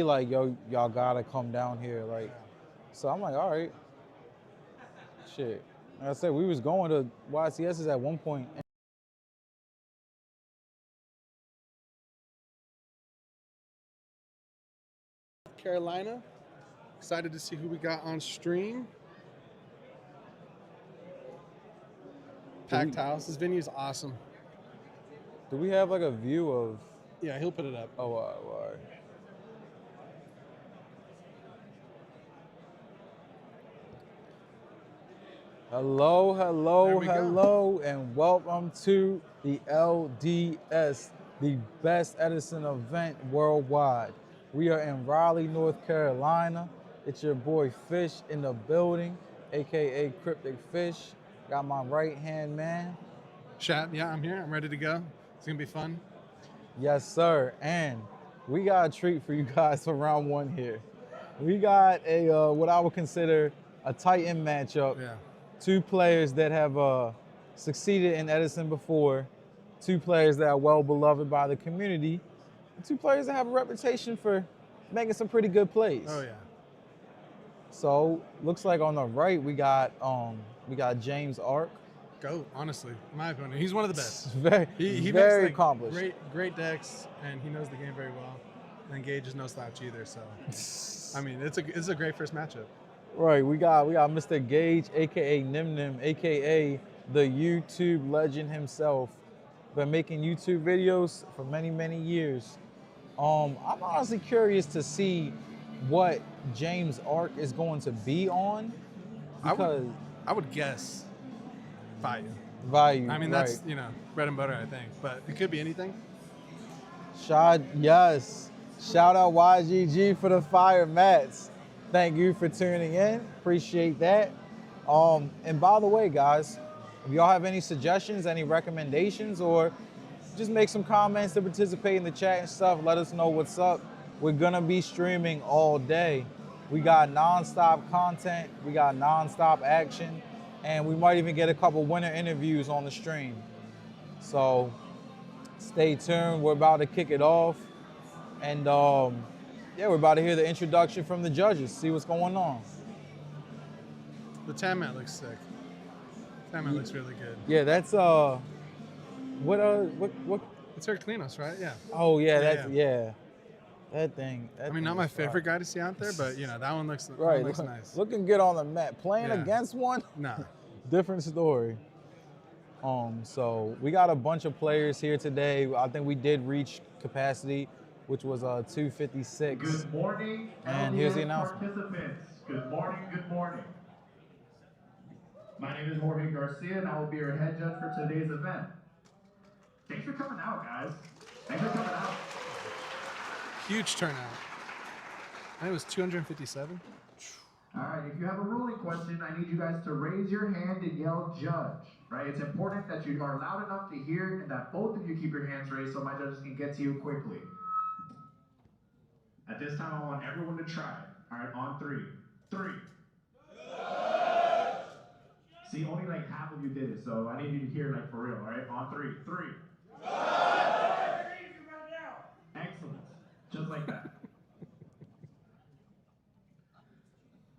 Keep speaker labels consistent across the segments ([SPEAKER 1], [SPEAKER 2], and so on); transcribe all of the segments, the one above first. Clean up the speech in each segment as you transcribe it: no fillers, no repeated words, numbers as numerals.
[SPEAKER 1] like, yo, y'all gotta come down here. Like, so I'm like, all right, shit. Like I said, we was going to YCS's at one point.
[SPEAKER 2] Carolina. Excited to see who we got on stream. Packed house. This venue is awesome.
[SPEAKER 1] Do we have like a view of?
[SPEAKER 2] Yeah, he'll put it up.
[SPEAKER 1] Oh, all right. Hello, hello, hello, and welcome to the LDS, the best Edison event worldwide. We are in Raleigh, North Carolina. It's your boy Fish in the building, aka Cryptic Fish. Got my right hand man.
[SPEAKER 2] Chat, yeah, I'm here. I'm ready to go. It's gonna be fun.
[SPEAKER 1] Yes, sir. And we got a treat for you guys for round one here. We got a what I would consider a tight end matchup.
[SPEAKER 2] Yeah.
[SPEAKER 1] Two players that have succeeded in Edison before, two players that are well beloved by the community, and two players that have a reputation for making some pretty good plays.
[SPEAKER 2] Oh yeah.
[SPEAKER 1] So looks like on the right we got James Ark.
[SPEAKER 2] Goat, honestly, in my opinion, he's one of the best.
[SPEAKER 1] He
[SPEAKER 2] makes,
[SPEAKER 1] very
[SPEAKER 2] like,
[SPEAKER 1] accomplished.
[SPEAKER 2] Great decks, and he knows the game very well. And Gage is no slouch either. So, I mean, it's a great first matchup.
[SPEAKER 1] Right, we got Mr. Gage, aka Nim Nim, aka the YouTube legend himself. Been making YouTube videos for many years. I'm honestly curious to see what James Ark is going to be on, because
[SPEAKER 2] I would guess value.
[SPEAKER 1] Value.
[SPEAKER 2] I mean,
[SPEAKER 1] right.
[SPEAKER 2] that's bread and butter, I think, but it could be anything.
[SPEAKER 1] Yes. Shout out YGG for the fire mats. Thank you for tuning in. Appreciate that. And by the way, guys, if y'all have any suggestions, any recommendations, or just make some comments to participate in the chat and stuff, let us know what's up. We're gonna be streaming all day. We got non-stop content, we got non-stop action, and we might even get a couple winner interviews on the stream. So stay tuned, we're about to kick it off. And yeah, we're about to hear the introduction from the judges, see what's going on.
[SPEAKER 2] The tan mat looks sick. Tan mat looks really good.
[SPEAKER 1] Yeah, that's what
[SPEAKER 2] It's Heraclinos, right? Yeah.
[SPEAKER 1] Oh yeah, that's yeah. That thing.
[SPEAKER 2] I mean, not my favorite guy to see out there, but that one looks
[SPEAKER 1] right.
[SPEAKER 2] That one looks nice.
[SPEAKER 1] Looking good on the mat. Playing against one?
[SPEAKER 2] Nah.
[SPEAKER 1] Different story. So we got a bunch of players here today. I think we did reach capacity, which was 256.
[SPEAKER 3] Good morning,
[SPEAKER 1] and
[SPEAKER 3] LDS
[SPEAKER 1] here's the announcement.
[SPEAKER 3] Participants. Good morning, good morning. My name is YggDrasil, and I will be your head judge for today's event. Thanks for coming out, guys. Thanks for coming out.
[SPEAKER 2] Huge turnout. I think it was 257.
[SPEAKER 3] All right, if you have a ruling question, I need you guys to raise your hand and yell judge, right? It's important that you are loud enough to hear and that both of you keep your hands raised so my judges can get to you quickly. At this time, I want everyone to try. All right, on three. 3. See, only like half of you did it, so I need you to hear like for real, all right? On 3. 3. Excellent. Just like that.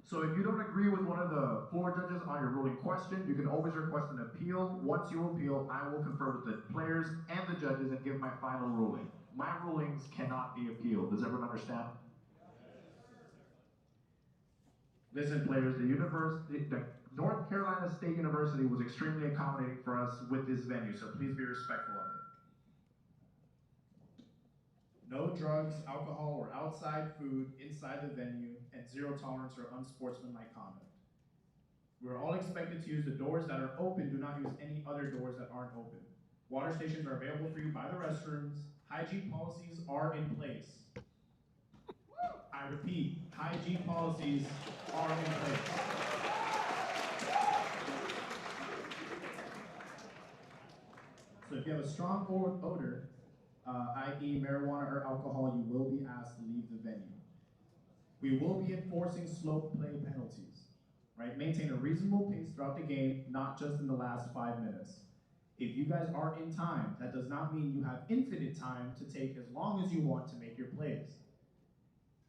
[SPEAKER 3] So if you don't agree with one of the 4 judges on your ruling question, you can always request an appeal. Once you appeal, I will confer with the players and the judges and give my final ruling. My rulings cannot be appealed. Does everyone understand? Listen, players, the North Carolina State University was extremely accommodating for us with this venue, so please be respectful of it. No drugs, alcohol, or outside food inside the venue, and 0 tolerance for unsportsmanlike conduct. We're all expected to use the doors that are open. Do not use any other doors that aren't open. Water stations are available for you by the restrooms. Hygiene policies are in place. I repeat, hygiene policies are in place. So if you have a strong odor, i.e. marijuana or alcohol, you will be asked to leave the venue. We will be enforcing slope play penalties, right? Maintain a reasonable pace throughout the game, not just in the last 5 minutes. If you guys are in time, that does not mean you have infinite time to take as long as you want to make your plays.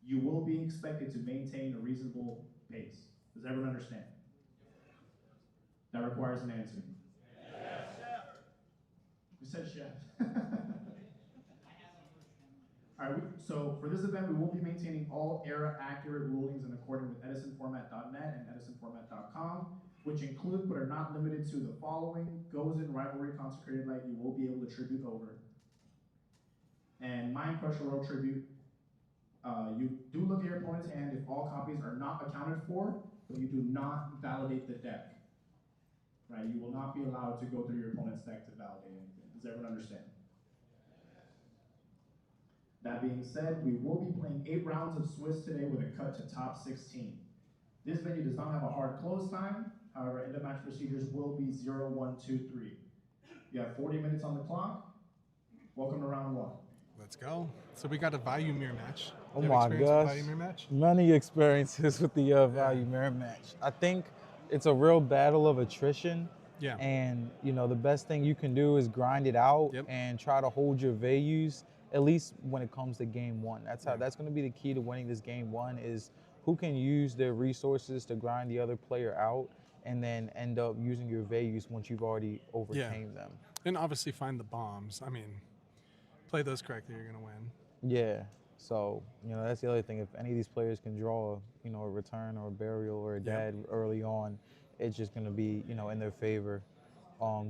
[SPEAKER 3] You will be expected to maintain a reasonable pace. Does everyone understand? That requires an answer. We said chef. All right, so for this event, we will be maintaining all era-accurate rulings in accordance with EdisonFormat.net and EdisonFormat.com, which include but are not limited to the following: Gozen Rivalry Consecrated Light, you will be able to tribute over, and Mind Crusher Royal Tribute. You do look at your opponent's hand if all copies are not accounted for, but you do not validate the deck. Right? You will not be allowed to go through your opponent's deck to validate anything. Does everyone understand? That being said, we will be playing 8 rounds of Swiss today with a cut to top 16. This venue does not have a hard close time. However, end of match procedures will be 0, 1, 2, 3. You have 40 minutes on the clock. Welcome to round 1.
[SPEAKER 2] Let's go. So we got a value mirror match.
[SPEAKER 1] Oh
[SPEAKER 2] You have
[SPEAKER 1] my
[SPEAKER 2] experience with
[SPEAKER 1] gosh.
[SPEAKER 2] value mirror match?
[SPEAKER 1] Many experiences with the value mirror match. I think it's a real battle of attrition.
[SPEAKER 2] Yeah.
[SPEAKER 1] And the best thing you can do is grind it out
[SPEAKER 2] Yep.
[SPEAKER 1] and try to hold your values, at least when it comes to game 1. That's going to be the key to winning this game 1, is who can use their resources to grind the other player out and then end up using your values once you've already overcame them.
[SPEAKER 2] And obviously find the bombs. I mean, play those correctly, you're going to win.
[SPEAKER 1] Yeah. So, that's the other thing. If any of these players can draw, a return or a burial or a dad early on, it's just going to be, in their favor.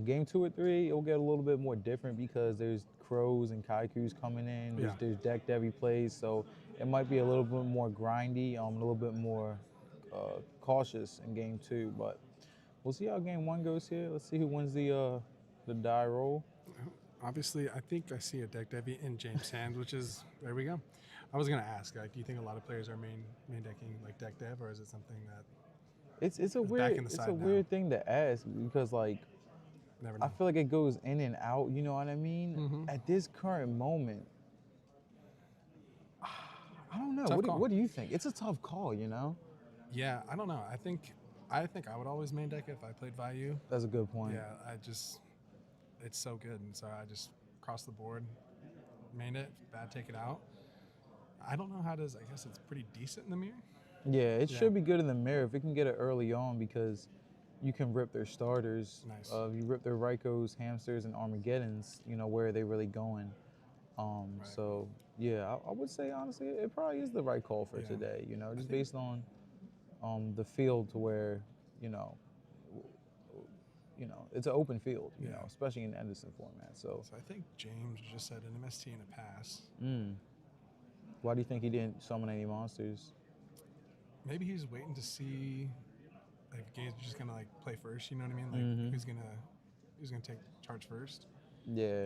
[SPEAKER 1] Game 2 or 3, it'll get a little bit more different because there's crows and kaikus coming in. There's deck devy plays, so it might be a little bit more grindy, a little bit more cautious in game 2. But we'll see how game 1 goes here. Let's see who wins the die roll.
[SPEAKER 2] Obviously, I think I see a deck devy in James' hand, which is, there we go. I was going to ask, do you think a lot of players are main decking like deck dev, or is it something that
[SPEAKER 1] it's a weird thing to ask because
[SPEAKER 2] never know.
[SPEAKER 1] I feel like it goes in and out, you know what I mean?
[SPEAKER 2] Mm-hmm.
[SPEAKER 1] At this current moment, I don't know. What do you think? It's a tough call,
[SPEAKER 2] Yeah, I don't know. I think I would always main deck if I played value.
[SPEAKER 1] That's a good point.
[SPEAKER 2] Yeah, it's so good, and so I just cross the board, main it, bad take it out. I don't know how it is. I guess it's pretty decent in the mirror.
[SPEAKER 1] Yeah, it should be good in the mirror if we can get it early on because you can rip their starters.
[SPEAKER 2] Nice.
[SPEAKER 1] You rip their Rykos, Hamsters, and Armageddons, where are they really going?
[SPEAKER 2] Right.
[SPEAKER 1] So, yeah, I would say, honestly, it probably is the right call for today, just based on the field to where, it's an open field, especially in the Edison format. So
[SPEAKER 2] I think James just said an MST and a pass.
[SPEAKER 1] Why do you think he didn't summon any monsters?
[SPEAKER 2] Maybe he's waiting to see if Gabe's just gonna play first. You know what I mean? Like who's gonna take charge first?
[SPEAKER 1] Yeah,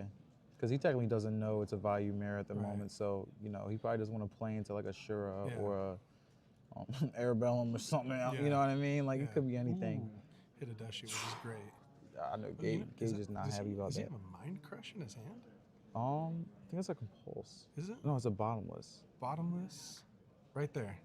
[SPEAKER 1] because he technically doesn't know it's a value mirror at the moment. So he probably doesn't want to play into like a Shura or a Arabellum or something. You know what I mean? Like it could be anything.
[SPEAKER 2] Ooh, hit a Dushy, which is great.
[SPEAKER 1] I know Gabe is not happy about that.
[SPEAKER 2] Does he have a Mind Crush in his hand?
[SPEAKER 1] I think it's a Compulse.
[SPEAKER 2] Is it?
[SPEAKER 1] No, it's a Bottomless.
[SPEAKER 2] Bottomless? Right there.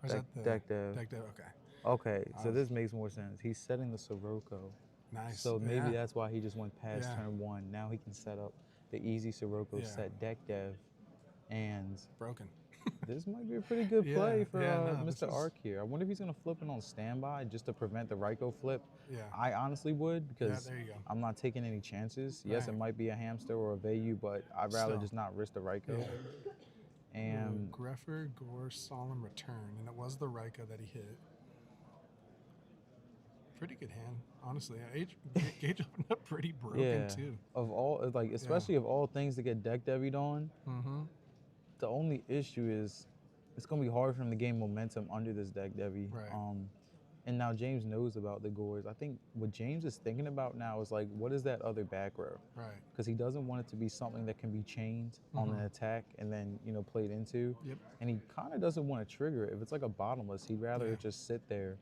[SPEAKER 2] Or is that the
[SPEAKER 1] deck dev.
[SPEAKER 2] Deck dev, okay.
[SPEAKER 1] Okay, so this makes more sense. He's setting the Sirocco.
[SPEAKER 2] Nice.
[SPEAKER 1] So maybe that's why he just went past turn 1. Now he can set up the easy Sirocco set deck dev. And
[SPEAKER 2] broken.
[SPEAKER 1] This might be a pretty good play for Mr. Ark here. I wonder if he's going to flip it on standby just to prevent the Ryko flip.
[SPEAKER 2] Yeah.
[SPEAKER 1] I honestly would because
[SPEAKER 2] there you go.
[SPEAKER 1] I'm not taking any chances. Yes, it might be a Hamster or a Vayu, but I'd rather just not risk the Ryko.
[SPEAKER 2] Yeah.
[SPEAKER 1] And
[SPEAKER 2] Greffer, Gore, Solemn Return, and it was the Ryko that he hit. Pretty good hand, honestly. Gage opened up pretty broken too.
[SPEAKER 1] Of all, especially of all things to get deck devied on, the only issue is it's going to be hard for him to gain momentum under this deck devi.
[SPEAKER 2] Right.
[SPEAKER 1] And now James knows about the Gores. I think what James is thinking about now is what is that other back row?
[SPEAKER 2] Right.
[SPEAKER 1] Because he doesn't want it to be something that can be chained on an attack and then, played into.
[SPEAKER 2] Yep.
[SPEAKER 1] And he kind of doesn't want to trigger it. If it's like a Bottomless, he'd rather it just sit there.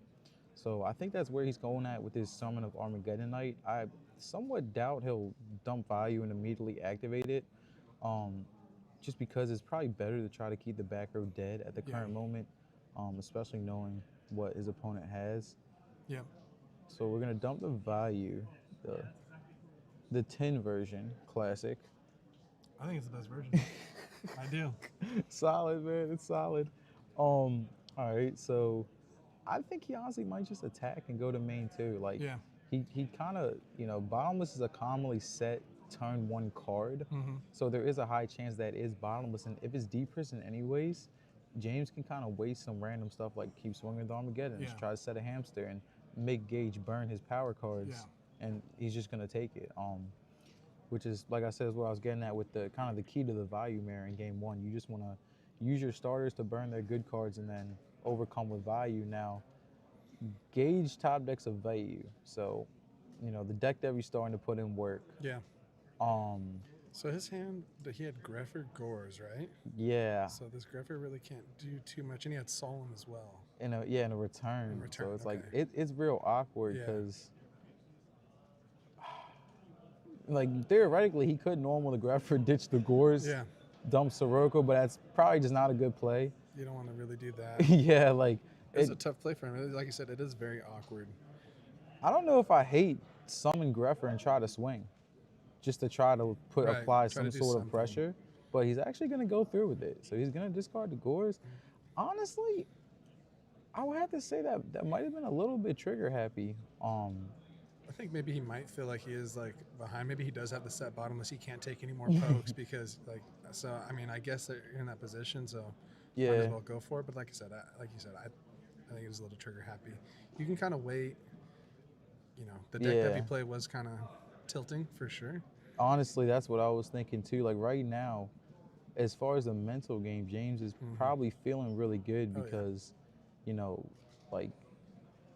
[SPEAKER 1] So I think that's where he's going at with his summon of Armageddon Knight. I somewhat doubt he'll dump value and immediately activate it. Just because it's probably better to try to keep the back row dead at the current moment, especially knowing what his opponent has.
[SPEAKER 2] Yeah.
[SPEAKER 1] So we're gonna dump the value, the 10 version, classic.
[SPEAKER 2] I think it's the best version. I do.
[SPEAKER 1] Solid, man, it's solid. All right, so I think he honestly might just attack and go to main two. Like,
[SPEAKER 2] Yeah.
[SPEAKER 1] he kind of, bottomless is a commonly set turn one card,
[SPEAKER 2] Mm-hmm.
[SPEAKER 1] so there is a high chance that is bottomless. And if it's deep prison anyways, James can kind of waste some random stuff like keep swinging with Armageddon,
[SPEAKER 2] Yeah.
[SPEAKER 1] just try to set a hamster and make Gage burn his power cards, and he's just gonna take it. Which is, like I said, is what I was getting at with the kind of the key to the value mirror in game one. You just want to use your starters to burn their good cards and then overcome with value. Now, Gauge top decks of value, so the deck that we're starting to put in work.
[SPEAKER 2] Yeah.
[SPEAKER 1] Um,
[SPEAKER 2] So his hand, he had Greffer Gores, right?
[SPEAKER 1] yeah,
[SPEAKER 2] So this Greffer really can't do too much, and he had Solemn as well.
[SPEAKER 1] in a return.
[SPEAKER 2] In return,
[SPEAKER 1] So it's
[SPEAKER 2] okay.
[SPEAKER 1] like it's real awkward
[SPEAKER 2] Yeah.
[SPEAKER 1] because. Like, theoretically, he could normal the Greffer, ditch the Gores,
[SPEAKER 2] Yeah.
[SPEAKER 1] dump Sirocco, but that's probably just not a good play.
[SPEAKER 2] You don't want to really do that.
[SPEAKER 1] Yeah, like
[SPEAKER 2] It's a tough play for him. Like I said, it is very awkward.
[SPEAKER 1] I don't know if I hate summon Greffer and try to swing, just to try to
[SPEAKER 2] Right,
[SPEAKER 1] apply
[SPEAKER 2] try to
[SPEAKER 1] some
[SPEAKER 2] do
[SPEAKER 1] sort of
[SPEAKER 2] something.
[SPEAKER 1] pressure. But he's actually going to go through with it. So he's going to discard the Gores. Honestly, I would have to say that might have been a little bit trigger happy.
[SPEAKER 2] I think maybe he might feel like he is like behind. Maybe he does have the set bottomless. He can't take any more pokes because so. I mean, I guess they're in that position, so might as
[SPEAKER 1] Yeah,
[SPEAKER 2] well go for it. But like you said, I think it was a little trigger happy. You can kind of wait. The deck that we
[SPEAKER 1] Yeah.
[SPEAKER 2] played was kind of tilting for sure.
[SPEAKER 1] honestly, that's what I was thinking too. Like right now, as far as the mental game, James is probably feeling really good
[SPEAKER 2] Oh, yeah.
[SPEAKER 1] because, you know, like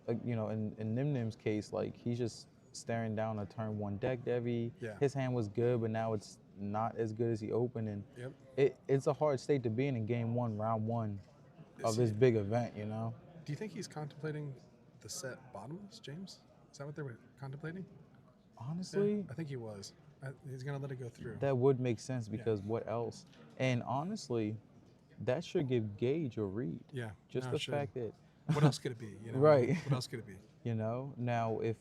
[SPEAKER 1] in Nimnim's case, like he's just staring down a turn one deck Devi.
[SPEAKER 2] Yeah.
[SPEAKER 1] His hand was good, but now it's not as good as he opened, and
[SPEAKER 2] Yep.
[SPEAKER 1] it's a hard state to be in game one, round one of
[SPEAKER 2] Is
[SPEAKER 1] this
[SPEAKER 2] he-
[SPEAKER 1] big event.
[SPEAKER 2] Do you think he's contemplating the set bottomless, James? Is that what they were contemplating?
[SPEAKER 1] Honestly,
[SPEAKER 2] I think he was. He's gonna let it go through.
[SPEAKER 1] that would make sense because what else? And honestly, that should give Gage a read.
[SPEAKER 2] Yeah.
[SPEAKER 1] Just
[SPEAKER 2] no,
[SPEAKER 1] the
[SPEAKER 2] it should.
[SPEAKER 1] fact that
[SPEAKER 2] What else could it be?
[SPEAKER 1] Right.
[SPEAKER 2] What else could it be?
[SPEAKER 1] Now if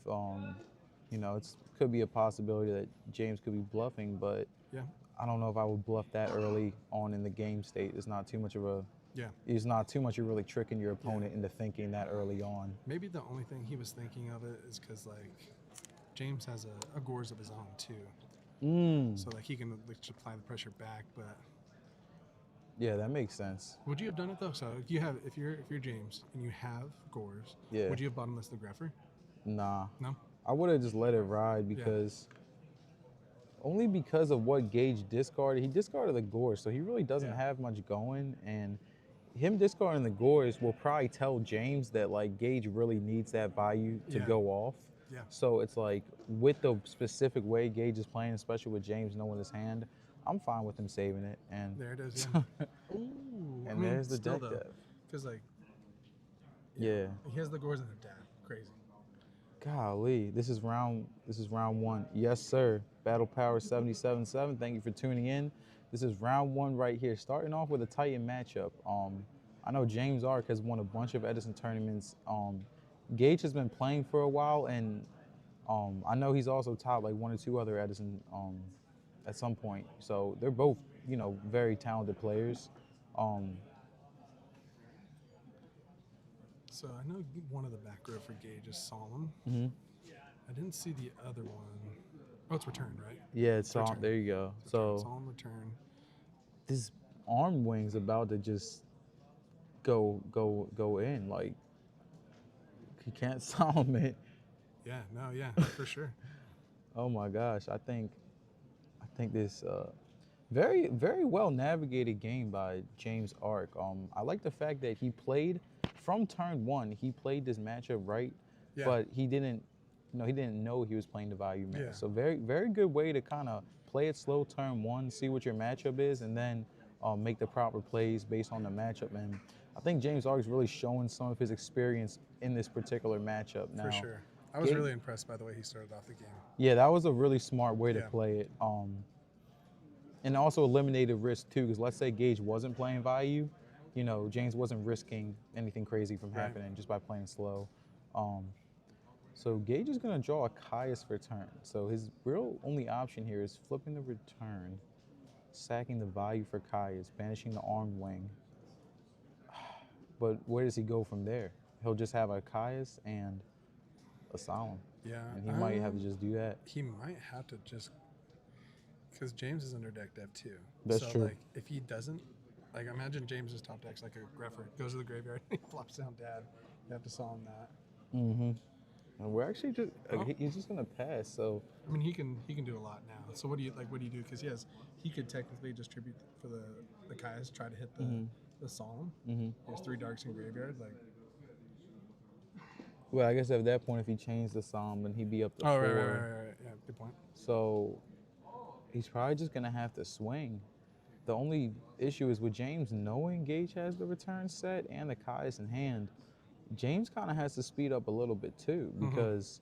[SPEAKER 1] it's could be a possibility that James could be bluffing, but
[SPEAKER 2] Yeah.
[SPEAKER 1] I don't know if I would bluff that early on in the game state. It's not too much of a
[SPEAKER 2] Yeah.
[SPEAKER 1] It's not too much. You're really tricking your opponent into thinking that early on.
[SPEAKER 2] Maybe the only thing he was thinking of it is because James has a Gores of his own too, so he can apply the pressure back. But
[SPEAKER 1] Yeah, that makes sense.
[SPEAKER 2] would you have done it though? So if you're James and you have Gores,
[SPEAKER 1] Yeah.
[SPEAKER 2] would you have bottomless the Greffer?
[SPEAKER 1] Nah,
[SPEAKER 2] No.
[SPEAKER 1] I would have just let it ride only because of what Gage discarded. He discarded the Gores, so he really doesn't
[SPEAKER 2] Yeah.
[SPEAKER 1] have much going, and him discarding the Gores will probably tell James that Gage really needs that value to
[SPEAKER 2] Yeah.
[SPEAKER 1] go off.
[SPEAKER 2] Yeah.
[SPEAKER 1] So it's with the specific way Gage is playing, especially with James knowing his hand, I'm fine with him saving it. And
[SPEAKER 2] There it is. Yeah. Ooh.
[SPEAKER 1] and there's the deck depth.
[SPEAKER 2] Because
[SPEAKER 1] Yeah.
[SPEAKER 2] he has the Gores in the deck. Crazy.
[SPEAKER 1] Golly, this is round one. Yes, sir. Battle Power 77.7. Thank you for tuning in. This is round one right here. Starting off with a Titan matchup. I know James Ark has won a bunch of Edison tournaments. Gage has been playing for a while, and I know he's also taught one or two other Edison at some point. So they're both, very talented players.
[SPEAKER 2] So I know one of the back row for Gage is Solemn.
[SPEAKER 1] Mhm.
[SPEAKER 2] I didn't see the other one. Oh, it's returned, right?
[SPEAKER 1] Yeah, it's
[SPEAKER 2] return.
[SPEAKER 1] there you go.
[SPEAKER 2] It's
[SPEAKER 1] So
[SPEAKER 2] returned. Solemn return.
[SPEAKER 1] this arm wing's about to just go in. He can't solve it.
[SPEAKER 2] Yeah, no, yeah, for sure.
[SPEAKER 1] Oh my gosh, I think this very very well navigated game by James Ark. I like the fact that he played from turn one. He played this matchup right,
[SPEAKER 2] Yeah.
[SPEAKER 1] but he didn't know he was playing the value mirror.
[SPEAKER 2] Yeah.
[SPEAKER 1] So very very good way to kind of play it slow turn one, see what your matchup is, and then make the proper plays based on the matchup. And I think James Ark is really showing some of his experience in this particular matchup now.
[SPEAKER 2] For sure. I was
[SPEAKER 1] Gage-
[SPEAKER 2] really impressed by the way he started off the game.
[SPEAKER 1] Yeah, that was a really smart way to
[SPEAKER 2] Yeah.
[SPEAKER 1] play it. And also eliminated risk too, because let's say Gage wasn't playing value, James wasn't risking anything crazy from
[SPEAKER 2] Right.
[SPEAKER 1] happening just by playing slow. So Gage is gonna draw a Caius for turn. So his real only option here is flipping the return, sacking the value for Caius, banishing the armed wing. But where does he go from there? He'll just have a Caius and a Solemn.
[SPEAKER 2] Yeah.
[SPEAKER 1] And he might have to just do that.
[SPEAKER 2] He might have to just, because James is under deck dev too.
[SPEAKER 1] That's
[SPEAKER 2] so
[SPEAKER 1] true.
[SPEAKER 2] like if he doesn't, like imagine James's top deck's like a Greffer, goes to the graveyard, he flops down Dad. You have to Solemn that.
[SPEAKER 1] Mm-hmm. And we're actually just he's just gonna pass. So
[SPEAKER 2] I mean, he can do a lot now. So what do you do? Because he could technically distribute for the Kai's, try to hit the Solemn.
[SPEAKER 1] mm-hmm.
[SPEAKER 2] He has 3 darks in graveyard. Like,
[SPEAKER 1] well, I guess at that point, if he changed the Solemn, then he'd be up to 4.
[SPEAKER 2] right. Yeah, good point.
[SPEAKER 1] So he's probably just gonna have to swing. The only issue is with James knowing Gage has the return set and the Kai's in hand. James kind of has to speed up a little bit too, because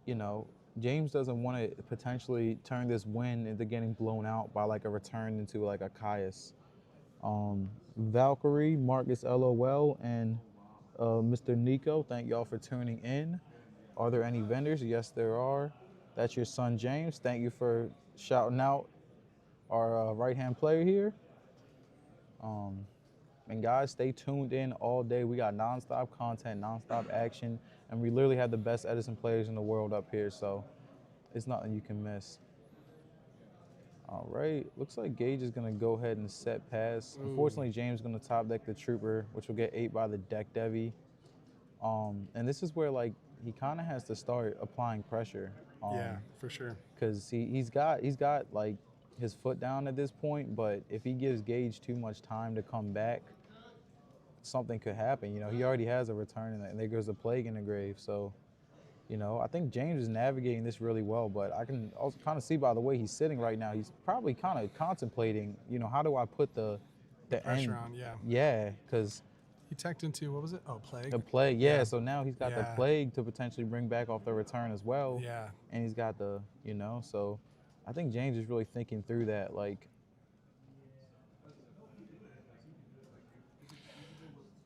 [SPEAKER 1] you know, James doesn't want to potentially turn this win into getting blown out by like a return into like a Caius. Valkyrie, Marcus LOL, and Mr. Nico, thank y'all for tuning in. Are there any vendors? Yes, there are. That's your son James. Thank you for shouting out our right-hand player here. And guys, stay tuned in all day. We got nonstop content, nonstop action, and we literally have the best Edison players in the world up here, so it's nothing you can miss. All right, looks like Gage is gonna go ahead and set pass. Unfortunately, James is gonna top deck the Trooper, which will get 8 by the deck Devi. And this is where like he kind of has to start applying pressure.
[SPEAKER 2] Yeah, for sure.
[SPEAKER 1] Because he's got like his foot down at this point, but if he gives Gage too much time to come back, something could happen. You know, he already has a return, and there goes a Plague in the grave. So, you know, I think James is navigating this really well, but I can also kind of see by the way he's sitting right now, he's probably kind of contemplating, you know, how do I put the
[SPEAKER 2] Pressure
[SPEAKER 1] end?
[SPEAKER 2] on, yeah.
[SPEAKER 1] Yeah, because
[SPEAKER 2] He teched into, what was it? Oh, Plague.
[SPEAKER 1] the Plague, yeah. So now he's got the
[SPEAKER 2] Yeah.
[SPEAKER 1] Plague to potentially bring back off the return as well.
[SPEAKER 2] Yeah.
[SPEAKER 1] And he's got the, you know, so I think James is really thinking through that, like.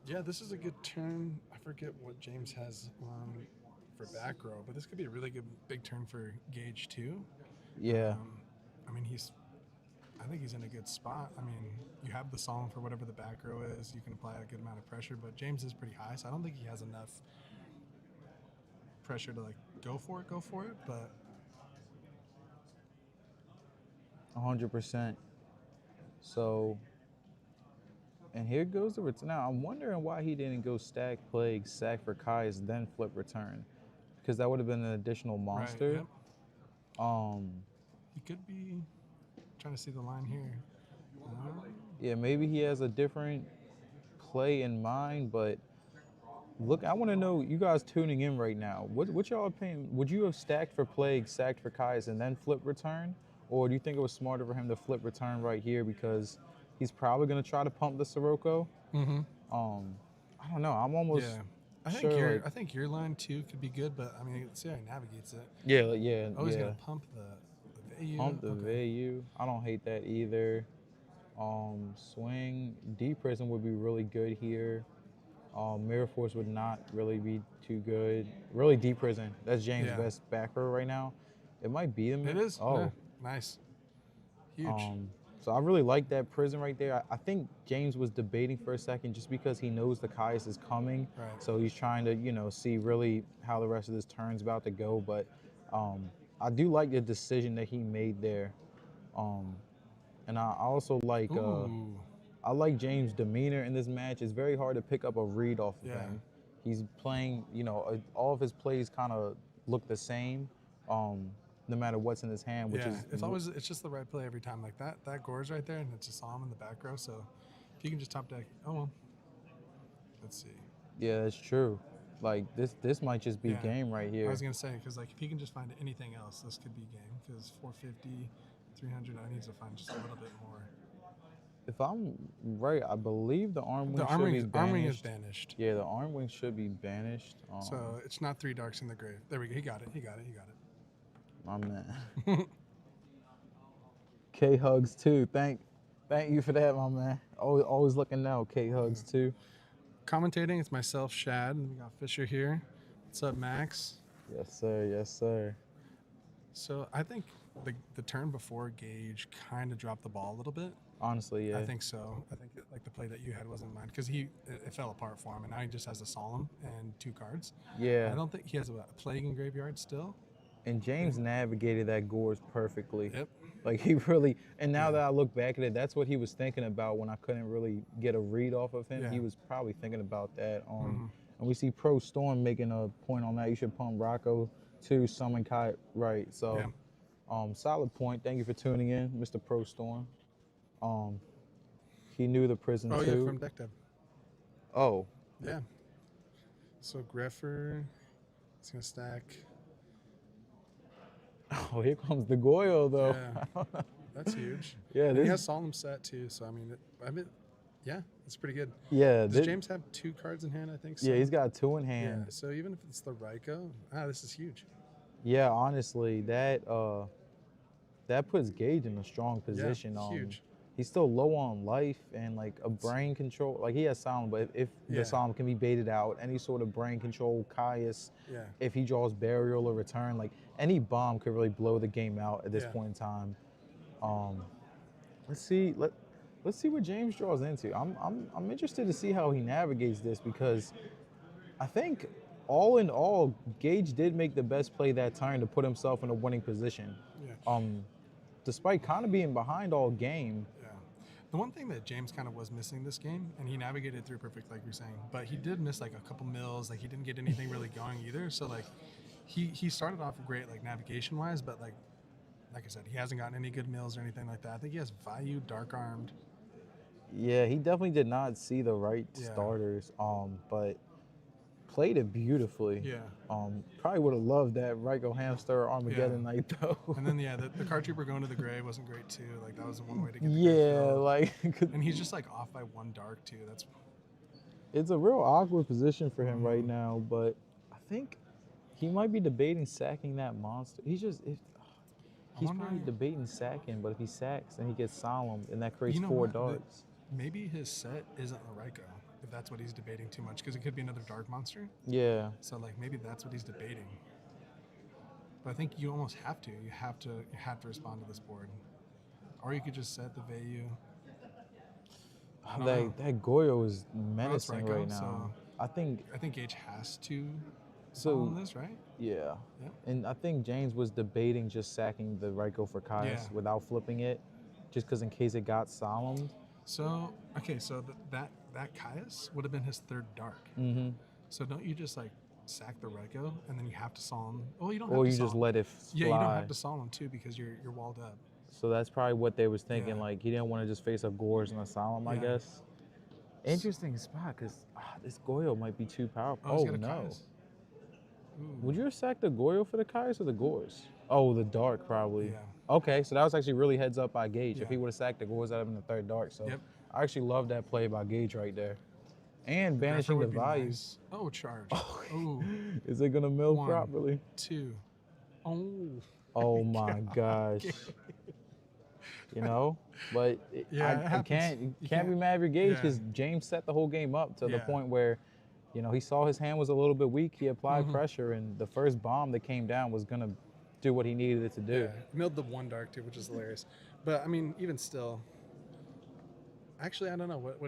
[SPEAKER 2] Yeah, this is a good turn. I forget what James has for back row, but this could be a really good big turn for Gage too.
[SPEAKER 1] Yeah.
[SPEAKER 2] I mean, I think he's in a good spot. I mean, you have the Solemn for whatever the back row is. You can apply a good amount of pressure, but James is pretty high, so I don't think he has enough pressure to like go for it. But
[SPEAKER 1] 100%. So, and here goes the return. Now, I'm wondering why he didn't go stack Plague, sack for Kai's, then flip return. Because that would have been an additional monster.
[SPEAKER 2] Right, yep. He could be trying to see the line here.
[SPEAKER 1] Yeah, maybe he has a different play in mind, but look, I want to know, you guys tuning in right now, what y'all opinion? Would you have stacked for Plague, sacked for Kai's, and then flip return? Or do you think it was smarter for him to flip return right here because he's probably going to try to pump the Sirocco? I don't know. I'm almost sure.
[SPEAKER 2] I think your line too could be good, but I mean, let's see how he navigates it.
[SPEAKER 1] Yeah.
[SPEAKER 2] Oh, he's gonna pump the Vayu.
[SPEAKER 1] Pump the Vayu. I don't hate that either. Swing. D-Prison would be really good here. Mirror Force would not really be too good. Really, D-Prison. That's James' best back row right now. It might be him.
[SPEAKER 2] It is.
[SPEAKER 1] Oh,
[SPEAKER 2] yeah. Nice. Huge.
[SPEAKER 1] So I really like that prison right there. I think James was debating for a second just because he knows the Caius is coming.
[SPEAKER 2] Right.
[SPEAKER 1] So he's trying to, you know, see really how the rest of this turn's about to go. But I do like the decision that he made there. And I also like I like James' demeanor in this match. It's very hard to pick up a read off of him. He's playing, you know, all of his plays kind of look the same. No matter what's in his hand, which is
[SPEAKER 2] it's just the right play every time. Like that Gore's right there, and it's a Solemn in the back row. So if you can just top deck, oh well. Let's see.
[SPEAKER 1] Yeah, that's true. Like this might just be game right here.
[SPEAKER 2] I was gonna say because like if he can just find anything else, this could be game. Because 450, 300, I need to find just a little bit more.
[SPEAKER 1] If I'm right, I believe the arm wing
[SPEAKER 2] should
[SPEAKER 1] be banished.
[SPEAKER 2] Arm wing is banished.
[SPEAKER 1] Yeah, the arm wing should be banished.
[SPEAKER 2] So it's not 3 darks in the grave. There we go. He got it.
[SPEAKER 1] My man. K Hugs too. Thank you for that, my man. Always looking out. K Hugs too.
[SPEAKER 2] Commentating, it's myself, Shad, and we got Fisher here. What's up, Max?
[SPEAKER 1] Yes, sir. Yes, sir.
[SPEAKER 2] So I think the turn before Gage kind of dropped the ball a little bit.
[SPEAKER 1] Honestly, yeah.
[SPEAKER 2] I think so. I think that, like the play that you had wasn't mine because it fell apart for him, and now he just has a solemn and 2 cards.
[SPEAKER 1] Yeah.
[SPEAKER 2] I don't think he has a plague in graveyard still.
[SPEAKER 1] And James navigated that Gores perfectly.
[SPEAKER 2] Yep.
[SPEAKER 1] Like he really, and now
[SPEAKER 2] Yeah.
[SPEAKER 1] that I look back at it, that's what he was thinking about when I couldn't really get a read off of him.
[SPEAKER 2] Yeah.
[SPEAKER 1] He was probably thinking about that. And we see Pro Storm making a point on that. You should pump Rocco to summon Kai. Right. So, solid point. Thank you for tuning in, Mr. Pro Storm. He knew the prison
[SPEAKER 2] Oh
[SPEAKER 1] too.
[SPEAKER 2] yeah, from deck dev.
[SPEAKER 1] Oh.
[SPEAKER 2] Yeah. So Greffer, it's gonna stack.
[SPEAKER 1] Oh, here comes the Goyle though.
[SPEAKER 2] Yeah. That's huge.
[SPEAKER 1] Yeah,
[SPEAKER 2] and
[SPEAKER 1] this
[SPEAKER 2] he has solemn set too. So I mean, yeah, it's pretty good.
[SPEAKER 1] Yeah.
[SPEAKER 2] Does James have 2 cards in hand? I think so.
[SPEAKER 1] Yeah, he's got 2 in
[SPEAKER 2] Yeah.
[SPEAKER 1] hand.
[SPEAKER 2] So even if it's the Ryko, this is huge.
[SPEAKER 1] Yeah, honestly, that puts Gage in a strong position.
[SPEAKER 2] Yeah, huge.
[SPEAKER 1] He's still low on life and like a brain control. Like he has solemn, but if the solemn can be baited out, any sort of brain control, Caius, if he draws burial or return, like any bomb could really blow the game out at this point in time. Let's see what James draws into. I'm interested to see how he navigates this because I think all in all, Gage did make the best play that turn to put himself in a winning position.
[SPEAKER 2] Yeah.
[SPEAKER 1] Despite kind of being behind all game.
[SPEAKER 2] Yeah. The one thing that James kind of was missing this game, and he navigated through perfect, like you're saying, but he did miss like a couple mills. Like he didn't get anything really going either. So like he started off great like navigation wise, but like I said, he hasn't gotten any good mills or anything like that. I think he has value dark armed.
[SPEAKER 1] Yeah, he definitely did not see the right starters. But played it beautifully.
[SPEAKER 2] Yeah.
[SPEAKER 1] Probably would have loved that Ryko Hamster Armageddon night though.
[SPEAKER 2] And then the card trooper going to the gray wasn't great too. Like that was one way to get the
[SPEAKER 1] like
[SPEAKER 2] and he's just like off by 1 dark too.
[SPEAKER 1] It's a real awkward position for him right now, but I think he might be debating sacking that monster. He's probably debating sacking, but if he sacks and he gets solemn and that creates 4 darks.
[SPEAKER 2] Maybe his set isn't a Ryko. If that's what he's debating too much, because it could be another dark monster.
[SPEAKER 1] Yeah.
[SPEAKER 2] So like maybe that's what he's debating. But I think you almost have to. You have to respond to this board, or you could just set the value.
[SPEAKER 1] That Goyo is menacing
[SPEAKER 2] Ryko,
[SPEAKER 1] right now.
[SPEAKER 2] so
[SPEAKER 1] I think
[SPEAKER 2] Gage has to solve this, right?
[SPEAKER 1] Yeah. And I think James was debating just sacking the Ryko for Caius without flipping it, just because in case it got solemned.
[SPEAKER 2] So okay, so that Caius would have been his 3rd dark.
[SPEAKER 1] Mm-hmm.
[SPEAKER 2] So don't you just like sack the Ryko and then you have to solemn? Well, you don't.
[SPEAKER 1] Or
[SPEAKER 2] have
[SPEAKER 1] you
[SPEAKER 2] to
[SPEAKER 1] just let it fly.
[SPEAKER 2] Yeah, you don't have to solemn too because you're walled up.
[SPEAKER 1] So that's probably what they was thinking. Like he didn't want to just face a Gores and a solemn, I guess. Interesting spot because this Goyo might be too powerful. Oh no. Would you have sacked the Goyo for the Caius or the Gores? Oh, the dark probably.
[SPEAKER 2] Yeah.
[SPEAKER 1] Okay, so that was actually really heads up by Gage. If he would have sacked the Gores, that would have been the 3rd dark. So I actually love that play by Gage right there. And banishing the value.
[SPEAKER 2] Nice. Oh, charge. Oh.
[SPEAKER 1] Is it gonna mill
[SPEAKER 2] 1,
[SPEAKER 1] properly?
[SPEAKER 2] 2. Oh.
[SPEAKER 1] Oh my gosh. You know, but I can't be mad at Gage because James set the whole game up to the point where, you know, he saw his hand was a little bit weak. He applied pressure, and the first bomb that came down was gonna do what he needed it to do.
[SPEAKER 2] Yeah, milled the 1 dark too, which is hilarious. But I mean, even still, actually, I don't know what.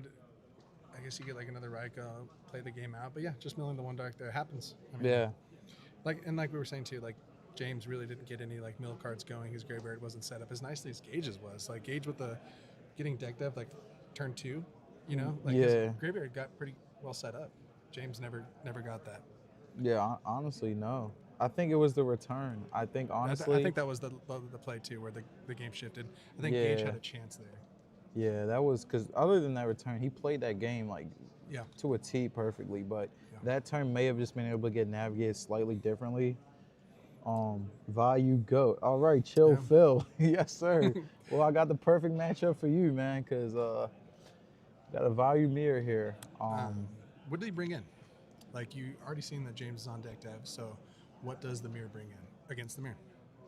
[SPEAKER 2] I guess you get like another Ryko, play the game out. But yeah, just milling the 1 dark there happens. I mean, like we were saying too, like James really didn't get any like mill cards going. His graveyard wasn't set up as nicely as Gage's was. Like Gage with the getting deck dev like turn 2, you know, like his graveyard got pretty well set up. James never got that.
[SPEAKER 1] Yeah, honestly, no. I think it was the return. I think honestly,
[SPEAKER 2] I think that was the play too, where the game shifted. I think Gage had a chance there.
[SPEAKER 1] Yeah, that was because other than that return, he played that game like to a T perfectly. But that turn may have just been able to get navigated slightly differently. Value goat. All right, chill, Phil. Yes, sir. Well, I got the perfect matchup for you, man, because got a value mirror here.
[SPEAKER 2] What did he bring in? Like you already seen that James is on deck dev, so what does the mirror bring in against the mirror?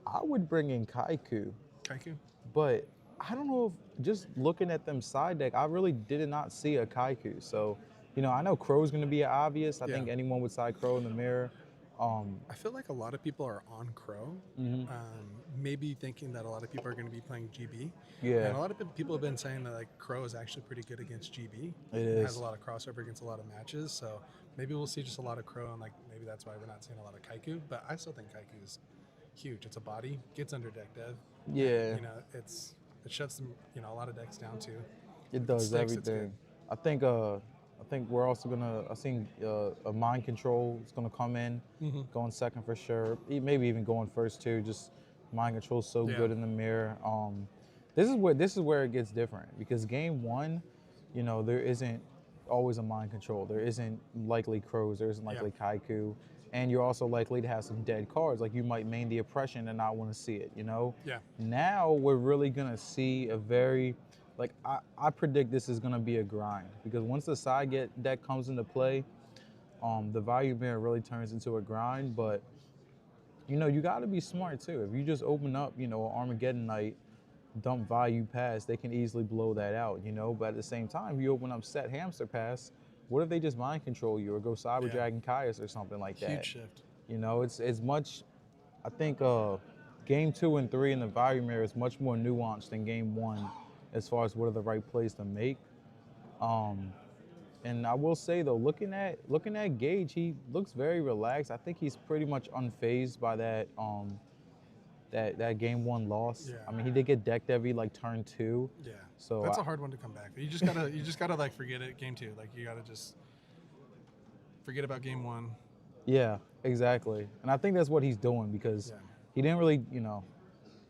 [SPEAKER 1] I would bring in Kaiku.
[SPEAKER 2] Kaiku?
[SPEAKER 1] But I don't know if just looking at them side deck, I really did not see a Kaiku. So, you know, I know Crow's going to be obvious. I think anyone would side Crow in the mirror.
[SPEAKER 2] I feel like a lot of people are on Crow, maybe thinking that a lot of people are going to be playing GB.
[SPEAKER 1] Yeah.
[SPEAKER 2] And a lot of people have been saying that like Crow is actually pretty good against GB.
[SPEAKER 1] It
[SPEAKER 2] has
[SPEAKER 1] is.
[SPEAKER 2] a lot of crossover against a lot of matches. So maybe we'll see just a lot of Crow, and like maybe that's why we're not seeing a lot of Kaiku. But I still think Kaiku is huge. It's a body, gets under deck dev.
[SPEAKER 1] Yeah.
[SPEAKER 2] And, it shuts them, a lot of decks down too.
[SPEAKER 1] It
[SPEAKER 2] If
[SPEAKER 1] does
[SPEAKER 2] sticks, it's
[SPEAKER 1] everything. I think we're also gonna. I think a mind control is gonna come in, going second for sure. Maybe even going first too. Just mind control so good in the mirror. This is where it gets different because game one, there isn't always a mind control. There isn't likely crows. There isn't likely Kaiku, and you're also likely to have some dead cards. Like you might main the oppression and not want to see it.
[SPEAKER 2] Yeah.
[SPEAKER 1] Now we're really gonna see a very I predict this is gonna be a grind because once the side deck comes into play, the value mirror really turns into a grind. But you got to be smart too. If you just open up, an Armageddon Knight, dump value pass, they can easily blow that out. But at the same time, if you open up set hamster pass, what if they just mind control you or go Cyber Dragon Caius or something like that?
[SPEAKER 2] Huge shift.
[SPEAKER 1] It's much. I think game 2 and 3 in the value mirror is much more nuanced than game 1. As far as what are the right plays to make. And I will say though, looking at Gage, he looks very relaxed. I think he's pretty much unfazed by that that game 1 loss.
[SPEAKER 2] Yeah.
[SPEAKER 1] I mean, he did get decked every turn 2.
[SPEAKER 2] Yeah.
[SPEAKER 1] So
[SPEAKER 2] that's a hard one to come back. You just gotta like forget it game 2. Like you gotta just forget about game 1.
[SPEAKER 1] Yeah, exactly. And I think that's what he's doing because he didn't really,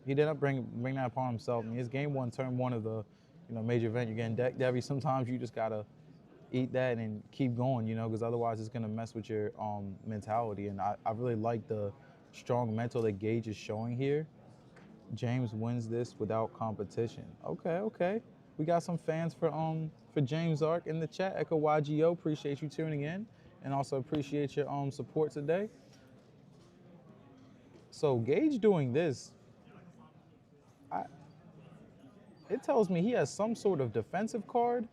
[SPEAKER 1] he didn't bring that upon himself. I mean, it's game 1, turn 1 of the, major event. You're getting decked every. Sometimes you just gotta eat that and keep going, because otherwise it's gonna mess with your mentality. And I really like the strong mental that Gage is showing here. James wins this without competition. Okay. We got some fans for James Ark in the chat. Echo YGO, appreciate you tuning in, and also appreciate your support today. So Gage doing this. It tells me he has some sort of defensive card,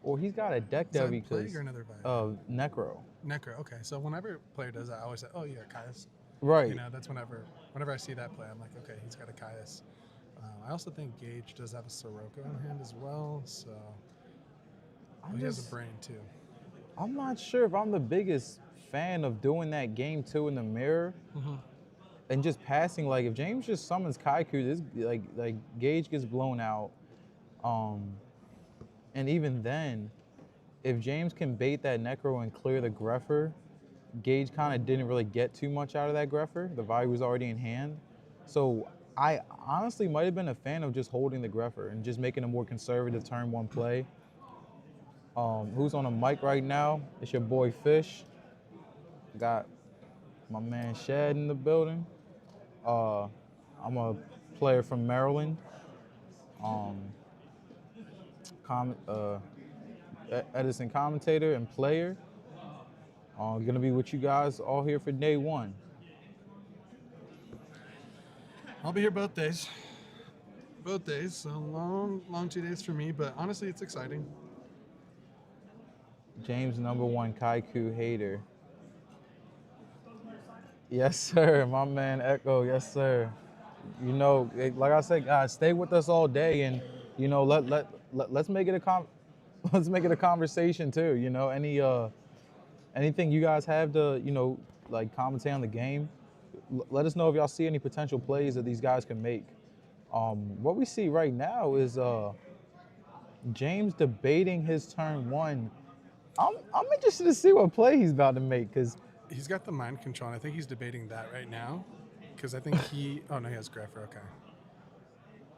[SPEAKER 1] or he's got a deck dev because of Necro.
[SPEAKER 2] Necro, okay. So whenever a player does that, I always say, oh, yeah, Caius.
[SPEAKER 1] Right.
[SPEAKER 2] That's whenever I see that play, I'm like, okay, he's got a Caius. I also think Gage does have a Sirocco in hand as well, so he has a brain too.
[SPEAKER 1] I'm not sure if I'm the biggest fan of doing that game 2 in the mirror. And just passing, if James just summons Kaiku, this Gage gets blown out. And even then, if James can bait that Necro and clear the Greffer, Gage kind of didn't really get too much out of that Greffer. The value was already in hand. So I honestly might have been a fan of just holding the Greffer and just making a more conservative turn 1 play. Who's on a mic right now? It's your boy Fish. Got my man Shad in the building. I'm a player from Maryland. Edison commentator and player. Gonna be with you guys all here for day 1.
[SPEAKER 2] I'll be here both days. So long 2 days for me, but honestly, it's exciting.
[SPEAKER 1] James #1 Kaiku hater. Yes, sir. My man Echo. Yes, sir. Like I said, guys, stay with us all day, and let's make it a conversation too. Anything you guys have to commentate on the game. Let us know if y'all see any potential plays that these guys can make. What we see right now is James debating his turn 1. I'm interested to see what play he's about to make because
[SPEAKER 2] he's got the mind control, and I think he's debating that right now because I think he has Greffer, okay.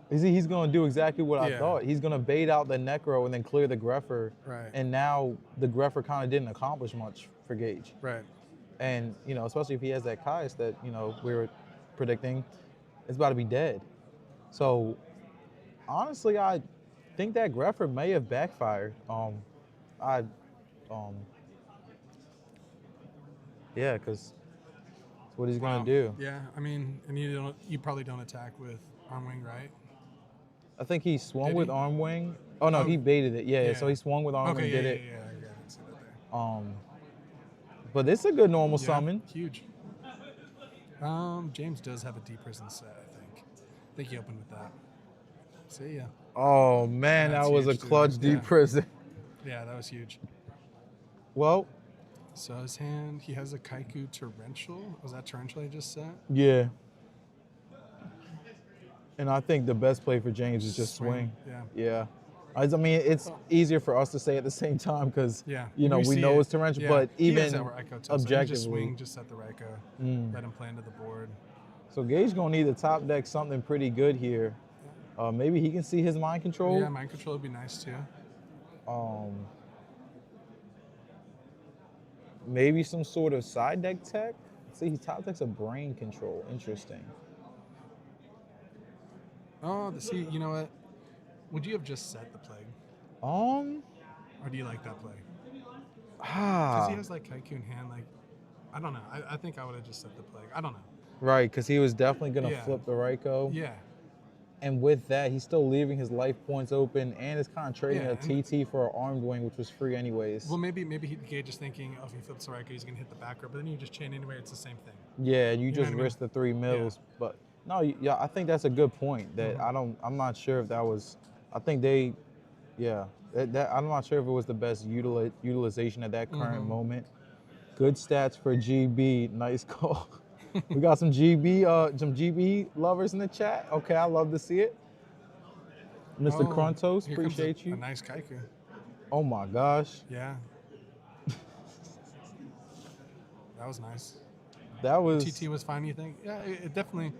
[SPEAKER 1] He's going to do exactly what I thought. He's going to bait out the Necro and then clear the Greffer.
[SPEAKER 2] Right.
[SPEAKER 1] And now the Greffer kind of didn't accomplish much for Gage.
[SPEAKER 2] Right.
[SPEAKER 1] And, especially if he has that Caius that, we were predicting, it's about to be dead. So, honestly, I think that Greffer may have backfired. Yeah, because that's what he's going to do.
[SPEAKER 2] Yeah, I mean, and you probably don't attack with arm wing, right?
[SPEAKER 1] I think he swung with arm wing. Oh no, he baited it. Yeah, so he swung with arm wing, did it.
[SPEAKER 2] Yeah, I didn't see that there.
[SPEAKER 1] But it's a good normal summon.
[SPEAKER 2] Huge. James does have a deep prison set, I think. I think he opened with that. See ya.
[SPEAKER 1] Oh man,
[SPEAKER 2] That's
[SPEAKER 1] that was a
[SPEAKER 2] huge, dude.
[SPEAKER 1] clutch deep
[SPEAKER 2] Yeah.
[SPEAKER 1] prison.
[SPEAKER 2] Yeah, that was huge.
[SPEAKER 1] Well,
[SPEAKER 2] So his hand, he has a Kaiku Torrential. Was that Torrential he just set?
[SPEAKER 1] yeah. And I think the best play for James is just swing.
[SPEAKER 2] Yeah.
[SPEAKER 1] Yeah. I mean, it's easier for us to say at the same time because,
[SPEAKER 2] Yeah.
[SPEAKER 1] you know, we
[SPEAKER 2] see
[SPEAKER 1] know
[SPEAKER 2] it.
[SPEAKER 1] it's torrential,
[SPEAKER 2] Yeah.
[SPEAKER 1] but
[SPEAKER 2] He
[SPEAKER 1] even
[SPEAKER 2] has that Raiko too, so he just
[SPEAKER 1] objectively.
[SPEAKER 2] swing, just set the Raiko, let him play into the board.
[SPEAKER 1] So Gage gonna need to top deck something pretty good here. Maybe he can see his mind control.
[SPEAKER 2] Yeah, mind control would be nice too.
[SPEAKER 1] Maybe some sort of side deck tech. See, he top decks a brain control. Interesting.
[SPEAKER 2] Oh, see, you know what? Would you have just set the plague? Or do you like that play? Because he has like Kaiku in hand, like, I don't know. I think I would have just set the plague. I don't know.
[SPEAKER 1] Right, because he was definitely gonna
[SPEAKER 2] Yeah.
[SPEAKER 1] flip the Raiko.
[SPEAKER 2] Yeah.
[SPEAKER 1] And with that, he's still leaving his life points open and is kind of trading
[SPEAKER 2] Yeah,
[SPEAKER 1] a TT for an armed wing, which was free anyways.
[SPEAKER 2] Well, maybe Gage is thinking, oh, if he flips the Raiko, he's going to hit the back row, but then you just chain anyway, it's the same thing.
[SPEAKER 1] Yeah, you
[SPEAKER 2] know
[SPEAKER 1] just
[SPEAKER 2] what I mean?
[SPEAKER 1] risk the 3 mils. But no, yeah, I think that's a good point. That I'm not sure if that was. I think they, yeah, I'm not sure if it was the best utilization at that current moment. Good stats for GB. Nice call. We got some GB lovers in the chat. Okay, I love to see it. Mr. Krontos,
[SPEAKER 2] Here comes
[SPEAKER 1] appreciate you.
[SPEAKER 2] A nice Kaiku.
[SPEAKER 1] Oh my gosh,
[SPEAKER 2] Yeah. That was nice.
[SPEAKER 1] that was.
[SPEAKER 2] TT was fine, you think? Yeah, it definitely,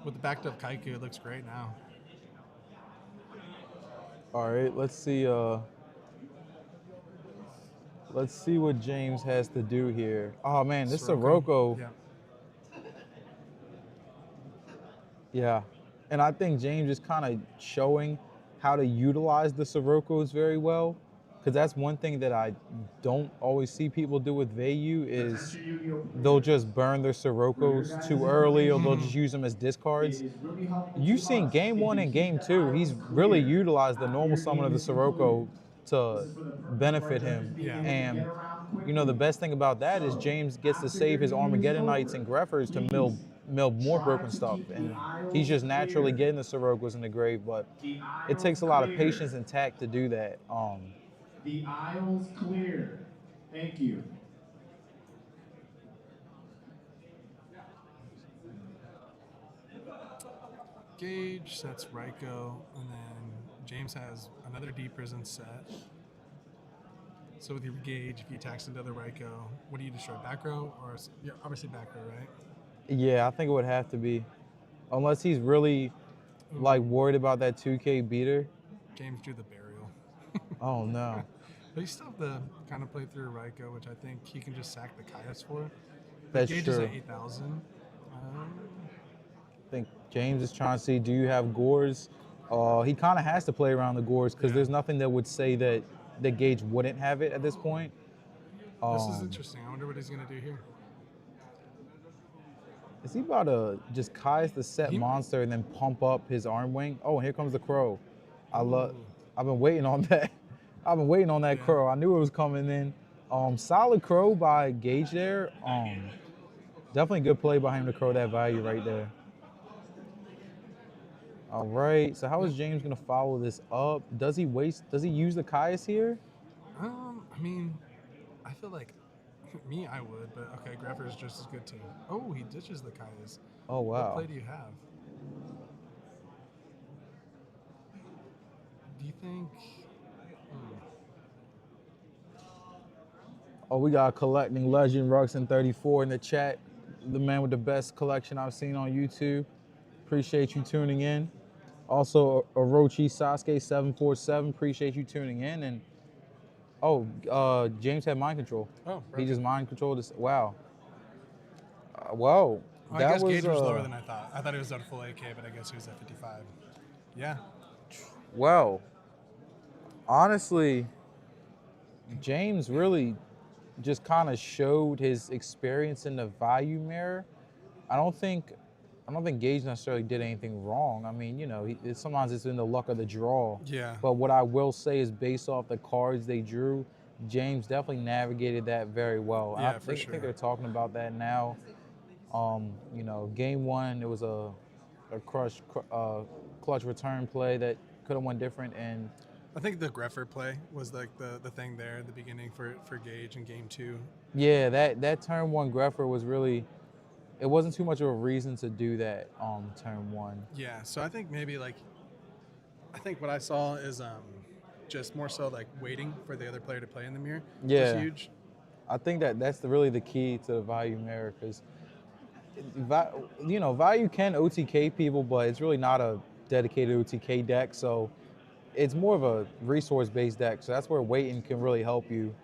[SPEAKER 2] with the backed up Kaiku, it looks great now.
[SPEAKER 1] All right, let's see. Let's see what James has to do here. Oh man, this Sirocco.
[SPEAKER 2] Yeah.
[SPEAKER 1] Yeah, and I think James is kind of showing how to utilize the Siroccos very well, because that's one thing that I don't always see people do with Vayu is they'll just burn their Siroccos too early, or they'll just use them as discards. You've seen game 1 and game 2, he's really utilized the normal summon of the Sirocco to benefit him.
[SPEAKER 2] Yeah.
[SPEAKER 1] And you know the best thing about that is James gets to save his Armageddonites and Greffers to mill more broken stuff, and he's just naturally getting the Siroccos in the grave, but it takes a lot of patience and tact to do that.
[SPEAKER 3] The aisle's clear. Thank you.
[SPEAKER 2] Gage sets Raiko, and then James has another deep prison set. So with your Gage, if he attacks into the Raiko, what do you destroy? Back row? Or yeah, obviously back row, right?
[SPEAKER 1] Yeah, I think it would have to be, unless he's really like worried about that 2K beater.
[SPEAKER 2] James drew the burial.
[SPEAKER 1] Oh no.
[SPEAKER 2] But you still have to kind of play through Raiko, which I think he can just sack the Caius for.
[SPEAKER 1] That's
[SPEAKER 2] Gage
[SPEAKER 1] true.
[SPEAKER 2] is at 8,000.
[SPEAKER 1] I think James is trying to see, do you have Gores? He kind of has to play around the Gores because there's nothing that would say that Gage wouldn't have it at this point.
[SPEAKER 2] This is interesting. I wonder what he's going to do here.
[SPEAKER 1] Is he about to just Caius the set monster and then pump up his arm wing? Oh, and here comes the crow. I've been waiting on that. I've been waiting on that crow. I knew it was coming in. Solid crow by Gage there. Definitely good play by him to crow that value right there. All right, so how is James gonna follow this up? Does he use the Caius here?
[SPEAKER 2] I mean, I feel like me, I would, but okay, Greffer is just as good too. Oh, he ditches the Caius.
[SPEAKER 1] Oh wow.
[SPEAKER 2] What play do you have? Do you think?
[SPEAKER 1] Oh, we got collecting legend Ruxin 34 in the chat. The man with the best collection I've seen on YouTube. Appreciate you tuning in. Also, Orochi Sasuke 747. Appreciate you tuning in. And James had mind control.
[SPEAKER 2] Oh,
[SPEAKER 1] he just mind controlled this. Wow. Whoa.
[SPEAKER 2] I guess Gage was lower than I thought. I thought he was at full AK, but I guess he was at 55. Yeah.
[SPEAKER 1] Well, honestly, James really just kind of showed his experience in the value mirror. I don't think Gage necessarily did anything wrong. I mean, you know, sometimes it's in the luck of the draw.
[SPEAKER 2] Yeah.
[SPEAKER 1] But what I will say is, based off the cards they drew, James definitely navigated that very well.
[SPEAKER 2] Yeah,
[SPEAKER 1] I think they're talking about that now. You know, game one, it was a clutch return play that could have went different. And
[SPEAKER 2] I think the Greffer play was like the thing there at the beginning for Gage in game 2.
[SPEAKER 1] yeah, that turn one Greffer was really, it wasn't too much of a reason to do that turn one.
[SPEAKER 2] Yeah, so I think maybe like, I think what I saw is just more so like waiting for the other player to play in the mirror.
[SPEAKER 1] Yeah.
[SPEAKER 2] Which is huge.
[SPEAKER 1] I think that's really the key to the value mirror, because you know, value can OTK people, but it's really not a dedicated OTK deck. So it's more of a resource-based deck. So that's where waiting can really help you.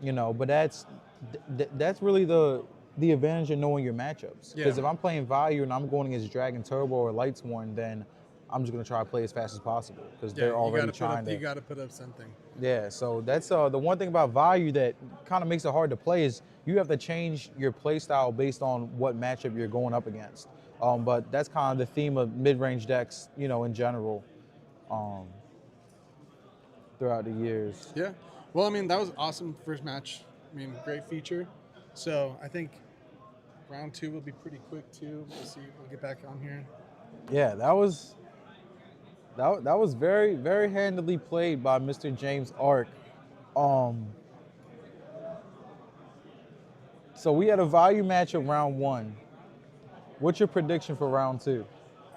[SPEAKER 1] You know, but that's really the advantage of knowing your matchups. Because if I'm playing value and I'm going against Dragon Turbo or Lightsworn, then I'm just gonna try to play as fast as possible because they're already trying to.
[SPEAKER 2] You got to put up something.
[SPEAKER 1] Yeah, so that's the one thing about value that kind of makes it hard to play is you have to change your play style based on what matchup you're going up against. But that's kind of the theme of mid-range decks, you know, in general, throughout the years.
[SPEAKER 2] Yeah. Well, I mean, that was awesome first match. I mean, great feature. So I think round 2 will be pretty quick too. We'll get back on here.
[SPEAKER 1] Yeah, that was very, very handily played by Mr. James Ark. So we had a value match of round 1. What's your prediction for round 2?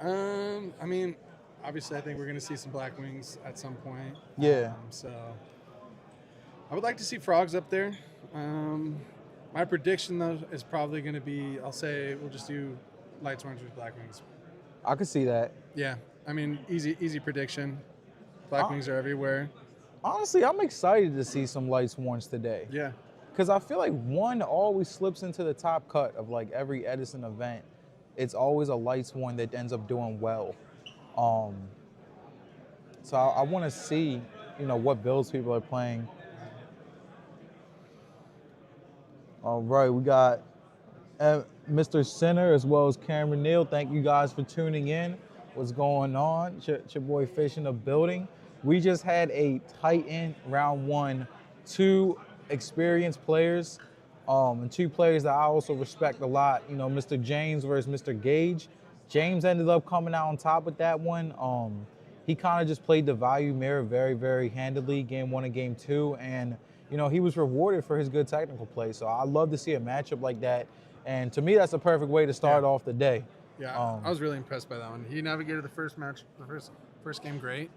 [SPEAKER 2] I mean, obviously, I think we're going to see some Black Wings at some point.
[SPEAKER 1] Yeah.
[SPEAKER 2] So I would like to see Frogs up there. My prediction, though, is probably going to be, I'll say we'll just do Lightsworns with Black Wings.
[SPEAKER 1] I could see that.
[SPEAKER 2] Yeah. I mean, easy prediction. Black Wings are everywhere.
[SPEAKER 1] Honestly, I'm excited to see some Lightsworns today.
[SPEAKER 2] Yeah.
[SPEAKER 1] Because I feel like one always slips into the top cut of like every Edison event. It's always a Lightsworn that ends up doing well. So I want to see, you know, what builds people are playing. All right, we got Mr. Center as well as Cameron Neal. Thank you guys for tuning in. What's going on? It's your boy Fish in the building. We just had a Titan round 1, 2 experienced players, and 2 players that I also respect a lot. You know, Mr. James versus Mr. Gage. James ended up coming out on top with that one. He kind of just played the value mirror very, very handily, game 1 and game 2, and you know, he was rewarded for his good technical play. So I love to see a matchup like that, and to me, that's a perfect way to start off the day.
[SPEAKER 2] Yeah, I was really impressed by that one. He navigated the first game great.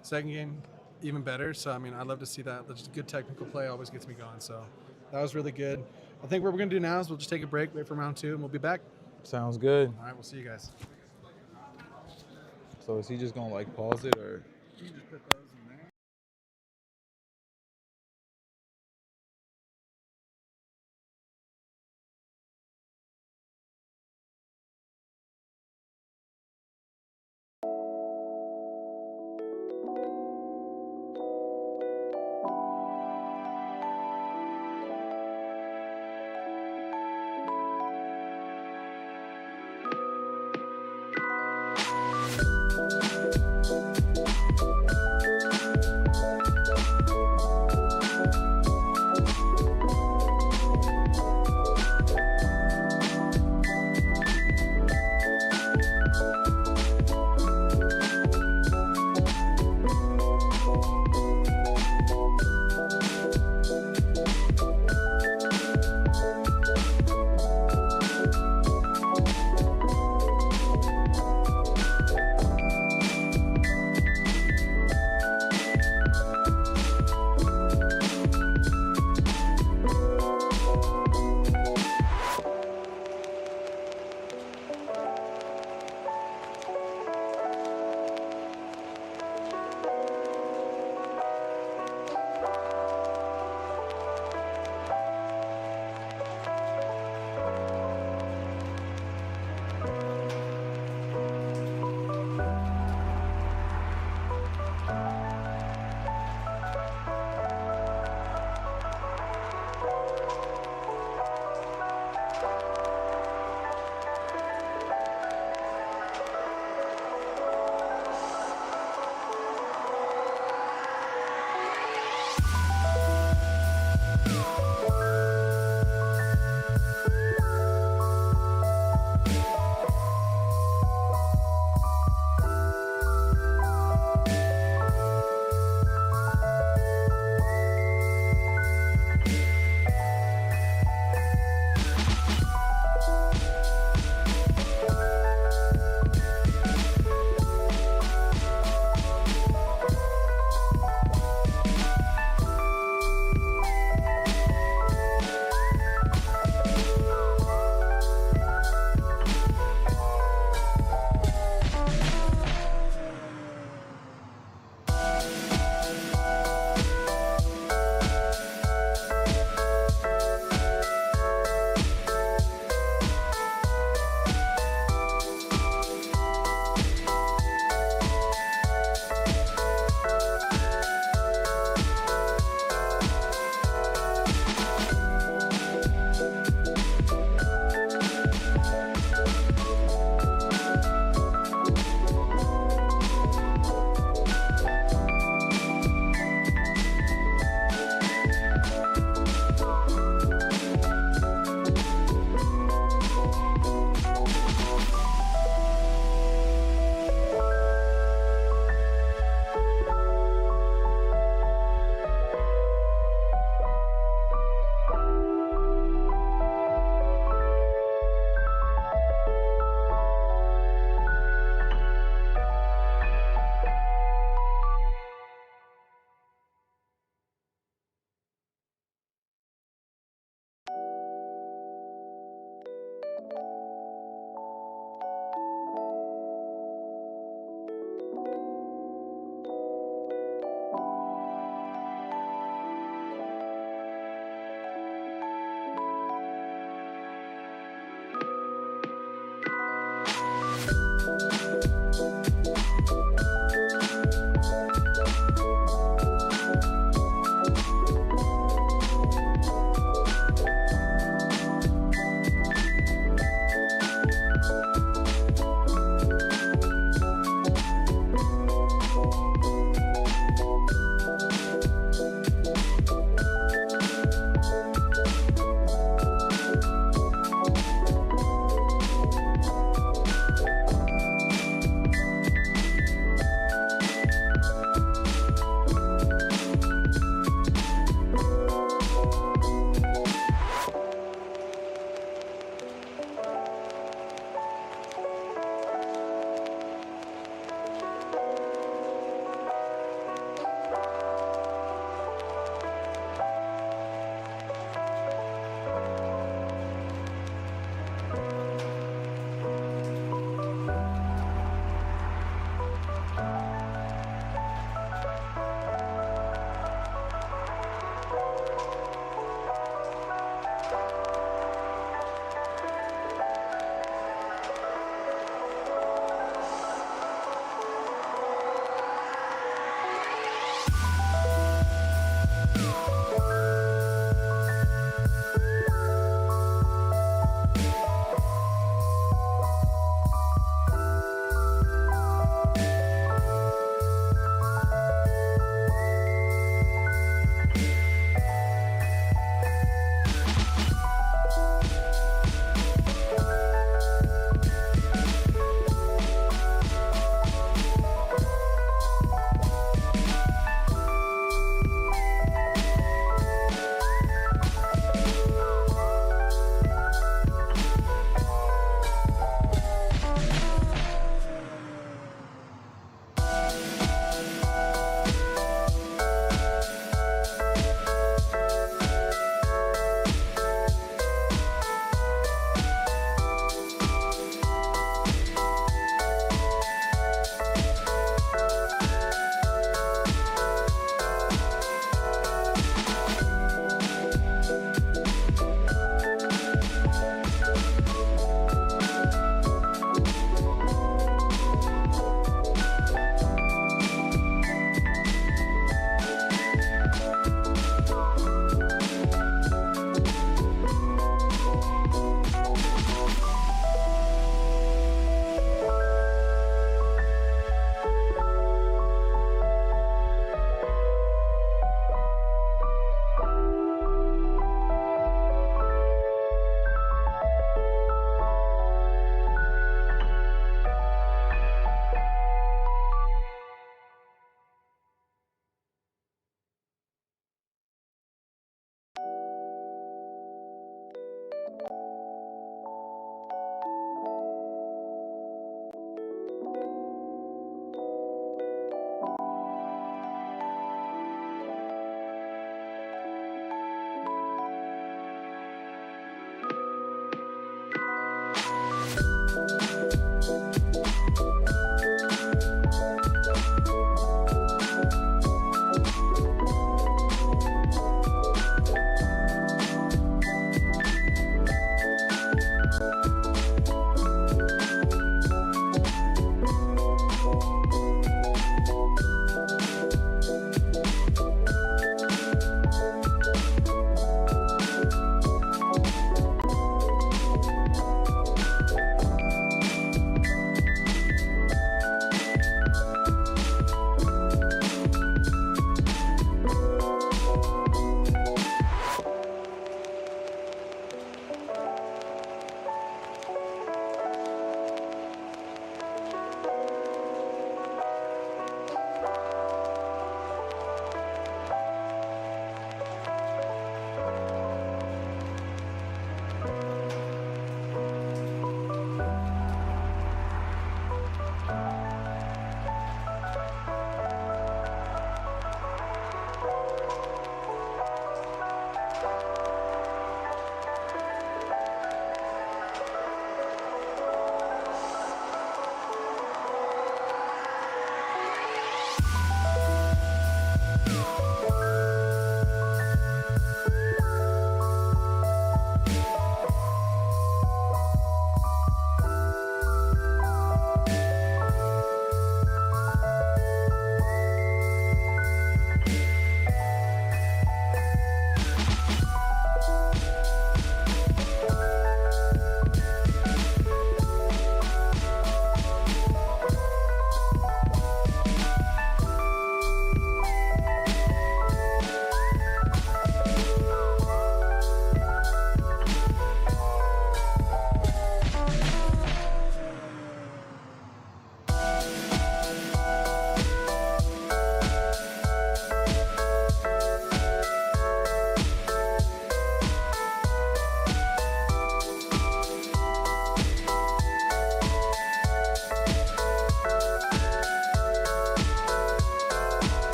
[SPEAKER 2] Second game, even better. So, I mean, I love to see that. Just good technical play always gets me going. So, that was really good. I think what we're going to do now is we'll just take a break, wait for round 2, and we'll be back.
[SPEAKER 1] Sounds good.
[SPEAKER 2] All right, we'll see you guys.
[SPEAKER 1] So, is he just going to, like, pause it, or?
[SPEAKER 2] You just put those in there.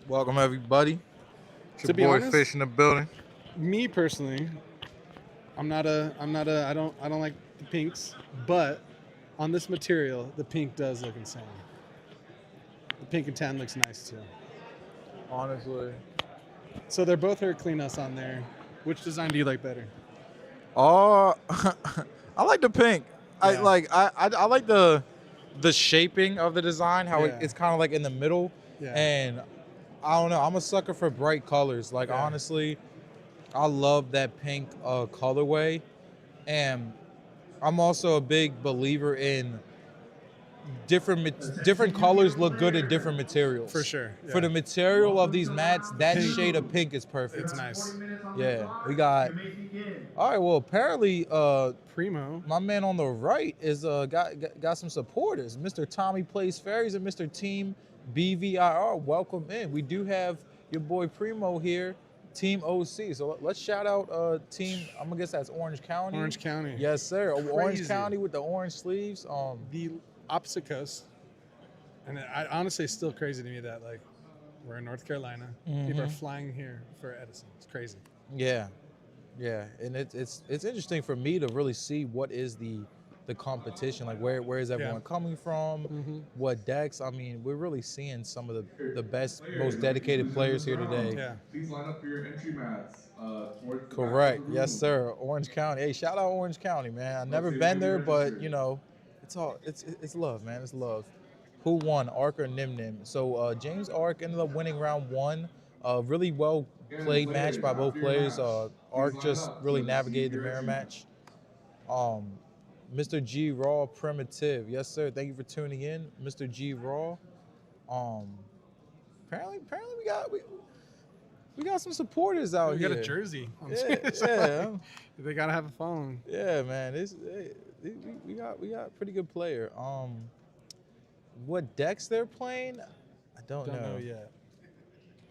[SPEAKER 1] Welcome everybody. It's your
[SPEAKER 2] To be
[SPEAKER 1] boy
[SPEAKER 2] honest,
[SPEAKER 1] Fish in the building.
[SPEAKER 2] me personally, I don't like the pinks, but on this material, the pink does look insane. The pink and tan looks nice too.
[SPEAKER 1] Honestly.
[SPEAKER 2] So they're both Hercules on there. Which design do you like better?
[SPEAKER 1] Oh, I like the pink.
[SPEAKER 2] Yeah.
[SPEAKER 1] I like the shaping of the design, how
[SPEAKER 2] Yeah.
[SPEAKER 1] it's kind of like in the middle.
[SPEAKER 2] Yeah.
[SPEAKER 1] And I don't know, I'm a sucker for bright colors. Like
[SPEAKER 2] Yeah.
[SPEAKER 1] honestly, I love that pink colorway. And I'm also a big believer in different colors look good in different materials.
[SPEAKER 2] For sure.
[SPEAKER 1] For the material of these mats, that shade of pink is perfect.
[SPEAKER 2] It's nice.
[SPEAKER 1] Yeah, we got. All right, well, apparently,
[SPEAKER 2] Primo.
[SPEAKER 1] my man on the right is got some supporters. Mr. Tommy Plays Fairies and Mr. Team BVIR. Welcome in. We do have your boy Primo here, Team OC. So let's shout out Team. I'm gonna guess that's Orange County.
[SPEAKER 2] Orange County.
[SPEAKER 1] Yes, sir. Orange
[SPEAKER 2] Crazy.
[SPEAKER 1] County with the orange sleeves.
[SPEAKER 2] The opposite coast. And I honestly, it's still crazy to me that like we're in North Carolina. People are flying here for Edison. It's crazy.
[SPEAKER 1] Yeah, and it's interesting for me to really see what is the competition, like where is everyone coming from, what decks. I mean, we're really seeing some of the best, most dedicated players here today.
[SPEAKER 2] Yeah.
[SPEAKER 4] Please line up for your entry mats. Towards the
[SPEAKER 1] Correct.
[SPEAKER 4] back of the
[SPEAKER 1] Yes,
[SPEAKER 4] room.
[SPEAKER 1] sir. Orange County. Hey, shout out Orange County, man. I've never been there, but you know, it's love, man. It's love. Who won, Ark or Nim Nim? So James Ark ended up winning round one. Really well played match by both players. Ark just really navigated the mirror match. Mr. G Raw Primitive. Yes, sir. Thank you for tuning in, Mr. G Raw. Apparently we got some supporters out
[SPEAKER 2] We
[SPEAKER 1] here.
[SPEAKER 2] got a jersey.
[SPEAKER 1] Yeah.
[SPEAKER 2] They gotta have a phone.
[SPEAKER 1] Yeah, man. We got a pretty good player. What decks they're playing? I don't know
[SPEAKER 2] yet.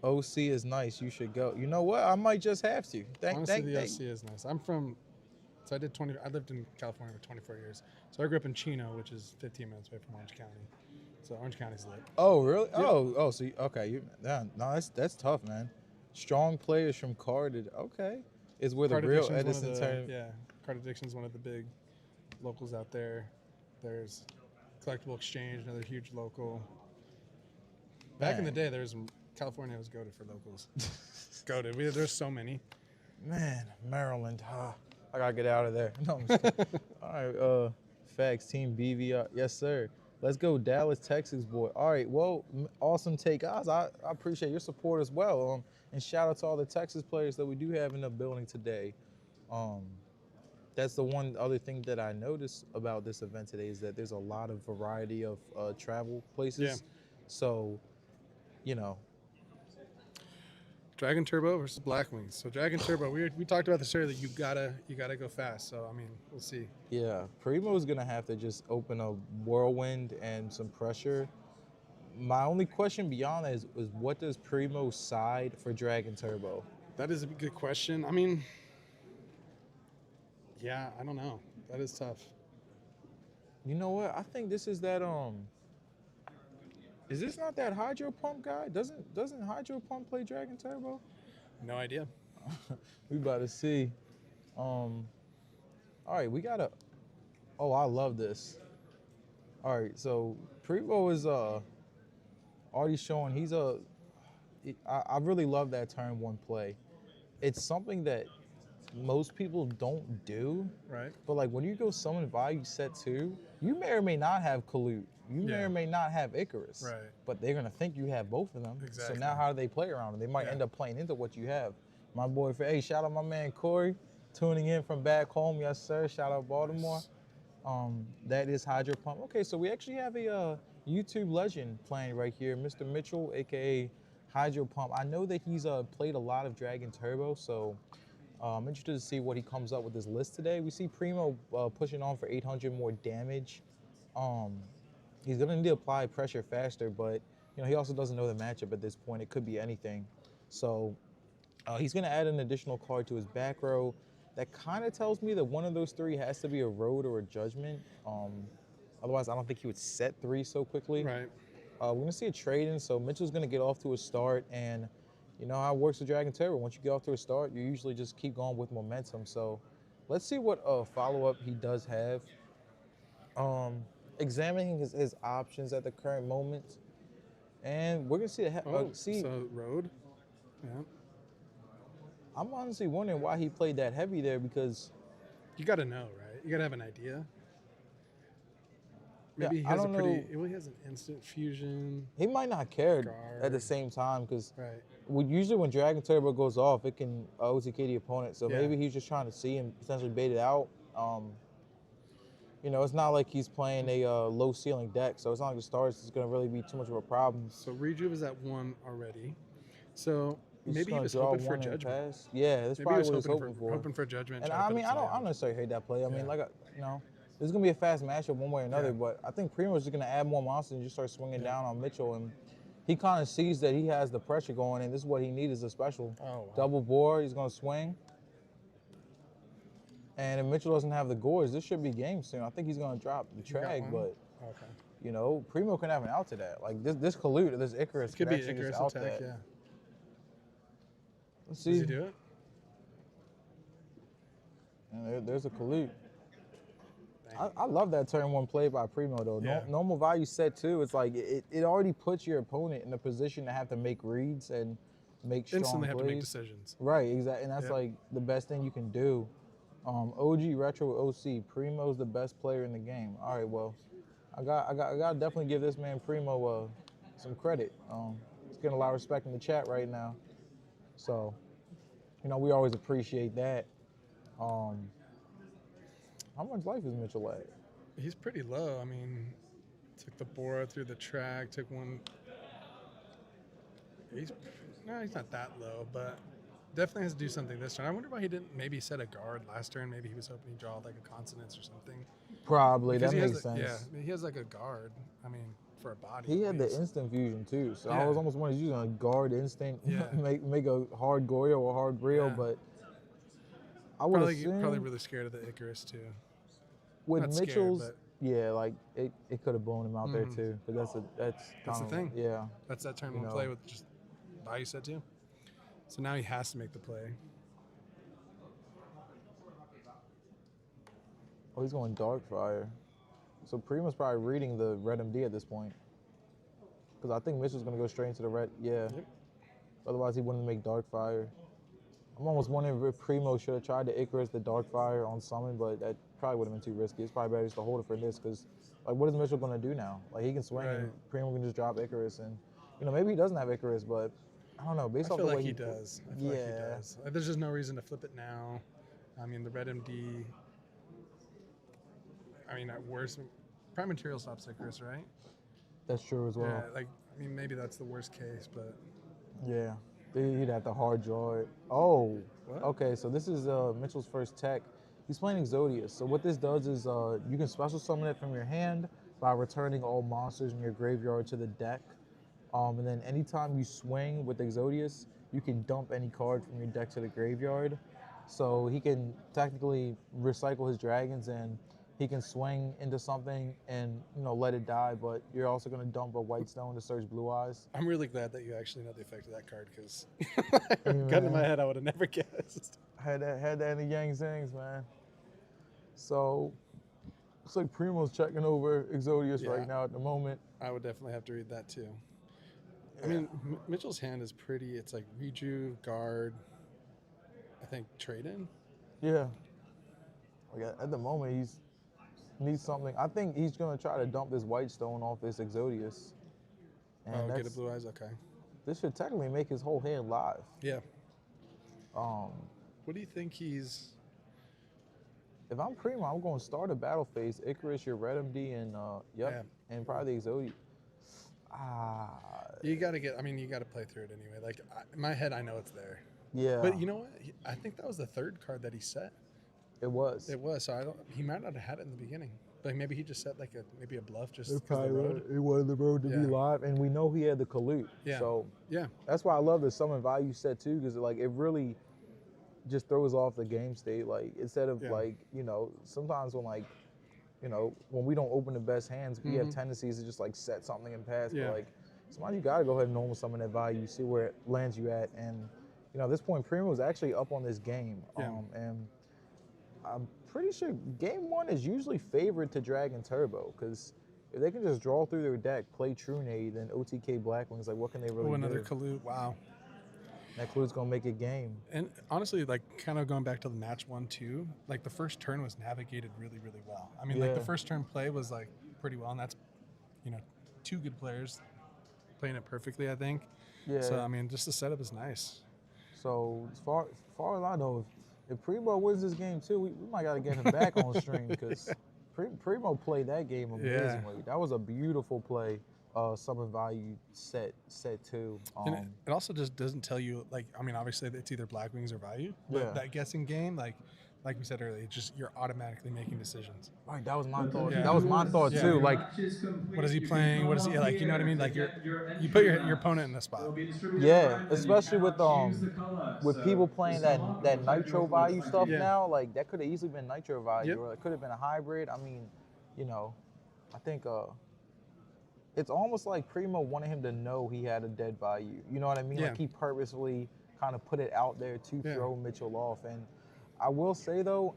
[SPEAKER 1] OC is nice. You should go. You know what? I might just have to.
[SPEAKER 2] Honestly, the OC is nice. I lived in California for 24 years. So I grew up in Chino, which is 15 minutes away from Orange County. So Orange County's lit.
[SPEAKER 1] Oh, really?
[SPEAKER 2] Yeah.
[SPEAKER 1] Oh. So okay. That's tough, man. Strong players from Carded. Okay, is where the
[SPEAKER 2] Card
[SPEAKER 1] real
[SPEAKER 2] Addiction's
[SPEAKER 1] Edison turn.
[SPEAKER 2] Yeah, Card Addiction's one of the big locals out there. There's Collectible Exchange, another huge local. Back in the day, California was goated for locals. Goated. There's so many.
[SPEAKER 1] Man, Maryland. I gotta get out of there. No, I'm just kidding. All right, facts. Team BVR. Yes, sir. Let's go, Dallas, Texas boy. All right, well, awesome take, guys. I appreciate your support as well. And shout out to all the Texas players that we do have in the building today. That's the one other thing that I noticed about this event today is that there's a lot of variety of travel places.
[SPEAKER 2] Yeah.
[SPEAKER 1] So, you know.
[SPEAKER 2] Dragon Turbo versus Black Wings. So Dragon Turbo, we talked about this earlier. You gotta go fast. So I mean, we'll see.
[SPEAKER 1] Yeah, Primo's gonna have to just open a whirlwind and some pressure. My only question beyond that is what does Primo side for Dragon Turbo?
[SPEAKER 2] That is a good question. I mean, yeah, I don't know. That is tough.
[SPEAKER 1] You know what? I think this is that Is this not that Hydro Pump guy? Doesn't Hydro Pump play Dragon Turbo?
[SPEAKER 2] No idea.
[SPEAKER 1] We about to see. All right, we gotta. Oh, I love this. All right, so Primo is already showing I really love that turn one play. It's something that most people don't do.
[SPEAKER 2] Right.
[SPEAKER 1] But like when you go summon value set 2, you may or may not have Kalut. You may or may not have Icarus.
[SPEAKER 2] Right.
[SPEAKER 1] But they're gonna think you have both of them.
[SPEAKER 2] Exactly.
[SPEAKER 1] So now how do they play around it? They might end up playing into what you have. My boy, hey, shout out my man Corey, tuning in from back home. Yes, sir. Shout out Baltimore. That is Hydro Pump. Okay, so we actually have a YouTube legend playing right here, Mr. Mitchell, aka Hydro Pump. I know that he's played a lot of Dragon Turbo, so I'm interested to see what he comes up with this list today. We see Primo pushing on for 800 more damage. He's gonna need to apply pressure faster, but you know he also doesn't know the matchup at this point. It could be anything. So he's gonna add an additional card to his back row. That kind of tells me that one of those three has to be a Road or a Judgment. Otherwise, I don't think he would set 3 so quickly.
[SPEAKER 2] Right.
[SPEAKER 1] We're gonna see a trade-in, so Mitchell's gonna get off to a start, and you know how it works with Dragon Terror. Once you get off to a start, you usually just keep going with momentum. So let's see what follow-up he does have. Examining his options at the current moment, and we're gonna see
[SPEAKER 2] So road. Yeah.
[SPEAKER 1] I'm honestly wondering why he played that heavy there because
[SPEAKER 2] You got to know, right? You got to have an idea. Maybe
[SPEAKER 1] I don't know.
[SPEAKER 2] Well, he has an instant fusion.
[SPEAKER 1] He might not care at the
[SPEAKER 2] Guard.
[SPEAKER 1] same time because
[SPEAKER 2] Right.
[SPEAKER 1] usually when Dragon Turbo goes off, it can OTK the opponent. So
[SPEAKER 2] Yeah.
[SPEAKER 1] maybe he's just trying to see and potentially bait it out. You know, it's not like he's playing a low ceiling deck, so it's not like the stars is going to really be too much of a problem.
[SPEAKER 2] So Rejuve is at 1 already. So
[SPEAKER 1] He's
[SPEAKER 2] maybe he
[SPEAKER 1] gonna
[SPEAKER 2] was
[SPEAKER 1] draw
[SPEAKER 2] hoping for
[SPEAKER 1] one and
[SPEAKER 2] judgment.
[SPEAKER 1] pass. Yeah, that's
[SPEAKER 2] Maybe
[SPEAKER 1] probably
[SPEAKER 2] he
[SPEAKER 1] what
[SPEAKER 2] was
[SPEAKER 1] he's hoping for.
[SPEAKER 2] hoping for judgment.
[SPEAKER 1] And
[SPEAKER 2] try to
[SPEAKER 1] I
[SPEAKER 2] put
[SPEAKER 1] mean,
[SPEAKER 2] it
[SPEAKER 1] I
[SPEAKER 2] to
[SPEAKER 1] don't
[SPEAKER 2] the
[SPEAKER 1] necessarily hate that play. I mean,
[SPEAKER 2] Yeah.
[SPEAKER 1] like, you know, this is gonna be a fast matchup one way or another.
[SPEAKER 2] Yeah.
[SPEAKER 1] But I think Primo's just gonna add more monsters and just start swinging down on Mitchell, and he kind of sees that he has the pressure going, and this is what he needs is a special.
[SPEAKER 2] Oh, wow.
[SPEAKER 1] Double board. He's gonna swing. And if Mitchell doesn't have the gores, this should be game soon. I think he's gonna drop the
[SPEAKER 2] got
[SPEAKER 1] trag,
[SPEAKER 2] one?
[SPEAKER 1] but
[SPEAKER 2] Okay.
[SPEAKER 1] you know, Primo can have an out to that. Like this Colute, this Icarus
[SPEAKER 2] Could
[SPEAKER 1] could
[SPEAKER 2] be
[SPEAKER 1] actually
[SPEAKER 2] Icarus
[SPEAKER 1] just out
[SPEAKER 2] attack,
[SPEAKER 1] that.
[SPEAKER 2] yeah.
[SPEAKER 1] Let's
[SPEAKER 2] Does
[SPEAKER 1] see.
[SPEAKER 2] he do it?
[SPEAKER 1] And there's a Colute.
[SPEAKER 2] Dang.
[SPEAKER 1] I love that turn 1 play by Primo though.
[SPEAKER 2] Yeah.
[SPEAKER 1] Normal value set 2, it's like it already puts your opponent in a position to have to make reads and make strong
[SPEAKER 2] Instantly have to make
[SPEAKER 1] plays.
[SPEAKER 2] decisions.
[SPEAKER 1] Right, exactly, and that's
[SPEAKER 2] Yep.
[SPEAKER 1] like the best thing you can do. OG Retro OC, Primo's the best player in the game. All right, well, I got to definitely give this man Primo some credit. He's getting a lot of respect in the chat right now, so you know we always appreciate that. How much life is Mitchell at?
[SPEAKER 2] He's pretty low. I mean, took the Bora through the track, took one. He's not that low, but definitely has to do something this turn. I wonder why he didn't maybe set a guard last turn. Maybe he was hoping he'd draw like a consonance or something.
[SPEAKER 1] Probably,
[SPEAKER 2] Because
[SPEAKER 1] that
[SPEAKER 2] he has
[SPEAKER 1] makes sense.
[SPEAKER 2] Yeah, he has like a guard. I mean, for a body.
[SPEAKER 1] He
[SPEAKER 2] at
[SPEAKER 1] had the
[SPEAKER 2] least.
[SPEAKER 1] instant fusion too, so I
[SPEAKER 2] Yeah.
[SPEAKER 1] was almost wondering he's using a guard instant,
[SPEAKER 2] Yeah.
[SPEAKER 1] make a hard Goyo or a hard Real,
[SPEAKER 2] Yeah.
[SPEAKER 1] but I would assume
[SPEAKER 2] Probably really scared of the Icarus too.
[SPEAKER 1] with
[SPEAKER 2] not scared,
[SPEAKER 1] Mitchell's,
[SPEAKER 2] but-
[SPEAKER 1] yeah, like it could have blown him out there
[SPEAKER 2] Mhm.
[SPEAKER 1] too, but that's
[SPEAKER 2] That's the
[SPEAKER 1] kinda-
[SPEAKER 2] thing.
[SPEAKER 1] Yeah,
[SPEAKER 2] That's that turn
[SPEAKER 1] You
[SPEAKER 2] 1
[SPEAKER 1] know.
[SPEAKER 2] play with just value set too. So now he has to make the play.
[SPEAKER 1] oh, he's going Darkfire, so Primo's probably reading the Red MD at this point, because I think Mitchell's gonna go straight into the red. Yeah,
[SPEAKER 2] Yep.
[SPEAKER 1] otherwise he wouldn't make Darkfire. I'm almost wondering if Primo should have tried to Icarus the Darkfire on summon, but that probably would have been too risky. It's probably better just to hold it for this, because like, what is Mitchell gonna do now? Like, he can swing, and
[SPEAKER 2] Right.
[SPEAKER 1] Primo can just drop Icarus, and you know maybe he doesn't have Icarus, but I don't know. Based
[SPEAKER 2] I
[SPEAKER 1] off
[SPEAKER 2] feel
[SPEAKER 1] the
[SPEAKER 2] like
[SPEAKER 1] way
[SPEAKER 2] he does. I feel like he
[SPEAKER 1] Yeah.
[SPEAKER 2] does. There's just no reason to flip it now. I mean, the red MD. I mean, at worst, Prime Material stops Icarus, right?
[SPEAKER 1] That's true as well.
[SPEAKER 2] Yeah, like, I mean, maybe that's the worst case, but
[SPEAKER 1] Yeah, he'd have to hard draw it. Oh,
[SPEAKER 2] What?
[SPEAKER 1] okay. So this is Mitchell's first tech. He's playing Exodius. So what this does is you can special summon it from your hand by returning all monsters in your graveyard to the deck. And then anytime you swing with Exodius, you can dump any card from your deck to the graveyard. So he can technically recycle his dragons and he can swing into something and let it die. But you're also going to dump a white stone to search Blue Eyes.
[SPEAKER 2] I'm really glad that you actually know the effect of that card because
[SPEAKER 1] Hey,
[SPEAKER 2] gun in my
[SPEAKER 1] man.
[SPEAKER 2] head, I would have never guessed.
[SPEAKER 1] Had that in the Yang Zings, man. So looks like Primo's checking over Exodius
[SPEAKER 2] Yeah.
[SPEAKER 1] right now at the moment.
[SPEAKER 2] I would definitely have to read that too. I mean, Mitchell's hand is pretty. It's like Reju, guard, I think trade in.
[SPEAKER 1] Yeah. Like at the moment, he's needs something. I think he's gonna try to dump this white stone off this Exodius. And
[SPEAKER 2] Oh, get a
[SPEAKER 1] that's-
[SPEAKER 2] blue eyes. Okay.
[SPEAKER 1] this should technically make his whole hand live.
[SPEAKER 2] Yeah.
[SPEAKER 1] Um,
[SPEAKER 2] What do you think he's?
[SPEAKER 1] if I'm Primo, I'm going to start a battle phase. Icarus, your Red MD, and and probably the Exodius.
[SPEAKER 2] You got to get. I mean, you got to play through it anyway. Like in my head, I know it's there.
[SPEAKER 1] Yeah.
[SPEAKER 2] But you know what? I think that was the third card that he set.
[SPEAKER 1] it was.
[SPEAKER 2] It was. So I don't. He might not have had it in the beginning. But maybe he just set like a bluff just
[SPEAKER 1] It
[SPEAKER 2] 'cause
[SPEAKER 1] probably
[SPEAKER 2] the road.
[SPEAKER 1] It wanted the road to be
[SPEAKER 2] Yeah.
[SPEAKER 1] live, and we know he had the Colute.
[SPEAKER 2] Yeah.
[SPEAKER 1] So
[SPEAKER 2] Yeah.
[SPEAKER 1] that's why I love the summon value set too, because like it really just throws off the game state. Like instead of
[SPEAKER 2] Yeah.
[SPEAKER 1] like sometimes when like you know, when we don't open the best hands, we have tendencies to just like set something and pass.
[SPEAKER 2] Yeah.
[SPEAKER 1] But like, sometimes you got to go ahead and normal summon that value, see where it lands you at. And, you know, at this point, Primo is actually up on this game.
[SPEAKER 2] Yeah.
[SPEAKER 1] And I'm pretty sure game one is usually favored to Dragon Turbo because if they can just draw through their deck, play Trunade, then OTK Blackwings, like what can they really
[SPEAKER 2] Oh, another
[SPEAKER 1] do?
[SPEAKER 2] Kalut. Wow.
[SPEAKER 1] That Kalu's going to make a game.
[SPEAKER 2] And honestly, like kind of going back to the match 1-2, like the first turn was navigated really, really well. I mean, like the first turn play was like pretty well, and that's, you know, two good players playing it perfectly, I think.
[SPEAKER 1] Yeah.
[SPEAKER 2] So, I mean, just the setup is nice.
[SPEAKER 1] So as far as I know, if Primo wins this game too, we might got to get him back on stream because Primo played that game amazingly. That was a beautiful play. Summon value set two.
[SPEAKER 2] And it also just doesn't tell you, like, I mean, obviously it's either Blackwings or value, but that guessing game, like we said earlier, it's just you're automatically making decisions.
[SPEAKER 1] Right, that was my thought.
[SPEAKER 2] Yeah.
[SPEAKER 1] That was my thought too. Like,
[SPEAKER 2] what is he playing? What is he like? You know what I mean? Like you put your opponent in the spot.
[SPEAKER 1] yeah, especially with people playing that nitro value stuff
[SPEAKER 2] Yeah.
[SPEAKER 1] now. Like that could have easily been nitro value,
[SPEAKER 2] Yep.
[SPEAKER 1] or it could have been a hybrid. I mean, you know, I think it's almost like Primo wanted him to know he had a dead value. You know what I mean?
[SPEAKER 2] Yeah.
[SPEAKER 1] Like he purposely kind of put it out there to throw Mitchell off. And I will say though,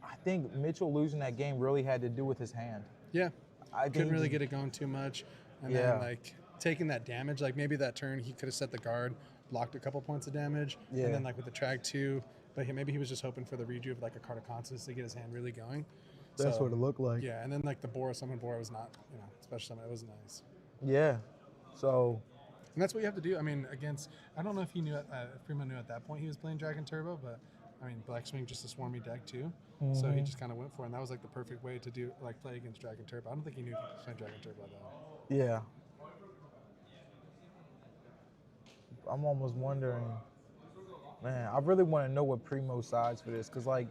[SPEAKER 1] I think Mitchell losing that game really had to do with his hand.
[SPEAKER 2] Yeah.
[SPEAKER 1] I
[SPEAKER 2] Couldn't really get it going too much. And then like taking that damage, like maybe that turn he could have set the guard, blocked a couple points of damage.
[SPEAKER 1] Yeah.
[SPEAKER 2] And then like with the Trag 2, but maybe he was just hoping for the redo of like a card of Constance to get his hand really going.
[SPEAKER 1] That's
[SPEAKER 2] So,
[SPEAKER 1] what it looked like.
[SPEAKER 2] Yeah, and then like the Bora summon Bora was not, you know, special summon. It was nice.
[SPEAKER 1] Yeah. So
[SPEAKER 2] And that's what you have to do. I mean, against, I don't know if he knew, if Primo knew at that point he was playing Dragon Turbo, but I mean, Black Swing just a swarmy deck too. So he just kind of went for it, and that was like the perfect way to do, like, play against Dragon Turbo. I don't think he knew he was playing Dragon Turbo though.
[SPEAKER 1] yeah. I'm almost wondering, man, I really want to know what Primo sides for this, because like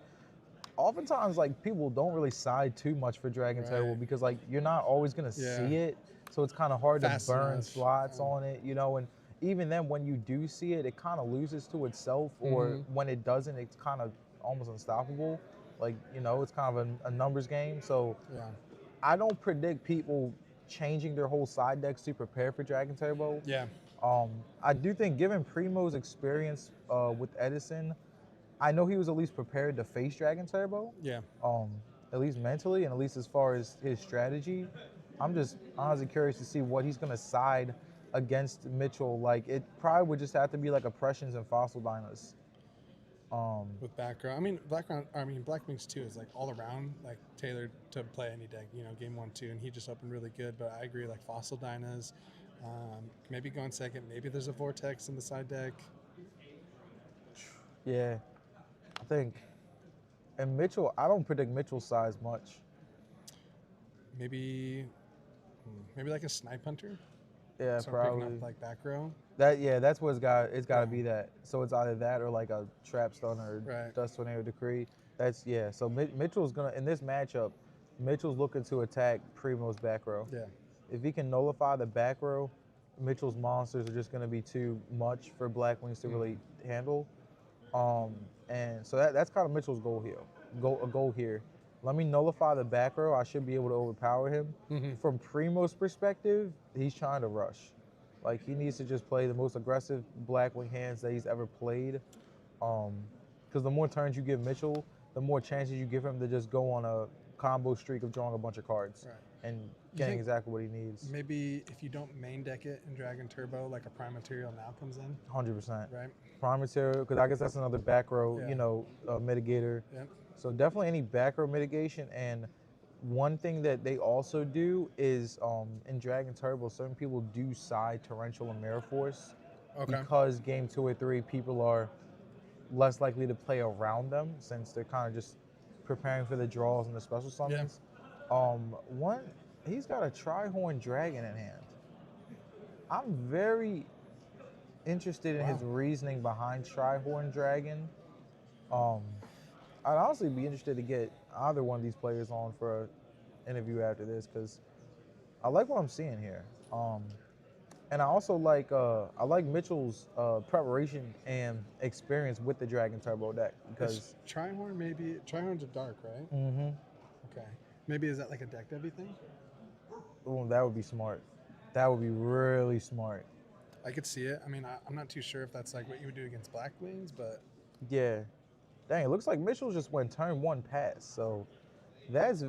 [SPEAKER 1] oftentimes like people don't really side too much for Dragon Turbo
[SPEAKER 2] Right.
[SPEAKER 1] because like you're not always gonna see it, so it's kind of hard
[SPEAKER 2] Fast
[SPEAKER 1] to burn
[SPEAKER 2] enough.
[SPEAKER 1] slots on it, you know. And even then, when you do see it, it kind of loses to itself, or when it doesn't, it's kind of almost unstoppable. Like, you know, it's kind of a numbers game. So
[SPEAKER 2] Yeah.
[SPEAKER 1] I don't predict people changing their whole side decks to prepare for Dragon Turbo.
[SPEAKER 2] Yeah.
[SPEAKER 1] I do think, given Primo's experience with Edison, I know he was at least prepared to face Dragon Turbo.
[SPEAKER 2] Yeah.
[SPEAKER 1] At least mentally, and at least as far as his strategy. I'm just honestly curious to see what he's gonna side against Mitchell. Like, it probably would just have to be like Oppressions and Fossil Dinos.
[SPEAKER 2] With background, I mean, Black Wings 2 is like all around, like tailored to play any deck, you know, game 1, 2, and he just opened really good. But I agree, like Fossil Dinos, maybe going second, maybe there's a Vortex in the side deck.
[SPEAKER 1] Yeah, I think. And Mitchell, I don't predict Mitchell's size much.
[SPEAKER 2] Maybe like a Snipe Hunter.
[SPEAKER 1] Yeah,
[SPEAKER 2] So
[SPEAKER 1] probably.
[SPEAKER 2] picking up like back row.
[SPEAKER 1] That's what it's got to be that. So it's either that or like a Trap Stun or
[SPEAKER 2] Right.
[SPEAKER 1] Dust Tornado Decree. So Mitchell's gonna, in this matchup, Mitchell's looking to attack Primo's back row.
[SPEAKER 2] Yeah.
[SPEAKER 1] If he can nullify the back row, Mitchell's monsters are just gonna be too much for Black Wings to really handle. And so that's kind of Mitchell's goal here. Let me nullify the back row. I should be able to overpower him. From Primo's perspective, he's trying to rush. Like, he needs to just play the most aggressive Blackwing hands that he's ever played. Because the more turns you give Mitchell, the more chances you give him to just go on a combo streak of drawing a bunch of cards and getting exactly what he needs.
[SPEAKER 2] Maybe if you don't main deck it in Dragon Turbo, like a Prime Material now comes in.
[SPEAKER 1] 100%.
[SPEAKER 2] Right.
[SPEAKER 1] Prime Material, because I guess that's another back row, mitigator.
[SPEAKER 2] Yep.
[SPEAKER 1] So definitely any back row mitigation. And one thing that they also do is in Dragon Turbo, certain people do side Torrential and Mirror Force because game 2 or 3 people are less likely to play around them since they're kind of just preparing for the draws and the special summons. He's got a Trihorn Dragon in hand. I'm very interested in his reasoning behind Trihorn Dragon. I'd honestly be interested to get either one of these players on for an interview after this, because I like what I'm seeing here. And I also like Mitchell's preparation and experience with the Dragon Turbo deck, because
[SPEAKER 2] Trihorn's a dark, right?
[SPEAKER 1] Mm-hmm.
[SPEAKER 2] Okay. Maybe is that like a deck devy thing?
[SPEAKER 1] Oh, that would be smart. That would be really smart.
[SPEAKER 2] I could see it. I mean, I'm not too sure if that's like what you would do against Black Wings, but
[SPEAKER 1] Yeah. Dang, it looks like Mitchell just went turn 1 pass. So that's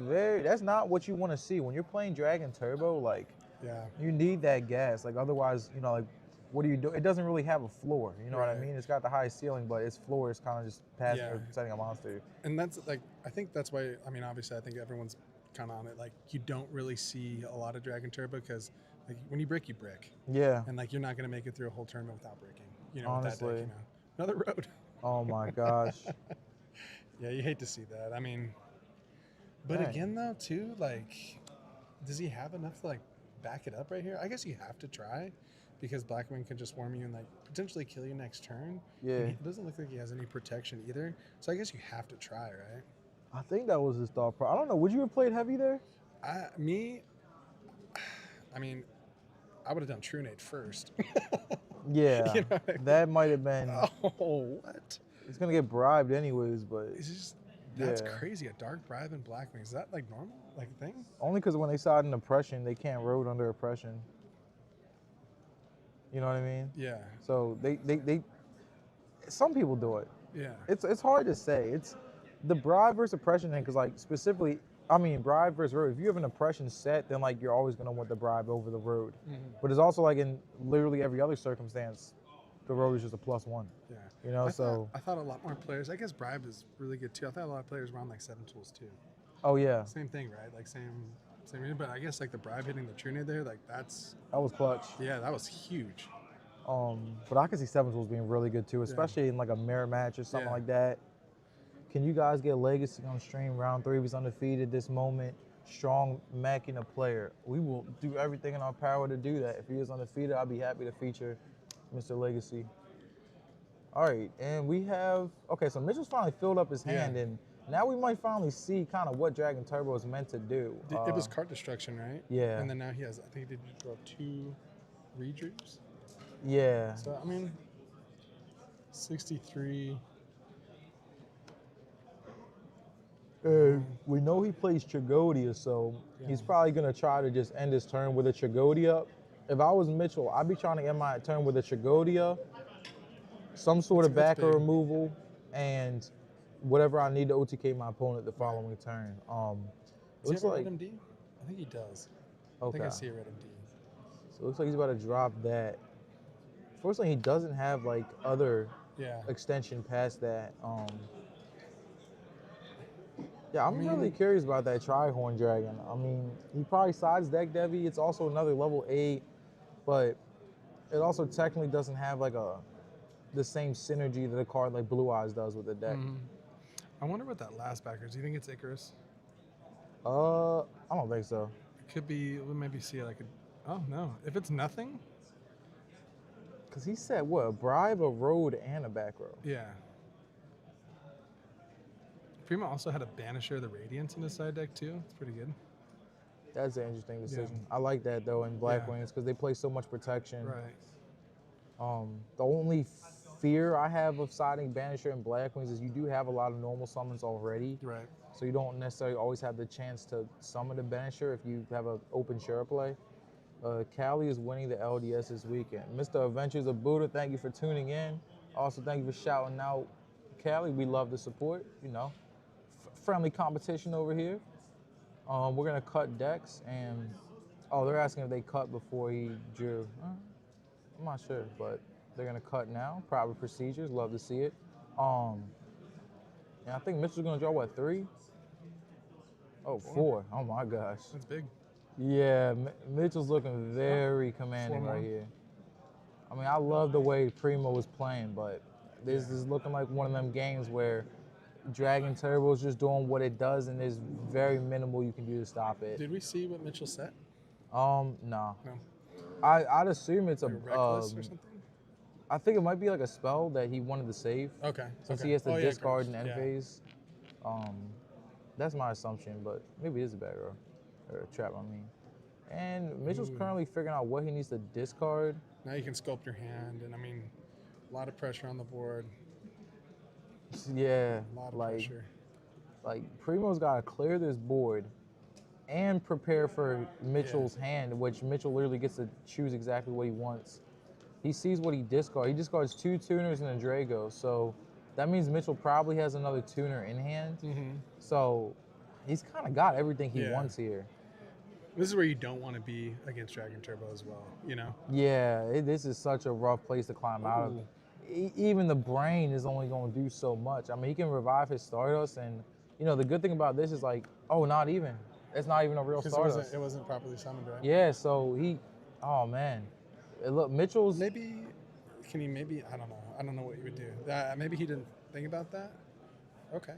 [SPEAKER 1] not what you want to see when you're playing Dragon Turbo. Like,
[SPEAKER 2] yeah.
[SPEAKER 1] you need that gas. Like, otherwise, like, what do you do? It doesn't really have a floor. You know what I
[SPEAKER 2] Right.
[SPEAKER 1] mean? It's got the highest ceiling, but its floor is kind of just passing
[SPEAKER 2] Yeah.
[SPEAKER 1] or setting a monster.
[SPEAKER 2] And that's like, I think that's why, I mean, obviously, I think everyone's kind of on it. Like, you don't really see a lot of Dragon Turbo because, like, when you brick, you brick.
[SPEAKER 1] Yeah.
[SPEAKER 2] And, like, you're not going to make it through a whole tournament without breaking.
[SPEAKER 1] Honestly.
[SPEAKER 2] With that deck, Another road.
[SPEAKER 1] Oh my gosh.
[SPEAKER 2] Yeah, you hate to see that. I mean, but
[SPEAKER 1] Dang.
[SPEAKER 2] again, though, too, like, does he have enough to, like, back it up right here? I guess you have to try because Blackwing can just swarm you and, like, potentially kill you next turn.
[SPEAKER 1] Yeah.
[SPEAKER 2] And it doesn't look like he has any protection either. So I guess you have to try, right?
[SPEAKER 1] I think that was his thought. I don't know. Would you have played heavy there?
[SPEAKER 2] I mean, I would have done True Nade first.
[SPEAKER 1] Yeah.
[SPEAKER 2] You know what I mean?
[SPEAKER 1] That might have been.
[SPEAKER 2] Oh, what?
[SPEAKER 1] It's gonna get bribed anyways, but
[SPEAKER 2] It's just, that's
[SPEAKER 1] Yeah.
[SPEAKER 2] crazy. A Dark Bribe and Blackwing. Is that, like, normal? Like, a thing?
[SPEAKER 1] only because when they side in oppression, they can't road under oppression. You know what I mean?
[SPEAKER 2] Yeah.
[SPEAKER 1] So they some people do it.
[SPEAKER 2] Yeah.
[SPEAKER 1] It's hard to say. It's the bribe versus oppression thing, because like specifically, I mean bribe versus road. If you have an oppression set, then like you're always gonna want the bribe over the road. But it's also like in literally every other circumstance, the road is just a +1.
[SPEAKER 2] Yeah.
[SPEAKER 1] You know,
[SPEAKER 2] I thought a lot more players, I guess Bribe is really good too. I thought a lot of players were on like 7 tools too.
[SPEAKER 1] Oh yeah,
[SPEAKER 2] Same thing, right? Like same reason, but I guess like the Bribe hitting the True Nade there, like that's,
[SPEAKER 1] that was clutch.
[SPEAKER 2] yeah, that was huge.
[SPEAKER 1] But I can see 7 tools being really good too, especially in like a mirror match or something
[SPEAKER 2] Yeah.
[SPEAKER 1] like that. Can you guys get Legacy on stream? Round 3, he's undefeated this moment. Strong macking a player. We will do everything in our power to do that. If he is undefeated, I'll be happy to feature Mr. Legacy. All right, and we have, okay, so Mitchell's finally filled up his hand, and now we might finally see kind of what Dragon Turbo is meant to do.
[SPEAKER 2] It was card destruction, right?
[SPEAKER 1] Yeah.
[SPEAKER 2] And then now he has, I think he did draw 2 redrews.
[SPEAKER 1] Yeah.
[SPEAKER 2] So, I mean, 63.
[SPEAKER 1] We know he plays Tragodia, so he's probably going to try to just end his turn with a Tragodia. If I was Mitchell, I'd be trying to end my turn with a Tragodia, some sort of
[SPEAKER 2] That's
[SPEAKER 1] backer
[SPEAKER 2] big.
[SPEAKER 1] removal, and whatever I need to OTK my opponent the following turn.
[SPEAKER 2] Does
[SPEAKER 1] Looks
[SPEAKER 2] he have a
[SPEAKER 1] like,
[SPEAKER 2] red MD? I think he does. I
[SPEAKER 1] okay,
[SPEAKER 2] think I
[SPEAKER 1] so
[SPEAKER 2] see a red MD.
[SPEAKER 1] it looks like he's about to drop that. Fortunately, he doesn't have like other
[SPEAKER 2] Yeah.
[SPEAKER 1] extension past that. Yeah, I'm
[SPEAKER 2] I mean-
[SPEAKER 1] really curious about that Trihorn Dragon. I mean, he probably sides deck Devi. It's also another level 8, but it also technically doesn't have like the same synergy that a card like Blue Eyes does with the deck.
[SPEAKER 2] I wonder what that last backer is. Do you think it's Icarus?
[SPEAKER 1] I don't think so.
[SPEAKER 2] It could be, we'll maybe see like a, oh no. If it's nothing,
[SPEAKER 1] Cause he said what, a bribe, a road, and a back row.
[SPEAKER 2] yeah. Prima also had a Banisher of the Radiance in his side deck too. It's pretty good.
[SPEAKER 1] That's an interesting decision. I like that though in Black Wings because they play so much protection.
[SPEAKER 2] Right.
[SPEAKER 1] The only fear I have of siding Banisher and Black Wings is you do have a lot of normal summons already.
[SPEAKER 2] Right.
[SPEAKER 1] So you don't necessarily always have the chance to summon the Banisher if you have an open share play. Cali is winning the LDS this weekend. Mr. Adventures of Buddha, thank you for tuning in. Also, thank you for shouting out Cali. We love the support, you know. Friendly competition over here. We're gonna cut decks and, oh, they're asking if they cut before he drew. I'm not sure, but they're gonna cut now. Proper procedures, love to see it. And I think Mitchell's gonna draw what, 3? Oh, 4. Oh my gosh.
[SPEAKER 2] That's big.
[SPEAKER 1] Yeah, Mitchell's looking very commanding
[SPEAKER 2] 4 more.
[SPEAKER 1] right here. I mean, I love the way Primo was playing, but this is looking like one of them games where Dragon Turbo is just doing what it does, and there's very minimal you can do to stop it.
[SPEAKER 2] Did we see what Mitchell set?
[SPEAKER 1] Nah.
[SPEAKER 2] No.
[SPEAKER 1] I'd assume it's
[SPEAKER 2] Like a Reckless or something?
[SPEAKER 1] I think it might be like a spell that he wanted to save.
[SPEAKER 2] Okay.
[SPEAKER 1] Since
[SPEAKER 2] okay.
[SPEAKER 1] he has to
[SPEAKER 2] Oh, yeah,
[SPEAKER 1] discard in
[SPEAKER 2] correct.
[SPEAKER 1] end phase. That's my assumption, but maybe it is a back row. Or a trap, I mean. And Mitchell's currently figuring out what he needs to discard.
[SPEAKER 2] Now you can sculpt your hand, and I mean, a lot of pressure on the board.
[SPEAKER 1] Yeah,
[SPEAKER 2] A lot of
[SPEAKER 1] like
[SPEAKER 2] pressure.
[SPEAKER 1] Primo's got to clear this board and prepare for Mitchell's hand, which Mitchell literally gets to choose exactly what he wants. He sees what he discards. He discards 2 tuners and a Drago, so that means Mitchell probably has another tuner in hand. So he's kind of got everything he wants here.
[SPEAKER 2] This is where you don't want to be against Dragon Turbo as well, you know?
[SPEAKER 1] Yeah, this is such a rough place to climb out of. Even the brain is only going to do so much. I mean, he can revive his Stardust, and you know the good thing about this is like, oh, not even. It's not even a real Stardust.
[SPEAKER 2] It wasn't properly summoned, right?
[SPEAKER 1] Yeah, so he, oh man, look, Mitchell's.
[SPEAKER 2] Maybe, can he maybe, I don't know. I don't know what you would do. Maybe he didn't think about that? Okay.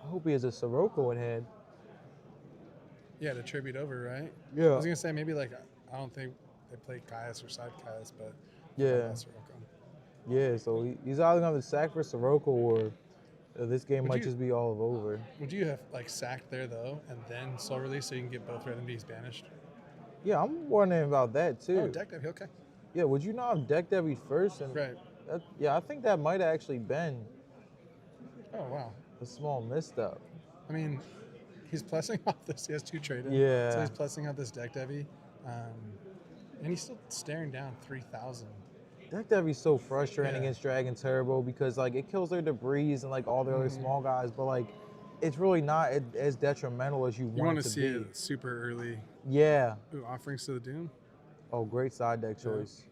[SPEAKER 1] I hope he has a Sirocco in hand.
[SPEAKER 2] Yeah, to tribute over, right?
[SPEAKER 1] Yeah.
[SPEAKER 2] I was going to say maybe like, I don't think they play Caius or side Caius, but
[SPEAKER 1] yeah. Yeah, so he's either going to sack for Sirocco or this game might just be all over.
[SPEAKER 2] Would you have like sacked there though and then soul release so you can get both red MDs banished?
[SPEAKER 1] Yeah, I'm wondering about that too.
[SPEAKER 2] Oh, deck dev, okay.
[SPEAKER 1] Yeah, would you not have deck devied first? And
[SPEAKER 2] right.
[SPEAKER 1] Yeah, I think that might have actually been
[SPEAKER 2] a
[SPEAKER 1] small misstep.
[SPEAKER 2] I mean, he's plussing off this. He has 2 trade-in.
[SPEAKER 1] Yeah.
[SPEAKER 2] So he's plussing out this deck devy. And he's still staring down 3,000.
[SPEAKER 1] Deck Devy's so frustrating against Dragon Turbo because like it kills their debris and like all the other small guys, but like it's really not as detrimental as you want it to
[SPEAKER 2] see
[SPEAKER 1] be.
[SPEAKER 2] it super early.
[SPEAKER 1] Yeah.
[SPEAKER 2] Ooh, Offerings to the Doom.
[SPEAKER 1] Oh, great side deck choice.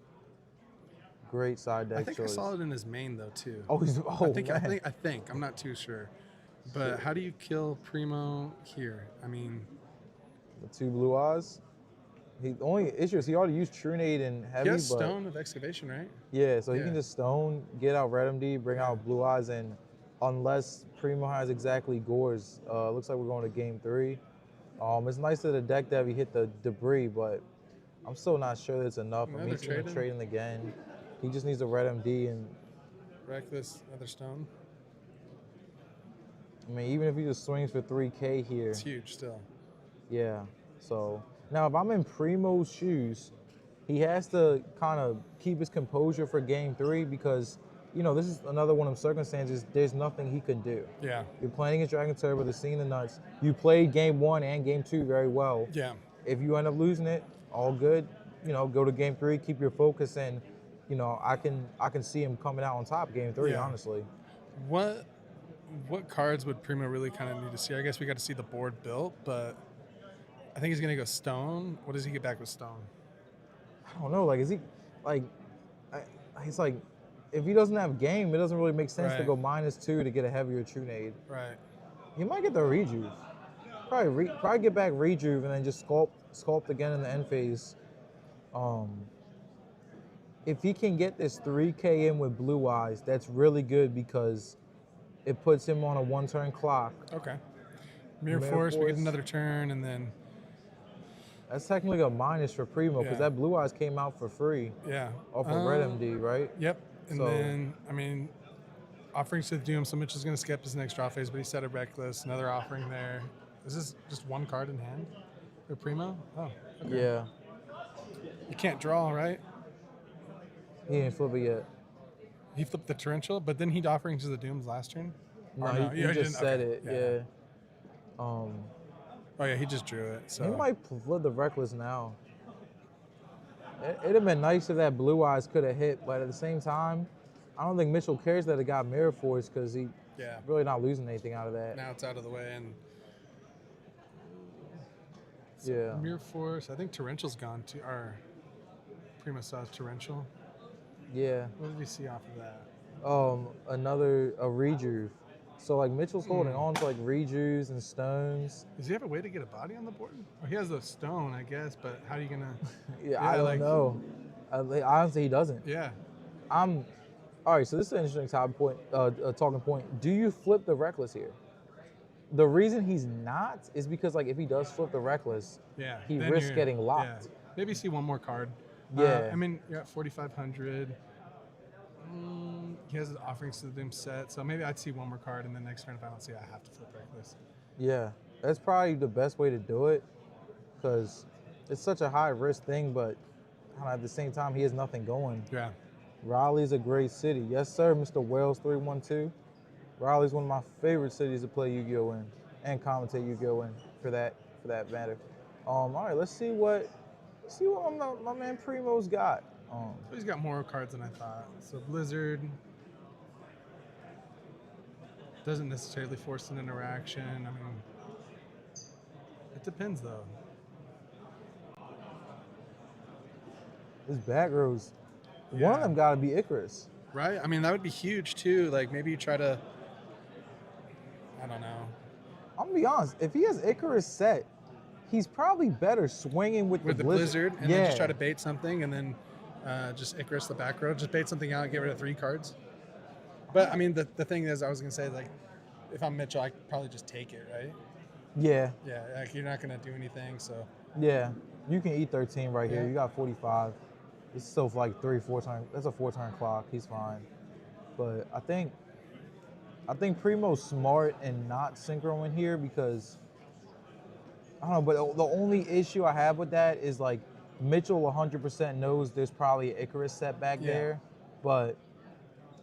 [SPEAKER 1] Great side deck choice.
[SPEAKER 2] I think I saw it in his main though too.
[SPEAKER 1] Oh,
[SPEAKER 2] I think I'm not too sure. But how do you kill Primo here? I mean,
[SPEAKER 1] the 2 blue eyes. The only issue is he already used Trunade and Heavy.
[SPEAKER 2] He has Stone with Excavation, right?
[SPEAKER 1] Yeah, so he can just Stone, get out Red MD, bring out Blue Eyes, and unless Primo has exactly Gores, looks like we're going to game 3. It's nice that the deck that we hit the debris, but I'm still not sure that's enough. I mean, he's going to trade in again. He just needs a Red MD and
[SPEAKER 2] Reckless, another Stone.
[SPEAKER 1] I mean, even if he just swings for 3K here.
[SPEAKER 2] It's huge still.
[SPEAKER 1] Yeah, so now if I'm in Primo's shoes, he has to kind of keep his composure for game 3 because, you know, this is another one of them circumstances. There's nothing he can do.
[SPEAKER 2] Yeah.
[SPEAKER 1] You're playing against Dragon Turbo, they're seeing the nuts. You played game 1 and game 2 very well.
[SPEAKER 2] Yeah.
[SPEAKER 1] If you end up losing it, all good. You know, go to game 3, keep your focus, and, you know, I can see him coming out on top game 3, honestly.
[SPEAKER 2] What cards would Primo really kind of need to see? I guess we got to see the board built, but I think he's going to go Stone. What does he get back with Stone?
[SPEAKER 1] I don't know. Like, is he, like, he's like, if he doesn't have game, it doesn't really make sense to go -2 to get a heavier Trunade.
[SPEAKER 2] Right.
[SPEAKER 1] He might get the Rejuve. Probably get back Rejuve and then just sculpt again in the end phase. If he can get this 3K in with Blue Eyes, that's really good because it puts him on a 1-turn clock.
[SPEAKER 2] Okay. Mirror Force, we get another turn, and then...
[SPEAKER 1] That's technically a minus for Primo because that Blue Eyes came out for free.
[SPEAKER 2] Yeah.
[SPEAKER 1] Off of Red MD, right?
[SPEAKER 2] Yep. And then, I mean, Offerings to the Doom, so Mitch is going to skip his next draw phase, but he set a Reckless, another offering there. Is this just 1 card in hand for Primo? Oh, okay.
[SPEAKER 1] Yeah.
[SPEAKER 2] You can't draw, right?
[SPEAKER 1] He didn't flip it yet.
[SPEAKER 2] He flipped the Torrential, but then he'd Offerings to the Dooms last turn?
[SPEAKER 1] No, he just said it, yeah.
[SPEAKER 2] Oh, yeah, he just drew it. So
[SPEAKER 1] he might flip the Reckless now. It'd have been nice if that Blue Eyes could have hit, but at the same time, I don't think Mitchell cares that it got Mirror Force because he really not losing anything out of that.
[SPEAKER 2] Now it's out of the way, and
[SPEAKER 1] so
[SPEAKER 2] Mirror Force. I think Torrential's gone to our Primo Sauce Torrential.
[SPEAKER 1] Yeah.
[SPEAKER 2] What did we see off of that?
[SPEAKER 1] A Rejuve. So like Mitchell's holding on to like Rejuves and Stones.
[SPEAKER 2] Does he have a way to get a body on the board? Well, he has a Stone, I guess, but how are you gonna?
[SPEAKER 1] I don't know. Honestly, he doesn't.
[SPEAKER 2] Yeah.
[SPEAKER 1] All right, so this is an interesting talking point. Do you flip the Reckless here? The reason he's not is because like if he does flip the Reckless, he risks getting locked.
[SPEAKER 2] Yeah. Maybe see one more card.
[SPEAKER 1] Yeah.
[SPEAKER 2] I mean, you're at 4,500. He has his Offerings to the Doom set, so maybe I'd see one more card, and then next turn if I don't see it, I have to flip Reckless. Yeah,
[SPEAKER 1] that's probably the best way to do it because it's such a high risk thing, but at the same time, he has nothing going.
[SPEAKER 2] Yeah.
[SPEAKER 1] Raleigh's a great city. Yes, sir, Mr. Wales 312. Raleigh's one of my favorite cities to play Yu-Gi-Oh in and commentate Yu-Gi-Oh in for that for that matter. All right, let's see what my man Primo's got.
[SPEAKER 2] He's got more cards than I thought. So Blizzard doesn't necessarily force an interaction. I mean, it depends though.
[SPEAKER 1] His back rows. One of them got to be Icarus.
[SPEAKER 2] Right? I mean, that would be huge too. Like maybe you try to, I don't know.
[SPEAKER 1] I'm gonna be honest. If he has Icarus set, he's probably better swinging with the Blizzard.
[SPEAKER 2] And then just try to bait something and then just Icarus the back row. Just bait something out and get rid of 3 cards. But I mean, the thing is, I was gonna say, like, if I'm Mitchell, I could probably just take it, right?
[SPEAKER 1] Yeah.
[SPEAKER 2] Yeah, like you're not gonna do anything, so.
[SPEAKER 1] Yeah, you can eat 13 right here.
[SPEAKER 2] Yeah.
[SPEAKER 1] You got 45. It's still for like 3-4 times. That's a 4-turn clock. He's fine. But I think Primo's smart and not synchro in here because I don't know. But the only issue I have with that is like Mitchell 100% knows there's probably an Icarus set back there, but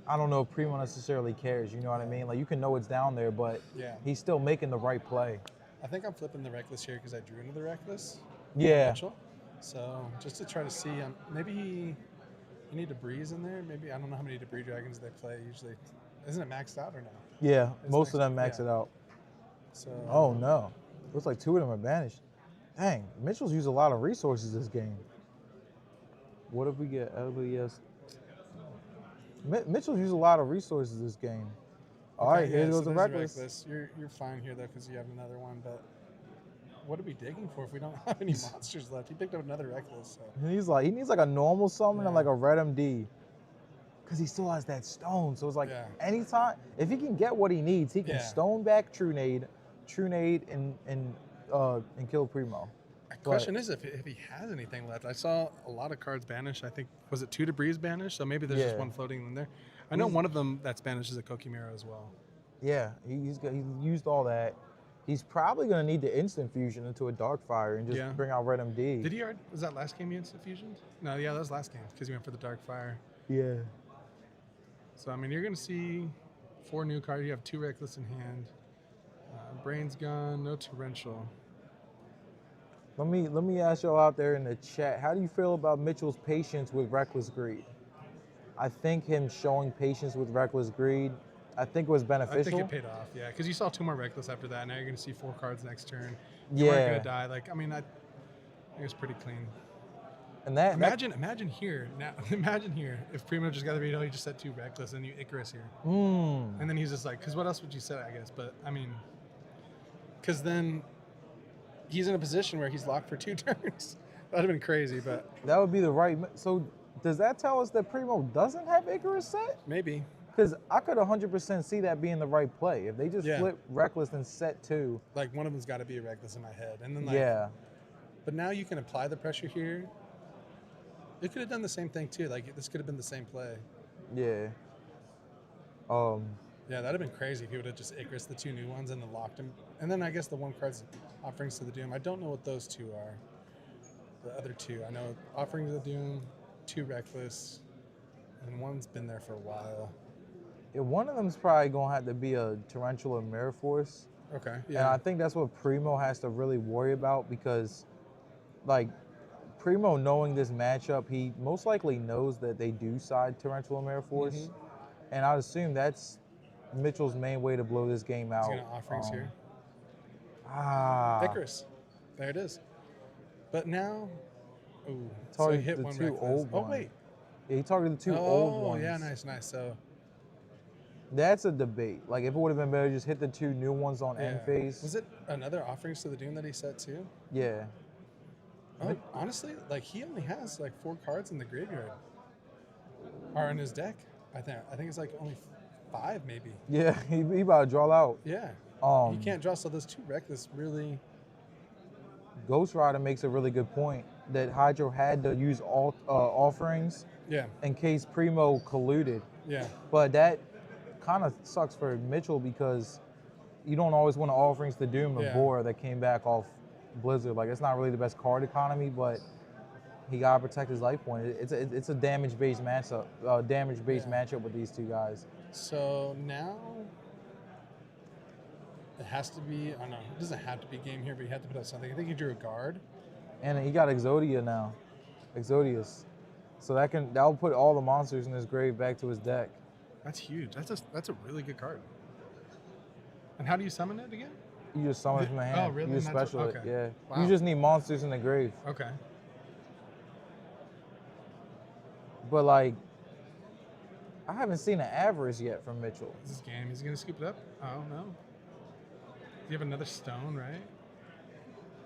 [SPEAKER 1] I don't know if Primo necessarily cares. You know what I mean? Like you can know it's down there, but he's still making the right play.
[SPEAKER 2] I think I'm flipping the Reckless here because I drew into the Reckless.
[SPEAKER 1] Yeah.
[SPEAKER 2] Mitchell. So just to try to see, maybe any debris in there. Maybe I don't know how many debris dragons they play usually. Isn't it maxed out or no?
[SPEAKER 1] Yeah, most of them max it out.
[SPEAKER 2] So.
[SPEAKER 1] Oh no, looks like 2 of them are banished. Dang, Mitchell's used a lot of resources this game. What if we get LDS? Mitchell's used a lot of resources this game. All right, here goes the Reckless.
[SPEAKER 2] You're fine here though because you have another one, but. What are we digging for if we don't have any monsters left? He picked up another Reckless. So.
[SPEAKER 1] He needs like a normal summon and like a red MD. Because he still has that stone. So it's like anytime, if he can get what he needs, he can stone back True Nade, and kill Primo.
[SPEAKER 2] The question is if he has anything left. I saw a lot of cards banished. I think, was it 2 debris banished? So maybe there's just one floating in there. I know one of them that's banished is a Kokimero as well.
[SPEAKER 1] Yeah, he's used all that. He's probably going to need the instant fusion into a Darkfire and just bring out Red MD.
[SPEAKER 2] Did he already, was that last game he instant fusioned? No, that was last game because he went for the Darkfire.
[SPEAKER 1] Yeah.
[SPEAKER 2] So, I mean, you're going to see 4 new cards. You have 2 Reckless in hand. Brains gone, no Torrential.
[SPEAKER 1] Let me ask y'all out there in the chat, how do you feel about Mitchell's patience with Reckless Greed? I think him showing patience with Reckless Greed, I think it was beneficial.
[SPEAKER 2] I think it paid off, yeah, because you saw 2 more Reckless after that. Now you're going to see 4 cards next turn. You weren't going to die. Like, I mean, I think it was pretty clean.
[SPEAKER 1] And that
[SPEAKER 2] imagine here now. Imagine here if Primo just got the video, he just set 2 Reckless and you Icarus here, and then he's just like, because what else would you set? I guess, but I mean, because then he's in a position where he's locked for 2 turns. That'd have been crazy, but
[SPEAKER 1] that would be the right. So does that tell us that Primo doesn't have Icarus set?
[SPEAKER 2] Maybe.
[SPEAKER 1] Because I could 100% see that being the right play. If they just flip Reckless and set 2.
[SPEAKER 2] Like, one of them's got to be a Reckless in my head. And then, like, but now you can apply the pressure here. It could have done the same thing, too. Like, this could have been the same play.
[SPEAKER 1] Yeah.
[SPEAKER 2] Yeah, that'd have been crazy if he would have just Icarus the 2 new ones and then locked him. And then I guess the 1 card's Offerings to the Doom. I don't know what those 2 are. The other 2. I know Offerings to the Doom, 2 Reckless, and 1's been there for a while.
[SPEAKER 1] Yeah, one of them's probably going to have to be a Tarantula Mirror Force.
[SPEAKER 2] Okay, yeah.
[SPEAKER 1] And I think that's what Primo has to really worry about because, like, Primo knowing this matchup, he most likely knows that they do side Tarantula Mirror Force. And I'd assume that's Mitchell's main way to blow this game out.
[SPEAKER 2] He's going to Offerings here. Icarus. There it is. But now, so he hit 1 Reckless.
[SPEAKER 1] Old
[SPEAKER 2] ones. Wait.
[SPEAKER 1] Yeah, he targeted the 2 old ones.
[SPEAKER 2] Oh, yeah, nice. So
[SPEAKER 1] that's a debate. Like, if it would have been better, just hit the 2 new ones on end phase.
[SPEAKER 2] Was it another Offerings to the Doom that he set too?
[SPEAKER 1] Yeah.
[SPEAKER 2] Oh, honestly, like, he only has like 4 cards in the graveyard. Or in his deck, I think it's like only 5 maybe.
[SPEAKER 1] Yeah, he about to draw out.
[SPEAKER 2] Yeah. He can't draw, so those 2 Reckless really.
[SPEAKER 1] Ghost Rider makes a really good point that Hydro had to use all Offerings in case Primo colluded.
[SPEAKER 2] Yeah.
[SPEAKER 1] But that kind of sucks for Mitchell because you don't always want to Offerings to Doom the boar that came back off Blizzard. Like, it's not really the best card economy, but he got to protect his life point. It's a damage-based matchup, matchup with these 2 guys.
[SPEAKER 2] So now It has to be. I don't know. It doesn't have to be game here, but you have to put out something. I think he drew a guard.
[SPEAKER 1] And he got Exodius. So that'll put all the monsters in his grave back to his deck.
[SPEAKER 2] That's huge. That's a really good card. And how do you summon it again?
[SPEAKER 1] You just summon it from the hand.
[SPEAKER 2] Oh, really?
[SPEAKER 1] You just special it.
[SPEAKER 2] Okay.
[SPEAKER 1] Yeah.
[SPEAKER 2] Wow.
[SPEAKER 1] You just need monsters in the grave.
[SPEAKER 2] Okay.
[SPEAKER 1] But like, I haven't seen an avarice yet from Mitchell.
[SPEAKER 2] Is this game? Is he gonna scoop it up? I don't know. You have another stone, right?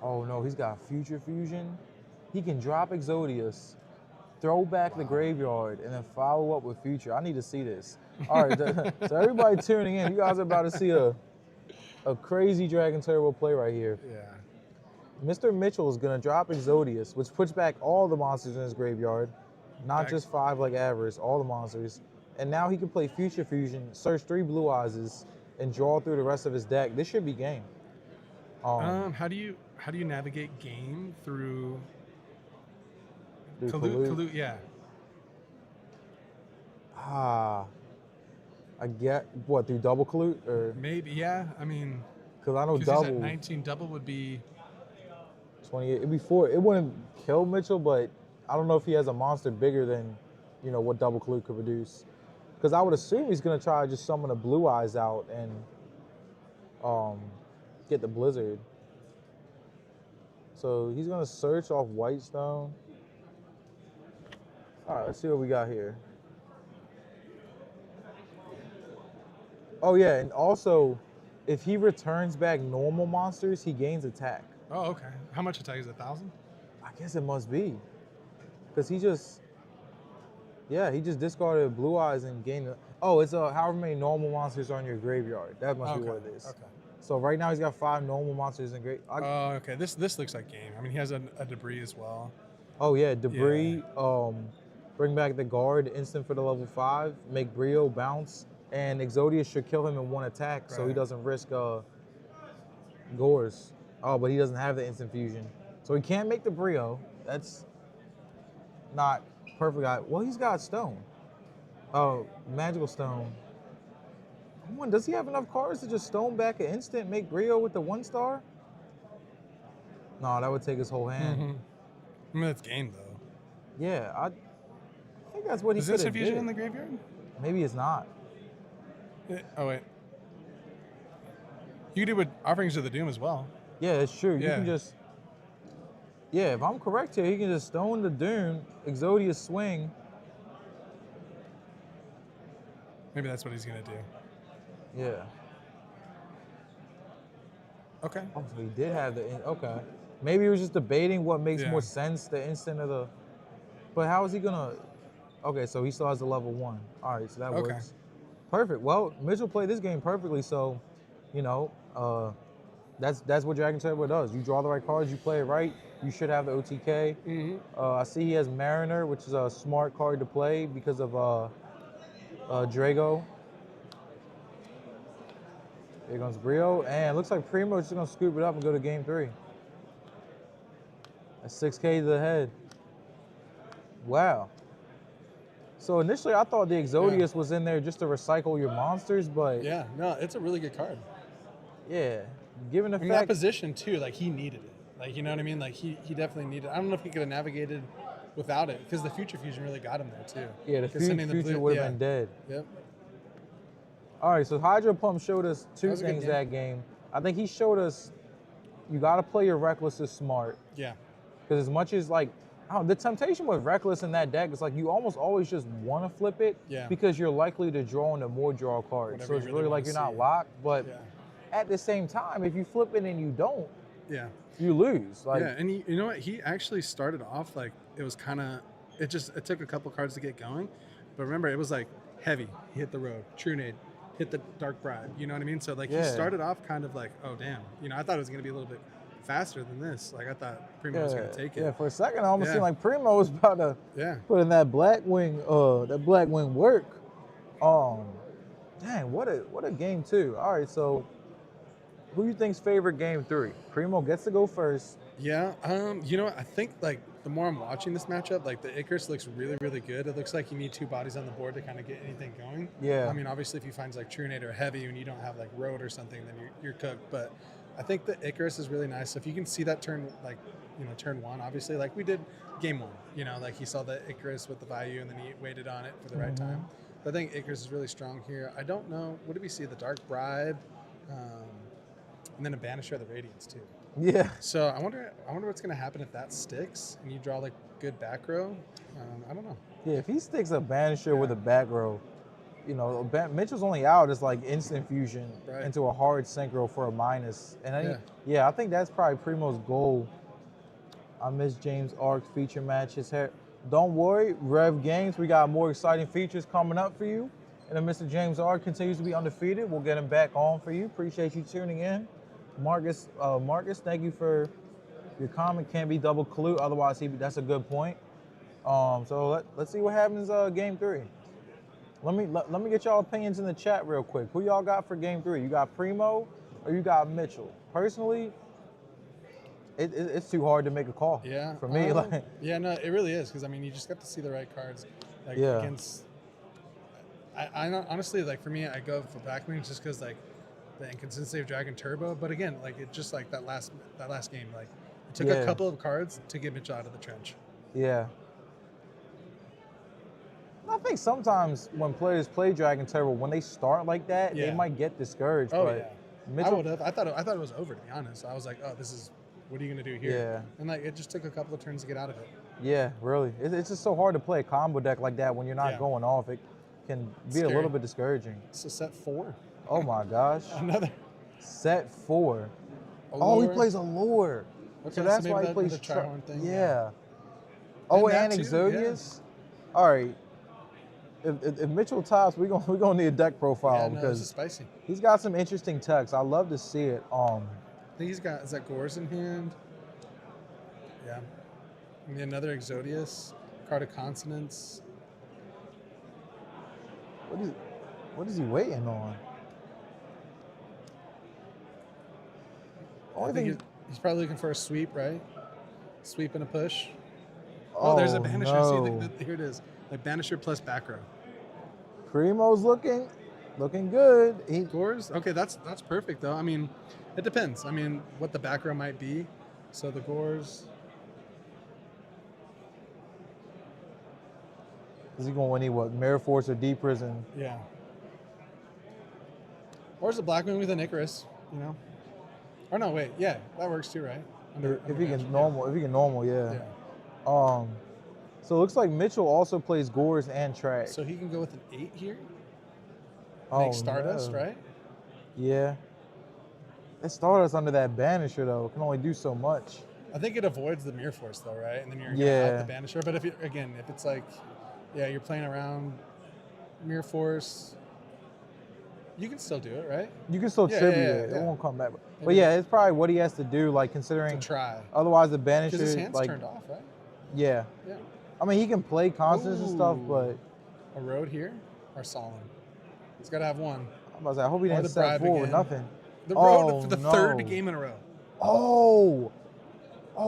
[SPEAKER 1] Oh no, he's got Future Fusion. He can drop Exodius, throw back the graveyard, and then follow up with Future. I need to see this. All right, so everybody tuning in, you guys are about to see a crazy Dragon Turbo play right here.
[SPEAKER 2] Yeah.
[SPEAKER 1] Mr. Mitchell is gonna drop Exodius, which puts back all the monsters in his graveyard, not just 5 like Avarice, all the monsters. And now he can play Future Fusion, search 3 Blue Eyes, and draw through the rest of his deck. This should be game.
[SPEAKER 2] How do you navigate game through
[SPEAKER 1] Kalut?
[SPEAKER 2] Kalut? Yeah.
[SPEAKER 1] I get what, through double Kalut or
[SPEAKER 2] Maybe, yeah. I mean,
[SPEAKER 1] because I know
[SPEAKER 2] 'cause he's at
[SPEAKER 1] double
[SPEAKER 2] 19. Double would be
[SPEAKER 1] 28. It'd be 4. It wouldn't kill Mitchell, but I don't know if he has a monster bigger than what double Kalut could produce. Because I would assume he's gonna try to just summon the Blue Eyes out and get the Blizzard. So he's gonna search off Whitestone. All right, let's see what we got here. Oh yeah, and also, if he returns back normal monsters, he gains attack.
[SPEAKER 2] Oh, okay. How much attack is it? 1,000?
[SPEAKER 1] I guess it must be, because he just discarded Blue Eyes and gained. Oh, it's however many normal monsters are in your graveyard. That must be what it is.
[SPEAKER 2] Okay.
[SPEAKER 1] So right now he's got 5 normal monsters in grave.
[SPEAKER 2] Oh, okay. This looks like game. I mean, he has a debris as well.
[SPEAKER 1] Oh yeah, debris. Bring back the guard, instant for the level 5. Make Brio bounce, and Exodius should kill him in 1 attack, so he doesn't risk Gores. Oh, but he doesn't have the instant fusion, so he can't make the Brio. That's not perfect. Well, he's got stone. Oh, magical stone. Does he have enough cards to just stone back an instant, make Brio with the 1-star? No, that would take his whole hand.
[SPEAKER 2] Mm-hmm. I mean, that's game though.
[SPEAKER 1] Yeah, I think that's what he
[SPEAKER 2] Is
[SPEAKER 1] could
[SPEAKER 2] this
[SPEAKER 1] have
[SPEAKER 2] fusion
[SPEAKER 1] did.
[SPEAKER 2] in the graveyard?
[SPEAKER 1] Maybe it's not.
[SPEAKER 2] Oh wait. You could do with Offerings of the Doom as well.
[SPEAKER 1] Yeah, it's true. You
[SPEAKER 2] Yeah.
[SPEAKER 1] can just. Yeah, if I'm correct here, he can just stone the Doom, Exodius swing.
[SPEAKER 2] Maybe that's what he's gonna do.
[SPEAKER 1] Yeah.
[SPEAKER 2] Okay.
[SPEAKER 1] Oh, so he did have the. Okay. Maybe he was just debating what makes
[SPEAKER 2] Yeah.
[SPEAKER 1] more sense, the instant of the. But how is he gonna? Okay, so he still has the level 1. All right, so that
[SPEAKER 2] Okay.
[SPEAKER 1] works. Perfect. Well, Mitchell played this game perfectly, so, that's what Dragon Turbo does. You draw the right cards, you play it right, you should have the OTK.
[SPEAKER 2] Mm-hmm.
[SPEAKER 1] I see he has Mariner, which is a smart card to play because of Drago. Here comes Brio, and it looks like Primo is just gonna scoop it up and go to game 3. That's 6K to the head. Wow. So initially I thought the Exodius was in there just to recycle your monsters, but
[SPEAKER 2] Yeah. No, it's a really good card.
[SPEAKER 1] yeah, given the
[SPEAKER 2] In that
[SPEAKER 1] fact,
[SPEAKER 2] position too, like he needed it. Like, you know what I mean? Like he definitely needed it. I don't know if he could have navigated without it, because the Future Fusion really got him there too.
[SPEAKER 1] yeah, the
[SPEAKER 2] 'Cause sending
[SPEAKER 1] future
[SPEAKER 2] blue-
[SPEAKER 1] would have been dead.
[SPEAKER 2] Yep.
[SPEAKER 1] All right, so Hydro Pump showed us 2
[SPEAKER 2] was a good
[SPEAKER 1] things
[SPEAKER 2] game.
[SPEAKER 1] that game. I think he showed us you got to play your Reckless smart,
[SPEAKER 2] Yeah.
[SPEAKER 1] because as much as like, the temptation with Reckless in that deck is like you almost always just want to flip it,
[SPEAKER 2] Yeah.
[SPEAKER 1] because you're likely to draw into more draw cards.
[SPEAKER 2] Whatever
[SPEAKER 1] So
[SPEAKER 2] you
[SPEAKER 1] it's
[SPEAKER 2] really
[SPEAKER 1] really like
[SPEAKER 2] wanna
[SPEAKER 1] you're not
[SPEAKER 2] see.
[SPEAKER 1] locked, but
[SPEAKER 2] Yeah.
[SPEAKER 1] at the same time, if you flip it and you don't,
[SPEAKER 2] Yeah.
[SPEAKER 1] you lose. Like,
[SPEAKER 2] Yeah, and you know what? He actually started off like it was kind of. It took a couple cards to get going, but remember it was like heavy. He hit the road, True Nade, hit the Dark Bribe. You know what I mean? So like
[SPEAKER 1] Yeah.
[SPEAKER 2] he started off kind of like, oh damn. You know, I thought it was gonna be a little bit faster than this. Like I thought Primo was gonna take it.
[SPEAKER 1] Yeah, for a second, I almost
[SPEAKER 2] Yeah.
[SPEAKER 1] seemed like Primo was about to
[SPEAKER 2] Yeah.
[SPEAKER 1] put in that Blackwing work. Dang, what a game 2. All right, so who you think's favorite game 3? Primo gets to go first.
[SPEAKER 2] Yeah, you know what? I think like the more I'm watching this matchup, like the Icarus looks really, really good. It looks like you need two bodies on the board to kind of get anything going.
[SPEAKER 1] Yeah.
[SPEAKER 2] I mean, obviously, if you find like True Nade or Heavy and you don't have like Road or something, then you're cooked. But I think the Icarus is really nice. So if you can see that turn, like turn one, obviously, like we did game one. Like he saw the Icarus with the value and then he waited on it for the right time. So I think Icarus is really strong here. I don't know. What did we see? The Dark Bribe, and then a Banisher of the Radiance too.
[SPEAKER 1] Yeah.
[SPEAKER 2] So I wonder what's gonna happen if that sticks and you draw like good back row. I don't know.
[SPEAKER 1] Yeah, if he sticks a Banisher with a back row, Mitchell's only out is like instant fusion into a hard synchro for a minus. And I think that's probably Primo's goal. I miss James Ark's feature matches. Don't worry, Rev Games, we got more exciting features coming up for you. And if Mr. James Ark continues to be undefeated, we'll get him back on for you. Appreciate you tuning in. Marcus, thank you for your comment. Can't be double clue, otherwise that's a good point. So let's see what happens game 3. Let me get y'all opinions in the chat real quick. Who y'all got for game 3? You got Primo or you got Mitchell? Personally, it's too hard to make a call.
[SPEAKER 2] Yeah.
[SPEAKER 1] For me,
[SPEAKER 2] no, it really is because I mean you just got to see the right cards. Against. I honestly like for me I go for Blackwing just because like the inconsistency of Dragon Turbo, but again like it just like that last game like it took a couple of cards to get Mitchell out of the trench.
[SPEAKER 1] Yeah. I think sometimes when players play Dragon Turbo, when they start like that, they might get discouraged.
[SPEAKER 2] Oh
[SPEAKER 1] but
[SPEAKER 2] yeah.
[SPEAKER 1] Mitchell,
[SPEAKER 2] I would have. I thought it was over to be honest. I was like, oh, this is what are you gonna do here?
[SPEAKER 1] Yeah.
[SPEAKER 2] And like it just took a couple of turns to get out of it.
[SPEAKER 1] Yeah, really. It's just so hard to play a combo deck like that when you're not going off. It can be a little bit discouraging.
[SPEAKER 2] So set 4.
[SPEAKER 1] Oh my gosh.
[SPEAKER 2] Another.
[SPEAKER 1] Set 4.
[SPEAKER 2] Allure.
[SPEAKER 1] Oh, he plays Allure.
[SPEAKER 2] Okay,
[SPEAKER 1] So that's why he plays
[SPEAKER 2] the Tryhorn thing.
[SPEAKER 1] Yeah. Oh, and
[SPEAKER 2] too,
[SPEAKER 1] Exodius? Yeah. All right. If Mitchell tops, we're gonna need a deck profile because
[SPEAKER 2] this is spicy.
[SPEAKER 1] He's got some interesting text. I love to see it.
[SPEAKER 2] I think is that Gores in hand? Yeah. And another Exodius, card of Consonance.
[SPEAKER 1] What is he waiting on?
[SPEAKER 2] I think he's probably looking for a sweep, right? Sweep and a push. Oh, there's a Banisher.
[SPEAKER 1] No.
[SPEAKER 2] See, here it is. Like Banisher plus back row.
[SPEAKER 1] Primo's looking good.
[SPEAKER 2] Gores? Okay, that's perfect though. I mean, it depends. I mean, what the back row might be. So the Gores.
[SPEAKER 1] Is he going to win Mirror Force or Deep Prison?
[SPEAKER 2] Yeah. Or is it Blackwing with an Icarus, Or no, wait, yeah, that works too, right?
[SPEAKER 1] If he can normal, yeah. So it looks like Mitchell also plays Gores and Track.
[SPEAKER 2] So he can go with an 8 here?
[SPEAKER 1] Make
[SPEAKER 2] Stardust, right?
[SPEAKER 1] Yeah. That Stardust under that Banisher, though, can only do so much.
[SPEAKER 2] I think it avoids the Mirror Force, though, right? And then you're going to have the Banisher. But if it's like, you're playing around Mirror Force, you can still do it, right?
[SPEAKER 1] You can still tribute it. It won't come back. But it's probably what he has to do, like considering.
[SPEAKER 2] To try.
[SPEAKER 1] Otherwise, the Banisher.
[SPEAKER 2] Because his hand's turned off, right?
[SPEAKER 1] Yeah.
[SPEAKER 2] Yeah.
[SPEAKER 1] I mean, he can play constants and stuff, but.
[SPEAKER 2] A Road here or Solemn? He's got to have one.
[SPEAKER 1] I'm about to say, I hope he didn't set 4 with nothing.
[SPEAKER 2] The Road for the third game in a row.
[SPEAKER 1] Oh,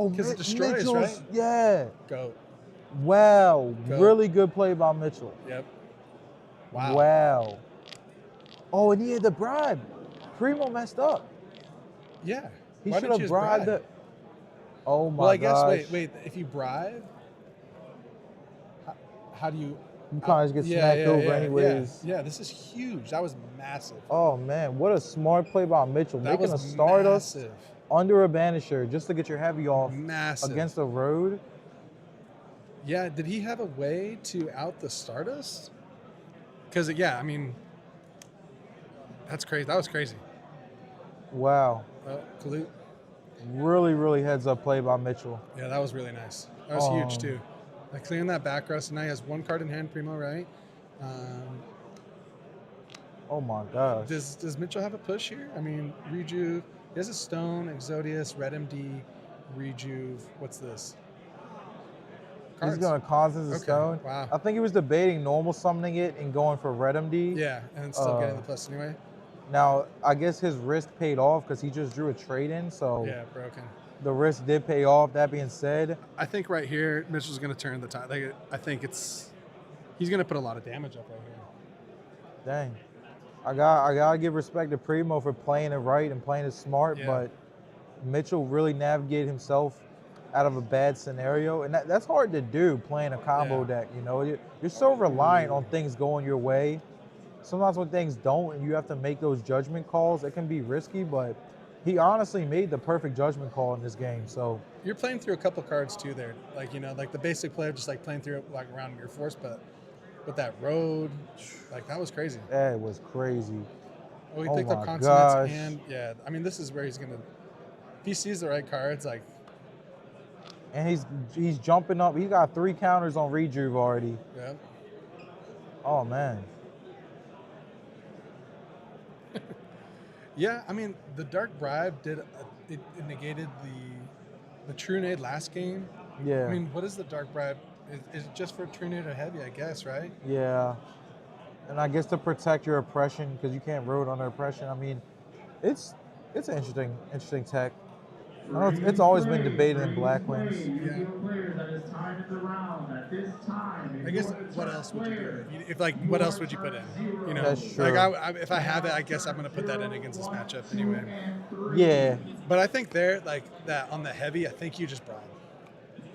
[SPEAKER 2] because it destroys,
[SPEAKER 1] Mitchell's,
[SPEAKER 2] right?
[SPEAKER 1] Yeah.
[SPEAKER 2] Go.
[SPEAKER 1] Wow. Really good play by Mitchell.
[SPEAKER 2] Yep.
[SPEAKER 1] Wow. Oh, and he had the bribe. Primo messed up.
[SPEAKER 2] Yeah.
[SPEAKER 1] He should have bribed it. Oh my gosh.
[SPEAKER 2] Well, I guess, wait. If you bribe, how do you...
[SPEAKER 1] You kind of just get smacked over anyways.
[SPEAKER 2] Yeah, this is huge. That was massive.
[SPEAKER 1] Oh, man. What a smart play by Mitchell. Making a Stardust under a Banisher just to get your heavy off against a Road.
[SPEAKER 2] Yeah, did he have a way to out the Stardust? Because, I mean, that's crazy. That was crazy.
[SPEAKER 1] Wow.
[SPEAKER 2] Kalute.
[SPEAKER 1] Really, really heads up play by Mitchell.
[SPEAKER 2] Yeah, that was really nice. That was huge, too. Like clearing that back row, so now he has one card in hand, Primo, right?
[SPEAKER 1] Oh my gosh.
[SPEAKER 2] Does Mitchell have a push here? I mean, Rejuve. He has a Stone, Exodius, Red MD, Rejuve. What's this?
[SPEAKER 1] Cards. He's going to Constance and Stone.
[SPEAKER 2] Wow.
[SPEAKER 1] I think he was debating normal summoning it and going for Red MD.
[SPEAKER 2] Yeah, and still getting the plus anyway.
[SPEAKER 1] Now, I guess his risk paid off because he just drew a trade in, so.
[SPEAKER 2] Yeah, broken.
[SPEAKER 1] the risk did pay off. That being said,
[SPEAKER 2] I think right here, Mitchell's going to turn the tide. Like, I think he's going to put a lot of damage up right here.
[SPEAKER 1] dang, I gotta give respect to Primo for playing it right and playing it smart,
[SPEAKER 2] Yeah.
[SPEAKER 1] but Mitchell really navigated himself out of a bad scenario, and that's hard to do playing a combo
[SPEAKER 2] Yeah.
[SPEAKER 1] deck. You know, you're so reliant on things going your way. Sometimes when things don't, and you have to make those judgment calls, it can be risky. But he honestly made the perfect judgment call in this game. So
[SPEAKER 2] You're playing through a couple cards too there. Like, like the basic player just like playing through it like around your force, but with that road, like that was crazy.
[SPEAKER 1] that was crazy.
[SPEAKER 2] Oh, he
[SPEAKER 1] Oh
[SPEAKER 2] picked up
[SPEAKER 1] my
[SPEAKER 2] consonants
[SPEAKER 1] gosh.
[SPEAKER 2] and yeah. I mean, this is where he's gonna. If he sees the right cards, like
[SPEAKER 1] And he's jumping up. He got 3 counters on Rejuve already.
[SPEAKER 2] yeah.
[SPEAKER 1] Oh man.
[SPEAKER 2] Yeah, I mean, the Dark Bribe it negated the True Nade last game.
[SPEAKER 1] Yeah.
[SPEAKER 2] I mean, what is the Dark Bribe? Is it just for True Nade or Heavy, I guess, right?
[SPEAKER 1] Yeah. And I guess to protect your oppression, because you can't road under oppression. I mean, it's an interesting tech. I know it's always been debated in Black Wings.
[SPEAKER 2] Yeah. I guess what else would you do? What else would you put in? You know,
[SPEAKER 1] That's true.
[SPEAKER 2] like if I have it, I guess I'm gonna put that in against this matchup anyway.
[SPEAKER 1] Yeah.
[SPEAKER 2] But I think there, like that on the heavy, I think you just bribe.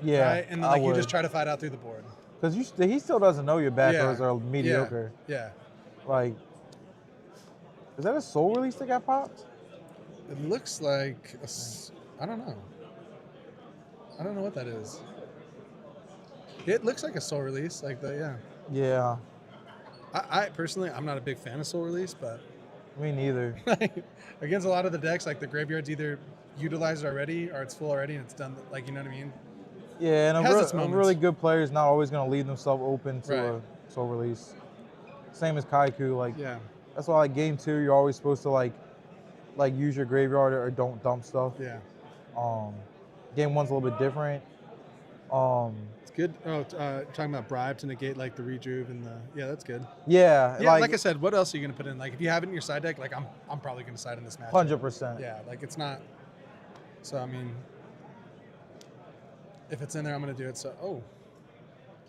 [SPEAKER 1] Yeah.
[SPEAKER 2] Right? And then like you just try to fight out through the board.
[SPEAKER 1] Because he still doesn't know your back
[SPEAKER 2] Yeah.
[SPEAKER 1] rows are mediocre.
[SPEAKER 2] Yeah.
[SPEAKER 1] Like, is that a soul release that got popped?
[SPEAKER 2] It looks like I don't know. I don't know what that is. It looks like a soul release, like the
[SPEAKER 1] Yeah.
[SPEAKER 2] I personally, I'm not a big fan of soul release, but
[SPEAKER 1] Me neither.
[SPEAKER 2] against a lot of the decks, like the graveyard's either utilized already or it's full already and it's done. Like, you know what I mean?
[SPEAKER 1] Yeah, and
[SPEAKER 2] It has its
[SPEAKER 1] a
[SPEAKER 2] moments.
[SPEAKER 1] really good player is not always going to leave themselves open to
[SPEAKER 2] Right.
[SPEAKER 1] a soul release. Same as Kaiku. Like,
[SPEAKER 2] Yeah.
[SPEAKER 1] that's why like game 2, you're always supposed to like use your graveyard or don't dump stuff.
[SPEAKER 2] Yeah.
[SPEAKER 1] Game 1's a little bit different.
[SPEAKER 2] It's good. Oh, talking about bribe to negate like the rejuve and that's good.
[SPEAKER 1] Yeah,
[SPEAKER 2] Yeah, like I said, what else are you gonna put in? Like if you have it in your side deck, like I'm probably gonna side in this match.
[SPEAKER 1] 100%.
[SPEAKER 2] Yeah, like it's not. So I mean, if it's in there, I'm gonna do it. So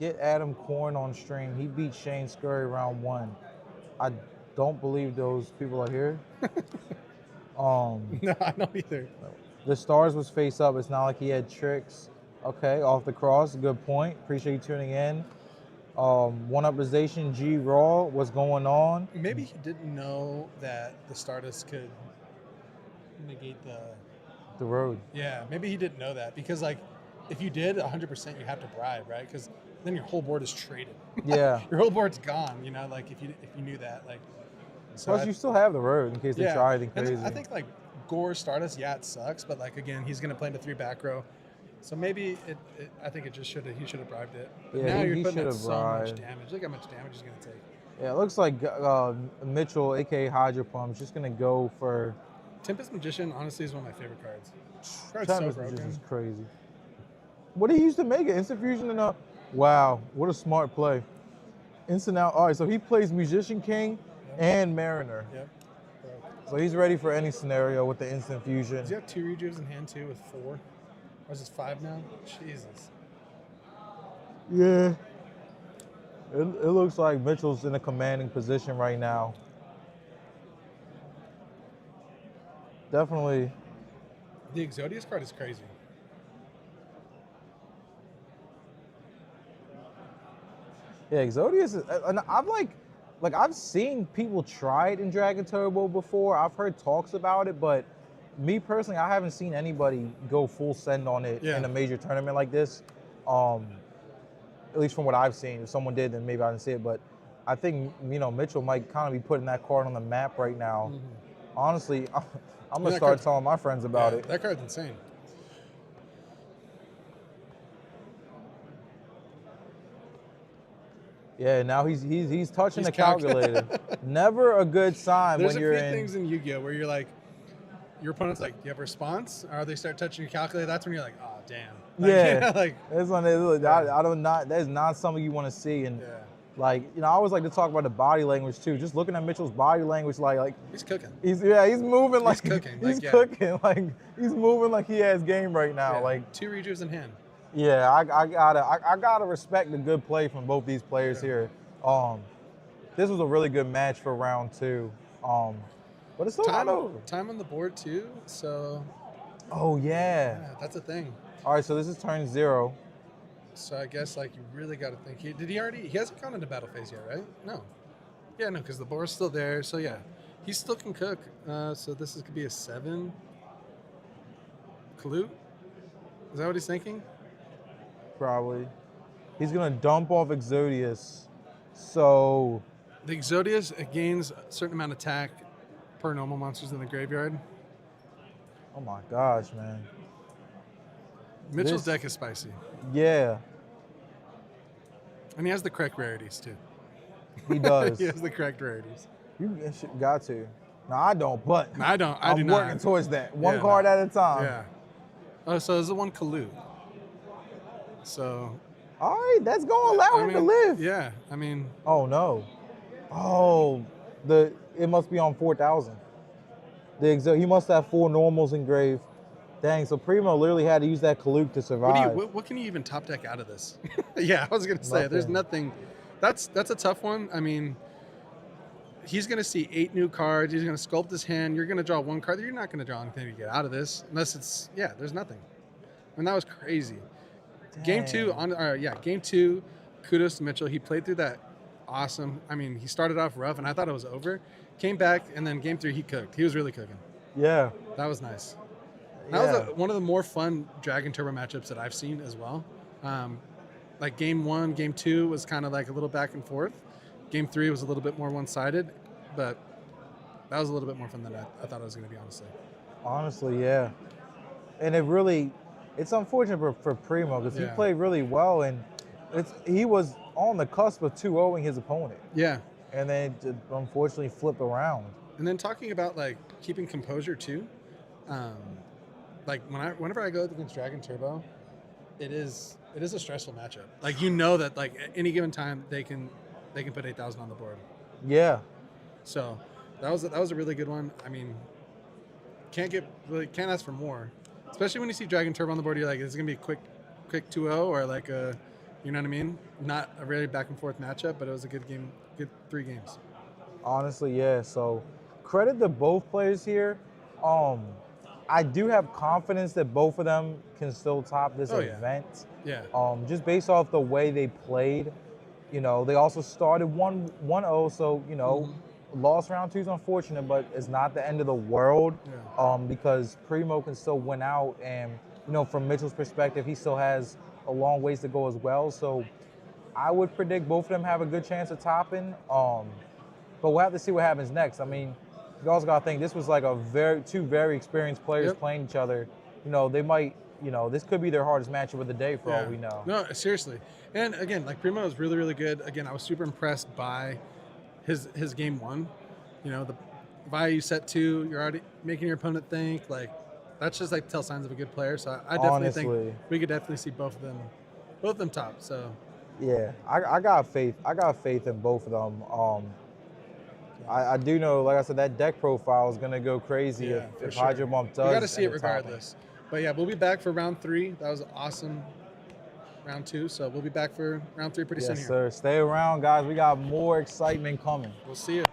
[SPEAKER 1] Get Adam Korn on stream. He beat Shane Scurry round 1. I don't believe those people are here.
[SPEAKER 2] no, I don't either.
[SPEAKER 1] The stars was face up. It's not like he had tricks. Okay, off the cross. Good point. Appreciate you tuning in. One-upization G Raw. What's going on?
[SPEAKER 2] Maybe he didn't know that the Stardust could negate
[SPEAKER 1] The road.
[SPEAKER 2] Yeah, maybe he didn't know that because like if you did 100%, you have to bribe, right? Because then your whole board is traded.
[SPEAKER 1] Yeah.
[SPEAKER 2] Your whole board's gone. You know, like if you knew that, like. So
[SPEAKER 1] Plus, you still have the road in case they try anything
[SPEAKER 2] and
[SPEAKER 1] crazy.
[SPEAKER 2] I think like Gore Stardust, it sucks, but like again, he's gonna play into 3 back row, so maybe I think he should have bribed it. But
[SPEAKER 1] Yeah,
[SPEAKER 2] now
[SPEAKER 1] he
[SPEAKER 2] you're putting
[SPEAKER 1] should
[SPEAKER 2] in
[SPEAKER 1] have
[SPEAKER 2] so much
[SPEAKER 1] bribed.
[SPEAKER 2] damage. Look how much damage he's gonna take.
[SPEAKER 1] Yeah, it looks like Mitchell, aka Hydro Plum, is just gonna go for.
[SPEAKER 2] Tempest Magician honestly is one of my favorite cards. Card's so
[SPEAKER 1] Tempest
[SPEAKER 2] broken.
[SPEAKER 1] is crazy. What did he use to make it? Instant fusion and wow, what a smart play. Instant out. All right, so he plays Musician King and Mariner.
[SPEAKER 2] Yep.
[SPEAKER 1] So he's ready for any scenario with the instant fusion.
[SPEAKER 2] Does he have 2 rejuves in hand too with 4? Or is this 5 now? Jesus.
[SPEAKER 1] Yeah. It looks like Mitchell's in a commanding position right now. Definitely.
[SPEAKER 2] The Exodius card is crazy.
[SPEAKER 1] Yeah, Exodius is, and I've seen people try it in Dragon Turbo before. I've heard talks about it, but me personally, I haven't seen anybody go full send on it in a major tournament like this. At least from what I've seen. If someone did, then maybe I didn't see it. But I think, Mitchell might kind of be putting that card on the map right now.
[SPEAKER 2] Mm-hmm.
[SPEAKER 1] Honestly, I'm going to start telling my friends about it.
[SPEAKER 2] That card's insane.
[SPEAKER 1] Yeah, now he's touching the calculator. Never a good sign
[SPEAKER 2] There's
[SPEAKER 1] when you're
[SPEAKER 2] a few
[SPEAKER 1] in.
[SPEAKER 2] things in Yu-Gi-Oh where you're like, your opponent's like, you have a response, or they start touching your calculator. That's when you're like, oh damn. Like,
[SPEAKER 1] Yeah,
[SPEAKER 2] like
[SPEAKER 1] that's one. That is not something you want to see. And Like, you know, I always like to talk about the body language too. Just looking at Mitchell's body language, like
[SPEAKER 2] He's cooking.
[SPEAKER 1] he's moving like
[SPEAKER 2] He's cooking.
[SPEAKER 1] He's
[SPEAKER 2] Like, yeah.
[SPEAKER 1] cooking. Like he's moving like he has game right now.
[SPEAKER 2] Yeah,
[SPEAKER 1] Like
[SPEAKER 2] 2 rejuves in hand.
[SPEAKER 1] yeah, I gotta respect the good play from both these players here. This was a really good match for round 2. But it's still not over.
[SPEAKER 2] Time on the board too. So
[SPEAKER 1] Oh yeah.
[SPEAKER 2] that's a thing.
[SPEAKER 1] All right, so this is turn 0.
[SPEAKER 2] So I guess like you really got to think. He hasn't gone into battle phase yet, right? No. Yeah, no, because the board's still there. So yeah, he still can cook. So this could be a 7. Kalute? Is that what he's thinking?
[SPEAKER 1] Probably. He's gonna dump off YggDrasil. So
[SPEAKER 2] The YggDrasil gains a certain amount of attack per normal monsters in the graveyard.
[SPEAKER 1] oh my gosh, man.
[SPEAKER 2] Mitchell's
[SPEAKER 1] This-
[SPEAKER 2] deck is spicy.
[SPEAKER 1] Yeah,
[SPEAKER 2] And he has the correct rarities too.
[SPEAKER 1] he does.
[SPEAKER 2] He has the correct rarities.
[SPEAKER 1] You got to. No, I don't, but
[SPEAKER 2] No, I don't. I
[SPEAKER 1] I'm
[SPEAKER 2] do
[SPEAKER 1] working
[SPEAKER 2] not.
[SPEAKER 1] towards that. One
[SPEAKER 2] Yeah,
[SPEAKER 1] card
[SPEAKER 2] no.
[SPEAKER 1] at a time.
[SPEAKER 2] Yeah. Oh, so there's the one Kalute. So.
[SPEAKER 1] All right, that's gonna allow him to live.
[SPEAKER 2] Yeah, I mean,
[SPEAKER 1] Oh no. Oh, it must be on 4,000. He must have 4 normals engraved. Dang, so Primo literally had to use that Kaluk to survive.
[SPEAKER 2] what can you even top deck out of this? Yeah, I was gonna say there's nothing. That's a tough one. I mean, he's gonna see 8 new cards. He's gonna sculpt his hand. You're gonna draw 1 card. You're not gonna draw anything to get out of this unless it's there's nothing. And that was crazy. Game 2 game 2. Kudos to Mitchell. He played through that awesome. I mean, he started off rough, and I thought it was over. Came back, and then game 3 he cooked. He was really cooking.
[SPEAKER 1] Yeah.
[SPEAKER 2] That was nice. That was one of the more fun Dragon Turbo matchups that I've seen as well. Like game 1, game 2 was kind of like a little back and forth. Game 3 was a little bit more one-sided, but that was a little bit more fun than I thought it was going to be, honestly.
[SPEAKER 1] Honestly, yeah. And it's unfortunate for Primo because he
[SPEAKER 2] Yeah.
[SPEAKER 1] played really well, and he was on the cusp of 2-0ing his opponent.
[SPEAKER 2] Yeah.
[SPEAKER 1] And then it unfortunately flipped around.
[SPEAKER 2] And then talking about like keeping composure too, like whenever I go against Dragon Turbo, it is a stressful matchup. Like you know that like at any given time they can put 8,000 on the board.
[SPEAKER 1] Yeah.
[SPEAKER 2] So that was a really good one. I mean, can't ask for more. Especially when you see Dragon Turbo on the board, you're like, is it gonna be a quick 2-0 or like a, you know what I mean? Not a really back and forth matchup, but it was a good game, good 3 games.
[SPEAKER 1] Honestly, yeah. So credit to both players here. I do have confidence that both of them can still top this event.
[SPEAKER 2] Yeah.
[SPEAKER 1] Just based off the way they played. You know, they also started 1-0, so, you know, lost round 2 is unfortunate, but it's not the end of the world.
[SPEAKER 2] Yeah.
[SPEAKER 1] Because Primo can still win out, and, you know, from Mitchell's perspective, he still has a long ways to go as well. So I would predict both of them have a good chance of topping. But we'll have to see what happens next. I mean, you also got to think this was like two very experienced players playing each other. You know, they might, you know, this could be their hardest matchup of the day for all we know.
[SPEAKER 2] No, seriously. And again, like Primo was really, really good. Again, I was super impressed by his game 1. You know, the value set 2, you're already making your opponent think. Like that's just like tell signs of a good player. So I definitely think we could definitely see both of them top. So
[SPEAKER 1] yeah, I got faith. I got faith in both of them. I do know, like I said, that deck profile is gonna go crazy if Hydro Bump does.
[SPEAKER 2] You got to see it regardless. But yeah, we'll be back for round 3. That was awesome. Round 2, so we'll be back for round 3 pretty soon here.
[SPEAKER 1] Yes, sir. Stay around, guys. We got more excitement coming.
[SPEAKER 2] We'll see you.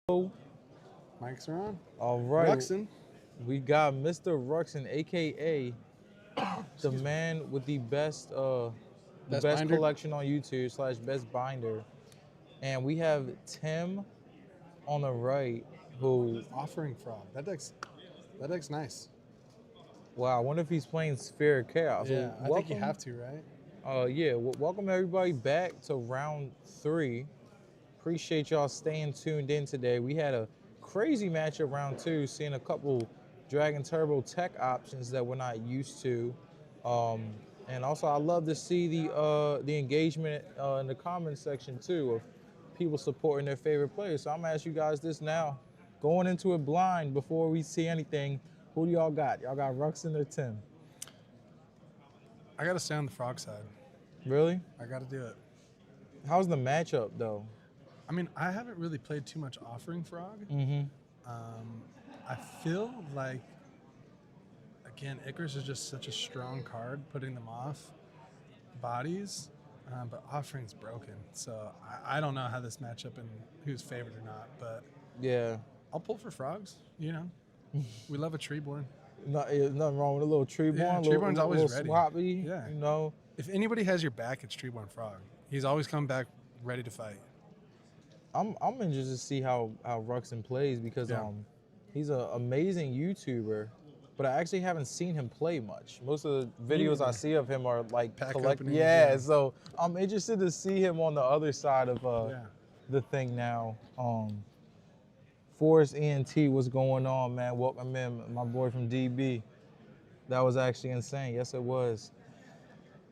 [SPEAKER 2] Mics are on.
[SPEAKER 1] All right.
[SPEAKER 2] Ruxin.
[SPEAKER 1] We got Mr. Ruxin, aka the man with the best
[SPEAKER 2] Best
[SPEAKER 1] best
[SPEAKER 2] binder?
[SPEAKER 1] collection on YouTube / best binder. And we have Tim on the right who,
[SPEAKER 2] Offering Frog. That deck's nice.
[SPEAKER 1] wow, I wonder if he's playing Sphere of Chaos.
[SPEAKER 2] Yeah,
[SPEAKER 1] So
[SPEAKER 2] I think you
[SPEAKER 1] welcome-
[SPEAKER 2] have to, right?
[SPEAKER 1] welcome everybody back to round 3. Appreciate y'all staying tuned in today. We had a crazy matchup round 2, seeing a couple Dragon Turbo tech options that we're not used to. And also, I love to see the engagement in the comments section too of people supporting their favorite players. So I'm gonna ask you guys this now, going into it blind before we see anything. Who do y'all got? Y'all got Ruxin or Tim?
[SPEAKER 2] I got to stay on the Frog side.
[SPEAKER 1] Really?
[SPEAKER 2] I got to do it.
[SPEAKER 1] How's the matchup though?
[SPEAKER 2] I mean, I haven't really played too much Offering Frog.
[SPEAKER 1] Mm-hmm.
[SPEAKER 2] I feel like, again, Icarus is just such a strong card, putting them off bodies, but Offering's broken. So I don't know how this matchup and who's favored or not, but
[SPEAKER 1] Yeah.
[SPEAKER 2] I'll pull for Frogs, you know. We love a Treeborn.
[SPEAKER 1] Nothing wrong with a little Treeborn.
[SPEAKER 2] Yeah,
[SPEAKER 1] little,
[SPEAKER 2] Treeborn's always
[SPEAKER 1] little
[SPEAKER 2] ready.
[SPEAKER 1] Swappy,
[SPEAKER 2] Yeah.
[SPEAKER 1] you know.
[SPEAKER 2] If anybody has your back, it's Treeborn Frog. He's always come back ready to fight.
[SPEAKER 1] I'm interested to see how Ruxin plays because
[SPEAKER 2] Yeah.
[SPEAKER 1] he's an amazing YouTuber, but I actually haven't seen him play much. Most of the videos I see of him are like
[SPEAKER 2] Pack
[SPEAKER 1] collect.
[SPEAKER 2] openings,
[SPEAKER 1] Yeah,
[SPEAKER 2] yeah.
[SPEAKER 1] so I'm interested to see him on the other side of
[SPEAKER 2] Yeah.
[SPEAKER 1] the thing now. Forrest ENT, what's going on, man? Welcome in, my boy from DB. That was actually insane. Yes, it was.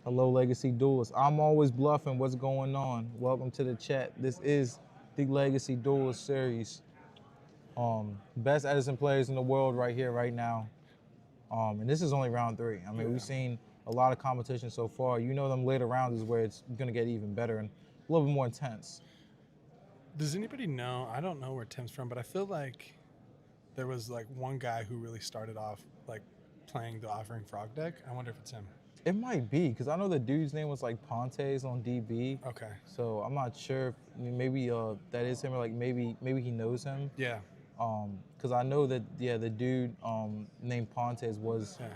[SPEAKER 1] Hello, Legacy Duelist. I'm always bluffing. What's going on? Welcome to the chat. This is the Legacy Duelist series. Best Edison players in the world right here, right now. And this is only round 3. I mean, we've seen a lot of competition so far. You know, them later rounds is where it's going to get even better and a little bit more intense.
[SPEAKER 2] Does anybody know? I don't know where Tim's from, but I feel like there was like one guy who really started off like playing the Offering Frog deck. I wonder if it's him.
[SPEAKER 1] It might be, because I know the dude's name was like Pontes on DB.
[SPEAKER 2] Okay.
[SPEAKER 1] So I'm not sure if maybe that is him, or like maybe he knows him.
[SPEAKER 2] Yeah.
[SPEAKER 1] Because I know that, yeah, the dude named Pontes was
[SPEAKER 2] Yeah.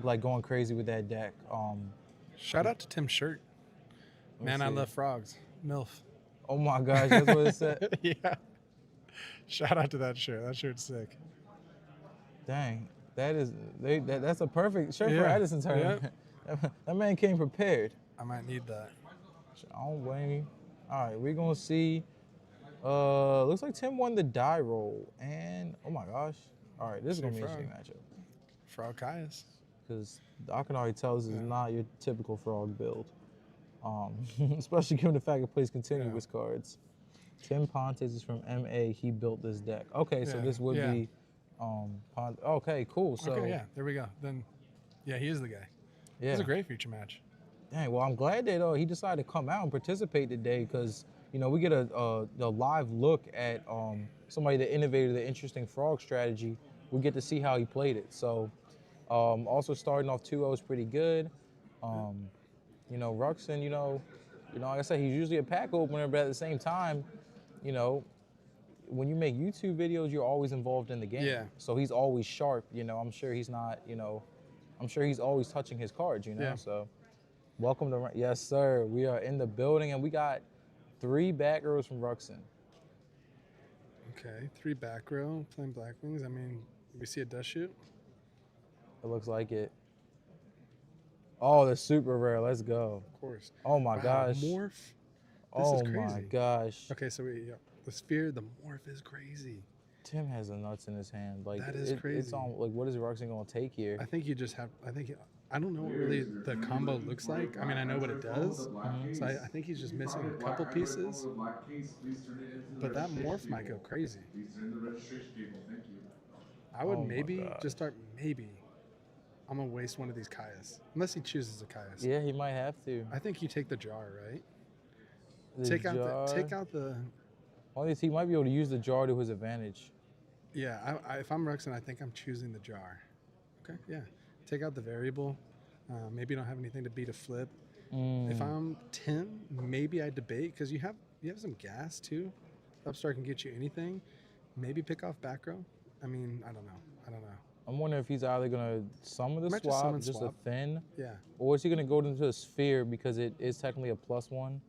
[SPEAKER 1] like going crazy with that deck.
[SPEAKER 2] Shout out to Tim's shirt. Man, I
[SPEAKER 1] see.
[SPEAKER 2] love frogs. MILF.
[SPEAKER 1] Oh my gosh, that's what it said.
[SPEAKER 2] Yeah. Shout out to that shirt. That shirt's sick.
[SPEAKER 1] Dang, that's a perfect shirt for
[SPEAKER 2] Yeah,
[SPEAKER 1] Edison tournament. That man came prepared.
[SPEAKER 2] I might need that.
[SPEAKER 1] I don't blame you. All right, we're gonna see. Looks like Tim won the die roll, and oh my gosh. All right, this is gonna be an
[SPEAKER 2] Frog.
[SPEAKER 1] interesting matchup
[SPEAKER 2] Frog Caius.
[SPEAKER 1] because I can already tell this is not your typical frog build. Especially given the fact it plays continuous cards. Tim Pontes is from MA. He built this deck. Okay, so
[SPEAKER 2] Yeah,
[SPEAKER 1] this would
[SPEAKER 2] yeah.
[SPEAKER 1] be okay, cool. So
[SPEAKER 2] Okay, yeah, there we go. Then, yeah, he is the guy.
[SPEAKER 1] yeah.
[SPEAKER 2] It's a great future match.
[SPEAKER 1] Dang, well, I'm glad that he decided to come out and participate today because, you know, we get a live look at somebody that innovated the interesting frog strategy. We get to see how he played it. So, also starting off 2-0 is pretty good. You know, Ruxin, you know, like I said, he's usually a pack opener, but at the same time, you know, when you make YouTube videos, you're always involved in the game.
[SPEAKER 2] Yeah.
[SPEAKER 1] So he's always sharp, you know. I'm sure he's not, you know, I'm sure he's always touching his cards, you know.
[SPEAKER 2] Yeah.
[SPEAKER 1] So welcome to, yes, sir. We are in the building and we got 3 back rows from Ruxin.
[SPEAKER 2] Okay, 3 back row playing Black Wings. I mean, we see a dust shoot.
[SPEAKER 1] It looks like it. Oh, the super rare. Let's go.
[SPEAKER 2] Of course.
[SPEAKER 1] Oh my
[SPEAKER 2] Wow,
[SPEAKER 1] gosh.
[SPEAKER 2] Morph. This
[SPEAKER 1] Oh
[SPEAKER 2] is
[SPEAKER 1] my
[SPEAKER 2] crazy.
[SPEAKER 1] gosh.
[SPEAKER 2] Okay, so the sphere, the morph is crazy.
[SPEAKER 1] Tim has the nuts in his hand. Like
[SPEAKER 2] That is
[SPEAKER 1] It's
[SPEAKER 2] crazy.
[SPEAKER 1] on. Like, what is Ruxin gonna take here?
[SPEAKER 2] I think you just have. I don't know what really the combo looks like. I mean, I know what it does. So I think he's just missing a couple pieces. But that morph might go crazy.
[SPEAKER 4] Please turn the registration table. Thank you.
[SPEAKER 2] I would
[SPEAKER 1] Oh my
[SPEAKER 2] maybe
[SPEAKER 1] God.
[SPEAKER 2] just start. Maybe I'm gonna waste one of these Caius, unless he chooses a Caius.
[SPEAKER 1] Yeah, he might have to.
[SPEAKER 2] I think you take the jar, right?
[SPEAKER 1] The
[SPEAKER 2] Take
[SPEAKER 1] jar.
[SPEAKER 2] out the.
[SPEAKER 1] Well, he might be able to use the jar to his advantage.
[SPEAKER 2] Yeah, if I'm Ruxin, I think I'm choosing the jar. Okay, yeah. Take out the variable. Maybe you don't have anything to beat a flip. If I'm Tim, maybe I debate because you have some gas too. upstart can get you anything. Maybe pick off back row. I mean, I don't know.
[SPEAKER 1] I'm wondering if he's either gonna summon the
[SPEAKER 2] Might just
[SPEAKER 1] swap,
[SPEAKER 2] summon
[SPEAKER 1] just
[SPEAKER 2] swap.
[SPEAKER 1] a thin,
[SPEAKER 2] Yeah.
[SPEAKER 1] or is he gonna go into a sphere because it is technically a +1?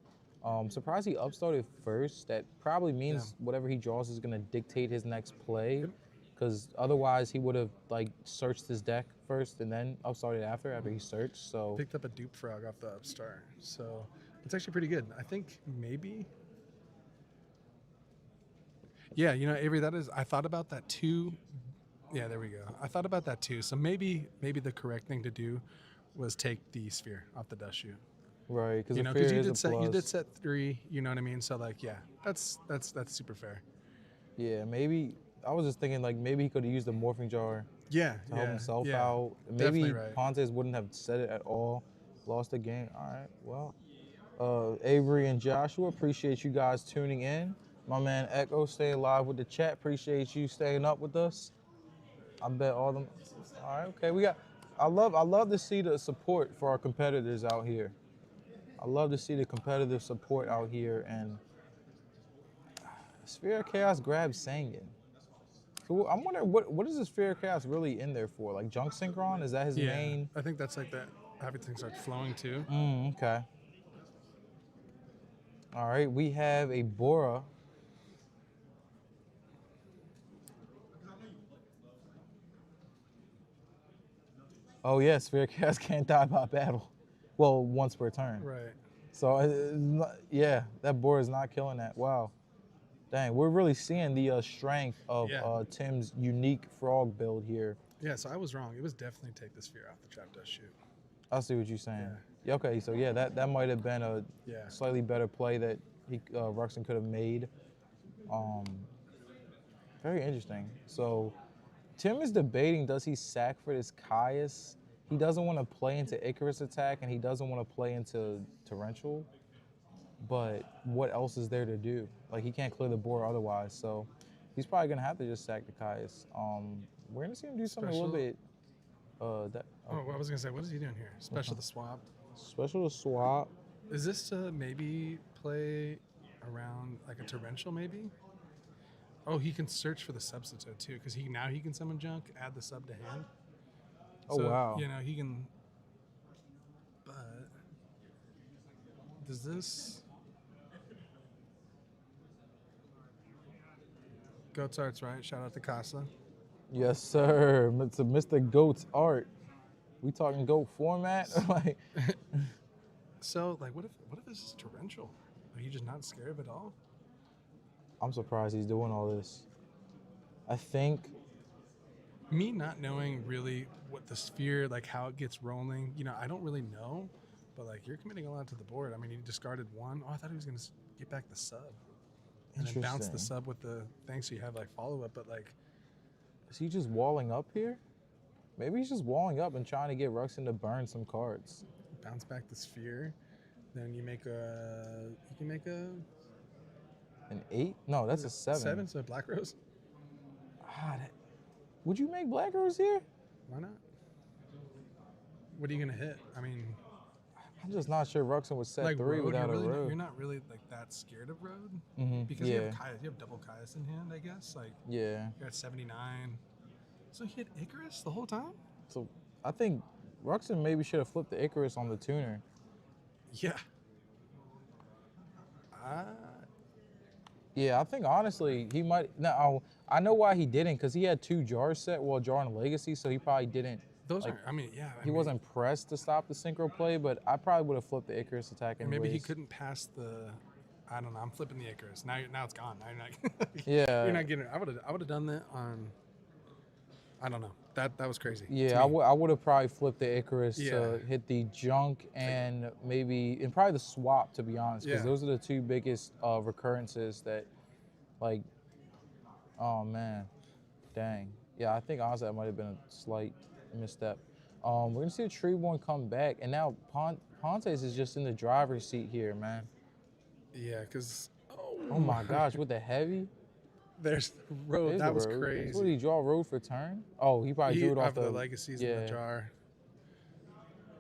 [SPEAKER 1] Surprised he upstarted first. That probably means whatever he draws is gonna dictate his next play,
[SPEAKER 2] Yep.
[SPEAKER 1] because otherwise he would have like searched his deck first and then upstarted after he searched. So
[SPEAKER 2] Picked up a dupe frog off the upstart. So it's actually pretty good. I think maybe. Yeah, you know, Avery, I thought about that too. Yeah, there we go. I thought about that too. So maybe the correct thing to do was take the sphere off the dust chute.
[SPEAKER 1] right, because
[SPEAKER 2] You
[SPEAKER 1] the
[SPEAKER 2] know,
[SPEAKER 1] fear
[SPEAKER 2] because
[SPEAKER 1] is a plus.
[SPEAKER 2] you did set 3. You know what I mean? So like, yeah, that's super fair.
[SPEAKER 1] Yeah, maybe I was just thinking like maybe he could have used the morphing jar
[SPEAKER 2] Yeah,
[SPEAKER 1] to help himself
[SPEAKER 2] yeah,
[SPEAKER 1] out.
[SPEAKER 2] definitely
[SPEAKER 1] Maybe
[SPEAKER 2] right.
[SPEAKER 1] Pontes wouldn't have said it at all. Lost the game. All right, well, Avery and Joshua, appreciate you guys tuning in. My man Echo staying live with the chat. Appreciate you staying up with us. I bet all them. All right, okay. I love to see the support for our competitors out here. I love to see the competitive support out here, and Sphere of Chaos grabs Sangan. So I'm wondering what is the Sphere of Chaos really in there for? Like junk synchron? Is that his
[SPEAKER 2] Yeah,
[SPEAKER 1] main?
[SPEAKER 2] I think that's like that. Everything starts flowing too.
[SPEAKER 1] Okay. All right, we have a Bora. Oh yeah, Sphere of Chaos can't die by battle. Well, once per turn.
[SPEAKER 2] Right.
[SPEAKER 1] So yeah, that Bora is not killing that. Wow. Dang, we're really seeing the strength of Tim's unique frog build here.
[SPEAKER 2] Yeah, so I was wrong. It was definitely take the sphere off the trap dust chute.
[SPEAKER 1] I see what you're saying. Yeah. Okay, so yeah, that might have been a slightly better play that Ruxin could have made. Very interesting. So Tim is debating, does he sack for this Caius? He doesn't want to play into Icarus attack, and he doesn't want to play into Torrential. But what else is there to do? Like, he can't clear the board otherwise, so he's probably going to have to just sack the Caius. We're going to see him do something a little bit...
[SPEAKER 2] Oh, I was going to say, what is he doing here? Special the swap.
[SPEAKER 1] Special to swap.
[SPEAKER 2] Is this to maybe play around like a torrential maybe? Oh, he can search for the substitute too, because he can summon junk, add the sub to hand.
[SPEAKER 1] Oh,
[SPEAKER 2] So,
[SPEAKER 1] wow.
[SPEAKER 2] You know, he can. But does this Goat's Arts, right? Shout out to Casa.
[SPEAKER 1] Yes, sir. To Mr. Goat's Art. We talking GOAT format? Like,
[SPEAKER 2] So, like, what if this is torrential? Are you just not scared of it all?
[SPEAKER 1] I'm surprised he's doing all this. I think
[SPEAKER 2] Me not knowing really what the sphere, like how it gets rolling, you know, I don't really know, but like you're committing a lot to the board. I mean, he discarded 1. Oh, I thought he was going to get back the sub. And then bounce the
[SPEAKER 1] Interesting.
[SPEAKER 2] sub with the thing so you have like follow up, but like.
[SPEAKER 1] Is he just walling up here? Maybe he's just walling up and trying to get Ruxin to burn some cards.
[SPEAKER 2] Bounce back the sphere. Then you can make a.
[SPEAKER 1] An 8? No, that's a 7.
[SPEAKER 2] 7, so Black Rose.
[SPEAKER 1] Would you make Black Rose here?
[SPEAKER 2] Why not? What are you going to hit? I mean.
[SPEAKER 1] I'm just not sure Ruxin would set
[SPEAKER 2] Like
[SPEAKER 1] 3
[SPEAKER 2] road,
[SPEAKER 1] without a road.
[SPEAKER 2] you're not really like that scared of road.
[SPEAKER 1] Mm-hmm.
[SPEAKER 2] Because you have double Caius in hand, I guess. Like
[SPEAKER 1] Yeah.
[SPEAKER 2] you're at 79. So he hit Icarus the whole time?
[SPEAKER 1] So I think Ruxin maybe should have flipped the Icarus on the tuner.
[SPEAKER 2] Yeah.
[SPEAKER 1] Yeah, I think honestly he might. Now I know why he didn't, because he had 2 jars set while drawing Legacy, so he probably didn't.
[SPEAKER 2] Those
[SPEAKER 1] like,
[SPEAKER 2] are, I mean, yeah.
[SPEAKER 1] He wasn't pressed to stop the synchro play, but I probably would have flipped the Icarus attack
[SPEAKER 2] And
[SPEAKER 1] anyways.
[SPEAKER 2] maybe he couldn't pass the. I don't know. I'm flipping the Icarus. Now it's gone. Now you're not.
[SPEAKER 1] Yeah.
[SPEAKER 2] You're not getting it. I would have done that on. I don't know. That was crazy.
[SPEAKER 1] Yeah, I would have probably flipped the Icarus to
[SPEAKER 2] Yeah.
[SPEAKER 1] hit the junk and probably the swap, to be honest, because those are the 2 biggest recurrences that, like, oh man, dang. Yeah, I think honestly that might have been a slight misstep. We're gonna see a Treeborn come back, and now Pontes is just in the driver's seat here, man.
[SPEAKER 2] Yeah, because.
[SPEAKER 1] Oh my gosh, with the heavy.
[SPEAKER 2] There's the road.
[SPEAKER 1] There's
[SPEAKER 2] That
[SPEAKER 1] the
[SPEAKER 2] was
[SPEAKER 1] road.
[SPEAKER 2] crazy.
[SPEAKER 1] What did he draw road for turn? Oh, he probably drew it off
[SPEAKER 2] the legacies in the jar.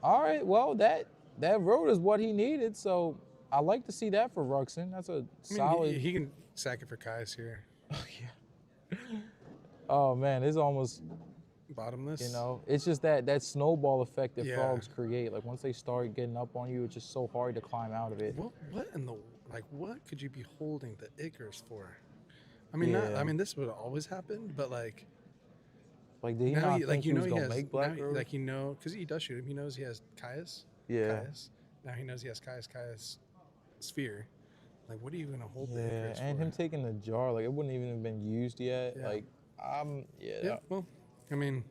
[SPEAKER 1] All right, well that road is what he needed, so I like to see that for Ruxin. That's a solid.
[SPEAKER 2] He can Sack it for Kai's here.
[SPEAKER 1] Oh man, it's almost,
[SPEAKER 2] Bottomless.
[SPEAKER 1] you know, it's just that snowball effect that
[SPEAKER 2] Yeah.
[SPEAKER 1] frogs create. Like once they start getting up on you, it's just so hard to climb out of it.
[SPEAKER 2] What in the what could you be holding the Icarus for? I mean, not.
[SPEAKER 1] Yeah.
[SPEAKER 2] I mean, this would have always happened, but like
[SPEAKER 1] Like did he
[SPEAKER 2] now,
[SPEAKER 1] not
[SPEAKER 2] he,
[SPEAKER 1] think he was
[SPEAKER 2] he
[SPEAKER 1] gonna
[SPEAKER 2] has
[SPEAKER 1] make Black
[SPEAKER 2] now,
[SPEAKER 1] Rose?
[SPEAKER 2] like because he does shoot him. He knows he has Caius.
[SPEAKER 1] Yeah.
[SPEAKER 2] Caius. Now he knows he has Caius sphere. Like, what are you gonna hold the
[SPEAKER 1] Yeah,
[SPEAKER 2] Icarus
[SPEAKER 1] and
[SPEAKER 2] for?
[SPEAKER 1] him taking the jar, like it wouldn't even have been used yet.
[SPEAKER 2] Yeah.
[SPEAKER 1] Like,
[SPEAKER 2] Yeah. Well, I mean,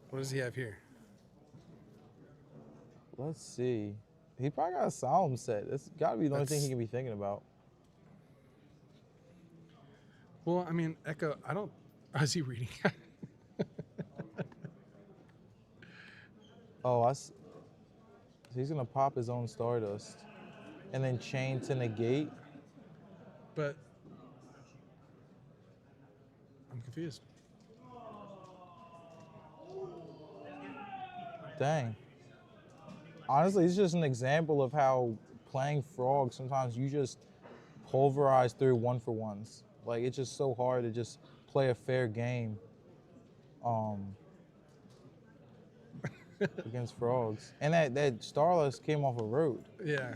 [SPEAKER 2] what does he have here?
[SPEAKER 1] let's see. He probably got a solemn set. That's got to be the only thing he
[SPEAKER 2] That's-
[SPEAKER 1] can be thinking about.
[SPEAKER 2] Well, I mean, Echo. I don't. Is he reading?
[SPEAKER 1] Oh, so he's gonna pop his own Stardust, and then chain to negate.
[SPEAKER 2] But I'm confused.
[SPEAKER 1] Dang. Honestly, it's just an example of how playing Frog, sometimes you just pulverize through 1-for-1s. Like, it's just so hard to just play a fair game against Frogs. And that Starless came off a road.
[SPEAKER 2] Yeah.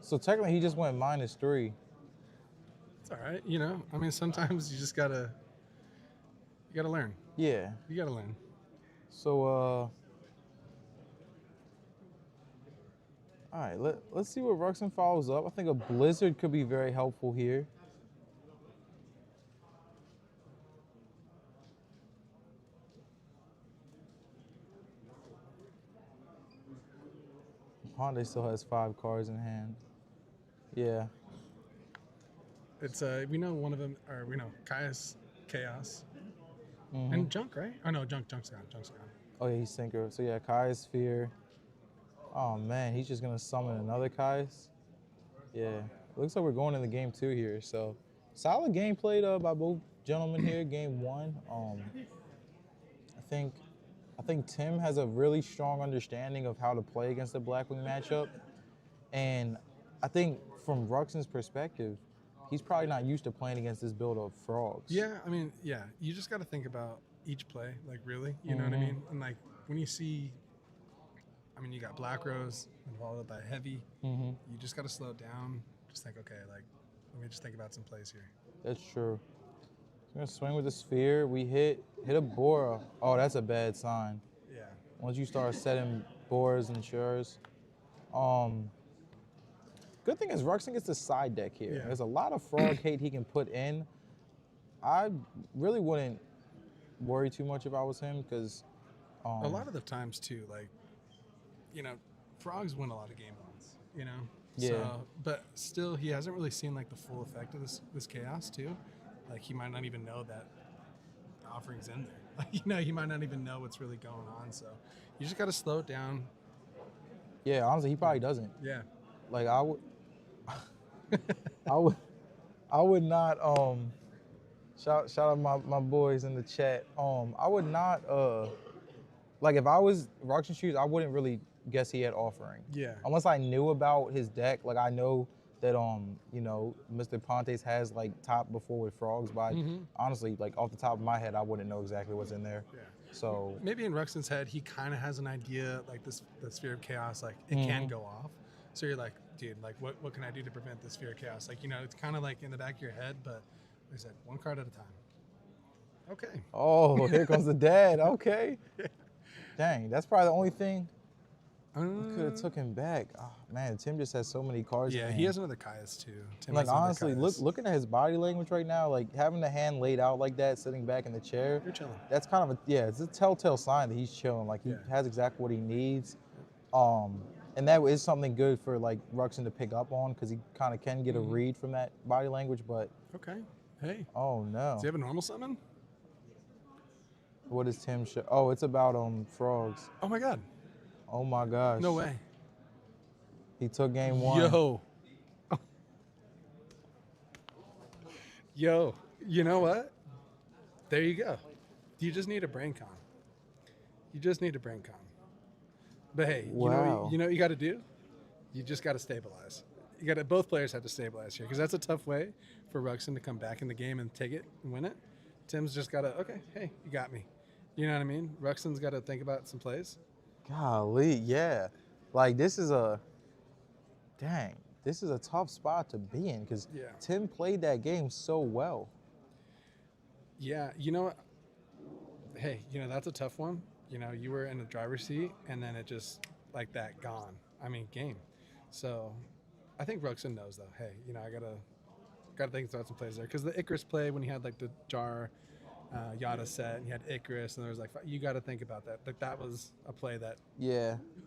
[SPEAKER 1] So technically, he just went -3.
[SPEAKER 2] It's all right. You know, I mean, sometimes you just gotta learn.
[SPEAKER 1] Yeah.
[SPEAKER 2] You gotta learn.
[SPEAKER 1] So, all right, let's see what Ruxin follows up. I think a Blizzard could be very helpful here. Honda still has 5 cards in hand. Yeah.
[SPEAKER 2] It's we know one of them, or we know Caius, Chaos, and Junk, right? Oh no, Junk's gone.
[SPEAKER 1] Oh yeah, he's Synchro. So yeah, Kai's Sphere. Oh man, he's just gonna summon another Kai's. Yeah. Looks like we're going into game 2 here. So solid game played by both gentlemen here, game 1. I think Tim has a really strong understanding of how to play against the Blackwing matchup. And I think from Ruxin's perspective, he's probably not used to playing against this build of Frogs.
[SPEAKER 2] Yeah, I mean, yeah, you just got to think about each play, like really, you know what I mean? And like when you see, I mean, you got Black Rose and followed up by Heavy, you just got to slow it down. Just think, okay, like, let me just think about some plays here.
[SPEAKER 1] That's true. We're gonna swing with the Sphere. We hit a Bora. Oh, that's a bad sign.
[SPEAKER 2] Yeah.
[SPEAKER 1] Once you start setting Boras and Shures. Good thing is Ruxin gets the side deck here.
[SPEAKER 2] Yeah.
[SPEAKER 1] There's a lot of Frog hate he can put in. I really wouldn't worry too much if I was him, because
[SPEAKER 2] a lot of the times too, like, you know, Frogs win a lot of game ones, you know?
[SPEAKER 1] Yeah.
[SPEAKER 2] So, but still, he hasn't really seen like the full effect of this chaos too. Like, he might not even know that the offering's in there. Like, you know, he might not even know what's really going on. So you just got to slow it down.
[SPEAKER 1] yeah, honestly, he probably doesn't.
[SPEAKER 2] Yeah.
[SPEAKER 1] Like I would not shout out my boys in the chat. I would not like if I was Ruxin's shoes, I wouldn't really guess he had offering.
[SPEAKER 2] Yeah.
[SPEAKER 1] Unless I knew about his deck. Like I know that you know, Mr. Pontes has like top before with Frogs, but honestly, like off the top of my head, I wouldn't know exactly what's in there.
[SPEAKER 2] Yeah.
[SPEAKER 1] So
[SPEAKER 2] Maybe in Ruxin's head, he kind of has an idea, like the Sphere of Chaos, like it can go off. So you're like, dude, like what can I do to prevent the Sphere of Chaos? Like, you know, it's kind of like in the back of your head, but like I said, one card at a time. Okay.
[SPEAKER 1] oh, here comes the dad. Okay. Dang, that's probably the only thing. Could have took him back. Oh, man, Tim just has so many cards.
[SPEAKER 2] Yeah,
[SPEAKER 1] in
[SPEAKER 2] he
[SPEAKER 1] hand.
[SPEAKER 2] has another Caius too. Tim
[SPEAKER 1] Like
[SPEAKER 2] has another
[SPEAKER 1] honestly,
[SPEAKER 2] Caius.
[SPEAKER 1] looking at his body language right now, like having the hand laid out like that, sitting back in the chair.
[SPEAKER 2] You're chilling.
[SPEAKER 1] That's kind of it's a telltale sign that he's chilling. Like he has exactly what he needs. And that is something good for like Ruxin to pick up on, because he kind of can get a read from that body language. But
[SPEAKER 2] Okay. Hey.
[SPEAKER 1] oh no,
[SPEAKER 2] Does he have a normal summon?
[SPEAKER 1] what is Tim show? Oh, it's about Frogs.
[SPEAKER 2] Oh my God.
[SPEAKER 1] Oh my gosh.
[SPEAKER 2] No way.
[SPEAKER 1] He took game 1.
[SPEAKER 2] Yo. Yo. You know what? There you go. You just need a brain con. You just need a brain con. But hey,
[SPEAKER 1] Wow.
[SPEAKER 2] you know what you got to do? You just got to stabilize. both players have to stabilize here because that's a tough way for Ruxin to come back in the game and take it and win it. Tim's just got to, okay, hey, you got me. You know what I mean? Ruxin's got to think about some plays.
[SPEAKER 1] Golly, yeah. Like, this is a tough spot to be in because
[SPEAKER 2] Yeah.
[SPEAKER 1] Tim played that game so well.
[SPEAKER 2] Yeah, you know what? Hey, that's a tough one. You were in the driver's seat, and then it just, like that, gone. I mean, game. So I think Ruxin knows, though. Hey, I got to think about some plays there. Because the Icarus play, when he had, like, the jar Yada set, and he had Icarus, and there was, like, you got to think about that. Like, that was a play that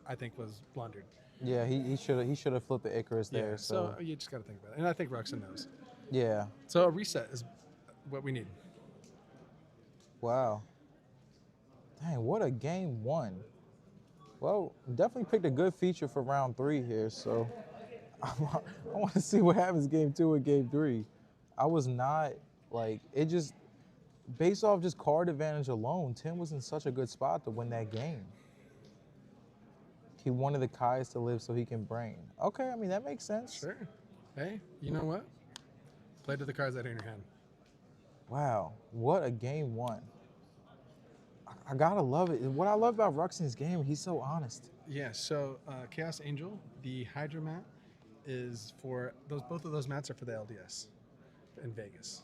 [SPEAKER 2] I think was blundered.
[SPEAKER 1] Yeah, he should have flipped the Icarus there.
[SPEAKER 2] Yeah, so you just got to think about it. And I think Ruxin knows.
[SPEAKER 1] Yeah.
[SPEAKER 2] So a reset is what we need.
[SPEAKER 1] Wow. Dang, what a game one. Well, definitely picked a good feature for round 3 here, so I want to see what happens game 2 and game 3. I was not, like, it just, based off just card advantage alone, Tim was in such a good spot to win that game. He wanted the Kais to live so he can brain. Okay, I mean, that makes sense.
[SPEAKER 2] Sure. Hey, you know what? Play to the cards that are in your hand.
[SPEAKER 1] Wow, what a game one. I gotta love it. What I love about Ruxin's game, he's so honest.
[SPEAKER 2] Yeah, so Chaos Angel, the Hydra mat, is for both of those mats are for the LDS in Vegas.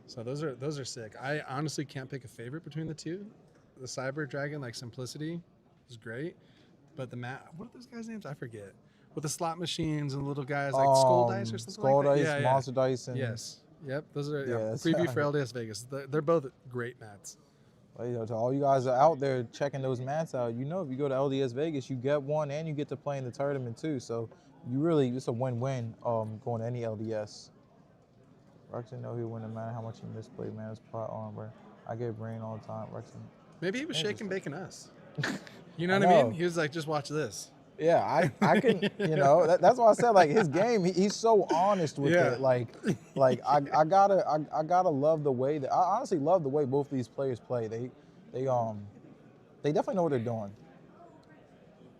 [SPEAKER 2] So those are sick. I honestly can't pick a favorite between the two. The Cyber Dragon, like Simplicity, is great. But the mat, what are those guys' names? I forget. With the slot machines and little guys like Skull Dice or something
[SPEAKER 1] Skull
[SPEAKER 2] like that.
[SPEAKER 1] Dice, Monster Dice, and
[SPEAKER 2] yes. Yep, those are
[SPEAKER 1] that's
[SPEAKER 2] preview for LDS Vegas. They're both great mats.
[SPEAKER 1] Well, to all you guys are out there checking those mats out, if you go to LDS Vegas, you get one and you get to play in the tournament too. So it's a win-win going to any LDS. Ruxin know he'll win no matter how much he misplayed, man. It's plot armor. I get brain all the time. Ruxin.
[SPEAKER 2] Maybe he was shaking bacon us. You know what I mean? He was like, just watch this.
[SPEAKER 1] Yeah, I can, that's why I said, like, his game, he's so honest with it. Like I gotta love the way that, I honestly love the way both of these players play. They definitely know what they're doing.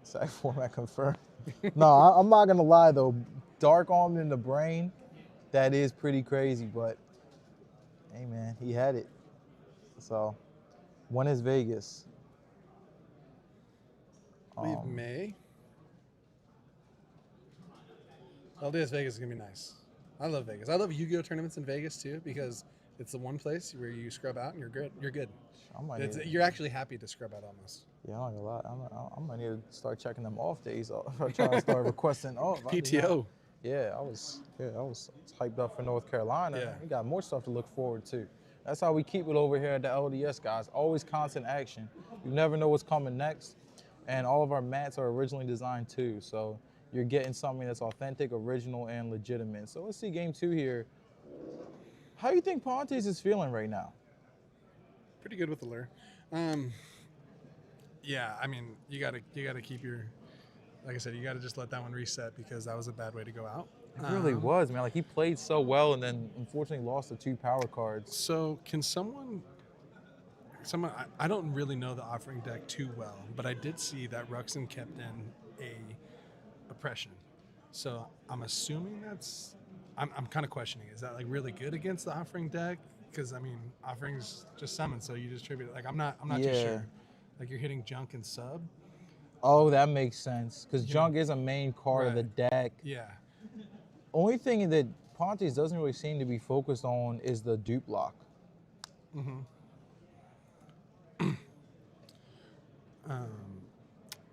[SPEAKER 1] Sack format confirmed. No, I'm not gonna lie though. Dark Armed in the brain, that is pretty crazy, but hey man, he had it. So, when is Vegas?
[SPEAKER 2] I believe May. LDS Vegas is going to be nice. I love Vegas. I love Yu-Gi-Oh! Tournaments in Vegas, too, because it's the one place where you scrub out and you're good. You're good. You're actually happy to scrub out almost.
[SPEAKER 1] Yeah, I'm not gonna lie. I might need to start checking them off days. I'm trying to start requesting off.
[SPEAKER 2] PTO.
[SPEAKER 1] I was hyped up for North Carolina.
[SPEAKER 2] Yeah.
[SPEAKER 1] We got more stuff to look forward to. That's how we keep it over here at the LDS, guys. Always constant action. You never know what's coming next. And all of our mats are originally designed too. So you're getting something that's authentic, original, and legitimate. So let's see game 2 here. How do you think Pontes is feeling right now?
[SPEAKER 2] Pretty good with the lure. Yeah, I mean, you gotta keep your, like I said, you gotta just let that one reset because that was a bad way to go out.
[SPEAKER 1] It really was, man. Like, he played so well and then unfortunately lost the 2 power cards.
[SPEAKER 2] So can someone, I don't really know the offering deck too well, but I did see that Ruxin kept in a oppression. So I'm assuming I'm kind of questioning, is that like really good against the offering deck? Because I mean, offerings just summon, so you distribute it. Like I'm not too sure. Like you're hitting junk and sub.
[SPEAKER 1] Oh, that makes sense. Because junk is a main card of the deck.
[SPEAKER 2] Yeah.
[SPEAKER 1] Only thing that Pontes doesn't really seem to be focused on is the dupe lock.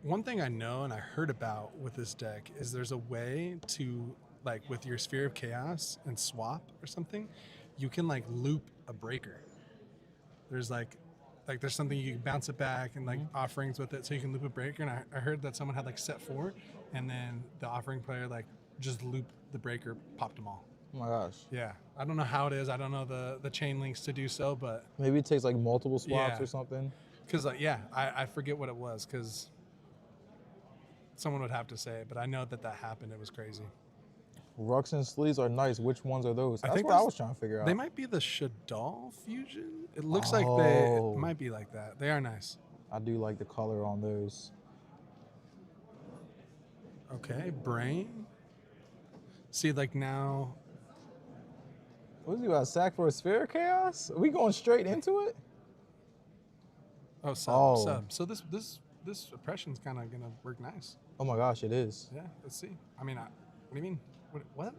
[SPEAKER 2] One thing I know and I heard about with this deck is there's a way to, like, with your Sphere of Chaos and swap or something, you can like loop a breaker. There's like there's something you can bounce it back and like offerings with it, so you can loop a breaker. And I heard that someone had like set 4, and then the offering player like just looped the breaker, popped them all.
[SPEAKER 1] Oh my gosh.
[SPEAKER 2] Yeah, I don't know how it is. I don't know the chain links to do so, but
[SPEAKER 1] maybe it takes like multiple swaps or something.
[SPEAKER 2] Because I forget what it was because someone would have to say it, but I know that happened. It was crazy.
[SPEAKER 1] Ruxin sleeves are nice. Which ones are those? That's what I was trying to figure out.
[SPEAKER 2] They might be the Shadal fusion. It looks like they might be like that. They are nice.
[SPEAKER 1] I do like the color on those.
[SPEAKER 2] Okay, Brain. See, like now,
[SPEAKER 1] What's he about? Sack for a sphere chaos? Are we going straight into it?
[SPEAKER 2] sub,
[SPEAKER 1] Oh.
[SPEAKER 2] sub. So this oppression's kind of gonna work nice.
[SPEAKER 1] Oh my gosh, it is.
[SPEAKER 2] Yeah, let's see. I mean, what do you mean? What?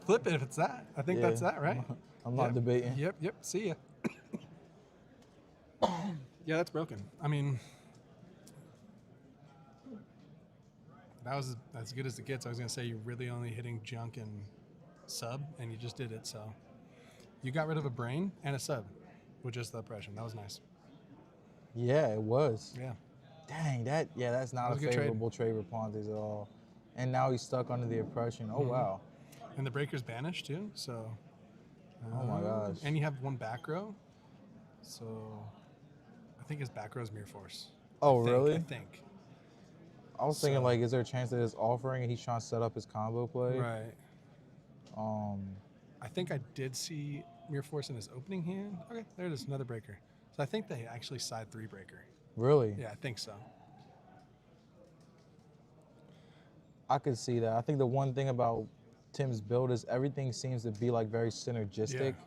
[SPEAKER 2] Flip it if it's that. I think that's that, right?
[SPEAKER 1] I'm not debating.
[SPEAKER 2] Yep. See ya. Yeah, that's broken. I mean, that was as good as it gets. I was gonna say you're really only hitting junk and sub, and you just did it. So you got rid of a brain and a sub with just the oppression. That was nice.
[SPEAKER 1] Yeah, it was.
[SPEAKER 2] Yeah.
[SPEAKER 1] Dang, that's not a
[SPEAKER 2] was a good trade.
[SPEAKER 1] favorable trade with Pontes at all. And now he's stuck under the oppression. Oh, wow.
[SPEAKER 2] And the breaker's banished too. So.
[SPEAKER 1] Oh my gosh.
[SPEAKER 2] And you have one back row. So I think his back row is Mirror Force.
[SPEAKER 1] Oh,
[SPEAKER 2] I
[SPEAKER 1] really?
[SPEAKER 2] think.
[SPEAKER 1] I was thinking, like, is there a chance that it's offering and he's trying to set up his combo play?
[SPEAKER 2] Right.
[SPEAKER 1] Um,
[SPEAKER 2] I think I did see Mirror Force in his opening hand. Okay, there it is, another breaker. So I think they actually side 3 breaker.
[SPEAKER 1] Really?
[SPEAKER 2] Yeah, I think so.
[SPEAKER 1] I could see that. I think the one thing about Tim's build is everything seems to be, like, very synergistic.
[SPEAKER 2] Yeah.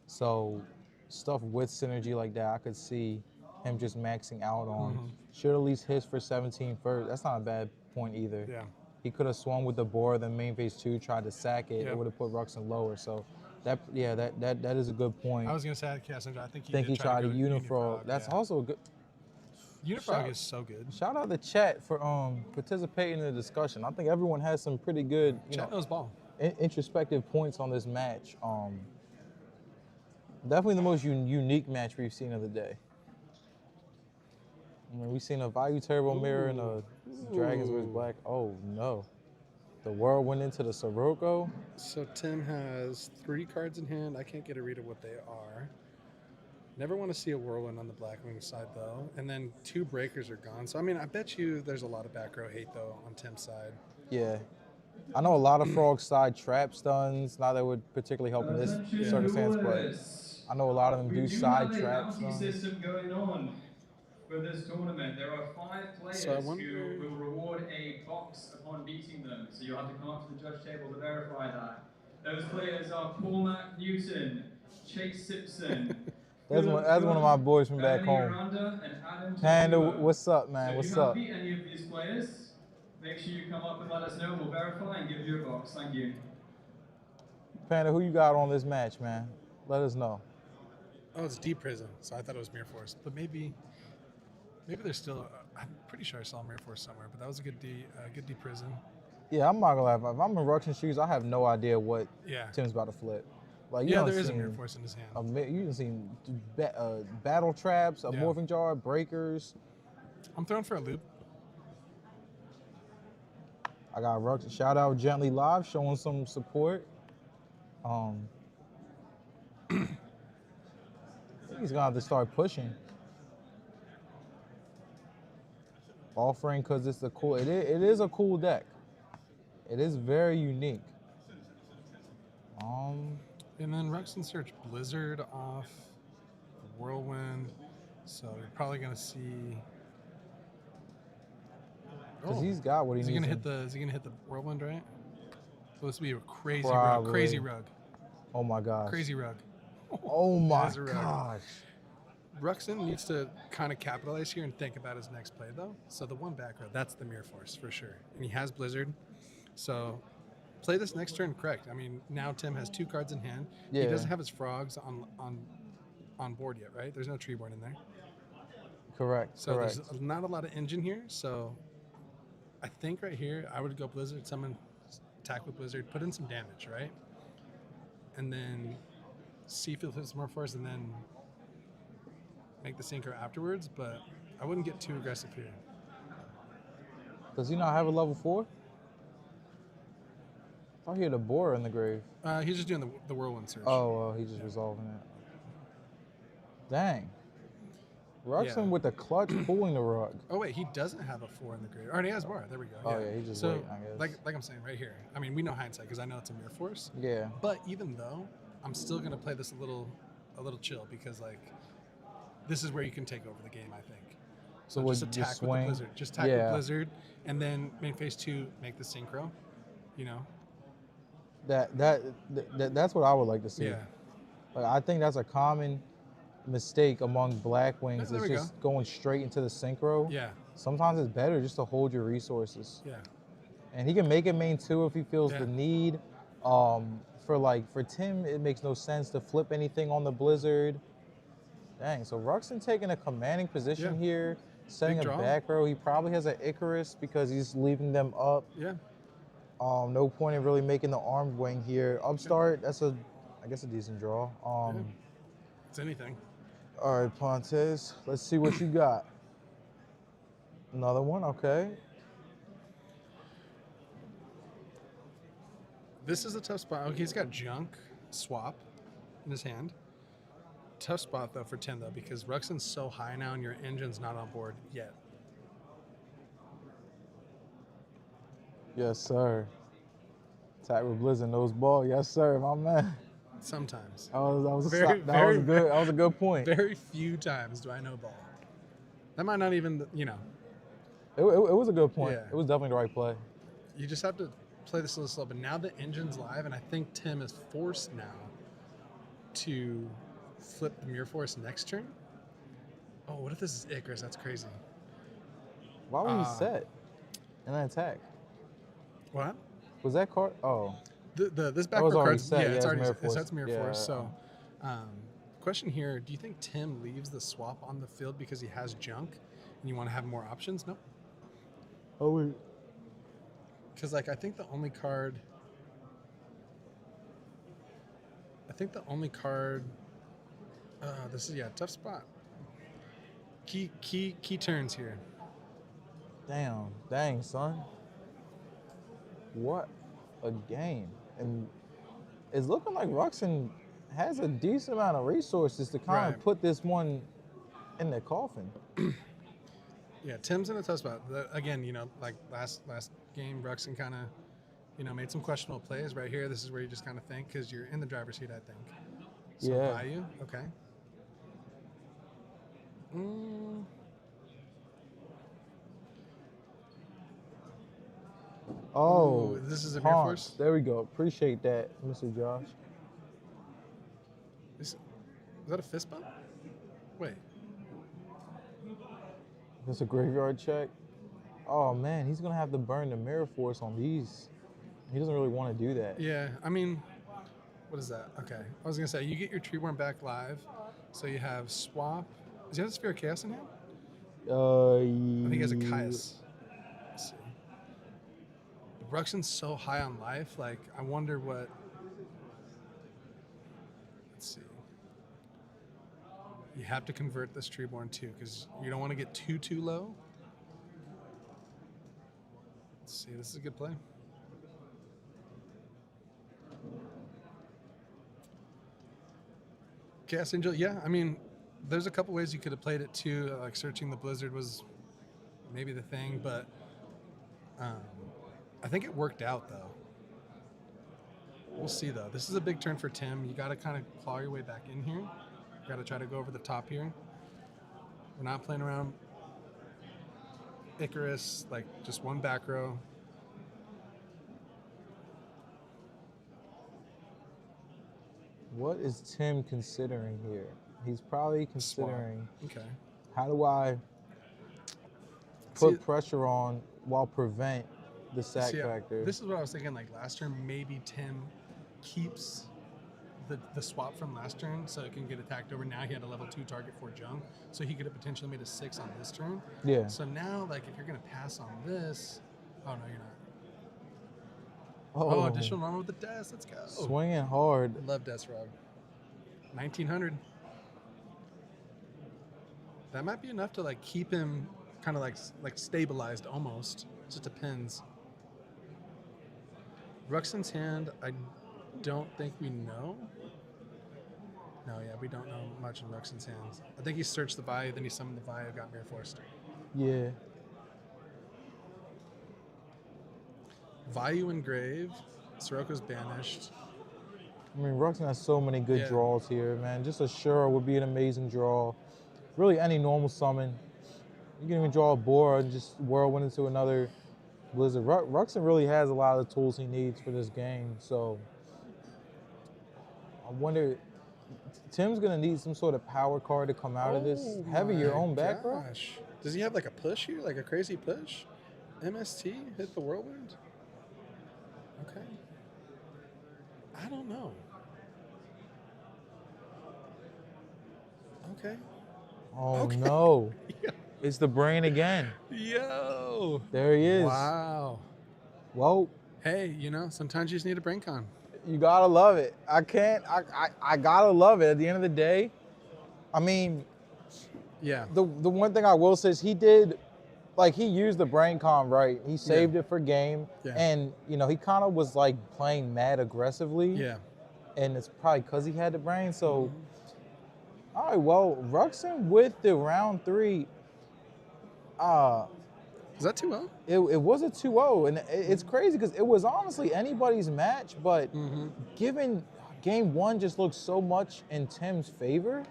[SPEAKER 1] So stuff with synergy like that, I could see him just maxing out on. Should at least hit for 17 first. That's not a bad point either.
[SPEAKER 2] Yeah.
[SPEAKER 1] He could have swung with the board, then main phase 2, tried to sack it.
[SPEAKER 2] Yep.
[SPEAKER 1] It would have put Ruxin lower. So that is a good point.
[SPEAKER 2] I was gonna say I think
[SPEAKER 1] he tried to
[SPEAKER 2] go
[SPEAKER 1] unifrog. That's
[SPEAKER 2] yeah.
[SPEAKER 1] also a good.
[SPEAKER 2] Unifrog is so good.
[SPEAKER 1] Shout out the chat for participating in the discussion. I think everyone has some pretty good
[SPEAKER 2] Chat knows ball.
[SPEAKER 1] introspective points on this match. Definitely the most unique match we've seen of the day. I mean, we've seen a Value Turbo Mirror and a Dragons vs. Black. Oh no. The world went into the Sirocco.
[SPEAKER 2] So Tim has 3 cards in hand. I can't get a read of what they are. Never want to see a Whirlwind on the Blackwing side, though. And then 2 breakers are gone. So, I mean, I bet you there's a lot of back row hate, though, on Tim's side.
[SPEAKER 1] Yeah. I know a lot of Frog side trap stuns. Not that would particularly help in this circumstance, but I know a lot of them do side trap stuns.
[SPEAKER 3] System going on for this tournament. There are 5 players who will reward a box upon beating them. So you'll have to come up to the judge table to verify that. Those players are Paul Mac Newton, Chase Simpson.
[SPEAKER 1] That's one of my boys from back home. Panda, what's up, man? What's up?
[SPEAKER 3] If you have beat any of these players, make sure you come up and let us know. We'll verify and give you a box. Thank you.
[SPEAKER 1] Panda, who you got on this match, man? Let us know.
[SPEAKER 2] Oh, it's Deep Prison, so I thought it was Mirror Force. But maybe there's still. I'm pretty sure I saw Mirror Force somewhere, but that was a good Deep Prison.
[SPEAKER 1] Yeah, I'm not gonna lie. If I'm in Ruxin shoes, I have no idea what Tim's about to flip. Like,
[SPEAKER 2] there is a Mirror Force in his hand.
[SPEAKER 1] You can see battle traps, a morphing jar, breakers.
[SPEAKER 2] I'm throwing for a loop.
[SPEAKER 1] I got Ruxin. Shout out Gently Live showing some support. He's gonna have to start pushing. Offering because it's a cool. It is a cool deck. It is very unique.
[SPEAKER 2] And then Ruxin search Blizzard off Whirlwind, so you're probably gonna see.
[SPEAKER 1] Because he's got what he needs.
[SPEAKER 2] Is he gonna hit the Whirlwind, right? So this would be a crazy rug.
[SPEAKER 1] Oh my gosh.
[SPEAKER 2] Crazy rug.
[SPEAKER 1] Oh my gosh.
[SPEAKER 2] Ruxin needs to kind of capitalize here and think about his next play, though. So the one back row, that's the Mirror Force for sure. And he has Blizzard. So play this next turn correct. I mean, now Tim has 2 cards in hand.
[SPEAKER 1] Yeah.
[SPEAKER 2] He doesn't have his frogs on board yet, right? There's no tree board in there.
[SPEAKER 1] Correct.
[SPEAKER 2] So there's not a lot of engine here. So I think right here, I would go Blizzard, summon, attack with Blizzard, put in some damage, right? And then see if it hits more force and then make the synchro afterwards, but I wouldn't get too aggressive here.
[SPEAKER 1] Does he not have a level 4? I thought he had a boar in the grave.
[SPEAKER 2] He's just doing the Whirlwind search.
[SPEAKER 1] Oh, he's just resolving it. Dang. Ruxin with the clutch pulling the rug.
[SPEAKER 2] Oh wait, he doesn't have a 4 in the grave. Already has bar. There we go.
[SPEAKER 1] Oh yeah, he just waiting, I guess.
[SPEAKER 2] Like I'm saying right here. I mean, we know hindsight because I know it's a Mirror Force.
[SPEAKER 1] Yeah.
[SPEAKER 2] But even though, I'm still gonna play this a little chill because like this is where you can take over the game, I think. So just attack with the Blizzard. Just attack with Blizzard, and then main phase 2, make the synchro. You know,
[SPEAKER 1] That's what I would like to see.
[SPEAKER 2] Yeah.
[SPEAKER 1] Like, I think that's a common mistake among black wings.
[SPEAKER 2] There
[SPEAKER 1] It's
[SPEAKER 2] we
[SPEAKER 1] just going straight into the synchro.
[SPEAKER 2] Yeah.
[SPEAKER 1] Sometimes it's better just to hold your resources.
[SPEAKER 2] Yeah.
[SPEAKER 1] And he can make it main two if he feels
[SPEAKER 2] Yeah.
[SPEAKER 1] the need. For Tim, it makes no sense to flip anything on the Blizzard. Dang, so Ruxin taking a commanding position
[SPEAKER 2] Yeah.
[SPEAKER 1] here, setting
[SPEAKER 2] Big
[SPEAKER 1] a
[SPEAKER 2] draw.
[SPEAKER 1] back row. He probably has an Icarus because he's leaving them up.
[SPEAKER 2] Yeah.
[SPEAKER 1] No point in really making the armed wing here. Upstart, that's I guess a decent draw.
[SPEAKER 2] Yeah. It's anything.
[SPEAKER 1] All right, Pontes, let's see what you got. Another one, okay.
[SPEAKER 2] This is a tough spot. Okay, he's got junk swap in his hand. Tough spot though for Tim though, because Ruxin's so high now and your engine's not on board yet.
[SPEAKER 1] Yes, sir. Attack with Blizzard knows ball. Yes, sir, my man.
[SPEAKER 2] Sometimes.
[SPEAKER 1] That was a good point.
[SPEAKER 2] Very few times do I know ball. That might not even,
[SPEAKER 1] It was a good point.
[SPEAKER 2] Yeah.
[SPEAKER 1] It was definitely the right play.
[SPEAKER 2] You just have to play this a little slow. But now the engine's live, and I think Tim is forced now to flip the Mirror Force next turn. Oh, what if this is Icarus? That's crazy.
[SPEAKER 1] Why would he set and then attack?
[SPEAKER 2] What?
[SPEAKER 1] Was that card? Oh.
[SPEAKER 2] This
[SPEAKER 1] That was
[SPEAKER 2] backrow
[SPEAKER 1] already
[SPEAKER 2] card,
[SPEAKER 1] set.
[SPEAKER 2] yeah, it's already
[SPEAKER 1] Mirror
[SPEAKER 2] set.
[SPEAKER 1] Force.
[SPEAKER 2] It's Mirror
[SPEAKER 1] Yeah.
[SPEAKER 2] Force. So, question here: do you think Tim leaves the swap on the field because he has junk, and you want to have more options? No.
[SPEAKER 1] Oh wait.
[SPEAKER 2] Because I think the only card. This is tough spot. Key turns here.
[SPEAKER 1] Dang, son. What a game. And it's looking like Ruxin has a decent amount of resources to kind of
[SPEAKER 2] Right.
[SPEAKER 1] put this one in the coffin.
[SPEAKER 2] Yeah, Tim's in a tough spot. Again, like last game, Ruxin kind of, made some questionable plays. Right here, this is where you just kind of think because you're in the driver's seat, I think. So
[SPEAKER 1] Yeah.
[SPEAKER 2] value, okay.
[SPEAKER 1] Oh,
[SPEAKER 2] Ooh, this is a Mirror
[SPEAKER 1] Haunts.
[SPEAKER 2] Force?
[SPEAKER 1] There we go. Appreciate that, Mr. Josh.
[SPEAKER 2] Is that a fist bump? Wait.
[SPEAKER 1] That's a graveyard check. Oh man, he's gonna have to burn the Mirror Force on these. He doesn't really want to do that.
[SPEAKER 2] Yeah, I mean, what is that? Okay. I was going to say, you get your Treeborn back live. So you have swap. Does he have a Sphere of Chaos in hand? I think he has a Caius. Let's see. Ruxin's so high on life. Like, I wonder what. Let's see. You have to convert this Treeborn too, because you don't want to get too low. Let's see. This is a good play. Chaos Angel, yeah. I mean, there's a couple ways you could have played it too. Like searching the Blizzard was maybe the thing, but I think it worked out though. We'll see though. This is a big turn for Tim. You got to kind of claw your way back in here. You got to try to go over the top here. We're not playing around. Icarus, like just one back row.
[SPEAKER 1] What is Tim considering here? He's probably considering,
[SPEAKER 2] Okay.
[SPEAKER 1] how do I put pressure on while prevent the sack factor?
[SPEAKER 2] This is what I was thinking. Like last turn, maybe Tim keeps the swap from last turn so it can get attacked over. Now he had a level 2 target for junk, so he could have potentially made a 6 on this turn.
[SPEAKER 1] Yeah.
[SPEAKER 2] So now, like, if you're gonna pass on this, oh no, you're not.
[SPEAKER 1] Oh,
[SPEAKER 2] Additional normal with the death. Let's go.
[SPEAKER 1] swinging hard.
[SPEAKER 2] Love Death Rug. 1900. That might be enough to like keep him kind of like stabilized almost. It just depends. Ruxin's hand, I don't think we know. No, yeah, we don't know much in Ruxin's hands. I think he searched the Bayou, then he summoned the Bayou, got Mirror Forced.
[SPEAKER 1] Yeah.
[SPEAKER 2] Vayu engraved. Soroka's banished.
[SPEAKER 1] I mean, Ruxin has so many good
[SPEAKER 2] Yeah.
[SPEAKER 1] draws here, man. Just a Shura would be an amazing draw. Really, any normal summon. You can even draw a Bora and just whirlwind into another Blizzard. Ruxin really has a lot of the tools he needs for this game. So I wonder, Tim's gonna need some sort of power card to come out of this. Heavy your own back, bro?
[SPEAKER 2] Gosh. Does he have like a push here? Like a crazy push? MST hit the whirlwind? Okay. I don't know. Okay.
[SPEAKER 1] Oh
[SPEAKER 2] Okay.
[SPEAKER 1] no. It's the brain again.
[SPEAKER 2] Yo.
[SPEAKER 1] There he is.
[SPEAKER 2] Wow.
[SPEAKER 1] Well,
[SPEAKER 2] Hey, you know, sometimes you just need a brain con.
[SPEAKER 1] you gotta love it. I gotta love it. At the end of the day, I mean,
[SPEAKER 2] Yeah.
[SPEAKER 1] the one thing I will say is he did, like, he used the brain con right. He saved it for game.
[SPEAKER 2] Yeah.
[SPEAKER 1] And, you know, he kind of was like playing mad aggressively.
[SPEAKER 2] Yeah.
[SPEAKER 1] And it's probably because he had the brain. So, all right, well, Ruxin with the round 3.
[SPEAKER 2] Is that 2-0?
[SPEAKER 1] It was a 2-0, and it's crazy because it was honestly anybody's match, but given game 1 just looked so much in Tim's favor,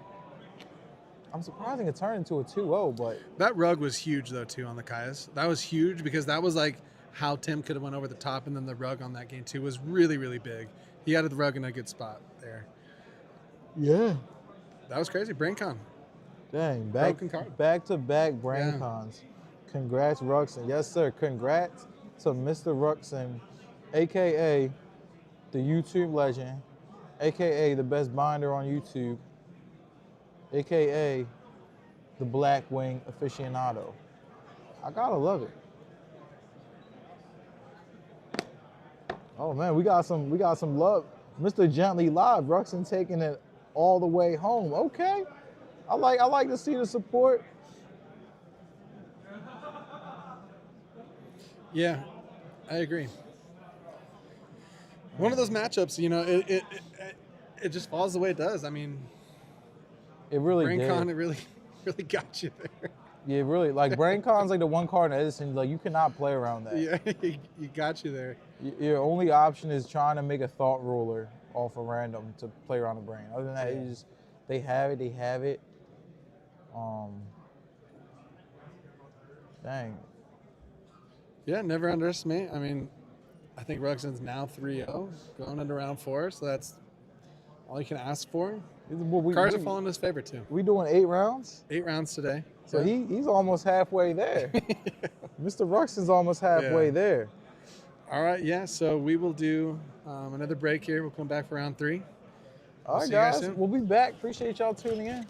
[SPEAKER 1] I'm surprising it turned into a 2-0, but...
[SPEAKER 2] That rug was huge, though, too, on the Kaias. That was huge because that was like how Tim could have went over the top, and then the rug on that game, too, was really, really big. He had the rug in a good spot there.
[SPEAKER 1] Yeah.
[SPEAKER 2] That was crazy. Brain con.
[SPEAKER 1] Dang,
[SPEAKER 2] Broken card.
[SPEAKER 1] back-to-back brain cons. Congrats, Ruxin. Yes, sir. Congrats to Mr. Ruxin, a.k.a. the YouTube legend, a.k.a. the best binder on YouTube, a.k.a. the Black Wing aficionado. I gotta love it. Oh man, we got some love. Mr. Gently Live, Ruxin taking it all the way home. Okay. I like to see the support.
[SPEAKER 2] Yeah, I agree. One of those matchups, you know, it just falls the way it does. I mean,
[SPEAKER 1] It really
[SPEAKER 2] Brain
[SPEAKER 1] did.
[SPEAKER 2] con, it really got you there.
[SPEAKER 1] Yeah, really. Like, brain con's like the one card in Edison. Like, you cannot play around that.
[SPEAKER 2] Yeah, you got you there.
[SPEAKER 1] Your only option is trying to make a thought roller off a random to play around the brain. Other than that, you just, they have it. Dang.
[SPEAKER 2] Yeah, never underestimate. I mean, I think Ruxin's now 3-0, going into round 4, so that's all you can ask for. Cards are falling in his favor, too.
[SPEAKER 1] We doing 8 rounds?
[SPEAKER 2] 8 rounds today.
[SPEAKER 1] So he's almost halfway there. Mr. Ruxin's almost halfway there.
[SPEAKER 2] All right, yeah, so we will do another break here. We'll come back for round 3.
[SPEAKER 1] All right,
[SPEAKER 2] see you guys
[SPEAKER 1] guys.
[SPEAKER 2] soon.
[SPEAKER 1] We'll be back. Appreciate y'all tuning in.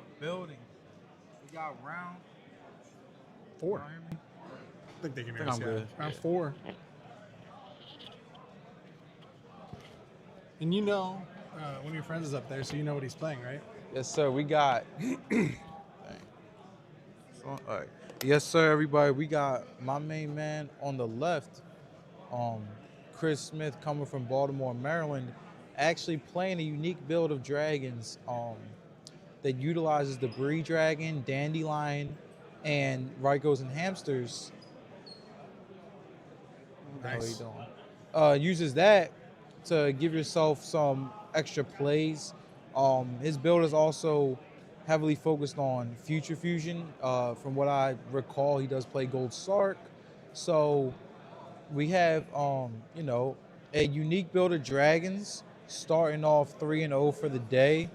[SPEAKER 1] the building. We got round
[SPEAKER 2] 4.
[SPEAKER 1] Y'all hear me?
[SPEAKER 2] I think they can hear
[SPEAKER 1] think
[SPEAKER 2] us.
[SPEAKER 1] I'm
[SPEAKER 2] Yeah.
[SPEAKER 1] good.
[SPEAKER 2] Round 4. And you know, one of your friends is up there, so you know what he's playing, right?
[SPEAKER 1] Yes, sir. We got. Dang. All right. Yes, sir, everybody. We got my main man on the left, Chris Smith, coming from Baltimore, Maryland, actually playing a unique build of dragons that utilizes the Bree Dragon, Dandelion, and Rikos and Hamsters. What the hell are you
[SPEAKER 2] Nice.
[SPEAKER 1] doing? Uses that to give yourself some extra plays. His build is also heavily focused on future fusion. From what I recall, he does play Gold Sark. So we have, a unique build of dragons starting off 3-0 for the day.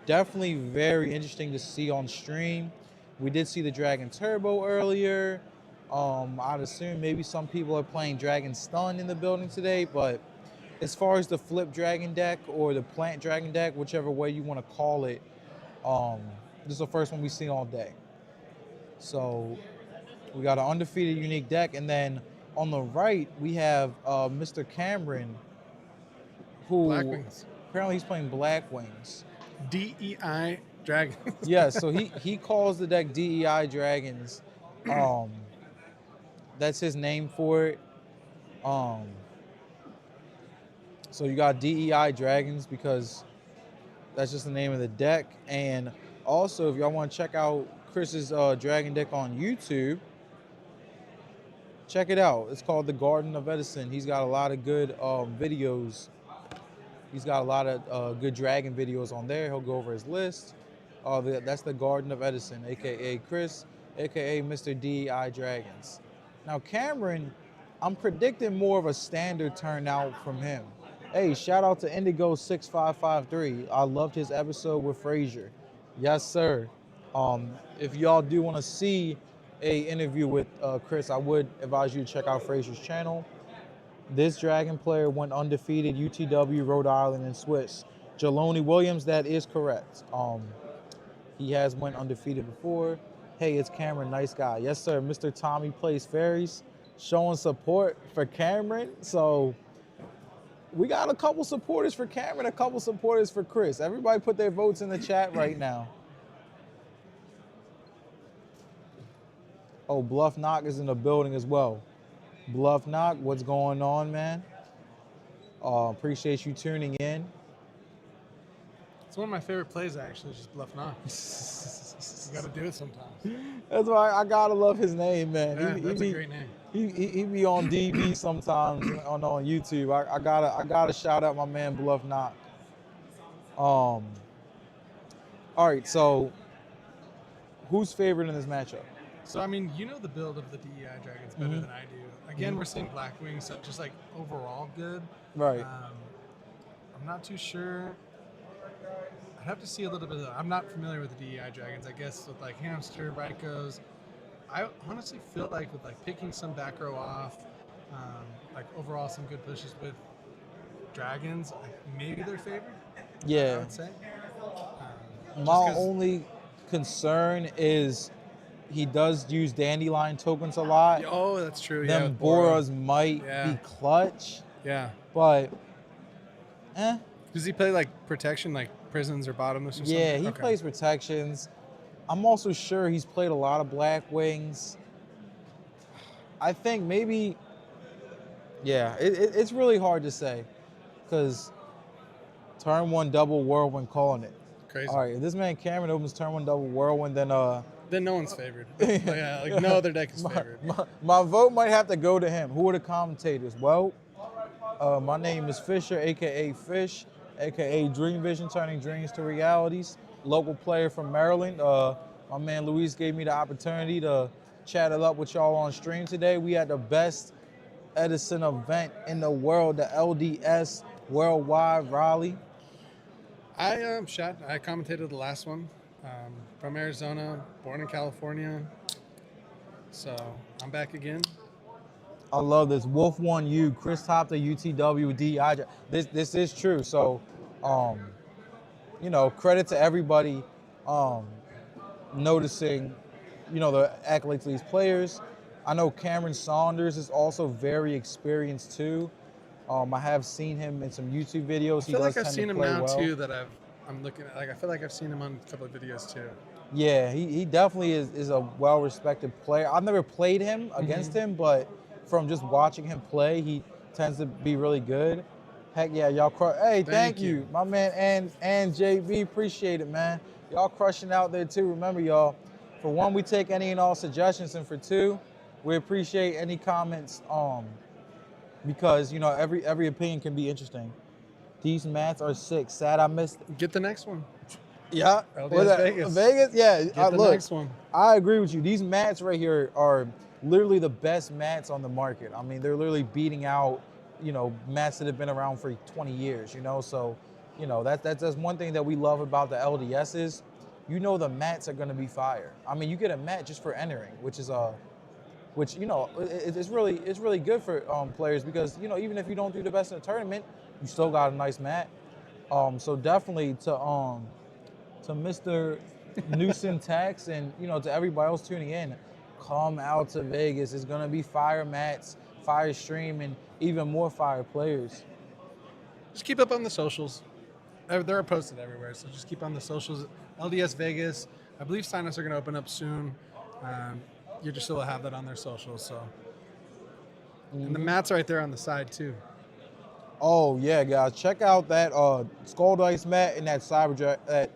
[SPEAKER 1] Definitely very interesting to see on stream. We did see the Dragon Turbo earlier. I'd assume maybe some people are playing Dragon Stun in the building today, but as far as the flip dragon deck or the plant dragon deck, whichever way you want to call it, this is the first one we've seen all day. So we got an undefeated unique deck, and then on the right we have Mr. Cameron, who
[SPEAKER 2] Blackwings.
[SPEAKER 1] apparently he's playing Black Wings.
[SPEAKER 2] DEI Dragons.
[SPEAKER 1] Yeah, so he calls the deck DEI Dragons. That's his name for it. So you got DEI Dragons because that's just the name of the deck. And also, if y'all want to check out Chris's dragon deck on YouTube, check it out. It's called The Garden of Edison. He's got a lot of good videos. He's got a lot of good dragon videos on there. He'll go over his list. That's The Garden of Edison, aka Chris, aka Mr. DEI Dragons. Now Cameron, I'm predicting more of a standard turnout from him. Hey, shout out to Indigo6553. I loved his episode with Frazier. Yes, sir. If y'all do want to see a interview with Chris, I would advise you to check out Frazier's channel. This dragon player went undefeated UTW, Rhode Island, and Swiss. Jeloni Williams, that is correct. He has went undefeated before. Hey, it's Cameron, nice guy. Yes, sir. Mr. Tommy Plays Fairies, showing support for Cameron. So we got a couple supporters for Cameron, a couple supporters for Chris. Everybody put their votes in the chat right now. Oh, Bluff Knock is in the building as well. Bluff Knock, what's going on, man? Appreciate you tuning in.
[SPEAKER 2] It's one of my favorite plays, actually, just Bluff Knock. You got to do it sometimes.
[SPEAKER 1] That's why I gotta love his name, man.
[SPEAKER 2] Yeah, that's a great name.
[SPEAKER 1] He be on DB sometimes on YouTube. I gotta shout out my man Bluff Knock. All right, so who's favored in this matchup?
[SPEAKER 2] So, I mean, you know the build of the DEI Dragons better than I do. Again, we're seeing Blackwings, so just like overall good.
[SPEAKER 1] Right.
[SPEAKER 2] I'm not too sure. I'd have to see a little bit of that. I'm not familiar with the DEI Dragons. I guess with like Hamster, Rikos. I honestly feel like with like picking some back row off, like overall some good pushes with Dragons, maybe they're favored. I
[SPEAKER 1] Yeah.
[SPEAKER 2] would say.
[SPEAKER 1] My only concern is he does use Dandelion tokens a lot.
[SPEAKER 2] Oh, that's true.
[SPEAKER 1] Them
[SPEAKER 2] with Bora.
[SPEAKER 1] Boras might
[SPEAKER 2] Yeah.
[SPEAKER 1] be clutch,
[SPEAKER 2] Yeah.
[SPEAKER 1] but
[SPEAKER 2] Does he play like protection, like prisons or bottomless or something?
[SPEAKER 1] yeah, he
[SPEAKER 2] Okay.
[SPEAKER 1] plays protections. I'm also sure he's played a lot of Black Wings. I think maybe, yeah, it's really hard to say because turn one double whirlwind calling it.
[SPEAKER 2] Crazy.
[SPEAKER 1] All right, if this man Cameron opens turn one double whirlwind, then
[SPEAKER 2] Then no one's favored. Like no other deck is favored.
[SPEAKER 1] my vote might have to go to him. Who are the commentators? Well, my name is Fisher, aka Fish, aka Dream Vision, turning dreams to realities. Local player from Maryland. My man Luis gave me the opportunity to chat it up with y'all on stream today. We had the best Edison event in the world, the LDS Worldwide Raleigh.
[SPEAKER 2] I commentated the last one. From Arizona, born in California. So I'm back again.
[SPEAKER 1] I love this. Wolf 1U, Chris Top the UTW, DI. This is true. So, credit to everybody noticing, the accolades of these players. I know Cameron Saunders is also very experienced too. I have seen him in some YouTube videos.
[SPEAKER 2] I
[SPEAKER 1] He
[SPEAKER 2] feel
[SPEAKER 1] does
[SPEAKER 2] like I've
[SPEAKER 1] tend
[SPEAKER 2] seen
[SPEAKER 1] to
[SPEAKER 2] him
[SPEAKER 1] play
[SPEAKER 2] now
[SPEAKER 1] well.
[SPEAKER 2] too. That I'm looking at. Like I feel like I've seen him on a couple of videos too.
[SPEAKER 1] Yeah, he definitely is a well-respected player. I've never played him against him, but from just watching him play, he tends to be really good. Heck yeah, y'all hey, thank you, my man, and JV, appreciate it, man. Y'all crushing out there too. Remember, y'all, for one, we take any and all suggestions, and for two, we appreciate any comments. Because every opinion can be interesting. These mats are sick. Sad I missed.
[SPEAKER 2] Get the next one.
[SPEAKER 1] Yeah,
[SPEAKER 2] LDS Vegas.
[SPEAKER 1] Vegas, yeah.
[SPEAKER 2] Get the
[SPEAKER 1] Look,
[SPEAKER 2] next one.
[SPEAKER 1] I agree with you. These mats right here are literally the best mats on the market. I mean, they're literally beating out, mats that have been around for 20 years. So, that's one thing that we love about the LDS is, the mats are going to be fire. I mean, you get a mat just for entering, which it's really good for players because even if you don't do the best in the tournament, you still got a nice mat. So definitely to Mr. Newsom Tax and to everybody else tuning in, come out to Vegas. It's gonna be fire mats, fire stream, and even more fire players.
[SPEAKER 2] Just keep up on the socials. They're posted everywhere, so just keep on the socials. LDS Vegas. I believe signups are going to open up soon. You just will have that on their socials. So, and the mats are right there on the side too.
[SPEAKER 1] Oh yeah, guys, check out that Skull Dice mat and that Cyberjack. That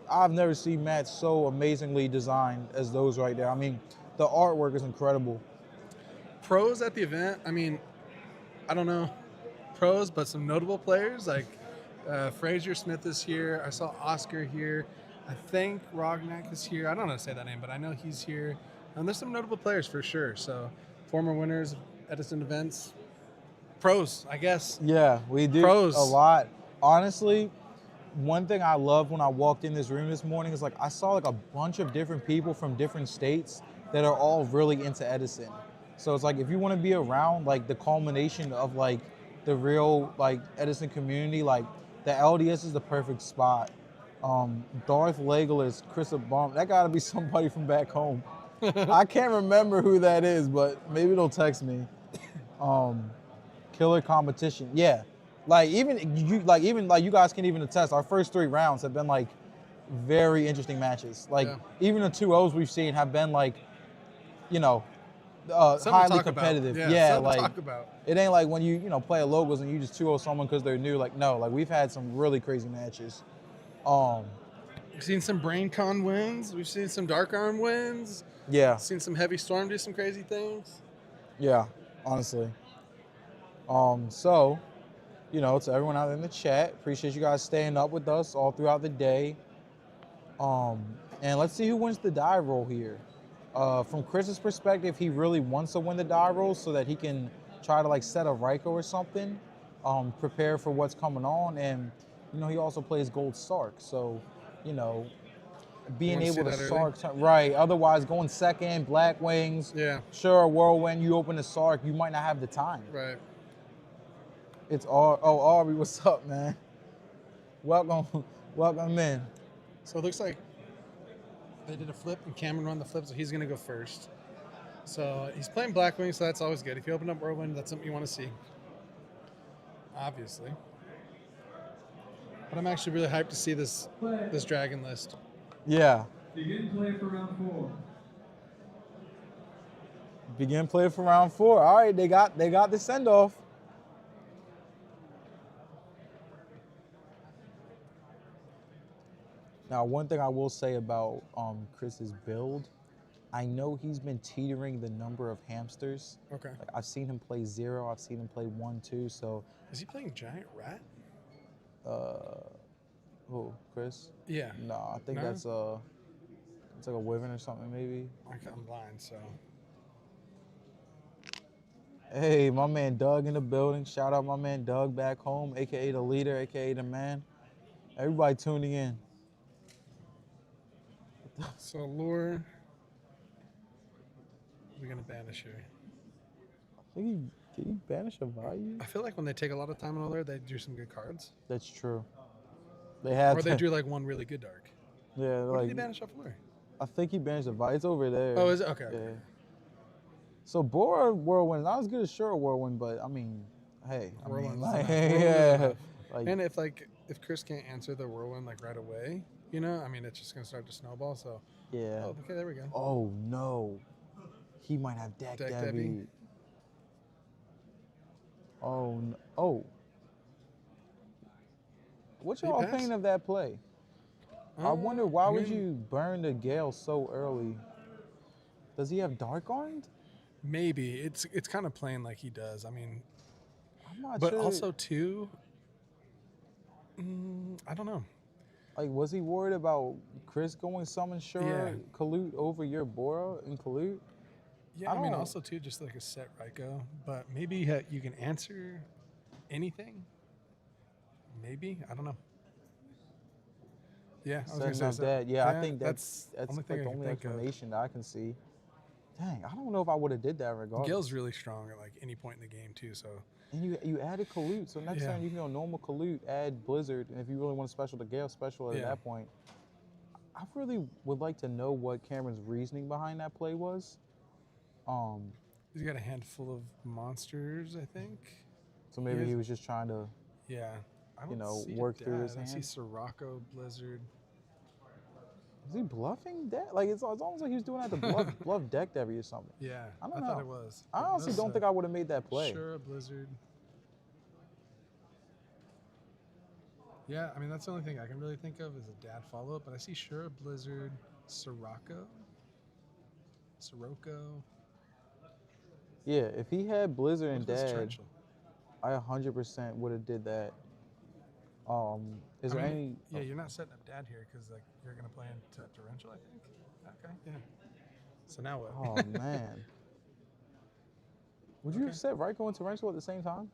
[SPEAKER 1] I've never seen mats so amazingly designed as those right there. I mean, the artwork is incredible.
[SPEAKER 2] Pros at the event. I mean, I don't know pros, but some notable players like Frazier Smith is here. I saw Oscar here. I think Rognak is here. I don't know how to say that name, but I know he's here. And there's some notable players for sure. So, former winners of Edison events. Pros, I guess.
[SPEAKER 1] Yeah, we do
[SPEAKER 2] Pros.
[SPEAKER 1] a lot. Honestly, one thing I loved when I walked in this room this morning is I saw a bunch of different people from different states that are all really into Edison. So it's if you want to be around the culmination of the real Edison community, the LDS is the perfect spot. Darth Legolas, Chris Obama, that gotta be somebody from back home. I can't remember who that is, but maybe they'll text me. Killer competition, yeah. Even you guys can even attest. Our first 3 rounds have been very interesting matches. Even the 2-0s we've seen have been highly competitive.
[SPEAKER 2] Yeah, something to talk about.
[SPEAKER 1] It ain't when you play a Logos and you just 2-0 someone because they're new. No, we've had some really crazy matches.
[SPEAKER 2] We've seen some BrainCon wins. We've seen some Dark Arm wins.
[SPEAKER 1] Yeah.
[SPEAKER 2] Seen some Heavy Storm do some crazy things.
[SPEAKER 1] Yeah, honestly. So, to everyone out in the chat, appreciate you guys staying up with us all throughout the day. And let's see who wins the die roll here. From Chris's perspective, he really wants to win the die roll so that he can try to set a Ryko or something, prepare for what's coming on, and he also plays Gold Sark, so being able to Sark, right? Otherwise, going second, Black Wings,
[SPEAKER 2] yeah,
[SPEAKER 1] sure, a Whirlwind, you open the Sark, you might not have the time.
[SPEAKER 2] Right.
[SPEAKER 1] It's Aubrey, what's up, man? Welcome in.
[SPEAKER 2] So it looks like they did a flip and Cameron won the flip, so he's gonna go first. So he's playing Black Wings, so that's always good. If you open up Whirlwind, that's something you want to see. Obviously. But I'm actually really hyped to see this dragon list.
[SPEAKER 1] Yeah.
[SPEAKER 5] Begin play for round 4.
[SPEAKER 1] Begin play for round 4. All right, they got the send off. Now, one thing I will say about Chris's build, I know he's been teetering the number of hamsters.
[SPEAKER 2] Okay.
[SPEAKER 1] I've seen him play 0. I've seen him play 1, 2. So.
[SPEAKER 2] Is he playing Giant Rat?
[SPEAKER 1] Who? Chris?
[SPEAKER 2] Yeah.
[SPEAKER 1] No, I think that's it's a Wyvern or something maybe.
[SPEAKER 2] I'm blind, so.
[SPEAKER 1] Hey, my man Doug in the building. Shout out my man Doug back home, aka the leader, aka the man. Everybody tuning in.
[SPEAKER 2] So lure. We're gonna banish here.
[SPEAKER 1] I think did he banish a value?
[SPEAKER 2] I feel like when they take a lot of time on there, they do some good cards.
[SPEAKER 1] That's true. They have.
[SPEAKER 2] Or they do one really good dark.
[SPEAKER 1] Yeah,
[SPEAKER 2] What did
[SPEAKER 1] like
[SPEAKER 2] he banish off Lure?
[SPEAKER 1] I think he banished the Vice over there.
[SPEAKER 2] Oh, is it? Okay.
[SPEAKER 1] Yeah. So Bora Whirlwind, not as good as Sure Whirlwind, but I mean, hey, I mean,
[SPEAKER 2] Whirlwind's
[SPEAKER 1] like,
[SPEAKER 2] enough. Whirlwind is
[SPEAKER 1] yeah,
[SPEAKER 2] enough.
[SPEAKER 1] like,
[SPEAKER 2] And if Chris can't answer the Whirlwind like right away, you know, I mean, it's just gonna start to snowball. So,
[SPEAKER 1] yeah.
[SPEAKER 2] oh, okay, there we go.
[SPEAKER 1] Oh no, he might have Deck
[SPEAKER 2] Deck
[SPEAKER 1] Debbie.
[SPEAKER 2] Debbie.
[SPEAKER 1] Oh no. Oh. What
[SPEAKER 2] He
[SPEAKER 1] y'all
[SPEAKER 2] passed?
[SPEAKER 1] opinion of that play? I wonder why
[SPEAKER 2] I
[SPEAKER 1] would
[SPEAKER 2] mean,
[SPEAKER 1] you burn the Gale so early? Does he have Dark Armed?
[SPEAKER 2] Maybe it's kind of playing like he does. I mean,
[SPEAKER 1] I'm not
[SPEAKER 2] but
[SPEAKER 1] sure.
[SPEAKER 2] also too, I don't know.
[SPEAKER 1] Like, was he worried about Chris going summon Sure
[SPEAKER 2] Yeah.
[SPEAKER 1] Kalute over your Bora and Kalute?
[SPEAKER 2] Yeah,
[SPEAKER 1] I
[SPEAKER 2] I mean,
[SPEAKER 1] don't-
[SPEAKER 2] also too, just like a set Ryko, but maybe you can answer anything. Maybe, I don't know. Yeah, I was gonna
[SPEAKER 1] Setting
[SPEAKER 2] say
[SPEAKER 1] up
[SPEAKER 2] so.
[SPEAKER 1] that. Yeah, I think that's
[SPEAKER 2] only
[SPEAKER 1] like
[SPEAKER 2] thing
[SPEAKER 1] the
[SPEAKER 2] I can
[SPEAKER 1] only
[SPEAKER 2] think of.
[SPEAKER 1] explanation that I can see. Dang, I don't know if I would have did that regardless.
[SPEAKER 2] Gale's really strong at like any point in the game too. So
[SPEAKER 1] And you added Kalute, so next
[SPEAKER 2] Yeah.
[SPEAKER 1] time you can go normal Kalute, add Blizzard, and if you really want to special the Gale, special at
[SPEAKER 2] Yeah.
[SPEAKER 1] that point. I really would like to know what Cameron's reasoning behind that play was.
[SPEAKER 2] he's got a handful of monsters, I think.
[SPEAKER 1] So maybe
[SPEAKER 2] has-
[SPEAKER 1] he was just trying to.
[SPEAKER 2] Yeah, I don't
[SPEAKER 1] know,
[SPEAKER 2] see a
[SPEAKER 1] work through his
[SPEAKER 2] dad. I see
[SPEAKER 1] hand.
[SPEAKER 2] Sirocco, Blizzard.
[SPEAKER 1] Is he bluffing that? Like it's almost like he was doing that to bluff Deck Debbie or something.
[SPEAKER 2] Yeah,
[SPEAKER 1] I don't
[SPEAKER 2] thought
[SPEAKER 1] know.
[SPEAKER 2] it was.
[SPEAKER 1] I
[SPEAKER 2] But
[SPEAKER 1] honestly
[SPEAKER 2] this,
[SPEAKER 1] don't think I would have made that play.
[SPEAKER 2] Sure, Blizzard. Yeah, I mean that's the only thing I can really think of is a dad follow up. But I see Sure, Blizzard, Sirocco.
[SPEAKER 1] Yeah, if he had Blizzard and
[SPEAKER 2] What if it's
[SPEAKER 1] Dad,
[SPEAKER 2] Torrential?
[SPEAKER 1] I 100% would have did that. Is
[SPEAKER 2] I
[SPEAKER 1] there
[SPEAKER 2] mean,
[SPEAKER 1] any?
[SPEAKER 2] Yeah, you're not setting up dad here because like you're gonna play into Torrential, I think. Okay, yeah. So now what?
[SPEAKER 1] Oh man. Would you have set Ryko and Torrential at the same time?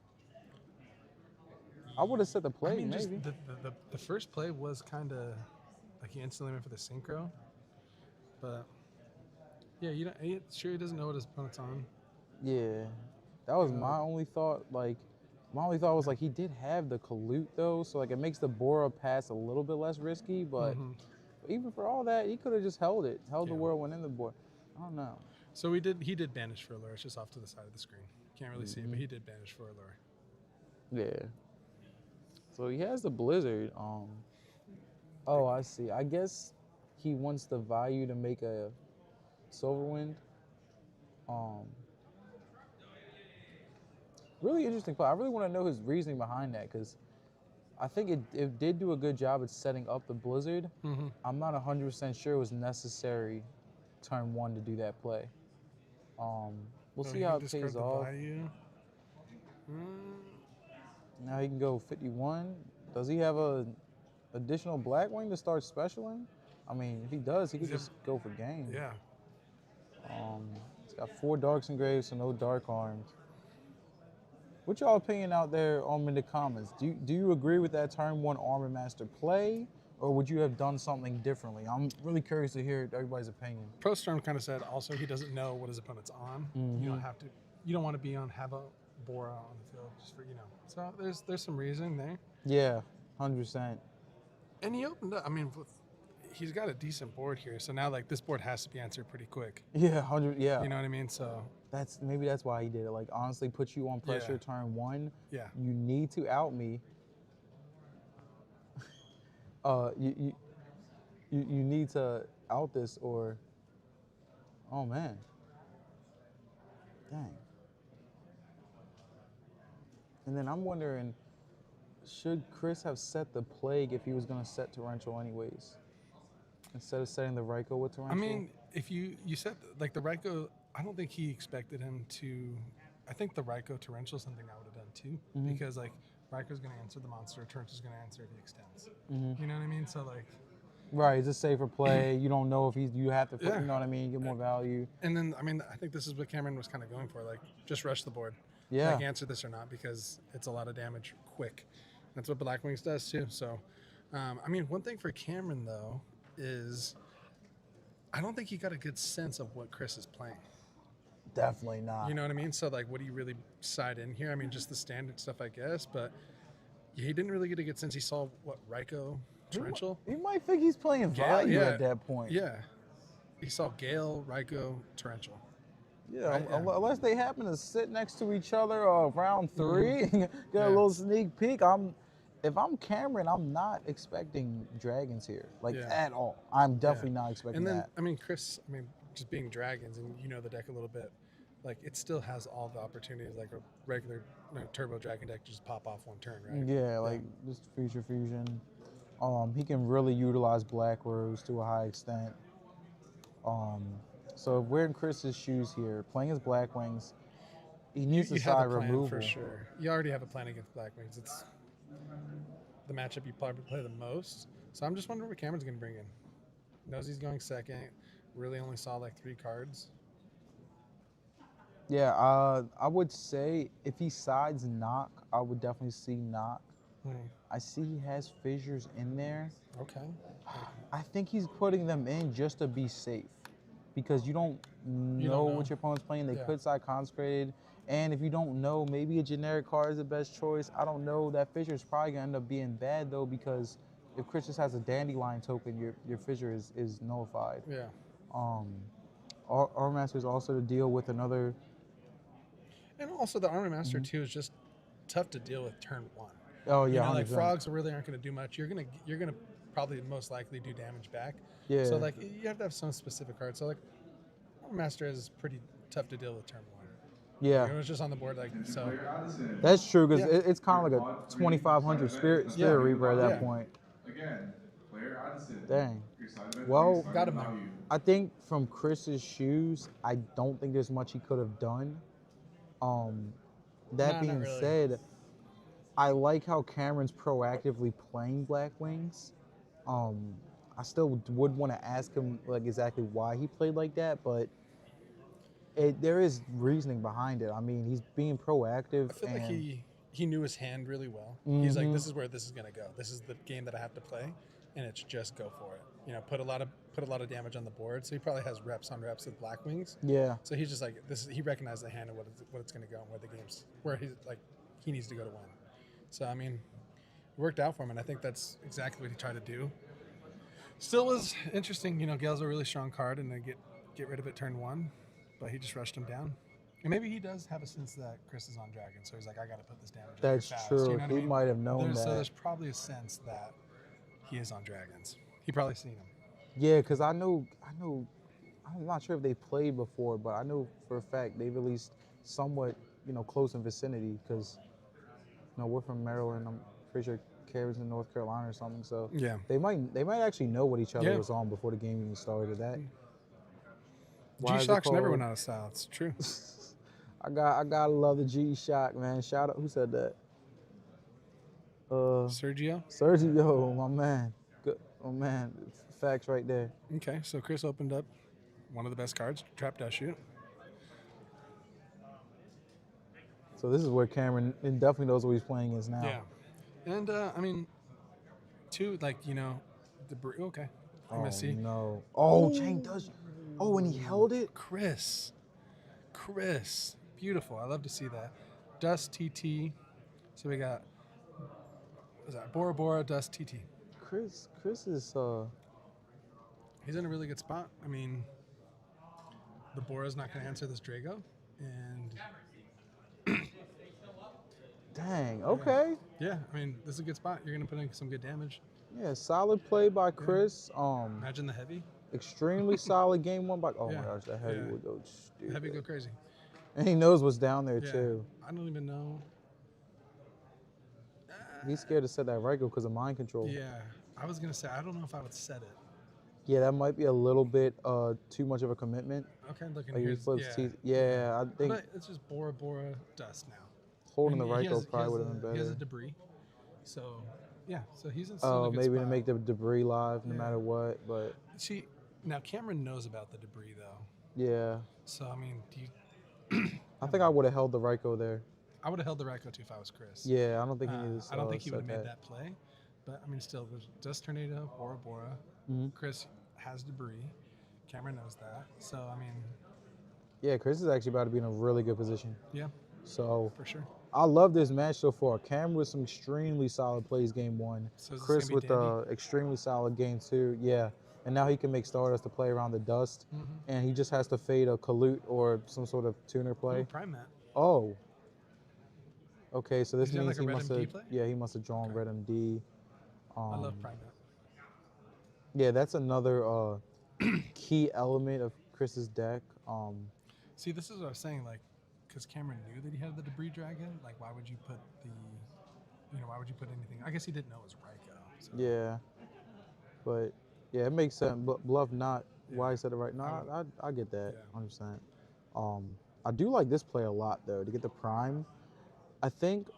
[SPEAKER 1] I would have set the play,
[SPEAKER 2] I mean,
[SPEAKER 1] maybe.
[SPEAKER 2] just the first play was kind of like he instantly went for the synchro, but yeah, he doesn't know what his opponent's on.
[SPEAKER 1] Yeah, that was my only thought. Like, my only thought was like he did have the Kalute though, so like it makes the Bora pass a little bit less risky. But even for all that, he could have just held the Whirlwind in the board. I don't know.
[SPEAKER 2] So he did banish for Allure. It's just off to the side of the screen. Can't really see it, but he did banish for Allure.
[SPEAKER 1] Yeah. So he has the Blizzard. Oh, I see. I guess he wants the value to make a Silverwind. Really interesting play. I really want to know his reasoning behind that because I think it did do a good job at setting up the Blizzard. I'm not 100% sure it was necessary turn one to do that play. We'll see how it pays off. Now he can go 51. Does he have a additional Blackwing to start specialing? I mean, if he does, he could just go for game.
[SPEAKER 2] Yeah.
[SPEAKER 1] He's got 4 Darks engraved, so no Dark Armed. What's y'all opinion out there in the comments? Do you agree with that turn 1 Armor Master play, or would you have done something differently? I'm really curious to hear everybody's opinion.
[SPEAKER 2] Pro Storm kind of said also he doesn't know what his opponent's on. You don't have to. You don't want to have a Bora on the field just for So there's some reasoning there.
[SPEAKER 1] Yeah, 100%.
[SPEAKER 2] And he opened up. I mean, he's got a decent board here. So now like this board has to be answered pretty quick.
[SPEAKER 1] Yeah, 100. Yeah.
[SPEAKER 2] You know what I mean? So
[SPEAKER 1] Maybe that's why he did it. Like honestly, put you on pressure turn 1.
[SPEAKER 2] Yeah.
[SPEAKER 1] You need to out me. You need to out this or. Oh man. Dang. And then I'm wondering, should Chris have set the Plague if he was going to set Torrential anyways? Instead of setting the Ryko with Torrential?
[SPEAKER 2] I mean, if you set like the Ryko, I don't think he expected him to. I think the Ryko Torrential is something I would have done too, because like Ryko's going to answer the monster, Torrential's going to answer if he extends. You know what I mean? So like.
[SPEAKER 1] Right, it's a safer play. You don't know if you have to, you know what I mean, get more value.
[SPEAKER 2] And then, I mean, I think this is what Cameron was kind of going for, like, just rush the board.
[SPEAKER 1] Yeah.
[SPEAKER 2] Like, answer this or not, because it's a lot of damage quick. That's what Black Wings does, too. So, I mean, one thing for Cameron, though, is I don't think he got a good sense of what Chris is playing.
[SPEAKER 1] Definitely not.
[SPEAKER 2] You know what I mean? So, like, what do you really side in here? I mean, just the standard stuff, I guess, but he didn't really get a good sense. He saw what Ryko Torrential.
[SPEAKER 1] You might think he's playing
[SPEAKER 2] Gale,
[SPEAKER 1] value
[SPEAKER 2] yeah.
[SPEAKER 1] at that point.
[SPEAKER 2] Yeah. He saw Gale, Ryko, Torrential.
[SPEAKER 1] Yeah,
[SPEAKER 2] Right, yeah.
[SPEAKER 1] unless they happen to sit next to each other round 3, get
[SPEAKER 2] Yeah.
[SPEAKER 1] a little sneak peek. If I'm Cameron, I'm not expecting dragons here, like
[SPEAKER 2] Yeah.
[SPEAKER 1] at all. I'm definitely not expecting
[SPEAKER 2] And then,
[SPEAKER 1] that.
[SPEAKER 2] I mean, Chris, just being dragons, and you know the deck a little bit, like it still has all the opportunities like a regular turbo dragon deck just pop off one turn, right?
[SPEAKER 1] Yeah, like just future fusion. He can really utilize Black Rose to a high extent. So if we're in Chris's shoes here, playing his Black Wings, he needs to
[SPEAKER 2] You have
[SPEAKER 1] side
[SPEAKER 2] a plan
[SPEAKER 1] removal.
[SPEAKER 2] for sure. You already have a plan against Black Wings. It's the matchup you probably play the most. So I'm just wondering what Cameron's going to bring in. Knows he's going second. Really only saw like 3 cards.
[SPEAKER 1] Yeah, I would say if he sides Knock, I would definitely see Knock. I see he has fissures in there.
[SPEAKER 2] Okay.
[SPEAKER 1] I think he's putting them in just to be safe because you don't know what your opponent's playing. They could side Consecrated. And if you don't know, maybe a generic card is the best choice. I don't know. That fissure is probably going to end up being bad, though, because if Chris just has a Dandelion token, your fissure is nullified.
[SPEAKER 2] Yeah.
[SPEAKER 1] Armor Master is also to deal with another...
[SPEAKER 2] And also the Armor Master, too, is just tough to deal with turn 1.
[SPEAKER 1] Oh, yeah,
[SPEAKER 2] you know, like
[SPEAKER 1] 100%.
[SPEAKER 2] frogs really aren't going to do much. You're gonna probably most likely do damage back.
[SPEAKER 1] Yeah.
[SPEAKER 2] So like you have to have some specific cards. So like Armor Master is pretty tough to deal with turn 1.
[SPEAKER 1] Yeah.
[SPEAKER 2] It was just on the board like so.
[SPEAKER 1] That's true because it's kind of like a 2,500 Spirit Reaper at that point.
[SPEAKER 4] Again, player Edison.
[SPEAKER 1] Dang.
[SPEAKER 4] Your side event
[SPEAKER 1] Well,
[SPEAKER 2] Got him
[SPEAKER 4] value.
[SPEAKER 1] I think from Chris's shoes, I don't think there's much he could have done. That
[SPEAKER 2] Not
[SPEAKER 1] being
[SPEAKER 2] really.
[SPEAKER 1] said, I like how Cameron's proactively playing Black Wings. I still would want to ask him like exactly why he played like that, but there is reasoning behind it. I mean, he's being proactive.
[SPEAKER 2] I feel like he knew his hand really well.
[SPEAKER 1] Mm-hmm.
[SPEAKER 2] He's like, this is where this is gonna go. This is the game that I have to play, and it's just go for it. You know, put a lot of damage on the board. So he probably has reps on reps with Black Wings.
[SPEAKER 1] Yeah.
[SPEAKER 2] So he's just like he recognized the hand and what it's gonna go and where he's like he needs to go to win. So I mean, it worked out for him, and I think that's exactly what he tried to do. Still was interesting. You know, Gale's a really strong card, and they get rid of it turn 1, but he just rushed him down. And maybe he does have a sense that Chris is on Dragon, so he's like, I got to put this damage.
[SPEAKER 1] That's
[SPEAKER 2] fast.
[SPEAKER 1] true.
[SPEAKER 2] You know what I
[SPEAKER 1] He
[SPEAKER 2] mean?
[SPEAKER 1] might have known that.
[SPEAKER 2] So there's probably a sense that he is on Dragons. He probably seen him.
[SPEAKER 1] Yeah, because I know. I'm not sure if they played before, but I know for a fact they've at least somewhat, close in vicinity. Because, we're from Maryland. I'm pretty sure Cameron's in North Carolina or something. So
[SPEAKER 2] Yeah.
[SPEAKER 1] they might actually know what each other was on before the game even started.
[SPEAKER 2] G-Shock's never went out of style. It's true.
[SPEAKER 1] I gotta love the G-Shock, man. Shout out. Who said that?
[SPEAKER 2] Sergio.
[SPEAKER 1] Sergio, my man. Good, my man. Facts right there.
[SPEAKER 2] Okay, so Chris opened up one of the best cards, Trap Dash Shoot.
[SPEAKER 1] So this is where Cameron definitely knows what he's playing is now.
[SPEAKER 2] Yeah. And, I mean, too, debris. Okay.
[SPEAKER 1] Oh,
[SPEAKER 2] MSC.
[SPEAKER 1] no. Oh, Chain does. Oh, and he held it?
[SPEAKER 2] Chris. Beautiful. I love to see that. Dust TT. So we got, what is that? Bora Bora, Dust TT.
[SPEAKER 1] Chris is,
[SPEAKER 2] He's in a really good spot. I mean, the Bora's not going to answer this Drago. And
[SPEAKER 1] dang, okay.
[SPEAKER 2] yeah, I mean, this is a good spot. You're going to put in some good damage.
[SPEAKER 1] Yeah, solid play by Chris.
[SPEAKER 2] Imagine the heavy.
[SPEAKER 1] Extremely solid game 1 by, oh
[SPEAKER 2] Yeah,
[SPEAKER 1] my gosh, that heavy
[SPEAKER 2] yeah.
[SPEAKER 1] would go stupid.
[SPEAKER 2] Heavy go crazy.
[SPEAKER 1] And he knows what's down there
[SPEAKER 2] Yeah.
[SPEAKER 1] too.
[SPEAKER 2] I don't even know.
[SPEAKER 1] He's scared to set that Ryko because of mind control.
[SPEAKER 2] Yeah, I was going to say, I don't know if I would set it.
[SPEAKER 1] Yeah, that might be a little bit too much of a commitment.
[SPEAKER 2] Okay, looking
[SPEAKER 1] Like he
[SPEAKER 2] here.
[SPEAKER 1] flips
[SPEAKER 2] Yeah.
[SPEAKER 1] teeth. Yeah, I think
[SPEAKER 2] But it's just Bora Bora Dust now.
[SPEAKER 1] holding
[SPEAKER 2] And
[SPEAKER 1] the
[SPEAKER 2] he has-
[SPEAKER 1] Ryko probably would have been
[SPEAKER 2] He has a
[SPEAKER 1] better.
[SPEAKER 2] debris. So, yeah, so he's in still
[SPEAKER 1] Oh,
[SPEAKER 2] a good
[SPEAKER 1] maybe
[SPEAKER 2] spot.
[SPEAKER 1] to make the debris live no
[SPEAKER 2] Yeah.
[SPEAKER 1] matter what. But
[SPEAKER 2] See, now Cameron knows about the debris, though.
[SPEAKER 1] yeah,
[SPEAKER 2] So, I mean,
[SPEAKER 1] I think I would have held the Ryko there.
[SPEAKER 2] I would have held the Ryko too if I was Chris.
[SPEAKER 1] Yeah, I don't think he needed to
[SPEAKER 2] I don't think he
[SPEAKER 1] set
[SPEAKER 2] would have made that play. But, I mean, still, there's Dust Tornado, Bora Bora.
[SPEAKER 1] Mhm.
[SPEAKER 2] Chris has debris. Cameron knows that. So, I mean,
[SPEAKER 1] Yeah, Chris is actually about to be in a really good position.
[SPEAKER 2] yeah,
[SPEAKER 1] So
[SPEAKER 2] for sure.
[SPEAKER 1] I love this match so far. Cam with some extremely solid plays game 1.
[SPEAKER 2] So is this
[SPEAKER 1] Chris
[SPEAKER 2] gonna
[SPEAKER 1] with
[SPEAKER 2] be Dandy?
[SPEAKER 1] extremely solid game 2. Yeah. And now he can make Stardust to play around the dust. And he just has to fade a Kalut or some sort of tuner play.
[SPEAKER 2] Ooh, Prime Mat.
[SPEAKER 1] Oh. Okay, so this
[SPEAKER 2] Does he have,
[SPEAKER 1] means
[SPEAKER 2] like, a
[SPEAKER 1] he
[SPEAKER 2] red
[SPEAKER 1] must
[SPEAKER 2] MD
[SPEAKER 1] have,
[SPEAKER 2] play?
[SPEAKER 1] yeah, he must have drawn
[SPEAKER 2] Okay.
[SPEAKER 1] red MD.
[SPEAKER 2] I love Prime Mat.
[SPEAKER 1] Yeah, that's another key element of Chris's deck.
[SPEAKER 2] See, this is what I was saying, like, because Cameron knew that he had the Debris Dragon. Like, why would you put why would you put anything? I guess he didn't know it was Raikou. So.
[SPEAKER 1] Yeah, but yeah, it makes sense. But bluff not.
[SPEAKER 2] Yeah.
[SPEAKER 1] Why he said it right? No,
[SPEAKER 2] I
[SPEAKER 1] I get that.
[SPEAKER 2] Yeah.
[SPEAKER 1] 100%. I do like this play a lot though. To get the prime, I think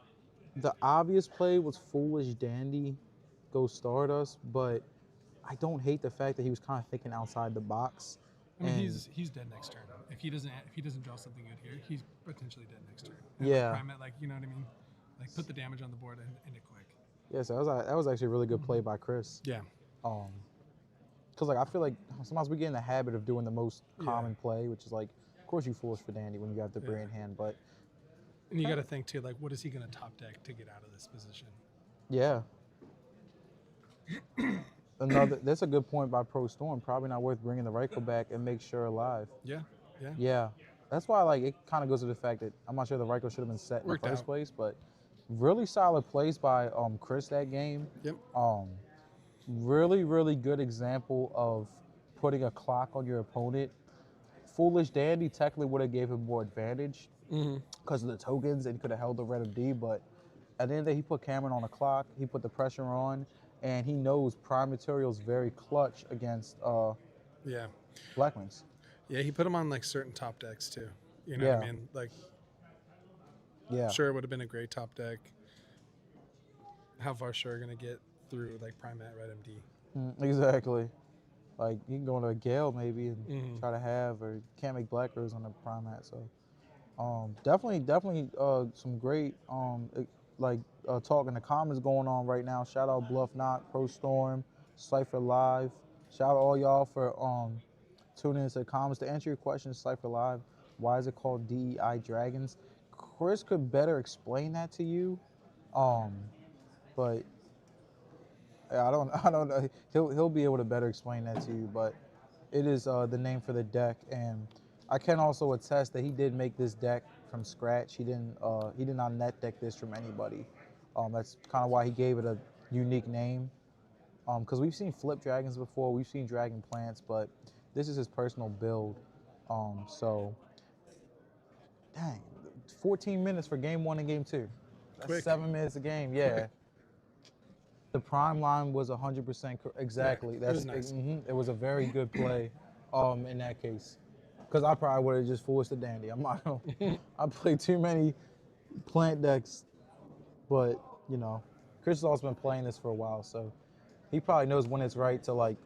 [SPEAKER 1] the obvious play was Foolish Dandy, go Stardust, but I don't hate the fact that he was kind of thinking outside the box.
[SPEAKER 2] I mean,
[SPEAKER 1] and
[SPEAKER 2] he's dead next turn. If he doesn't draw something good here, he's potentially dead next turn. And
[SPEAKER 1] Yeah.
[SPEAKER 2] Like Prime Mat, like, you know what I mean? Like, put the damage on the board and end it quick.
[SPEAKER 1] yeah, so that was actually a really good play by Chris.
[SPEAKER 2] Yeah.
[SPEAKER 1] Because like I feel like sometimes we get in the habit of doing the most common play, which is like, of course you foolish for Dandy when you got Debris in hand, but
[SPEAKER 2] And you got to think too, like, what is he going to top deck to get out of this position?
[SPEAKER 1] yeah. That's a good point by Pro Storm. Probably not worth bringing the Raikou back and make sure alive.
[SPEAKER 2] Yeah. Yeah.
[SPEAKER 1] Yeah, that's why like it kind of goes to the fact that I'm not sure the Raikou should have been set in
[SPEAKER 2] Worked
[SPEAKER 1] the first
[SPEAKER 2] out.
[SPEAKER 1] place, but really solid plays by Chris that game.
[SPEAKER 2] Yep.
[SPEAKER 1] Really good example of putting a clock on your opponent. Foolish Dandy technically would have gave him more advantage because of the tokens and could have held the red of D, but at the end of the day, he put Cameron on a clock, he put the pressure on, and he knows Prime Material's very clutch against
[SPEAKER 2] Yeah.
[SPEAKER 1] Black Wings.
[SPEAKER 2] Yeah, he put him on, like, certain top decks too. You know
[SPEAKER 1] Yeah.
[SPEAKER 2] what I mean? Like,
[SPEAKER 1] Yeah.
[SPEAKER 2] sure, it would have been a great top deck. How far sure going to get through, like, Prime Mat, Red MD?
[SPEAKER 1] Exactly. Like you can go into a Gale maybe and try to have, or can't make Black Rose on the Prime Mat. So definitely some great talk in the comments going on right now. Shout out Bluff Knock, Pro Storm, Cypher Live. Shout out all y'all for tuning into the comments. To answer your question, Cypher Live, why is it called DEI Dragons? Chris could better explain that to you, but I don't know. He'll be able to better explain that to you, but it is the name for the deck, and I can also attest that he did make this deck from scratch. He did not net deck this from anybody. That's kind of why he gave it a unique name. Because we've seen flip dragons before, we've seen dragon plants, but this is his personal build. So, dang, 14 minutes for game 1 and game 2. That's
[SPEAKER 2] Quick.
[SPEAKER 1] 7 minutes a game, yeah. The prime line was 100% exactly.
[SPEAKER 2] Yeah, it was nice.
[SPEAKER 1] It was a very good play in that case. Because I probably would have just forced the Dandy. I'm not gonna, I played too many plant decks, but you know, Chris has also been playing this for a while, so he probably knows when it's right to like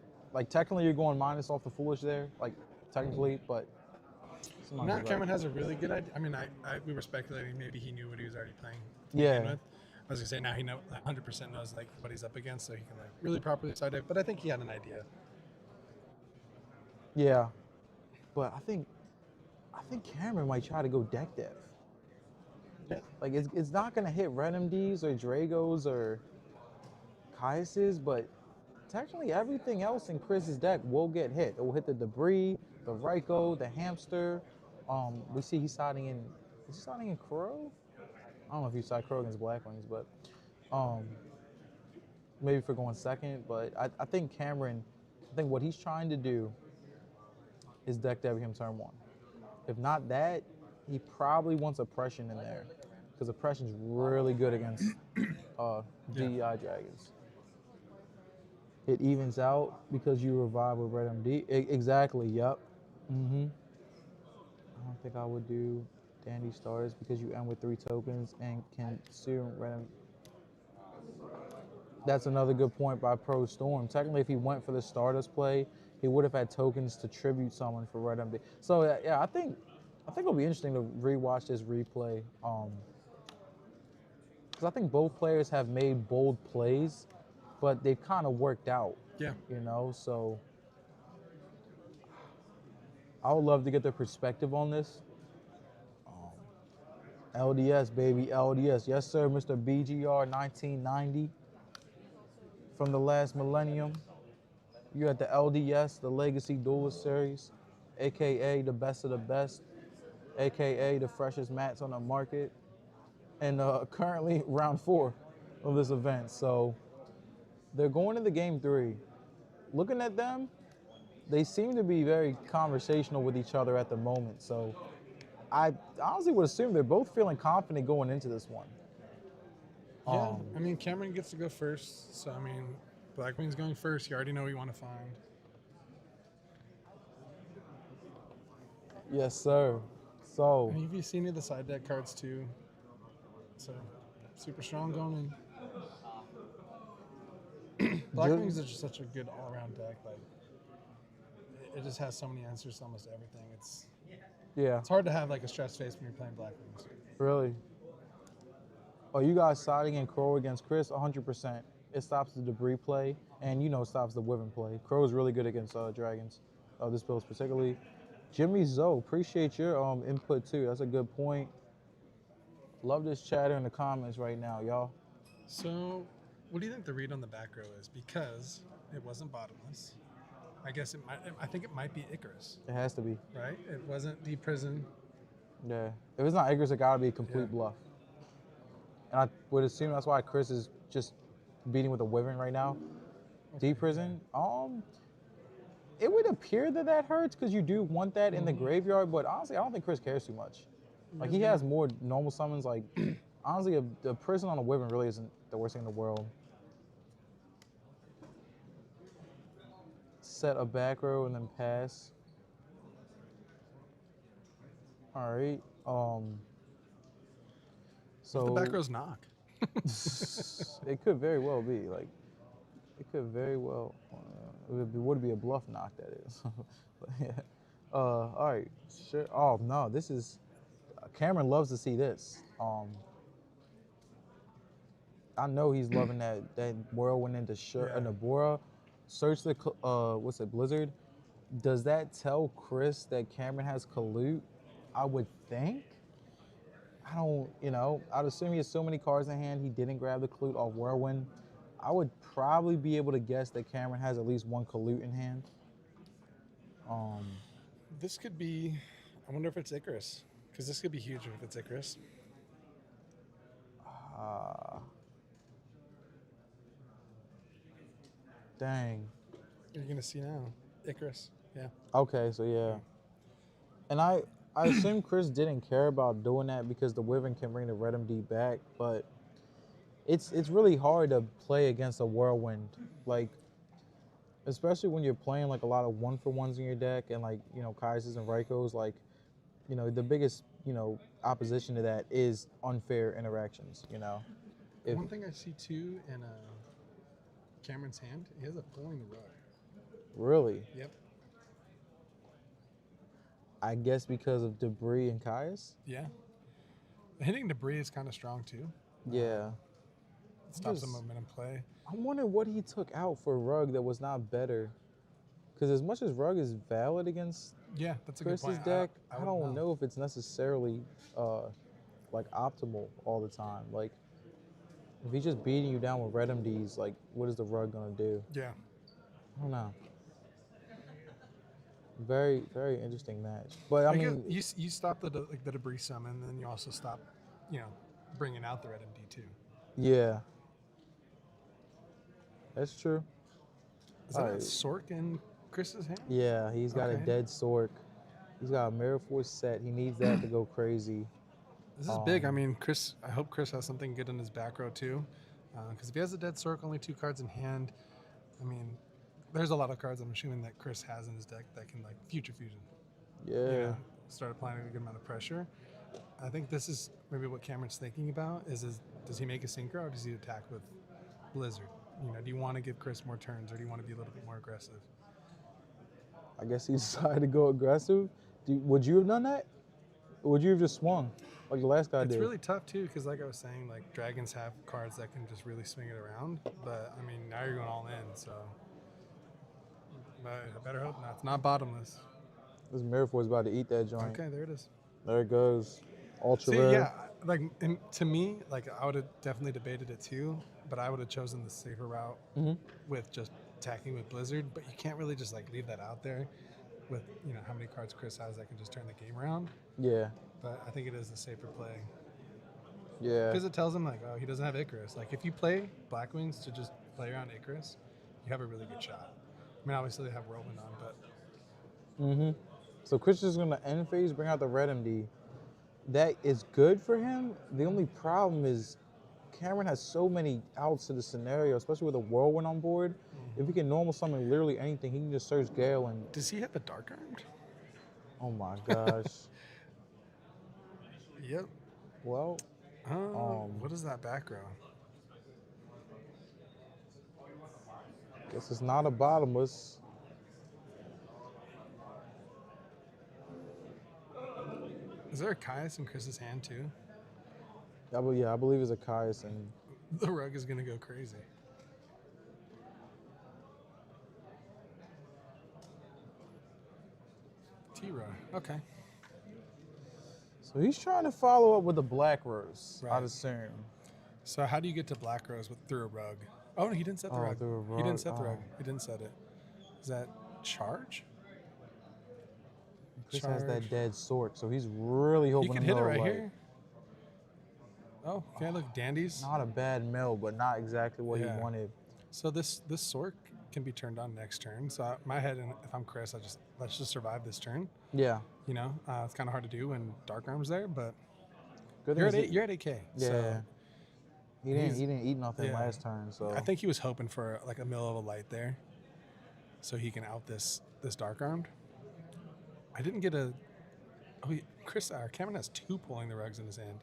[SPEAKER 1] technically you're going minus off the foolish there, like technically, but sometimes
[SPEAKER 2] Matt
[SPEAKER 1] it's
[SPEAKER 2] Cameron
[SPEAKER 1] right.
[SPEAKER 2] has a really good idea. I mean, we were speculating maybe he knew what he was already playing. to
[SPEAKER 1] Yeah.
[SPEAKER 2] begin with. I was gonna say now he 100% knows like what he's up against, so he can like really properly decide it. But I think he had an idea.
[SPEAKER 1] Yeah, but I think Cameron might try to go deck dev.
[SPEAKER 2] Yeah.
[SPEAKER 1] Like it's not gonna hit red MDs or Dragos or Kaises, but technically everything else in Chris's deck will get hit. It will hit the Debris, the Raikou, the Hamster. We see he's siding in. Is he siding in Crow? I don't know if he side Crow against Black Wings, but maybe for going second. But I think Cameron, what he's trying to do is deck dev him turn 1. If not that, he probably wants Oppression in there because Oppression's really good against DEI Dragons. It evens out because you revive with Red MD. Exactly, yep. I don't think I would do Dandy Stars because you end with 3 tokens and can consume Red MD. That's another good point by Pro Storm. Technically, if he went for the Stardust play, he would have had tokens to tribute someone for Red MD. So yeah, I think it'll be interesting to rewatch this replay. Because I think both players have made bold plays, but they've kind of worked out.
[SPEAKER 2] Yeah.
[SPEAKER 1] You know, so I would love to get their perspective on this. LDS, baby, LDS. Yes, sir, Mr. BGR 1990 from the last millennium. You at the LDS, the Legacy Duelist Series, AKA the best of the best, AKA the freshest mats on the market, and currently round 4 of this event. So they're going into game 3. Looking at them, they seem to be very conversational with each other at the moment. So I honestly would assume they're both feeling confident going into this one.
[SPEAKER 2] Yeah, I mean, Cameron gets to go first. So, I mean, Blackwing's going first. You already know what you want to find.
[SPEAKER 1] Yes, sir. So,
[SPEAKER 2] And you've seen any of the side deck cards, too. So, super strong going in. Blackwings is just such a good all-around deck. Like, it just has so many answers to almost everything.
[SPEAKER 1] yeah,
[SPEAKER 2] It's hard to have, like, a stress face when you're playing Blackwings.
[SPEAKER 1] really. Oh, you guys siding in Crow against Chris? 100%. It stops the debris play, and stops the Wyvern play. Crow is really good against dragons. This build particularly. Jimmy Zoe, appreciate your input too. That's a good point. Love this chatter in the comments right now, y'all.
[SPEAKER 2] So, what do you think the read on the back row is? Because it wasn't bottomless. I think it might be Icarus,
[SPEAKER 1] It has to be.
[SPEAKER 2] right? It wasn't Deep Prison.
[SPEAKER 1] Yeah. If it's not Icarus, it gotta be a complete
[SPEAKER 2] Yeah.
[SPEAKER 1] bluff. And I would assume that's why Chris is just beating with a Wyvern right now.
[SPEAKER 2] Okay,
[SPEAKER 1] Deep Prison. It would appear that hurts because you do want that in the graveyard, but honestly, I don't think Chris cares too much. Like, he has more normal summons. Like, honestly, a prison on a Wyvern really isn't the worst thing in the world. Set a back row and then pass. All right. So
[SPEAKER 2] The back row's knock.
[SPEAKER 1] it could very well be like. It could very well. It would be a bluff knock, that is. But yeah. All right. Sure. Oh no, this is. Cameron loves to see this. I know he's loving that whirlwind into Nabora. Search the what's it, Blizzard. Does that tell Chris that Cameron has Kalute? I would think. I don't, I'd assume he has so many cards in hand, he didn't grab the Kalute off Whirlwind. I would probably be able to guess that Cameron has at least one Kalute in hand.
[SPEAKER 2] This could be, I wonder if it's Icarus. Because this could be huge if it's Icarus.
[SPEAKER 1] Dang.
[SPEAKER 2] You're going to see now. Icarus, yeah.
[SPEAKER 1] Okay, so yeah. And I assume Chris didn't care about doing that because the Wyvern can bring the Red MD back, but it's really hard to play against a Whirlwind. Like, especially when you're playing like a lot of 1-for-1s in your deck and like, Kaisers and Raikos, like, the biggest, opposition to that is unfair interactions,
[SPEAKER 2] One thing I see too in Cameron's hand, he has a pulling the rug.
[SPEAKER 1] Really?
[SPEAKER 2] Yep.
[SPEAKER 1] I guess because of debris and Kaius?
[SPEAKER 2] Yeah. Hitting debris is kind of strong too.
[SPEAKER 1] Yeah.
[SPEAKER 2] It stops the momentum play.
[SPEAKER 1] I'm wondering what he took out for Rug that was not better. Because as much as Rug is valid against
[SPEAKER 2] that's a
[SPEAKER 1] Chris's
[SPEAKER 2] good point.
[SPEAKER 1] deck, I don't know if it's necessarily like optimal all the time. Like, if he's just beating you down with red MDs, like, what is the Rug gonna do?
[SPEAKER 2] Yeah.
[SPEAKER 1] I don't know. Very, very interesting match. But I mean,
[SPEAKER 2] you stop the debris summon, and then you also stop, bringing out the red MD too.
[SPEAKER 1] Yeah. That's true.
[SPEAKER 2] Is that a Sork in Chris's hand?
[SPEAKER 1] Yeah, he's got a dead Sork. He's got a Mirror Force set. He needs that to go crazy.
[SPEAKER 2] This is big. I mean, Chris. I hope Chris has something good in his back row too, because if he has a dead Sork, only 2 cards in hand. I mean, there's a lot of cards I'm assuming that Chris has in his deck that can like Future Fusion.
[SPEAKER 1] Yeah.
[SPEAKER 2] Start applying a good amount of pressure. I think this is maybe what Cameron's thinking about is does he make a Synchro or does he attack with Blizzard? Do you want to give Chris more turns or do you want to be a little bit more aggressive?
[SPEAKER 1] I guess he decided to go aggressive. Would you have done that? Or would you have just swung like the last guy did?
[SPEAKER 2] It's really tough too because like I was saying, like dragons have cards that can just really swing it around. But I mean, now you're going all in, so but I better hope not. It's not bottomless.
[SPEAKER 1] This Mirror Force is about to eat that joint.
[SPEAKER 2] Okay, there it is.
[SPEAKER 1] There it goes. Ultra
[SPEAKER 2] See,
[SPEAKER 1] rare.
[SPEAKER 2] yeah, like, and to me, like, I would have definitely debated it too, but I would have chosen the safer route with just attacking with Blizzard. But you can't really just like leave that out there with how many cards Chris has that can just turn the game around.
[SPEAKER 1] Yeah.
[SPEAKER 2] But I think it is the safer play
[SPEAKER 1] Yeah.
[SPEAKER 2] because it tells him like, oh, he doesn't have Icarus. Like if you play Blackwings to just play around Icarus, you have a really good shot. I mean, obviously they have Whirlwind on, but
[SPEAKER 1] So Chris is going to end phase, bring out the red MD. That is good for him. The only problem is Cameron has so many outs to the scenario, especially with a Whirlwind on board. If he can normal summon literally anything, he can just search Gale and...
[SPEAKER 2] does he have a Dark Armed?
[SPEAKER 1] Oh my gosh.
[SPEAKER 2] Yep.
[SPEAKER 1] Well,
[SPEAKER 2] What is that back row?
[SPEAKER 1] guess it's not a bottomless.
[SPEAKER 2] Is there a Caius in Chris's hand too?
[SPEAKER 1] Yeah, I believe it's a Caius and...
[SPEAKER 2] The rug is gonna go crazy. T-Rug. Okay.
[SPEAKER 1] So he's trying to follow up with the Black Rose,
[SPEAKER 2] Right.
[SPEAKER 1] I'd assume.
[SPEAKER 2] So how do you get to Black Rose through a rug? Oh no, he didn't set the rug.
[SPEAKER 1] through a
[SPEAKER 2] He didn't
[SPEAKER 1] rug.
[SPEAKER 2] set the rug.
[SPEAKER 1] Oh.
[SPEAKER 2] He didn't set it. Is that charge?
[SPEAKER 1] Chris has that dead Sork, so he's really
[SPEAKER 2] He
[SPEAKER 1] hoping
[SPEAKER 2] could
[SPEAKER 1] to
[SPEAKER 2] hit it
[SPEAKER 1] mill,
[SPEAKER 2] right
[SPEAKER 1] like,
[SPEAKER 2] here. Oh, okay, look, dandies.
[SPEAKER 1] Not a bad mill, but not exactly what
[SPEAKER 2] Yeah.
[SPEAKER 1] he wanted.
[SPEAKER 2] So this Sork can be turned on next turn. So my head, and if I'm Chris, let's just survive this turn.
[SPEAKER 1] Yeah.
[SPEAKER 2] It's kind of hard to do when Dark Arm's there, but
[SPEAKER 1] Good
[SPEAKER 2] you're
[SPEAKER 1] thing
[SPEAKER 2] at 8K.
[SPEAKER 1] Yeah.
[SPEAKER 2] So
[SPEAKER 1] he didn't eat nothing
[SPEAKER 2] yeah.
[SPEAKER 1] last turn, so
[SPEAKER 2] I think he was hoping for like a mill of a light there, so he can out this Dark Armed. I didn't get a. Oh, Cameron has 2 pulling the rugs in his hand.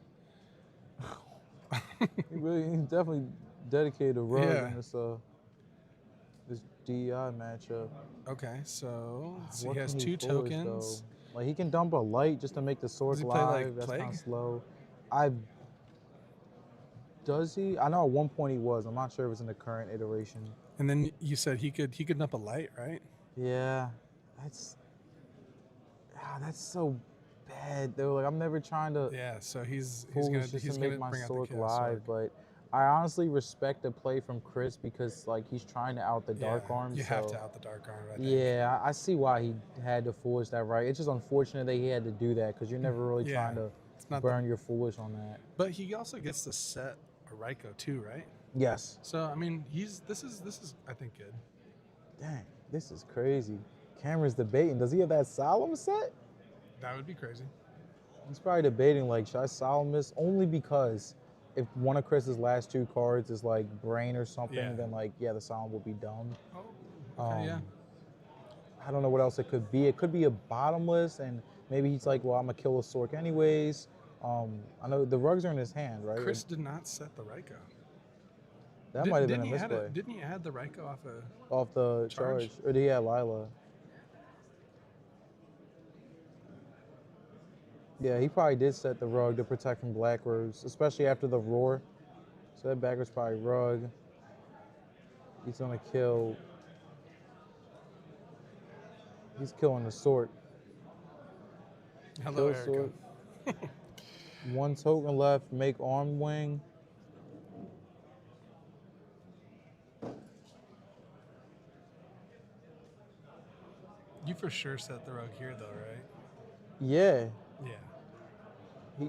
[SPEAKER 1] he definitely dedicated a rug
[SPEAKER 2] Yeah.
[SPEAKER 1] in this DEI matchup.
[SPEAKER 2] Okay, so let's see,
[SPEAKER 1] What
[SPEAKER 2] he has
[SPEAKER 1] can
[SPEAKER 2] 2
[SPEAKER 1] force,
[SPEAKER 2] tokens.
[SPEAKER 1] though? Like he can dump a light just to make the Sork
[SPEAKER 2] Does he play,
[SPEAKER 1] live.
[SPEAKER 2] like,
[SPEAKER 1] That's kind
[SPEAKER 2] Plague?
[SPEAKER 1] of slow. Does he? I know at one point he was. I'm not sure if it's in the current iteration.
[SPEAKER 2] And then you said he could dump a light, right?
[SPEAKER 1] Yeah, that's so bad though. Like I'm never trying to
[SPEAKER 2] Yeah. So he's
[SPEAKER 1] foolish
[SPEAKER 2] gonna
[SPEAKER 1] just
[SPEAKER 2] he's
[SPEAKER 1] to
[SPEAKER 2] gonna
[SPEAKER 1] make my
[SPEAKER 2] bring out the
[SPEAKER 1] Sork
[SPEAKER 2] Chaos
[SPEAKER 1] live,
[SPEAKER 2] Sork.
[SPEAKER 1] but I honestly respect the play from Chris because like he's trying to out the Dark
[SPEAKER 2] Yeah,
[SPEAKER 1] Arm.
[SPEAKER 2] You
[SPEAKER 1] so,
[SPEAKER 2] have to out the Dark Arm. I think.
[SPEAKER 1] Yeah, I see why he had to foolish that right. It's just unfortunate that he had to do that because you're never really
[SPEAKER 2] Yeah,
[SPEAKER 1] trying to
[SPEAKER 2] it's not
[SPEAKER 1] burn your foolish on that.
[SPEAKER 2] But he also gets to set a Raikou too, right?
[SPEAKER 1] Yes.
[SPEAKER 2] So I mean, this is I think good.
[SPEAKER 1] Dang, this is crazy. Cameron's debating. Does he have that Solemn set?
[SPEAKER 2] That would be crazy.
[SPEAKER 1] He's probably debating, like, should I Solemn this? Only because if one of Chris's last 2 cards is, like, Brain or something,
[SPEAKER 2] Yeah.
[SPEAKER 1] then, like, yeah, the Solemn will be dumb.
[SPEAKER 2] Oh, okay, yeah.
[SPEAKER 1] I don't know what else it could be. It could be a bottomless, and maybe he's like, well, I'm going to kill a Sork anyways. I know the rugs are in his hand, right?
[SPEAKER 2] Chris did not set the Raikou.
[SPEAKER 1] That might have been a
[SPEAKER 2] Didn't he
[SPEAKER 1] misplay.
[SPEAKER 2] Didn't he add the Raikou off a?
[SPEAKER 1] Off the
[SPEAKER 2] Charge?
[SPEAKER 1] charge. Or did he have Lila? Yeah, he probably did set the rug to protect from Black Rose, especially after the roar. So that back was probably rug. He's gonna kill. He's killing the Sork.
[SPEAKER 2] Hello,
[SPEAKER 1] Kill
[SPEAKER 2] Erica.
[SPEAKER 1] Sork. 1 token left. Make Arm Wing.
[SPEAKER 2] You for sure set the rug here, though, right?
[SPEAKER 1] Yeah.
[SPEAKER 2] Yeah.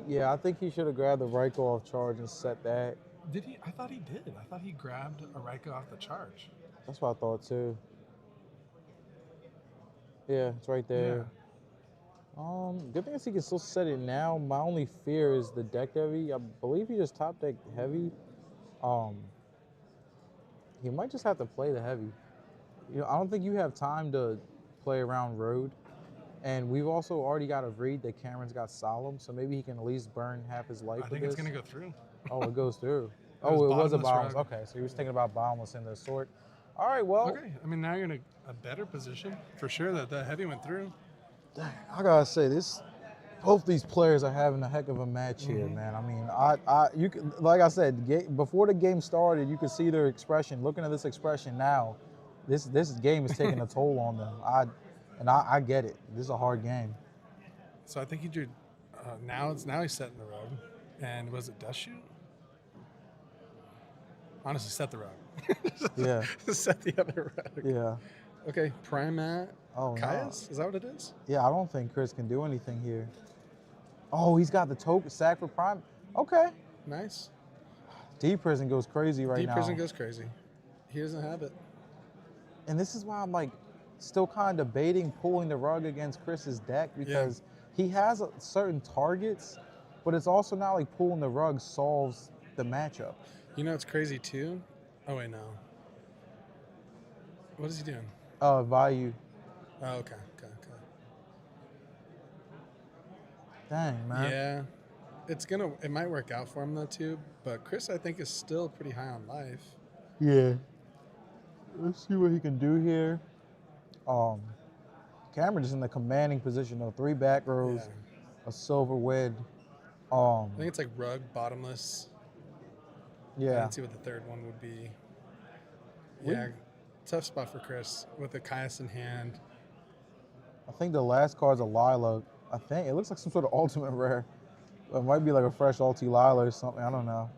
[SPEAKER 1] Yeah, I think he should have grabbed the Raikou off charge and set that.
[SPEAKER 2] Did he? I thought he did. I thought he grabbed a Raikou off the charge.
[SPEAKER 1] That's what I thought too. Yeah, it's right there. Good thing is he can still set it now. My only fear is the deck heavy. I believe he just top deck heavy. He might just have to play the heavy. I don't think you have time to play around road. And we've also already got a read that Cameron's got Solemn, so maybe he can at least burn half his life
[SPEAKER 2] I
[SPEAKER 1] with
[SPEAKER 2] think it's
[SPEAKER 1] this.
[SPEAKER 2] gonna go through.
[SPEAKER 1] Oh, it goes through.
[SPEAKER 2] was
[SPEAKER 1] It was a
[SPEAKER 2] bottomless
[SPEAKER 1] bottomless.
[SPEAKER 2] rug.
[SPEAKER 1] Okay, so he was thinking about bottomless in the Sork. All right, well,
[SPEAKER 2] Okay. I mean, now you're in a better position for sure that the heavy went through.
[SPEAKER 1] I gotta say this. Both these players are having a heck of a match here, man. I mean, you can, like I said, before the game started, you could see their expression. Looking at this expression now, this game is taking a toll on them. I get it. This is a hard game.
[SPEAKER 2] So I think he drew. Now he's setting the rug. And was it dust shoot? Honestly, set the rug.
[SPEAKER 1] Yeah.
[SPEAKER 2] Set the other rug.
[SPEAKER 1] Yeah.
[SPEAKER 2] Okay, Primat.
[SPEAKER 1] Oh, no.
[SPEAKER 2] Caius? Is that what it is?
[SPEAKER 1] Yeah, I don't think Chris can do anything here. Oh, he's got the token sack for prime. Okay.
[SPEAKER 2] Nice.
[SPEAKER 1] D Prison goes crazy right
[SPEAKER 2] Deep
[SPEAKER 1] now.
[SPEAKER 2] Prison goes crazy. He doesn't have it.
[SPEAKER 1] And this is why I'm like still kind of debating pulling the rug against Chris's deck because he has certain targets, but it's also not like pulling the rug solves the matchup.
[SPEAKER 2] You know it's crazy too? Oh, wait, no. What is he doing?
[SPEAKER 1] Value.
[SPEAKER 2] Oh, okay.
[SPEAKER 1] Dang, man.
[SPEAKER 2] Yeah. It might work out for him though too, but Chris I think is still pretty high on life.
[SPEAKER 1] Yeah. Let's see what he can do here. Cameron is in the commanding position though. 3 back rows, a silver wed.
[SPEAKER 2] I think it's like rug, bottomless.
[SPEAKER 1] Yeah.
[SPEAKER 2] Let's see what the third one would be. Yeah. Tough spot for Chris with the Caius in hand.
[SPEAKER 1] I think the last card's a Lila. I think it looks like some sort of ultimate rare. It might be like a fresh ulti Lila or something. I don't know.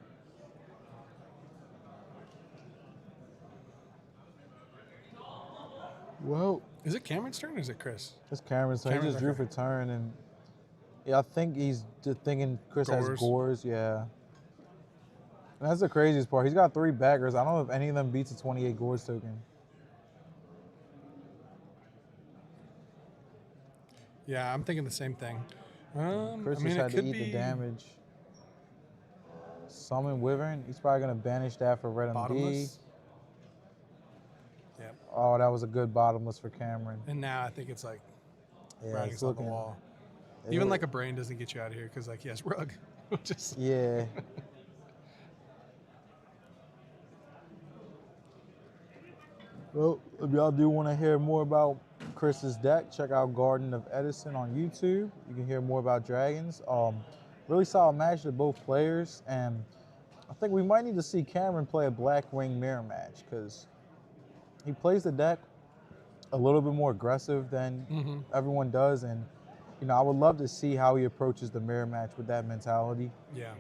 [SPEAKER 1] Well,
[SPEAKER 2] is it Cameron's turn or is it Chris?
[SPEAKER 1] It's Cameron's turn. He just drew for turn, and yeah, I think he's just thinking Chris has Gores. Yeah. And that's the craziest part. He's got 3 backers. I don't know if any of them beats a 28 Gores token.
[SPEAKER 2] Yeah, I'm thinking the same thing.
[SPEAKER 1] Chris just had to eat the damage. Summon Wyvern. He's probably going to banish that for Red MD.
[SPEAKER 2] Yep.
[SPEAKER 1] Oh, that was a good bottomless for Cameron.
[SPEAKER 2] And now I think it's like writings on the wall. Even like a brain doesn't get you out of here because like he has rug. Just
[SPEAKER 1] yeah. Well, if y'all do want to hear more about Chris's deck, check out Garden of Edison on YouTube. You can hear more about dragons. Really solid match to both players, and I think we might need to see Cameron play a Blackwing mirror match because he plays the deck a little bit more aggressive than everyone does, and I would love to see how he approaches the mirror match with that mentality.
[SPEAKER 2] Yeah.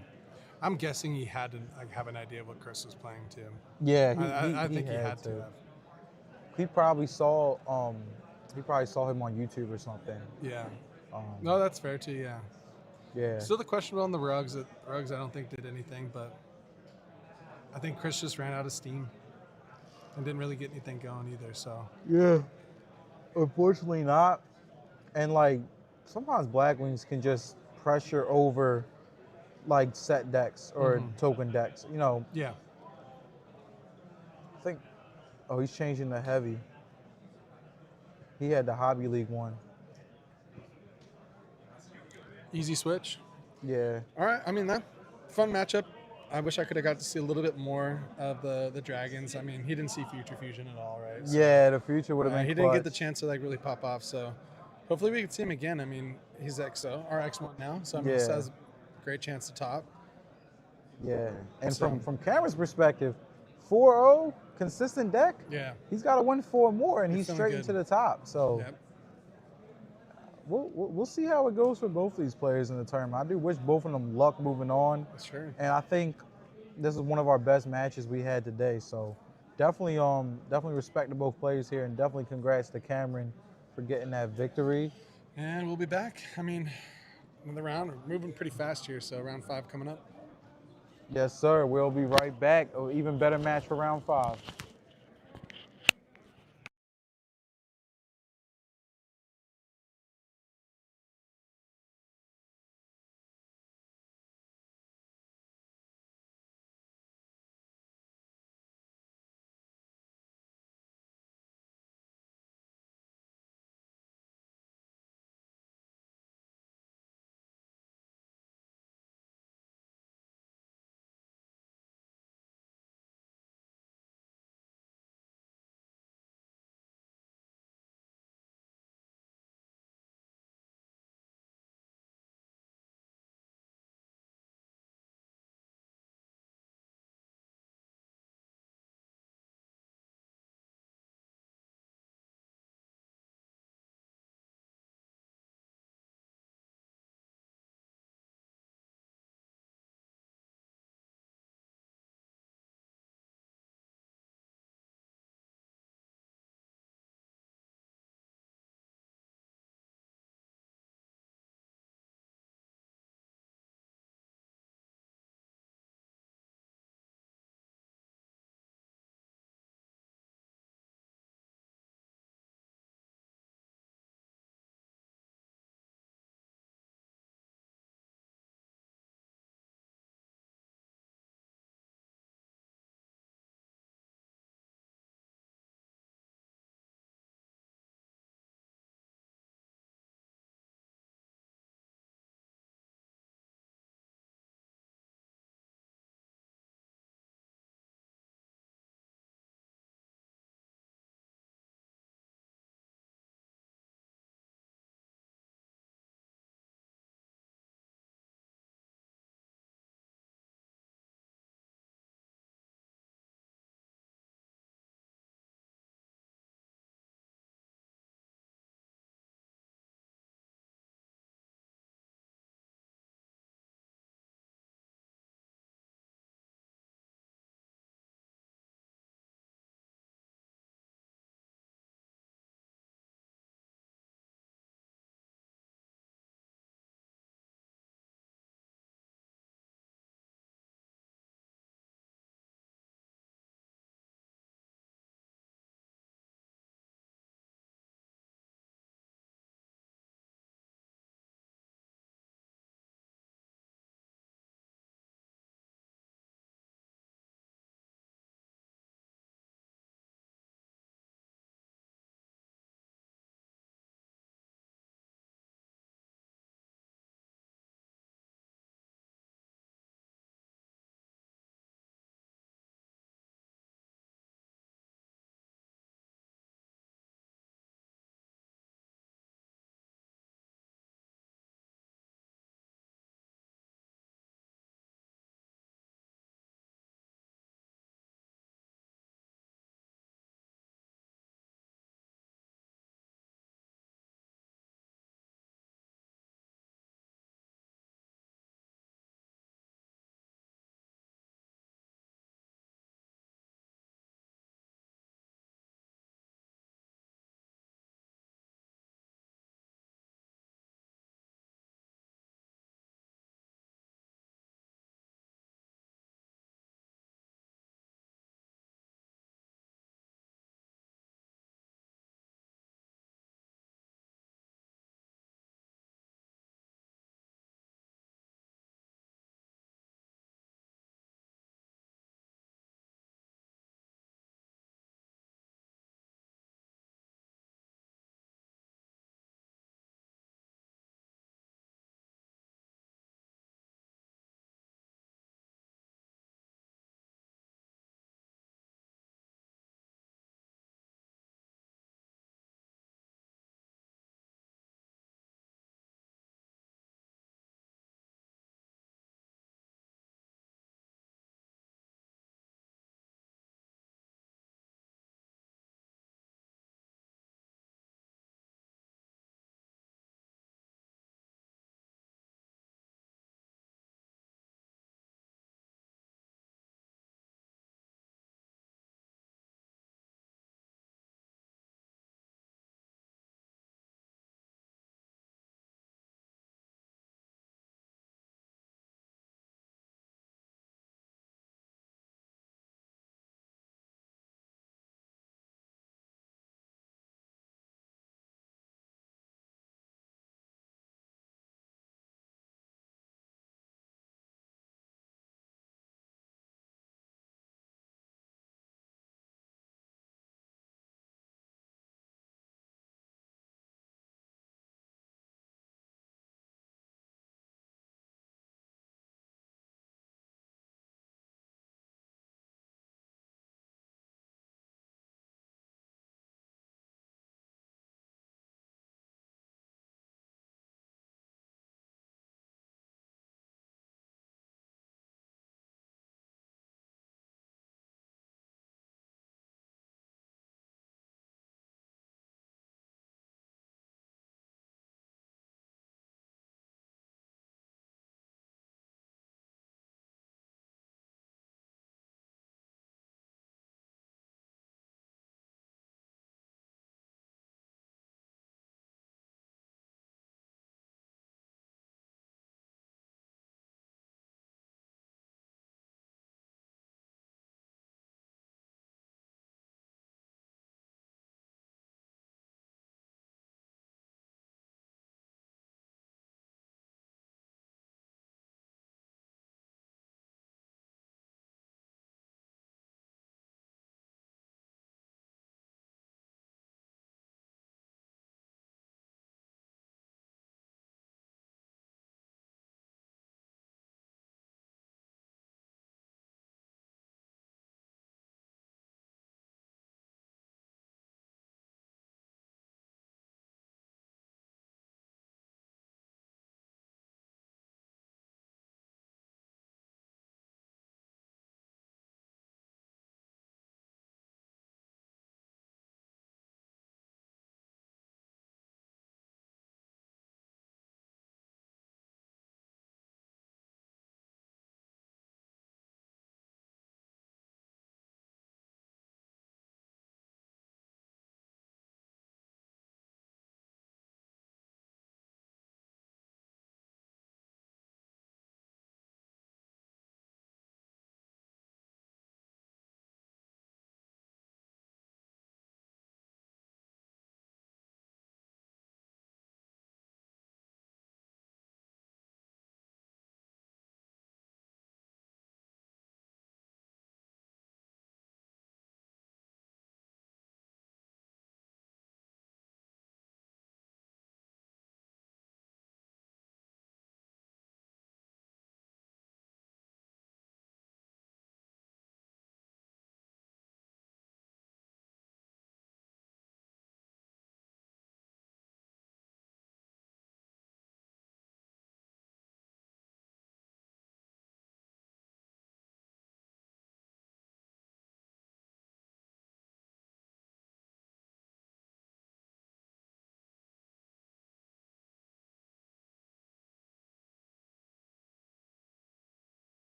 [SPEAKER 2] I'm guessing he had to have an idea of what Chris was playing too.
[SPEAKER 1] Yeah,
[SPEAKER 2] I think he had to have.
[SPEAKER 1] He probably saw him on YouTube or something.
[SPEAKER 2] Yeah. No, that's fair too. Yeah.
[SPEAKER 1] Yeah.
[SPEAKER 2] Still the question on the rugs. The rugs I don't think did anything, but I think Chris just ran out of steam and didn't really get anything going either. So.
[SPEAKER 1] Yeah. Unfortunately not. And like sometimes Blackwings can just pressure over like set decks or token decks.
[SPEAKER 2] Yeah.
[SPEAKER 1] I think. Oh, he's changing the heavy. He had the Hobby League one.
[SPEAKER 2] Easy switch.
[SPEAKER 1] Yeah.
[SPEAKER 2] All right. I mean, that fun matchup. I wish I could have got to see a little bit more of the dragons. I mean, he didn't see Future Fusion at all, right? So,
[SPEAKER 1] yeah, the future would have been
[SPEAKER 2] He
[SPEAKER 1] clutch.
[SPEAKER 2] didn't get the chance to like really pop off. So hopefully we can see him again. I mean, he's XO or X1 now, so I mean, he has a great chance to top.
[SPEAKER 1] Yeah, and from Cameron's perspective, 4-0 consistent deck.
[SPEAKER 2] Yeah,
[SPEAKER 1] he's got to win 4 more, and he's straight into the top. So.
[SPEAKER 2] Yep.
[SPEAKER 1] We'll see how it goes for both these players in the tournament. I do wish both of them luck moving on.
[SPEAKER 2] Sure.
[SPEAKER 1] And I think this is one of our best matches we had today. So definitely respect to both players here, and definitely congrats to Cameron for getting that victory.
[SPEAKER 2] And we'll be back. I mean, another round. We're moving pretty fast here, so round 5 coming up.
[SPEAKER 1] Yes, sir. We'll be right back. An even better match for round 5.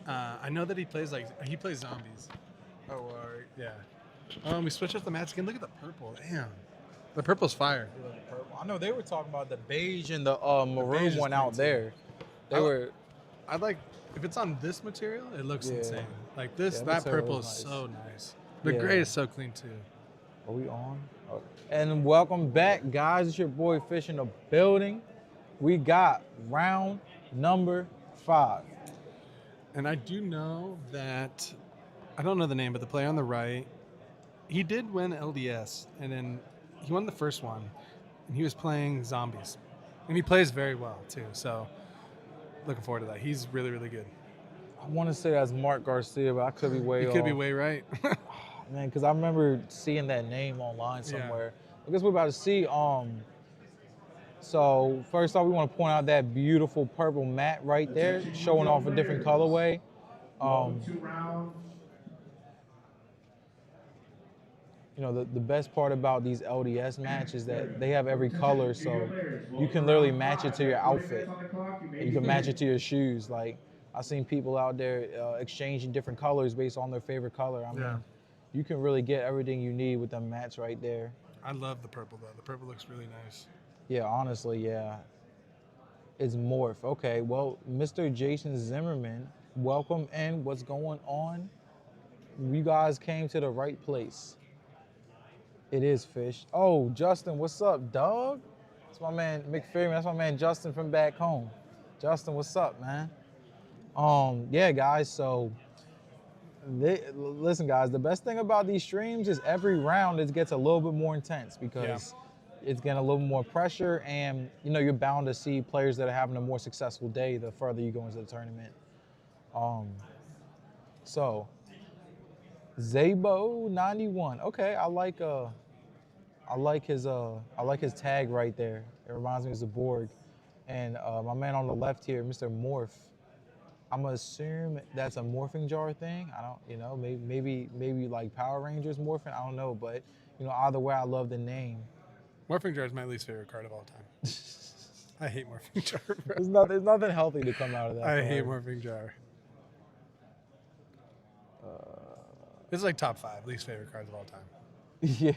[SPEAKER 2] I know that he plays zombies. Oh, yeah. We switch up the mats again. Look at the purple. Damn. The purple's fire.
[SPEAKER 1] I know they were talking about the beige and the
[SPEAKER 2] beige
[SPEAKER 1] maroon
[SPEAKER 2] is
[SPEAKER 1] one
[SPEAKER 2] clean
[SPEAKER 1] out
[SPEAKER 2] too.
[SPEAKER 1] there. They
[SPEAKER 2] I li-
[SPEAKER 1] were.
[SPEAKER 2] I like, if it's on this material, it looks
[SPEAKER 1] Yeah.
[SPEAKER 2] insane. Like this,
[SPEAKER 1] Yeah,
[SPEAKER 2] that
[SPEAKER 1] material
[SPEAKER 2] purple is
[SPEAKER 1] is nice.
[SPEAKER 2] so nice. The
[SPEAKER 1] Yeah.
[SPEAKER 2] gray is so clean too.
[SPEAKER 1] Are we on? Oh. And welcome back, guys. It's your boy Fish in the building. We got round number 5.
[SPEAKER 2] And I do know that, I don't know the name, but the player on the right, he did win LDS, and then he won the first one, and he was playing zombies. And he plays very well, too, so looking forward to that. He's really, really good.
[SPEAKER 1] I want to say that's Mark Garcia, but I could be way
[SPEAKER 2] He
[SPEAKER 1] off.
[SPEAKER 2] could be way right.
[SPEAKER 1] Man, because I remember seeing that name online somewhere. I guess we're about to see. So first off, we want to point out that beautiful purple mat right there, showing off a different colorway.
[SPEAKER 3] Welcome to round.
[SPEAKER 1] You know, the best part about these LDS mats is that they have every color, so you can literally match it to your outfit. You can match it to your shoes. Like, I've seen people out there exchanging different colors based on their favorite color. I mean, you can really get everything you need with them mats right there.
[SPEAKER 2] I love the purple, though. The purple looks really nice.
[SPEAKER 1] Yeah, honestly, yeah. It's Morph. Okay, well, Mr. Jason Zimmerman, welcome in. What's going on? You guys came to the right place. It is Fish. Oh, Justin, what's up, dog? That's my man McPherson. That's my man Justin from back home. Justin, what's up, man? Yeah, guys. So, listen, guys. The best thing about these streams is every round it gets a little bit more intense because it's getting a little more pressure, and you know you're bound to see players that are having a more successful day the further you go into the tournament. So, Zabo 91. Okay, I like his tag right there. It reminds me of Zaborg. And my man on the left here, Mr. Morph. I'm gonna assume that's a morphing jar thing. I don't, you know, maybe like Power Rangers morphing. I don't know, but you know, either way, I love the name.
[SPEAKER 2] Morphing Jar is my least favorite card of all time. I hate Morphing Jar.
[SPEAKER 1] There's nothing healthy to come out of that.
[SPEAKER 2] I hate Morphing Jar. This is like top 5 least favorite cards of all time.
[SPEAKER 1] Yeah.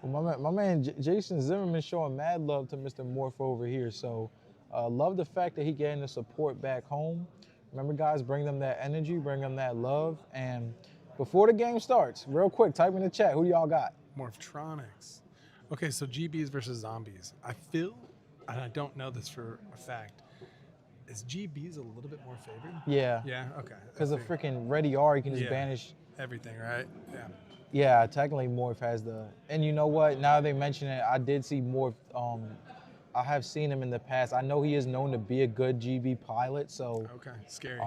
[SPEAKER 1] Well, my man Jason Zimmerman showing mad love to Mr. Morph over here. So, love the fact that he getting the support back home. Remember, guys, bring them that energy, bring them that love. And before the game starts, real quick, type in the chat, who y'all got?
[SPEAKER 2] Morphtronics. Okay, so GBs versus zombies. I feel, and I don't know this for a fact, is GBs a little bit more favored?
[SPEAKER 1] Yeah.
[SPEAKER 2] Yeah, okay.
[SPEAKER 1] Because of freaking Ready R, you can just banish
[SPEAKER 2] everything, right? Yeah.
[SPEAKER 1] Yeah, technically Morph has and you know what? Now they mention it, I did see Morph. I have seen him in the past. I know he is known to be a good GB pilot, so.
[SPEAKER 2] Okay, scary.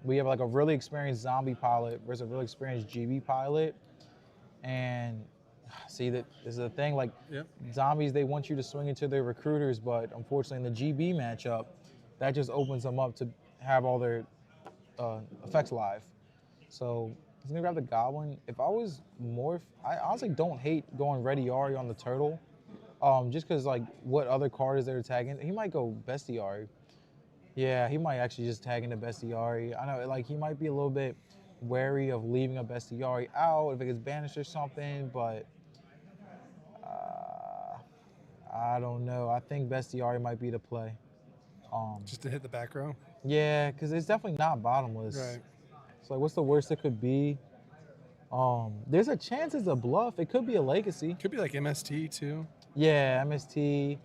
[SPEAKER 1] We have like a really experienced zombie pilot versus a really experienced GB pilot, and see that is the thing. Like zombies, they want you to swing into their recruiters, but unfortunately in the GB matchup, that just opens them up to have all their effects live. So. He's gonna grab the Goblin. If I was Morph, I honestly don't hate going Ready Ari on the Turtle. Just because, like, what other card is there tagging? He might go Bestiari. Yeah, he might actually just tag into Bestiari. I know, like, he might be a little bit wary of leaving a Bestiari out if it gets banished or something, but I don't know. I think Bestiari might be the play.
[SPEAKER 2] Just to hit the back row?
[SPEAKER 1] Yeah, because it's definitely not bottomless.
[SPEAKER 2] Right.
[SPEAKER 1] So like, what's the worst it could be? There's a chance it's a bluff. It could be a legacy.
[SPEAKER 2] Could be like MST too.
[SPEAKER 1] Yeah, MST.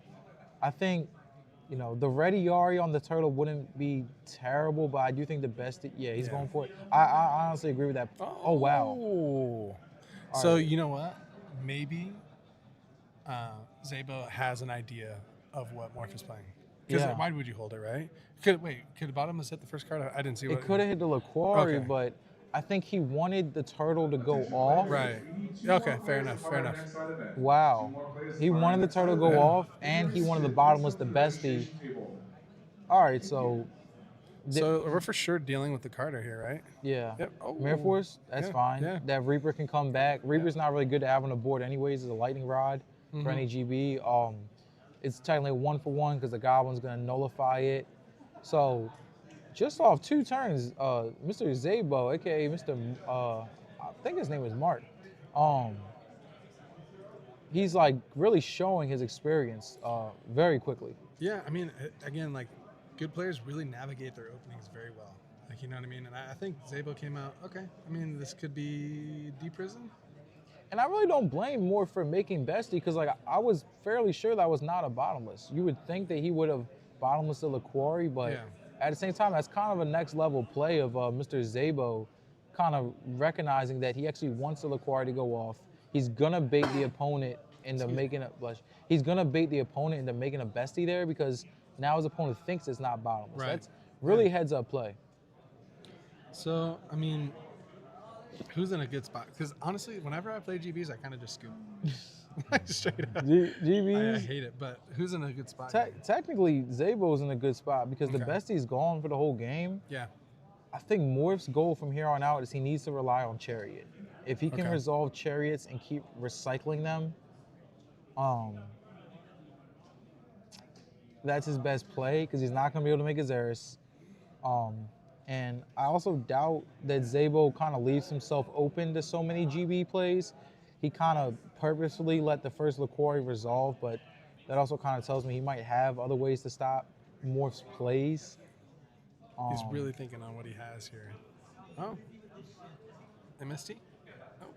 [SPEAKER 1] I think, you know, the Ready Yari on the Turtle wouldn't be terrible, but I do think the best. Yeah, he's going for it. I honestly agree with that. Oh wow.
[SPEAKER 2] So you know what? Maybe Zabo has an idea of what Morph is playing. Because why would you hold it, right? Could the bottomless hit the first card? I didn't see what
[SPEAKER 1] it could have hit the Laquari, but I think he wanted the Turtle to go off.
[SPEAKER 2] Right. Okay, fair enough.
[SPEAKER 1] Wow. He wanted the Turtle to go off, and he wanted the bottomless, the bestie. All right, so.
[SPEAKER 2] So we're for sure dealing with the Carter here, right?
[SPEAKER 1] Yeah.
[SPEAKER 2] Yep. Oh.
[SPEAKER 1] Mirror Force, that's fine.
[SPEAKER 2] Yeah.
[SPEAKER 1] That Reaper can come back. Reaper's not really good to have on the board anyways. It's a lightning rod for any GB. It's technically 1-for-1 because the Goblin's going to nullify it. So just off 2 turns, Mr. Zabo, aka Mr. I think his name is Mark. Um, he's like really showing his experience very quickly.
[SPEAKER 2] Yeah, I mean, again, like good players really navigate their openings very well. Like, you know what I mean? And I think Zabo came out, okay, I mean, this could be D-Prison.
[SPEAKER 1] And I really don't blame Moore for making Bestie because like I was fairly sure that was not a bottomless. You would think that he would have bottomless the Quarry, but
[SPEAKER 2] Yeah.
[SPEAKER 1] at the same time, that's kind of a next level play of Mr. Zabo kind of recognizing that he actually wants the Quarry to go off. He's gonna bait the opponent into making a blush. He's gonna bait the opponent into making a Bestie there because now his opponent thinks it's not bottomless.
[SPEAKER 2] Right.
[SPEAKER 1] That's really
[SPEAKER 2] Right.
[SPEAKER 1] heads up play.
[SPEAKER 2] So, I mean, who's in a good spot? Because honestly, whenever I play GBs, I kind of just scoop. Like, straight up. I
[SPEAKER 1] GBs.
[SPEAKER 2] hate it, but who's in a good spot?
[SPEAKER 1] Technically, Zabo's in a good spot because the
[SPEAKER 2] Okay.
[SPEAKER 1] Bestie's gone for the whole game.
[SPEAKER 2] Yeah.
[SPEAKER 1] I think Morph's goal from here on out is he needs to rely on Chariot. If he can
[SPEAKER 2] Okay.
[SPEAKER 1] resolve Chariots and keep recycling them, that's his best play because he's not going to be able to make his Eris. And I also doubt that Zabo kind of leaves himself open to so many GB plays. He kind of purposefully let the first LaQuarrie resolve, but that also kind of tells me he might have other ways to stop Morph's plays.
[SPEAKER 2] He's really thinking on what he has here. Oh. MST? Oh.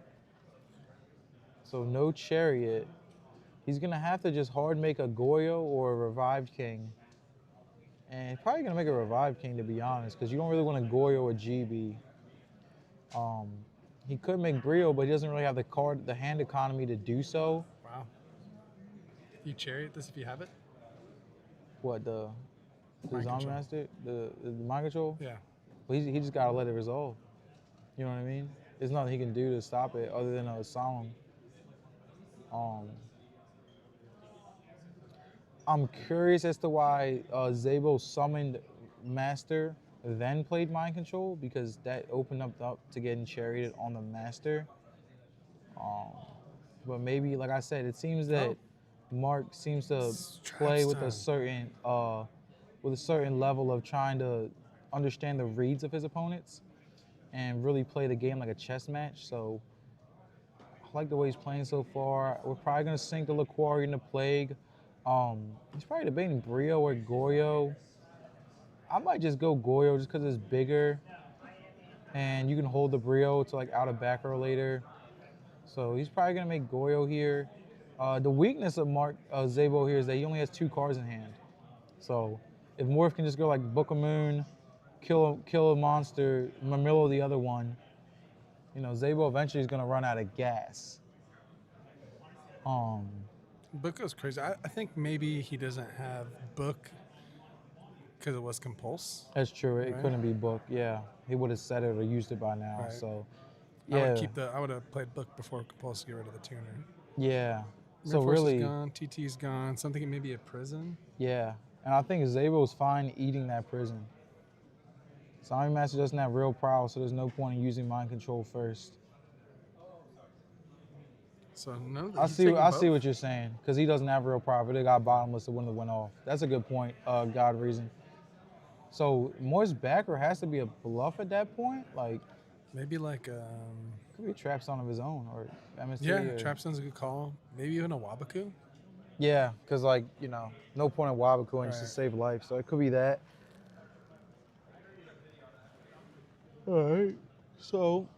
[SPEAKER 1] So no Chariot. He's going to have to just hard make a Goyo or a Revived King. And he's probably going to make a Revived King, to be honest, because you don't really want to Goyo a GB. He could make Brio, but he doesn't really have the hand economy to do so.
[SPEAKER 2] Wow. You chariot this if you have it?
[SPEAKER 1] What, the
[SPEAKER 2] Mind
[SPEAKER 1] Zombie
[SPEAKER 2] control.
[SPEAKER 1] Master? The mind control?
[SPEAKER 2] Yeah.
[SPEAKER 1] Well, he just got to let it resolve. You know what I mean? There's nothing he can do to stop it other than a Solemn. I'm curious as to why Zabo summoned Master, then played Mind Control, because that opened up to getting charioted on the Master. But maybe, like I said, it seems that Mark seems to play with a certain level of trying to understand the reads of his opponents and really play the game like a chess match. So I like the way he's playing so far. We're probably gonna sink the LaQuarrie into Plague. He's probably debating Brio or Goyo. I might just go Goyo just because it's bigger and you can hold the Brio to like out of back row later. So he's probably gonna make Goyo here. The weakness of Mark Zabo here is that he only has 2 cards in hand. So if Morph can just go like Book of Moon, kill a monster, Mamillo the other one, you know, Zabo eventually is gonna run out of gas.
[SPEAKER 2] Book goes crazy. I think maybe he doesn't have Book because it was Compulse.
[SPEAKER 1] That's true. It
[SPEAKER 2] Right.
[SPEAKER 1] couldn't be Book. Yeah, he would have said it or used it by now.
[SPEAKER 2] Right.
[SPEAKER 1] So,
[SPEAKER 2] I
[SPEAKER 1] yeah,
[SPEAKER 2] would have played Book before Compulse to get rid of the tuner.
[SPEAKER 1] yeah.
[SPEAKER 2] Mirror
[SPEAKER 1] So
[SPEAKER 2] Force
[SPEAKER 1] really,
[SPEAKER 2] is gone. TT's gone. Something maybe a prison.
[SPEAKER 1] yeah. And I think Zabo's fine eating that prison. Zombie Master doesn't have real prowess, so there's no point in using Mind Control first.
[SPEAKER 2] So no.
[SPEAKER 1] I see what you're saying, because he doesn't have real power, but they got bottomless to win the win off. That's a good point, God Reason. So Moore's backer has to be a bluff at that point? Like,
[SPEAKER 2] Maybe like
[SPEAKER 1] could be a trap zone of his own or MST.
[SPEAKER 2] yeah,
[SPEAKER 1] or,
[SPEAKER 2] Trapstone's a good call. Maybe even a Wabaku.
[SPEAKER 1] Yeah, because like, you know, no point in Wabaku just to
[SPEAKER 2] Right.
[SPEAKER 1] save life. So it could be that. All right. So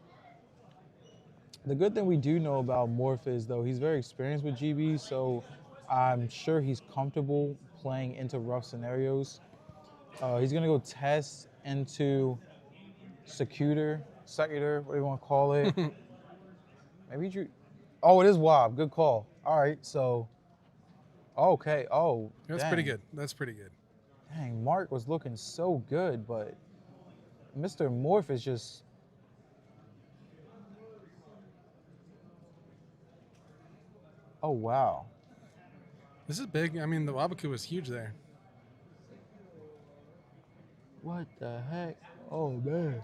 [SPEAKER 1] the good thing we do know about Morph is, though, he's very experienced with GB, so I'm sure he's comfortable playing into rough scenarios. He's gonna go test into Secutor, what do you want to call it? Maybe you. Oh, it is Wob. Good call. All right, so. Okay. Oh,
[SPEAKER 2] That's
[SPEAKER 1] dang.
[SPEAKER 2] pretty good. That's pretty good.
[SPEAKER 1] Dang, Mark was looking so good, but Mr. Morph is just. Oh, wow.
[SPEAKER 2] This is big. I mean, the Wabaku was huge there.
[SPEAKER 1] What the heck? Oh, man.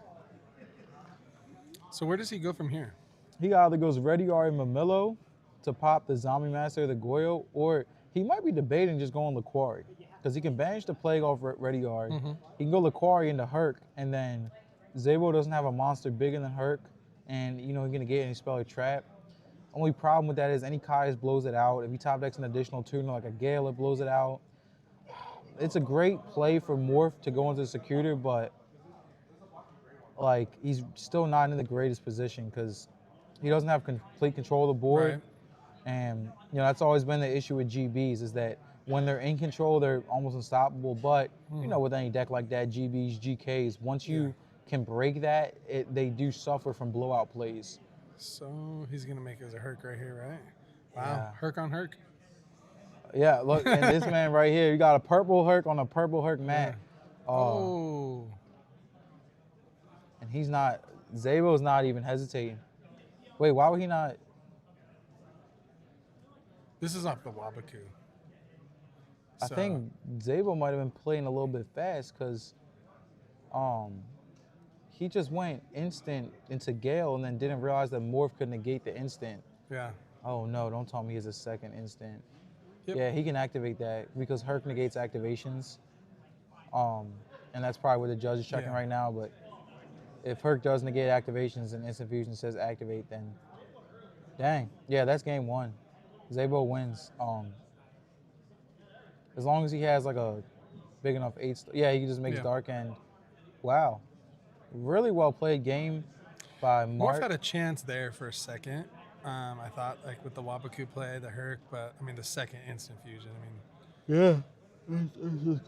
[SPEAKER 2] So where does he go from here?
[SPEAKER 1] He either goes Ready or Mamillo to pop the Zombie Master, the Goyo, or he might be debating just going LaQuarrie. because he can banish the Plague off Ready Yard.
[SPEAKER 2] Mm-hmm.
[SPEAKER 1] He can go Laquari into Herc, and then Zabo doesn't have a monster bigger than Herc, and he's gonna get any spell or trap. Only problem with that is any Kai's blows it out. If he top decks an additional tuner like a Gale, it blows it out. It's a great play for Morph to go into the Secutor, but like he's still not in the greatest position because he doesn't have complete control of the board.
[SPEAKER 2] Right.
[SPEAKER 1] And that's always been the issue with GBs is that when they're in control, they're almost unstoppable. But with any deck like that, GBs, GKs, once you can break that, they do suffer from blowout plays.
[SPEAKER 2] So he's gonna make it as a Herc right here, right? Wow,
[SPEAKER 1] Yeah.
[SPEAKER 2] Herc on Herc.
[SPEAKER 1] Yeah, look, and this man right here, you got a purple Herc on a purple Herc mat.
[SPEAKER 2] Oh.
[SPEAKER 1] And he's not, Zabo's not even hesitating. Wait, why would he not?
[SPEAKER 2] This is off the Wabaku.
[SPEAKER 1] I think Zabo might have been playing a little bit fast because he just went instant into Gale and then didn't realize that Morph could negate the instant.
[SPEAKER 2] Yeah.
[SPEAKER 1] Oh no, don't tell me he has a second instant.
[SPEAKER 2] Yep.
[SPEAKER 1] Yeah, he can activate that because Herc negates activations. And that's probably what the judge is checking right now, but if Herc does negate activations and Instant Fusion says activate, then dang. Yeah, that's game one. Zabo wins. As long as he has like a big enough 8 yeah, he just makes Dark End. Wow. Really well played game by Mark.
[SPEAKER 2] Morph had a chance there for a second. I thought like with the Wabaku play, the Herc, but I mean the second Instant Fusion. I mean,
[SPEAKER 1] yeah.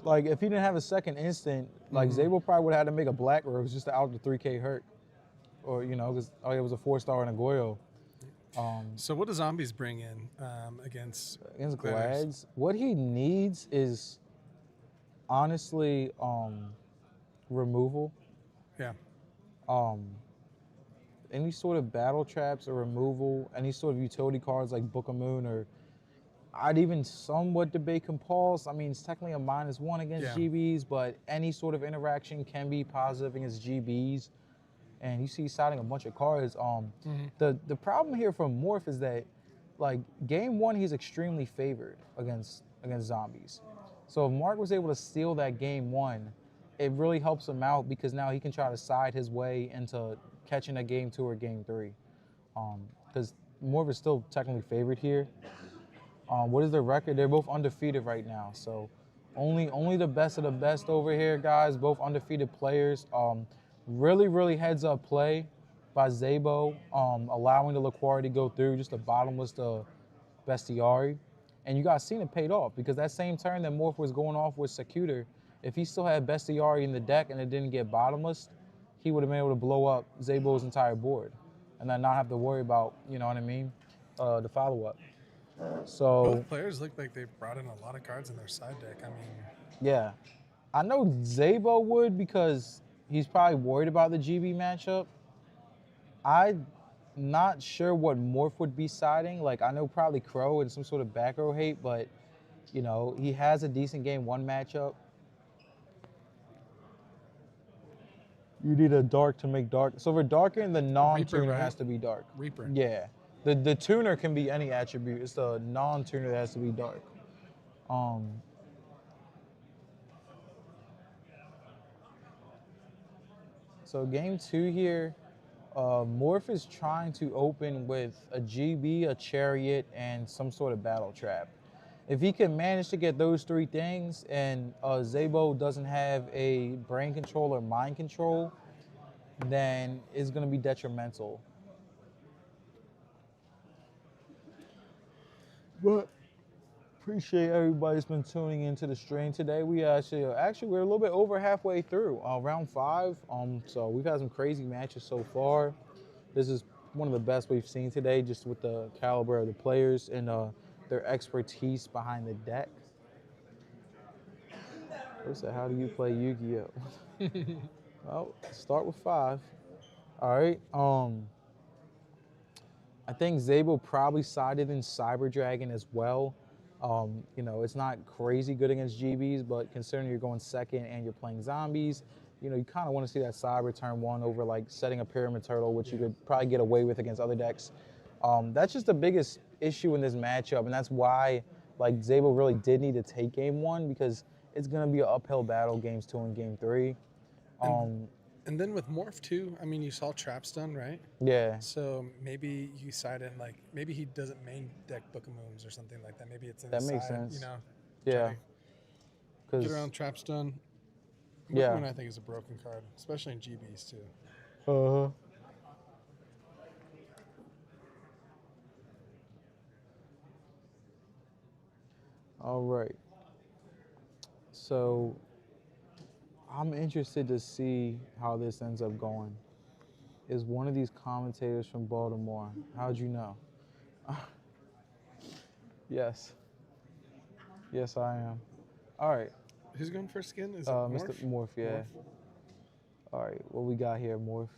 [SPEAKER 1] Like if he didn't have a second instant, like Zabo probably would have had to make a Black Rose just to out the 3K Herc. Or, because it was a 4-star and a Goyo.
[SPEAKER 2] So what do zombies bring in against
[SPEAKER 1] Glads? What he needs is honestly removal.
[SPEAKER 2] Yeah.
[SPEAKER 1] Any sort of battle traps or removal, any sort of utility cards like Book of Moon, or I'd even somewhat debate Compulse. I mean, it's technically a -1 against GBs, but any sort of interaction can be positive against GBs. And you see he's siding a bunch of cards. The problem here from Morph is that, like, game one, he's extremely favored against zombies. So if Mark was able to steal that game one, it really helps him out because now he can try to side his way into catching a game two or game three. Because Morph is still technically favored here. What is their record? They're both undefeated right now. So only the best of the best over here, guys. Both undefeated players. Really heads up play by Zabo, allowing the Laquari to go through just a bottomless to Bestiari. And you guys seen it paid off because that same turn that Morph was going off with Secutor, if he still had Bestiari in the deck and it didn't get bottomless, he would have been able to blow up Zabo's entire board and then not have to worry about, you know what I mean, the follow-up. So
[SPEAKER 2] both players look like they brought in a lot of cards in their side deck. I mean,
[SPEAKER 1] yeah. I know Zabo would because he's probably worried about the GB matchup. I'm not sure what Morph would be siding. Like, I know probably Crow and some sort of back row hate, but, he has a decent game one matchup. You need a dark to make dark. So for darker, the non-tuner
[SPEAKER 2] Reaper, right?
[SPEAKER 1] has to be dark.
[SPEAKER 2] Reaper.
[SPEAKER 1] Yeah. The tuner can be any attribute. It's the non-tuner that has to be dark. So game two here, Morph is trying to open with a GB, a Chariot, and some sort of battle trap. If he can manage to get those three things and Zabo doesn't have a brain control or mind control, then it's going to be detrimental. But appreciate everybody's been tuning into the stream today. We actually we're a little bit over halfway through round 5. So we've had some crazy matches so far. This is one of the best we've seen today, just with the caliber of the players and their expertise behind the deck. So how do you play Yu-Gi-Oh? Well, start with 5. All right. I think Zabo probably sided in Cyber Dragon as well. It's not crazy good against GBs, but considering you're going second and you're playing zombies, you kind of want to see that Cyber turn 1 over like setting a Pyramid Turtle, which you could probably get away with against other decks. That's just the biggest issue in this matchup, and that's why like Zabo really did need to take game 1, because it's gonna be an uphill battle games 2 and game 3.
[SPEAKER 2] And then with Morph too, I mean, you saw Trap Stun, right?
[SPEAKER 1] Yeah,
[SPEAKER 2] So maybe you side in like maybe he doesn't main deck Book of Moons or something like that. Maybe it's in
[SPEAKER 1] that
[SPEAKER 2] his
[SPEAKER 1] makes
[SPEAKER 2] side,
[SPEAKER 1] sense.
[SPEAKER 2] you know.
[SPEAKER 1] Yeah,
[SPEAKER 2] Try to get
[SPEAKER 1] because
[SPEAKER 2] around Trap Stun. Book
[SPEAKER 1] Yeah.
[SPEAKER 2] of Moon I think is a broken card, especially in GBs too.
[SPEAKER 1] uh-huh. All right. So I'm interested to see how this ends up going. Is one of these commentators from Baltimore? How'd you know? Yes. Yes, I am. All right.
[SPEAKER 2] Who's going first again? Is it
[SPEAKER 1] Mr.
[SPEAKER 2] Morph?
[SPEAKER 1] Morph, yeah. All right. What we got here, Morph?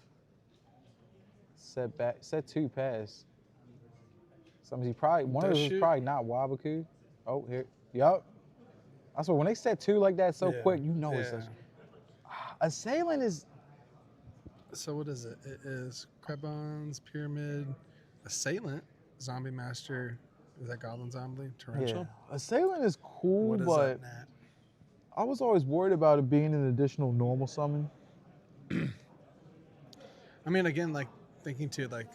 [SPEAKER 1] Set 2 pass. Something one of
[SPEAKER 2] Does
[SPEAKER 1] those is
[SPEAKER 2] shoot.
[SPEAKER 1] probably not Wabaku. Oh, here. Yup. That's what when they set 2 like that so
[SPEAKER 2] Yeah,
[SPEAKER 1] quick, you know it's
[SPEAKER 2] yeah.
[SPEAKER 1] such. Assailant is
[SPEAKER 2] So what is it? It is Krebons, Pyramid, Assailant, Zombie Master. Is that Goblin Zombie? Torrential?
[SPEAKER 1] Assailant is cool,
[SPEAKER 2] What is
[SPEAKER 1] but
[SPEAKER 2] that, Nat?
[SPEAKER 1] I was always worried about it being an additional normal summon.
[SPEAKER 2] I mean, again, like thinking too, like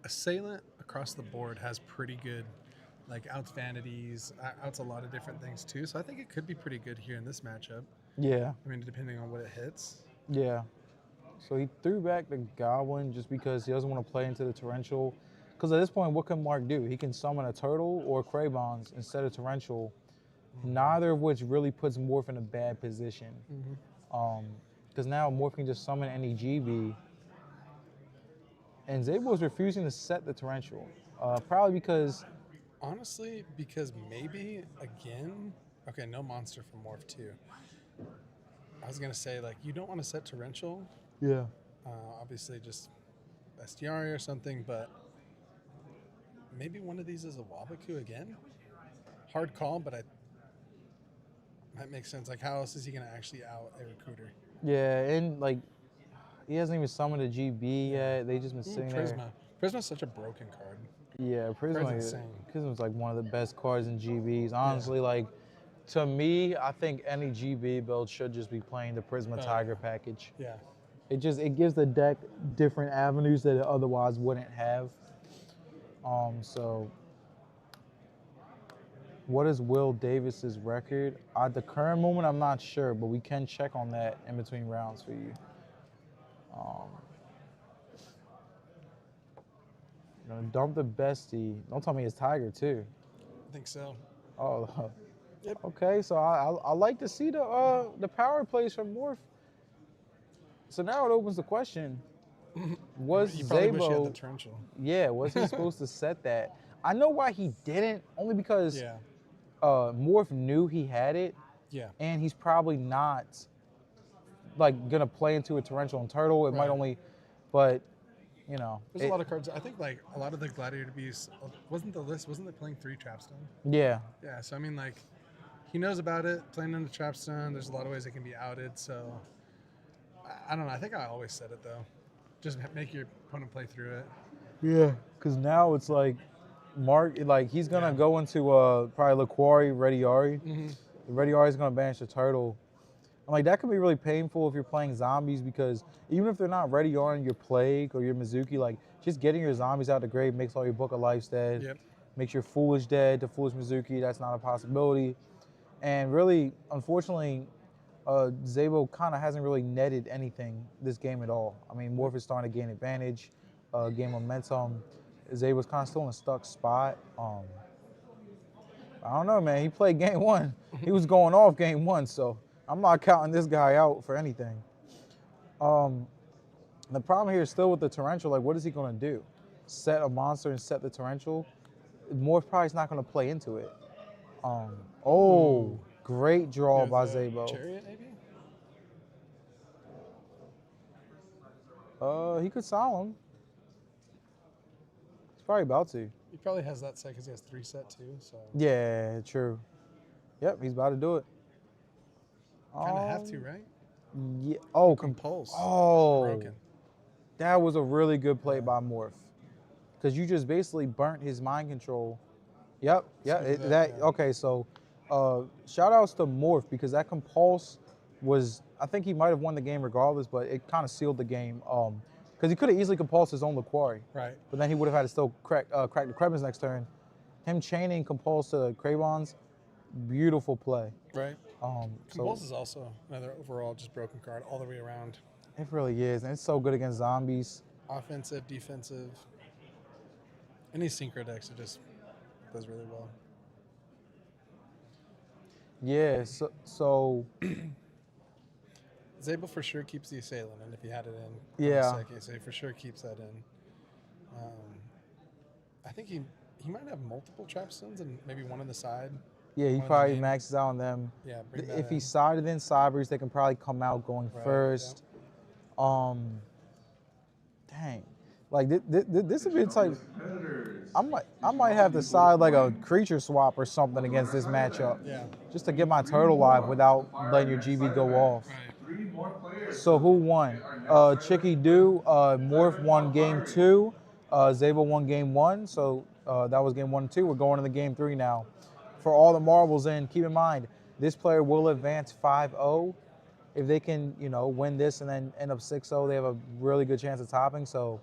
[SPEAKER 2] Assailant across the board has pretty good, like outs vanities, outs a lot of different things too. So I think it could be pretty good here in this matchup.
[SPEAKER 1] Yeah,
[SPEAKER 2] I mean, depending on what it hits.
[SPEAKER 1] yeah. So he threw back the Goblin just because he doesn't want to play into the Torrential. Because at this point, what can Mark do? He can summon a Turtle or Cravons instead of Torrential, neither of which really puts Morph in a bad position. Because now Morph can just summon any GB. And Zabo is refusing to set the Torrential. Probably because,
[SPEAKER 2] Honestly, because maybe again, okay, no monster for Morph too. I was gonna say like you don't want to set Torrential.
[SPEAKER 1] yeah.
[SPEAKER 2] Obviously, just Bestiary or something, but maybe one of these is a Wabaku again. Hard call, but might make sense. Like, how else is he gonna actually out a recruiter?
[SPEAKER 1] Yeah, and like, he hasn't even summoned a GB yet. They just been sitting there.
[SPEAKER 2] Prisma. Prisma's such a broken card.
[SPEAKER 1] Yeah,
[SPEAKER 2] Card's insane.
[SPEAKER 1] Prisma's like one of the best cards in GBs. Honestly, like, to me, I think any GB build should just be playing the Prisma Tiger package.
[SPEAKER 2] Yeah.
[SPEAKER 1] It gives the deck different avenues that it otherwise wouldn't have. So what is Will Davis's record? At the current moment, I'm not sure, but we can check on that in between rounds for you. Gonna dump the bestie. Don't tell me it's Tiger too.
[SPEAKER 2] I think so.
[SPEAKER 1] Oh,
[SPEAKER 2] Yep.
[SPEAKER 1] okay. So I like to see the power plays from Morph. So now it opens the question: was
[SPEAKER 2] You probably wish you had the
[SPEAKER 1] Zabo?
[SPEAKER 2] Torrential.
[SPEAKER 1] Yeah, was he supposed to set that? I know why he didn't. Only because
[SPEAKER 2] Yeah.
[SPEAKER 1] Morph knew he had it,
[SPEAKER 2] Yeah.
[SPEAKER 1] and he's probably not like gonna play into a Torrential and Turtle. It might
[SPEAKER 2] Right.
[SPEAKER 1] only, but you know.
[SPEAKER 2] There's a lot of cards. I think like a lot of the Gladiator beasts wasn't it playing 3 Trapstone?
[SPEAKER 1] Yeah.
[SPEAKER 2] Yeah. So I mean like he knows about it, playing into Trapstone. There's a lot of ways it can be outed. So I don't know. I think I always said it though. Just make your opponent play through it.
[SPEAKER 1] Yeah, because now it's like Mark, like he's gonna go into probably Laquari, Rediari. The Rediari's gonna banish the Turtle. And like that can be really painful if you're playing zombies because even if they're not Rediaring your Plague or your Mizuki, like just getting your zombies out the grave makes all your Book of Lives dead.
[SPEAKER 2] Yep.
[SPEAKER 1] Makes your Foolish dead, the Foolish Mizuki, that's not a possibility. And really, unfortunately, Zabo kind of hasn't really netted anything this game at all. I mean, Morph is starting to gain advantage, gain momentum. Zabo's kind of still in a stuck spot. I don't know, man. He played game 1. He was going off game 1, so I'm not counting this guy out for anything. The problem here is still with the Torrential. Like, what is he going to do? Set a monster and set the Torrential? Morph probably is not going to play into it. Great draw by Zabo.
[SPEAKER 2] Chariot maybe?
[SPEAKER 1] He could sound him. He's probably about to.
[SPEAKER 2] He probably has that set because he has 3 set too. So
[SPEAKER 1] Yeah, true. Yep, he's about to do it.
[SPEAKER 2] kind of have to, right?
[SPEAKER 1] Yeah. Oh,
[SPEAKER 2] Compulse.
[SPEAKER 1] Oh,
[SPEAKER 2] Broken.
[SPEAKER 1] that was a really good play by Morph. Because you just basically burnt his mind control. Yep.
[SPEAKER 2] Screw that, yeah.
[SPEAKER 1] Okay, so shout outs to Morph because that compulse was, I think he might have won the game regardless, but it kind of sealed the game. Because he could have easily compulsed his own Laquari.
[SPEAKER 2] Right.
[SPEAKER 1] But then he would have had to still crack the Krebins next turn. Him chaining compulse to Cravons, beautiful play.
[SPEAKER 2] Right.
[SPEAKER 1] So
[SPEAKER 2] Compulse is also another overall just broken card all the way around.
[SPEAKER 1] it really is, and it's so good against zombies.
[SPEAKER 2] Offensive, defensive. Any synchro decks, it just does really well.
[SPEAKER 1] Yeah, so
[SPEAKER 2] Zabel for sure keeps the Assailant, and if he had it in
[SPEAKER 1] Yeah.
[SPEAKER 2] second, so he for sure keeps that in. I think he might have multiple trap stones and maybe one on the side.
[SPEAKER 1] yeah, he
[SPEAKER 2] One of the
[SPEAKER 1] probably
[SPEAKER 2] main-
[SPEAKER 1] maxes out on them.
[SPEAKER 2] Yeah, bring that
[SPEAKER 1] If he
[SPEAKER 2] in.
[SPEAKER 1] sided in Cybers, they can probably come out going
[SPEAKER 2] Right,
[SPEAKER 1] first. Dang, like this would be the type.
[SPEAKER 4] Competitors.
[SPEAKER 1] I might have to side like a creature swap or something against this matchup,
[SPEAKER 2] Yeah.
[SPEAKER 1] just to get my turtle live without letting your GB go off.
[SPEAKER 2] Right.
[SPEAKER 4] 3 more players.
[SPEAKER 1] So who won? Chicky Do, Morph won game 2, Zabel won game 1. So that was game 1 and 2. We're going into game 3 now. For all the marbles in, keep in mind this player will advance 5-0. If they can, win this and then end up 6-0, they have a really good chance of topping. So,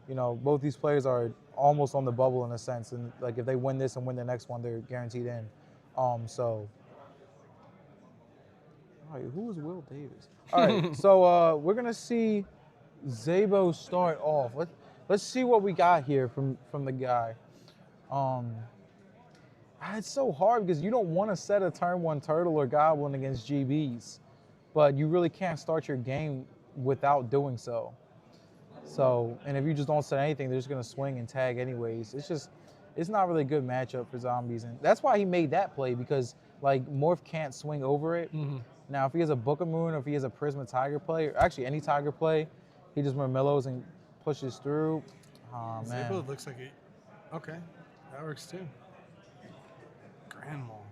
[SPEAKER 1] both these players are almost on the bubble in a sense. And like if they win this and win the next one, they're guaranteed in. So, all right, who is Will Davis? All right, so we're gonna see Zabo start off. Let's see what we got here from the guy. It's so hard because you don't want to set a turn 1 turtle or goblin against GBs, but you really can't start your game without doing so. So, and if you just don't set anything, they're just gonna swing and tag anyways. It's not really a good matchup for zombies, and that's why he made that play because like Morph can't swing over it.
[SPEAKER 2] Mm-hmm.
[SPEAKER 1] Now, if he has a Book of Moon or if he has a Prisma Tiger play, or actually any Tiger play, he just Mermillos and pushes through. Oh man.
[SPEAKER 2] Zabel looks like okay, that works too. Grand Mole.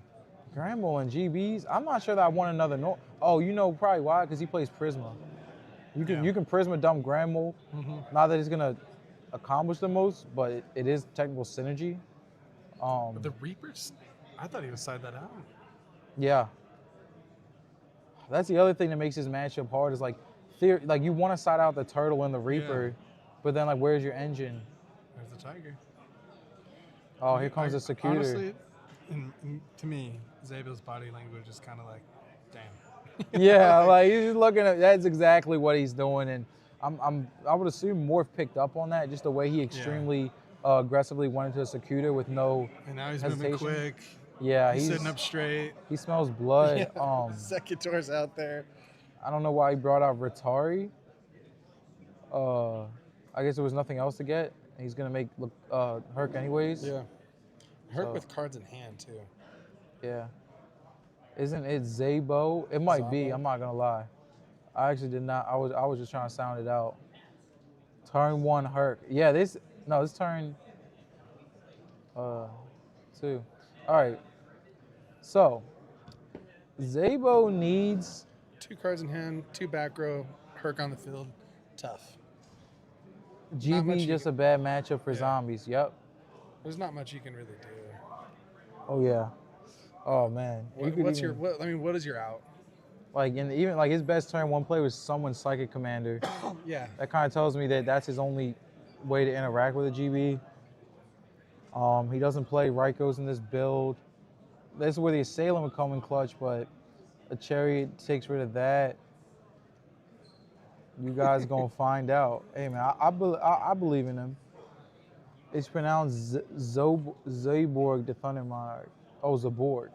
[SPEAKER 1] Granville and GBs. I'm not sure that I want another. Oh, you know probably why? Because he plays Prisma. You can Prisma dump Granville. Not that he's gonna accomplish the most, but it is technical synergy.
[SPEAKER 2] But the Reapers, I thought he would side that out.
[SPEAKER 1] Yeah. That's the other thing that makes this matchup hard is like you want to side out the turtle and the Reaper, but then like where's your engine?
[SPEAKER 2] There's the Tiger.
[SPEAKER 1] Oh, here comes the Secutor.
[SPEAKER 2] Honestly, to me, Zabel's body language is kind of like, damn.
[SPEAKER 1] Yeah, like he's looking at that's exactly what he's doing, and I would assume Morph picked up on that, just the way he extremely aggressively went into a Secutor with no
[SPEAKER 2] And now he's
[SPEAKER 1] hesitation.
[SPEAKER 2] moving quick.
[SPEAKER 1] Yeah,
[SPEAKER 2] He's sitting up straight.
[SPEAKER 1] He smells blood.
[SPEAKER 2] Yeah, Secutor's out there.
[SPEAKER 1] I don't know why he brought out Ratari. I guess there was nothing else to get. He's gonna make Herc anyways.
[SPEAKER 2] Yeah. Herc
[SPEAKER 1] So-
[SPEAKER 2] with cards in hand too.
[SPEAKER 1] Yeah. Isn't it Zabo? It might be.
[SPEAKER 2] Zabo?
[SPEAKER 1] I'm not gonna lie. I actually did not. I was just trying to sound it out. Turn 1 Herc. Yeah. This turn 2. All right. So Zabo needs.
[SPEAKER 2] 2 cards in hand, 2 back row, Herc on the field. Tough. much
[SPEAKER 1] GB
[SPEAKER 2] you
[SPEAKER 1] just
[SPEAKER 2] can-
[SPEAKER 1] a bad matchup for
[SPEAKER 2] Yeah.
[SPEAKER 1] zombies. Yep.
[SPEAKER 2] There's not much you can really do.
[SPEAKER 1] Oh yeah. Oh man. You could
[SPEAKER 2] What is your out?
[SPEAKER 1] like even like his best turn 1 play was someone's Psychic Commander.
[SPEAKER 2] Yeah.
[SPEAKER 1] That kind of tells me that that's his only way to interact with a GB. He doesn't play Rykos in this build. This is where the Assailant would come in clutch, but a Chariot takes rid of that. You guys gonna find out. Hey man, I believe in him. It's pronounced Zaborg the Thunder Monarch. Oh, Zaborg.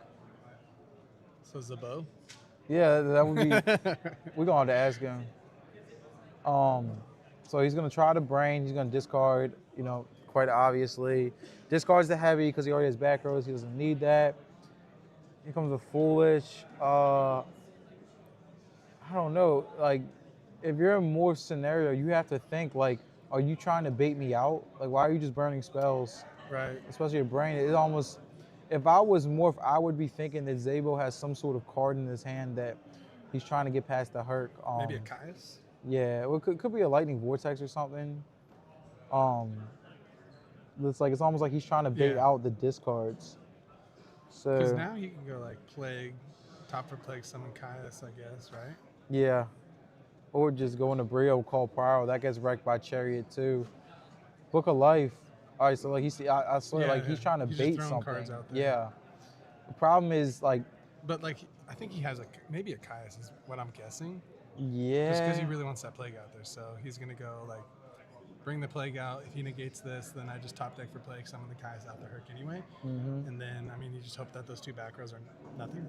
[SPEAKER 2] So Zabo?
[SPEAKER 1] Yeah, that would be. We're gonna have to ask him. So he's gonna try the brain. He's gonna discard. Quite obviously, discards the heavy because he already has back rows. He doesn't need that. Here comes the foolish. I don't know. Like, if you're in more scenario, you have to think like, are you trying to bait me out? Like, why are you just burning spells?
[SPEAKER 2] Right.
[SPEAKER 1] Especially your brain. It almost. If I was Morph, I would be thinking that Zabo has some sort of card in his hand that he's trying to get past the Herc.
[SPEAKER 2] Maybe a Caius?
[SPEAKER 1] Yeah, well, it could be a Lightning Vortex or something. It's almost like he's trying to bait
[SPEAKER 2] Yeah.
[SPEAKER 1] out the discards.
[SPEAKER 2] Because
[SPEAKER 1] So
[SPEAKER 2] now you can go like Plague, top for Plague, summon Caius, I guess, right?
[SPEAKER 1] yeah, or just go into Brio, call Pyro. That gets wrecked by Chariot too. Book of Life. All right, so like I swear, like he's trying to
[SPEAKER 2] He's just
[SPEAKER 1] bait
[SPEAKER 2] throwing
[SPEAKER 1] something.
[SPEAKER 2] cards out there.
[SPEAKER 1] Yeah. The problem is like,
[SPEAKER 2] But like, I think he has maybe a Caius is what I'm guessing.
[SPEAKER 1] yeah.
[SPEAKER 2] Just because he really wants that Plague out there, so he's gonna go like bring the Plague out. If he negates this, then I just top deck for Plague, summon the Caius out the Herc anyway. And then I mean, you just hope that those two back rows are nothing.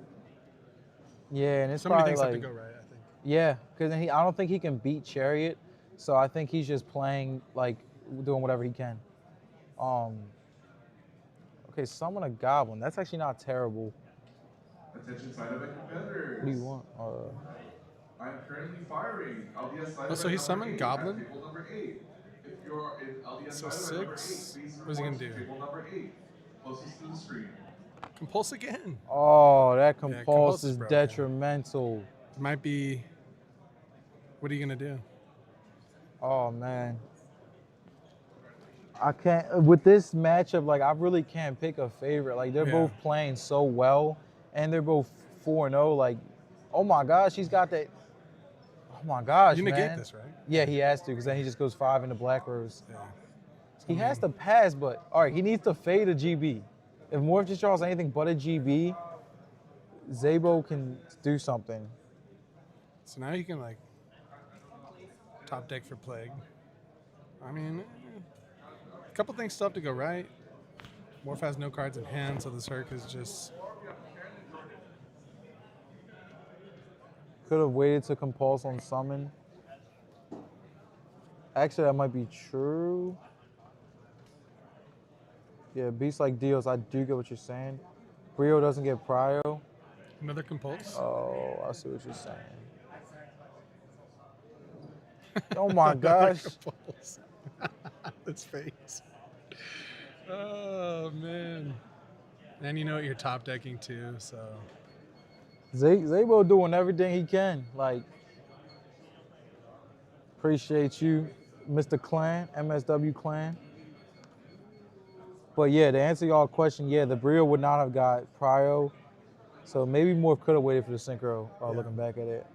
[SPEAKER 1] Yeah, and it's
[SPEAKER 2] So many
[SPEAKER 1] probably
[SPEAKER 2] things
[SPEAKER 1] like,
[SPEAKER 2] have to go right, I think.
[SPEAKER 1] yeah, because I don't think he can beat Chariot, so I think he's just playing like doing whatever he can. Okay, summon a Goblin. That's actually not terrible.
[SPEAKER 4] Attention side event competitors.
[SPEAKER 1] What do you want?
[SPEAKER 4] I'm currently firing LDS side
[SPEAKER 2] Oh, so
[SPEAKER 4] event
[SPEAKER 2] he
[SPEAKER 4] number
[SPEAKER 2] summoned
[SPEAKER 4] 8
[SPEAKER 2] Goblin?
[SPEAKER 4] at table number 8. If you're in LDS
[SPEAKER 2] So
[SPEAKER 4] side event number 8,
[SPEAKER 2] 6.
[SPEAKER 4] please
[SPEAKER 2] What is he
[SPEAKER 4] report
[SPEAKER 2] gonna
[SPEAKER 4] to
[SPEAKER 2] do?
[SPEAKER 4] table number 8, closest to the screen.
[SPEAKER 2] Compulse again.
[SPEAKER 1] Oh, that
[SPEAKER 2] Compulse
[SPEAKER 1] compulse
[SPEAKER 2] is
[SPEAKER 1] is
[SPEAKER 2] broken.
[SPEAKER 1] detrimental.
[SPEAKER 2] It might be. What are you gonna do?
[SPEAKER 1] Oh man. I can't with this matchup. Like I really can't pick a favorite. Like they're
[SPEAKER 2] Yeah.
[SPEAKER 1] both playing so well, and they're both 4-0. Like, oh my gosh, he's got that. Oh my gosh,
[SPEAKER 2] You negate
[SPEAKER 1] man.
[SPEAKER 2] this, right?
[SPEAKER 1] Yeah, he has to, because then he just goes 5 into Black Rose.
[SPEAKER 2] Yeah.
[SPEAKER 1] He has to pass, but all right, he needs to fade a GB. If Morph just draws anything but a GB, Zabo can do something.
[SPEAKER 2] So now you can like top deck for Plague. I mean, a couple things still have to go right. Morph has no cards in hand, so this Herc is just.
[SPEAKER 1] Could have waited to compulse on summon. Actually, that might be true. Yeah, beasts like Dios, I do get what you're saying. Brio doesn't get Prio.
[SPEAKER 2] Another Compulse.
[SPEAKER 1] Oh, I see what you're saying. Oh my gosh.
[SPEAKER 2] Compulse. His face. Oh, man. And you know what? You're top decking too, so.
[SPEAKER 1] Zabo doing everything he can. Like, appreciate you, Mr. Clan, MSW Clan. But yeah, to answer y'all question, yeah, the Brio would not have got Prio. So maybe Morph could have waited for the Synchro, looking back at it.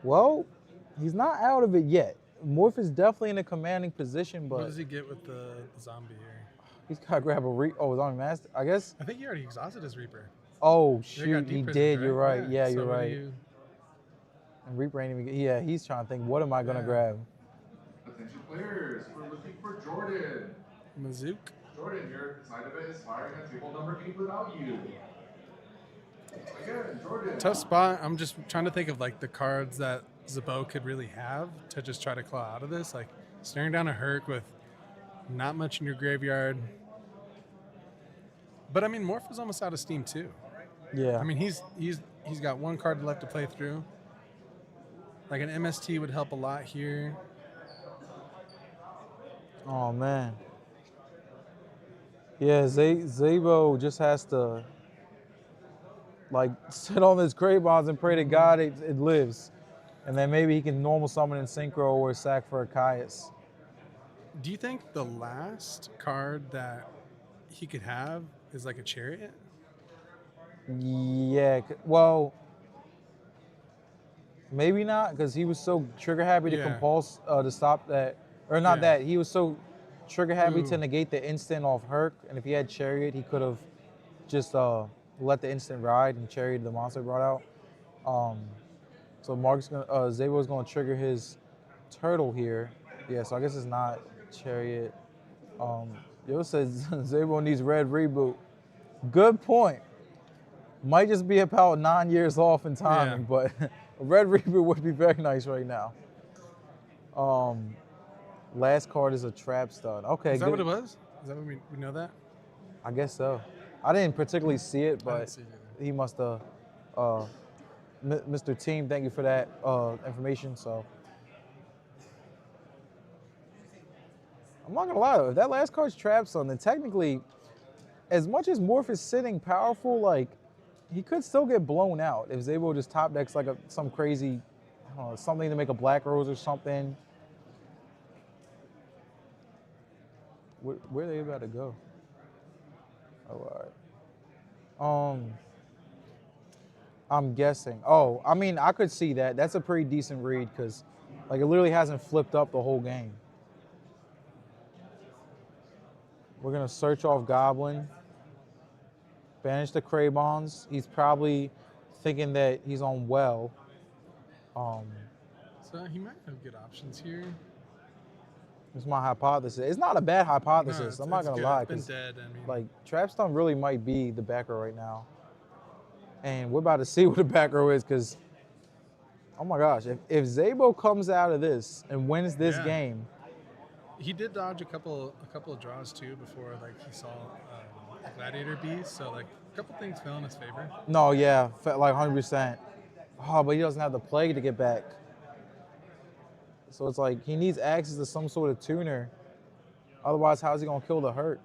[SPEAKER 1] Well, he's not out of it yet. Morph is definitely in a commanding position,
[SPEAKER 2] What
[SPEAKER 1] but
[SPEAKER 2] does he get with the zombie here?
[SPEAKER 1] he's got to grab a zombie master, I guess.
[SPEAKER 2] I think he already exhausted his Reaper.
[SPEAKER 1] Oh,
[SPEAKER 2] They got
[SPEAKER 1] shoot, he
[SPEAKER 2] deep prisons,
[SPEAKER 1] did. You're right. Yeah,
[SPEAKER 2] So
[SPEAKER 1] you're
[SPEAKER 2] what do
[SPEAKER 1] right.
[SPEAKER 2] you-
[SPEAKER 1] And Reaper ain't even, yeah, he's trying to think, what am I going to
[SPEAKER 2] Yeah.
[SPEAKER 1] grab?
[SPEAKER 4] Attention players, we're looking for Jordan.
[SPEAKER 2] Mazook.
[SPEAKER 4] Jordan, your side event is firing at table number 8 without you. Again, Jordan.
[SPEAKER 2] Tough spot. I'm just trying to think of like the cards that Zabo could really have to just try to claw out of this. Like staring down a Herc with not much in your graveyard. But I mean, Morph is almost out of steam too.
[SPEAKER 1] Yeah.
[SPEAKER 2] I mean, he's got one card left to play through. Like an MST would help a lot here.
[SPEAKER 1] Oh, man. Yeah, Zabo just has to, like, sit on his Grave Bonds and pray to God it lives. And then maybe he can normal summon in Synchro or sack for a Caius.
[SPEAKER 2] Do you think the last card that he could have is like a Chariot?
[SPEAKER 1] Yeah, well, maybe not, because he was so trigger happy to
[SPEAKER 2] Yeah.
[SPEAKER 1] compulse to stop that, or not
[SPEAKER 2] Yeah.
[SPEAKER 1] that. He was so trigger happy to
[SPEAKER 2] Ooh.
[SPEAKER 1] negate the instant off Herc, and if he had Chariot, he could have just let the instant ride and Chariot the monster brought out. So Zabo's gonna trigger his turtle here. Yeah, so I guess it's not Chariot. Yo says Zabo needs red reboot. Good point. Might just be about 9 years off in timing,
[SPEAKER 2] Yeah.
[SPEAKER 1] but a red reboot would be very nice right now. Last card is a trap stud. Okay,
[SPEAKER 2] Is that
[SPEAKER 1] good.
[SPEAKER 2] what it was? Is that what we know that?
[SPEAKER 1] I guess so. I didn't particularly see it,
[SPEAKER 2] I
[SPEAKER 1] but
[SPEAKER 2] didn't see it either.
[SPEAKER 1] he must have. Mr. Team, thank you for that information. So I'm not gonna lie though, if that last card's trap stun, then technically, as much as Morph is sitting powerful, like he could still get blown out if Zabo just top decks like some crazy, I don't know, something to make a Black Rose or something. Where they about to go? Oh, all right. I'm guessing. Oh, I mean, I could see that. That's a pretty decent read because, like, it literally hasn't flipped up the whole game. We're gonna search off Goblin, banish the Crabons. He's probably thinking that he's on well.
[SPEAKER 2] So he might have good options here.
[SPEAKER 1] It's my hypothesis. It's not a bad hypothesis.
[SPEAKER 2] No,
[SPEAKER 1] I'm not
[SPEAKER 2] it's
[SPEAKER 1] gonna
[SPEAKER 2] good.
[SPEAKER 1] lie,
[SPEAKER 2] It's been
[SPEAKER 1] 'cause,
[SPEAKER 2] dead. I mean,
[SPEAKER 1] like, Trapstone really might be the back row right now. And we're about to see what the back row is, because, oh my gosh, if Zabo comes out of this and wins this
[SPEAKER 2] Yeah.
[SPEAKER 1] game,
[SPEAKER 2] he did dodge a couple of draws too before like he saw Gladiator B. So like a couple things fell in his favor.
[SPEAKER 1] no, yeah, like 100%. Oh, but he doesn't have the plague to get back. So it's like he needs access to some sort of tuner. Otherwise, how's he gonna kill the Herc?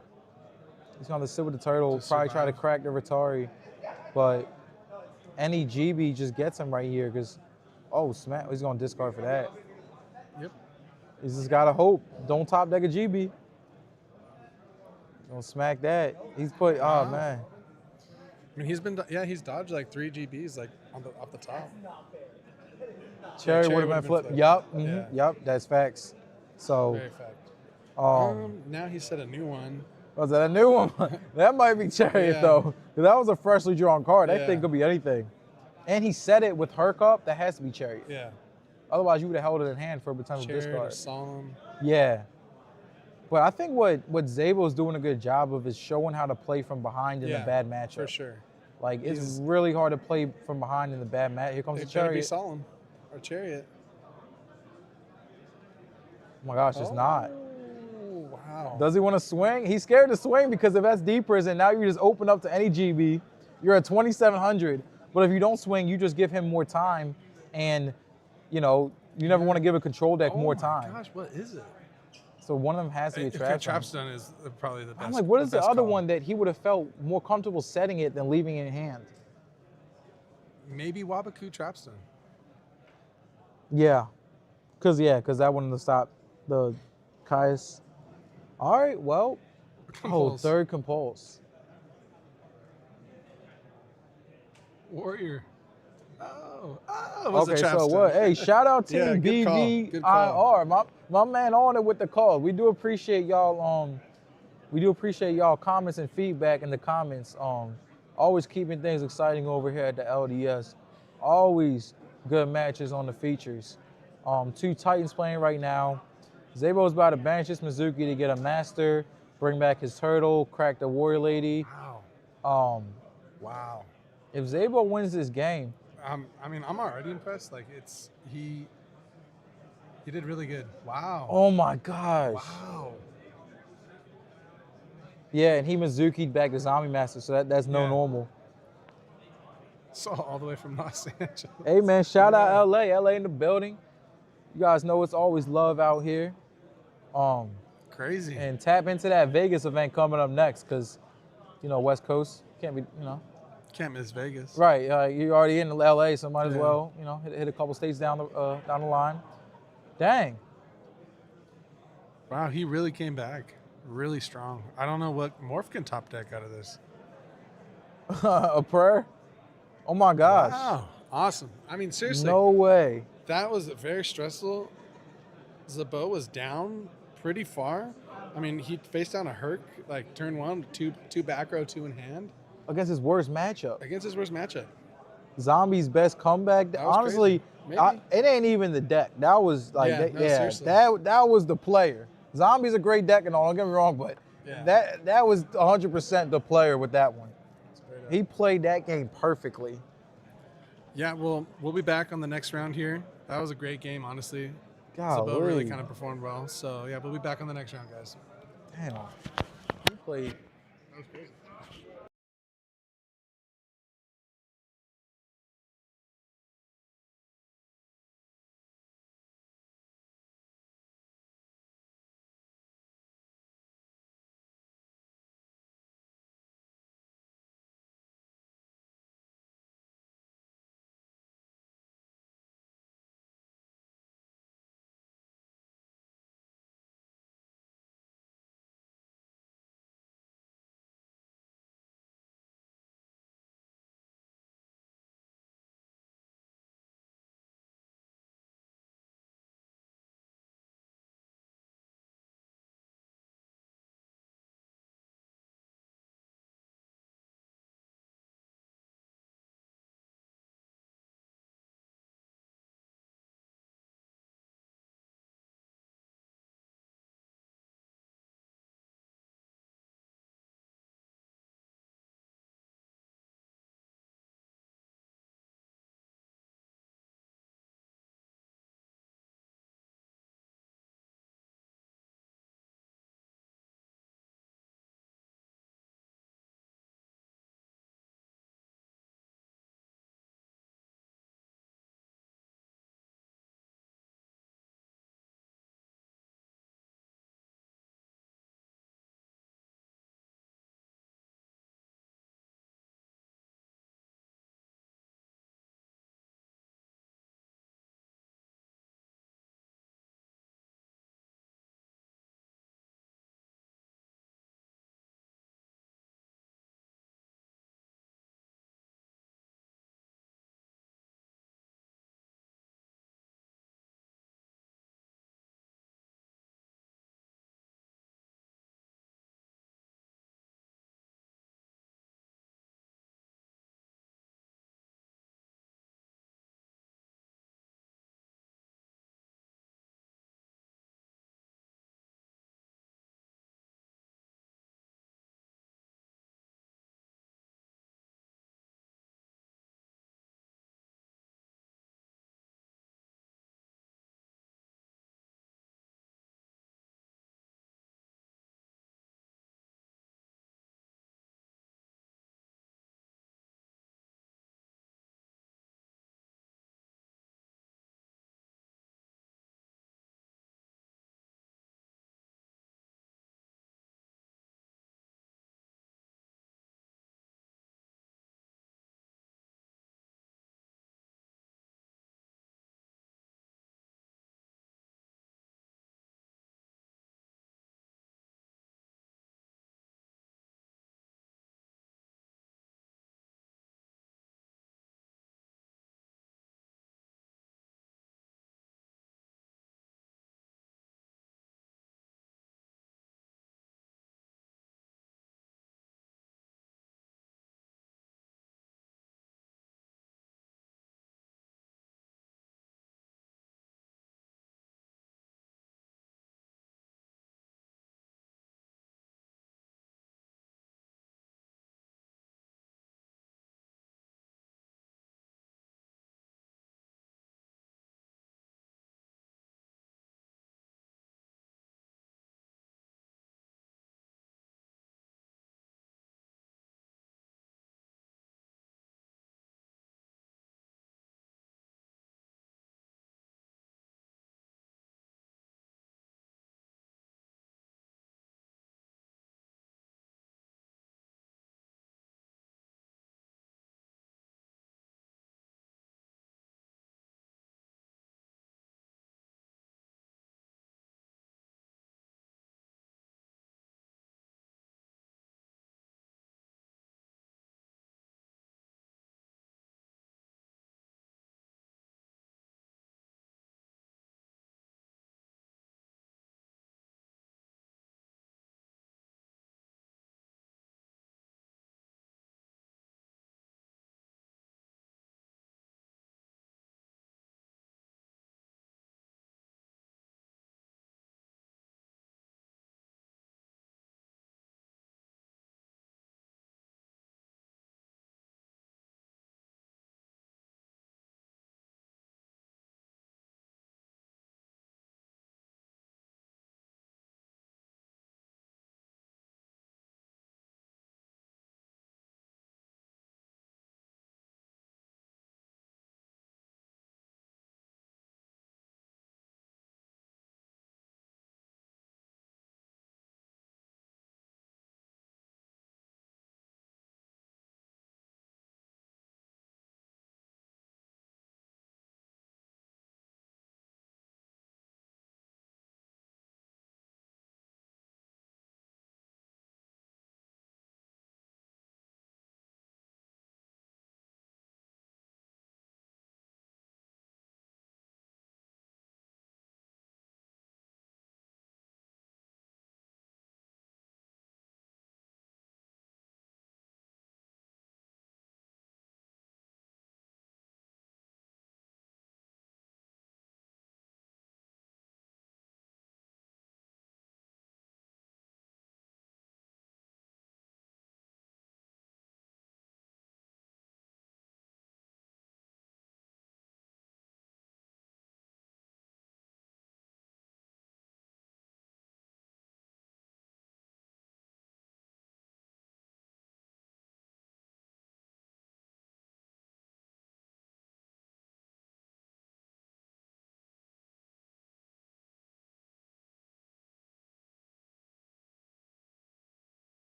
[SPEAKER 1] He's gonna have to sit with the turtle,
[SPEAKER 2] Just
[SPEAKER 1] probably try to
[SPEAKER 2] survive.
[SPEAKER 1] crack the Ratari. But any GB just gets him right here because, oh, smack, he's gonna discard for that.
[SPEAKER 2] Yep.
[SPEAKER 1] He's just gotta hope. Don't top deck a GB. Gonna smack that. He's put, oh
[SPEAKER 2] Wow.
[SPEAKER 1] man.
[SPEAKER 2] I mean, he's dodged like 3 GBs like off the top.
[SPEAKER 1] Cherry
[SPEAKER 2] Cherry
[SPEAKER 1] would have been flipped. Yup,
[SPEAKER 2] Yeah.
[SPEAKER 1] yup, that's facts. So,
[SPEAKER 2] Very fact. Now he set a new one.
[SPEAKER 1] was that a new one? That might be Chariot
[SPEAKER 2] Yeah.
[SPEAKER 1] though. 'Cause that was a freshly drawn card. That
[SPEAKER 2] Yeah.
[SPEAKER 1] thing could be anything. And he said it with Herc up, that has to be Chariot.
[SPEAKER 2] Yeah.
[SPEAKER 1] Otherwise, you would have held it in hand for a potential
[SPEAKER 2] Chariot or
[SPEAKER 1] discard.
[SPEAKER 2] Solemn.
[SPEAKER 1] Yeah. But I think what Zabo's doing a good job of is showing how to play from behind in
[SPEAKER 2] Yeah,
[SPEAKER 1] the bad matchup.
[SPEAKER 2] for sure.
[SPEAKER 1] Like, it's
[SPEAKER 2] He's-
[SPEAKER 1] really hard to play from behind in the bad match. Here comes
[SPEAKER 2] It
[SPEAKER 1] the
[SPEAKER 2] better be
[SPEAKER 1] Chariot.
[SPEAKER 2] Solemn or Chariot.
[SPEAKER 1] Oh my gosh, it's not.
[SPEAKER 2] Oh, wow.
[SPEAKER 1] Does he want to swing? He's scared to swing because if that's D prison, now you just open up to any GB. You're at 2,700. But if you don't swing, you just give him more time. And, you know, you never want to give a control deck more time.
[SPEAKER 2] Oh my gosh, what is it?
[SPEAKER 1] So one of them has to be a trap zone.
[SPEAKER 2] Trapstone is probably the best.
[SPEAKER 1] I'm like, what is the
[SPEAKER 2] best
[SPEAKER 1] other
[SPEAKER 2] call.
[SPEAKER 1] one that he would have felt more comfortable setting it than leaving it in hand?
[SPEAKER 2] Maybe Wabaku Trapstone.
[SPEAKER 1] Yeah. Because that wouldn't have stopped the Caius. All right, well. Oh,
[SPEAKER 2] Compulse.
[SPEAKER 1] third compulse.
[SPEAKER 2] Warrior. Oh, it was
[SPEAKER 1] Okay,
[SPEAKER 2] a Trapstone.
[SPEAKER 1] so what? Hey, shout out Team
[SPEAKER 2] Yeah, good call. Good call.
[SPEAKER 1] BVIR. My man on it with the call. We do appreciate y'all. We do appreciate y'all comments and feedback in the comments. Always keeping things exciting over here at the LDS. Always good matches on the features. Two Titans playing right now. Zabo's about to banish his Mizuki to get a master, bring back his turtle, crack the warrior lady.
[SPEAKER 2] Wow. Wow.
[SPEAKER 1] If Zabo wins this game,
[SPEAKER 2] I mean, I'm already impressed. Like he did really good. Wow.
[SPEAKER 1] oh my gosh.
[SPEAKER 2] Wow.
[SPEAKER 1] Yeah, and he Mizuki'd back the zombie master, so that's no
[SPEAKER 2] Yeah.
[SPEAKER 1] normal.
[SPEAKER 2] So all the way from Los Angeles.
[SPEAKER 1] Hey man, shout out LA in the building. You guys know it's always love out here.
[SPEAKER 2] Crazy.
[SPEAKER 1] And tap into that Vegas event coming up next, because, you know, West Coast can't be, you know.
[SPEAKER 2] Can't miss Vegas.
[SPEAKER 1] Right, you're already in LA, so might as
[SPEAKER 2] Yeah.
[SPEAKER 1] well, you know, hit a couple states down the line. Dang.
[SPEAKER 2] Wow, he really came back. Really strong. I don't know what Morph can top deck out of this.
[SPEAKER 1] A prayer? Oh my gosh.
[SPEAKER 2] Wow. Awesome. I mean, seriously.
[SPEAKER 1] No way.
[SPEAKER 2] That was very stressful. Zabo was down pretty far. I mean, he faced down a Herc, like turn one, two back row, 2 in hand.
[SPEAKER 1] Against his worst matchup.
[SPEAKER 2] Against his worst matchup.
[SPEAKER 1] Zombie's best comeback.
[SPEAKER 2] That was
[SPEAKER 1] Honestly,
[SPEAKER 2] crazy.
[SPEAKER 1] it ain't even the deck. That was like,
[SPEAKER 2] Yeah, no, seriously.
[SPEAKER 1] that was the player. Zombie's a great deck and all, don't get me wrong, but
[SPEAKER 2] Yeah.
[SPEAKER 1] that was 100% the player with that one.
[SPEAKER 2] Straight up.
[SPEAKER 1] He played that game perfectly.
[SPEAKER 2] Yeah, well, we'll be back on the next round here. That was a great game, honestly.
[SPEAKER 1] Golly.
[SPEAKER 2] Zabo really kind of performed well. So, yeah, we'll be back on the next round, guys.
[SPEAKER 1] Damn. He played.
[SPEAKER 2] That was crazy.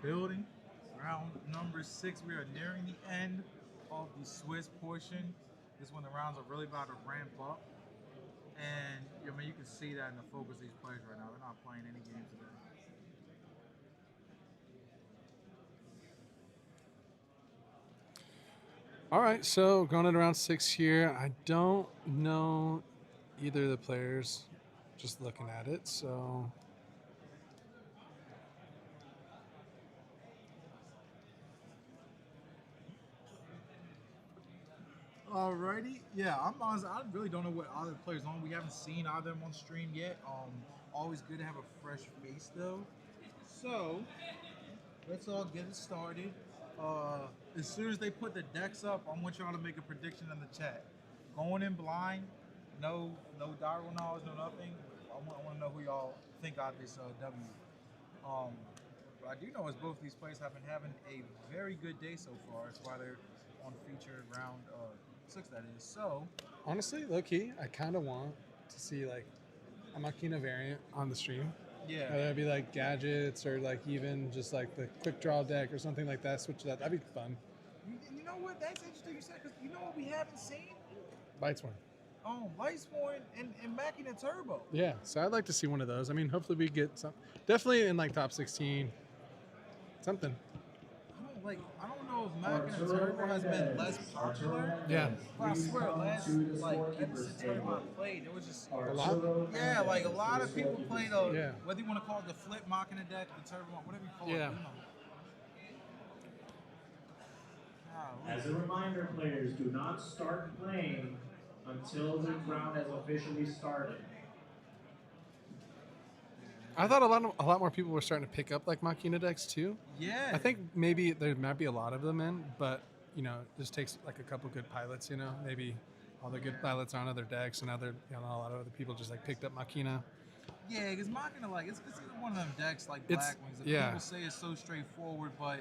[SPEAKER 1] building. Round number 6. We are nearing the end of the Swiss portion. This is when the rounds are really about to ramp up. And I mean, you can see that in the focus of these players right now. They're not playing any games today.
[SPEAKER 2] All right, so going at round 6 here. I don't know either of the players, just looking at it. So
[SPEAKER 1] Alrighty, yeah, I'm honest. I really don't know what other players on. We haven't seen either of them on stream yet. Always good to have a fresh face though. So let's all get it started. As soon as they put the decks up, I want y'all to make a prediction in the chat. Going in blind, no dialogue knowledge, no nothing. I want to know who y'all think got this W. What I do know is both these players have been having a very good day so far. That's why they're on featured round 6, that is. So
[SPEAKER 2] honestly, low key, I kind of want to see like a Machina variant on the stream.
[SPEAKER 1] yeah,
[SPEAKER 2] Whether it be like gadgets or like even just like the quick draw deck or something like that. Switch that. That'd be fun.
[SPEAKER 1] you know what? That's interesting you said, because you know what we haven't seen?
[SPEAKER 2] Bites one.
[SPEAKER 1] Lightsworn and Machina Turbo.
[SPEAKER 2] Yeah, so I'd like to see one of those. I mean, hopefully we get some. Definitely in like top 16. Something.
[SPEAKER 1] I don't know if Machina Turbo has been less popular.
[SPEAKER 2] Yeah.
[SPEAKER 1] But I swear, last Edison Turbo I played, it was just
[SPEAKER 2] A lot?
[SPEAKER 1] yeah, like a lot of people played
[SPEAKER 2] Yeah.
[SPEAKER 1] whether you want to call it the flip Machina deck, the Turbo, whatever you call
[SPEAKER 2] Yeah.
[SPEAKER 1] it. You know.
[SPEAKER 3] As a reminder, players, do not start playing until the round has officially started.
[SPEAKER 2] I thought a lot more people were starting to pick up like Machina decks too.
[SPEAKER 1] Yeah.
[SPEAKER 2] I think maybe there might be a lot of them in, but you know, it just takes like a couple good pilots. You know, maybe all the good pilots are on other decks, and a lot of other people just like picked up Machina.
[SPEAKER 1] Yeah, because Machina, like, it's one of them decks like
[SPEAKER 2] It's-
[SPEAKER 1] Blackwings that
[SPEAKER 2] yeah.
[SPEAKER 1] people say is so straightforward, but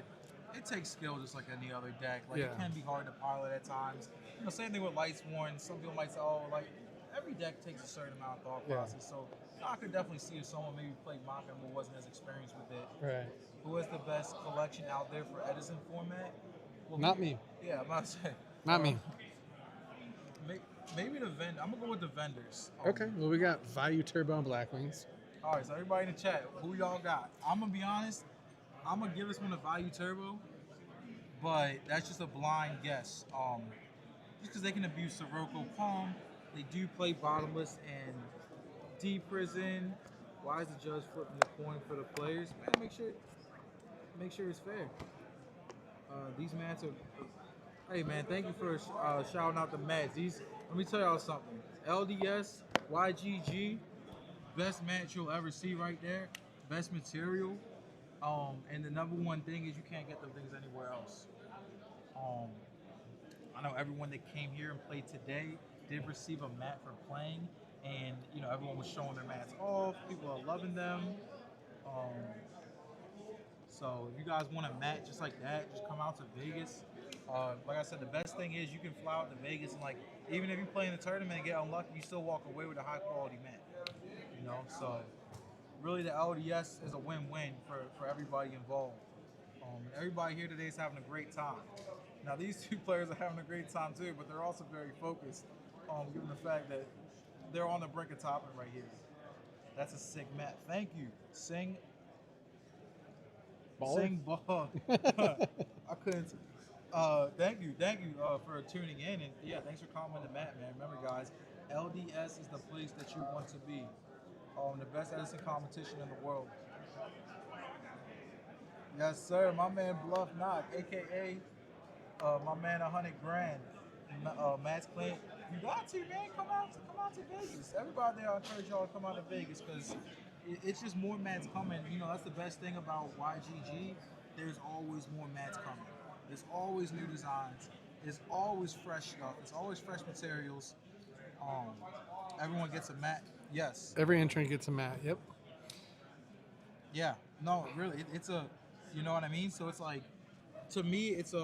[SPEAKER 1] it takes skill just like any other deck. Like,
[SPEAKER 2] Yeah.
[SPEAKER 1] it can be hard to pilot at times. You know, same thing with Lightsworn. Some people might say, oh, like, every deck takes a certain amount of thought
[SPEAKER 2] Yeah.
[SPEAKER 1] process. So I could definitely see if someone maybe played Machina but wasn't as experienced with it.
[SPEAKER 2] Right.
[SPEAKER 1] Who has the best collection out there for Edison format? Well,
[SPEAKER 2] Not me.
[SPEAKER 1] Yeah, I'm about to say.
[SPEAKER 2] Not me.
[SPEAKER 1] Maybe the vendor. I'm going to go with the vendors.
[SPEAKER 2] Okay. Well, we got Value Turbo and Blackwings.
[SPEAKER 1] All right, so everybody in the chat, who y'all got? I'm gonna be honest. I'm gonna give this one a Value Turbo, but that's just a blind guess. Just because they can abuse Sirocco Palm, they do play Bottomless and Deep Prison. Why is the judge flipping the coin for the players? Man, make sure it's fair. These mats are. Hey man, thank you for shouting out the mats. Let me tell y'all something. LDS, YGG. Best match you'll ever see right there. Best material. And the number one thing is you can't get them things anywhere else. I know everyone that came here and played today did receive a mat for playing, and you know everyone was showing their mats off. People are loving them. So if you guys want a mat just like that, just come out to Vegas. Like I said, the best thing is you can fly out to Vegas and like even if you play in the tournament and get unlucky, you still walk away with a high quality mat. You know, so really the LDS is a win-win for everybody involved. Everybody here today is having a great time. Now these two players are having a great time too, but they're also very focused, given the fact that they're on the brink of topping right here. That's a sick mat. Thank you, Sing Ball. I couldn't. Thank you for tuning in, and yeah, thanks for commenting, Matt, man. Remember, guys, LDS is the place that you want to be. The best Edison competition in the world. Yes, sir. My man Bluff Knock, aka my man 100 grand, Matt's Clint. You got to, man. Come out to Vegas. Everybody there, I encourage y'all to come out to Vegas because it's just more mats coming. You know, that's the best thing about YGG. There's always more mats coming. There's always new designs. There's always fresh stuff. It's always fresh materials. Everyone gets a mat. Yes.
[SPEAKER 2] Every entrant gets a mat. Yep.
[SPEAKER 1] Yeah. No, really, it's a, you know what I mean? So it's like, to me, it's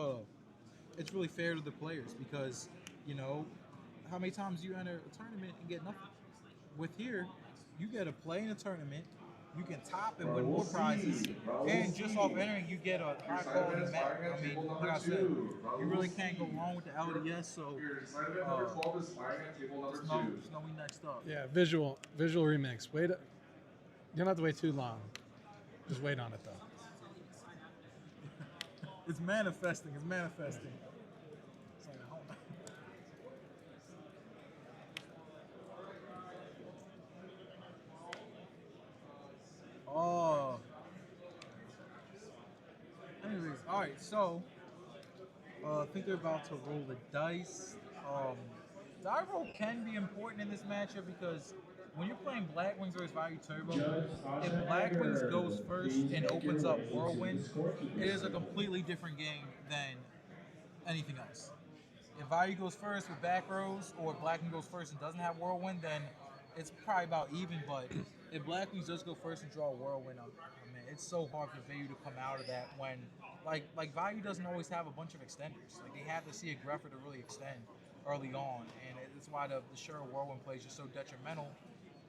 [SPEAKER 1] really fair to the players because, you know, how many times you enter a tournament and get nothing? With here, you get to play in a tournament, you can top and win more prizes. And just off entering, you get a high quality mat. I mean, like I said, you really can't go wrong with the LDS. So just know we next up.
[SPEAKER 2] Yeah, visual remix. You don't have to wait too long. Just wait on it though.
[SPEAKER 1] It's manifesting. It's manifesting. It's like, hold on. Oh. Anyways, all right. So, I think they're about to roll the dice. Die roll can be important in this matchup because when you're playing Black Wings versus Value Turbo, if Black Wings goes first and opens up Whirlwind, it is a completely different game than anything else. If Value goes first with back rows, or Black Wing goes first and doesn't have Whirlwind, then it's probably about even. But if Black Wings does go first and draw a Whirlwind, man, it's so hard for Value to come out of that when, like Value doesn't always have a bunch of extenders. Like they have to see a Greffer to really extend early on, and it's why the sure Whirlwind plays are so detrimental.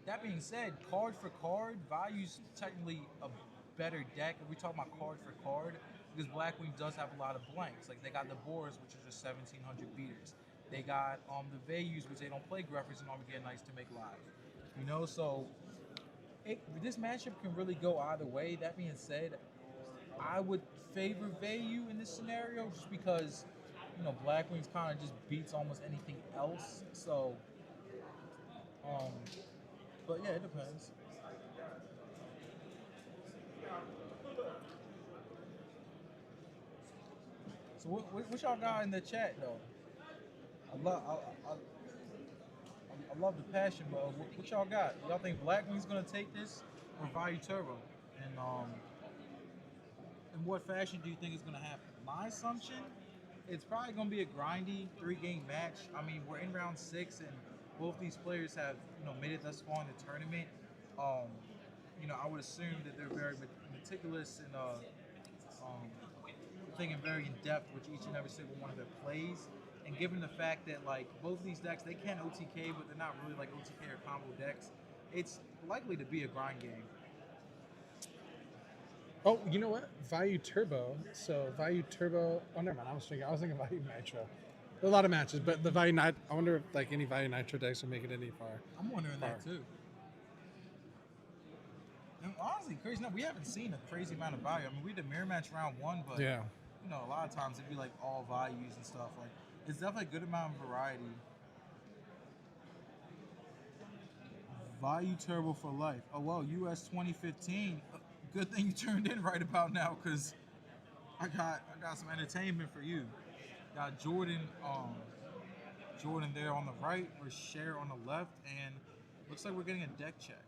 [SPEAKER 1] That being said, card for card, Value's technically a better deck if we talk about card for card, because Blackwing does have a lot of blanks. Like they got the Boars, which are just 1,700 beaters. They got the Vayus, which they don't play Greffers and Armageddon Knights to make live. You know, so this matchup can really go either way. That being said, I would favor Vayu in this scenario just because, Blackwings kind of just beats almost anything else. So, um, but yeah, it depends. So what y'all got in the chat though? I love the passion, but what y'all got? Y'all think Blackwing's gonna take this or Value Turbo? And in what fashion do you think is gonna happen? My assumption, it's probably gonna be a grindy 3-game match. I mean, we're in round 6, and both these players have made it thus far in the tournament. Um, I would assume that they're very meticulous and thinking very in depth with each and every single one of their plays. And given the fact that like both of these decks, they can OTK, but they're not really like OTK or combo decks, it's likely to be a grind game.
[SPEAKER 2] Oh, you know what? Value Turbo. So Value Turbo. Oh, never mind. I was thinking Value Nitro. There are a lot of matches, but the Value Nitro. I wonder if like any Value Nitro decks will make it any far.
[SPEAKER 1] I'm wondering that too. And honestly, crazy enough, we haven't seen a crazy amount of value. I mean, we did mirror match round 1, but
[SPEAKER 2] yeah,
[SPEAKER 1] a lot of times it'd be like all values and stuff. Like, it's definitely a good amount of variety. Value Turbo for life. Oh well, US 2015. Good thing you turned in right about now, because I got some entertainment for you. Got Jordan there on the right, or Cher on the left, and looks like we're getting a deck check.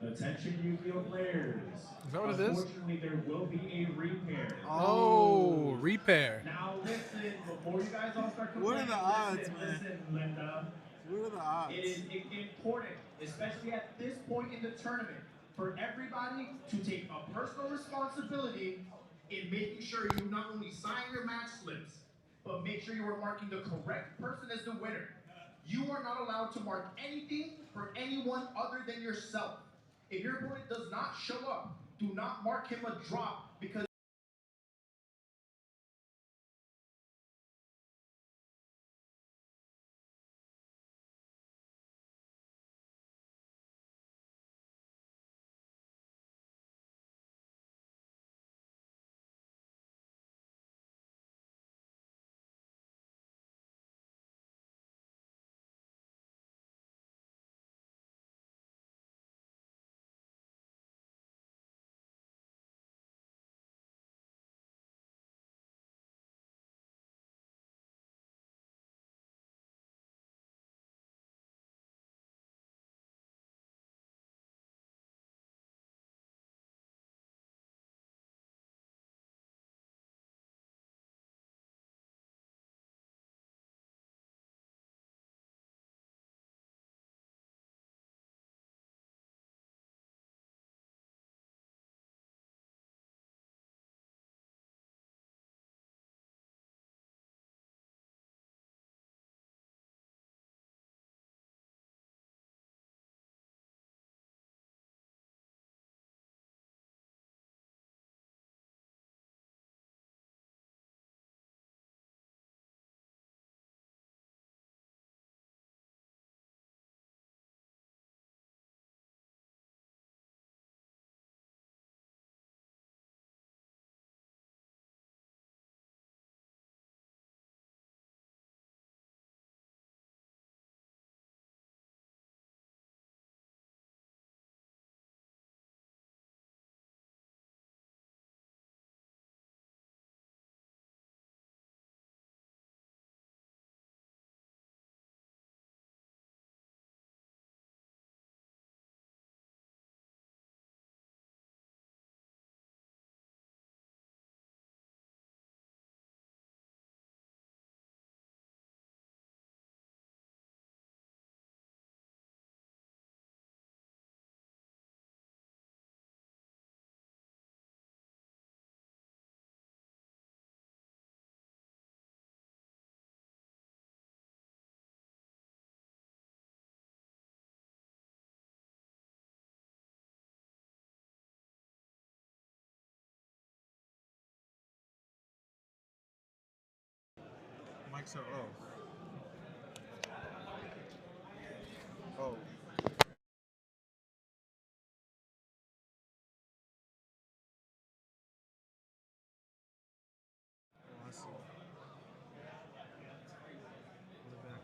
[SPEAKER 3] Attention Yu-Gi-Oh players.
[SPEAKER 2] Is that what it is?
[SPEAKER 3] Unfortunately, there will be a repair.
[SPEAKER 2] Oh, repair.
[SPEAKER 3] Now listen, before you guys all start complaining,
[SPEAKER 1] What are the odds,
[SPEAKER 3] listen,
[SPEAKER 1] man?
[SPEAKER 3] listen, Linda.
[SPEAKER 1] What are the odds?
[SPEAKER 3] It is important, especially at this point in the tournament, for everybody to take a personal responsibility in making sure you not only sign your match slips, but make sure you are marking the correct person as the winner. You are not allowed to mark anything for anyone other than yourself. If your opponent does not show up, do not mark him a drop, because
[SPEAKER 1] mics are off. Oh. Oh, I see. Put it back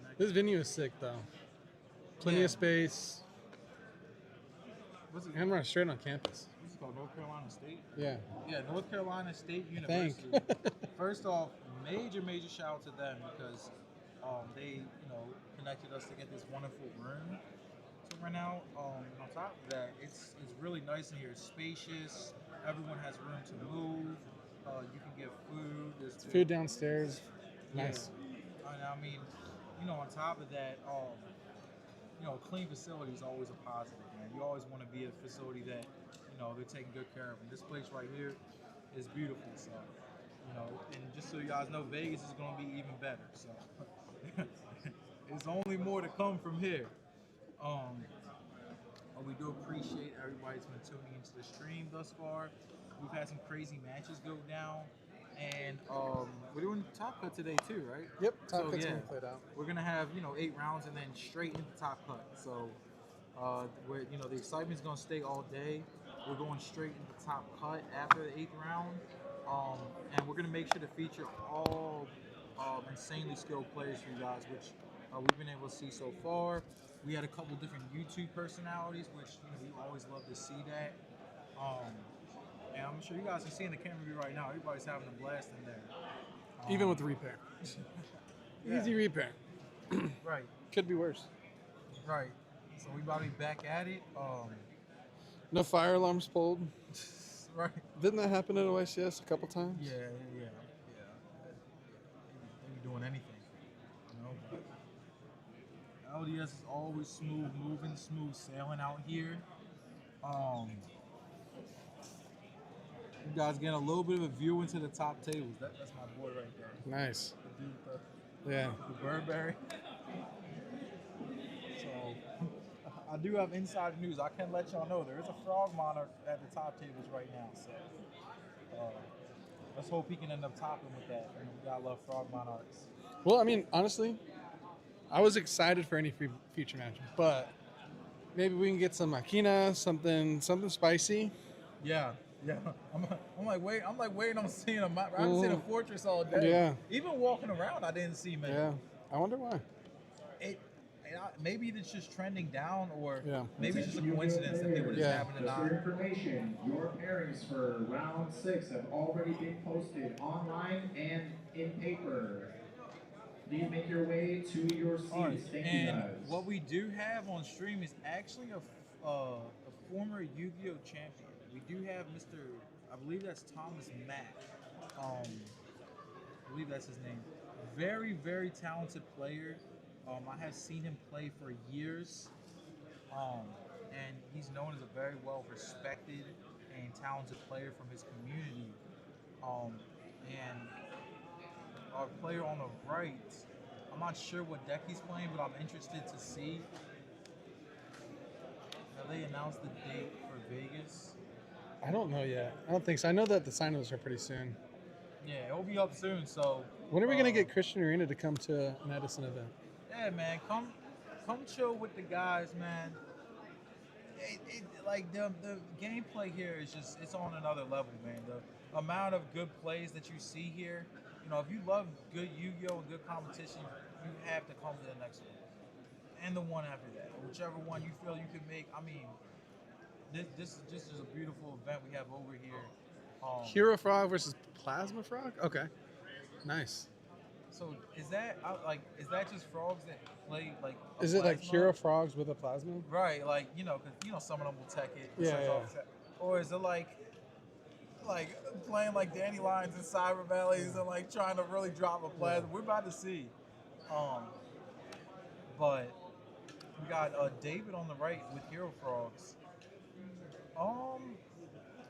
[SPEAKER 1] on.
[SPEAKER 2] This venue is sick though. Plenty
[SPEAKER 1] Yeah.
[SPEAKER 2] of space.
[SPEAKER 1] What's it?
[SPEAKER 2] And run straight on campus.
[SPEAKER 1] What's it called? North Carolina State?
[SPEAKER 2] Yeah.
[SPEAKER 1] Yeah, North Carolina State
[SPEAKER 2] Thank.
[SPEAKER 1] University. First off, major shout out to them because they, connected us to get this wonderful room to rent out. On top of that, it's really nice in here. It's spacious. Everyone has room to move. You can get food. There's
[SPEAKER 2] Food downstairs. Nice.
[SPEAKER 1] Yeah. And I mean, on top of that, clean facility is always a positive, man. You always want to be a facility that, they're taking good care of. And this place right here is beautiful. So, and just so you guys know, Vegas is going to be even better. So, it's only more to come from here. We do appreciate everybody's been tuning into the stream thus far. We've had some crazy matches go down. And we're doing top cut today too, right?
[SPEAKER 2] Yep. Top
[SPEAKER 1] So,
[SPEAKER 2] cut's
[SPEAKER 1] yeah.
[SPEAKER 2] gonna play out.
[SPEAKER 1] We're gonna have 8 rounds and then straight into top cut. So the excitement's gonna stay all day. We're going straight into top cut after the 8th round, and we're gonna make sure to feature all insanely skilled players for you guys, which we've been able to see so far. We had a couple different YouTube personalities, which we always love to see that. And I'm sure you guys can see in the camera view right now, everybody's having a blast in there.
[SPEAKER 2] Even with the repair.
[SPEAKER 1] Yeah.
[SPEAKER 2] Easy repair.
[SPEAKER 1] Right.
[SPEAKER 2] Could be worse.
[SPEAKER 1] Right. So we about to be back at it.
[SPEAKER 2] No fire alarms pulled.
[SPEAKER 1] Right.
[SPEAKER 2] Didn't that happen at OSCS a couple times?
[SPEAKER 1] Yeah. They be doing anything. But LDS is always smooth moving, smooth sailing out here. You guys getting a little bit of a view into the top tables. That's my boy right there.
[SPEAKER 2] Nice.
[SPEAKER 1] The dude with
[SPEAKER 2] Yeah.
[SPEAKER 1] the Burberry. So I do have insider news. I can let y'all know there is a frog monarch at the top tables right now. So let's hope he can end up topping with that. We gotta love frog monarchs.
[SPEAKER 2] Well, I mean, honestly, I was excited for any future match, but maybe we can get some Makina, something spicy.
[SPEAKER 1] Yeah. I'm like waiting on seeing him. I've been seeing a fortress all day.
[SPEAKER 2] Yeah.
[SPEAKER 1] Even walking around, I didn't see many.
[SPEAKER 2] Yeah. I wonder why.
[SPEAKER 1] Maybe it's just trending down, or
[SPEAKER 2] Yeah.
[SPEAKER 1] maybe it's just a coincidence that they were just
[SPEAKER 2] Yeah.
[SPEAKER 1] happening to
[SPEAKER 3] Just for
[SPEAKER 1] not.
[SPEAKER 3] information, your pairings for round 6 have already been posted online and in paper. Please make your way to your seats.
[SPEAKER 1] All right.
[SPEAKER 3] Thank you
[SPEAKER 1] And
[SPEAKER 3] guys.
[SPEAKER 1] what we do have on stream is actually a former Yu-Gi-Oh champion. We do have I believe that's Thomas Mack. I believe that's his name. Very, very talented player. I have seen him play for years. And he's known as a very well respected and talented player from his community. And our player on the right, I'm not sure what deck he's playing, but I'm interested to see. Have they announced the date for Vegas?
[SPEAKER 2] I don't know yet. I don't think so. I know that the sign-ups are pretty soon.
[SPEAKER 1] Yeah, it'll be up soon. So
[SPEAKER 2] When are we gonna get Christian Arena to come to an Edison event?
[SPEAKER 1] yeah, man, come chill with the guys, man. Like the gameplay here is it's on another level, man. The amount of good plays that you see here, if you love good Yu-Gi-Oh and good competition, you have to come to the next one and the one after that, whichever one you feel you can make. I mean, this is a beautiful event we have over here.
[SPEAKER 2] Hero Frog versus Plasma Frog? Okay. Nice.
[SPEAKER 1] So is that just frogs that play like?
[SPEAKER 2] Is it like
[SPEAKER 1] plasma?
[SPEAKER 2] Hero Frogs with a Plasma?
[SPEAKER 1] Right, like because some of them will tech it.
[SPEAKER 2] Yeah,
[SPEAKER 1] such
[SPEAKER 2] yeah.
[SPEAKER 1] offset. Or is it like playing like dandelions and cyber valleys and like trying to really drop a plasma? We're about to see. But we got David on the right with Hero Frogs.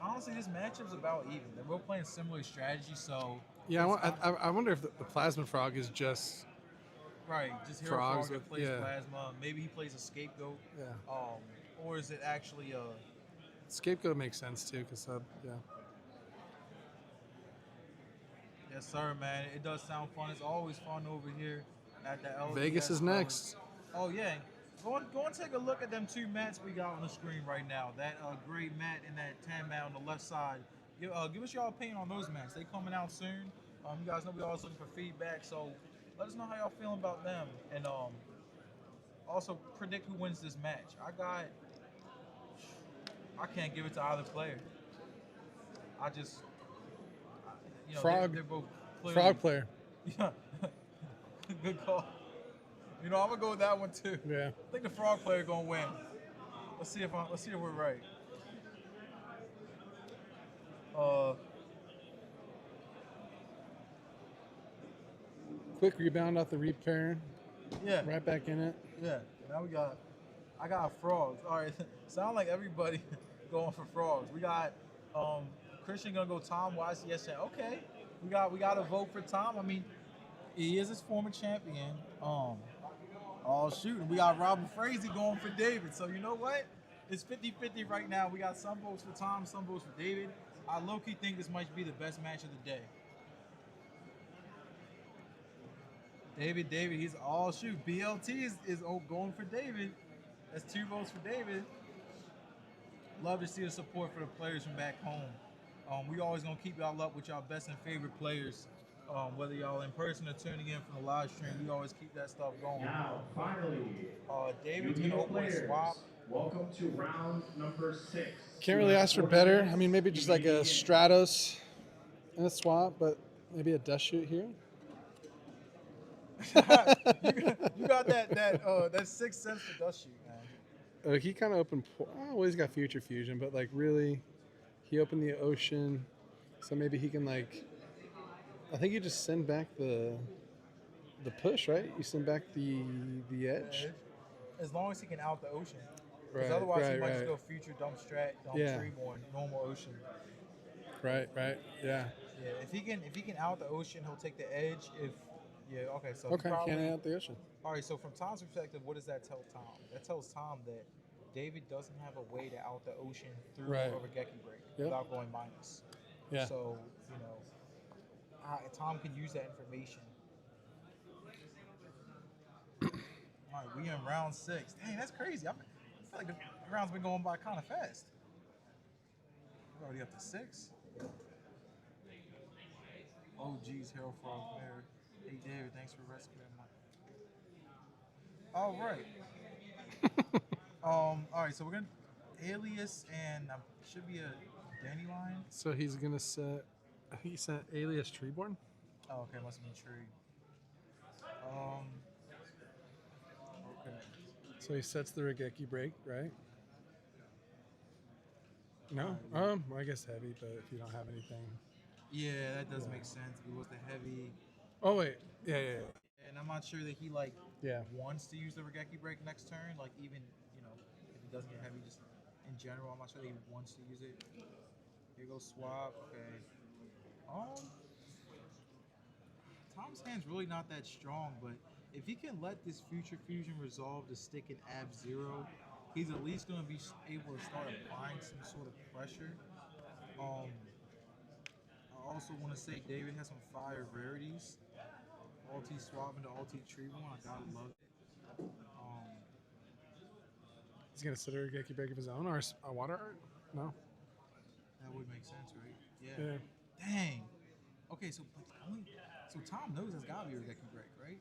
[SPEAKER 1] Honestly, this matchup's about even. They're both playing similar strategy, so
[SPEAKER 2] Yeah, I wonder if the Plasma Frog is just
[SPEAKER 1] right, just Hero
[SPEAKER 2] Frogs
[SPEAKER 1] Frog that
[SPEAKER 2] with-
[SPEAKER 1] plays
[SPEAKER 2] yeah.
[SPEAKER 1] plasma. Maybe he plays a scapegoat.
[SPEAKER 2] Yeah.
[SPEAKER 1] Or is it actually
[SPEAKER 2] Scapegoat makes sense too, because yeah.
[SPEAKER 1] Yes, sir, man. It does sound fun. It's always fun over here at the LDS.
[SPEAKER 2] Vegas is next.
[SPEAKER 1] Oh yeah, go and take a look at them 2 mats we got on the screen right now. That gray mat and that tan mat on the left side. Give us your opinion on those mats. They coming out soon. You guys know we always looking for feedback, so let us know how y'all feeling about them, and also predict who wins this match. I can't give it to either player.
[SPEAKER 2] Frog.
[SPEAKER 1] They're both
[SPEAKER 2] Frog player.
[SPEAKER 1] Yeah. Good call. I'm gonna go with that one too.
[SPEAKER 2] Yeah.
[SPEAKER 1] I think the frog player gonna win. Let's see if we're right.
[SPEAKER 2] Quick rebound off the repair.
[SPEAKER 1] Yeah.
[SPEAKER 2] Right back in it.
[SPEAKER 1] Yeah. Now I got frogs. All right. Sound like everybody going for frogs. We got Christian gonna go Tom YCS. Okay. We got to vote for Tom. I mean, he is his former champion. Oh shoot, we got Robert Frazee going for David. So you know what? It's 50-50 right now. We got some votes for Tom, some votes for David. I low-key think this might be the best match of the day. David, he's all shoot. BLT is going for David. That's 2 votes for David. Love to see the support for the players from back home. We always gonna keep y'all up with y'all best and favorite players. Whether y'all in person or tuning in from the live stream, we always keep that stuff going.
[SPEAKER 3] Now, finally,
[SPEAKER 1] David's gonna open a swap.
[SPEAKER 3] Welcome to round number 6.
[SPEAKER 2] Can't really ask for better. I mean, maybe just like a Stratos and a swap, but maybe a dust shoot here.
[SPEAKER 1] you got that 6 cents for dust shoot, man.
[SPEAKER 2] He kind of opened. Well, he's got future fusion, but like really, he opened the ocean, so maybe he can like. I think you just send back the push, right? You send back the edge.
[SPEAKER 1] As long as he can out the ocean.
[SPEAKER 2] Right.
[SPEAKER 1] Because otherwise he might just go future dump strat, dump tree more normal ocean.
[SPEAKER 2] Right. Yeah.
[SPEAKER 1] Yeah. If he can out the ocean, he'll take the edge. Okay. So
[SPEAKER 2] can't out the ocean.
[SPEAKER 1] All right. So from Tom's perspective, what does that tell Tom? That tells Tom that David doesn't have a way to out the ocean through a Regeki break without going minus.
[SPEAKER 2] Yeah.
[SPEAKER 1] So Tom can use that information. All right, we in round 6. Dang, that's crazy. I feel like the round's been going by kind of fast. We're already up to 6. Oh, geez, Harold Frog Bear. Hey, David, thanks for rescuing my. All right. All right, so we're gonna Alias and should be a Dandelion.
[SPEAKER 2] So he's gonna set. I think he sent Alias Treeborn.
[SPEAKER 1] Oh, okay, must have been Tree. Okay.
[SPEAKER 2] So he sets the Regeki break, right? No? I guess heavy, but if you don't have anything.
[SPEAKER 1] Yeah, that does make sense. It was the heavy.
[SPEAKER 2] Oh, wait. Yeah.
[SPEAKER 1] And I'm not sure that he wants to use the Regeki break next turn. Like even, if he doesn't get heavy, just in general, I'm not sure that he wants to use it. Here goes swap. Okay. Tom's hand's really not that strong, but if he can let this future fusion resolve to stick in Ab 0, he's at least going to be able to start applying some sort of pressure. I also want to say David has some fire rarities. Alt swap into Alt tree one. I gotta love it.
[SPEAKER 2] He's gonna sit a Regeki break of his own or a water art? No.
[SPEAKER 1] That would make sense, right? Yeah. Dang. Okay, so Tom knows there's gotta be a Regeki break, right?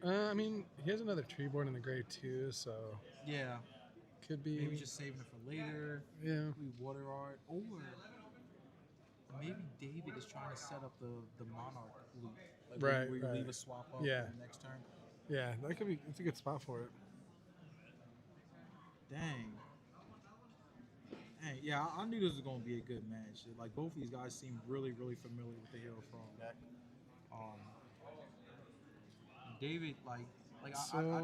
[SPEAKER 2] I mean, he has another Treeborn in the grave too, so
[SPEAKER 1] yeah,
[SPEAKER 2] could be
[SPEAKER 1] maybe just saving it for later.
[SPEAKER 2] Yeah.
[SPEAKER 1] Could be water art, or maybe David is trying to set up the Monarch loop, like where you leave a swap up for the next turn.
[SPEAKER 2] Yeah, that could be. It's a good spot for it.
[SPEAKER 1] Dang. Yeah, I knew this was going to be a good match. Like, both of these guys seem really, really familiar with the Hero Frog deck. David, I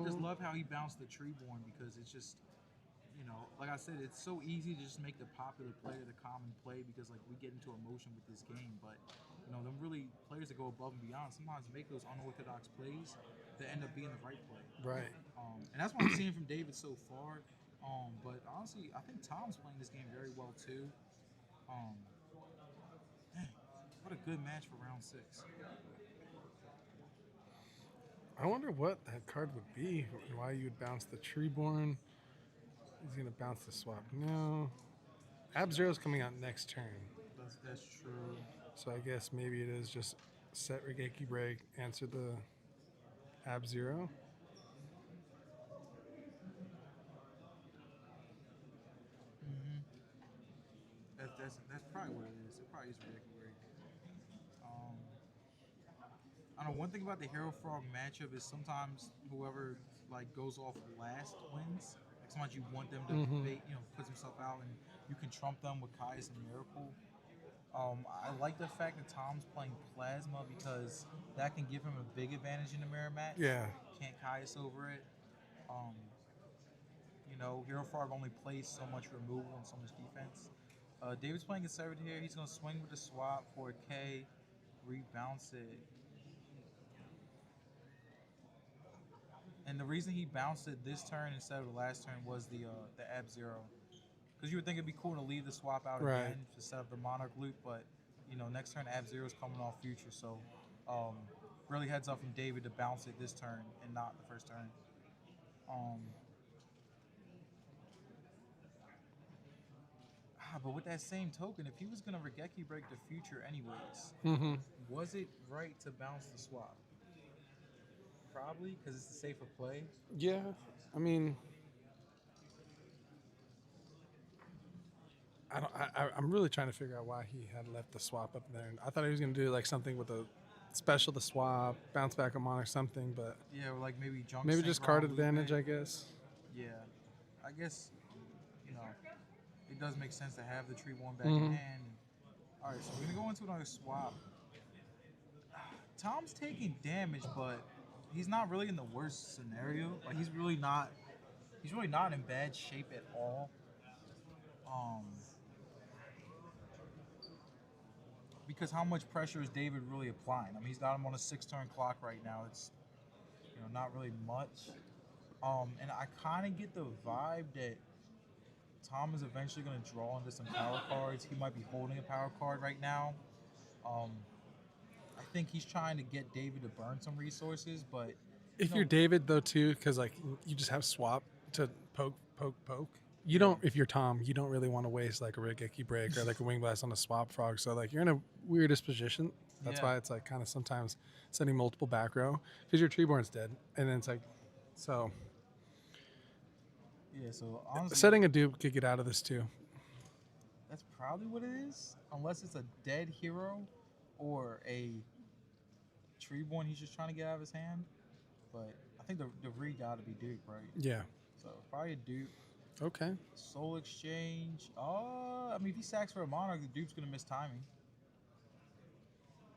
[SPEAKER 1] just love how he bounced the Treeborn because it's just, like I said, it's so easy to just make the popular player the common play because, we get into emotion with this game. But, them really players that go above and beyond sometimes make those unorthodox plays that end up being the right play.
[SPEAKER 2] Right.
[SPEAKER 1] And that's what I'm seeing from David so far. But honestly, I think Tom's playing this game very well too. Um, dang, what a good match for round 6.
[SPEAKER 2] I wonder what that card would be. Why you would bounce the Treeborn. He's going to bounce the swap. No. Ab-Zero's coming out next turn.
[SPEAKER 1] That's true.
[SPEAKER 2] So I guess maybe it is just set Regeki Break, answer the Ab-Zero.
[SPEAKER 1] That's probably what it is. It probably is Rick Break. I don't know. One thing about the Hero Frog matchup is sometimes whoever like goes off last wins. Like sometimes you want them to put himself out, and you can trump them with Kai's and Miracle. I like the fact that Tom's playing Plasma because that can give him a big advantage in the mirror match.
[SPEAKER 2] Yeah.
[SPEAKER 1] Can't Kai's over it. Hero Frog only plays so much removal and so much defense. David's playing conservative here. He's going to swing with the swap for a K, rebounce it. And the reason he bounced it this turn instead of the last turn was the Ab-Zero. Because you would think it'd be cool to leave the swap out again to set up the Monarch loop, but next turn Ab-Zero's coming off future, so really heads up from David to bounce it this turn and not the first turn. But with that same token, if he was gonna Regeki break the future anyways, was it right to bounce the swap? Probably, because it's a safer play.
[SPEAKER 2] Yeah, I mean, I'm really trying to figure out why he had left the swap up there. I thought he was going to do like something with a special the swap, bounce back a Monarch something, but
[SPEAKER 1] yeah, or like maybe junk.
[SPEAKER 2] Maybe just card advantage, I guess.
[SPEAKER 1] Yeah, I guess it does make sense to have the Treeborn back in hand. All right, so we're gonna go into another swap. Tom's taking damage, but he's not really in the worst scenario. Like he's really not in bad shape at all. Because how much pressure is David really applying? I mean, he's got him on a 6-turn clock right now. It's not really much. And I kind of get the vibe that Tom is eventually going to draw into some power cards. He might be holding a power card right now. I think he's trying to get David to burn some resources, but
[SPEAKER 2] if you're David though too, because like you just have swap to poke. You don't. If you're Tom, you don't really want to waste like a Regeki break or like a wing blast on a swap frog. So like you're in a weirdest position. That's why it's like kind of sometimes sending multiple back row because your Treeborn's dead, and then it's like so.
[SPEAKER 1] Yeah. So honestly,
[SPEAKER 2] setting a dupe could get out of this too.
[SPEAKER 1] That's probably what it is, unless it's a dead hero or a Treeborn he's just trying to get out of his hand. But I think the re got to be dupe, right?
[SPEAKER 2] Yeah.
[SPEAKER 1] So probably a dupe.
[SPEAKER 2] Okay.
[SPEAKER 1] Soul Exchange. I mean, if he sacks for a Monarch, the dupe's going to miss timing.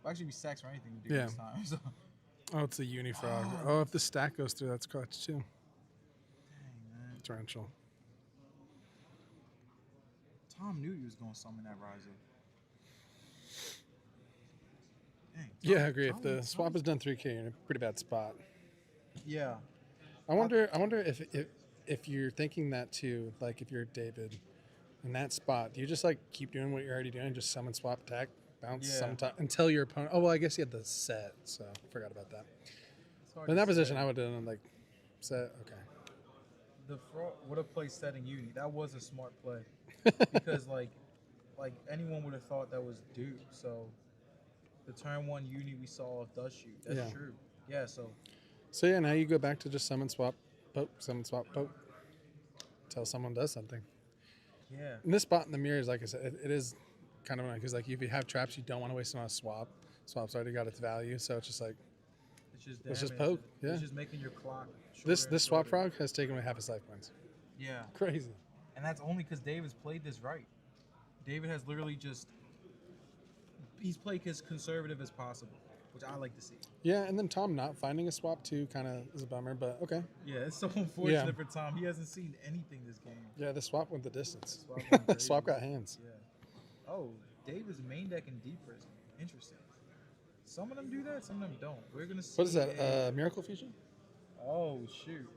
[SPEAKER 1] Well, actually, if he sacks for anything, the dupe miss timing. So.
[SPEAKER 2] Oh, it's a Unifrog. Oh, if the stack goes through, that's clutch too.
[SPEAKER 1] Dang, man.
[SPEAKER 2] Torrential.
[SPEAKER 1] Tom knew he was going to summon that Riser. Dang,
[SPEAKER 2] yeah, I agree. If the swap is done 3K, you're in a pretty bad spot.
[SPEAKER 1] Yeah.
[SPEAKER 2] I wonder if you're thinking that too, like if you're David in that spot, do you just like keep doing what you're already doing, just summon, swap, attack, bounce sometime until your opponent? Oh well, I guess you had the set, so I forgot about that. But in that position, I would have done like set. Okay.
[SPEAKER 1] The fraud would have played setting Uni. That was a smart play because like anyone would have thought that was dupe. So the turn 1 Uni we saw of Dust Shoot. That's true. Yeah.
[SPEAKER 2] So yeah, now you go back to just summon, swap, poke, summon, swap, poke. Until someone does something.
[SPEAKER 1] Yeah.
[SPEAKER 2] And this spot in the mirror is, like I said, it is kind of annoying because like if you have traps, you don't want to waste them on a swap. Swap's already got its value, so it's just like it's just poke. Yeah.
[SPEAKER 1] It's just making your clock.
[SPEAKER 2] This swap frog has taken away half his life points.
[SPEAKER 1] Yeah.
[SPEAKER 2] Crazy.
[SPEAKER 1] And that's only because David's played this right. David has literally he's played as conservative as possible, which I like to see.
[SPEAKER 2] Yeah, and then Tom not finding a swap too kind of is a bummer, but okay.
[SPEAKER 1] Yeah, it's so unfortunate for Tom. He hasn't seen anything this game.
[SPEAKER 2] Yeah, the swap went the distance.
[SPEAKER 1] Swap
[SPEAKER 2] got hands.
[SPEAKER 1] Yeah. Oh, David's main deck in Deep Prison. Interesting. Some of them do that, some of them don't. We're gonna see.
[SPEAKER 2] What is that? Miracle Fusion?
[SPEAKER 1] Oh shoot!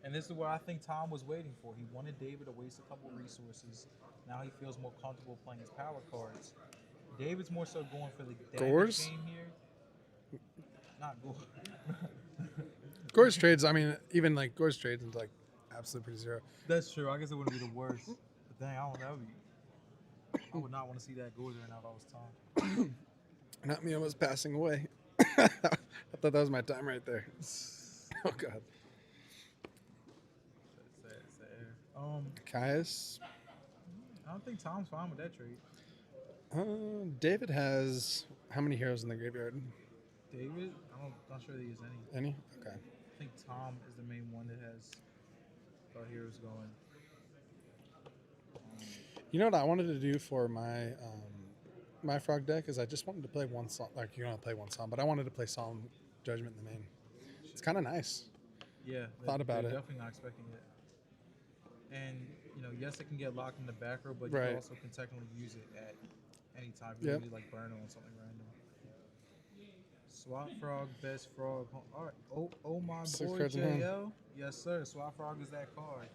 [SPEAKER 1] And this is what I think Tom was waiting for. He wanted David to waste a couple resources. Now he feels more comfortable playing his power cards. David's more so going for the damage
[SPEAKER 2] Gores?
[SPEAKER 1] game here. Not Gore.
[SPEAKER 2] Gore's trades, I mean, even like Gore's trades is like absolutely pretty zero.
[SPEAKER 1] That's true. I guess it wouldn't be the worst. But dang, I don't know. I would not want to see that Gores right now if I was Tom.
[SPEAKER 2] Not me almost passing away. I thought that was my time right there. Oh, God.
[SPEAKER 1] Sad.
[SPEAKER 2] Caius.
[SPEAKER 1] I don't think Tom's fine with that trade.
[SPEAKER 2] David has how many heroes in the graveyard?
[SPEAKER 1] David? Not sure that he has any.
[SPEAKER 2] Any? Okay.
[SPEAKER 1] I think Tom is the main one that has heroes going.
[SPEAKER 2] You know what I wanted to do for my my frog deck is I just wanted to play one song. Like, you don't play one song, but I wanted to play Solemn Judgment in the main. It's kind of nice.
[SPEAKER 1] Yeah.
[SPEAKER 2] Thought about it.
[SPEAKER 1] Definitely not expecting it. And, yes, it can get locked in the back row, but
[SPEAKER 2] Right.
[SPEAKER 1] you also can technically use it at any time. You
[SPEAKER 2] Yep.
[SPEAKER 1] really like burn on something random. Swap Frog, best frog. All right. Oh my
[SPEAKER 2] 6
[SPEAKER 1] boy,
[SPEAKER 2] cards in hand.
[SPEAKER 1] JL. Yes, sir. Swap Frog is that card.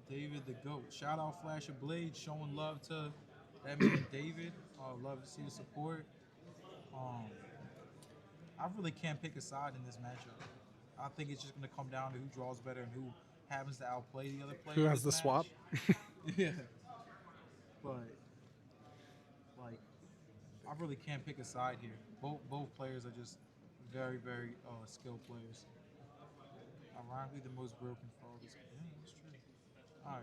[SPEAKER 1] David the GOAT. Shout out Flash of Blade, showing love to that man David. Love to see the support. I really can't pick a side in this matchup. I think it's just going to come down to who draws better and who happens to outplay the other player.
[SPEAKER 2] Who
[SPEAKER 1] in
[SPEAKER 2] has
[SPEAKER 1] this
[SPEAKER 2] the swap?
[SPEAKER 1] match. Yeah. But, I really can't pick a side here. Both players are just very, very skilled players. Ironically, the most broken frog is. Yeah, that's true. All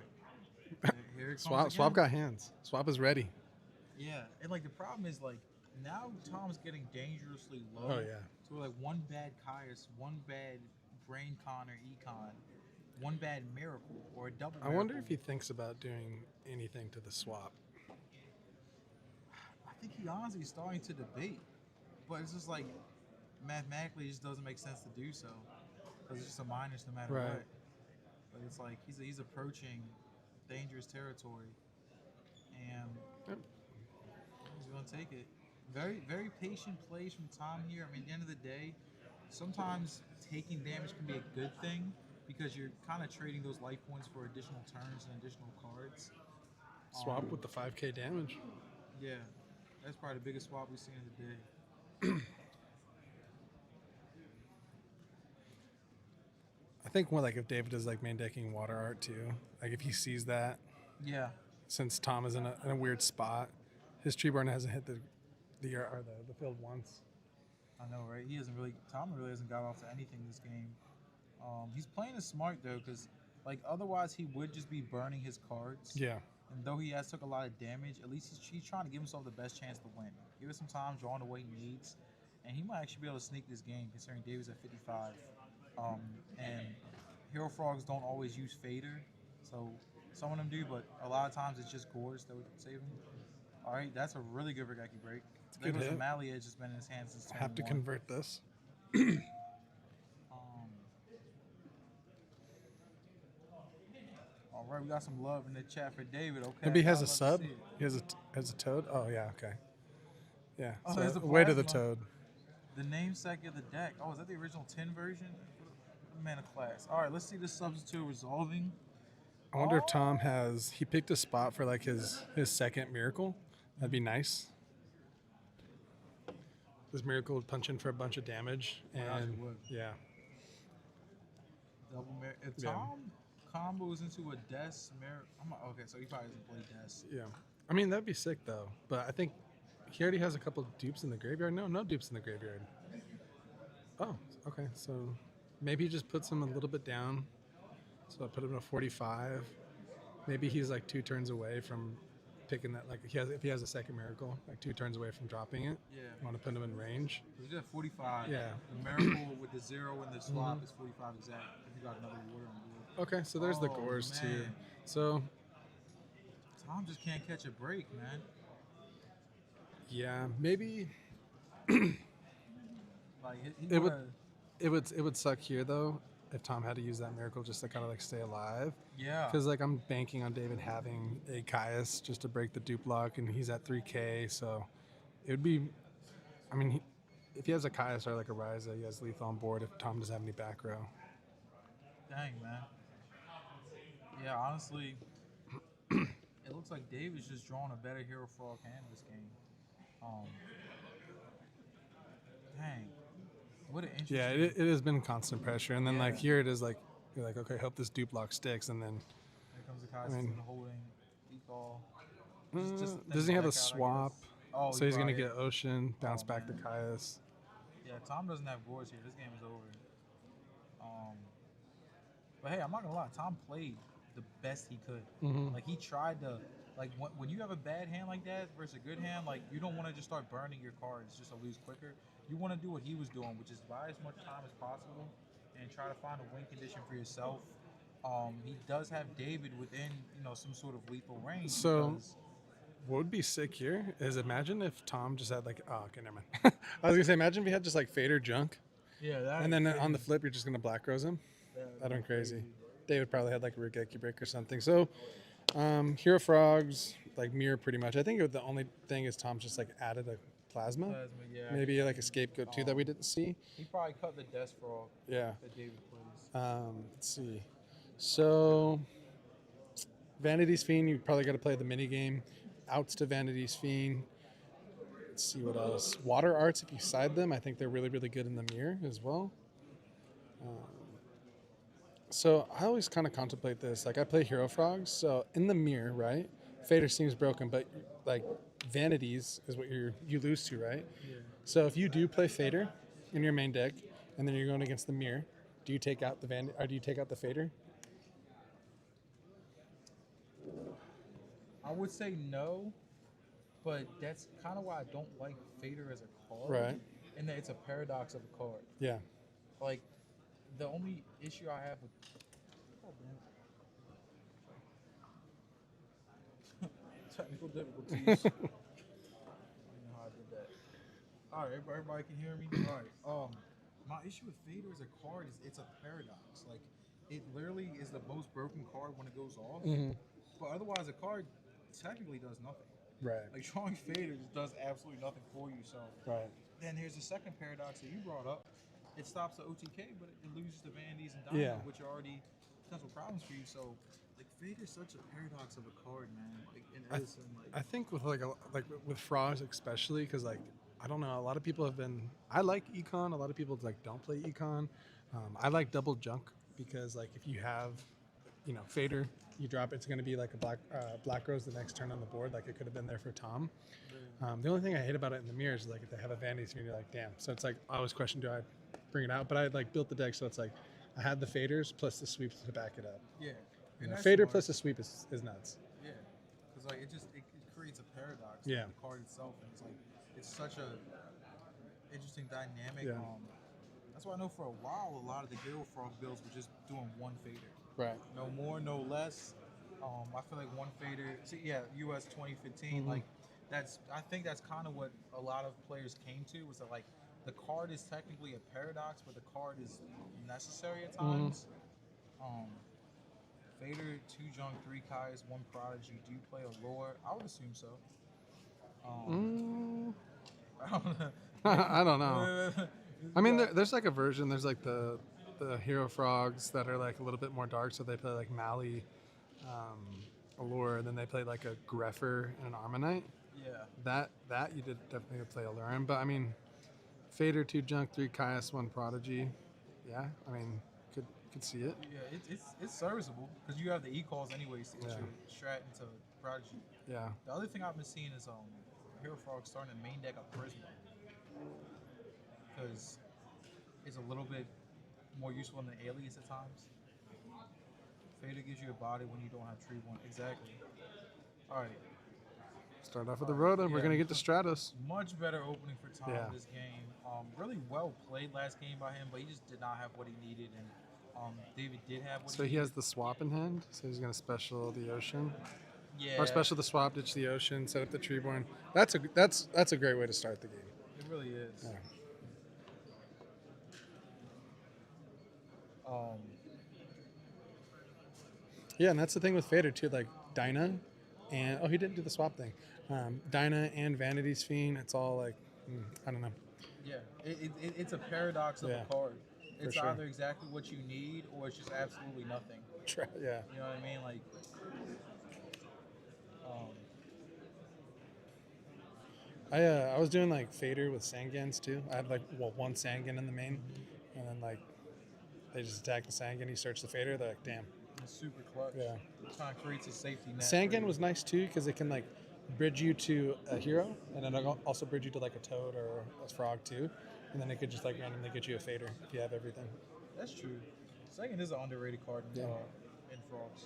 [SPEAKER 1] right. Here it comes
[SPEAKER 2] Swap
[SPEAKER 1] again.
[SPEAKER 2] got hands. Swap is ready.
[SPEAKER 1] Yeah, and the problem is now Tom's getting dangerously low.
[SPEAKER 2] Oh, yeah.
[SPEAKER 1] So one bad Caius, one bad Brain Con or Econ, one bad Miracle or a double.
[SPEAKER 2] I wonder
[SPEAKER 1] Miracle.
[SPEAKER 2] if he thinks about doing anything to the swap.
[SPEAKER 1] I think he honestly is starting to debate, but it's just mathematically it just doesn't make sense to do so because it's just a minus no matter
[SPEAKER 2] Right.
[SPEAKER 1] what. But it's he's approaching dangerous territory, and
[SPEAKER 2] Yep.
[SPEAKER 1] he's gonna take it. Very, very patient plays from Tom here. I mean, at the end of the day, sometimes taking damage can be a good thing because you're kind of trading those life points for additional turns and additional cards.
[SPEAKER 2] Swap with the 5k damage.
[SPEAKER 1] Yeah, that's probably the biggest swap we've seen of the day.
[SPEAKER 2] I think more like if David is main decking water art too, if he sees that,
[SPEAKER 1] Yeah,
[SPEAKER 2] since Tom is in a weird spot, his tree burn hasn't hit the field once.
[SPEAKER 1] I know, right? Tom really hasn't got off to anything this game. He's playing it smart though, because otherwise he would just be burning his cards.
[SPEAKER 2] Yeah.
[SPEAKER 1] And though he has took a lot of damage, at least he's trying to give himself the best chance to win. Give it some time, drawing the way he needs, and he might actually be able to sneak this game, considering David's at 55. And Hero Frogs don't always use Fader, so some of them do, but a lot of times it's just Gores that would save him. All right, that's a really good Regaki break.
[SPEAKER 2] good
[SPEAKER 1] There was a
[SPEAKER 2] hit.
[SPEAKER 1] Mally Edge that's been in his hands since
[SPEAKER 2] I have to
[SPEAKER 1] 21.
[SPEAKER 2] convert this.
[SPEAKER 1] All right, we got some love in the chat for David. Okay,
[SPEAKER 2] Maybe he has
[SPEAKER 1] I'd
[SPEAKER 2] a
[SPEAKER 1] love to
[SPEAKER 2] sub.
[SPEAKER 1] see it.
[SPEAKER 2] He has a toad. Oh yeah, okay. Yeah.
[SPEAKER 1] Oh,
[SPEAKER 2] so
[SPEAKER 1] there's a
[SPEAKER 2] way to the
[SPEAKER 1] plasma.
[SPEAKER 2] toad.
[SPEAKER 1] The namesake of the deck. Oh, is that the original 10 version? Mana class. All right, let's see the substitute resolving.
[SPEAKER 2] I wonder if Tom he picked a spot for his second miracle. That'd be nice. This miracle would punch in for a bunch of damage,
[SPEAKER 1] gosh,
[SPEAKER 2] and
[SPEAKER 1] it would.
[SPEAKER 2] yeah,
[SPEAKER 1] If
[SPEAKER 2] Yeah.
[SPEAKER 1] Tom combos into a Des okay, so he probably doesn't play Des.
[SPEAKER 2] yeah. I mean that'd be sick though. But I think he already has a couple dupes in the graveyard. No dupes in the graveyard. Oh, okay. So maybe he just puts him a little bit down. So I put him at 45. Maybe he's 2 turns away from picking that. If he has a second miracle, 2 turns away from dropping it.
[SPEAKER 1] Yeah.
[SPEAKER 2] I want to put him in range.
[SPEAKER 1] He's at 45.
[SPEAKER 2] Yeah.
[SPEAKER 1] The miracle with the 0 and the swap is 45 exact. If you got another water on board.
[SPEAKER 2] Okay, so there's the
[SPEAKER 1] Oh,
[SPEAKER 2] Gores too.
[SPEAKER 1] man.
[SPEAKER 2] So
[SPEAKER 1] Tom just can't catch a break, man.
[SPEAKER 2] yeah, maybe
[SPEAKER 1] He
[SPEAKER 2] It would-
[SPEAKER 1] would've-
[SPEAKER 2] it would suck here though if Tom had to use that miracle just to kind of stay alive.
[SPEAKER 1] Yeah.
[SPEAKER 2] Because I'm banking on David having a Caius just to break the dupe lock, and he's at 3K, so it would be. I mean, if he has a Caius or like a Ryza, he has lethal on board if Tom doesn't have any back row.
[SPEAKER 1] Dang, man. Yeah, honestly, it looks like David's just drawing a better Hero Frog hand this game. Dang. What an interesting...
[SPEAKER 2] Yeah, it has been constant pressure. And then, like,
[SPEAKER 1] Yeah.
[SPEAKER 2] here it is, like, you're like, okay, hope this dupe lock sticks. And then,
[SPEAKER 1] Here comes the Kai's holding e-call.
[SPEAKER 2] doesn't he have a swap?
[SPEAKER 1] Oh,
[SPEAKER 2] So he's going to
[SPEAKER 1] right.
[SPEAKER 2] get Ocean, bounce back
[SPEAKER 1] man.
[SPEAKER 2] to Caius.
[SPEAKER 1] Yeah, Tom doesn't have Gorge here. This game is over. But hey, I'm not gonna lie. Tom played the best he could. Like he tried to, like when you have a bad hand like that versus a good hand, like you don't want to just start burning your cards just to lose quicker. You want to do what he was doing, which is buy as much time as possible and try to find a win condition for yourself. He does have David within some sort of lethal range.
[SPEAKER 2] So
[SPEAKER 1] because,
[SPEAKER 2] what would be sick here is imagine if Tom just had like, oh, okay, never mind. I was gonna say, imagine if he had just like Fader Junk,
[SPEAKER 1] yeah, that
[SPEAKER 2] and then on the flip, you're just gonna Black Rose him. That'd been crazy. David probably had like a Regeki break or something. So, Hero Frogs like mirror pretty much. I think the only thing is Tom's just like added a plasma.
[SPEAKER 1] yeah,
[SPEAKER 2] Maybe like a scapegoat too that we didn't see.
[SPEAKER 1] he probably cut the death frog
[SPEAKER 2] Yeah.
[SPEAKER 1] that David plays.
[SPEAKER 2] Let's see. So, Vanity's Fiend, you probably got to play the mini game. Outs to Vanity's Fiend. Let's see what else. Water Arts, if you side them, I think they're really, really good in the mirror as well. So I always kind of contemplate this. Like I play Hero Frogs, so in the mirror, right? Fader seems broken, but like Vanities is what you lose to, right?
[SPEAKER 1] Yeah.
[SPEAKER 2] So if you do play Fader in your main deck, and then you're going against the mirror, do you take out the or do you take out the Fader?
[SPEAKER 1] I would say no, but that's kind of why I don't like Fader as a card.
[SPEAKER 2] Right.
[SPEAKER 1] And that it's a paradox of a card.
[SPEAKER 2] Yeah.
[SPEAKER 1] Like, the only issue I have with... Oh, man. Technical difficulties. I don't know how I did that. All right, everybody can hear me? All right. My issue with Fader as a card is it's a paradox. Like, it literally is the most broken card when it goes off. But otherwise, a card technically does nothing.
[SPEAKER 2] Right.
[SPEAKER 1] Like, drawing Fader just does absolutely nothing for you. So
[SPEAKER 2] Right.
[SPEAKER 1] then here's the second paradox that you brought up. It stops the OTK, but it loses the Vanities and Dynamo, which are already potential problems for you. So, like, Fader's such a paradox of a card, man. Like, in Edison,
[SPEAKER 2] I think with like with Frogs especially, because like I don't know, a lot of people have been. I like Econ. A lot of people like don't play Econ. I like double junk because like if you have, Fader, you drop it's going to be like a Black Rose the next turn on the board. Like it could have been there for Tom. The only thing I hate about it in the mirror is like if they have a Vanities, you're like, damn. So it's like I always question, do I bring it out? But I like built the deck so it's like I had the Faders plus the sweeps to back it up.
[SPEAKER 1] Yeah.
[SPEAKER 2] Fader plus the sweep is nuts.
[SPEAKER 1] Yeah. Because, like, it creates a paradox.
[SPEAKER 2] Yeah.
[SPEAKER 1] The card itself. And it's like, it's such a interesting dynamic.
[SPEAKER 2] Yeah.
[SPEAKER 1] That's why I know for a while a lot of the Hero Frog builds were just doing one Fader.
[SPEAKER 2] Right.
[SPEAKER 1] No more, no less. I feel like one Fader. See, yeah, US 2015. Like, I think that's kind of what a lot of players came to, was that like the card is technically a paradox, but the card is necessary at times. Fader, 2 Junk, 3 Kai's, 1 Prodigy. Do you play a lore? I would assume so.
[SPEAKER 2] I don't know. I mean, there's like a version. There's like the Hero Frogs that are like a little bit more dark, so they play like Mali, Allure, and then they play like a Greffer and an Armanite.
[SPEAKER 1] Yeah.
[SPEAKER 2] That you did definitely play Allure in, but I mean, Fader, 2 Junk, 3 Caius, 1 Prodigy. Yeah, I mean, could see it.
[SPEAKER 1] Yeah, it's serviceable because you have the e-calls anyways to get your strat into Prodigy.
[SPEAKER 2] Yeah.
[SPEAKER 1] The other thing I've been seeing is Hero Frog starting to main deck a Prisma because it's a little bit more useful than Alias at times. Fader gives you a body when you don't have Tree One. Exactly. All right.
[SPEAKER 2] Start off with the Rhoda. We're gonna get to Stratos.
[SPEAKER 1] Much better opening for Tom
[SPEAKER 2] Yeah.
[SPEAKER 1] this game. Really well played last game by him, but he just did not have what he needed, and David did have what
[SPEAKER 2] So
[SPEAKER 1] he
[SPEAKER 2] he
[SPEAKER 1] needed.
[SPEAKER 2] has the swap in hand. So he's gonna special the Ocean.
[SPEAKER 1] Yeah.
[SPEAKER 2] Or special the swap, ditch the Ocean, set up the Treeborn. That's a great way to start the game.
[SPEAKER 1] It really is.
[SPEAKER 2] Yeah. Yeah, and that's the thing with Fader too. Like Dinah, and he didn't do the swap thing. Dinah and Vanity's Fiend. It's all like I don't know.
[SPEAKER 1] Yeah, it's a paradox of
[SPEAKER 2] Yeah,
[SPEAKER 1] a card. It's
[SPEAKER 2] sure.
[SPEAKER 1] either exactly what you need or it's just absolutely nothing.
[SPEAKER 2] Yeah.
[SPEAKER 1] You know what I mean? Like, um,
[SPEAKER 2] I was doing like fader with Sangans too. I had like one Sangan in the main, and then like they just attack the Sangan. He starts the fader. They're like, damn.
[SPEAKER 1] it's super clutch.
[SPEAKER 2] Yeah.
[SPEAKER 1] Kind of creates a safety net. for
[SPEAKER 2] Sangan
[SPEAKER 1] you.
[SPEAKER 2] was nice too because it can like bridge you to a hero, and then it'll also bridge you to like a toad or a frog too, and then it could just like randomly get you a fader if you have everything.
[SPEAKER 1] That's true. Second is an underrated card in,
[SPEAKER 2] Yeah.
[SPEAKER 1] in frogs.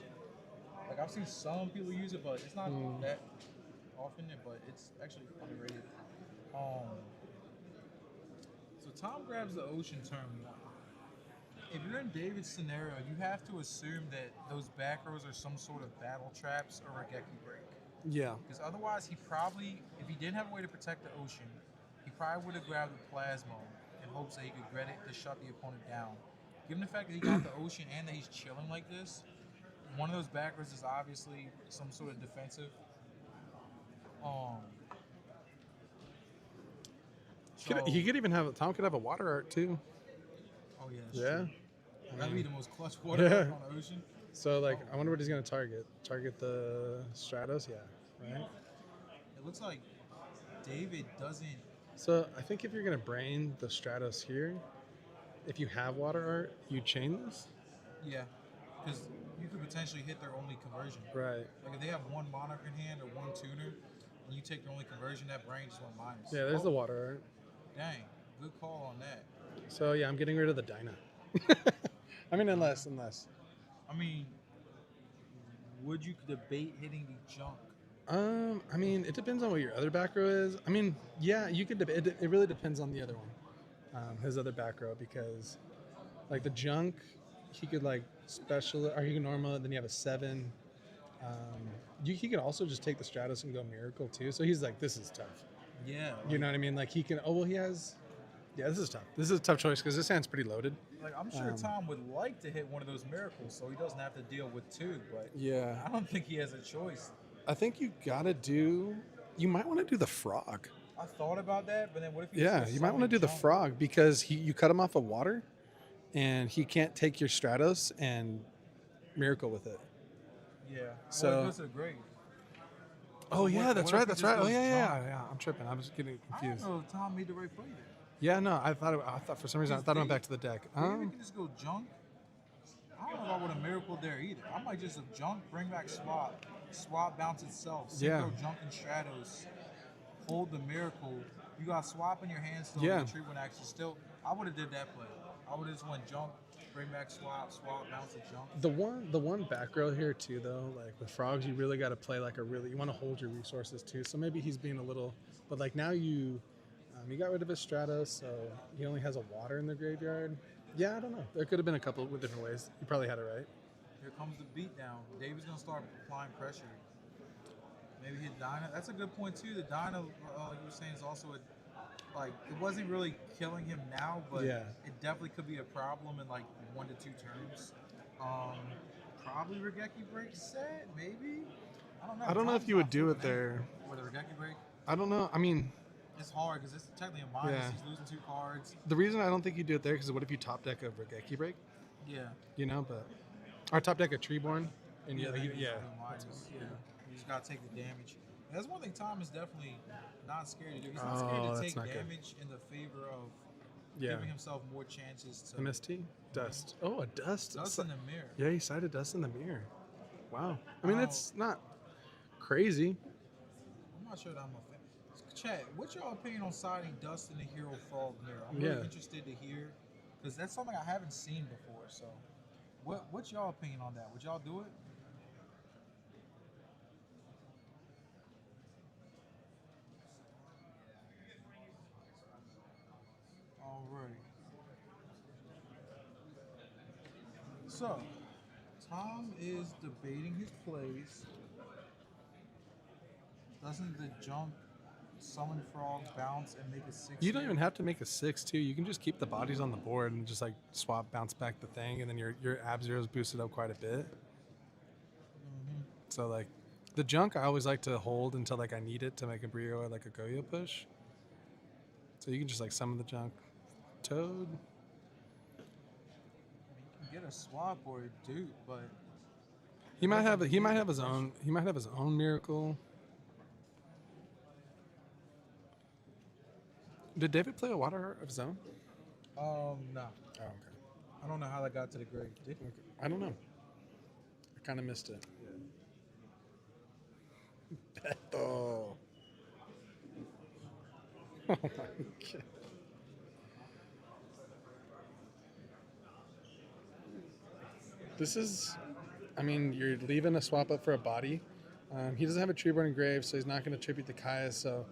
[SPEAKER 1] Like I've seen some people use it, but it's not that often. But it's actually underrated. So Tom grabs the ocean turn one. If you're in David's scenario, you have to assume that those back rows are some sort of battle traps or Regeki break.
[SPEAKER 2] Yeah.
[SPEAKER 1] Because otherwise, he probably, if he didn't have a way to protect the ocean, he probably would have grabbed the plasma in hopes that he could get it to shut the opponent down. Given the fact that he got the ocean and that he's chilling like this, one of those back rows is obviously some sort of defensive.
[SPEAKER 2] He could even have Tom could have a water art too.
[SPEAKER 1] Oh yeah.
[SPEAKER 2] Yeah.
[SPEAKER 1] True. That'd be the most clutch water
[SPEAKER 2] Yeah.
[SPEAKER 1] on the ocean.
[SPEAKER 2] So like, I wonder what he's gonna target. Target the Stratos, yeah, right.
[SPEAKER 1] It looks like David doesn't.
[SPEAKER 2] So I think if you're gonna brain the Stratos here, if you have water art, you chain this.
[SPEAKER 1] Yeah, because you could potentially hit their only conversion.
[SPEAKER 2] Right.
[SPEAKER 1] Like if they have one monarch in hand or one tuner, and you take their only conversion, that brain just went minus.
[SPEAKER 2] Yeah, there's the water art.
[SPEAKER 1] Dang, good call on that.
[SPEAKER 2] So yeah, I'm getting rid of the Dyna. I mean, unless.
[SPEAKER 1] I mean, would you debate hitting the junk?
[SPEAKER 2] I mean, it depends on what your other back row is. I mean, yeah, you could debate. It really depends on the other one, his other back row, because like the junk, he could like special or he can normal it. Then you have a 7. He could also just take the Stratos and go Miracle too. So he's like, this is tough.
[SPEAKER 1] Yeah.
[SPEAKER 2] You know what I mean? Like he can. Oh well, he has. Yeah, this is tough. This is a tough choice because this hand's pretty loaded.
[SPEAKER 1] Like I'm sure Tom would like to hit one of those miracles, so he doesn't have to deal with 2. But
[SPEAKER 2] Yeah,
[SPEAKER 1] I don't think he has a choice.
[SPEAKER 2] I think you gotta do. You might want to do the frog.
[SPEAKER 1] I thought about that, but then what if?
[SPEAKER 2] Yeah, you might want to do the frog because you cut him off of water, and he can't take your Stratos and Miracle with it.
[SPEAKER 1] Yeah.
[SPEAKER 2] So-
[SPEAKER 1] Well, it goes to the grave.
[SPEAKER 2] Oh
[SPEAKER 1] What-
[SPEAKER 2] yeah, that's
[SPEAKER 1] what if
[SPEAKER 2] right.
[SPEAKER 1] he
[SPEAKER 2] That's
[SPEAKER 1] just
[SPEAKER 2] right. Oh
[SPEAKER 1] goes
[SPEAKER 2] yeah.
[SPEAKER 1] jump?
[SPEAKER 2] I'm tripping. I was getting
[SPEAKER 1] I
[SPEAKER 2] confused.
[SPEAKER 1] don't know if Tom made the right play there.
[SPEAKER 2] Yeah, no, I thought for some reason I thought it went back to the deck.
[SPEAKER 1] Maybe we can just go junk. I don't know if I would have miracle there either. I might just have junk, bring back swap bounce itself.
[SPEAKER 2] Yeah.
[SPEAKER 1] Synchro junk and Stratos. Hold the miracle. You got swap in your hand still.
[SPEAKER 2] Yeah.
[SPEAKER 1] The treatment action still. I would have did that play. I would have just went junk, bring back swap, bounce and junk.
[SPEAKER 2] The one back row here too though, like with frogs, you really got to play like you want to hold your resources too. So maybe he's being a little, but like now you got rid of his Stratos, so he only has a water in the graveyard. Yeah, I don't know. There could have been a couple of different ways. You probably had it right.
[SPEAKER 1] Here comes the beatdown. David's gonna start applying pressure. Maybe hit Dyna. That's a good point too. The Dyna, like you were saying, is also it wasn't really killing him now, but
[SPEAKER 2] Yeah.
[SPEAKER 1] it definitely could be a problem in like 1 to 2 turns. Probably Regeki break set, maybe. I don't know.
[SPEAKER 2] I don't know if
[SPEAKER 1] Tom's
[SPEAKER 2] you would
[SPEAKER 1] not
[SPEAKER 2] do it
[SPEAKER 1] flipping
[SPEAKER 2] there.
[SPEAKER 1] with a Regeki break.
[SPEAKER 2] I don't know. I mean,
[SPEAKER 1] It's hard because it's technically a minus.
[SPEAKER 2] Yeah.
[SPEAKER 1] He's losing 2 cards.
[SPEAKER 2] the reason I don't think you do it there because what if you top deck a Regeki break?
[SPEAKER 1] Yeah.
[SPEAKER 2] You know, but or top deck a Treeborn, and
[SPEAKER 1] then he's
[SPEAKER 2] yeah.
[SPEAKER 1] doing minus. Yeah. You just gotta take the damage. And that's one thing Tom is definitely not scared to do. He's not
[SPEAKER 2] Oh,
[SPEAKER 1] scared to
[SPEAKER 2] that's
[SPEAKER 1] take
[SPEAKER 2] not good.
[SPEAKER 1] damage in the favor of
[SPEAKER 2] Yeah.
[SPEAKER 1] giving himself more chances to
[SPEAKER 2] MST dust. Oh, a dust.
[SPEAKER 1] dust in the mirror.
[SPEAKER 2] Yeah, he cited dust in the mirror. Wow. I mean,
[SPEAKER 1] Oh.
[SPEAKER 2] it's not crazy.
[SPEAKER 1] I'm not sure that I'm a fan. Chat, what's your opinion on siding dust in the hero frog mirror? I'm
[SPEAKER 2] Yeah.
[SPEAKER 1] really interested to hear because that's something I haven't seen before. So, what's y'all opinion on that? Would y'all do it? All right. So, Tom is debating his plays. Doesn't the junk summon frog bounce and make a 6?
[SPEAKER 2] You don't even have to make a 6 too. You can just keep the bodies on the board and just like swap, bounce back the thing, and then your ab zero's boosted up quite a bit. So like the junk, I always like to hold until like I need it to make a Brio or like a Goyo push. So you can just like summon the junk. Toad.
[SPEAKER 1] You can get a swap or a dupe, but
[SPEAKER 2] He might have his own. He might have his own miracle. Did David play a water art of his own?
[SPEAKER 1] no.
[SPEAKER 2] Oh, okay.
[SPEAKER 1] I don't know how that got to the grave. Did he?
[SPEAKER 2] Okay. I don't know. I kind of missed it. Beto. Oh my god. This is, I mean, you're leaving a swap up for a body. He doesn't have a Treeborn Engrave, so he's not going to tribute the Caius, so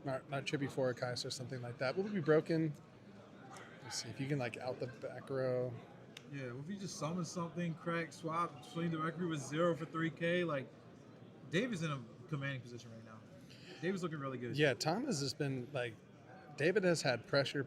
[SPEAKER 2] not tribute for a Caius or something like that. Will be broken. Let's see if you can like out the back row.
[SPEAKER 1] Yeah, well, if you just summon something, crack, swap, swing directly with 0 for 3K, like, David's in a commanding position right now. David's looking really good.
[SPEAKER 2] Yeah, Tom has just been like, David has had pressure.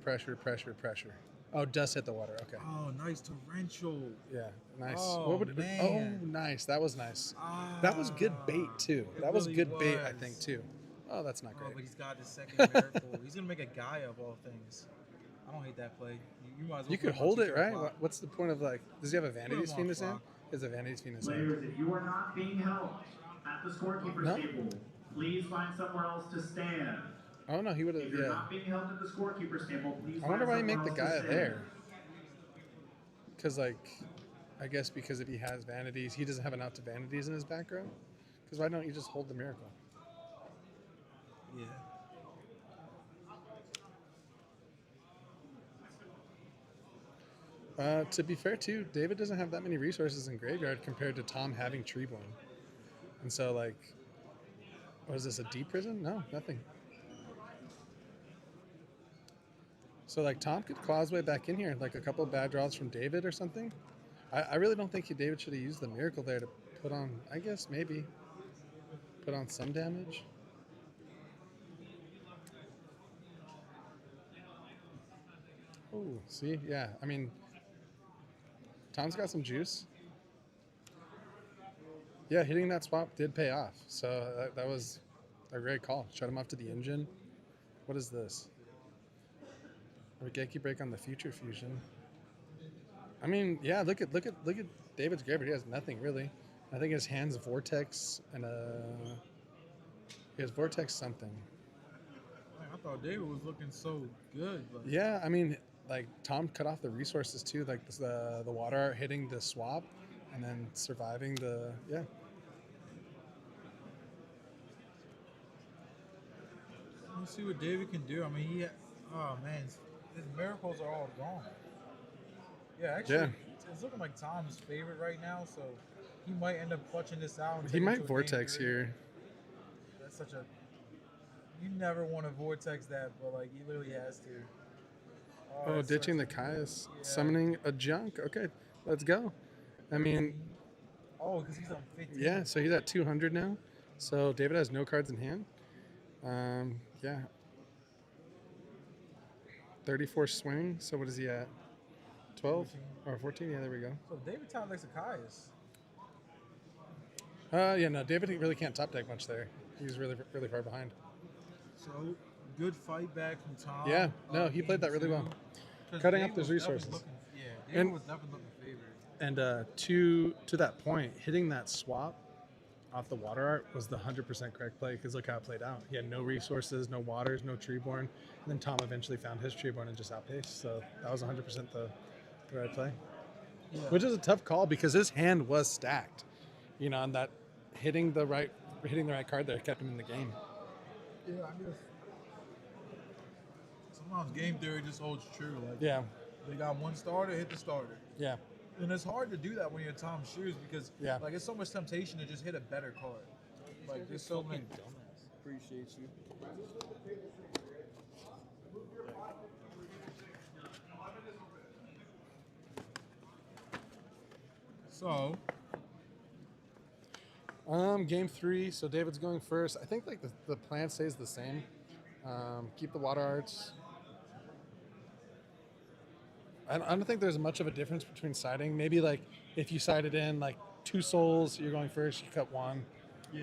[SPEAKER 2] Oh, dust hit the water. Okay.
[SPEAKER 1] Oh, nice torrential.
[SPEAKER 2] Yeah, nice.
[SPEAKER 1] Oh, man.
[SPEAKER 2] Oh, nice. That was nice. That was good bait too. That was
[SPEAKER 1] really
[SPEAKER 2] good bait, I
[SPEAKER 1] was.
[SPEAKER 2] think too. Oh, that's not
[SPEAKER 1] Oh,
[SPEAKER 2] great.
[SPEAKER 1] but he's got the second miracle. He's gonna make a guy of all things. I don't hate that play. You might as well.
[SPEAKER 2] You
[SPEAKER 1] put
[SPEAKER 2] could
[SPEAKER 1] him on
[SPEAKER 2] hold it,
[SPEAKER 1] teacher
[SPEAKER 2] right?
[SPEAKER 1] clock.
[SPEAKER 2] What's the point of like? Does he have a Vanity's
[SPEAKER 1] him
[SPEAKER 2] Fiend in
[SPEAKER 1] on
[SPEAKER 2] his hand?
[SPEAKER 1] clock.
[SPEAKER 2] He has a Vanity's Fiend in his hand.
[SPEAKER 3] Players, if you are not being helped at the scorekeeper's
[SPEAKER 2] No.
[SPEAKER 3] table, please find somewhere else to stand.
[SPEAKER 2] Oh no, he would have.
[SPEAKER 3] If you're
[SPEAKER 2] Yeah.
[SPEAKER 3] not being helped at the scorekeeper's table, please
[SPEAKER 2] I wonder why
[SPEAKER 3] find
[SPEAKER 2] he make the
[SPEAKER 3] somewhere else
[SPEAKER 2] guy
[SPEAKER 3] to stand.
[SPEAKER 2] there. Because like, I guess because if he has Vanities, he doesn't have an out to Vanities in his back row. Because why don't you just hold the miracle?
[SPEAKER 1] Yeah.
[SPEAKER 2] To be fair too, David doesn't have that many resources in graveyard compared to Tom having Treeborn. And so like, what is this, a deep prison? No, nothing. So like Tom could claw his way back in here, like a couple of bad draws from David or something. I really don't think David should have used the miracle there to put on, I guess maybe, put on some damage. Oh, see, yeah, I mean, Tom's got some juice. Yeah, hitting that swap did pay off. So that was a great call. Shut him off to the engine. What is this? A Genki break on the future fusion. I mean, yeah, look at David's graveyard. He has nothing really. I think his hand's Vortex and he has Vortex something.
[SPEAKER 1] I thought David was looking so good. But
[SPEAKER 2] Yeah, I mean, like Tom cut off the resources too, like the water art hitting the swap and then surviving the
[SPEAKER 1] let's see what David can do. I mean, oh man, his miracles are all gone. Yeah, actually,
[SPEAKER 2] Yeah.
[SPEAKER 1] it's looking like Tom's favorite right now, so he might end up clutching this out. And
[SPEAKER 2] He
[SPEAKER 1] take it
[SPEAKER 2] might
[SPEAKER 1] to a game
[SPEAKER 2] Vortex
[SPEAKER 1] three.
[SPEAKER 2] here.
[SPEAKER 1] That's such a. You never want to Vortex that, but like he literally has to.
[SPEAKER 2] Oh,
[SPEAKER 1] that's
[SPEAKER 2] ditching the
[SPEAKER 1] such a-
[SPEAKER 2] Caius,
[SPEAKER 1] yeah.
[SPEAKER 2] summoning a junk. Okay, let's go. I mean,
[SPEAKER 1] Oh, because he's on 15.
[SPEAKER 2] yeah, so he's at 200 now. So David has no cards in hand. Yeah. 34 swing. So what is he at? 12 or 14? Yeah, there we go.
[SPEAKER 1] So David top likes a Caius.
[SPEAKER 2] Yeah, no, David really can't top deck much there. He's really far behind.
[SPEAKER 1] So good fight back from Tom.
[SPEAKER 2] Yeah, no, he played that really well.
[SPEAKER 1] 'Cause
[SPEAKER 2] Cutting
[SPEAKER 1] David
[SPEAKER 2] up those
[SPEAKER 1] was definitely
[SPEAKER 2] resources.
[SPEAKER 1] looking- yeah, David
[SPEAKER 2] And-
[SPEAKER 1] was definitely looking favored.
[SPEAKER 2] And to that point, hitting that swap off the water art was the 100% correct play because look how it played out. He had no resources, no waters, no Treeborn. And then Tom eventually found his Treeborn and just outpaced. So that was 100% the right play.
[SPEAKER 1] Yeah.
[SPEAKER 2] Which is a tough call because his hand was stacked. You know, and that hitting the right card there kept him in the game.
[SPEAKER 1] Yeah, I guess. Sometimes game theory just holds true. Like,
[SPEAKER 2] Yeah.
[SPEAKER 1] they got one starter, hit the starter.
[SPEAKER 2] Yeah.
[SPEAKER 1] And it's hard to do that when you're Tom's shoes because
[SPEAKER 2] Yeah.
[SPEAKER 1] like it's so much temptation to just hit a better card. Like there's so many. Appreciate you. So
[SPEAKER 2] Game 3. So David's going first. I think like the plan stays the same. Keep the water arts. I don't think there's much of a difference between siding. Maybe like if you sided in like 2 souls, you're going first. You cut 1.
[SPEAKER 1] yeah.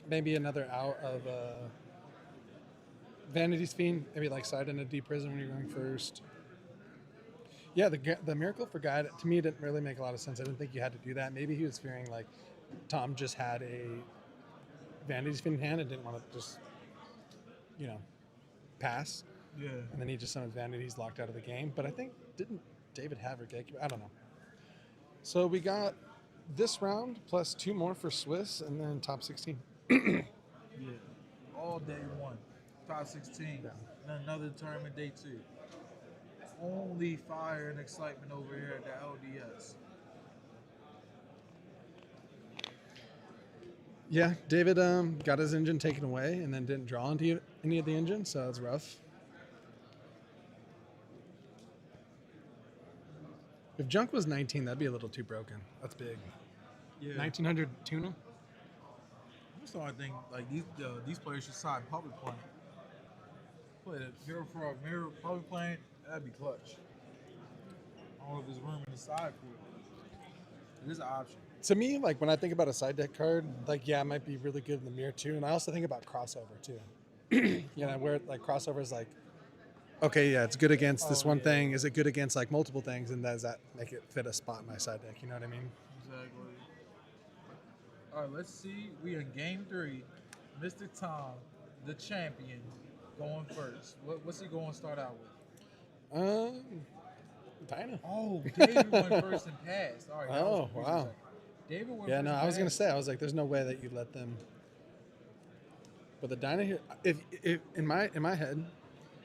[SPEAKER 2] Maybe another out of Vanity's Fiend, maybe like side in a deep prison when you're going first. Yeah, the Miracle for Guide, to me, didn't really make a lot of sense. I didn't think you had to do that. Maybe he was fearing like Tom just had a Vanity's Fiend in hand and didn't want to just, pass.
[SPEAKER 1] Yeah.
[SPEAKER 2] And then he just summons Vanity's locked out of the game. But I think, didn't David have Gatekeeper? I don't know. So we got this round plus 2 more for Swiss and then top 16.
[SPEAKER 1] Yeah. All day one. Top 16.
[SPEAKER 2] Yeah.
[SPEAKER 1] And another tournament day 2. Only fire and excitement over here at the LDS.
[SPEAKER 2] Yeah, David got his engine taken away and then didn't draw into any of the engine, so it's rough. If junk was 19, that'd be a little too broken. That's big.
[SPEAKER 1] Yeah.
[SPEAKER 2] 1900 tuna?
[SPEAKER 1] I'm starting to think like these players should side public playing. Play the Hero Frog Mirror public playing, that'd be clutch. I don't know if there's room in the side for it. It is an option.
[SPEAKER 2] To me, like when I think about a side deck card, like it might be really good in the mirror too. And I also think about crossover too. Where like crossover is like, okay, yeah, it's good against this one thing. Is it good against like multiple things? And does that make it fit a spot in my side deck? You know what I mean?
[SPEAKER 1] Exactly. All right, let's see. We in game 3. Mr. Tom, the champion, going first. What's he going to start out with?
[SPEAKER 2] Dinah.
[SPEAKER 1] Oh, David went first and passed. All right.
[SPEAKER 2] Oh, wow.
[SPEAKER 1] David went
[SPEAKER 2] Yeah,
[SPEAKER 1] first
[SPEAKER 2] no,
[SPEAKER 1] and
[SPEAKER 2] I was gonna
[SPEAKER 1] passed.
[SPEAKER 2] say, I was like, there's no way that you let them. But the Dinah here, if in my head,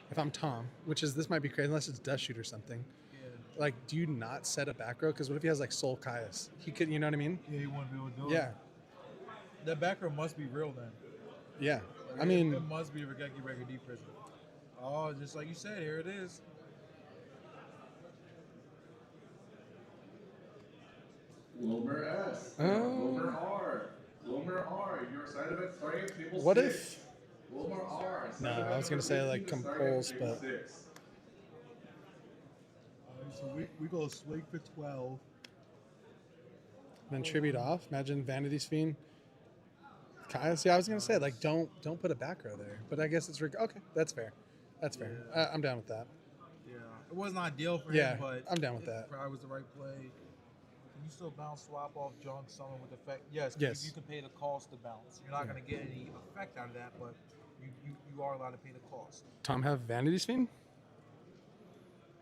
[SPEAKER 2] if I'm Tom, this might be crazy unless it's Dust Shoot or something.
[SPEAKER 1] Yeah.
[SPEAKER 2] Like, do you not set a back row? Because what if he has like Soul Caius? He could, you know what I mean?
[SPEAKER 1] Yeah, he wouldn't be able to do it.
[SPEAKER 2] Yeah,
[SPEAKER 1] That back row must be real then.
[SPEAKER 2] yeah.
[SPEAKER 1] Like,
[SPEAKER 2] I mean,
[SPEAKER 1] it must be Regeki Record Deep Prison. Oh, just like you said, here it is.
[SPEAKER 4] Wilmer S.
[SPEAKER 2] Oh.
[SPEAKER 4] Wilmer R. Wilmer R. Your side event starting at table
[SPEAKER 2] what
[SPEAKER 4] 6.
[SPEAKER 2] if?
[SPEAKER 4] Wilmer R.
[SPEAKER 2] No,
[SPEAKER 4] side event
[SPEAKER 2] I was gonna
[SPEAKER 4] number
[SPEAKER 2] say,
[SPEAKER 4] 15
[SPEAKER 2] like,
[SPEAKER 4] to start at
[SPEAKER 2] compulse,
[SPEAKER 4] table
[SPEAKER 2] but-
[SPEAKER 4] 6.
[SPEAKER 1] So we go swing for 12.
[SPEAKER 2] Then tribute off. Imagine Vanity's Fiend. Caius. Yeah, I was gonna say like don't put a back row there, but I guess it's okay. That's fair. That's fair. I'm down with that.
[SPEAKER 1] Yeah, it wasn't ideal for
[SPEAKER 2] Yeah,
[SPEAKER 1] him, but
[SPEAKER 2] I'm down with
[SPEAKER 1] it
[SPEAKER 2] that.
[SPEAKER 1] Probably was the right play. Can you still bounce swap off junk summon with effect? Yes.
[SPEAKER 2] Yes.
[SPEAKER 1] You can pay the cost to bounce. You're not going to get any effect out of that, but you are allowed to pay the cost.
[SPEAKER 2] Tom have Vanity's Fiend?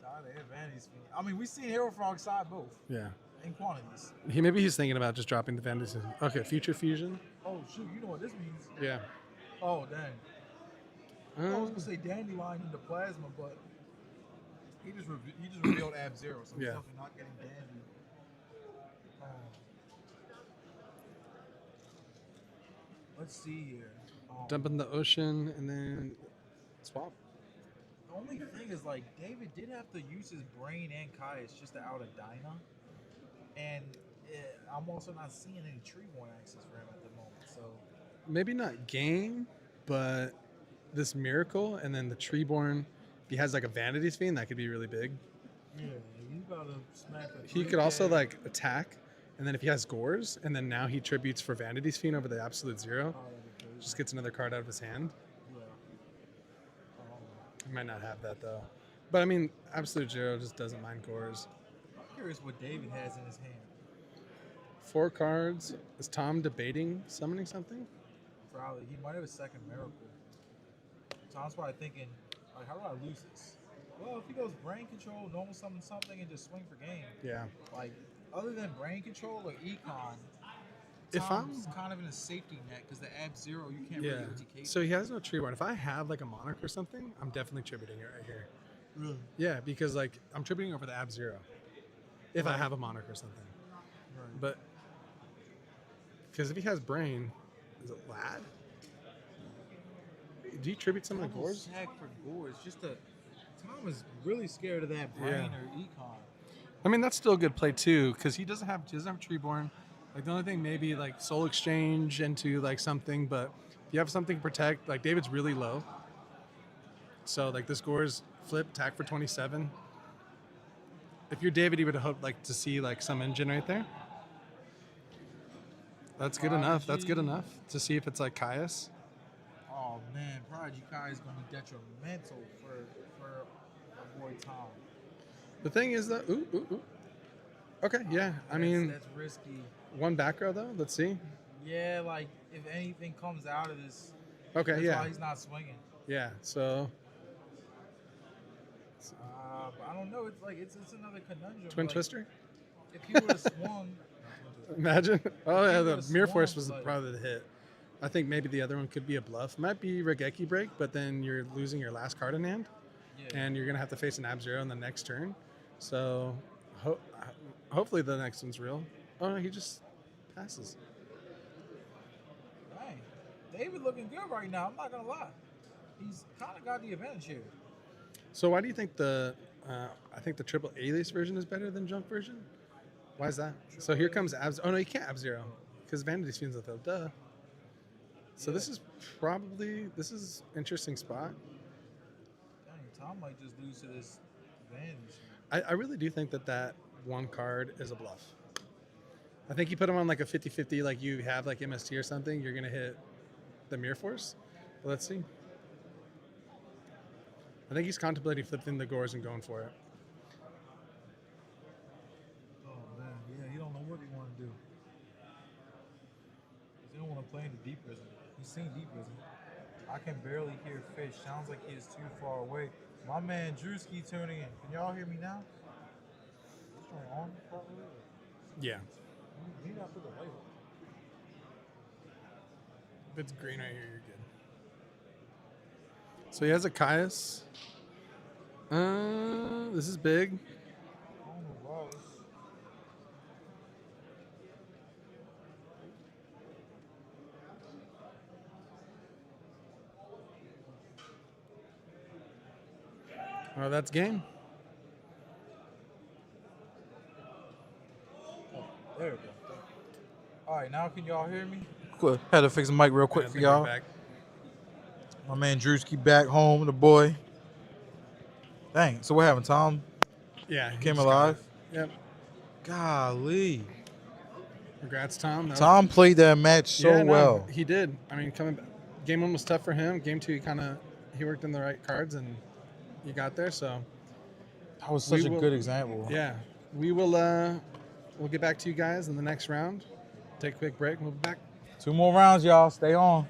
[SPEAKER 1] Nah, they have Vanity's Fiend. I mean, we've seen Hero Frog side both
[SPEAKER 2] Yeah.
[SPEAKER 1] in quantities.
[SPEAKER 2] Maybe he's thinking about just dropping the Vanity's Fiend. Okay, Future Fusion.
[SPEAKER 1] Oh shoot, you know what this means?
[SPEAKER 2] Yeah.
[SPEAKER 1] Oh dang. I was gonna say Dandelion into Plasma, but he just revealed Ab Zero, so he's
[SPEAKER 2] Yeah.
[SPEAKER 1] definitely not getting Dandy. Let's see here.
[SPEAKER 2] Dump in the ocean and then swap.
[SPEAKER 1] The only thing is, like, David did have to use his brain and Caius just to out a Dinah, and I'm also not seeing any Treeborn access for him at the moment. So
[SPEAKER 2] Maybe not game, but this Miracle and then the Treeborn. If he has like a Vanity's Fiend, that could be really big.
[SPEAKER 1] yeah, you gotta smack a
[SPEAKER 2] He could also like attack, and then if he has Gores, and then now he tributes for Vanity's Fiend over the Absolute Zero, just gets another card out of his hand.
[SPEAKER 1] yeah.
[SPEAKER 2] He might not have that though. But I mean, Absolute Zero just doesn't mind Gores.
[SPEAKER 1] I'm curious what David has in his hand.
[SPEAKER 2] 4 cards. Is Tom debating summoning something?
[SPEAKER 1] Probably. He might have a second Miracle. Tom's probably thinking, like, how do I lose this? Well, if he goes Brain Control, normal summon something, and just swing for game.
[SPEAKER 2] Yeah.
[SPEAKER 1] Like, other than Brain Control or Econ,
[SPEAKER 2] If
[SPEAKER 1] Tom's kind of in a safety net because the Ab Zero, you can't
[SPEAKER 2] Yeah.
[SPEAKER 1] really OTK.
[SPEAKER 2] So he has no Treeborn. If I have like a Monarch or something, I'm definitely tributing it right here.
[SPEAKER 1] really?
[SPEAKER 2] Yeah, because like I'm tributing over the Ab Zero. If I have a Monarch or something.
[SPEAKER 1] Right.
[SPEAKER 2] But because if he has Brain, is it Lad? Do you tribute some of the Gores?
[SPEAKER 1] Sack for Gores. Just a Tom is really scared of that Brain
[SPEAKER 2] Yeah.
[SPEAKER 1] or Econ.
[SPEAKER 2] I mean, that's still a good play too, because he doesn't have Treeborn. Like the only thing maybe like Soul Exchange into like something, but if you have something to protect, like David's really low. So like this Gore's flip, attack for 27. If you're David, you would hope like to see like some engine right there. That's good enough. That's good enough to see if it's like Caius.
[SPEAKER 1] Oh Oh man, Prodigy Kai is gonna be detrimental for my boy Tom.
[SPEAKER 2] The thing is that okay, yeah. I mean,
[SPEAKER 1] that's risky.
[SPEAKER 2] one back row though. Let's see.
[SPEAKER 1] Yeah, like if anything comes out of this,
[SPEAKER 2] Okay,
[SPEAKER 1] that's
[SPEAKER 2] yeah,
[SPEAKER 1] why he's not swinging.
[SPEAKER 2] yeah. So
[SPEAKER 1] But I don't know. It's like it's another conundrum.
[SPEAKER 2] twin
[SPEAKER 1] like,
[SPEAKER 2] twister.
[SPEAKER 1] If he would have swung,
[SPEAKER 2] Imagine. Oh
[SPEAKER 1] If he
[SPEAKER 2] yeah, the
[SPEAKER 1] would've
[SPEAKER 2] mirror
[SPEAKER 1] swung,
[SPEAKER 2] force was
[SPEAKER 1] like-
[SPEAKER 2] probably the hit. I think maybe the other one could be a bluff. Might be Regeki break, but then you're losing your last card in hand,
[SPEAKER 1] yeah.
[SPEAKER 2] and you're gonna have to face an Ab-Zero in the next turn. So hopefully the next one's real. Oh no, he just passes.
[SPEAKER 1] Dang, David looking good right now. I'm not gonna lie. He's kind of got the advantage here.
[SPEAKER 2] So why do you think I think the triple alias version is better than junk version? Why is that? So here comes Abs. Oh no, you can't Ab-Zero because Vanity's Fiends with though. Duh. So this is interesting spot.
[SPEAKER 1] Dang, Tom might just lose to this advantage.
[SPEAKER 2] I really do think that one card is a bluff. I think you put him on like a 50-50, like you have like MST or something, you're gonna hit the Mirror Force. But let's see. I think he's contemplating flipping the Gores and going for it.
[SPEAKER 1] Oh man, yeah, he don't know what he want to do. He don't want to play in the deep prison. He's seen deep prison. I can barely hear Fish. Sounds like he is too far away. My man Drewski tuning in. Can y'all hear me now? Is this on properly?
[SPEAKER 2] Yeah.
[SPEAKER 1] Maybe I put the light on.
[SPEAKER 2] If it's green right here, you're good. So he has a Caius. This is big.
[SPEAKER 1] I don't know why.
[SPEAKER 2] Oh, that's game.
[SPEAKER 1] There we go. All right, now can y'all hear me? Good. Had to fix the mic real quick
[SPEAKER 2] I
[SPEAKER 1] for
[SPEAKER 2] think we're
[SPEAKER 1] y'all.
[SPEAKER 2] back.
[SPEAKER 1] My man Drewski back home, the boy. Dang. So what happened, Tom?
[SPEAKER 2] Yeah, he
[SPEAKER 1] Came
[SPEAKER 2] just got
[SPEAKER 1] alive?
[SPEAKER 2] it. Yep.
[SPEAKER 1] Golly.
[SPEAKER 2] Congrats, Tom. That was-
[SPEAKER 1] Tom played that match so
[SPEAKER 2] Yeah, no,
[SPEAKER 1] well.
[SPEAKER 2] he did. I mean, coming back. Game 1 was tough for him. Game 2, he worked in the right cards and he got there. So
[SPEAKER 1] That was such
[SPEAKER 2] We
[SPEAKER 1] a
[SPEAKER 2] will-
[SPEAKER 1] good example.
[SPEAKER 2] yeah, we'll get back to you guys in the next round. Take a quick break. And we'll be back.
[SPEAKER 1] 2 more rounds, y'all. Stay on.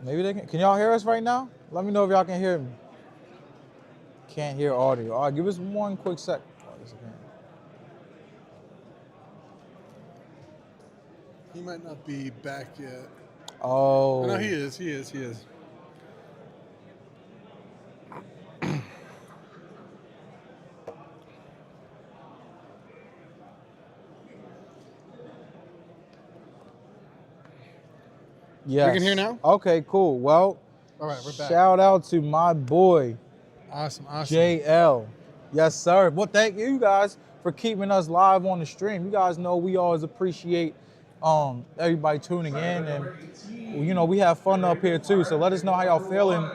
[SPEAKER 1] Maybe they can. Can y'all hear us right now? Let me know if y'all can hear me. Can't hear audio. All right, give us one quick sec.
[SPEAKER 2] He might not be back yet.
[SPEAKER 1] Oh.
[SPEAKER 2] No, he is. He is.
[SPEAKER 1] Yes.
[SPEAKER 2] We can hear now?
[SPEAKER 1] Okay, cool. Well,
[SPEAKER 2] All right, we're back.
[SPEAKER 1] shout out to my boy,
[SPEAKER 2] Awesome.
[SPEAKER 1] JL. Yes, sir. Well, thank you guys for keeping us live on the stream. You guys know we always appreciate everybody tuning in, and you know we have fun up here too. So let us know how y'all feeling.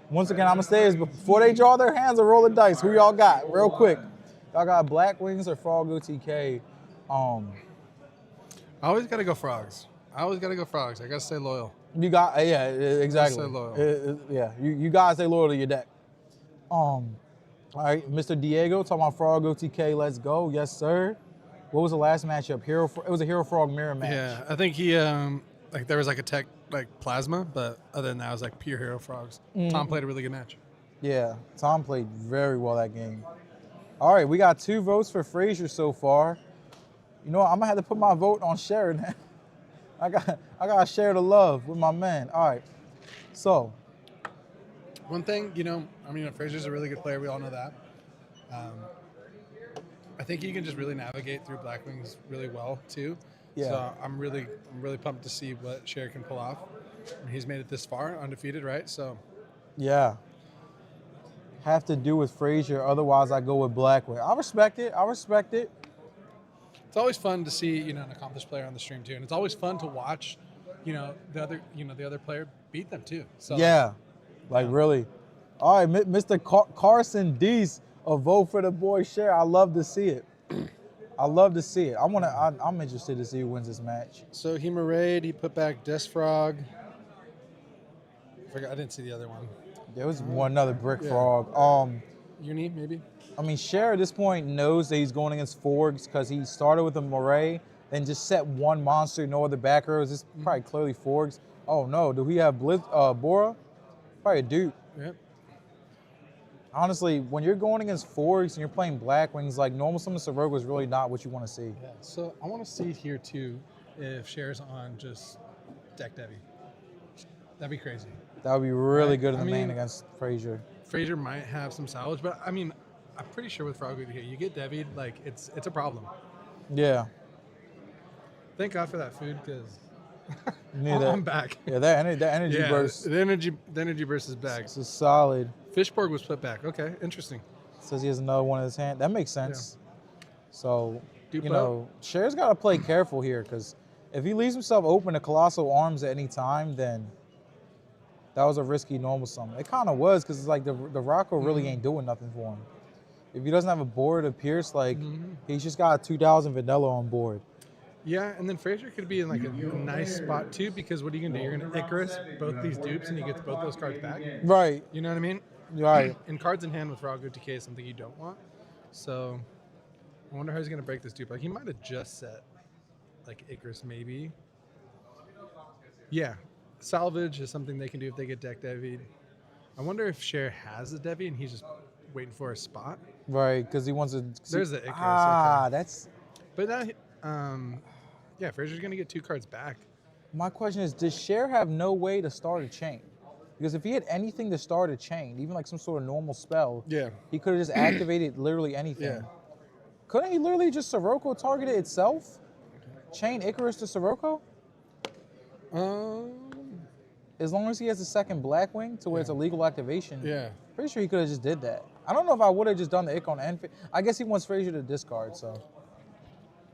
[SPEAKER 1] Once again, I'm gonna say is before they draw their hands or roll the dice, who y'all got? Real quick, y'all got Black Wings or Froggo TK?
[SPEAKER 2] I always gotta go Frogs. I gotta stay loyal.
[SPEAKER 1] You got yeah, exactly.
[SPEAKER 2] Stay loyal.
[SPEAKER 1] Yeah, you guys stay loyal to your deck. All right, Mr. Diego talking about Froggo TK. Let's go, yes sir. What was the last matchup? It was a Hero Frog mirror match.
[SPEAKER 2] Yeah, I think he like there was like a tech like plasma, but other than that, it was like pure Hero Frogs. Tom played a really good match.
[SPEAKER 1] Yeah, Tom played very well that game. All right, we got 2 votes for Frazier so far. You know what, I'm gonna have to put my vote on Sheridan. I gotta share the love with my man. All right, so
[SPEAKER 2] One thing, I mean, Frazier's a really good player. We all know that. I think he can just really navigate through Black Wings really well too.
[SPEAKER 1] Yeah.
[SPEAKER 2] So I'm really pumped to see what Cher can pull off. He's made it this far, undefeated, right? So
[SPEAKER 1] yeah, have to do with Frazier. Otherwise, I go with Blackwing. I respect it.
[SPEAKER 2] it's always fun to see, an accomplished player on the stream too, and it's always fun to watch, the other player beat them too. So
[SPEAKER 1] Yeah, really. All right, Mr. Carson Deese, a vote for the boy Cher. I love to see it. I'm interested to see who wins this match.
[SPEAKER 2] So he Marade, he put back Desfrog. I didn't see the other one.
[SPEAKER 1] There was one another Brick
[SPEAKER 2] Yeah.
[SPEAKER 1] Frog.
[SPEAKER 2] Uni, maybe?
[SPEAKER 1] I mean, Cher at this point knows that he's going against Forgs because he started with a Moray, then just set one monster, no other back rows. This is probably clearly Forgs. Oh no, do we have Bora? Probably a dupe.
[SPEAKER 2] Yep.
[SPEAKER 1] Honestly, when you're going against Forgs and you're playing Black Wings, like normal summon Sirocco is really not what you want to see.
[SPEAKER 2] Yeah. So I want to see here too if Cher's on just deck Debbie. That'd be crazy.
[SPEAKER 1] That would be really
[SPEAKER 2] Right.
[SPEAKER 1] good in the
[SPEAKER 2] I
[SPEAKER 1] main
[SPEAKER 2] mean-
[SPEAKER 1] against Frazier.
[SPEAKER 2] Frazier might have some salvage, but I mean, I'm pretty sure with Froggo here, you get Debbie, like it's a problem.
[SPEAKER 1] Yeah.
[SPEAKER 2] Thank God for that food because
[SPEAKER 1] Need that.
[SPEAKER 2] I'm back.
[SPEAKER 1] Yeah, that energy
[SPEAKER 2] Yeah,
[SPEAKER 1] burst.
[SPEAKER 2] the energy burst is back.
[SPEAKER 1] This is solid.
[SPEAKER 2] Fishborg was put back. Okay, interesting.
[SPEAKER 1] Says he has another one in his hand. That makes sense. So,
[SPEAKER 2] Dupo.
[SPEAKER 1] Cher's got to play careful here because if he leaves himself open to Colossal Arms at any time, then that was a risky normal summon. It kind of was because it's like the Rocco really ain't doing nothing for him. If he doesn't have a board to Pierce, he's just got a 2,000 vanilla on board.
[SPEAKER 2] Yeah, and then Frazier could be in like a nice spot too because what are you gonna do? You're gonna Icarus both these dupes and he gets both those cards back.
[SPEAKER 1] Right.
[SPEAKER 2] You know what I mean?
[SPEAKER 1] Right.
[SPEAKER 2] And cards in hand with Froggo TK is something you don't want. So I wonder how he's gonna break this dupe. Like he might have just set like Icarus maybe. Yeah. Salvage is something they can do if they get deck devied. I wonder if Cher has a Devi and he's just waiting for a spot.
[SPEAKER 1] Right, because he wants to.
[SPEAKER 2] There's the Icarus. Okay.
[SPEAKER 1] That's.
[SPEAKER 2] But now, yeah, Frazier's gonna get 2 cards back.
[SPEAKER 1] My question is, does Cher have no way to start a chain? Because if he had anything to start a chain, even like some sort of normal spell,
[SPEAKER 2] Yeah.
[SPEAKER 1] he could have just activated literally anything.
[SPEAKER 2] Yeah.
[SPEAKER 1] Couldn't he literally just Sirocco target it itself? Chain Icarus to Sirocco? As long as he has a second Blackwing to where it's a legal activation.
[SPEAKER 2] Yeah.
[SPEAKER 1] Pretty sure he could have just did that. I don't know if I would have just done the Ick on end. I guess he wants Frazier to discard, so.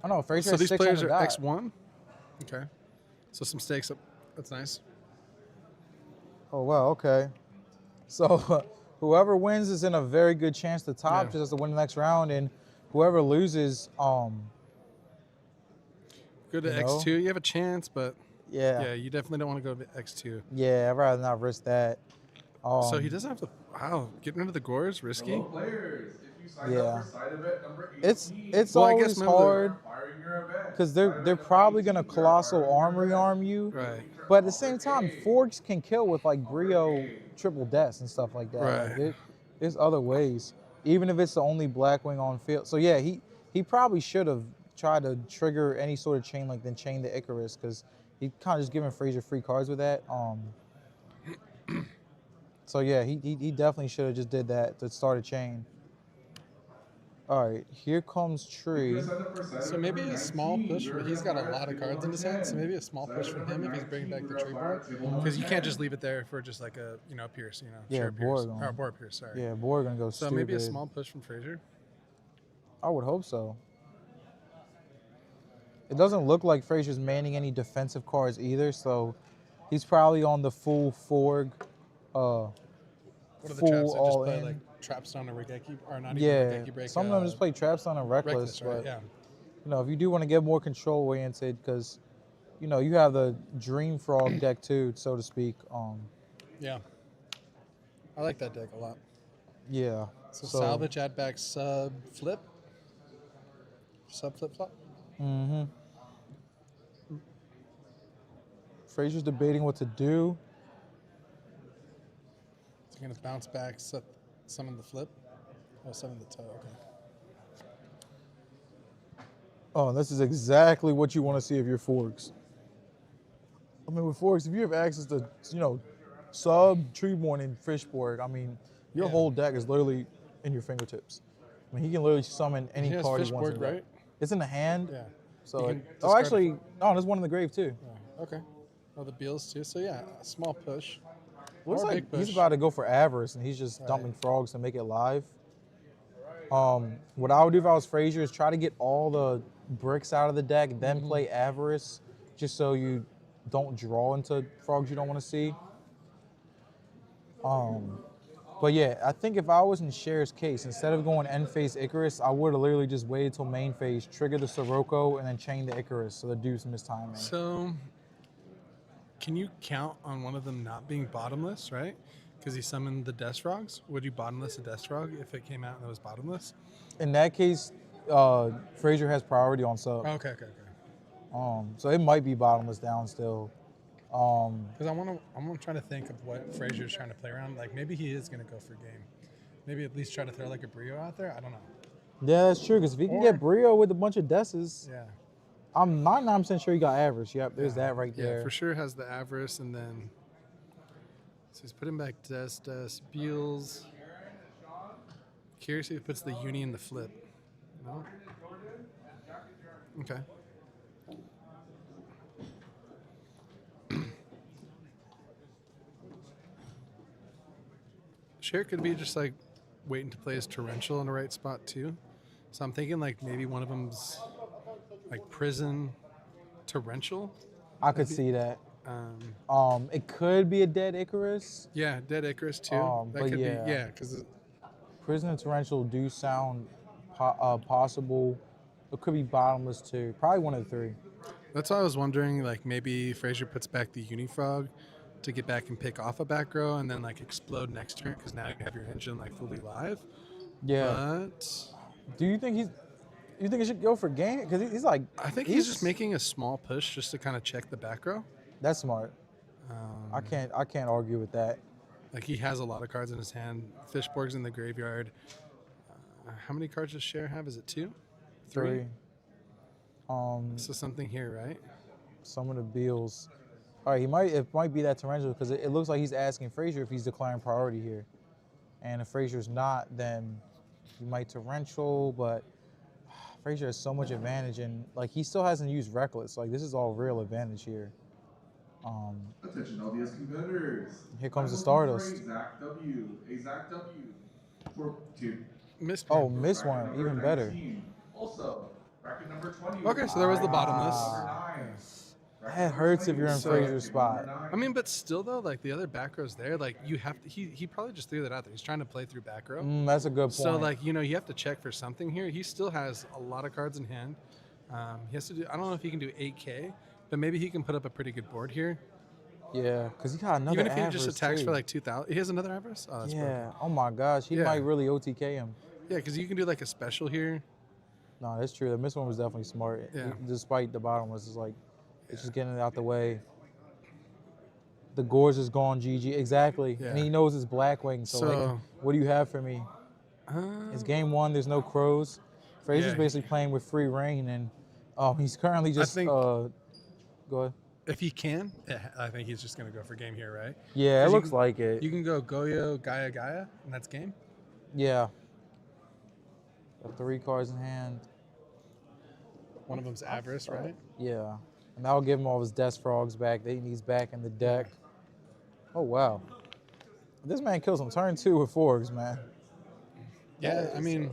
[SPEAKER 1] I don't know, Frazier
[SPEAKER 2] So
[SPEAKER 1] has
[SPEAKER 2] these
[SPEAKER 1] 6
[SPEAKER 2] players
[SPEAKER 1] on
[SPEAKER 2] are
[SPEAKER 1] the dot.
[SPEAKER 2] X1. Okay. So some stakes up. That's nice.
[SPEAKER 1] Oh, wow, okay. So whoever wins is in a very good chance to top,
[SPEAKER 2] Yeah.
[SPEAKER 1] just has to win the next round, and whoever loses,
[SPEAKER 2] Go to
[SPEAKER 1] You know?
[SPEAKER 2] X2. You have a chance, but
[SPEAKER 1] yeah,
[SPEAKER 2] yeah, you definitely don't want to go to X2.
[SPEAKER 1] I'd rather not risk that.
[SPEAKER 2] So he doesn't have to. Wow, getting into the gore is risky.
[SPEAKER 4] Hello, players. If you signed
[SPEAKER 1] Yeah.
[SPEAKER 4] up for side event number 18.
[SPEAKER 1] It's
[SPEAKER 2] Well, I guess
[SPEAKER 1] always
[SPEAKER 2] remember
[SPEAKER 1] hard
[SPEAKER 4] Firing your event.
[SPEAKER 1] because
[SPEAKER 4] Side
[SPEAKER 1] they're
[SPEAKER 4] event number
[SPEAKER 1] probably
[SPEAKER 4] 18,
[SPEAKER 1] gonna
[SPEAKER 4] they're
[SPEAKER 1] colossal
[SPEAKER 4] firing your
[SPEAKER 1] armory
[SPEAKER 4] event.
[SPEAKER 1] arm you.
[SPEAKER 2] Right.
[SPEAKER 1] But at the same time, forks can kill with like Brio triple deaths and stuff like that.
[SPEAKER 2] Right.
[SPEAKER 1] Like there's other ways, even if it's the only Blackwing on field. So yeah, he probably should have tried to trigger any sort of chain like then chain the Icarus because he kind of just giving Frazier free cards with that. So yeah, he definitely should have just did that to start a chain. All right, here comes Tree.
[SPEAKER 2] So maybe a small push. He's got a lot of cards in his hand, so maybe a small push from him if he's bringing back the tree board, because you can't just leave it there for just like a Pierce,
[SPEAKER 1] Yeah,
[SPEAKER 2] Share Pierce
[SPEAKER 1] board
[SPEAKER 2] or board Pierce. Sorry.
[SPEAKER 1] Yeah, board gonna go
[SPEAKER 2] So
[SPEAKER 1] stupid.
[SPEAKER 2] maybe a small push from Frazier.
[SPEAKER 1] I would hope so. It doesn't look like Frazier's manning any defensive cards either, so he's probably on the full Forg.
[SPEAKER 2] What are the
[SPEAKER 1] full
[SPEAKER 2] traps that just
[SPEAKER 1] all
[SPEAKER 2] play
[SPEAKER 1] in.
[SPEAKER 2] like Trapstone or Regeki, or not
[SPEAKER 1] Yeah,
[SPEAKER 2] even Regeki break?
[SPEAKER 1] some of them just play Trapstone and Reckless,
[SPEAKER 2] right?
[SPEAKER 1] but
[SPEAKER 2] Yeah.
[SPEAKER 1] if you do want to get more control oriented, because you have the Dream Frog deck too, so to speak.
[SPEAKER 2] Yeah. I like that deck a lot.
[SPEAKER 1] Yeah.
[SPEAKER 2] So salvage, add back, sub flip flop.
[SPEAKER 1] Mm-hmm. Frazier's debating what to do.
[SPEAKER 2] So you're gonna bounce back, summon the flip. Oh, summon the toe. Okay.
[SPEAKER 1] Oh, this is exactly what you want to see of your forks. I mean, with forks, if you have access to, sub, Treeborn, and Fishborg, I mean, your whole deck is literally in your fingertips. I mean, he can literally summon any
[SPEAKER 2] He has
[SPEAKER 1] card he wants.
[SPEAKER 2] Fishborg, right?
[SPEAKER 1] It's in the hand.
[SPEAKER 2] Yeah.
[SPEAKER 1] So,
[SPEAKER 2] You can discard
[SPEAKER 1] actually, there's one in the grave too.
[SPEAKER 2] Oh, okay. Oh, the Beals too. So yeah, a small push.
[SPEAKER 1] Looks
[SPEAKER 2] Or a
[SPEAKER 1] like
[SPEAKER 2] big
[SPEAKER 1] he's
[SPEAKER 2] push.
[SPEAKER 1] about to go for Avarice, and he's just dumping frogs to make it live. What I would do if I was Frazier is try to get all the bricks out of the deck, then play Avarice, just so you don't draw into frogs you don't want to see. But yeah, I think if I was in Cher's case, instead of going end phase Icarus, I would have literally just waited till main phase, trigger the Sirocco, and then chain the Icarus so the dude's mistiming.
[SPEAKER 2] So, can you count on one of them not being bottomless, right? Because he summoned the Death Frogs. Would you bottomless a Death Frog if it came out and it was bottomless?
[SPEAKER 1] In that case, Frazier has priority on sub.
[SPEAKER 2] Okay.
[SPEAKER 1] So it might be bottomless down still.
[SPEAKER 2] Because I'm trying to think of what Frazier's trying to play around. Like maybe he is going to go for game. Maybe at least try to throw like a Brio out there. I don't know.
[SPEAKER 1] Yeah, that's true. Because if he can get Brio with a bunch of Deaths,
[SPEAKER 2] Yeah.
[SPEAKER 1] I'm 99% sure he got Avarice. Yep, there's that right there.
[SPEAKER 2] Yeah, for sure has the Avarice, and then so he's putting back Des, Beals. Curious if he puts the Uni in the flip. No. Okay. Cher could be just like waiting to play his Torrential in the right spot too. So I'm thinking like maybe one of them's like Prison Torrential.
[SPEAKER 1] I could see that.
[SPEAKER 2] Um,
[SPEAKER 1] It could be a dead Icarus.
[SPEAKER 2] yeah, Dead Icarus too. That
[SPEAKER 1] but
[SPEAKER 2] could
[SPEAKER 1] yeah.
[SPEAKER 2] be, yeah, because
[SPEAKER 1] Prison and Torrential do sound possible. It could be bottomless too. Probably one of the three.
[SPEAKER 2] that's why I was wondering, like maybe Frazier puts back the Unifrog to get back and pick off a back row and then like explode next turn because now you have your engine like fully live.
[SPEAKER 1] Yeah.
[SPEAKER 2] But
[SPEAKER 1] Do you think he should go for game? Because he's like.
[SPEAKER 2] I think he's just making a small push just to kind of check the back row.
[SPEAKER 1] That's smart. I can't argue with that.
[SPEAKER 2] Like he has a lot of cards in his hand. Fishborg's in the graveyard. How many cards does Cher have? Is it 2? 3? So something here, right?
[SPEAKER 1] Some of the Beals. All right, it might be that Torrential because it looks like he's asking Frazier if he's declaring priority here. And if Frazier's not, then he might Torrential, but Frazier has so much advantage, and like he still hasn't used Reckless. Like this is all real advantage here.
[SPEAKER 4] Attention LDS competitors.
[SPEAKER 1] Here comes the
[SPEAKER 4] I'm looking for
[SPEAKER 1] Stardust.
[SPEAKER 4] A Zach W. For 2.
[SPEAKER 2] Missed
[SPEAKER 1] Oh,
[SPEAKER 2] one.
[SPEAKER 1] miss
[SPEAKER 4] Bracket
[SPEAKER 1] one,
[SPEAKER 4] number
[SPEAKER 1] even better.
[SPEAKER 4] 19. Also, bracket number 20.
[SPEAKER 2] Okay, so there was the
[SPEAKER 4] Bracket
[SPEAKER 2] bottomless.
[SPEAKER 4] number 9. Bracket
[SPEAKER 1] That
[SPEAKER 4] number
[SPEAKER 1] hurts if
[SPEAKER 4] 20.
[SPEAKER 1] you're in
[SPEAKER 2] So-
[SPEAKER 1] Frazier's spot.
[SPEAKER 2] I mean, but still though, like the other back row's there. Like you have to, he probably just threw that out there. He's trying to play through back row.
[SPEAKER 1] That's a good point.
[SPEAKER 2] So like you have to check for something here. He still has a lot of cards in hand. He has to do. I don't know if he can do 8K, but maybe he can put up a pretty good board here.
[SPEAKER 1] yeah, because he got another.
[SPEAKER 2] Even if he just
[SPEAKER 1] Avarice,
[SPEAKER 2] attacks
[SPEAKER 1] too.
[SPEAKER 2] for like 2,000, he has another Avarice. Oh, that's
[SPEAKER 1] Yeah.
[SPEAKER 2] perfect.
[SPEAKER 1] Oh my gosh, he
[SPEAKER 2] Yeah.
[SPEAKER 1] might really OTK him.
[SPEAKER 2] Yeah, because you can do like a special here.
[SPEAKER 1] No, that's true. The missed one was definitely smart.
[SPEAKER 2] Yeah.
[SPEAKER 1] Despite the bottom was just like, it's just getting it out the way. The gorge is gone, GG. Exactly.
[SPEAKER 2] Yeah.
[SPEAKER 1] And he knows it's Blackwing. So, like, what do you have for me? It's game one. There's no crows. Fraser's
[SPEAKER 2] Yeah,
[SPEAKER 1] basically playing with free reign, and he's currently just.
[SPEAKER 2] think-
[SPEAKER 1] Go ahead.
[SPEAKER 2] If he can, I think he's just gonna go for game here, right?
[SPEAKER 1] Yeah, it
[SPEAKER 2] 'Cause
[SPEAKER 1] looks like it.
[SPEAKER 2] You can go Goyo, Gaia, and that's game.
[SPEAKER 1] Yeah. Got 3 cards in hand.
[SPEAKER 2] One of them's Avarice, right?
[SPEAKER 1] Yeah. And that'll give him all his Death Frogs back. They needs back in the deck. Oh, wow. This man kills him turn 2 with Forks, man.
[SPEAKER 2] Yeah, I mean,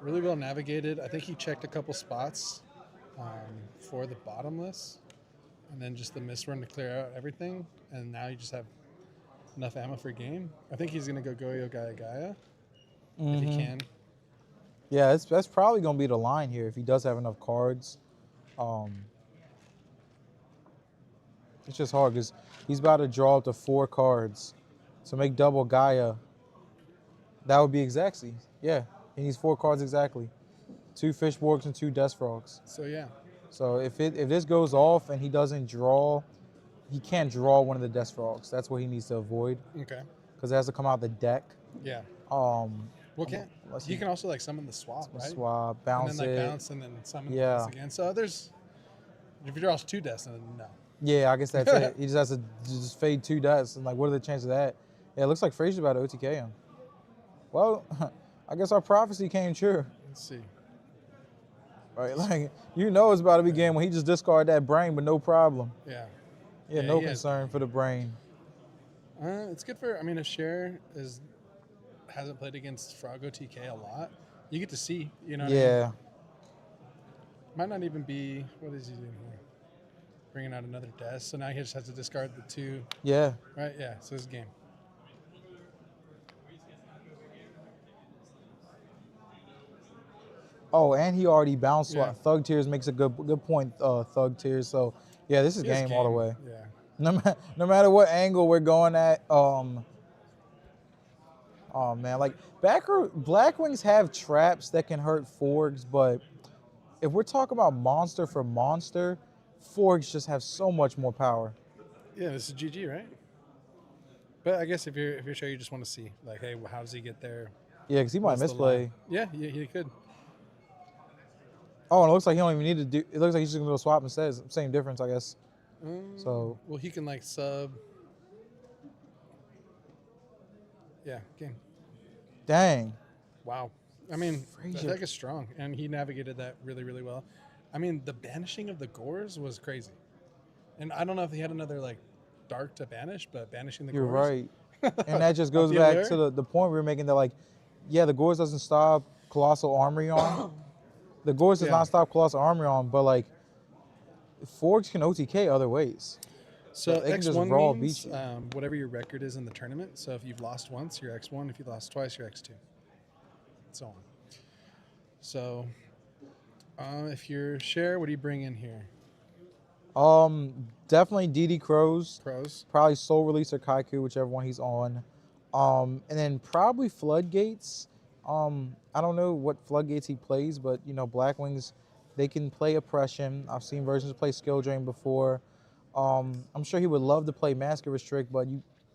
[SPEAKER 2] really well navigated. I think he checked a couple spots for the bottomless, and then just the miss run to clear out everything. And now you just have enough ammo for game. I think he's gonna go Goyo Gaia if he can.
[SPEAKER 1] Yeah, that's probably going to be the line here if he does have enough cards. It's just hard because he's about to draw up to 4 cards. So make double Gaia. That would be exactly. Yeah, he needs 4 cards exactly. 2 Fishborgs and 2 Death Frogs.
[SPEAKER 2] So yeah,
[SPEAKER 1] So if this goes off and he doesn't draw, he can't draw one of the Death Frogs. That's what he needs to avoid
[SPEAKER 2] okay,
[SPEAKER 1] because it has to come out the deck.
[SPEAKER 2] yeah. Well,
[SPEAKER 1] Let's
[SPEAKER 2] you
[SPEAKER 1] see.
[SPEAKER 2] can also like summon the swap, right?
[SPEAKER 1] Swap, bounce
[SPEAKER 2] and then like
[SPEAKER 1] it.
[SPEAKER 2] bounce and then summon
[SPEAKER 1] Yeah.
[SPEAKER 2] this again. So there's if he draws 2 deaths, then no.
[SPEAKER 1] Yeah, I guess that's it. He just has to just fade 2 deaths. And like, what are the chances of that? Yeah, it looks like Fraser's about to OTK him. Well, I guess our prophecy came true.
[SPEAKER 2] Let's see.
[SPEAKER 1] Right, like you know it's about to be game when he just discard that brain, but no problem.
[SPEAKER 2] Yeah.
[SPEAKER 1] Yeah,
[SPEAKER 2] Yeah,
[SPEAKER 1] no
[SPEAKER 2] he has-
[SPEAKER 1] concern for the brain.
[SPEAKER 2] It's good for. I mean, if Cher hasn't played against Froggo TK a lot, you get to see. You know. What I mean?
[SPEAKER 1] Yeah,
[SPEAKER 2] Might not even be. What is he doing here? Bringing out another death. So now he just has to discard the 2.
[SPEAKER 1] yeah.
[SPEAKER 2] Right. Yeah. So this is game.
[SPEAKER 1] Oh, and he already bounced.
[SPEAKER 2] Yeah.
[SPEAKER 1] Thug Tears makes a good point. Thug Tears. So yeah, this is
[SPEAKER 2] This
[SPEAKER 1] game all the way.
[SPEAKER 2] Yeah.
[SPEAKER 1] No matter what angle we're going at. Oh man, like Blackwings have traps that can hurt Forks, but if we're talking about monster for monster, Forks just have so much more power.
[SPEAKER 2] Yeah. This is GG, right? But I guess if you're sure, you just want to see like, hey, how does he get there?
[SPEAKER 1] Yeah, because he might
[SPEAKER 2] What's the
[SPEAKER 1] misplay.
[SPEAKER 2] line? Yeah. He could.
[SPEAKER 1] Oh, and it looks like he don't even need to do. It looks like he's just gonna go swap instead. Same difference, I guess. So
[SPEAKER 2] Well, he can like sub. Yeah. Game.
[SPEAKER 1] dang.
[SPEAKER 2] Wow. I mean,
[SPEAKER 1] Fraser.
[SPEAKER 2] the deck is strong, and he navigated that really, really well. I mean, the banishing of the Gores was crazy. And I don't know if he had another, like, dark to banish, but banishing the
[SPEAKER 1] You're
[SPEAKER 2] Gores.
[SPEAKER 1] right. And that just goes
[SPEAKER 2] the
[SPEAKER 1] back
[SPEAKER 2] alert?
[SPEAKER 1] to the point we were making that, like, yeah, the Gores doesn't stop Colossal Armory on. The Gores does
[SPEAKER 2] Yeah.
[SPEAKER 1] not stop Colossal Armory on, but, like, Forks can OTK other ways.
[SPEAKER 2] So
[SPEAKER 1] they can just
[SPEAKER 2] X1
[SPEAKER 1] raw
[SPEAKER 2] means
[SPEAKER 1] beat you.
[SPEAKER 2] whatever your record is in the tournament. So if you've lost once, you're X1. If you lost twice, you're X2. And so on. So if you're Cher, what do you bring in here?
[SPEAKER 1] Definitely DD Crows.
[SPEAKER 2] Pros?
[SPEAKER 1] Probably Soul Release or Kaiku, whichever one he's on. And then probably Floodgates. I don't know what Floodgates he plays, but you know, Blackwings, they can play Oppression. I've seen versions play Skill Drain before. I'm sure he would love to play Mask or Restrict, but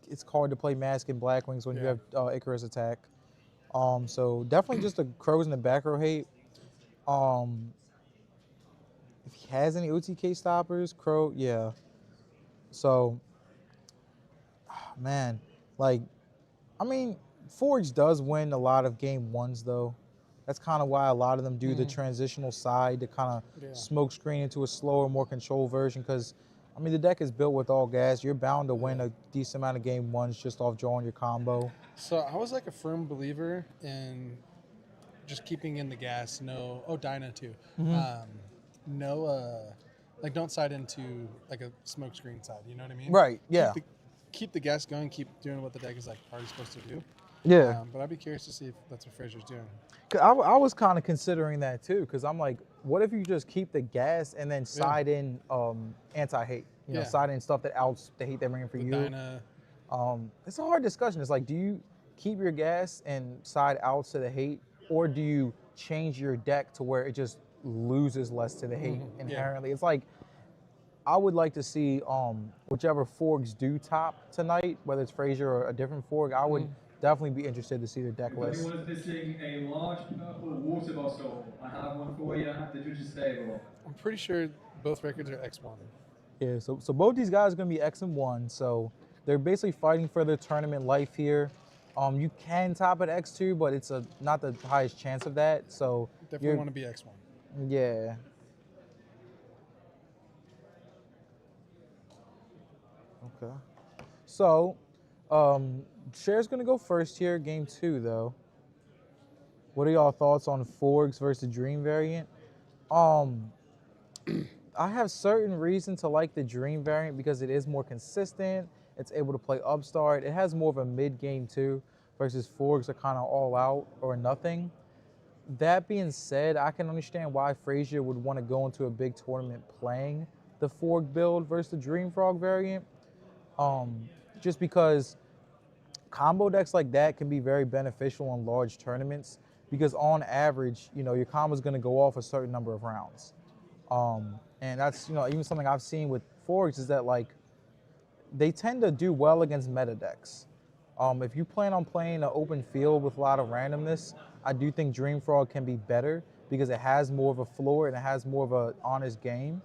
[SPEAKER 1] it's hard to play Mask in Blackwings when you have Icarus Attack. So definitely just the Crows in the back row hate. If he has any OTK stoppers, Crow, yeah. So, man, like, I mean, Forge does win a lot of game ones, though. That's kind of why a lot of them do the transitional side to kind of smoke screen into a slower, more controlled version. Because, I mean, the deck is built with all gas. You're bound to win a decent amount of game ones just off drawing your combo.
[SPEAKER 2] So I was like a firm believer in just keeping in the gas. Dinah too. Like don't side into like a smoke screen side. You know what I mean?
[SPEAKER 1] Right, yeah.
[SPEAKER 2] Keep the gas going. Keep doing what the deck is like already supposed to do.
[SPEAKER 1] Yeah.
[SPEAKER 2] But I'd be curious to see if that's what Fraser's doing.
[SPEAKER 1] 'Cause I was kind of considering that too, because I'm like, what if you just keep the gas and then side in anti-hate? You know,
[SPEAKER 2] Yeah.
[SPEAKER 1] side in stuff that outs the hate they're bringing for
[SPEAKER 2] The
[SPEAKER 1] you.
[SPEAKER 2] Dinah.
[SPEAKER 1] It's a hard discussion. It's like, do keep your gas and side out to the hate, or do you change your deck to where it just loses less to the hate inherently? It's like, I would like to see whichever forks do top tonight, whether it's Frazier or a different fork. I would definitely be interested to see their deck
[SPEAKER 5] If
[SPEAKER 1] list.
[SPEAKER 5] anyone is missing a large purple water bottle, I have one for you at the judges' table.
[SPEAKER 2] I'm pretty sure both records are X1.
[SPEAKER 1] Yeah, so both these guys are going to be X and 1, so they're basically fighting for their tournament life here. You can top at X2, but it's not the highest chance of that. So
[SPEAKER 2] Definitely want to be X1.
[SPEAKER 1] Yeah. Okay. So, Cher's going to go first here, game 2, though. What are y'all thoughts on Forks versus Dream variant? I have certain reason to like the Dream variant because it is more consistent. It's able to play upstart. It has more of a mid-game too, versus Forks are kind of all out or nothing. That being said, I can understand why Frazier would want to go into a big tournament playing the Fork build versus the Dream Frog variant. Just because combo decks like that can be very beneficial in large tournaments because on average, your combo is going to go off a certain number of rounds. And that's, even something I've seen with Forks is that, like, they tend to do well against meta decks. If you plan on playing an open field with a lot of randomness, I do think Dream Frog can be better because it has more of a floor and it has more of an honest game.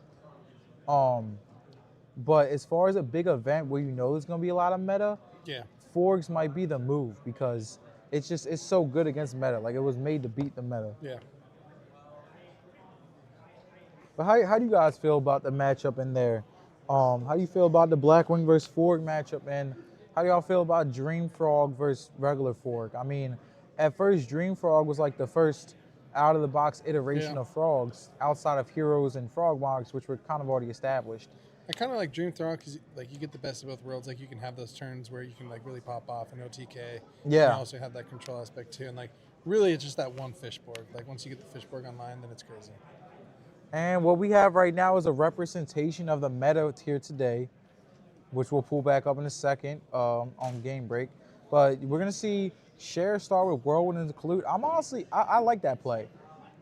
[SPEAKER 1] But as far as a big event where there's going to be a lot of meta, Forks might be the move because it's so good against meta. Like, it was made to beat the meta.
[SPEAKER 2] Yeah.
[SPEAKER 1] But how do you guys feel about the matchup in there? How do you feel about the Blackwing versus Fork matchup? And how do y'all feel about Dream Frog versus regular Fork? I mean, at first, Dream Frog was like the first out-of-the-box iteration of Frogs outside of Heroes and Frogmogs, which were kind of already established.
[SPEAKER 2] I kind of like Dream Frog because you get the best of both worlds. Like, you can have those turns where you can really pop off an OTK.
[SPEAKER 1] Yeah.
[SPEAKER 2] And you also have that control aspect too. And really, it's just that one Fishborg. Like, once you get the Fishborg online, then it's crazy.
[SPEAKER 1] And what we have right now is a representation of the meta here today, which we'll pull back up in a second on Game Break. But we're going to see Cher start with Whirlwind into Collude. I like that play.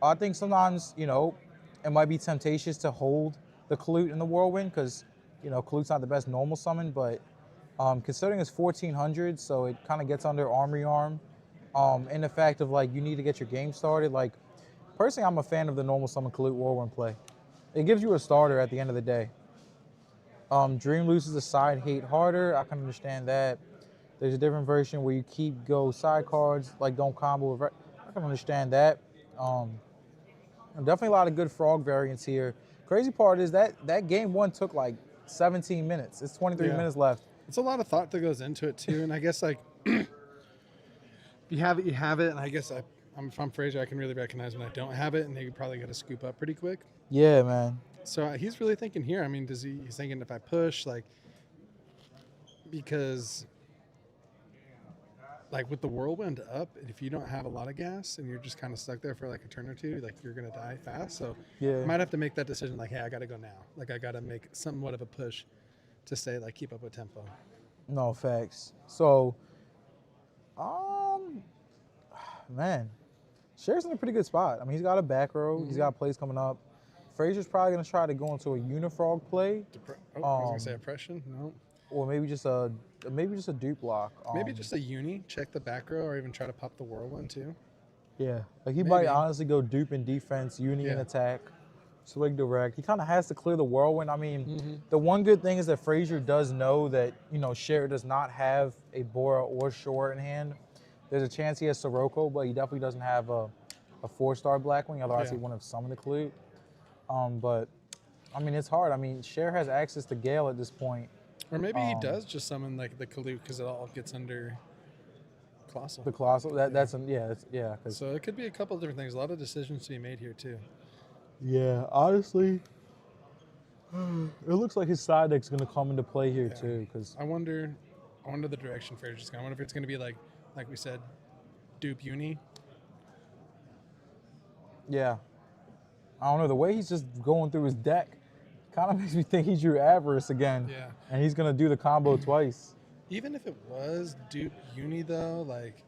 [SPEAKER 1] I think sometimes, it might be temptatious to hold the Collude in the Whirlwind because, Collude's not the best normal summon, but considering it's 1400, so it kind of gets under Armory Arm, and the fact of, you need to get your game started, personally, I'm a fan of the normal summon Collude Whirlwind play. It gives you a starter at the end of the day. Dream loses the side hate harder. I can understand that. There's a different version where you go side cards, don't combo with. I can understand that. Definitely a lot of good Frog variants here. Crazy part is that game 1 took 17 minutes. It's 23 minutes left.
[SPEAKER 2] It's a lot of thought that goes into it too. And I guess if you have it, you have it. And I guess if I'm Frazier, I can really recognize when I don't have it, and they probably got to scoop up pretty quick.
[SPEAKER 1] Yeah, man.
[SPEAKER 2] So he's really thinking here. I mean, he's thinking if I push, because with the Whirlwind up, if you don't have a lot of gas and you're just kind of stuck there for a turn or two, you're going to die fast. So I might have to make that decision, hey, I got to go now. I got to make somewhat of a push to stay, keep up with tempo.
[SPEAKER 1] No, facts. So, man, Cher's in a pretty good spot. I mean, he's got a back row. He's got plays coming up. Frazier's probably going to try to go into a Unifrog play.
[SPEAKER 2] I was going to say oppression. No.
[SPEAKER 1] Or maybe just a dupe block.
[SPEAKER 2] Maybe just a uni, check the back row, or even try to pop the Whirlwind too.
[SPEAKER 1] Yeah, he might honestly go dupe in defense, uni in attack, swig direct. He kind of has to clear the Whirlwind. I mean, the one good thing is that Frazier does know that, Cher does not have a Bora or Shore in hand. There's a chance he has Sirocco, but he definitely doesn't have a 4-star Blackwing, otherwise he wouldn't have summoned the Clute. But, I mean, it's hard. I mean, Cher has access to Gale at this point.
[SPEAKER 2] Or maybe he does just summon the Collude because it all gets under Colossal.
[SPEAKER 1] The Colossal, that's
[SPEAKER 2] So it could be a couple of different things. A lot of decisions to be made here too.
[SPEAKER 1] Yeah, honestly, it looks like his side deck's gonna come into play here too. Because
[SPEAKER 2] I wonder the direction Frazier's going. I wonder if it's gonna be like we said, dupe uni.
[SPEAKER 1] Yeah, I don't know. The way he's just going through his deck kind of makes me think he drew Avarice again.
[SPEAKER 2] Yeah.
[SPEAKER 1] And he's going to do the combo twice.
[SPEAKER 2] Even if it was Duke Uni though, like,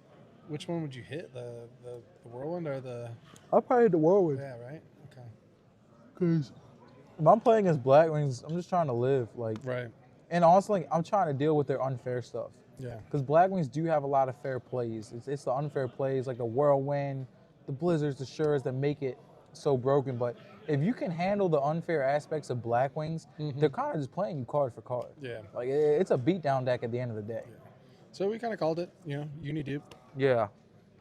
[SPEAKER 2] which one would you hit? The Whirlwind or the?
[SPEAKER 1] I'll probably hit the Whirlwind.
[SPEAKER 2] Yeah, right. Okay.
[SPEAKER 1] Because if I'm playing against Black Wings, I'm just trying to live. Like,
[SPEAKER 2] Right.
[SPEAKER 1] and honestly, I'm trying to deal with their unfair stuff.
[SPEAKER 2] Yeah.
[SPEAKER 1] Because Black Wings do have a lot of fair plays. It's the unfair plays, like the Whirlwind, the Blizzards, the Shures that make it so broken. But if you can handle the unfair aspects of Black Wings, they're kind of just playing you card for card.
[SPEAKER 2] Yeah.
[SPEAKER 1] Like, it's a beatdown deck at the end of the day.
[SPEAKER 2] Yeah. So we kind of called it, Uni dupe.
[SPEAKER 1] Yeah.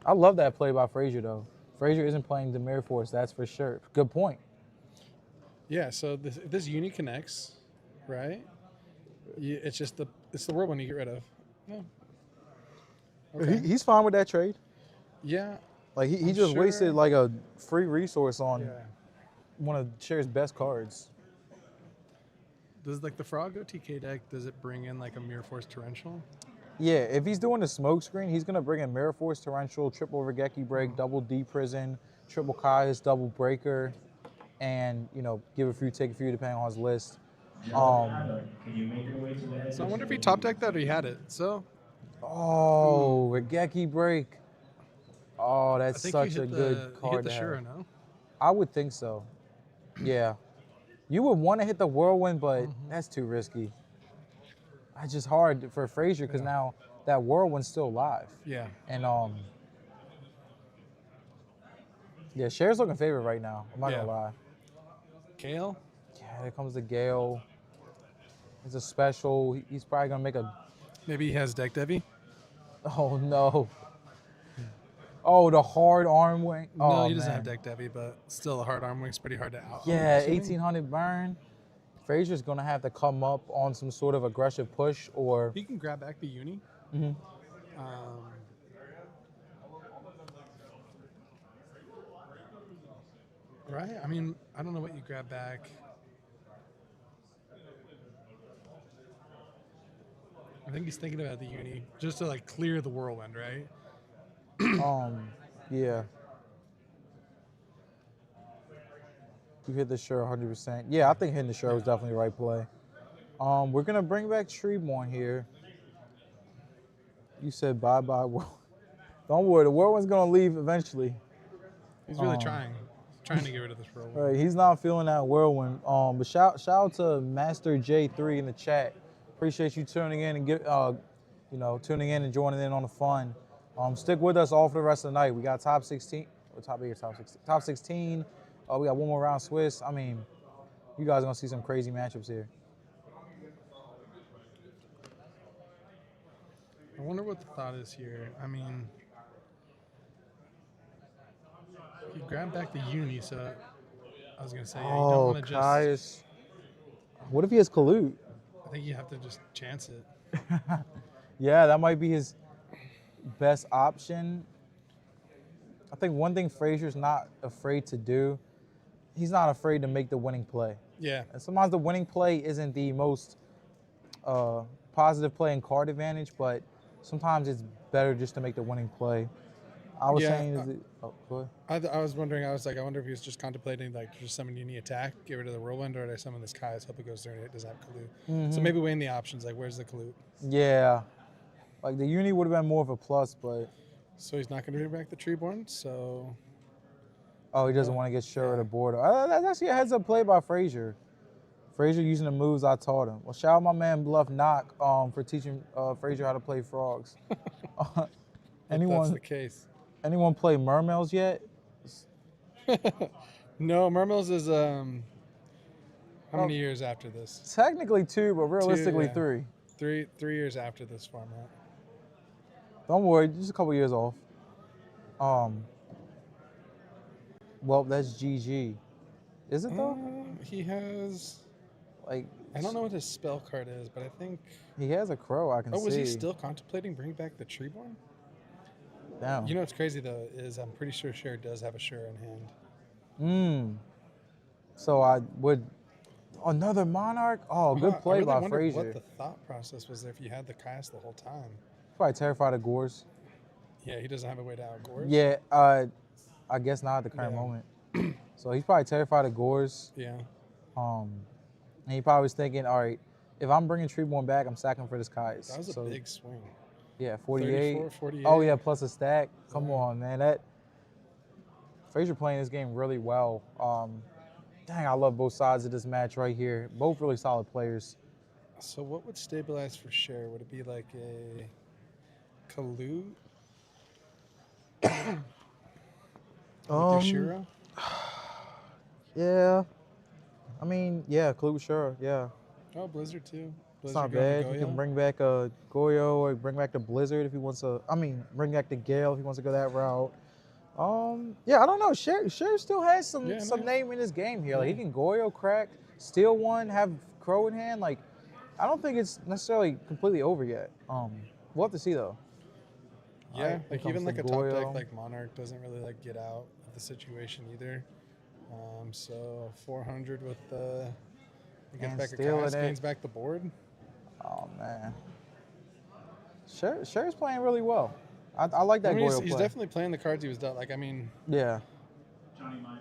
[SPEAKER 1] I love that play by Frazier, though. Frazier isn't playing Demir Force, that's for sure. Good point.
[SPEAKER 2] Yeah. So this Uni connects, right? It's just the Whirlwind you get rid of. No. Okay.
[SPEAKER 1] He's fine with that trade.
[SPEAKER 2] Yeah.
[SPEAKER 1] Like, he
[SPEAKER 2] I'm
[SPEAKER 1] just
[SPEAKER 2] sure.
[SPEAKER 1] wasted, like, a free resource on
[SPEAKER 2] Yeah.
[SPEAKER 1] one of Cher's best cards.
[SPEAKER 2] Does like the Frog OTK deck? Does it bring in like a Mirror Force Torrential?
[SPEAKER 1] Yeah, if he's doing the smoke screen, he's gonna bring in Mirror Force Torrential, triple Regeki Break, double D Prison, triple Caius, double Breaker, and give a few, take a few depending on his list.
[SPEAKER 5] Can you make your way to the head?
[SPEAKER 2] So I wonder if he top decked that or he had it. So
[SPEAKER 1] Regeki Break. Oh,
[SPEAKER 2] I
[SPEAKER 1] that's
[SPEAKER 2] think
[SPEAKER 1] such
[SPEAKER 2] you
[SPEAKER 1] a
[SPEAKER 2] hit
[SPEAKER 1] good
[SPEAKER 2] the,
[SPEAKER 1] card
[SPEAKER 2] you hit the
[SPEAKER 1] to
[SPEAKER 2] Shura,
[SPEAKER 1] have.
[SPEAKER 2] no?
[SPEAKER 1] I would think so. Yeah. You would want to hit the Whirlwind, but that's too risky. It's just hard for Frazier because now that Whirlwind's still alive.
[SPEAKER 2] Yeah.
[SPEAKER 1] And yeah, Cher's looking favorite right now. I'm not
[SPEAKER 2] Yeah.
[SPEAKER 1] gonna lie.
[SPEAKER 2] Kale?
[SPEAKER 1] Yeah, there comes the Gale. It's a special. He's probably gonna make a.
[SPEAKER 2] Maybe he has deck Devi?
[SPEAKER 1] Oh no. Oh, the hard arm wing.
[SPEAKER 2] No,
[SPEAKER 1] Oh,
[SPEAKER 2] he doesn't
[SPEAKER 1] man.
[SPEAKER 2] have deck Devi, but still a hard arm wing's pretty hard to out.
[SPEAKER 1] Yeah,
[SPEAKER 2] I'm assuming.
[SPEAKER 1] 1800 burn. Frazier's gonna have to come up on some sort of aggressive push or.
[SPEAKER 2] He can grab back the Uni.
[SPEAKER 1] Mhm.
[SPEAKER 2] Right? I mean, I don't know what you grab back. I think he's thinking about the Uni just to like clear the Whirlwind, right?
[SPEAKER 1] Yeah. You hit the Sure 100%. Yeah, I think hitting the Sure was definitely the right play. We're gonna bring back Treeborn here. You said bye-bye. Don't worry, the Whirlwind's gonna leave eventually.
[SPEAKER 2] He's really trying to get rid of this Whirlwind.
[SPEAKER 1] All right, he's not feeling that Whirlwind. But shout out to Master J3 in the chat. Appreciate you tuning in and tuning in and joining in on the fun. Stick with us all for the rest of the night. We got top 16, or top 8 or top 16. Top 16. We got one more round Swiss. I mean, you guys are gonna see some crazy matchups here.
[SPEAKER 2] I wonder what the thought is here. I mean, you grab back the Uni, so I was gonna say, yeah, you don't want to just.
[SPEAKER 1] Caius. What if he has Collude?
[SPEAKER 2] I think you have to just chance it.
[SPEAKER 1] Yeah, that might be his best option. I think one thing Frazier's not afraid to do, he's not afraid to make the winning play.
[SPEAKER 2] Yeah.
[SPEAKER 1] And sometimes the winning play isn't the most positive play in card advantage, but sometimes it's better just to make the winning play. I was saying, go ahead.
[SPEAKER 2] I was wondering. I wonder if he was just contemplating like just summon Uni attack, get rid of the Whirlwind, or did I summon this Caius, hope it goes through and it doesn't have Collude. So maybe weighing the options, like where's the Collude?
[SPEAKER 1] Yeah, like the Uni would have been more of a plus, but
[SPEAKER 2] So he's not going to bring back the Treeborn. So
[SPEAKER 1] he doesn't want to get sure of the border. That's actually a heads up play by Frazier. Frazier using the moves I taught him. Well, shout out my man Bluff Knock for teaching Frazier how to play frogs.
[SPEAKER 2] if that's the case.
[SPEAKER 1] Anyone play Mermails yet?
[SPEAKER 2] No, Mermils is how many years after this?
[SPEAKER 1] Technically 2, but realistically
[SPEAKER 2] yeah.
[SPEAKER 1] 3.
[SPEAKER 2] 3 years after this format.
[SPEAKER 1] Don't worry, just a couple years off. Well, that's GG. Is it though?
[SPEAKER 2] He has.
[SPEAKER 1] Like,
[SPEAKER 2] I don't know what his spell card is, but I think.
[SPEAKER 1] he has a crow. I can see.
[SPEAKER 2] Oh, was he still contemplating bringing back the Treeborn?
[SPEAKER 1] Damn.
[SPEAKER 2] You know what's crazy though is I'm pretty sure Cher does have a Sure in hand.
[SPEAKER 1] So I would another Monarch. Oh, good
[SPEAKER 2] I
[SPEAKER 1] play
[SPEAKER 2] really
[SPEAKER 1] by
[SPEAKER 2] wonder
[SPEAKER 1] Frazier.
[SPEAKER 2] what the thought process was there if you had the Caius the whole time.
[SPEAKER 1] Probably terrified of Gores.
[SPEAKER 2] Yeah, he doesn't have a way to out Gores.
[SPEAKER 1] Yeah, I guess not at the current
[SPEAKER 2] Yeah.
[SPEAKER 1] moment. So he's probably terrified of Gores.
[SPEAKER 2] Yeah.
[SPEAKER 1] And he probably was thinking, all right, if I'm bringing Treeborn back, I'm sacking for this Kais.
[SPEAKER 2] That was a big swing.
[SPEAKER 1] Yeah, 48.
[SPEAKER 2] 34, 48.
[SPEAKER 1] Oh yeah, plus a stack. Come
[SPEAKER 2] Yeah.
[SPEAKER 1] on, man. That Frazier playing this game really well. Dang, I love both sides of this match right here. Both really solid players.
[SPEAKER 2] So what would stabilize for Cher? Would it be like a Kalu? With Yoshiro?
[SPEAKER 1] Yeah. I mean, yeah, Clue, sure, yeah.
[SPEAKER 2] Oh, Blizzard too.
[SPEAKER 1] It's
[SPEAKER 2] Blizzard
[SPEAKER 1] not bad.
[SPEAKER 2] going
[SPEAKER 1] He
[SPEAKER 2] to
[SPEAKER 1] can
[SPEAKER 2] Goyo.
[SPEAKER 1] bring back a Goyo or bring back the Blizzard if he wants to. I mean, bring back the Gale if he wants to go that route. Yeah, I don't know. Cher still has some name in this game here. Like he can Goyo, crack, steal one, have Crow in hand. Like, I don't think it's necessarily completely over yet. We'll have to see though.
[SPEAKER 2] Yeah,
[SPEAKER 1] Alright,
[SPEAKER 2] like
[SPEAKER 1] here
[SPEAKER 2] even
[SPEAKER 1] comes
[SPEAKER 2] like a
[SPEAKER 1] the
[SPEAKER 2] top deck
[SPEAKER 1] Goyo.
[SPEAKER 2] like Monarch doesn't really like get out of the situation either. So 400 with the he gets
[SPEAKER 1] And
[SPEAKER 2] back a
[SPEAKER 1] stealing
[SPEAKER 2] cast,
[SPEAKER 1] it.
[SPEAKER 2] gains back the board.
[SPEAKER 1] Oh man, Cher's playing really well. I like that
[SPEAKER 2] I mean,
[SPEAKER 1] Goyo
[SPEAKER 2] he's
[SPEAKER 1] play.
[SPEAKER 2] definitely playing the cards he was dealt. Like I mean,
[SPEAKER 1] Yeah.
[SPEAKER 3] Johnny Mike.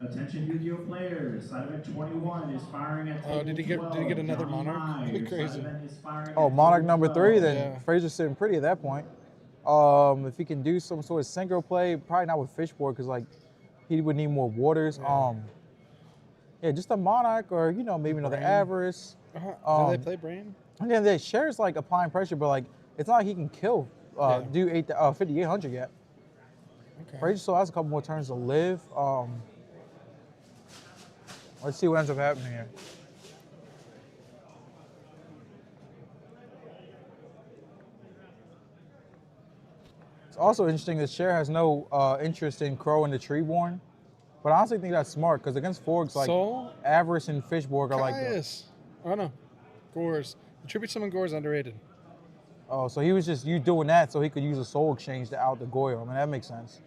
[SPEAKER 3] Attention Yu-Gi-Oh players. Side event 21 is firing at
[SPEAKER 2] Oh, did he get another
[SPEAKER 3] Johnny
[SPEAKER 2] Monarch?
[SPEAKER 3] Mike.
[SPEAKER 2] That'd be crazy.
[SPEAKER 3] Side event is firing
[SPEAKER 1] Oh,
[SPEAKER 3] at
[SPEAKER 1] Monarch
[SPEAKER 3] table
[SPEAKER 1] number 3,
[SPEAKER 3] 12.
[SPEAKER 1] then
[SPEAKER 2] Yeah.
[SPEAKER 1] Frazier's sitting pretty at that point. If he can do some sort of synchro play, probably not with Fishboard because like he would need more waters. Yeah, just a Monarch or maybe another
[SPEAKER 2] Brain.
[SPEAKER 1] Avarice.
[SPEAKER 2] Do they play Brain?
[SPEAKER 1] And then they shares like applying pressure, but like it's not like he can kill do 5,800 yet.
[SPEAKER 2] Okay.
[SPEAKER 1] Frazier still has a couple more turns to live. Let's see what ends up happening here. It's also interesting that Cher has no interest in Crow and the Treeborn, but I honestly think that's smart because against Forks, like
[SPEAKER 2] Soul?
[SPEAKER 1] Avarice and Fishborg are like the,
[SPEAKER 2] Caius. Oh no, Gores. The Tribute Summon Gore is underrated.
[SPEAKER 1] oh, so he was just doing that so he could use a Soul Exchange to out the Goyo. I mean, that makes sense.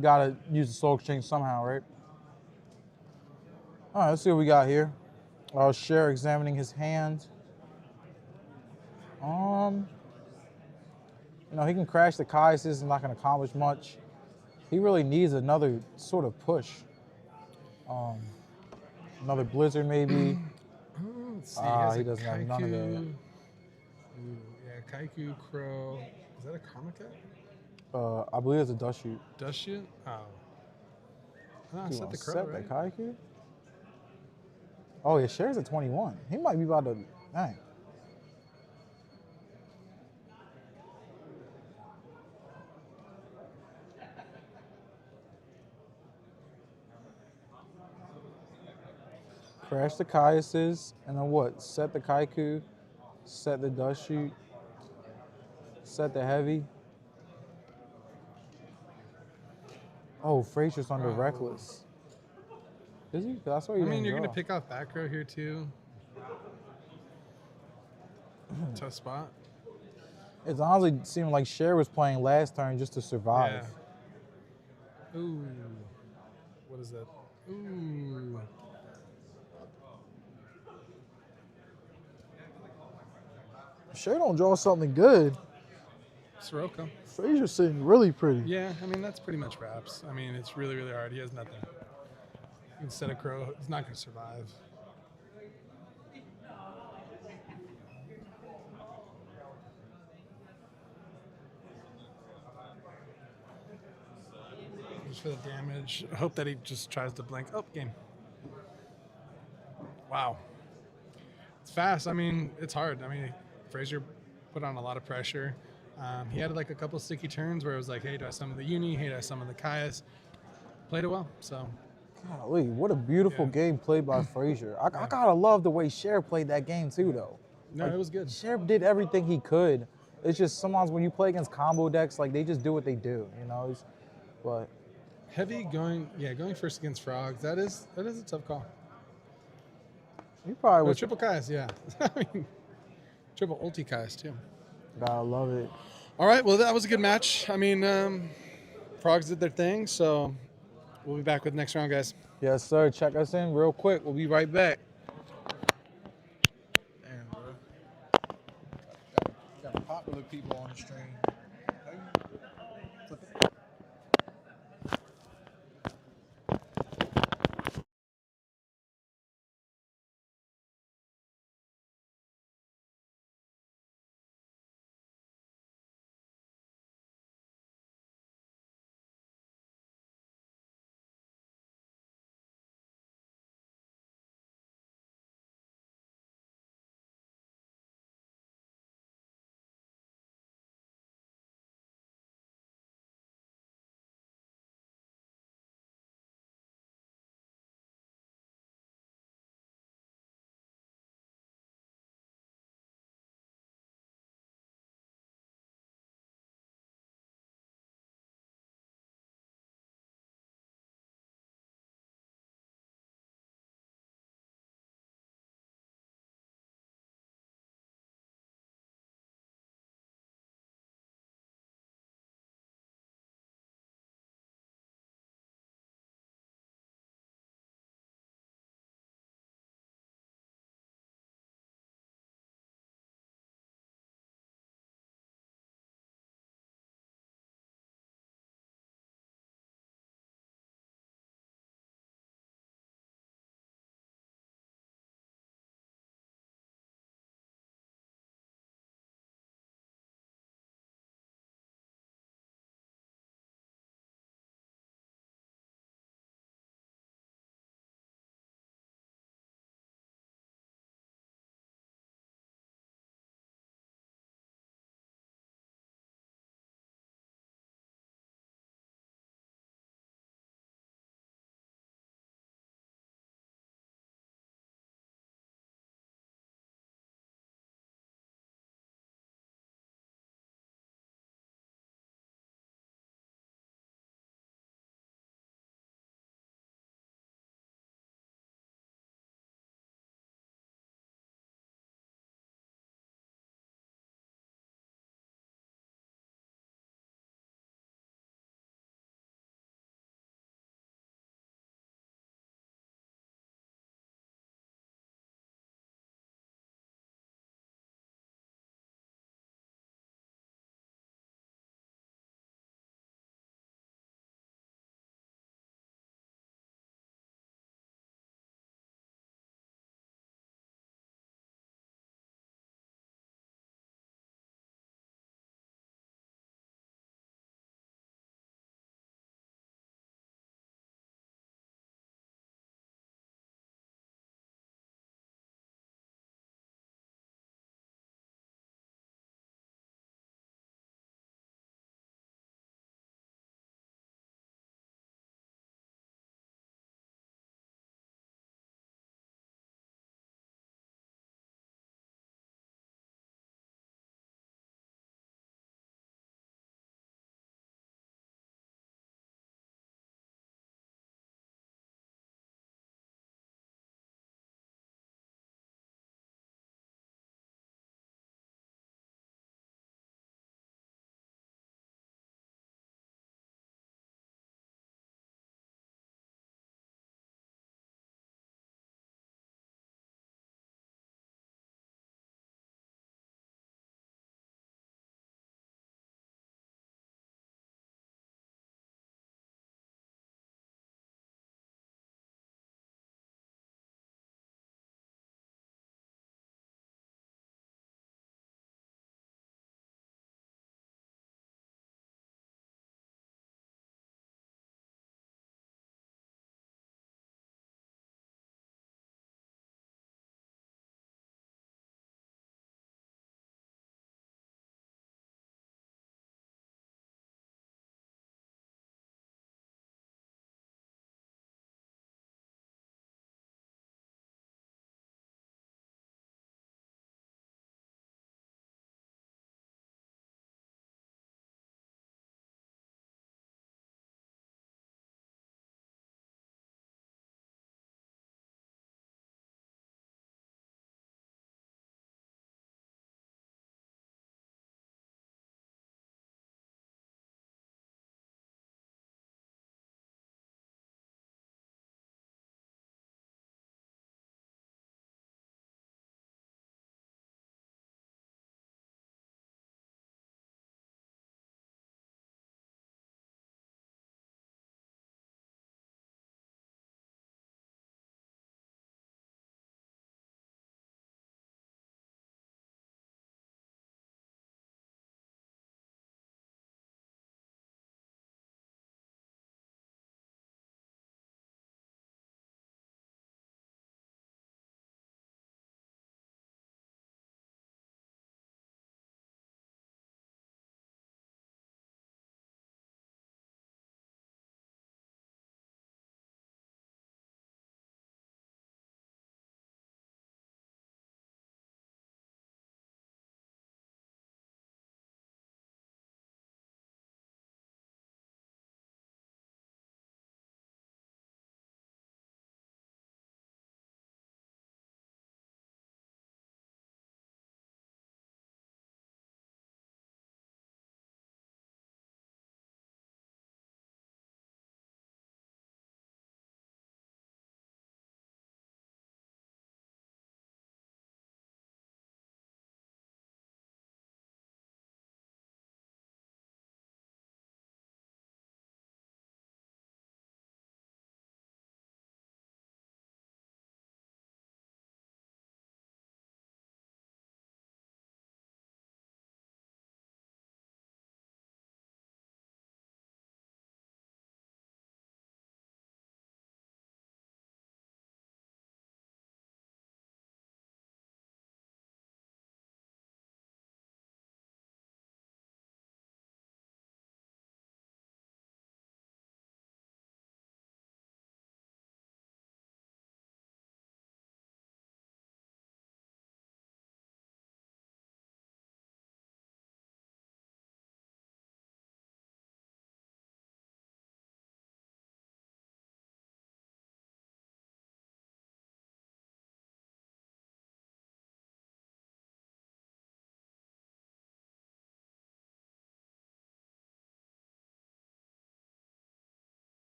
[SPEAKER 1] Gotta use the Soul Exchange somehow, right? All right, let's see what we got here. Cher examining his hand. He can crash the Kai's, is not gonna accomplish much. He really needs another sort of push. Another Blizzard maybe.
[SPEAKER 2] Let's see.
[SPEAKER 1] He doesn't have none of that.
[SPEAKER 2] Ooh, yeah, Kaiku, Crow. Is that a Karmaka?
[SPEAKER 1] I believe it's a dust shoot.
[SPEAKER 2] Dust shoot? Oh. No, I
[SPEAKER 1] You
[SPEAKER 2] said
[SPEAKER 1] wanna
[SPEAKER 2] the Crow,
[SPEAKER 1] set
[SPEAKER 2] right?
[SPEAKER 1] the Kaiku? Oh yeah, Cher's at 21. He might be about to, dang. Crash the Caiuses, and then what? Set the Kaiku, set the dust shoot, set the heavy. Oh, Frazier's under Reckless. Is he? That's why
[SPEAKER 2] I
[SPEAKER 1] you
[SPEAKER 2] mean,
[SPEAKER 1] didn't
[SPEAKER 2] you're
[SPEAKER 1] draw.
[SPEAKER 2] going to pick off back row here, too. Tough spot.
[SPEAKER 1] It's honestly seeming like Cher was playing last turn just to survive.
[SPEAKER 2] Yeah. Ooh. What is that? Ooh.
[SPEAKER 1] Cher don't draw something good.
[SPEAKER 2] Soroka.
[SPEAKER 1] Frazier's sitting really pretty.
[SPEAKER 2] Yeah, I mean, that's pretty much wraps. I mean, it's really, really hard. He has nothing. Instead of Crow, he's not going to survive. Just for the damage. I hope that he just tries to blink. Oh, game. Wow. It's fast. I mean, it's hard. I mean, Frazier put on a lot of pressure. He had like a couple sticky turns where it was like, hey, do I summon the Uni? Hey, do I summon the Caius? Played it well, so.
[SPEAKER 1] Golly, what a beautiful game played by Frazier. I gotta love the way Cher played that game too, though.
[SPEAKER 2] No,
[SPEAKER 1] Like,
[SPEAKER 2] it was good.
[SPEAKER 1] Cher did everything he could. It's just sometimes when you play against combo decks, like they just do what they do, But
[SPEAKER 2] Heavy going first against Frogs. That is a tough call.
[SPEAKER 1] he probably
[SPEAKER 2] Oh,
[SPEAKER 1] was.
[SPEAKER 2] triple Caius, yeah. I mean, triple ulti Caius too.
[SPEAKER 1] Gotta love it.
[SPEAKER 2] All right, well, that was a good match. I mean, Frogs did their thing, so we'll be back with the next round, guys.
[SPEAKER 1] Yes, sir. Check us in real quick. We'll be right back. Damn, bro. Got popular people on the stream.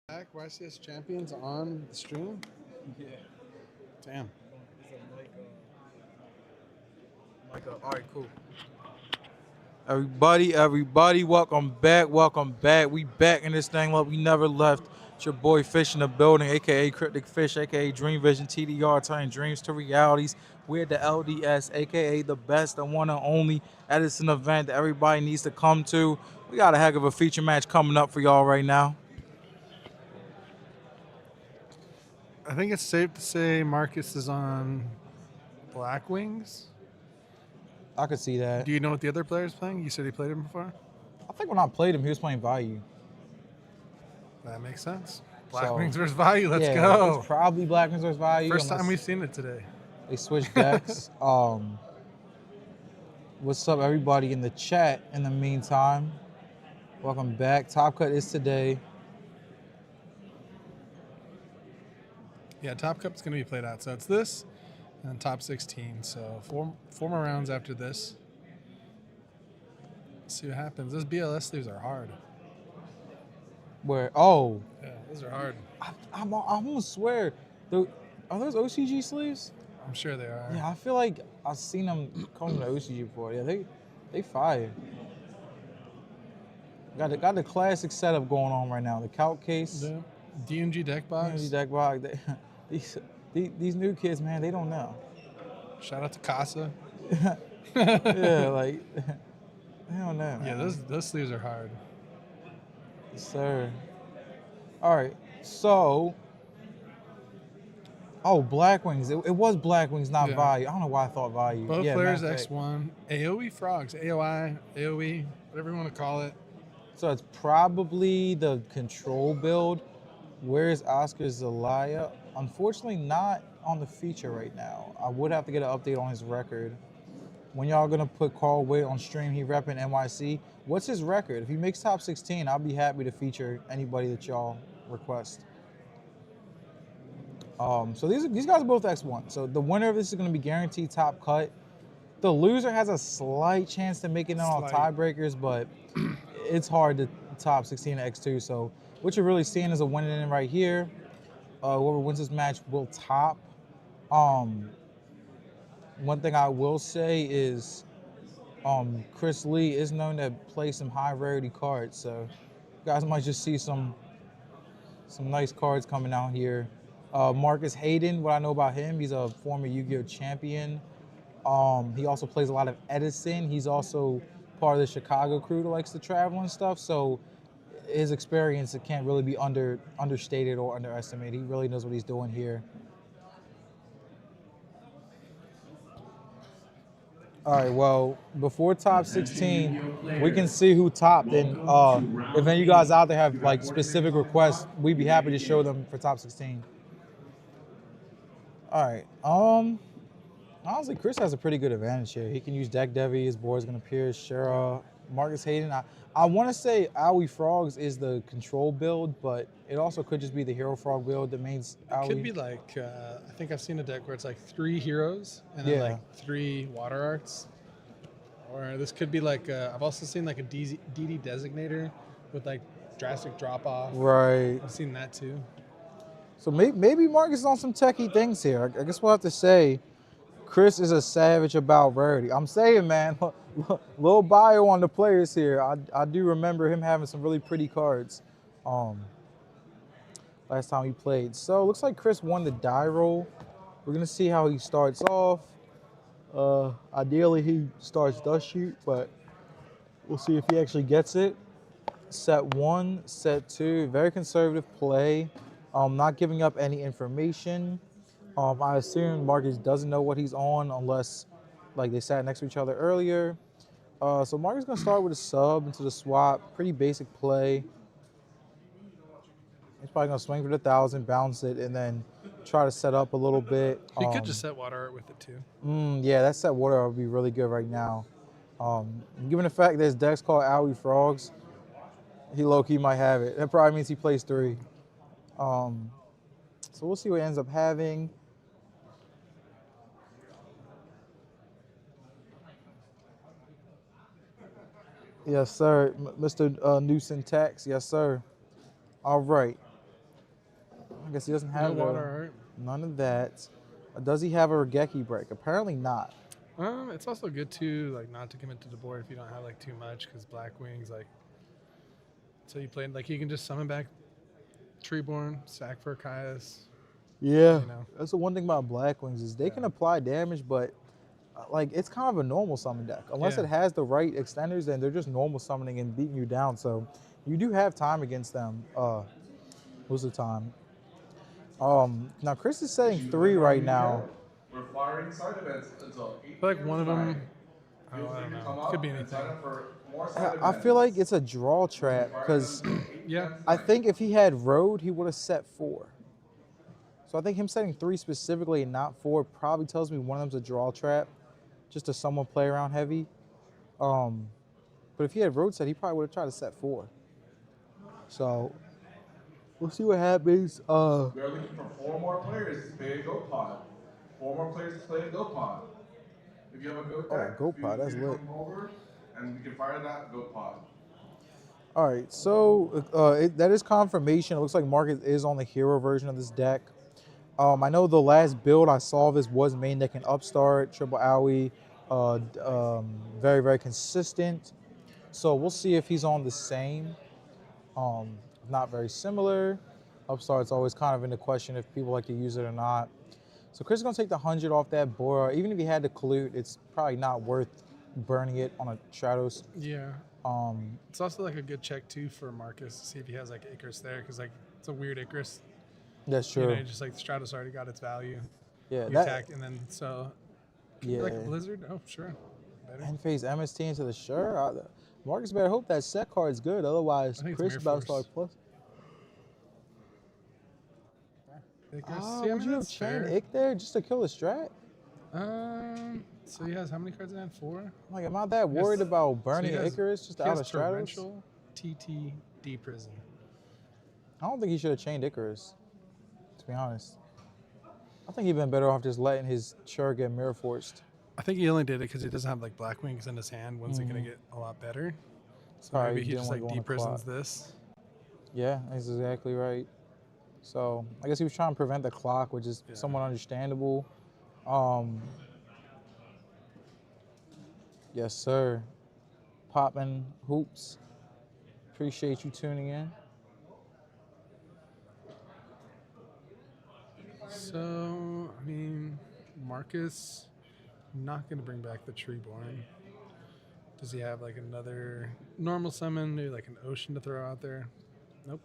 [SPEAKER 2] Back YCS champions on the stream?
[SPEAKER 1] Yeah.
[SPEAKER 2] Damn.
[SPEAKER 1] All right, cool. Everybody, welcome back. We back in this thing like we never left. It's your boy Fish in the building, aka Cryptic Fish, aka Dream Vision TDR, turning dreams to realities. We're at the LDS, aka the best, the one and only Edison event that everybody needs to come to. We got a heck of a feature match coming up for y'all right now.
[SPEAKER 2] I think it's safe to say Marcus is on Black Wings.
[SPEAKER 1] I could see that.
[SPEAKER 2] Do you know what the other player's playing? You said he played him before?
[SPEAKER 1] I think when I played him, he was playing Value.
[SPEAKER 2] That makes sense. Black
[SPEAKER 1] So,
[SPEAKER 2] Wings versus Value. Let's
[SPEAKER 1] yeah,
[SPEAKER 2] go.
[SPEAKER 1] It's probably Black Wings versus Value.
[SPEAKER 2] First time we've seen it today.
[SPEAKER 1] They switched decks. What's up, everybody in the chat in the meantime? Welcome back. Top Cut is today.
[SPEAKER 2] Yeah, Top Cup's going to be played out. So it's this and top 16. So four more rounds after this. Let's see what happens. Those BLS sleeves are hard.
[SPEAKER 1] Where? Oh,
[SPEAKER 2] Yeah, those are hard.
[SPEAKER 1] I almost swear. Are those OCG sleeves?
[SPEAKER 2] I'm sure they are.
[SPEAKER 1] Yeah, I feel like I've seen them come to OCG before. Yeah, they fire. Got the classic setup going on right now. The couch case.
[SPEAKER 2] Yeah. DMG deck box.
[SPEAKER 1] DMG deck box. These new kids, man, they don't know.
[SPEAKER 2] Shout out to Casa.
[SPEAKER 1] Yeah, like they don't know. Man.
[SPEAKER 2] Yeah, those sleeves are hard.
[SPEAKER 1] Yes, sir. All right, so. Oh, Black Wings. It was Black Wings, not
[SPEAKER 2] Yeah.
[SPEAKER 1] Value. I don't know why I thought Value.
[SPEAKER 2] Both
[SPEAKER 1] yeah,
[SPEAKER 2] players
[SPEAKER 1] matter of fact.
[SPEAKER 2] X1. AoE frogs. AOI, AoE, whatever you want to call it.
[SPEAKER 1] So it's probably the control build. Where's Oscar Zelaya? Unfortunately, not on the feature right now. I would have to get an update on his record. When y'all gonna put Carl Witt on stream, he repping NYC. What's his record? If he makes top 16, I'll be happy to feature anybody that y'all request. So these guys are both X1. So the winner of this is gonna be guaranteed top cut. The loser has a slight chance to make it in on tiebreakers, but it's hard to top 16 to X2. So what you're really seeing is a winning in right here. Whoever wins this match will top. One thing I will say is Chris Lee is known to play some high rarity cards. So you guys might just see some nice cards coming out here. Marcus Hayden, what I know about him, he's a former Yu-Gi-Oh champion. He also plays a lot of Edison. He's also part of the Chicago crew that likes to travel and stuff. So his experience, it can't really be understated or underestimated. He really knows what he's doing here. All right, well, before top 16, we can see who topped. And if any of you guys out there have like specific requests, we'd be happy to show them for top 16. All right. Honestly, Chris has a pretty good advantage here. He can use Deck Devi. His board's gonna appear. Shara, Marcus Hayden. I want to say Owie Frogs is the control build, but it also could just be the Hero Frog build that means Owie.
[SPEAKER 2] Could be like, I think I've seen a deck where it's like 3 heroes and then like 3 water arts. Or this could be like, I've also seen like a DD designator with like drastic drop off.
[SPEAKER 1] Right.
[SPEAKER 2] I've seen that too.
[SPEAKER 1] So maybe Marcus is on some techie things here. I guess we'll have to say Chris is a savage about rarity. I'm saying, man, little bio on the players here. I do remember him having some really pretty cards last time he played. So it looks like Chris won the die roll. We're going to see how he starts off. Ideally, he starts Dust Shoot, but we'll see if he actually gets it. Set 1, set 2, very conservative play. Not giving up any information. I assume Marcus doesn't know what he's on unless like they sat next to each other earlier. So Marcus is gonna start with a sub into the swap. Pretty basic play. He's probably gonna swing for the 1,000, bounce it, and then try to set up a little bit.
[SPEAKER 2] He could just set water art with it too.
[SPEAKER 1] Yeah, that set water art would be really good right now. Given the fact that his deck's called Owie Frogs, he low-key might have it. That probably means he plays 3. So we'll see what he ends up having. Yes, sir. Mr. New Syntax. Yes, sir. All right. I guess he doesn't
[SPEAKER 2] No
[SPEAKER 1] have
[SPEAKER 2] water art.
[SPEAKER 1] none of that. Does he have a Regeki break? Apparently not.
[SPEAKER 2] It's also good to like not to commit to the board if you don't have like too much, because Black Wings like. So you played like you can just summon back Treeborn, sack for Caius.
[SPEAKER 1] Yeah,
[SPEAKER 2] You know.
[SPEAKER 1] that's the one thing about Black Wings is they can apply damage, but like it's kind of a normal summon deck. Unless
[SPEAKER 2] Yeah.
[SPEAKER 1] it has the right extenders, then they're just normal summoning and beating you down. So you do have time against them. What's the time? Now Chris is setting 3 right now.
[SPEAKER 4] We're firing side events until 8
[SPEAKER 2] I feel like one of
[SPEAKER 4] tonight.
[SPEAKER 2] them.
[SPEAKER 4] Feel
[SPEAKER 2] I
[SPEAKER 4] free
[SPEAKER 2] don't
[SPEAKER 4] to
[SPEAKER 2] know.
[SPEAKER 4] come
[SPEAKER 2] Could be
[SPEAKER 4] up and
[SPEAKER 2] anything.
[SPEAKER 4] sign up for more
[SPEAKER 1] Yeah,
[SPEAKER 4] side
[SPEAKER 1] I
[SPEAKER 4] events.
[SPEAKER 1] feel like it's a draw trap because
[SPEAKER 2] Yeah.
[SPEAKER 1] I think if he had Road, he would have set 4. So I think him setting 3 specifically and not 4 probably tells me one of them's a draw trap, just to somewhat play around heavy. But if he had Road set, he probably would have tried to set 4. So we'll see what happens.
[SPEAKER 4] We are looking for 4 more players to play a Go Pod. 4 more players to play a Go Pod. If you have a Go deck,
[SPEAKER 1] Go
[SPEAKER 4] feel
[SPEAKER 1] Pod,
[SPEAKER 4] free
[SPEAKER 1] that's
[SPEAKER 4] to
[SPEAKER 1] lit.
[SPEAKER 4] come over and we can fire that Go Pod.
[SPEAKER 1] All right, so that is confirmation. It looks like Marcus is on the hero version of this deck. I know the last build I saw of this was main deck and Upstart, triple owie, very, very consistent. So we'll see if he's on the same. Not very similar. Upstart's always kind of in the question if people like to use it or not. So Chris is going to take the 100 off that board. Even if he had to collude, it's probably not worth burning it on a Stratos.
[SPEAKER 2] Yeah. It's also like a good check too for Marcus to see if he has like Icarus there, because like it's a weird Icarus.
[SPEAKER 1] That's
[SPEAKER 2] You
[SPEAKER 1] true.
[SPEAKER 2] know, just like the Stratos already got its value.
[SPEAKER 1] Yeah,
[SPEAKER 2] You
[SPEAKER 1] that.
[SPEAKER 2] attack and then so.
[SPEAKER 1] Yeah.
[SPEAKER 2] Like a Blizzard? Oh, sure. Better.
[SPEAKER 1] End phase MST into the sure. Marcus better hope that set card's good. Otherwise,
[SPEAKER 2] I think it's
[SPEAKER 1] Chris
[SPEAKER 2] Mirror
[SPEAKER 1] about to
[SPEAKER 2] Force.
[SPEAKER 1] start plus.
[SPEAKER 2] Icarus.
[SPEAKER 1] Ah,
[SPEAKER 2] See, I
[SPEAKER 1] would
[SPEAKER 2] mean,
[SPEAKER 1] you have
[SPEAKER 2] that's
[SPEAKER 1] chained
[SPEAKER 2] fair.
[SPEAKER 1] Ick there just to kill the strat?
[SPEAKER 2] So he has how many cards in hand? 4?
[SPEAKER 1] Like, am I that worried about burning
[SPEAKER 2] so he has-
[SPEAKER 1] Icarus just
[SPEAKER 2] he
[SPEAKER 1] out
[SPEAKER 2] has
[SPEAKER 1] of Stratos?
[SPEAKER 2] Torrential, TT, D Prison.
[SPEAKER 1] I don't think he should have chained Icarus, to be honest. I think he'd been better off just letting his Chur get mirror forced.
[SPEAKER 2] I think he only did it because he doesn't have like Black Wings in his hand. When's it gonna get a lot better? So
[SPEAKER 1] Probably
[SPEAKER 2] maybe he
[SPEAKER 1] didn't
[SPEAKER 2] just
[SPEAKER 1] wanna
[SPEAKER 2] like
[SPEAKER 1] go on
[SPEAKER 2] D
[SPEAKER 1] the
[SPEAKER 2] prisons
[SPEAKER 1] clock.
[SPEAKER 2] this.
[SPEAKER 1] Yeah, that's exactly right. So I guess he was trying to prevent the clock, which is somewhat understandable. Yes, sir. Poppin' hoops. Appreciate you tuning in.
[SPEAKER 2] So I mean, Marcus not gonna bring back the Treeborn. Does he have like another normal summon, maybe like an Ocean to throw out there? Nope.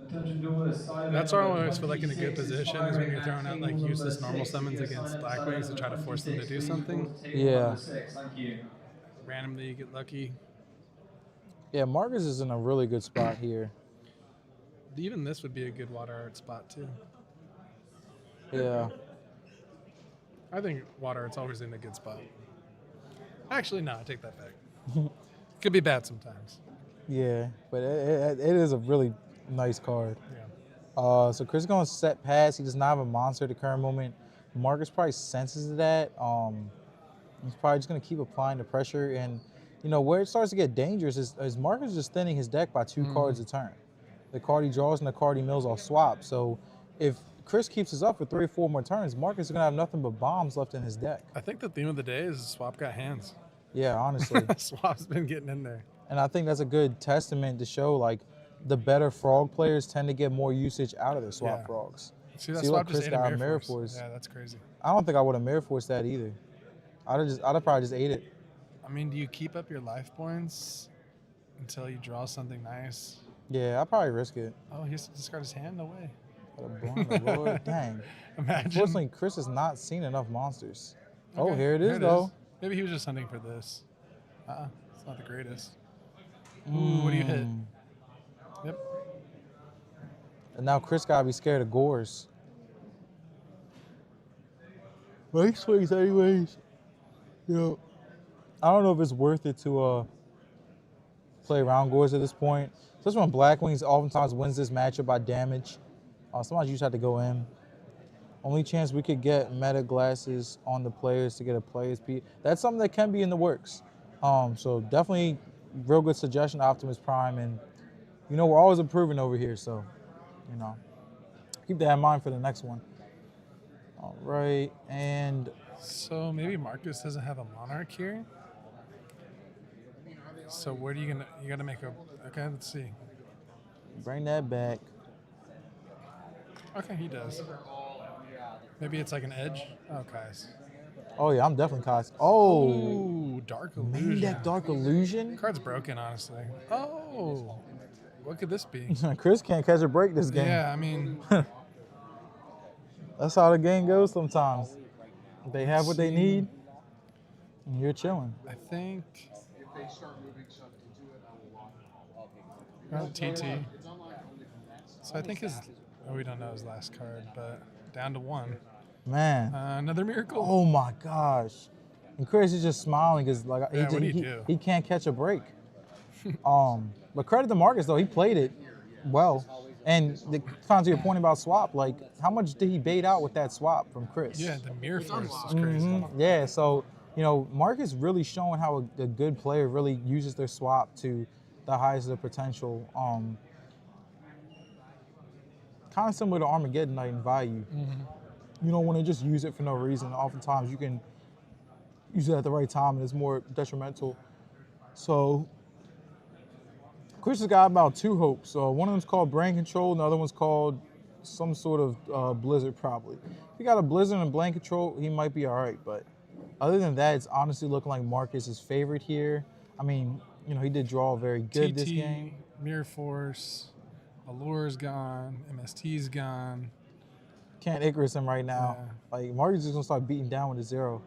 [SPEAKER 5] Attention Duelist, side
[SPEAKER 2] That's
[SPEAKER 5] event
[SPEAKER 2] why I
[SPEAKER 5] number
[SPEAKER 2] always feel like in a good
[SPEAKER 5] 26
[SPEAKER 2] position is when you're throwing out like useless normal summons against Black Wings to try to force them to do something.
[SPEAKER 1] Yeah.
[SPEAKER 5] Thank you.
[SPEAKER 2] Randomly you get lucky.
[SPEAKER 1] Yeah, Marcus is in a really good spot here.
[SPEAKER 2] Even this would be a good water art spot too.
[SPEAKER 1] Yeah.
[SPEAKER 2] I think water art's always in a good spot. Actually, no, I take that back. Could be bad sometimes.
[SPEAKER 1] Yeah, but it is a really nice card.
[SPEAKER 2] Yeah.
[SPEAKER 1] So Chris is going to set pass. He does not have a monster at the current moment. Marcus probably senses that. He's probably just going to keep applying the pressure. And, you know, where it starts to get dangerous is Marcus just thinning his deck by 2 cards a turn. The card he draws and the card he mills all swap. So if Chris keeps us up for 3 or 4 more turns, Marcus is going to have nothing but bombs left in his deck.
[SPEAKER 2] I think the theme of the day is Swap got hands.
[SPEAKER 1] Yeah, honestly.
[SPEAKER 2] Swap's been getting in there.
[SPEAKER 1] And I think that's a good testament to show, like, the better frog players tend to get more usage out of their swap
[SPEAKER 2] Yeah.
[SPEAKER 1] frogs.
[SPEAKER 2] See, that
[SPEAKER 1] See
[SPEAKER 2] swap
[SPEAKER 1] what
[SPEAKER 2] just
[SPEAKER 1] Chris
[SPEAKER 2] ate
[SPEAKER 1] got
[SPEAKER 2] a
[SPEAKER 1] Mirror
[SPEAKER 2] Mirror
[SPEAKER 1] Force.
[SPEAKER 2] Force. Yeah, that's crazy.
[SPEAKER 1] I don't think I would have mirror forced that either. I'd have probably just ate it.
[SPEAKER 2] I mean, do you keep up your life points until you draw something nice?
[SPEAKER 1] Yeah, I'd probably risk it.
[SPEAKER 2] Oh, he has to discard his hand? No way.
[SPEAKER 1] But a blind Lord, dang.
[SPEAKER 2] Imagine.
[SPEAKER 1] Unfortunately, Chris has not seen enough monsters. Oh,
[SPEAKER 2] Okay,
[SPEAKER 1] here it is, though.
[SPEAKER 2] Maybe he was just hunting for this. It's not the greatest. Ooh, what do you hit? Yep.
[SPEAKER 1] And now Chris gotta be scared of Gores. But he swings anyways. You know, I don't know if it's worth it to play around Gores at this point. Especially when Black Wings oftentimes wins this matchup by damage. Sometimes you just have to go in. Only chance we could get meta glasses on the players to get a player's P. That's something that can be in the works. So definitely real good suggestion, Optimus Prime. And You know, we're always improving over here, so, you know, keep that in mind for the next one. All right, and
[SPEAKER 2] So maybe Marcus doesn't have a monarch here. So where do you gotta make a? Okay, let's see.
[SPEAKER 1] bring that back.
[SPEAKER 2] Okay, he does. Maybe it's like an edge. Okay.
[SPEAKER 1] Oh yeah, I'm definitely Kais. Oh,
[SPEAKER 2] Ooh, Dark Illusion.
[SPEAKER 1] main deck Dark Illusion.
[SPEAKER 2] Card's broken, honestly. Oh, what could this be?
[SPEAKER 1] Chris can't catch a break this game.
[SPEAKER 2] Yeah, I mean,
[SPEAKER 1] That's how the game goes sometimes. They have what they need, and you're chilling.
[SPEAKER 2] I think. Well, TT. So I think his. Oh, we don't know his last card, but down to 1.
[SPEAKER 1] Man.
[SPEAKER 2] Another miracle.
[SPEAKER 1] Oh my gosh. And Chris is just smiling because like
[SPEAKER 2] Yeah, what do you do?
[SPEAKER 1] he can't catch a break. But credit to Marcus though, he played it well. And kind of to your point about swap, like how much did he bait out with that swap from Chris?
[SPEAKER 2] Yeah, the mirror force is crazy.
[SPEAKER 1] Yeah, so you know, Marcus really showing how a good player really uses their swap to the highest of their potential. Kind of similar to Armageddon Night in value. You don't want to just use it for no reason. Oftentimes you can use it at the right time and it's more detrimental. So Chris has got about 2 hopes. One of them's called Brain Control, and the other one's called some sort of Blizzard probably. If he got a Blizzard and Brain Control, he might be all right. But other than that, it's honestly looking like Marcus is favorite here. I mean, you know, he did draw very good this game.
[SPEAKER 2] Mirror Force, Allure's gone, MST's gone.
[SPEAKER 1] Can't Icarus him right now.
[SPEAKER 2] Yeah.
[SPEAKER 1] Like Marcus is gonna start beating down with a 0.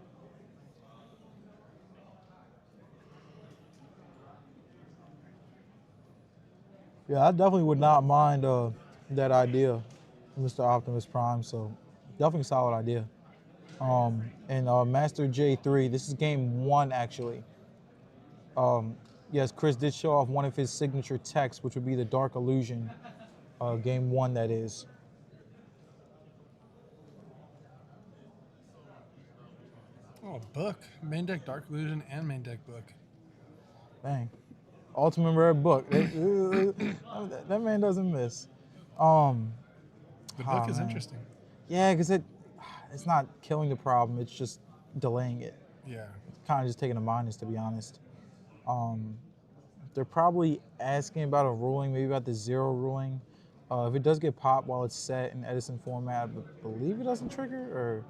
[SPEAKER 1] Yeah, I definitely would not mind that idea, Mr. Optimus Prime. So definitely a solid idea. And Master J3, this is game 1 actually. Yes, Chris did show off one of his signature texts, which would be the Dark Illusion, game 1 that is.
[SPEAKER 2] Oh, book. Main deck Dark Illusion and main deck book.
[SPEAKER 1] Bang. Ultimate rare book. That man doesn't miss.
[SPEAKER 2] The book is interesting.
[SPEAKER 1] Yeah, because it's not killing the problem. It's just delaying it.
[SPEAKER 2] Yeah.
[SPEAKER 1] It's kind of just taking a minus, to be honest. They're probably asking about a ruling, maybe about the 0 ruling. If it does get popped while it's set in Edison format, I believe it doesn't trigger, or...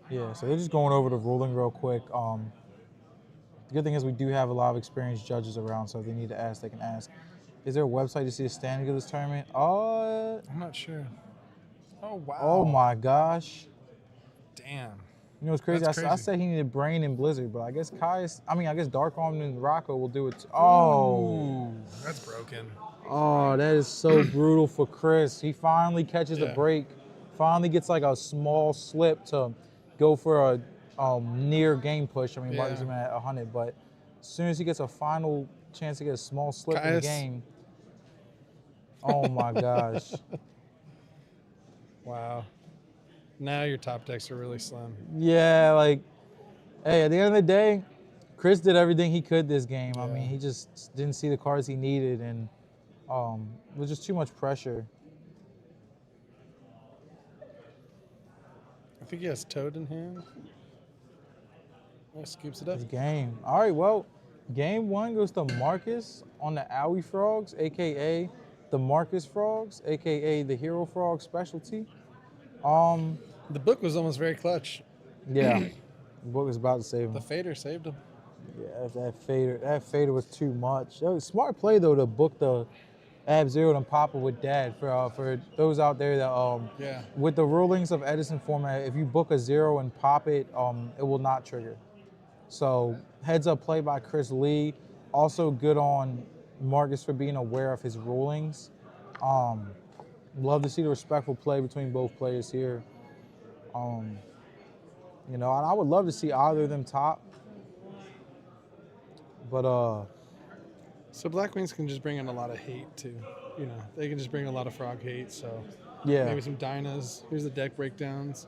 [SPEAKER 1] Yeah, so they're just going over the ruling real quick. The good thing is we do have a lot of experienced judges around, so if they need to ask, they can ask. Is there a website to see the standing of this tournament?
[SPEAKER 2] I'm not sure. Oh, wow.
[SPEAKER 1] Oh my gosh.
[SPEAKER 2] Damn.
[SPEAKER 1] You know what's crazy?
[SPEAKER 2] That's crazy.
[SPEAKER 1] I said he needed Brain and Blizzard, but I guess I guess Dark Arm and Rocco will do it too. Oh.
[SPEAKER 2] Ooh, that's broken.
[SPEAKER 1] Oh, that is so brutal for Chris. He finally catches a break, finally gets like a small slip to go for a near game push. I mean, Marcus is at 100, but as soon as he gets a final chance to get a small slip in the game, oh my gosh.
[SPEAKER 2] Wow. Now your top decks are really slim.
[SPEAKER 1] Yeah, like, hey, at the end of the day, Chris did everything he could this game. I mean, he just didn't see the cards he needed, and it was just too much pressure.
[SPEAKER 2] I think he has Toad in hand. Scoops it up.
[SPEAKER 1] This game. All right, well, game 1 goes to Marcus on the Owie Frogs, a.k.a. the Marcus Frogs, a.k.a. the Hero Frog specialty.
[SPEAKER 2] The book was almost very clutch.
[SPEAKER 1] Yeah, the book was about to save him.
[SPEAKER 2] The Fader saved him.
[SPEAKER 1] Yeah, that fader was too much. It was smart play though to book the Ab-Zero and Papa with Dad for those out there that with the rulings of Edison format, if you book a 0 and pop it, it will not trigger. So heads up play by Chris Lee. Also good on Marcus for being aware of his rulings. Love to see the respectful play between both players here. You know, and I would love to see either of them top. But
[SPEAKER 2] so Black Wings can just bring in a lot of hate too. You know, they can just bring a lot of frog hate. So maybe some Dynas. Here's the deck breakdowns.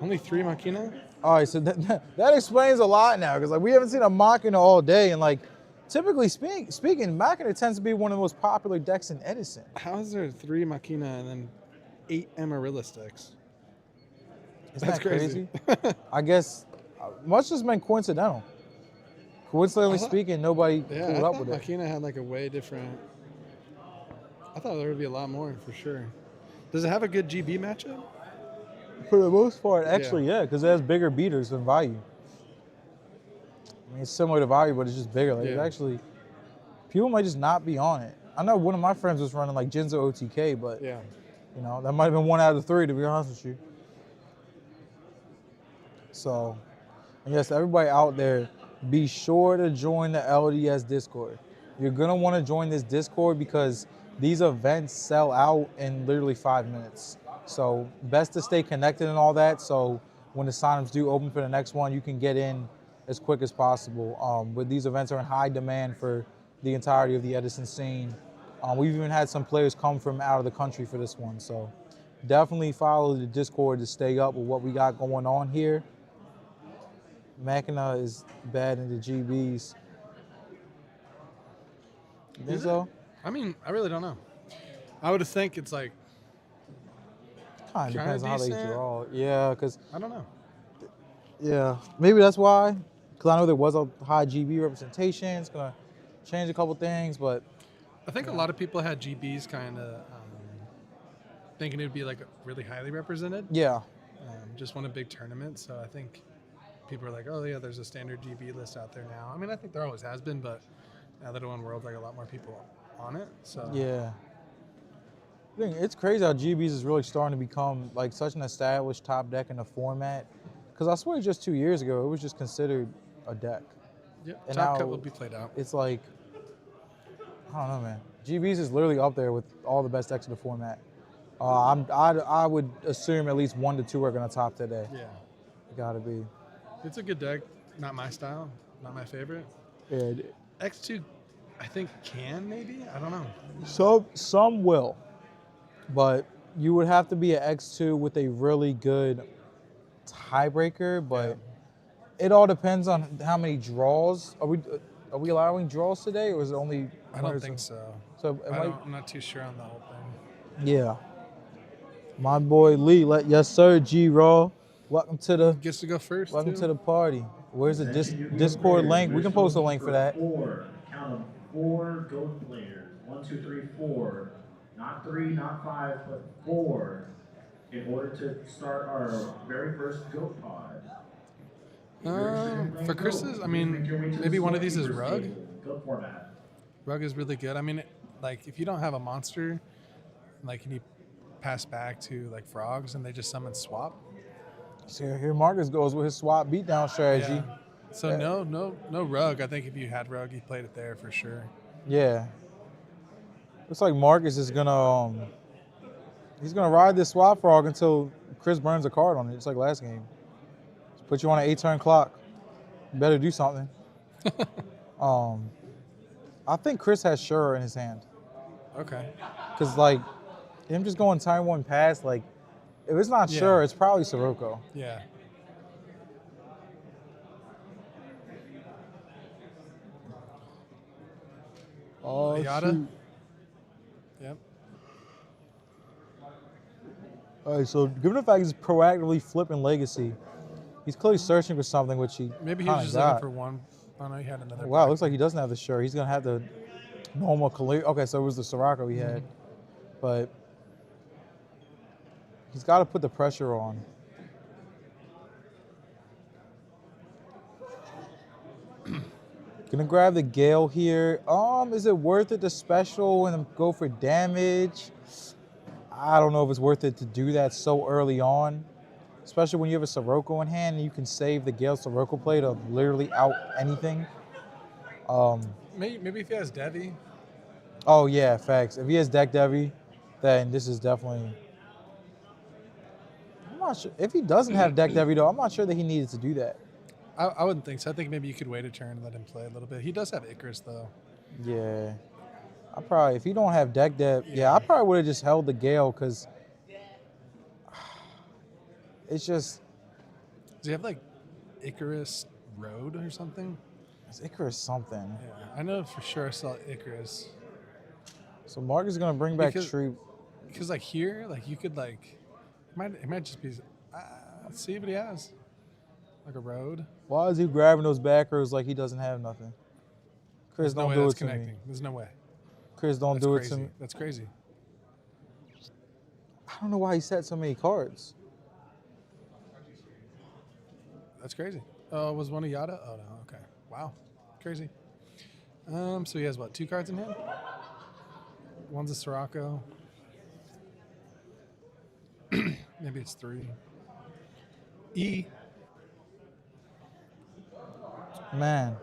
[SPEAKER 2] Only 3 Machina.
[SPEAKER 1] All right, so that explains a lot now, because like we haven't seen a Machina all day, and like typically speaking, Machina tends to be one of the most popular decks in Edison.
[SPEAKER 2] How is there 3 Machina and then 8 Amaryllis decks?
[SPEAKER 1] Isn't
[SPEAKER 2] That's
[SPEAKER 1] that crazy? I guess must just been coincidental. Coincidentally speaking, nobody
[SPEAKER 2] Yeah,
[SPEAKER 1] pulled
[SPEAKER 2] I
[SPEAKER 1] up
[SPEAKER 2] thought
[SPEAKER 1] with it.
[SPEAKER 2] Machina had like a way different. I thought there would be a lot more for sure. Does it have a good GB matchup?
[SPEAKER 1] For the most part, actually, yeah, because it has bigger beaters than value. I mean, it's similar to value, but it's just bigger. Like, it's
[SPEAKER 2] Yeah.
[SPEAKER 1] actually, people might just not be on it. I know one of my friends was running like Jinzo OTK, but
[SPEAKER 2] Yeah.
[SPEAKER 1] you know, that might have been 1 out of 3, to be honest with you. So, and yes, everybody out there, be sure to join the LDS Discord. You're gonna want to join this Discord because these events sell out in literally 5 minutes. So best to stay connected and all that. So when the signups do open for the next one, you can get in as quick as possible. But these events are in high demand for the entirety of the Edison scene. We've even had some players come from out of the country for this one. So definitely follow the Discord to stay up with what we got going on here. Machina is bad in the GBs. You think so?
[SPEAKER 2] I mean, I really don't know. I would think it's like
[SPEAKER 1] Kind of depends on how they
[SPEAKER 2] decent.
[SPEAKER 1] draw. Yeah, because
[SPEAKER 2] I don't know.
[SPEAKER 1] yeah, maybe that's why. Because I know there was a high GB representation. It's gonna change a couple things, but
[SPEAKER 2] I think a lot of people had GBs kind of thinking it would be like really highly represented.
[SPEAKER 1] yeah,
[SPEAKER 2] Just won a big tournament, so I think people are like, oh yeah, there's a standard GB list out there now. I mean, I think there always has been, but now that it won Worlds, like a lot more people on it. So
[SPEAKER 1] yeah. I think it's crazy how GBs is really starting to become like such an established top deck in the format. Because I swear just 2 years ago, it was just considered a deck.
[SPEAKER 2] yeah,
[SPEAKER 1] And
[SPEAKER 2] top
[SPEAKER 1] now
[SPEAKER 2] cut will be played out.
[SPEAKER 1] It's like, I don't know, man. GBs is literally up there with all the best decks in the format. I would assume at least 1 to 2 are gonna top today.
[SPEAKER 2] Yeah,
[SPEAKER 1] It gotta be.
[SPEAKER 2] it's a good deck. Not my style, not my favorite.
[SPEAKER 1] Yeah.
[SPEAKER 2] X2, I think can maybe. I don't know.
[SPEAKER 1] So some will, but you would have to be an X2 with a really good tiebreaker. But it all depends on how many draws. Are we allowing draws today, or is it only?
[SPEAKER 2] I don't think so.
[SPEAKER 1] So
[SPEAKER 2] I'm not too sure on the whole thing.
[SPEAKER 1] yeah. My boy Lee, yes sir, G Raw. Welcome to the
[SPEAKER 2] Gets to go first.
[SPEAKER 1] welcome
[SPEAKER 2] too.
[SPEAKER 1] to the party. Where's the Discord link? We can post a link for that.
[SPEAKER 3] 4. Count them 4 GOAT players. 1, 2, 3, 4. Not 3, not 5, but 4. In order to start our very first GOAT pod.
[SPEAKER 2] For Chris's, I mean, maybe one of these is Rug.
[SPEAKER 3] GOAT format.
[SPEAKER 2] Rug is really good. I mean, like if you don't have a monster, like can you pass back to like frogs and they just summon swap?
[SPEAKER 1] So here Marcus goes with his swap beatdown strategy.
[SPEAKER 2] Yeah. So no Rug. I think if you had Rug, you played it there for sure.
[SPEAKER 1] Yeah. Looks like Marcus is gonna he's gonna ride this swap frog until Chris burns a card on it, just like last game. Just put you on an 8-turn clock. You better do something. I think Chris has Sure in his hand.
[SPEAKER 2] Okay.
[SPEAKER 1] Cause like him just going time 1 pass, like if it's not Sure, it's probably Sirocco.
[SPEAKER 2] Yeah.
[SPEAKER 1] Oh,
[SPEAKER 2] Yada.
[SPEAKER 1] shoot.
[SPEAKER 2] Yep.
[SPEAKER 1] All right, so given the fact he's proactively flipping Legacy, he's clearly searching for something which he
[SPEAKER 2] Maybe he was
[SPEAKER 1] kinda
[SPEAKER 2] just
[SPEAKER 1] got.
[SPEAKER 2] looking for one. Oh no, he had another.
[SPEAKER 1] Wow, it looks like he doesn't have the Sure. He's gonna have the normal Kalir. Okay, so it was the Sirocco he had, but he's got to put the pressure on. Gonna grab the Gale here. Is it worth it to special and go for damage? I don't know if it's worth it to do that so early on, especially when you have a Sirocco in hand and you can save the Gale Sirocco play to literally out anything.
[SPEAKER 2] Maybe if he has Devi.
[SPEAKER 1] Oh yeah, facts. If he has Deck Devi, then this is definitely. I'm not sure if he doesn't have Deck Devi though. I'm not sure that he needed to do that.
[SPEAKER 2] I wouldn't think so. I think maybe you could wait a turn and let him play a little bit. He does have Icarus though.
[SPEAKER 1] Yeah, I probably if he don't have Deck Dev, yeah, I probably would have just held the Gale because it's just.
[SPEAKER 2] Does he have like Icarus Road or something?
[SPEAKER 1] It's Icarus something.
[SPEAKER 2] Yeah, I know for sure I saw Icarus.
[SPEAKER 1] So Marcus is gonna bring back
[SPEAKER 2] Because-
[SPEAKER 1] Tree.
[SPEAKER 2] Because like here, like you could like, it might just be. Let's see what he has. Like a road.
[SPEAKER 1] Why is he grabbing those back rows like he doesn't have nothing? Chris,
[SPEAKER 2] There's no
[SPEAKER 1] don't
[SPEAKER 2] way
[SPEAKER 1] do
[SPEAKER 2] that's
[SPEAKER 1] it to
[SPEAKER 2] connecting.
[SPEAKER 1] me.
[SPEAKER 2] There's no way.
[SPEAKER 1] Chris, don't
[SPEAKER 2] That's
[SPEAKER 1] do
[SPEAKER 2] crazy.
[SPEAKER 1] it to me.
[SPEAKER 2] That's crazy.
[SPEAKER 1] I don't know why he set so many cards.
[SPEAKER 2] That's crazy. Oh, was one a Yada? Oh no. Okay. Wow. Crazy. So he has what? 2 cards in hand. One's a Sirocco. Maybe it's 3. E.
[SPEAKER 1] Man.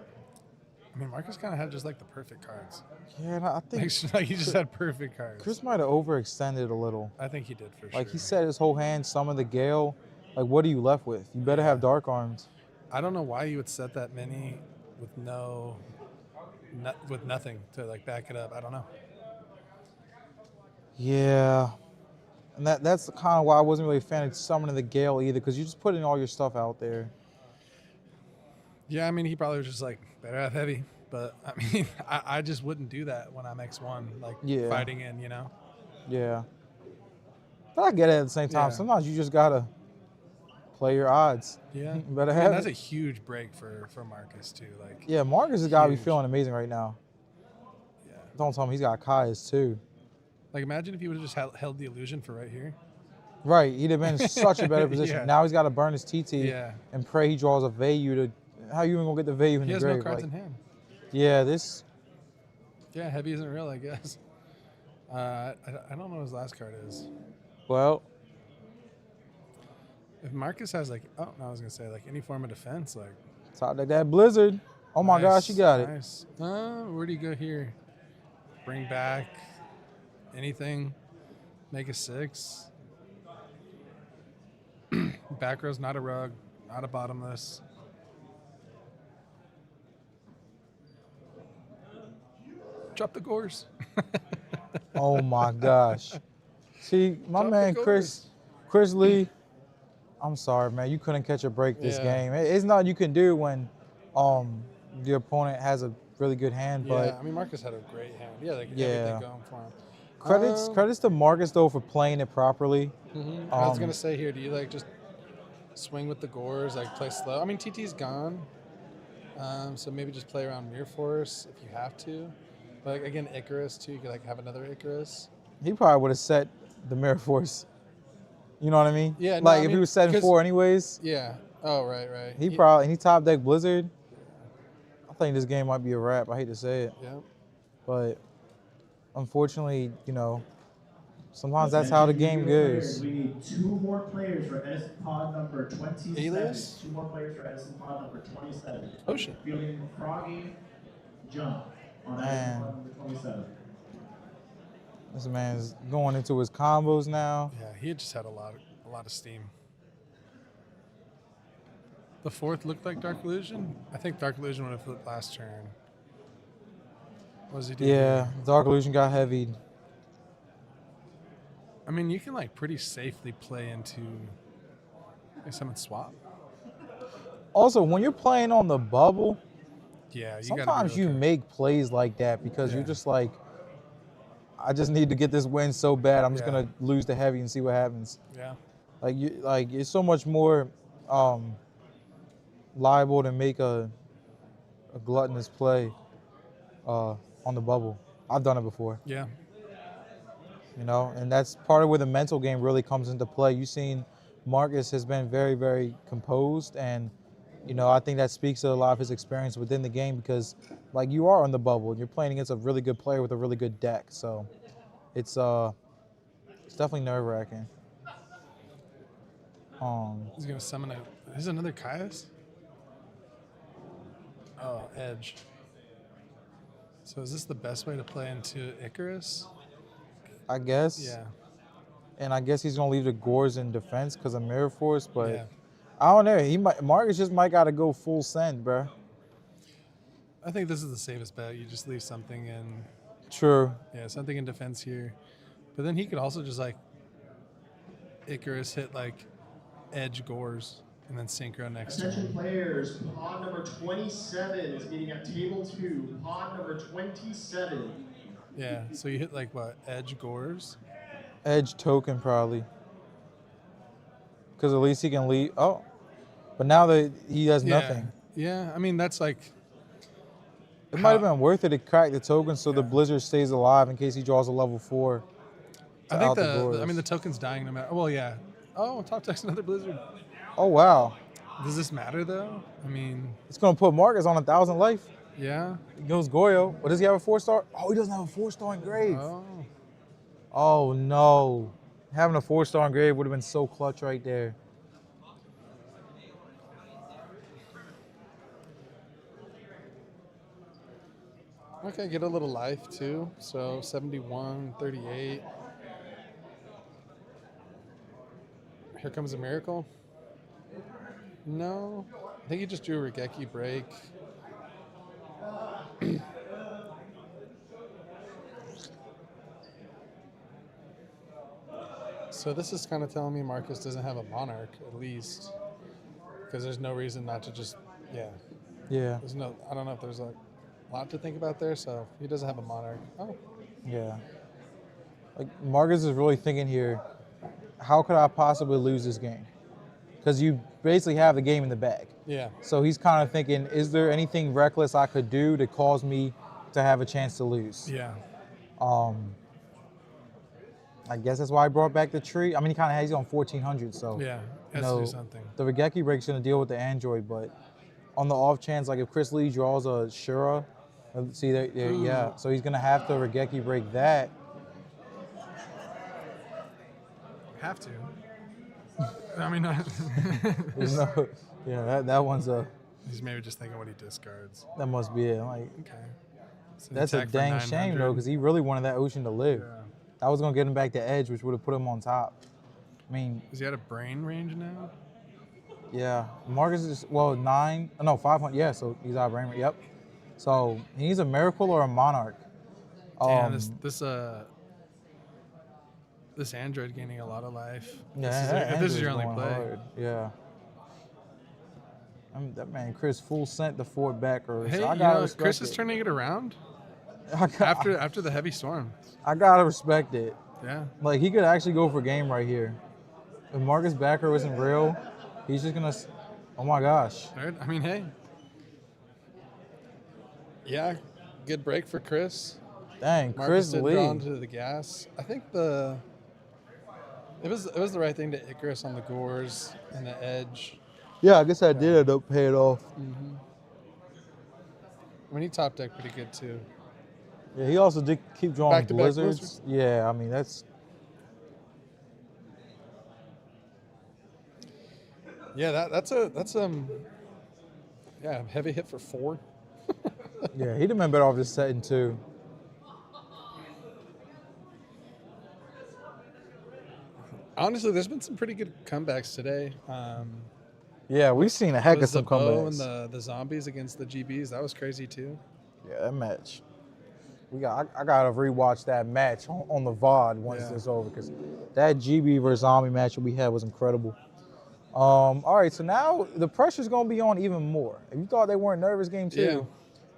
[SPEAKER 2] I mean, Marcus kind of had just like the perfect cards.
[SPEAKER 1] Yeah, and I think
[SPEAKER 2] Like he just had perfect cards.
[SPEAKER 1] Chris might have overextended a little.
[SPEAKER 2] I think he did for sure.
[SPEAKER 1] Like he set his whole hand, some of the Gale. Like what are you left with? You better have Dark Arms.
[SPEAKER 2] I don't know why you would set that many with with nothing to like back it up. I don't know.
[SPEAKER 1] Yeah. And that's kind of why I wasn't really a fan of summoning the Gale either, because you're just putting all your stuff out there.
[SPEAKER 2] Yeah, I mean, he probably was just like, better have heavy. But, I mean, I just wouldn't do that when I'm X1, like fighting in, you know?
[SPEAKER 1] Yeah. But I get it at the same time.
[SPEAKER 2] Yeah.
[SPEAKER 1] Sometimes you just got to play your odds.
[SPEAKER 2] Yeah.
[SPEAKER 1] Better
[SPEAKER 2] I mean,
[SPEAKER 1] have
[SPEAKER 2] that's
[SPEAKER 1] it.
[SPEAKER 2] a huge break for Marcus, too. Like,
[SPEAKER 1] Yeah, Marcus has got to be
[SPEAKER 2] huge.
[SPEAKER 1] feeling amazing right now.
[SPEAKER 2] Yeah.
[SPEAKER 1] Don't tell me he's got Kai's too.
[SPEAKER 2] Like, imagine if he would have just held the illusion for right here.
[SPEAKER 1] Right, he'd have been in such a better position.
[SPEAKER 2] Yeah.
[SPEAKER 1] Now he's got to burn his TT
[SPEAKER 2] Yeah.
[SPEAKER 1] and pray he draws a Vayu to. How you even gonna get the Vayu in
[SPEAKER 2] He
[SPEAKER 1] the
[SPEAKER 2] has
[SPEAKER 1] grave?
[SPEAKER 2] no cards
[SPEAKER 1] Like,
[SPEAKER 2] in hand.
[SPEAKER 1] yeah, this.
[SPEAKER 2] Yeah, heavy isn't real, I guess. I don't know what his last card is.
[SPEAKER 1] Well,
[SPEAKER 2] If Marcus has, like, oh, no, I was going to say, like, any form of defense, like.
[SPEAKER 1] top deck that Blizzard. Oh my gosh, you got it.
[SPEAKER 2] Nice. Where do you go here? Bring back anything. Make a 6. Back row's not a rug, not a bottomless. Drop the gores.
[SPEAKER 1] Oh my gosh. See, my
[SPEAKER 2] Drop the
[SPEAKER 1] man
[SPEAKER 2] gores.
[SPEAKER 1] Chris Lee. I'm sorry, man. You couldn't catch a break this
[SPEAKER 2] Yeah.
[SPEAKER 1] game. It's nothing you can do when your opponent has a really good hand. But
[SPEAKER 2] Yeah, I mean, Marcus had a great hand. Yeah, like
[SPEAKER 1] Yeah.
[SPEAKER 2] everything going for him.
[SPEAKER 1] credits to Marcus though for playing it properly.
[SPEAKER 2] I was gonna say here, do you like just swing with the gores, like play slow? I mean, TT's gone, so maybe just play around Mirror Force if you have to. But like, again, Icarus too. You could like have another Icarus.
[SPEAKER 1] He probably would have set the Mirror Force. You know what I mean?
[SPEAKER 2] Yeah, no,
[SPEAKER 1] Like
[SPEAKER 2] I
[SPEAKER 1] if
[SPEAKER 2] mean,
[SPEAKER 1] he was setting
[SPEAKER 2] 'cause-
[SPEAKER 1] 4 anyways,
[SPEAKER 2] Yeah. Oh, right.
[SPEAKER 1] he top deck Blizzard. I think this game might be a wrap. I hate to say it,
[SPEAKER 2] Yeah.
[SPEAKER 1] but unfortunately, sometimes that's how the game goes.
[SPEAKER 3] We need 2 more players for Edison pod number 27.
[SPEAKER 2] Alias?
[SPEAKER 3] 2 more players for Edison pod number 27.
[SPEAKER 2] Ocean.
[SPEAKER 3] Fielding Froggy Jump on
[SPEAKER 1] Man.
[SPEAKER 3] Edison pod number 27.
[SPEAKER 1] This man's going into his combos now.
[SPEAKER 2] Yeah, he had just had a lot of steam. The 4th looked like Dark Illusion. I think Dark Illusion would have flipped last turn. What does he do?
[SPEAKER 1] Yeah,
[SPEAKER 2] here?
[SPEAKER 1] Dark Illusion got heavied.
[SPEAKER 2] I mean, you can like pretty safely play into like summon swap.
[SPEAKER 1] Also, when you're playing on the bubble,
[SPEAKER 2] Yeah, you
[SPEAKER 1] sometimes you make plays like that because you're
[SPEAKER 2] Yeah.
[SPEAKER 1] just like, I just need to get this win so bad. I'm just
[SPEAKER 2] Yeah.
[SPEAKER 1] gonna lose the heavy and see what happens.
[SPEAKER 2] Yeah.
[SPEAKER 1] Like it's so much more liable to make a gluttonous play on the bubble. I've done it before,
[SPEAKER 2] Yeah.
[SPEAKER 1] and that's part of where the mental game really comes into play. You've seen Marcus has been very, very composed, and I think that speaks to a lot of his experience within the game because, like, you are on the bubble and you're playing against a really good player with a really good deck, so it's definitely nerve-wracking.
[SPEAKER 2] He's gonna summon There's another Caius? Oh, Edge. So is this the best way to play into Icarus?
[SPEAKER 1] I guess.
[SPEAKER 2] Yeah.
[SPEAKER 1] And I guess he's gonna leave the Gores in defense because of Mirror Force, but
[SPEAKER 2] Yeah.
[SPEAKER 1] I don't know. Marcus just might gotta go full send, bro.
[SPEAKER 2] I think this is the safest bet. You just leave something in.
[SPEAKER 1] True.
[SPEAKER 2] Yeah, something in defense here. But then he could also just like Icarus hit like Edge Gores. And then synchro next
[SPEAKER 6] Attention
[SPEAKER 2] turn.
[SPEAKER 6] players, pod number 27 is meeting at table 2. Pod number 27.
[SPEAKER 2] Yeah, so you hit like what? Edge Gores?
[SPEAKER 1] Edge token probably. Because at least he can leave. Oh. But now that he has nothing.
[SPEAKER 2] Yeah, I mean, that's like.
[SPEAKER 1] It might have been worth it to crack the token so the Blizzard stays alive in case he draws a level 4.
[SPEAKER 2] I think the token's dying no matter. Well, yeah. Oh, top text another Blizzard.
[SPEAKER 1] Oh, wow.
[SPEAKER 2] Does this matter though? I mean,
[SPEAKER 1] it's gonna put Marcus on 1,000 life.
[SPEAKER 2] Yeah.
[SPEAKER 1] He goes Goyo. What does he have a 4-star? Oh, he doesn't have a 4-star engraved. Oh no. Having a 4-star engraved would have been so clutch right there.
[SPEAKER 2] Okay, get a little life too. So 71, 38. Here comes a miracle. No, I think he just drew a Regeki break. So this is kind of telling me Marcus doesn't have a Monarch, at least. Because there's no reason not to just,
[SPEAKER 1] Yeah.
[SPEAKER 2] There's no, I don't know if there's a lot to think about there, so he doesn't have a Monarch. Oh.
[SPEAKER 1] Yeah. Like, Marcus is really thinking here, how could I possibly lose this game? Because you basically have the game in the bag.
[SPEAKER 2] Yeah.
[SPEAKER 1] So he's kind of thinking, is there anything reckless I could do to cause me to have a chance to lose?
[SPEAKER 2] Yeah.
[SPEAKER 1] I guess that's why I brought back the tree. I mean, he kind of has, he's on 1,400, so.
[SPEAKER 2] Yeah,
[SPEAKER 1] you
[SPEAKER 2] has to do something.
[SPEAKER 1] The Regeki break's going to deal with the Android, but on the off chance, like if Chris Lee draws a Shura, see there, yeah. So he's going to have to Regeki break that.
[SPEAKER 2] Have to. I mean,
[SPEAKER 1] There's no, yeah, that one's a.
[SPEAKER 2] He's maybe just thinking what he discards.
[SPEAKER 1] That must be it. Like,
[SPEAKER 2] okay. So
[SPEAKER 1] that's a dang shame though, because he really wanted that ocean to live.
[SPEAKER 2] Yeah.
[SPEAKER 1] That was gonna get him back to edge, which would have put him on top. I mean,
[SPEAKER 2] is he at a brain range now?
[SPEAKER 1] Yeah, Marcus is 500. Yeah, so he's out of brain range. Yep. So he needs a miracle or a monarch.
[SPEAKER 2] Damn, this android gaining a lot of life.
[SPEAKER 1] Yeah,
[SPEAKER 2] this is your only play.
[SPEAKER 1] Hard. Yeah. I mean, that man Chris full sent the Ford backer.
[SPEAKER 2] Hey,
[SPEAKER 1] so
[SPEAKER 2] you know, Chris is turning it around after the heavy storm.
[SPEAKER 1] I gotta respect it.
[SPEAKER 2] Yeah.
[SPEAKER 1] Like he could actually go for game right here. If Marcus Backer isn't real, he's just gonna. Oh my gosh.
[SPEAKER 2] I mean, hey. Yeah, good break for Chris.
[SPEAKER 1] Dang,
[SPEAKER 2] Marcus
[SPEAKER 1] Chris Lee.
[SPEAKER 2] drawn to the gas. I think it was the right thing to Icarus on the Gores and the edge.
[SPEAKER 1] Yeah, I guess I did end up paying off.
[SPEAKER 2] Mm-hmm. I mean, he top decked pretty good too.
[SPEAKER 1] Yeah, he also did keep drawing
[SPEAKER 2] Back-to-back
[SPEAKER 1] blizzards. Yeah, I mean that's.
[SPEAKER 2] Yeah, that's heavy hit for 4.
[SPEAKER 1] Yeah, he'd have been better off just setting 2.
[SPEAKER 2] Honestly, there's been some pretty good comebacks today.
[SPEAKER 1] Yeah, we've seen a heck of some
[SPEAKER 2] the bow
[SPEAKER 1] comebacks.
[SPEAKER 2] and the zombies against the GBs, that was crazy too.
[SPEAKER 1] Yeah, that match. I gotta rewatch that match on the VOD once it's over, because that GB versus zombie match that we had was incredible. All right, so now the pressure's gonna be on even more. If you thought they weren't nervous game 2,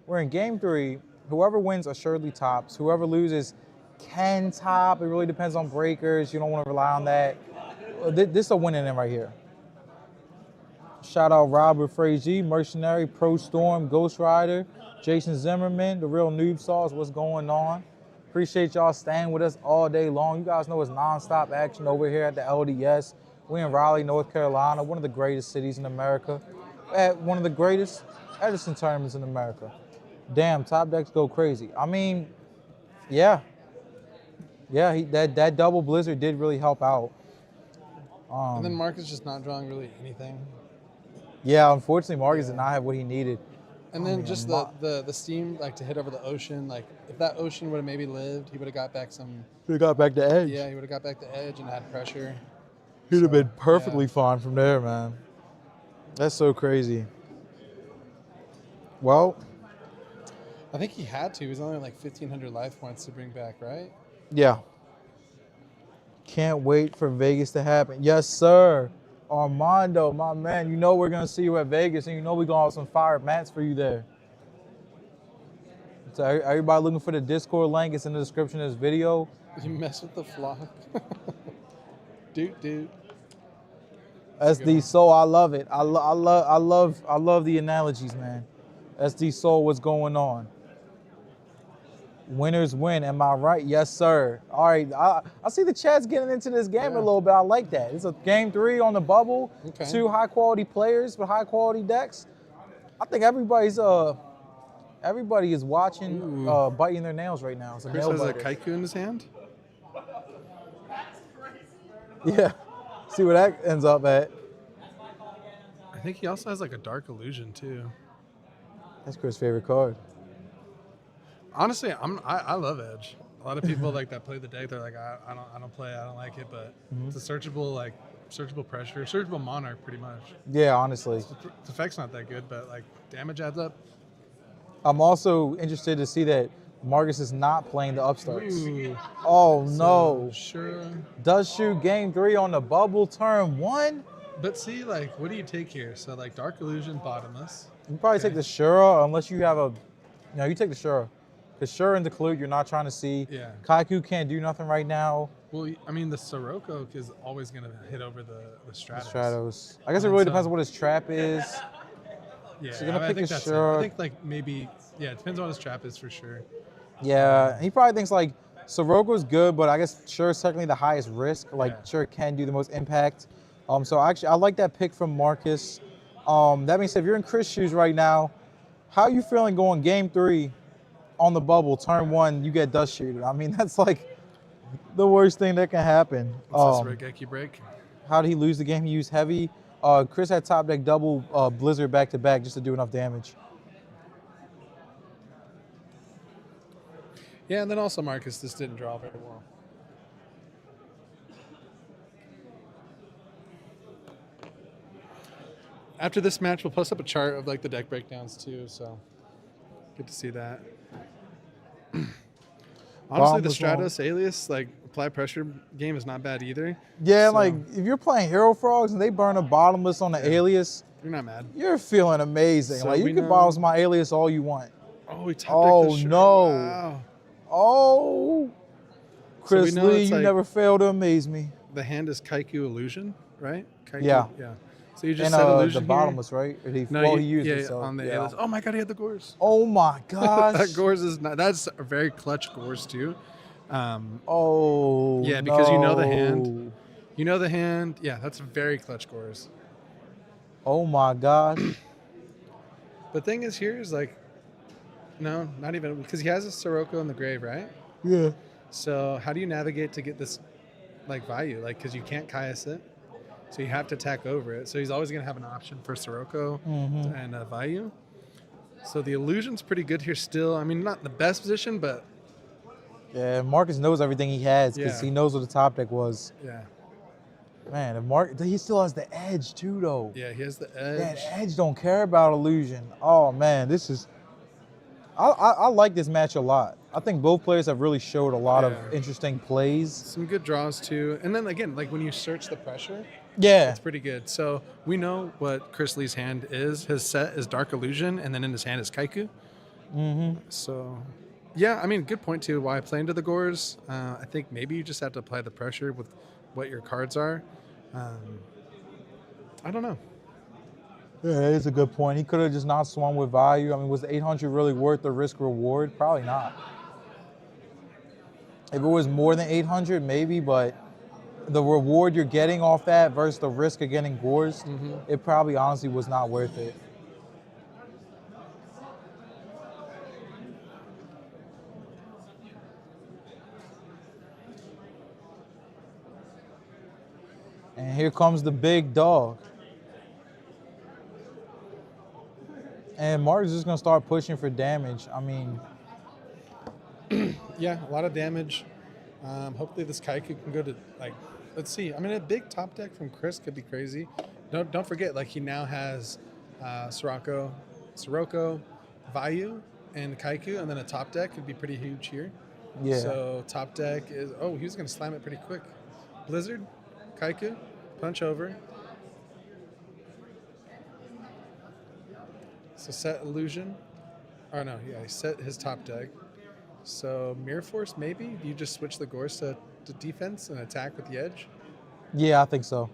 [SPEAKER 1] we're in game 3. Whoever wins assuredly tops. Whoever loses can top. It really depends on breakers. You don't want to rely on that. This is a winning in right here. Shout out Robert Frazee, Mercenary, Pro Storm, Ghost Rider, Jason Zimmerman, The Real Noob Sauce, what's going on? Appreciate y'all staying with us all day long. You guys know it's nonstop action over here at the LDS. We're in Raleigh, North Carolina, one of the greatest cities in America. At one of the greatest Edison tournaments in America. Damn, top decks go crazy. I mean, yeah. Yeah, that double blizzard did really help out.
[SPEAKER 2] And then Marcus just not drawing really anything.
[SPEAKER 1] Yeah, unfortunately, Marcus did not have what he needed.
[SPEAKER 2] And then just the steam, like to hit over the ocean. Like if that ocean would have maybe lived, he would have got back some.
[SPEAKER 1] He would have got back to edge.
[SPEAKER 2] Yeah, he would have got back to edge and had pressure.
[SPEAKER 1] He'd have been perfectly fine from there, man. That's so crazy. Well,
[SPEAKER 2] I think he had to. He was only like 1,500 life points to bring back, right?
[SPEAKER 1] Yeah. Can't wait for Vegas to happen. Yes, sir. Armando, my man, you know we're gonna see you at Vegas, and you know we're gonna have some fire mats for you there. So everybody looking for the Discord link, it's in the description of this video.
[SPEAKER 2] You mess with the flock. Dude.
[SPEAKER 1] SD Soul, I love it. I love the analogies, man. SD Soul, what's going on? Winners win, am I right? Yes, sir. All right, I see the chat's getting into this game a little bit. I like that. It's a game 3 on the bubble.
[SPEAKER 2] Okay.
[SPEAKER 1] 2 high-quality players with high-quality decks. I think everybody is watching, biting their nails right now. It's a
[SPEAKER 2] Chris
[SPEAKER 1] nail
[SPEAKER 2] has a
[SPEAKER 1] biter.
[SPEAKER 2] Kaiku in his hand.
[SPEAKER 1] Yeah. See where that ends up at.
[SPEAKER 2] I think he also has like a Dark Illusion too.
[SPEAKER 1] That's Chris' favorite card.
[SPEAKER 2] Honestly, I love Edge. A lot of people like that play the deck. They're like, I don't play. I don't like it. But it's a searchable pressure, searchable monarch, pretty much.
[SPEAKER 1] Yeah, honestly.
[SPEAKER 2] The effect's not that good, but like damage adds up.
[SPEAKER 1] I'm also interested to see that Marcus is not playing the upstarts.
[SPEAKER 2] Ooh.
[SPEAKER 1] Oh no.
[SPEAKER 2] Sure.
[SPEAKER 1] Does shoot game 3 on the bubble turn 1?
[SPEAKER 2] But see, like, what do you take here? So like Dark Illusion, bottomless.
[SPEAKER 1] You probably take the Shura unless you have a. No, you take the Shura. Because Shura and Declute, you're not trying to see.
[SPEAKER 2] Yeah.
[SPEAKER 1] Kaiku can't do nothing right now.
[SPEAKER 2] Well, I mean, the Sirocco is always going to hit over the Stratos.
[SPEAKER 1] Stratos. I guess it really depends on what his trap is.
[SPEAKER 2] Yeah,
[SPEAKER 1] So you're gonna
[SPEAKER 2] I
[SPEAKER 1] pick
[SPEAKER 2] think
[SPEAKER 1] a
[SPEAKER 2] that's it.
[SPEAKER 1] Shura.
[SPEAKER 2] I think like maybe, yeah, it depends on what his trap is for sure.
[SPEAKER 1] Yeah, he probably thinks like Sirocco's good, but I guess Shura's technically the highest risk. Like Shura can do the most impact. So actually, I like that pick from Marcus. That means if you're in Chris' shoes right now, how are you feeling going game 3 on the bubble, turn 1, you get dust shooted? I mean, that's like the worst thing that can happen.
[SPEAKER 2] What's this Regeki break?
[SPEAKER 1] How did he lose the game? He used heavy. Chris had top deck double Blizzard back to back just to do enough damage.
[SPEAKER 2] Yeah, and then also Marcus just didn't draw very well. After this match, we'll post up a chart of like the deck breakdowns too, so good to see that. Honestly, the Stratos Alias, like, apply pressure game is not bad either.
[SPEAKER 1] Yeah,
[SPEAKER 2] so,
[SPEAKER 1] like, if you're playing Hero Frogs and they burn a bottomless on the Alias,
[SPEAKER 2] you're not mad.
[SPEAKER 1] You're feeling amazing.
[SPEAKER 2] So
[SPEAKER 1] like, you can bottomless my Alias all you want.
[SPEAKER 2] Oh, he top decked the
[SPEAKER 1] no.
[SPEAKER 2] Wow.
[SPEAKER 1] Oh. Chris Lee, you
[SPEAKER 2] like,
[SPEAKER 1] never fail to amaze me.
[SPEAKER 2] The hand is Kaiku Illusion, right? Kaiku,
[SPEAKER 1] yeah.
[SPEAKER 2] So you just said Illusion
[SPEAKER 1] the bottomless, right? Or he used it. So,
[SPEAKER 2] on the Alias. Oh my God, he had the Gores.
[SPEAKER 1] Oh my gosh.
[SPEAKER 2] That Gores is not. That's a very clutch Gores too. Yeah, because you know the hand. You know the hand. Yeah, that's very clutch Gores.
[SPEAKER 1] Oh my gosh.
[SPEAKER 2] The thing is here is like, no, not even, because he has a Sirocco in the grave, right?
[SPEAKER 1] Yeah.
[SPEAKER 2] So how do you navigate to get this like value? Like, because you can't Caius it. So you have to attack over it. So he's always going to have an option for Sirocco and value. So the Illusion's pretty good here still. I mean, not the best position, but...
[SPEAKER 1] Yeah, Marcus knows everything he has because he knows what the top deck was.
[SPEAKER 2] Yeah.
[SPEAKER 1] Man, if he still has the edge too, though.
[SPEAKER 2] Yeah, he has the edge.
[SPEAKER 1] That edge don't care about Illusion. Oh, man, this is... I like this match a lot. I think both players have really showed a lot of interesting plays.
[SPEAKER 2] Some good draws, too. And then, again, like when you search the pressure...
[SPEAKER 1] Yeah.
[SPEAKER 2] It's pretty good. So we know what Chris Lee's hand is. His set is Dark Illusion, and then in his hand is Kaiku. So, yeah, I mean, good point, too. Why play into the Gores? I think maybe you just have to apply the pressure with what your cards are. I don't know.
[SPEAKER 1] Yeah, that is a good point. He could have just not swung with value. I mean, was the 800 really worth the risk reward? Probably not. If it was more than 800, maybe, but the reward you're getting off that versus the risk of getting Gores, it probably honestly was not worth it. And here comes the big dog. And Mark's just gonna start pushing for damage. I mean,
[SPEAKER 2] yeah, a lot of damage. Hopefully this Kaiku can go to, like, let's see. I mean, a big top deck from Chris could be crazy. Don't forget, like, he now has Sirocco, Vayu, and Kaiku, and then a top deck could be pretty huge here.
[SPEAKER 1] Yeah.
[SPEAKER 2] So top deck is, he was going to slam it pretty quick. Blizzard, Kaiku, punch over, So set illusion. Oh no, yeah, he set his top deck. So Mirror Force, maybe? Do you just switch the Gorse to defense and attack with the edge?
[SPEAKER 1] Yeah, I think so.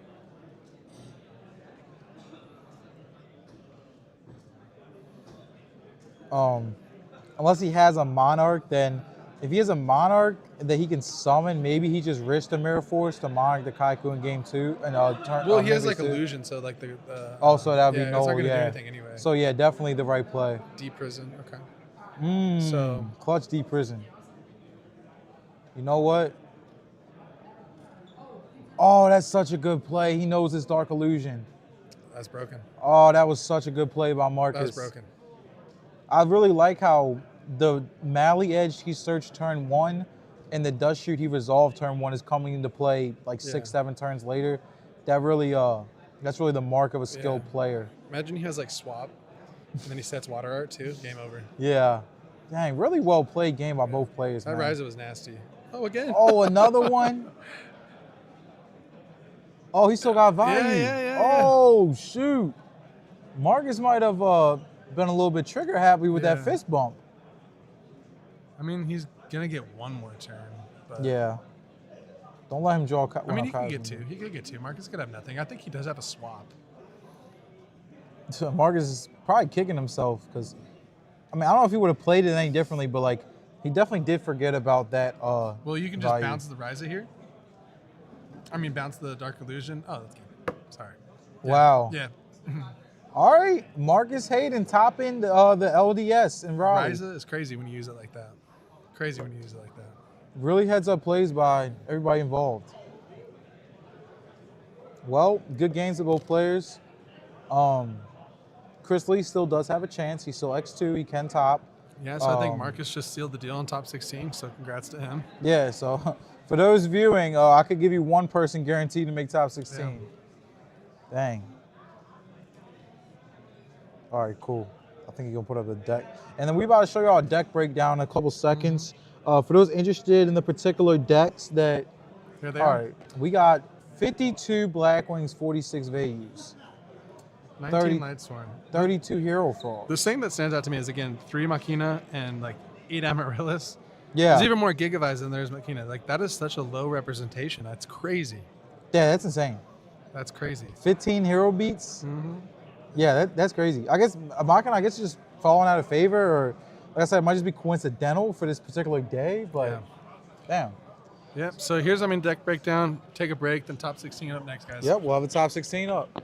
[SPEAKER 1] Unless he has a Monarch, then if he has a Monarch that he can summon, maybe he just risks the Mirror Force to Monarch the Kaiku in game 2 and turn.
[SPEAKER 2] Well, he has like
[SPEAKER 1] phase 2.
[SPEAKER 2] illusion, so like the.
[SPEAKER 1] Oh, so that'd be
[SPEAKER 2] yeah, it's not
[SPEAKER 1] no,
[SPEAKER 2] gonna do
[SPEAKER 1] yeah.
[SPEAKER 2] anything anyway.
[SPEAKER 1] So yeah, definitely the right play.
[SPEAKER 2] Deep prison, okay.
[SPEAKER 1] So clutch deep prison. You know what? Oh, that's such a good play. He knows his Dark Illusion.
[SPEAKER 2] That's broken.
[SPEAKER 1] Oh, that was such a good play by Marcus.
[SPEAKER 2] That was broken.
[SPEAKER 1] I really like how the Mally Edge he searched turn 1 and the Dust Shoot he resolved turn 1 is coming into play like 6-7 turns later. That really that's really the mark of a skilled player.
[SPEAKER 2] Imagine he has like swap and then he sets water art too. Game over.
[SPEAKER 1] Yeah. Dang, really well played game by both players.
[SPEAKER 2] That
[SPEAKER 1] man.
[SPEAKER 2] Ryza was nasty. Oh, again.
[SPEAKER 1] Oh, another one. Oh, he still got value.
[SPEAKER 2] Yeah.
[SPEAKER 1] Oh, shoot. Marcus might have been a little bit trigger happy with that fist bump.
[SPEAKER 2] I mean, he's gonna get one more turn. But
[SPEAKER 1] Yeah. Don't let him draw.
[SPEAKER 2] I mean, he could get two. He could get two. Marcus could have nothing. I think he does have a swap.
[SPEAKER 1] So Marcus is probably kicking himself because, I mean, I don't know if he would have played it any differently, but like he definitely did forget about that.
[SPEAKER 2] Well, you can just
[SPEAKER 1] value.
[SPEAKER 2] bounce the Ryza here. I mean, bounce the Dark Illusion. Oh, that's good. Sorry. Yeah.
[SPEAKER 1] Wow.
[SPEAKER 2] Yeah.
[SPEAKER 1] All right, Marcus Hayden topping the LDS in Raleigh.
[SPEAKER 2] Ryza is crazy when you use it like that. Crazy when you use it like that.
[SPEAKER 1] Really heads up plays by everybody involved. Well, good games of both players. Chris Lee still does have a chance. He's still X2. He can top.
[SPEAKER 2] Yeah, so I think Marcus just sealed the deal in top 16, so congrats to him.
[SPEAKER 1] Yeah, so for those viewing, I could give you one person guaranteed to make top 16.
[SPEAKER 2] Yeah.
[SPEAKER 1] Dang. All right, cool. I think you're gonna put up the deck. And then we about to show y'all a deck breakdown in a couple seconds. For those interested in the particular decks that,
[SPEAKER 2] Here they
[SPEAKER 1] all
[SPEAKER 2] are.
[SPEAKER 1] right, we got 52 Blackwings, 46 Values,
[SPEAKER 2] 19 Lightsworn.
[SPEAKER 1] 32 Hero Frog.
[SPEAKER 2] The thing that stands out to me is, again, 3 Machina and like 8 Amaryllis.
[SPEAKER 1] Yeah.
[SPEAKER 2] There's even more Gigavies than there's Machina. Like, that is such a low representation. That's crazy.
[SPEAKER 1] Yeah, that's insane.
[SPEAKER 2] That's crazy.
[SPEAKER 1] 15 Hero Beats.
[SPEAKER 2] Mm-hmm.
[SPEAKER 1] Yeah, that's crazy. I guess Machina, it's just falling out of favor, or like I said, it might just be coincidental for this particular day, but damn.
[SPEAKER 2] Yep, so here's, deck breakdown. Take a break, then top 16 up next, guys.
[SPEAKER 1] Yep, we'll have the top 16 up.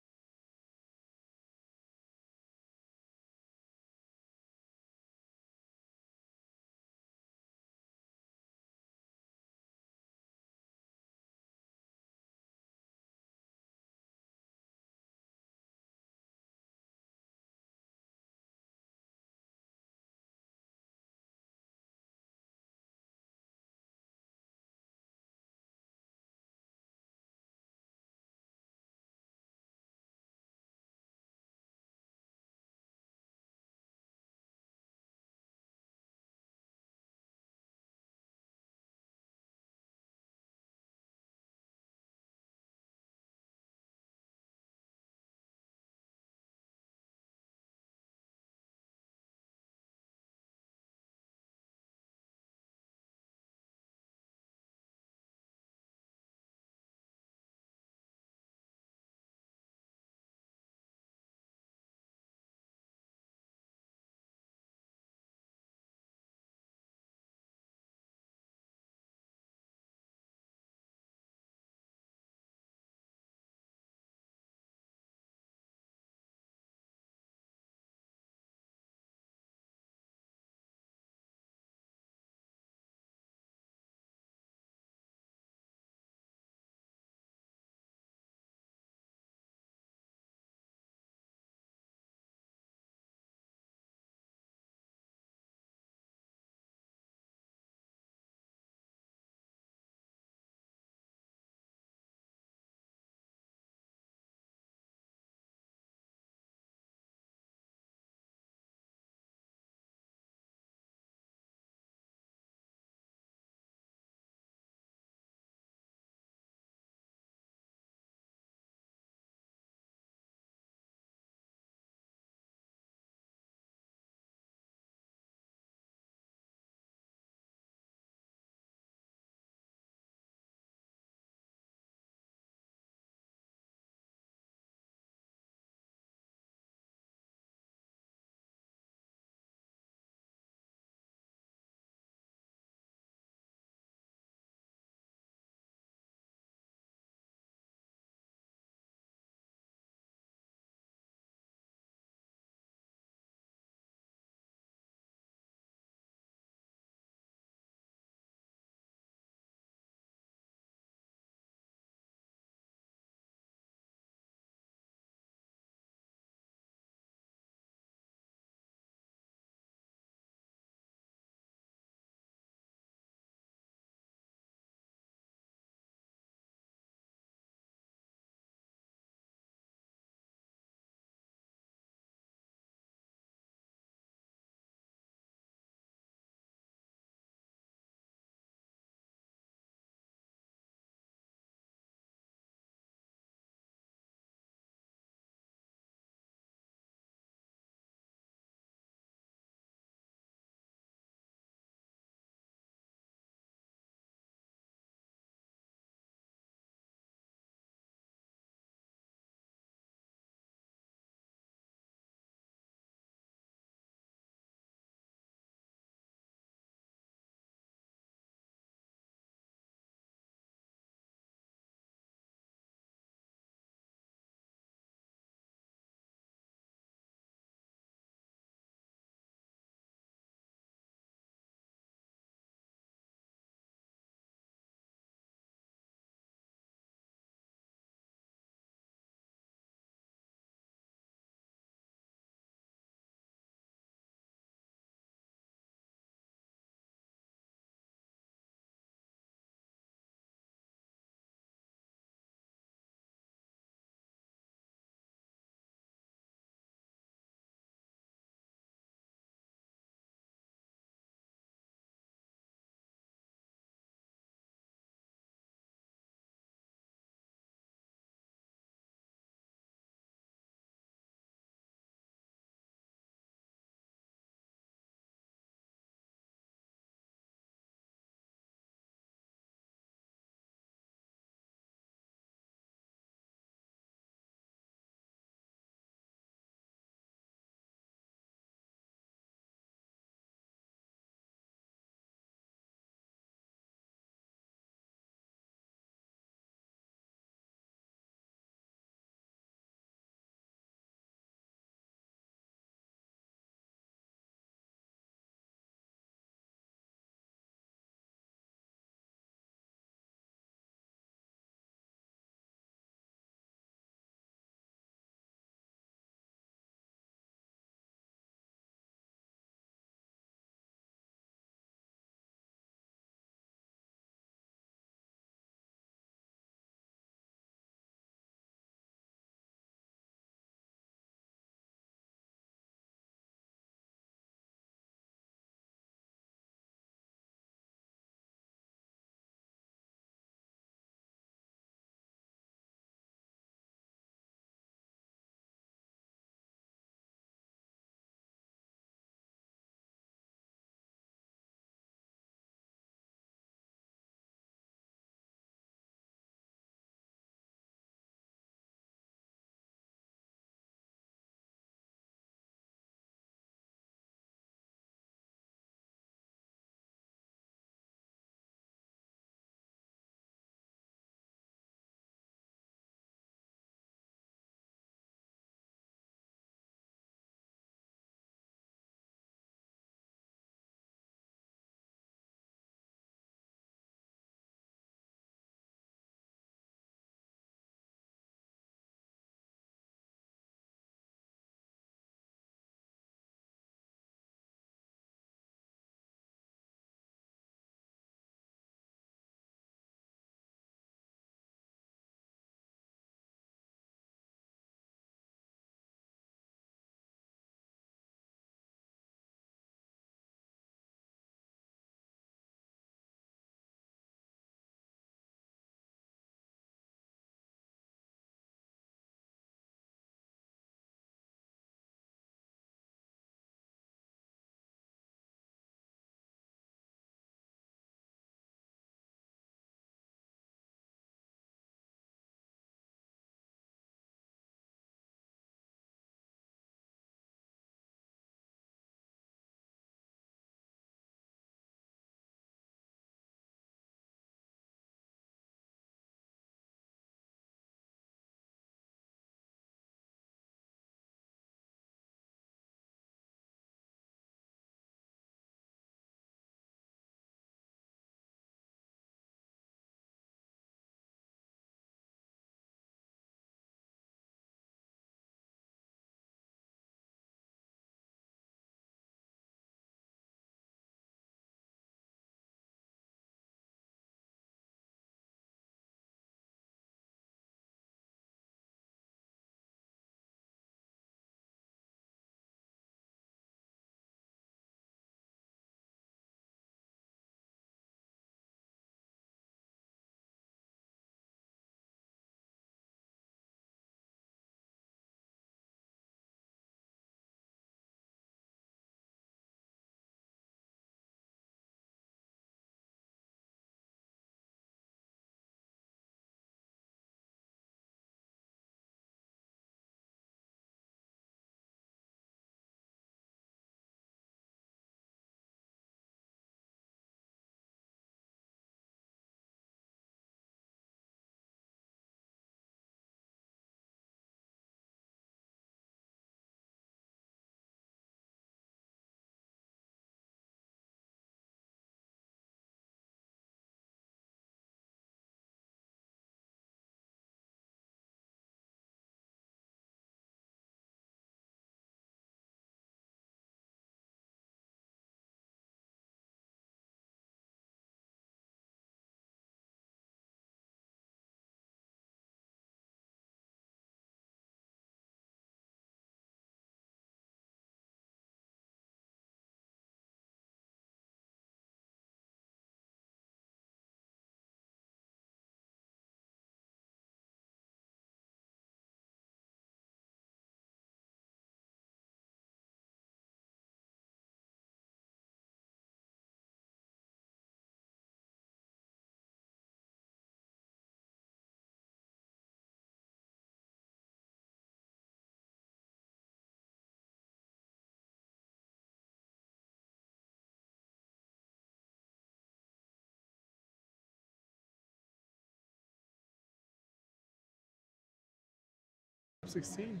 [SPEAKER 2] 16.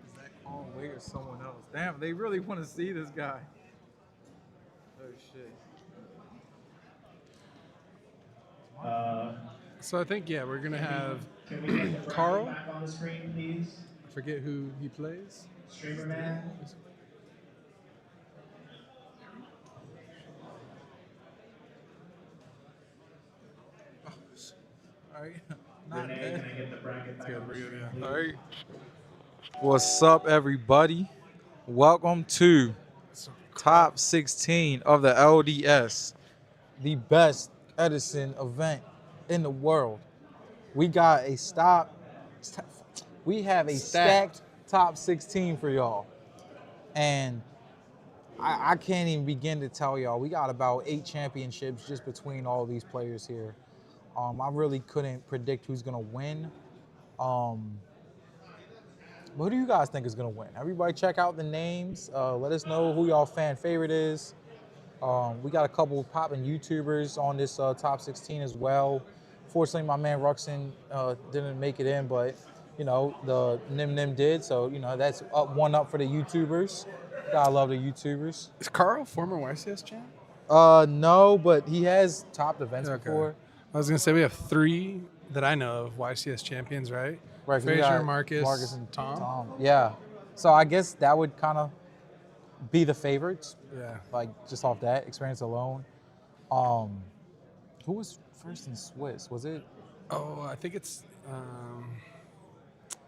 [SPEAKER 1] Is that Carl Wade or someone else? Damn, they really want to see this guy. Oh shit.
[SPEAKER 2] So I think we're gonna have
[SPEAKER 6] Can we get the
[SPEAKER 2] Carl.
[SPEAKER 6] bracket back on the screen, please?
[SPEAKER 2] I forget who he plays.
[SPEAKER 6] Streamer man.
[SPEAKER 1] All right.
[SPEAKER 6] Renee, can I get the bracket back on the screen, please?
[SPEAKER 1] All right. What's up, everybody? Welcome to Top 16 of the LDS, the best Edison event in the world. We got a stacked top 16 for y'all. And I can't even begin to tell y'all, we got about 8 championships just between all these players here. I really couldn't predict who's gonna win. But who do you guys think is gonna win? Everybody check out the names. Let us know who y'all fan favorite is. We got a couple popping YouTubers on this top 16 as well. Fortunately, my man Ruxin didn't make it in, but you know, the Nim did. So, you know, that's one up for the YouTubers. Gotta love the YouTubers.
[SPEAKER 2] Is Carl former YCS champ?
[SPEAKER 1] No, but he has topped events before.
[SPEAKER 2] I was gonna say we have 3 that I know of YCS champions, right?
[SPEAKER 1] Right,
[SPEAKER 2] Frazier, Marcus, and Tom.
[SPEAKER 1] Yeah. So I guess that would kind of be the favorites.
[SPEAKER 2] Yeah.
[SPEAKER 1] Like just off that experience alone. Who was first in Swiss? Was it?
[SPEAKER 2] Oh, I think it's.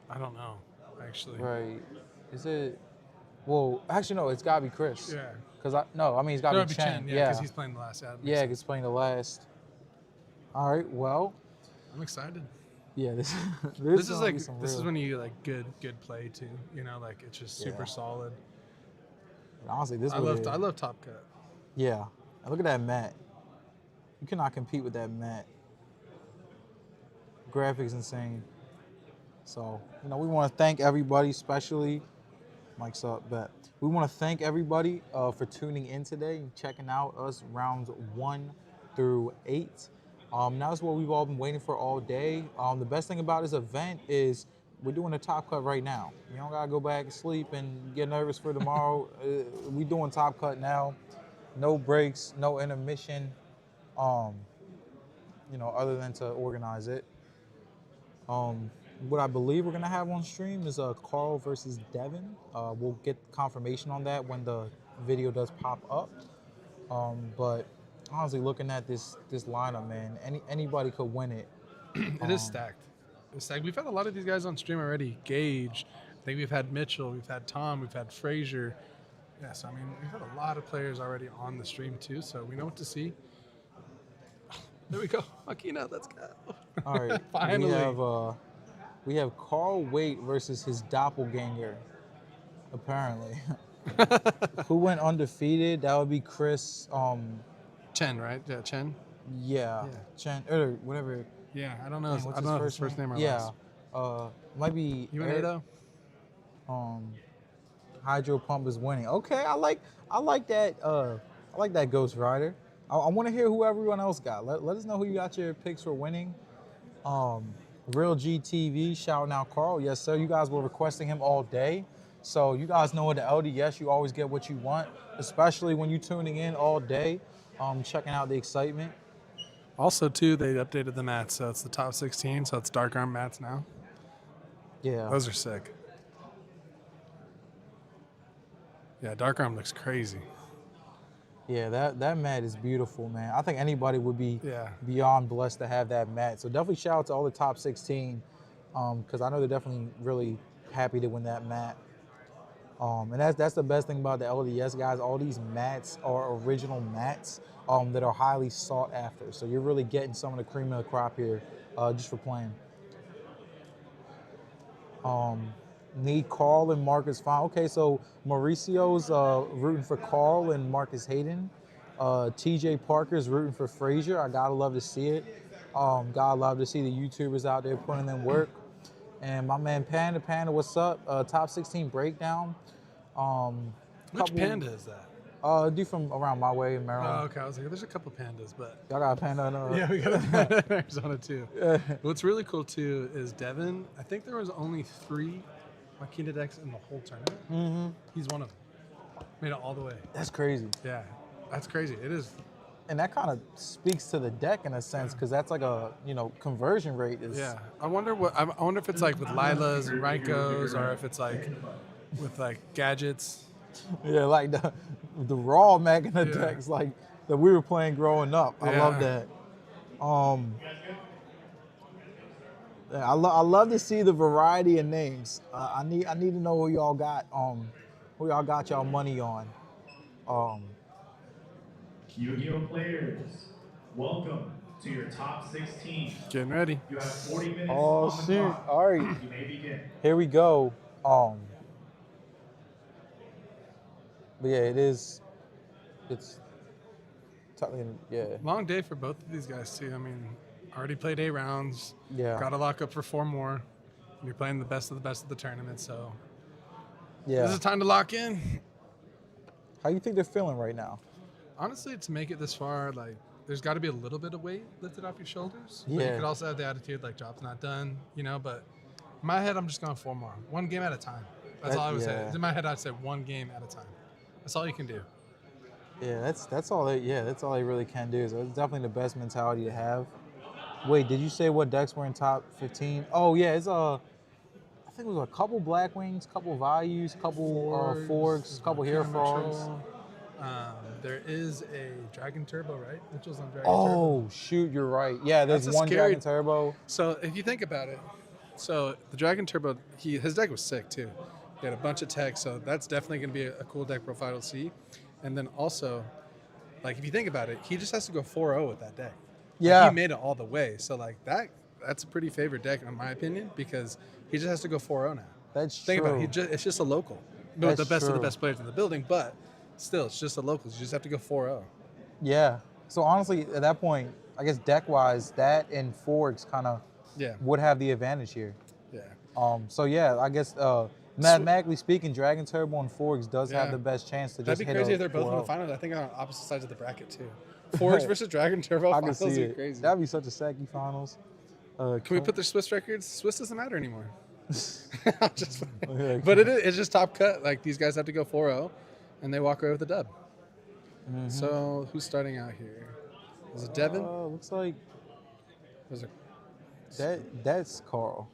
[SPEAKER 2] I don't know, actually.
[SPEAKER 1] Right. Is it? Well, actually no. It's gotta be Chris.
[SPEAKER 2] Yeah.
[SPEAKER 1] Cause it's gotta be Chen.
[SPEAKER 2] Yeah, because he's playing the last ad.
[SPEAKER 1] Yeah, he's playing the last. All right. Well.
[SPEAKER 2] I'm excited.
[SPEAKER 1] Yeah. This
[SPEAKER 2] is when you like good play too. You know, like it's just super solid.
[SPEAKER 1] Honestly,
[SPEAKER 2] I love Top Cut.
[SPEAKER 1] Yeah. And look at that mat. You cannot compete with that mat. Graphics insane. So, you know, we want to thank everybody, especially Mike's up, bet. We want to thank everybody for tuning in today and checking out us rounds 1 through 8. That's what we've all been waiting for all day. The best thing about this event is we're doing a top cut right now. You don't gotta go back and sleep and get nervous for tomorrow. We doing top cut now. No breaks, no intermission. You know, other than to organize it. What I believe we're gonna have on stream is Carl versus Devin. We'll get confirmation on that when the video does pop up. But honestly, looking at this lineup, man, anybody could win it.
[SPEAKER 2] It is stacked. It's stacked. We've had a lot of these guys on stream already. Gage, I think we've had Mitchell, we've had Tom, we've had Frazier. Yes, I mean, we've had a lot of players already on the stream too, so we know what to see. There we go. Akina, let's go.
[SPEAKER 1] All right.
[SPEAKER 2] Finally.
[SPEAKER 1] We have Carl Wade versus his doppelganger, apparently. Who went undefeated? That would be Chris.
[SPEAKER 2] Chen, right? Yeah, Chen.
[SPEAKER 1] Yeah. Chen or whatever.
[SPEAKER 2] Yeah, I don't know. I
[SPEAKER 1] What's
[SPEAKER 2] don't know his first name or last.
[SPEAKER 1] Might be.
[SPEAKER 2] UNATO.
[SPEAKER 1] Hydro Pump is winning. Okay, I like that. I like that Ghost Rider. I want to hear who everyone else got. Let us know who you got your picks for winning. Real GTV shouting out Carl. Yes, sir. You guys were requesting him all day. So you guys know at the LDS, you always get what you want, especially when you're tuning in all day, checking out the excitement.
[SPEAKER 2] Also, too, they updated the mats, so it's the top 16, so it's dark arm mats now.
[SPEAKER 1] Yeah.
[SPEAKER 2] Those are sick. Yeah, dark arm looks crazy.
[SPEAKER 1] Yeah, that mat is beautiful, man. I think anybody would be beyond blessed to have that mat. So definitely shout out to all the top 16, because I know they're definitely really happy to win that mat. And that's the best thing about the LDS, guys. All these mats are original mats that are highly sought after. So you're really getting some of the cream of the crop here just for playing. Need Carl and Marcus fine. Okay, so Mauricio's rooting for Carl and Marcus Hayden. TJ Parker's rooting for Frazier. I gotta love to see it. Gotta love to see the YouTubers out there putting in work. And my man Panda, what's up? Top 16 breakdown.
[SPEAKER 2] Which Panda is that?
[SPEAKER 1] Do from around my way in
[SPEAKER 2] Oh,
[SPEAKER 1] Maryland.
[SPEAKER 2] okay. I was like, there's a couple pandas, but
[SPEAKER 1] Y'all got a panda in
[SPEAKER 2] yeah, we got a panda in Arizona too.
[SPEAKER 1] Yeah.
[SPEAKER 2] What's really cool too is Devin. I think there was only 3 Makina decks in the whole tournament.
[SPEAKER 1] Mm-hmm.
[SPEAKER 2] He's one of them. Made it all the way.
[SPEAKER 1] That's crazy.
[SPEAKER 2] Yeah, that's crazy. It is.
[SPEAKER 1] And that kind of speaks to the deck in a sense, because that's like a, conversion rate is.
[SPEAKER 2] Yeah, I wonder if it's like with Lilas and Raikos, or if it's like with like gadgets.
[SPEAKER 1] Yeah, like the raw Magna
[SPEAKER 2] Yeah.
[SPEAKER 1] decks like that we were playing growing up. I
[SPEAKER 2] Yeah.
[SPEAKER 1] love that. I love to see the variety of names. I need to know who y'all got y'all money on.
[SPEAKER 3] Yu-Gi-Oh players, welcome to your top 16.
[SPEAKER 2] Getting ready.
[SPEAKER 3] You have 40 minutes
[SPEAKER 1] Oh
[SPEAKER 3] on the
[SPEAKER 1] shoot!
[SPEAKER 3] clock.
[SPEAKER 1] All right,
[SPEAKER 3] You may begin.
[SPEAKER 1] here we go. But yeah, it's yeah.
[SPEAKER 2] Long day for both of these guys too. I mean, already played 8 rounds.
[SPEAKER 1] Yeah.
[SPEAKER 2] Got to lock up for 4 more. And you're playing the best of the tournament, so
[SPEAKER 1] Yeah.
[SPEAKER 2] this is time to lock in.
[SPEAKER 1] How you think they're feeling right now?
[SPEAKER 2] Honestly, to make it this far, like, there's got to be a little bit of weight lifted off your shoulders. But you
[SPEAKER 1] Yeah.
[SPEAKER 2] could also have the attitude like job's not done, But in my head, I'm just going 4 more, 1 game at a time. That's all I would say.
[SPEAKER 1] Yeah.
[SPEAKER 2] In my head, I'd say 1 game at a time. That's all you can do.
[SPEAKER 1] Yeah, that's all they really can do. So it's definitely the best mentality to have. Wait, did you say what decks were in top 15? Oh yeah, it's I think it was a couple Black Wings, couple Values, couple Forks, couple Hair Frogs.
[SPEAKER 2] There is a Dragon Turbo, right? Mitchell's on Dragon Turbo.
[SPEAKER 1] Oh shoot, you're right. Yeah, there's
[SPEAKER 2] That's a
[SPEAKER 1] one
[SPEAKER 2] scary-
[SPEAKER 1] Dragon Turbo.
[SPEAKER 2] So if you think about it, so the Dragon Turbo, his deck was sick too. He had a bunch of tech, so that's definitely going to be a cool deck profile to see. And then also, like if you think about it, he just has to go 4-0 with that deck.
[SPEAKER 1] Yeah.
[SPEAKER 2] Like, he made it all the way. So like that's a pretty favorite deck in my opinion, because he just has to go 4-0 now.
[SPEAKER 1] That's
[SPEAKER 2] Think
[SPEAKER 1] true.
[SPEAKER 2] about it. It's just a local. No,
[SPEAKER 1] That's
[SPEAKER 2] the best of the
[SPEAKER 1] true.
[SPEAKER 2] best players in the building, but still, it's just a locals. You just have to go 4-0.
[SPEAKER 1] Yeah. So honestly, at that point, I guess deck-wise, that and Forks kind of
[SPEAKER 2] Yeah.
[SPEAKER 1] would have the advantage here.
[SPEAKER 2] Yeah.
[SPEAKER 1] So yeah, I guess mathematically speaking, Dragon Turbo and Forks does
[SPEAKER 2] Yeah.
[SPEAKER 1] have the best chance to
[SPEAKER 2] That'd
[SPEAKER 1] just
[SPEAKER 2] be
[SPEAKER 1] hit
[SPEAKER 2] crazy
[SPEAKER 1] a
[SPEAKER 2] if they're both in the
[SPEAKER 1] 4-0.
[SPEAKER 2] finals. I think on opposite sides of the bracket too. Forks versus Dragon Turbo
[SPEAKER 1] I can
[SPEAKER 2] finals
[SPEAKER 1] see
[SPEAKER 2] would be
[SPEAKER 1] it.
[SPEAKER 2] crazy.
[SPEAKER 1] That'd be such a sacky finals.
[SPEAKER 2] Can we put their Swiss records? Swiss doesn't matter anymore. I'm just
[SPEAKER 1] Okay.
[SPEAKER 2] but it's just top cut. Like these guys have to go 4-0, and they walk away with the dub.
[SPEAKER 1] Mm-hmm.
[SPEAKER 2] So who's starting out here? Is it Devin?
[SPEAKER 1] Looks like
[SPEAKER 2] Was it?
[SPEAKER 1] that's Carl.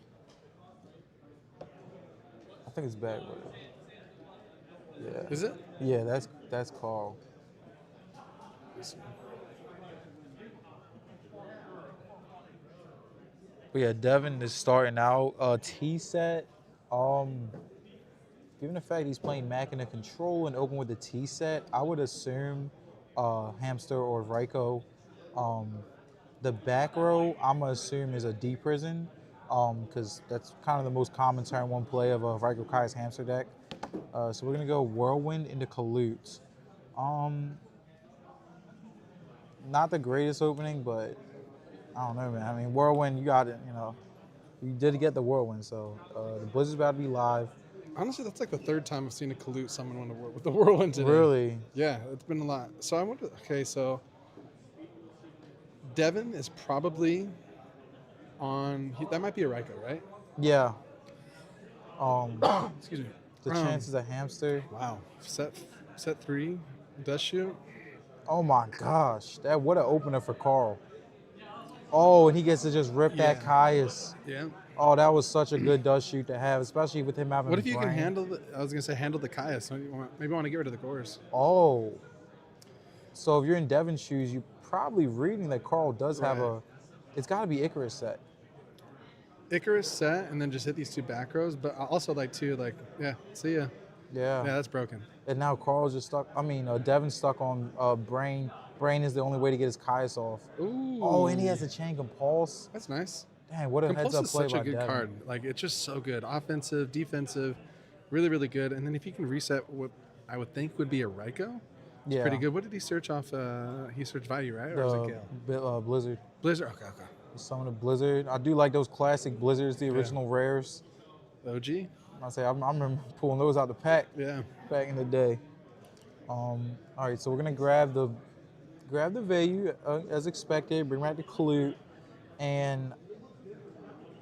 [SPEAKER 1] I think it's bad with it. Yeah.
[SPEAKER 2] Is it?
[SPEAKER 1] Yeah, that's Carl. But yeah, Devin is starting out. T set. Given the fact he's playing Mac in the control and open with the T set, I would assume Hamster or Raiko. The back row, I'm gonna assume is a D prison, because that's kind of the most common turn 1 play of a Raiko Kai's Hamster deck. So we're gonna go Whirlwind into Kalute. Not the greatest opening, but I don't know, man. I mean, Whirlwind, you got it. You did get the Whirlwind, so the Blizzard's about to be live.
[SPEAKER 2] Honestly, that's like the 3rd time I've seen a Kalute summon one with the Whirlwind today.
[SPEAKER 1] Really?
[SPEAKER 2] Yeah, it's been a lot. So I wonder. Okay, so Devin is probably on. That might be a Raiko, right?
[SPEAKER 1] Yeah.
[SPEAKER 2] Excuse me.
[SPEAKER 1] The chances of Hamster.
[SPEAKER 2] Wow. Set 3 does shoot.
[SPEAKER 1] Oh my gosh, what an opener for Carl. Oh, and he gets to just rip that
[SPEAKER 2] Yeah.
[SPEAKER 1] Caius.
[SPEAKER 2] Yeah.
[SPEAKER 1] Oh, that was such a good dust shoot to have, especially with him having.
[SPEAKER 2] What if you can
[SPEAKER 1] brain.
[SPEAKER 2] handle I was gonna say handle the Caius. Maybe you want to get rid of the cores.
[SPEAKER 1] Oh. So if you're in Devin's shoes, you're probably reading that Carl does have
[SPEAKER 2] Right.
[SPEAKER 1] it's got to be Icarus set.
[SPEAKER 2] Icarus set and then just hit these 2 back rows, but I also yeah, see ya.
[SPEAKER 1] Yeah.
[SPEAKER 2] Yeah, that's broken.
[SPEAKER 1] And now Carl's just stuck. I mean, Devin's stuck on Brain. Brain is the only way to get his Caius off.
[SPEAKER 2] Ooh.
[SPEAKER 1] Oh, and he has a chain Compulse.
[SPEAKER 2] That's nice.
[SPEAKER 1] Dang, what a
[SPEAKER 2] Compulse
[SPEAKER 1] heads-up
[SPEAKER 2] is
[SPEAKER 1] play
[SPEAKER 2] such a
[SPEAKER 1] by
[SPEAKER 2] good
[SPEAKER 1] Devin.
[SPEAKER 2] card. Like it's just so good. Offensive, defensive, really, really good. And then if he can reset what I would think would be a Raiko, it's
[SPEAKER 1] Yeah.
[SPEAKER 2] pretty good. What did he search off? He searched Value, right? Or was it Gale?
[SPEAKER 1] Blizzard.
[SPEAKER 2] Blizzard. Okay.
[SPEAKER 1] Some of the Blizzard. I do like those classic Blizzards, the original rares.
[SPEAKER 2] OG.
[SPEAKER 1] I remember pulling those out the pack
[SPEAKER 2] Yeah.
[SPEAKER 1] back in the day. All right, so we're gonna grab the value as expected, bring back the clue, and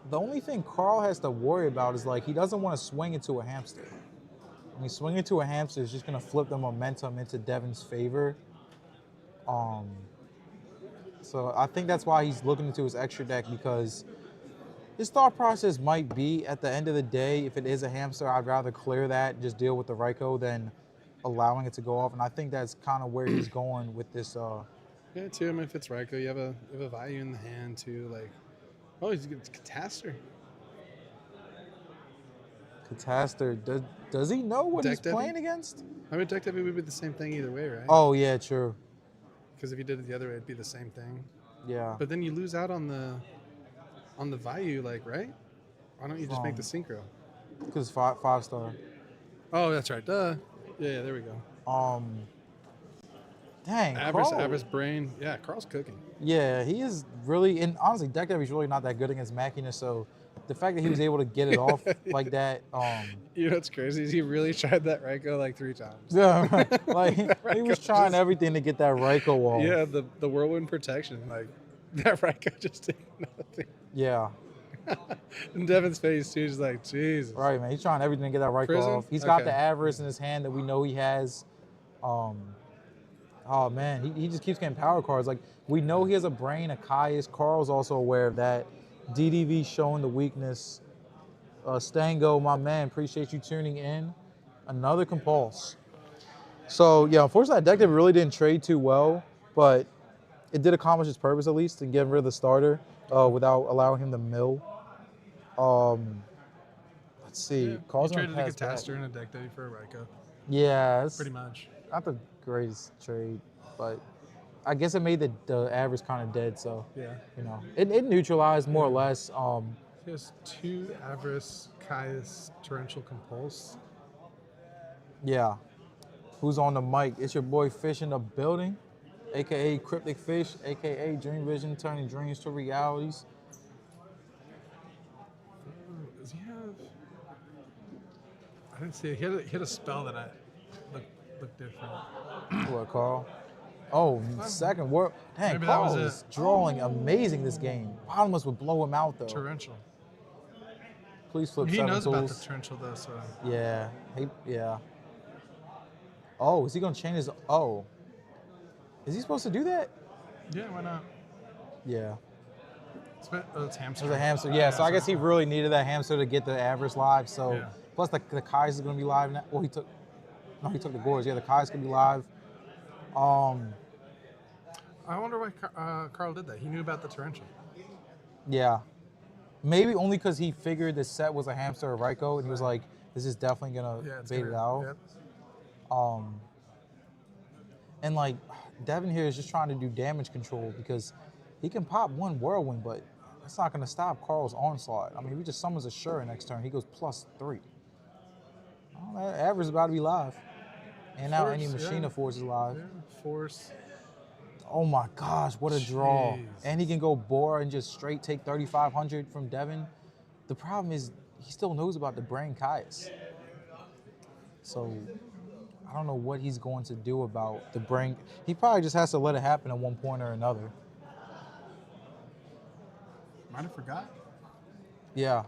[SPEAKER 1] the only thing Carl has to worry about is like he doesn't want to swing into a hamster. When he swing into a hamster, it's just gonna flip the momentum into Devin's favor. Um, so I think that's why he's looking into his extra deck, because his thought process might be, at the end of the day, if it is a hamster, I'd rather clear that and just deal with the Ryko than allowing it to go off. And I think that's kind of where he's going with this.
[SPEAKER 2] Yeah, too. I mean, if it's Ryko, you have a value in the hand too. Like, oh, he's it's Catastor.
[SPEAKER 1] Catastor, does he know what
[SPEAKER 2] Deck
[SPEAKER 1] he's
[SPEAKER 2] Debbie?
[SPEAKER 1] playing against?
[SPEAKER 2] I mean, deck Debbie would be the same thing either way, right?
[SPEAKER 1] Oh yeah, true.
[SPEAKER 2] Because if you did it the other way, it'd be the same thing.
[SPEAKER 1] Yeah.
[SPEAKER 2] But then you lose out on the value, like, right? Why don't you just make the synchro?
[SPEAKER 1] Because five star.
[SPEAKER 2] Oh, that's right. Duh. Yeah, there we go.
[SPEAKER 1] Dang.
[SPEAKER 2] Avarice brain. Yeah, Carl's cooking.
[SPEAKER 1] Yeah, he is really, and honestly, Deck Debbie's really not that good against Machina, so the fact that he was able to get it off like that.
[SPEAKER 2] You know what's crazy is he really tried that Ryko like 3 times.
[SPEAKER 1] Yeah, like he was trying everything to get that Ryko off.
[SPEAKER 2] Yeah, the whirlwind protection, like that Ryko just did nothing.
[SPEAKER 1] Yeah.
[SPEAKER 2] And Devin's face too is like, Jesus.
[SPEAKER 1] Right, man. He's trying everything to get that Ryko
[SPEAKER 2] Prison?
[SPEAKER 1] off. He's got
[SPEAKER 2] Okay.
[SPEAKER 1] the avarice in his hand that we know he has. Oh man, he just keeps getting power cards. Like, we know he has a brain, a Caius. Carl's also aware of that. DDV showing the weakness. Stango, my man, appreciate you tuning in. Another compulse. So yeah, unfortunately that deck that really didn't trade too well, but it did accomplish its purpose at least in getting rid of the starter without allowing him to mill. Let's see.
[SPEAKER 2] Yeah,
[SPEAKER 1] Carl's
[SPEAKER 2] you
[SPEAKER 1] gonna
[SPEAKER 2] traded a
[SPEAKER 1] pass
[SPEAKER 2] Catastor and a deck Debbie for a Ryko.
[SPEAKER 1] Yeah, it's
[SPEAKER 2] Pretty much.
[SPEAKER 1] not the greatest trade, but I guess it made the average kind of dead. So
[SPEAKER 2] Yeah.
[SPEAKER 1] you know, it neutralized more or less.
[SPEAKER 2] He has 2 Avarice, Caius, Torrential Compulse.
[SPEAKER 1] Yeah. Who's on the mic? It's your boy Fish in the building, aka Cryptic Fish, aka Dream Vision, turning dreams to realities.
[SPEAKER 2] Does he have? I didn't see it. He had a spell that looked different.
[SPEAKER 1] What, Carl? Oh, second word. Dang,
[SPEAKER 2] Maybe that
[SPEAKER 1] Carl
[SPEAKER 2] was
[SPEAKER 1] is
[SPEAKER 2] it.
[SPEAKER 1] drawing amazing this game. Bottomless would blow him out though.
[SPEAKER 2] Torrential.
[SPEAKER 1] Please flip
[SPEAKER 2] He
[SPEAKER 1] 7
[SPEAKER 2] knows
[SPEAKER 1] tools.
[SPEAKER 2] about the torrential though, so
[SPEAKER 1] Yeah. Yeah. Oh, is he gonna change his? Oh, is he supposed to do that?
[SPEAKER 2] yeah, why not?
[SPEAKER 1] Yeah.
[SPEAKER 2] It's hamster.
[SPEAKER 1] It was a hamster. Yeah. So I guess he really needed that hamster to get the average live. So
[SPEAKER 2] Yeah.
[SPEAKER 1] plus the Kai's is gonna be live now. Well, he took the Gores. Yeah, the Kai's gonna be live.
[SPEAKER 2] I wonder why Carl did that. He knew about the torrential.
[SPEAKER 1] Yeah. Maybe only because he figured the set was a hamster or Ryko, and he was like, "This is definitely gonna
[SPEAKER 2] Yeah, it's
[SPEAKER 1] bait it out."
[SPEAKER 2] Yep.
[SPEAKER 1] And like Devin here is just trying to do damage control because he can pop 1 whirlwind, but that's not gonna stop Carl's onslaught. I mean, we just summons a Sure next turn. He goes +3. Oh, that average is about to be live. And now any
[SPEAKER 2] Force,
[SPEAKER 1] Machina
[SPEAKER 2] yeah.
[SPEAKER 1] Force is live.
[SPEAKER 2] Yeah, force.
[SPEAKER 1] Oh my gosh, what a draw.
[SPEAKER 2] Jeez.
[SPEAKER 1] And he can go Bora and just straight take 3,500 from Devin. The problem is he still knows about the Brain Caius. So I don't know what he's going to do about the Brain. He probably just has to let it happen at one point or another.
[SPEAKER 2] Might have forgot.
[SPEAKER 1] Yeah.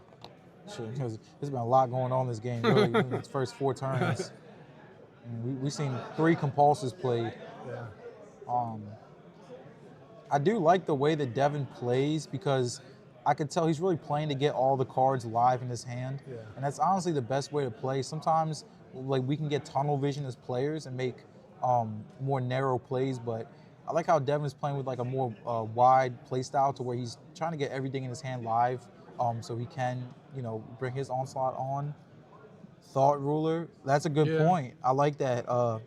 [SPEAKER 1] Sure. There's been a lot going on in this game, really, in its first 4 turns. We've seen 3 compulses played.
[SPEAKER 2] Yeah.
[SPEAKER 1] I do like the way that Devin plays because I can tell he's really playing to get all the cards live in his hand.
[SPEAKER 2] Yeah.
[SPEAKER 1] And that's honestly the best way to play. Sometimes like we can get tunnel vision as players and make more narrow plays, but I like how Devin's playing with like a more wide play style to where he's trying to get everything in his hand live so he can, you know, bring his onslaught on. Thought Ruler, that's a good point. I like that.
[SPEAKER 2] So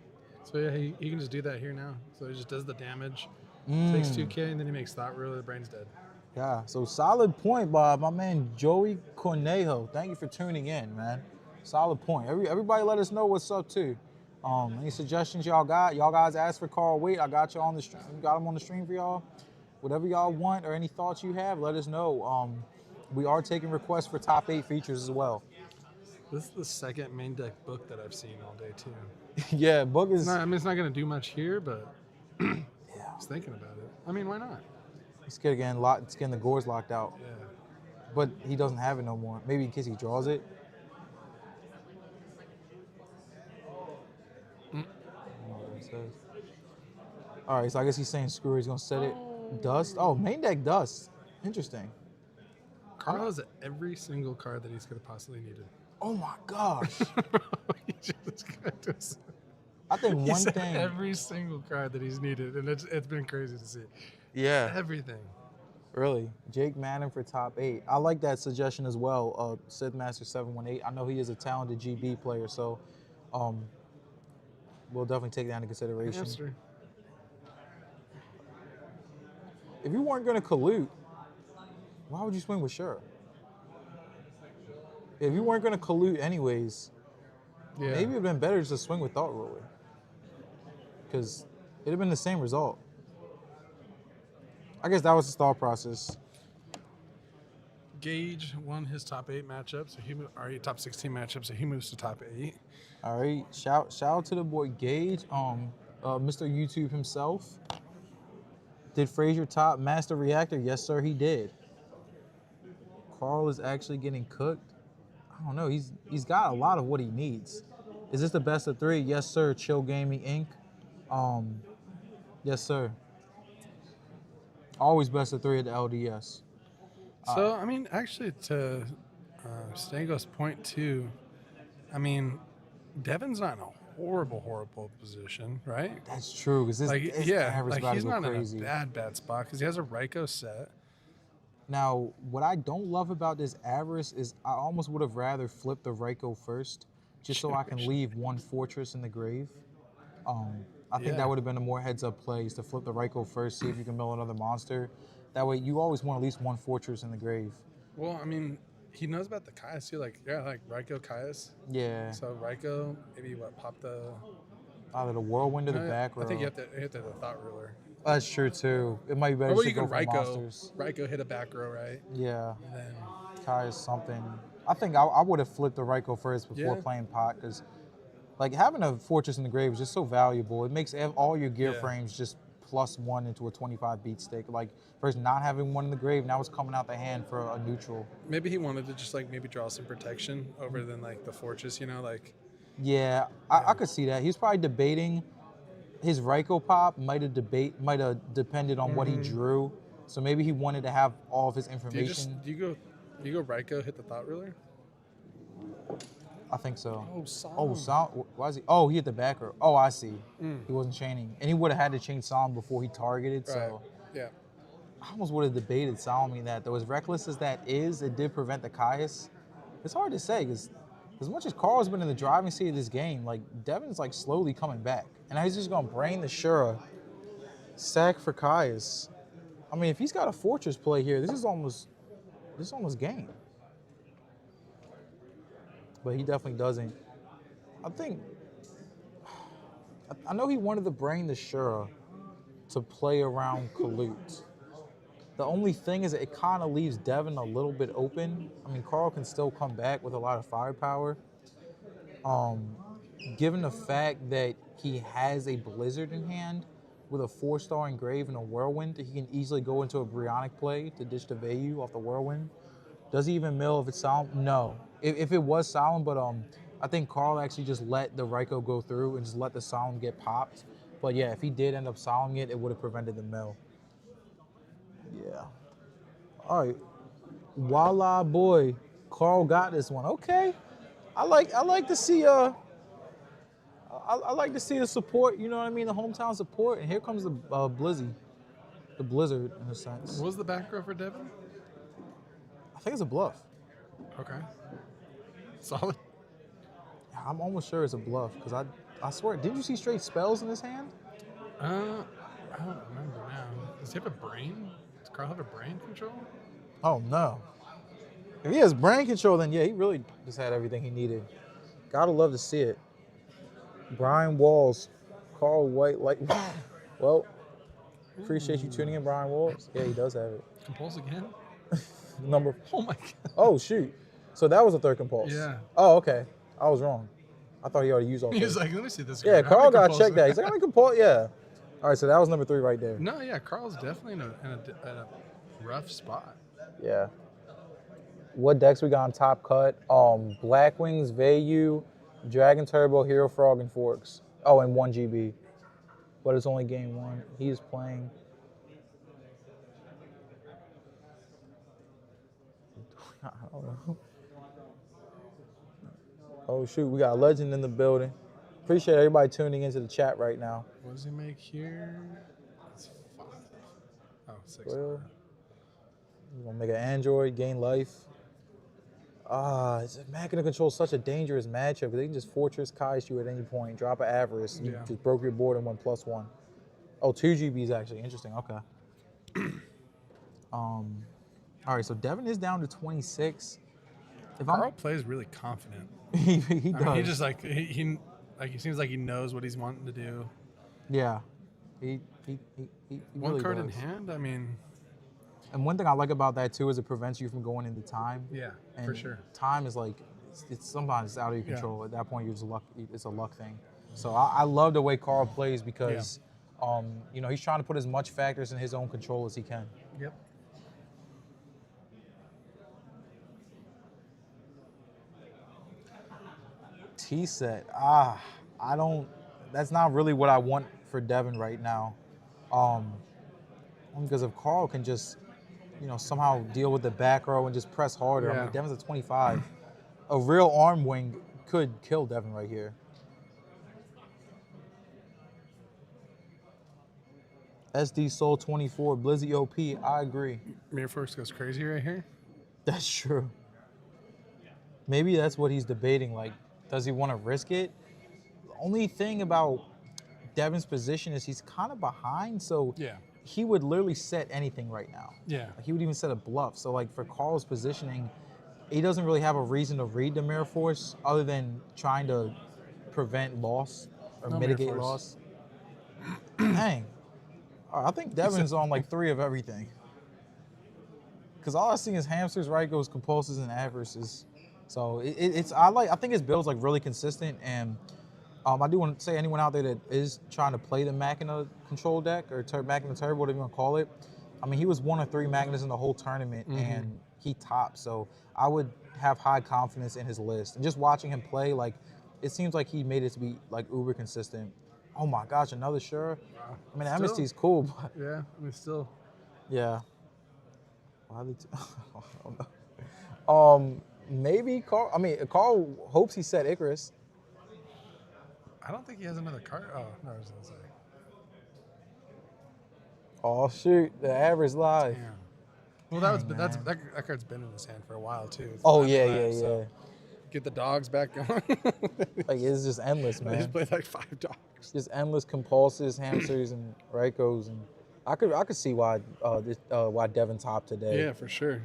[SPEAKER 2] yeah, he can just do that here now. So he just does the damage, takes 2K, and then he makes Thought Ruler. The brain's dead.
[SPEAKER 1] Yeah, so solid point by my man Joey Cornejo. Thank you for tuning in, man. Solid point. Everybody let us know what's up too. Any suggestions y'all got? Y'all guys asked for Carl Waite. I got y'all on the stream. Got him on the stream for y'all. Whatever y'all want or any thoughts you have, let us know. We are taking requests for top 8 features as well.
[SPEAKER 2] This is the second main deck book that I've seen all day too.
[SPEAKER 1] Yeah, book is.
[SPEAKER 2] It's not gonna do much here, but I was thinking about it. I mean, why not?
[SPEAKER 1] He's scared again. It's getting the gores locked out,
[SPEAKER 2] Yeah.
[SPEAKER 1] but he doesn't have it no more. Maybe in case he draws it. I don't know what it says. All right, so I guess he's saying screw it. He's gonna set it. Dust. Oh, main deck dust. Interesting.
[SPEAKER 2] Carl has every single card that he's could have possibly needed.
[SPEAKER 1] Oh my gosh.
[SPEAKER 2] He just got this.
[SPEAKER 1] I think
[SPEAKER 2] He
[SPEAKER 1] one
[SPEAKER 2] said
[SPEAKER 1] thing.
[SPEAKER 2] every single card that he's needed, and it's been crazy to see.
[SPEAKER 1] Yeah.
[SPEAKER 2] Everything.
[SPEAKER 1] Really, Jake Madden for top 8. I like that suggestion as well. Sith Master 718. I know he is a talented GB player, so we'll definitely take that into consideration.
[SPEAKER 2] Answer.
[SPEAKER 1] If you weren't going to collude, why would you swing with Shura? If you weren't going to collude anyways,
[SPEAKER 2] Yeah.
[SPEAKER 1] maybe it would have been better just to swing with Thought Ruler. Because it would have been the same result. I guess that was his thought process.
[SPEAKER 2] Gage won his top 8 matchups, so top 16 matchups, so he moves to top 8.
[SPEAKER 1] All right, shout out to the boy Gage, Mr. YouTube himself. Did Frazier top Master Reactor? Yes, sir, he did. Carl is actually getting cooked. I don't know. He's got a lot of what he needs. Is this the best of 3? Yes, sir. Chill Gaming Inc. Yes, sir. Always best of 3 at the LDS.
[SPEAKER 2] So, I mean, actually, to Stango's point, too, I mean, Devin's not in a horrible position, right?
[SPEAKER 1] That's true. Because this average about
[SPEAKER 2] he's
[SPEAKER 1] to go
[SPEAKER 2] not
[SPEAKER 1] crazy.
[SPEAKER 2] in a bad spot because he has a Ryko set.
[SPEAKER 1] Now, what I don't love about this Avarice is I almost would have rather flipped the Ryko first, just so I can leave one fortress in the grave. I think that would have been a more heads-up play, is to flip the Ryko first, see if you can mill another monster. That way, you always want at least one fortress in the grave.
[SPEAKER 2] Well, I mean, he knows about the Caius too. Like Ryko Caius.
[SPEAKER 1] Yeah.
[SPEAKER 2] So Ryko, maybe pop the.
[SPEAKER 1] Either the Whirlwind or the back row.
[SPEAKER 2] I think you have to hit the Thought Ruler.
[SPEAKER 1] That's true too. It might be better
[SPEAKER 2] Or
[SPEAKER 1] to
[SPEAKER 2] you
[SPEAKER 1] go
[SPEAKER 2] can
[SPEAKER 1] for monsters.
[SPEAKER 2] Ryko hit a back row, right?
[SPEAKER 1] Yeah.
[SPEAKER 2] And then
[SPEAKER 1] Kai is something. I think I would have flipped the Ryko first before playing Pot, because like having a fortress in the grave is just so valuable. It makes all your gear frames just +1 into a 25 beat stick. Like first not having one in the grave, now it's coming out the hand for a neutral.
[SPEAKER 2] maybe he wanted to just maybe draw some protection over than the fortress,
[SPEAKER 1] Yeah, I could see that. He was probably debating. His Ryko pop might have depended on what he drew. So maybe he wanted to have all of his information.
[SPEAKER 2] Do you go Ryko, hit the Thought Ruler?
[SPEAKER 1] I think so.
[SPEAKER 2] Oh, Solemn.
[SPEAKER 1] Oh, Solemn. Why is he? Oh, he hit the back row. Oh, I see. He wasn't chaining. And he would have had to chain Solemn before he targeted. So
[SPEAKER 2] Yeah.
[SPEAKER 1] I almost would have debated Solemn that, though. As reckless as that is, it did prevent the Caius. It's hard to say, because as much as Carl's been in the driving seat of this game, Devin's slowly coming back. And now he's just going to brain the Shura, sack for Caius. I mean, if he's got a fortress play here, this is almost game. But he definitely doesn't. I know he wanted to brain the Shura to play around Kalut. The only thing is that it kind of leaves Devin a little bit open. I mean, Carl can still come back with a lot of firepower. Given the fact that he has a Blizzard in hand with a 4-star Engrave and a Whirlwind, he can easily go into a Brionic play to ditch the Vayu off the Whirlwind. Does he even mill if it's Solemn? No. If it was Solemn, but I think Carl actually just let the Ryko go through and just let the Solemn get popped. But yeah, if he did end up Solemning it would have prevented the mill. Yeah. All right. Voila, boy. Carl got this one. Okay. I like to see I like to see the support, you know what I mean, the hometown support. And here comes the Blizzy. The Blizzard, in a sense.
[SPEAKER 2] What was the back row for Devin?
[SPEAKER 1] I think it's a bluff.
[SPEAKER 2] Okay. Solid.
[SPEAKER 1] I'm almost sure it's a bluff, because I swear, didn't you see straight spells in his hand?
[SPEAKER 2] I don't remember now. Does he have a brain? Does Carl have a brain control?
[SPEAKER 1] Oh, no. If he has brain control, then yeah, he really just had everything he needed. Gotta love to see it. Brian Walls, Carl White, well, appreciate you tuning in, Brian Walls. Yeah, he does have it.
[SPEAKER 2] Compulse again?
[SPEAKER 1] Number.
[SPEAKER 2] Oh my God.
[SPEAKER 1] Oh, shoot. So that was a third compulse.
[SPEAKER 2] Yeah.
[SPEAKER 1] Oh, okay. I was wrong. I thought he already used all
[SPEAKER 2] He
[SPEAKER 1] three.
[SPEAKER 2] was like, let me see this.
[SPEAKER 1] Yeah,
[SPEAKER 2] card. How
[SPEAKER 1] Carl
[SPEAKER 2] many
[SPEAKER 1] got to
[SPEAKER 2] compulses-
[SPEAKER 1] check that. He's like, how many compulse? Yeah. All right, so that was number 3 right there.
[SPEAKER 2] No, yeah, Carl's definitely in a rough spot.
[SPEAKER 1] Yeah. What decks we got on top cut? Black Wings, Vayu, Dragon Turbo, Hero Frog, and Forks. Oh, and 1 GB. But it's only game 1. He's playing. I don't know. Oh shoot, we got a legend in the building. Appreciate everybody tuning into the chat right now.
[SPEAKER 2] What does he make here? It's 5. Oh, 6.
[SPEAKER 1] Well, we're gonna make an android, gain life. Machina Control is such a dangerous matchup because they can just Fortress Kai's you at any point, drop an Avarice, you
[SPEAKER 2] Yeah.
[SPEAKER 1] just broke your board and went +1. Oh, 2 GB is actually interesting. Okay. All right, so Devin is down to 26.
[SPEAKER 2] Carl plays really confident.
[SPEAKER 1] he
[SPEAKER 2] I
[SPEAKER 1] does.
[SPEAKER 2] mean, he just like he seems like he knows what he's wanting to do.
[SPEAKER 1] Yeah. He
[SPEAKER 2] One
[SPEAKER 1] really
[SPEAKER 2] card in
[SPEAKER 1] does.
[SPEAKER 2] hand. I mean,
[SPEAKER 1] And one thing I like about that too is it prevents you from going into time.
[SPEAKER 2] yeah,
[SPEAKER 1] And
[SPEAKER 2] for sure.
[SPEAKER 1] time is like it's sometimes out of your
[SPEAKER 2] Yeah.
[SPEAKER 1] control. At that point, you're just luck. It's a luck thing. So I love the way Carl plays because, he's trying to put as much factors in his own control as he can.
[SPEAKER 2] Yep.
[SPEAKER 1] T set. That's not really what I want for Devin right now. Because if Carl can just, somehow deal with the back row and just press harder. I
[SPEAKER 2] Yeah.
[SPEAKER 1] mean, Devin's at 25. A real arm wing could kill Devin right here. SD Soul 24, Blizzy OP, I agree.
[SPEAKER 2] Mirror Force goes crazy right here.
[SPEAKER 1] That's true. Maybe that's what he's debating. Like, does he want to risk it? The only thing about Devin's position is he's kind of behind, so
[SPEAKER 2] Yeah.
[SPEAKER 1] he would literally set anything right now.
[SPEAKER 2] Yeah.
[SPEAKER 1] Like, he would even set a bluff. So, like, for Carl's positioning, he doesn't really have a reason to read the Mirror Force other than trying to prevent loss or
[SPEAKER 2] No
[SPEAKER 1] mitigate
[SPEAKER 2] Mirror
[SPEAKER 1] loss. Dang. All right, I think Devin's on like 3 of everything. Because all I see is hamsters, Raikos, compulses, and avarices. So I think his build's like really consistent, and I do want to say anyone out there that is trying to play the Machina control deck or Machina Turbo, whatever you want to call it. I mean, he was 1 of 3 Machinas in the whole tournament, and he topped. So I would have high confidence in his list. And just watching him play, like, it seems like he made it to be like uber consistent. Oh my gosh, another sure. I mean,
[SPEAKER 2] Still.
[SPEAKER 1] MST's cool, but
[SPEAKER 2] Yeah. I mean, still.
[SPEAKER 1] yeah. Why did I don't know. Maybe Carl. I mean, Carl hopes he set Icarus.
[SPEAKER 2] I don't think he has another card. Oh no, I was gonna say.
[SPEAKER 1] Oh shoot, the average live.
[SPEAKER 2] Damn. Well, that card's been in his hand for a while too. It's
[SPEAKER 1] Oh
[SPEAKER 2] not
[SPEAKER 1] yeah,
[SPEAKER 2] live,
[SPEAKER 1] yeah,
[SPEAKER 2] so
[SPEAKER 1] yeah.
[SPEAKER 2] Get the dogs back going.
[SPEAKER 1] Like it's just endless,
[SPEAKER 2] He's
[SPEAKER 1] man.
[SPEAKER 2] played like 5 dogs.
[SPEAKER 1] Just endless compulses, hamsters, and Raikos, and I could see why why Devin topped today.
[SPEAKER 2] Yeah, for sure.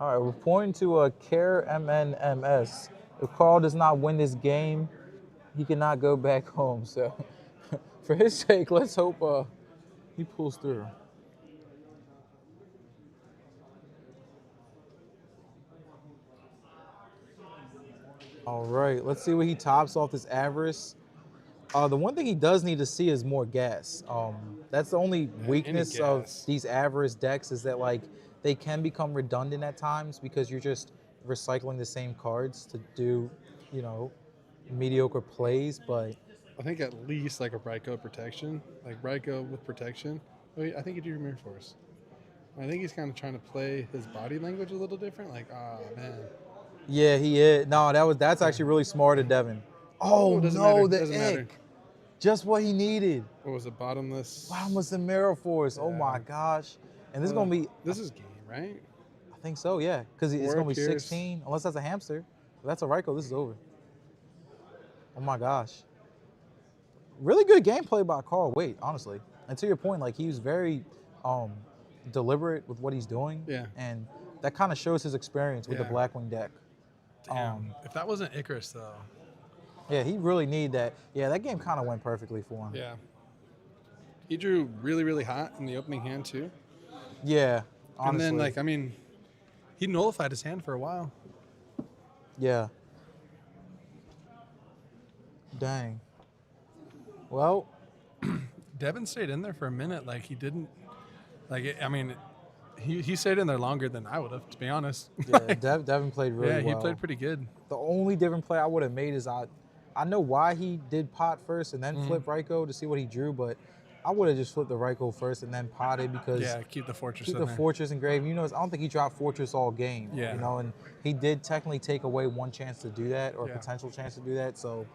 [SPEAKER 1] All right, we're pointing to a Care MNMS. If Carl does not win this game, he cannot go back home. So, for his sake, let's hope he pulls through. All right, let's see what he tops off this avarice. The one thing he does need to see is more gas. That's the only weakness of
[SPEAKER 2] gas.
[SPEAKER 1] these avarice decks is that like they can become redundant at times because you're just recycling the same cards to do, mediocre plays. But
[SPEAKER 2] I think at least like a Raiko protection, like Raiko with protection. Wait, I think you do your Mirror Force. I think he's kind of trying to play his body language a little different. Like, man.
[SPEAKER 1] yeah, he is. No, that's actually really smart of Devin. Oh
[SPEAKER 2] doesn't
[SPEAKER 1] no,
[SPEAKER 2] matter,
[SPEAKER 1] the
[SPEAKER 2] doesn't matter.
[SPEAKER 1] ick. Just what he needed.
[SPEAKER 2] What was it? Bottomless.
[SPEAKER 1] Bottomless the Mirror Force. Oh my
[SPEAKER 2] Yeah.
[SPEAKER 1] gosh. And this is gonna be.
[SPEAKER 2] This is game, right?
[SPEAKER 1] I think so, yeah. Because it's
[SPEAKER 2] Four
[SPEAKER 1] gonna be
[SPEAKER 2] Pierce.
[SPEAKER 1] 16, unless that's a hamster. If that's a Raiko, this is over. Oh my gosh. Really good gameplay by Carl Wait, honestly. And to your point, like he was very deliberate with what he's doing.
[SPEAKER 2] Yeah.
[SPEAKER 1] And that kind of shows his experience with the
[SPEAKER 2] Yeah.
[SPEAKER 1] Blackwing deck.
[SPEAKER 2] Damn. If that wasn't Icarus, though.
[SPEAKER 1] Yeah, he really need that. Yeah, that game kind of went perfectly for him.
[SPEAKER 2] Yeah. He drew really, really hot in the opening hand, too.
[SPEAKER 1] Yeah, honestly.
[SPEAKER 2] And then, like, I mean, He nullified his hand for a while.
[SPEAKER 1] Yeah. Dang. Well,
[SPEAKER 2] Devin stayed in there for a minute. Like, he didn't. Like, I mean, he stayed in there longer than I would have, to be honest.
[SPEAKER 1] yeah, Devin played really well.
[SPEAKER 2] Yeah, he played pretty good.
[SPEAKER 1] The only different play I would have made is I know why he did pot first and then flip Ryko to see what he drew, but I would have just flipped the Ryko first and then potted because
[SPEAKER 2] Keep the fortress
[SPEAKER 1] keep
[SPEAKER 2] in
[SPEAKER 1] the
[SPEAKER 2] there.
[SPEAKER 1] fortress engraved. You know, I don't think he dropped fortress all game.
[SPEAKER 2] Yeah.
[SPEAKER 1] You know, and he did technically take away one chance to do that or
[SPEAKER 2] Yeah.
[SPEAKER 1] potential chance to do that. So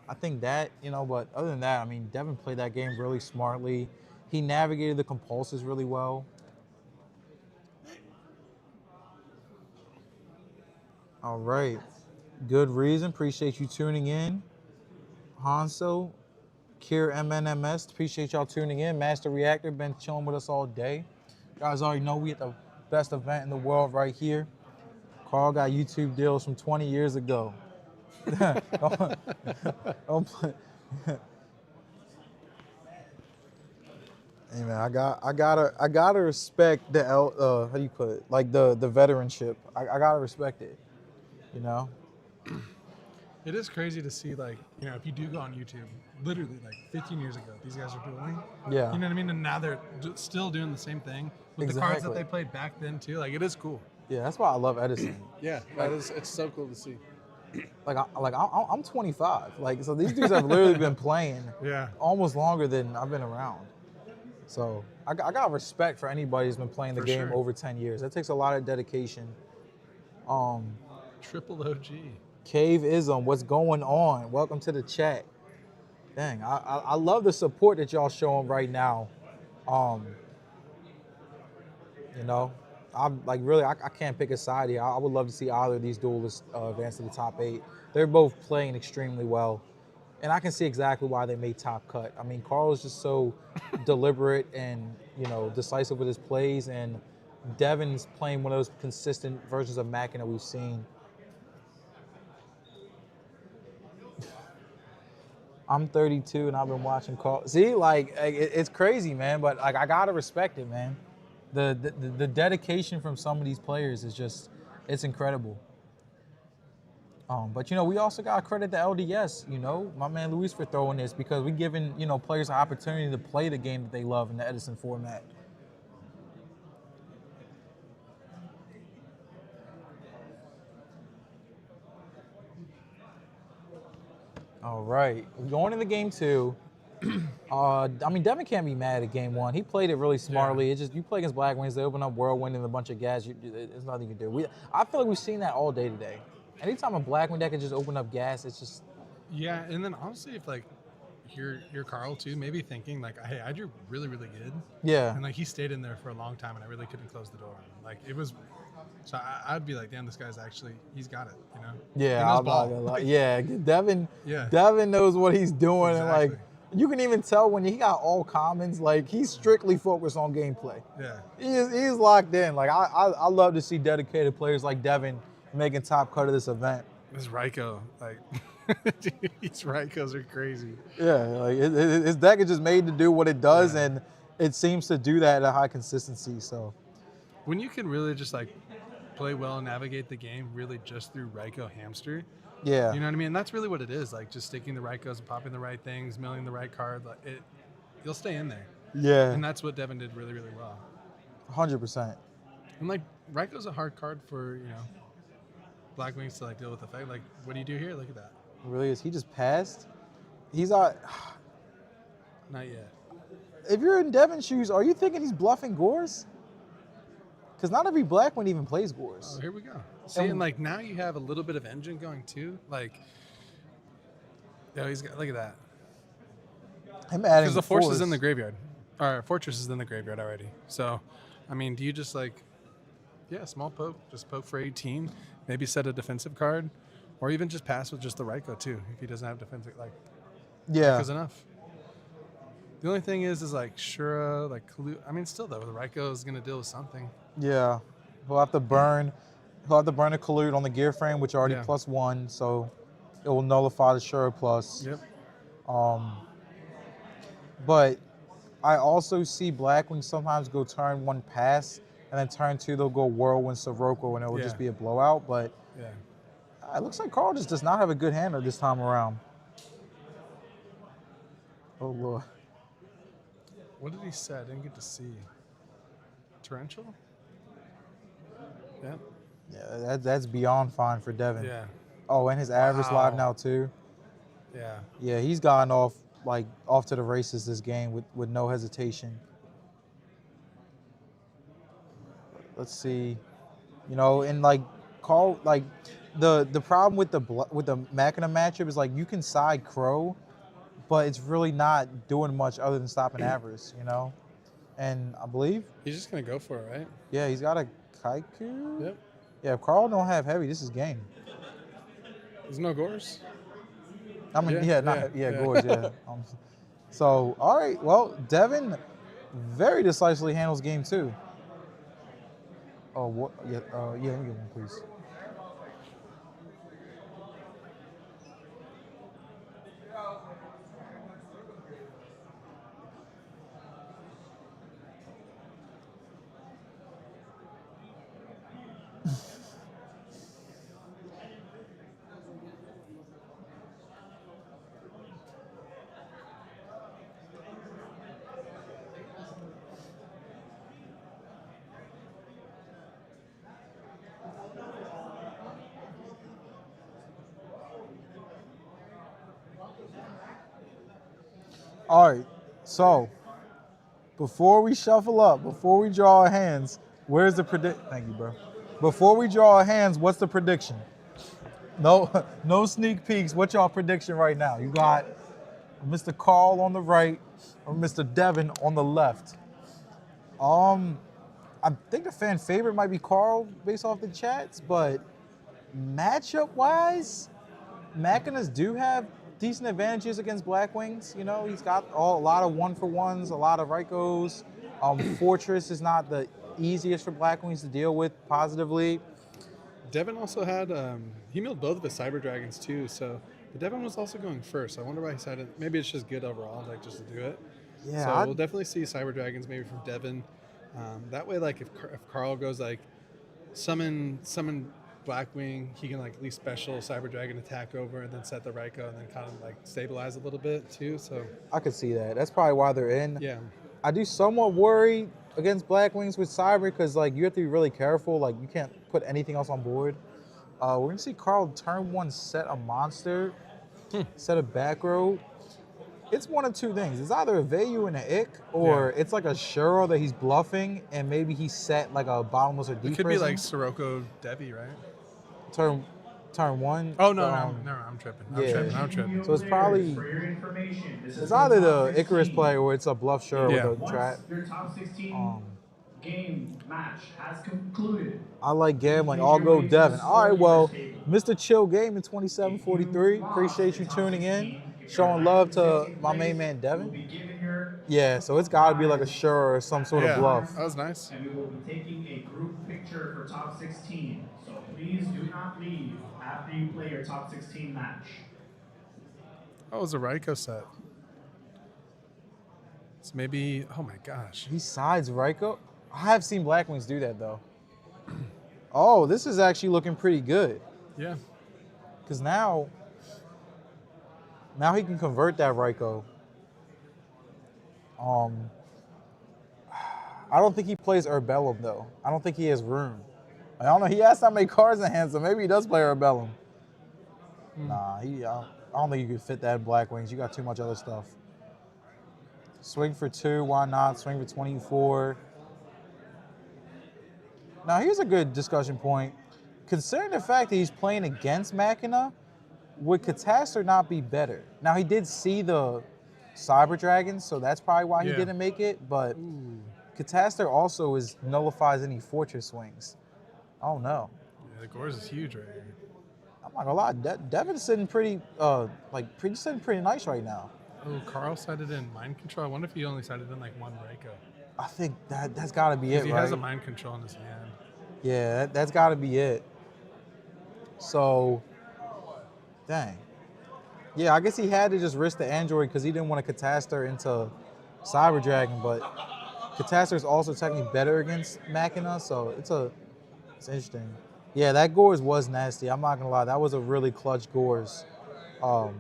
[SPEAKER 1] I think that, you know, but other than that, I mean, Devin played that game really smartly. He navigated the compulses really well. All right. Good reason. Appreciate you tuning in. Hanso, Kier MNMS, appreciate y'all tuning in. Master Reactor, been chilling with us all day. You guys already know we at the best event in the world right here. Carl got YouTube deals from 20 years ago. Don't play. Hey man, I gotta respect the how do you put it? Like the veteranship. I gotta respect it. You know?
[SPEAKER 2] It is crazy to see, like, you know, if you do go on YouTube, literally like 15 years ago, these guys are dueling.
[SPEAKER 1] Yeah.
[SPEAKER 2] You know what I mean? And now they're still doing the same thing with the cards that
[SPEAKER 1] Exactly.
[SPEAKER 2] they played back then too. Like, it is cool.
[SPEAKER 1] Yeah, that's why I love Edison.
[SPEAKER 2] Yeah, it's so cool to see.
[SPEAKER 1] I'm 25. Like, so these dudes have literally been playing
[SPEAKER 2] Yeah.
[SPEAKER 1] almost longer than I've been around. So I got respect for anybody who's been playing the
[SPEAKER 2] For
[SPEAKER 1] game
[SPEAKER 2] sure.
[SPEAKER 1] over 10 years. That takes a lot of dedication.
[SPEAKER 2] Triple OG.
[SPEAKER 1] Cave-ism, what's going on? Welcome to the chat. Dang, I love the support that y'all showing right now. You know, I'm like really, I can't pick a side here. I would love to see either of these duelists advance to the top 8. They're both playing extremely well. And I can see exactly why they made top cut. I mean, Carl is just so deliberate and, you know, decisive with his plays. And Devin's playing one of those consistent versions of Mackin that we've seen. I'm 32 and I've been watching Carl. See, like, it's crazy, man. But like, I gotta respect it, man. The dedication from some of these players is just, it's incredible. But you know, we also gotta credit the LDS. You know, my man Luis for throwing this because we giving, you know, players an opportunity to play the game that they love in the Edison format. All right, going into game 2. I mean, Devin can't be mad at game 1. He played it really smartly.
[SPEAKER 2] Yeah.
[SPEAKER 1] It's just, you play against Black Wings, they open up Whirlwind and a bunch of gas. There's nothing you can do. I feel like we've seen that all day today. Anytime a Black Wing deck can just open up gas, it's just.
[SPEAKER 2] Yeah, and then honestly, if like you're Carl too, maybe thinking like, hey, I drew really, really good.
[SPEAKER 1] Yeah.
[SPEAKER 2] And like he stayed in there for a long time, and I really couldn't close the door. Like it was, so I'd be like, damn, this guy's actually, he's got it, you know.
[SPEAKER 1] Yeah,
[SPEAKER 2] He knows
[SPEAKER 1] I'm not
[SPEAKER 2] ball.
[SPEAKER 1] gonna lie. Yeah, Devin.
[SPEAKER 2] Yeah.
[SPEAKER 1] Devin knows what he's doing, and like,
[SPEAKER 2] Exactly.
[SPEAKER 1] you can even tell when he got all commons. Like, he's strictly focused on gameplay.
[SPEAKER 2] Yeah.
[SPEAKER 1] He's locked in. Like, I love to see dedicated players like Devin making top cut of this event.
[SPEAKER 2] This Ryko, like, these Rykos are crazy.
[SPEAKER 1] Yeah, like his deck is just made to do what it does,
[SPEAKER 2] Yeah.
[SPEAKER 1] and it seems to do that at a high consistency. So,
[SPEAKER 2] When you can really just like play well and navigate the game really just through Ryko hamster,
[SPEAKER 1] yeah,
[SPEAKER 2] you know what I mean? That's really what it is. Like just sticking the Rykos and popping the right things, milling the right card. Like you'll stay in there.
[SPEAKER 1] yeah,
[SPEAKER 2] And that's what Devin did really, really well.
[SPEAKER 1] 100%.
[SPEAKER 2] And like Ryko's a hard card for, you know, Black Wings to like deal with the fact. Like, what do you do here? Look at that.
[SPEAKER 1] It really is. He just passed. He's out.
[SPEAKER 2] Not yet.
[SPEAKER 1] If you're in Devin's shoes, are you thinking he's bluffing Gores? Because not every Black one even plays Gores.
[SPEAKER 2] Oh, here we go. See, and like now you have a little bit of engine going too. Like, yo, he's got, look at that.
[SPEAKER 1] Him adding
[SPEAKER 2] Because the force
[SPEAKER 1] force
[SPEAKER 2] is in the graveyard. Or fortress is in the graveyard already. So, I mean, do you just like, yeah, small poke, just poke for 18, maybe set a defensive card, or even just pass with just the Ryko too if he doesn't have defensive, like,
[SPEAKER 1] Yeah.
[SPEAKER 2] Ryko's enough. The only thing is like Shura, like I mean, still though, the Ryko is gonna deal with something.
[SPEAKER 1] Yeah. He'll have to burn. He'll have to burn a collude on the gear frame, which already
[SPEAKER 2] Yeah.
[SPEAKER 1] +1, so it will nullify the Shura plus.
[SPEAKER 2] Yep.
[SPEAKER 1] But I also see Blackwing sometimes go turn 1 pass and then turn 2 they'll go Whirlwind Sirocco, and it will just be a blowout. But
[SPEAKER 2] Yeah.
[SPEAKER 1] it looks like Carl just does not have a good hand this time around. Oh Lord.
[SPEAKER 2] What did he say? I didn't get to see. Torrential? Yeah.
[SPEAKER 1] Yeah, that's beyond fine for Devin.
[SPEAKER 2] Yeah.
[SPEAKER 1] Oh, and his average live now too.
[SPEAKER 2] Yeah.
[SPEAKER 1] Yeah, he's gotten off to the races this game with no hesitation. Let's see, and Carl, the problem with the Machina matchup is you can side Crow, but it's really not doing much other than stopping Avarice, And I believe
[SPEAKER 2] he's just gonna go for it, right?
[SPEAKER 1] Yeah, he's got a Kaiku.
[SPEAKER 2] Yep.
[SPEAKER 1] Yeah, if Carl don't have heavy, this is game.
[SPEAKER 2] There's no Gores?
[SPEAKER 1] I mean, Gores, yeah. So, all right, well, Devin very decisively handles game 2. Oh, what? Yeah, let me get one, please. All right, so before we shuffle up, before we draw our hands, where's the predict? Thank you, bro. Before we draw our hands, what's the prediction? No sneak peeks. What's y'all prediction right now? You got Mr. Carl on the right or Mr. Devin on the left. I think the fan favorite might be Carl based off the chats, but matchup-wise, Machinas do have decent advantages against Blackwings. He's got a lot of 1-for-1s, a lot of Raikos. Fortress is not the easiest for Blackwings to deal with positively.
[SPEAKER 2] Devin also had, he milled both of his Cyber Dragons too, so Devin was also going first. I wonder why he decided, maybe it's just good overall, just to do it.
[SPEAKER 1] Yeah.
[SPEAKER 2] So we'll definitely see Cyber Dragons maybe from Devin. That way, if Carl goes summon Blackwing, he can at least special Cyber Dragon attack over and then set the Raiko and then kind of stabilize a little bit too. So
[SPEAKER 1] I could see that. That's probably why they're in.
[SPEAKER 2] Yeah.
[SPEAKER 1] I do somewhat worry against Blackwings with Cyber because you have to be really careful. You can't put anything else on board. We're gonna see Carl turn 1 set a monster, set a back row. It's one of two things. It's either a Vayu and an Ick, or it's a Shuro that he's bluffing, and maybe he set a bottomless or deep.
[SPEAKER 2] It could be Sirocco Devi, right?
[SPEAKER 1] Turn 1.
[SPEAKER 2] Oh no, I'm tripping. I'm tripping.
[SPEAKER 1] So it's probably either the Icarus play or it's a bluff Shuro with a trap.
[SPEAKER 3] Your top 16 game match has concluded.
[SPEAKER 1] I like gambling. I'll go Devin. All right, well, Mr. Chill Game in 2743. Appreciate you tuning in, showing love to my main man Devin. Yeah, so it's got to be a Shuro or some sort of bluff.
[SPEAKER 2] That was nice.
[SPEAKER 3] And we will be taking a group picture for top 16. So please do not leave after you play your top 16 match.
[SPEAKER 2] Oh, it was a Raiko set. So maybe, oh my gosh.
[SPEAKER 1] He sides Raiko? I have seen Blackwings do that, though. Oh, this is actually looking pretty good.
[SPEAKER 2] Yeah.
[SPEAKER 1] Because now he can convert that Raiko. I don't think he plays Urbellum, though. I don't think he has room. I don't know. He has not many cards in hand, so maybe he does play Urbellum. Nah, I don't think you could fit that in Blackwings. You got too much other stuff. Swing for 2, why not? Swing for 24. Now, here's a good discussion point. Considering the fact that he's playing against Machina, would Catastor not be better? Now, he did see the Cyber Dragons, so that's probably why he didn't make it, but Catastor also nullifies any Fortress swings. I don't know.
[SPEAKER 2] Yeah, the Gores is huge right here.
[SPEAKER 1] I'm not gonna lie, Devin's sitting pretty nice right now.
[SPEAKER 2] Oh, Carl sided in Mind Control. I wonder if he only sided in one Raiko.
[SPEAKER 1] I think that's got to be it,
[SPEAKER 2] He
[SPEAKER 1] right?
[SPEAKER 2] has a Mind Control in his hand.
[SPEAKER 1] Yeah, that's got to be it. So, dang. Yeah, I guess he had to just risk the Android because he didn't want to Catastor into Cyber Dragon, but Catastor is also technically better against Machina, so it's interesting. Yeah, that Gores was nasty. I'm not gonna lie, that was a really clutch Gores for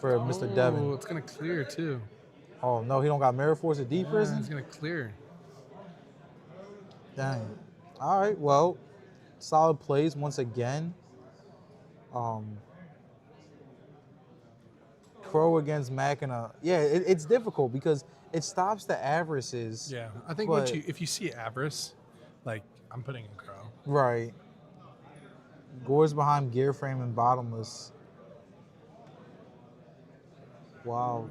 [SPEAKER 1] Mr.
[SPEAKER 2] Oh,
[SPEAKER 1] Devin.
[SPEAKER 2] it's gonna clear too.
[SPEAKER 1] Oh no, he don't got Mirror Force or Deep Prison?
[SPEAKER 2] It's gonna clear.
[SPEAKER 1] Dang. All right, well, solid plays once again. Crow against Machina. Yeah, it's difficult because it stops the avarices.
[SPEAKER 2] Yeah, I think
[SPEAKER 1] but,
[SPEAKER 2] if you see Avarice, like I'm putting in Crow.
[SPEAKER 1] Right. Gore's behind Gear Frame and Bottomless. Wow.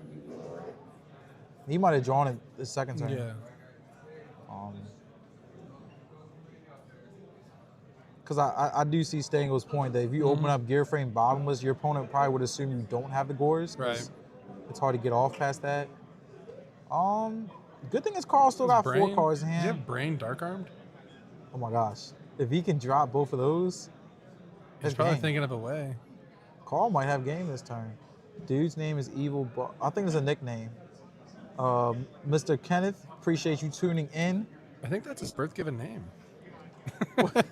[SPEAKER 1] He might have drawn it the second turn.
[SPEAKER 2] Yeah.
[SPEAKER 1] Because I do see Stango's point that if you open up Gear Frame Bottomless, your opponent probably would assume you don't have the Gores.
[SPEAKER 2] Right.
[SPEAKER 1] It's hard to get off past that. Good thing is Carl still got 4 cards in hand.
[SPEAKER 2] Do you have Brain Dark Armed?
[SPEAKER 1] Oh my gosh. If he can drop both of those,
[SPEAKER 2] he's probably thinking of a way.
[SPEAKER 1] Carl might have game this turn. Dude's name is Evil, I think it's a nickname. Mr. Kenneth, appreciate you tuning in.
[SPEAKER 2] I think that's his birth given name. It's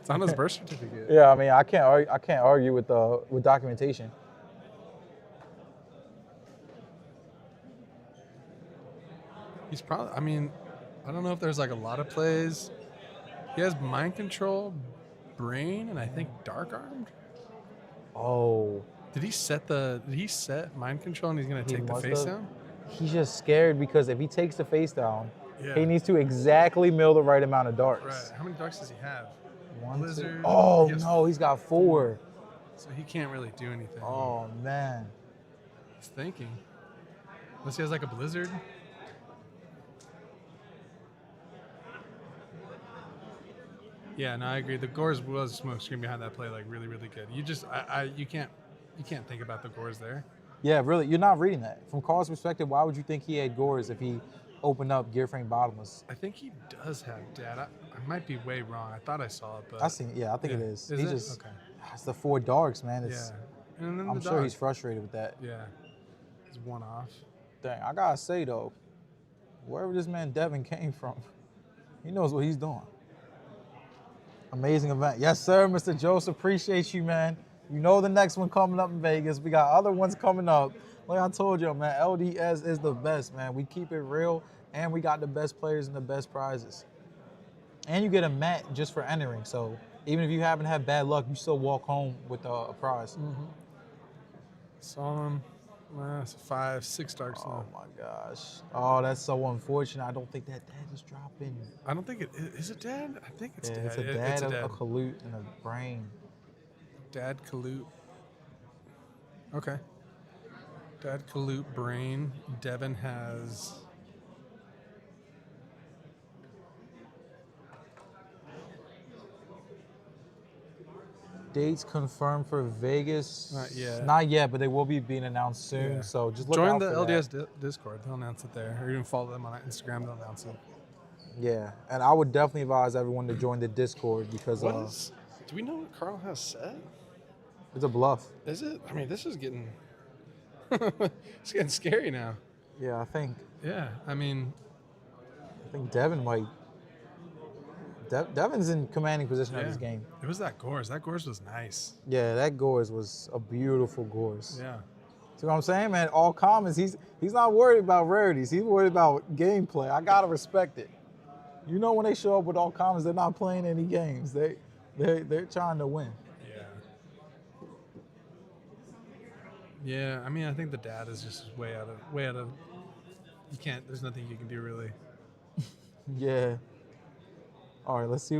[SPEAKER 2] on his birth certificate.
[SPEAKER 1] Yeah, I mean, I can't argue with documentation.
[SPEAKER 2] He's probably. I mean, I don't know if there's like a lot of plays. He has Mind Control, Brain, and I think Dark Armed.
[SPEAKER 1] Oh.
[SPEAKER 2] Did he set Mind Control and he's gonna take the face down?
[SPEAKER 1] He's just scared because if he takes the face down,
[SPEAKER 2] Yeah.
[SPEAKER 1] he needs to exactly mill the right amount of darks.
[SPEAKER 2] Right. How many darks does he have?
[SPEAKER 1] 1,
[SPEAKER 2] Blizzard.
[SPEAKER 1] 2. Oh
[SPEAKER 2] He has
[SPEAKER 1] no, he's got 4.
[SPEAKER 2] So he can't really do anything.
[SPEAKER 1] Oh man.
[SPEAKER 2] He's thinking. Unless he has like a Blizzard. Yeah, no, I agree. The Gores was smoke screen behind that play, like really, really good. You just, you can't think about the Gores there.
[SPEAKER 1] Yeah, really, you're not reading that. From Carl's perspective, why would you think he had Gores if he opened up Gear Frame Bottomless?
[SPEAKER 2] I think he does have Dad. I might be way wrong. I thought I saw it, but
[SPEAKER 1] I think it is.
[SPEAKER 2] Is
[SPEAKER 1] He
[SPEAKER 2] it?
[SPEAKER 1] just,
[SPEAKER 2] Okay.
[SPEAKER 1] It's the 4 darks, man. It's,
[SPEAKER 2] Yeah. And then
[SPEAKER 1] I'm
[SPEAKER 2] the
[SPEAKER 1] sure
[SPEAKER 2] dog.
[SPEAKER 1] he's frustrated with that.
[SPEAKER 2] Yeah. He's one off.
[SPEAKER 1] Dang, I gotta say though, wherever this man Devin came from, he knows what he's doing. Amazing event. Yes, sir, Mr. Joseph. Appreciate you, man. You know the next one coming up in Vegas. We got other ones coming up. Like I told you, man, LDS is the best, man. We keep it real, and we got the best players and the best prizes. And you get a mat just for entering. So even if you happen to have bad luck, you still walk home with a prize.
[SPEAKER 2] Mm-hmm. Saw him. It's 5, 6 darks
[SPEAKER 1] Oh
[SPEAKER 2] now.
[SPEAKER 1] my gosh. Oh, that's so unfortunate. I don't think that dad is dropping.
[SPEAKER 2] I don't think it is it Dad? I think it's Dad.
[SPEAKER 1] It's a dad,
[SPEAKER 2] It's a
[SPEAKER 1] a Kalut, and a brain.
[SPEAKER 2] Dad Kalut. Okay. Dad Kalut, Brain. Devin has.
[SPEAKER 1] Dates confirmed for Vegas.
[SPEAKER 2] Not yet.
[SPEAKER 1] Not yet, but they will be being announced soon.
[SPEAKER 2] Yeah.
[SPEAKER 1] So just look
[SPEAKER 2] Join
[SPEAKER 1] out
[SPEAKER 2] the
[SPEAKER 1] for
[SPEAKER 2] LDS
[SPEAKER 1] that.
[SPEAKER 2] Discord. They'll announce it there. Or even follow them on Instagram. They'll announce it.
[SPEAKER 1] Yeah, and I would definitely advise everyone to join the Discord because
[SPEAKER 2] Do we know what Carl has set?
[SPEAKER 1] it's a bluff.
[SPEAKER 2] Is it? I mean, this is getting. It's getting scary now.
[SPEAKER 1] Yeah, I think
[SPEAKER 2] Yeah. I mean,
[SPEAKER 1] Devin might. Devin's in commanding position of
[SPEAKER 2] yeah.
[SPEAKER 1] this game.
[SPEAKER 2] It was that Gores. That Gores was nice.
[SPEAKER 1] Yeah, that Gores was a beautiful Gores.
[SPEAKER 2] Yeah.
[SPEAKER 1] See what I'm saying, man? All commons. He's not worried about rarities. He's worried about gameplay. I gotta respect it. You know, when they show up with all commons, they're not playing any games. They're trying to win.
[SPEAKER 2] Yeah. Yeah. I mean, I think the dad is just way out of. You can't. There's nothing you can do really.
[SPEAKER 1] Yeah. All right, let's see.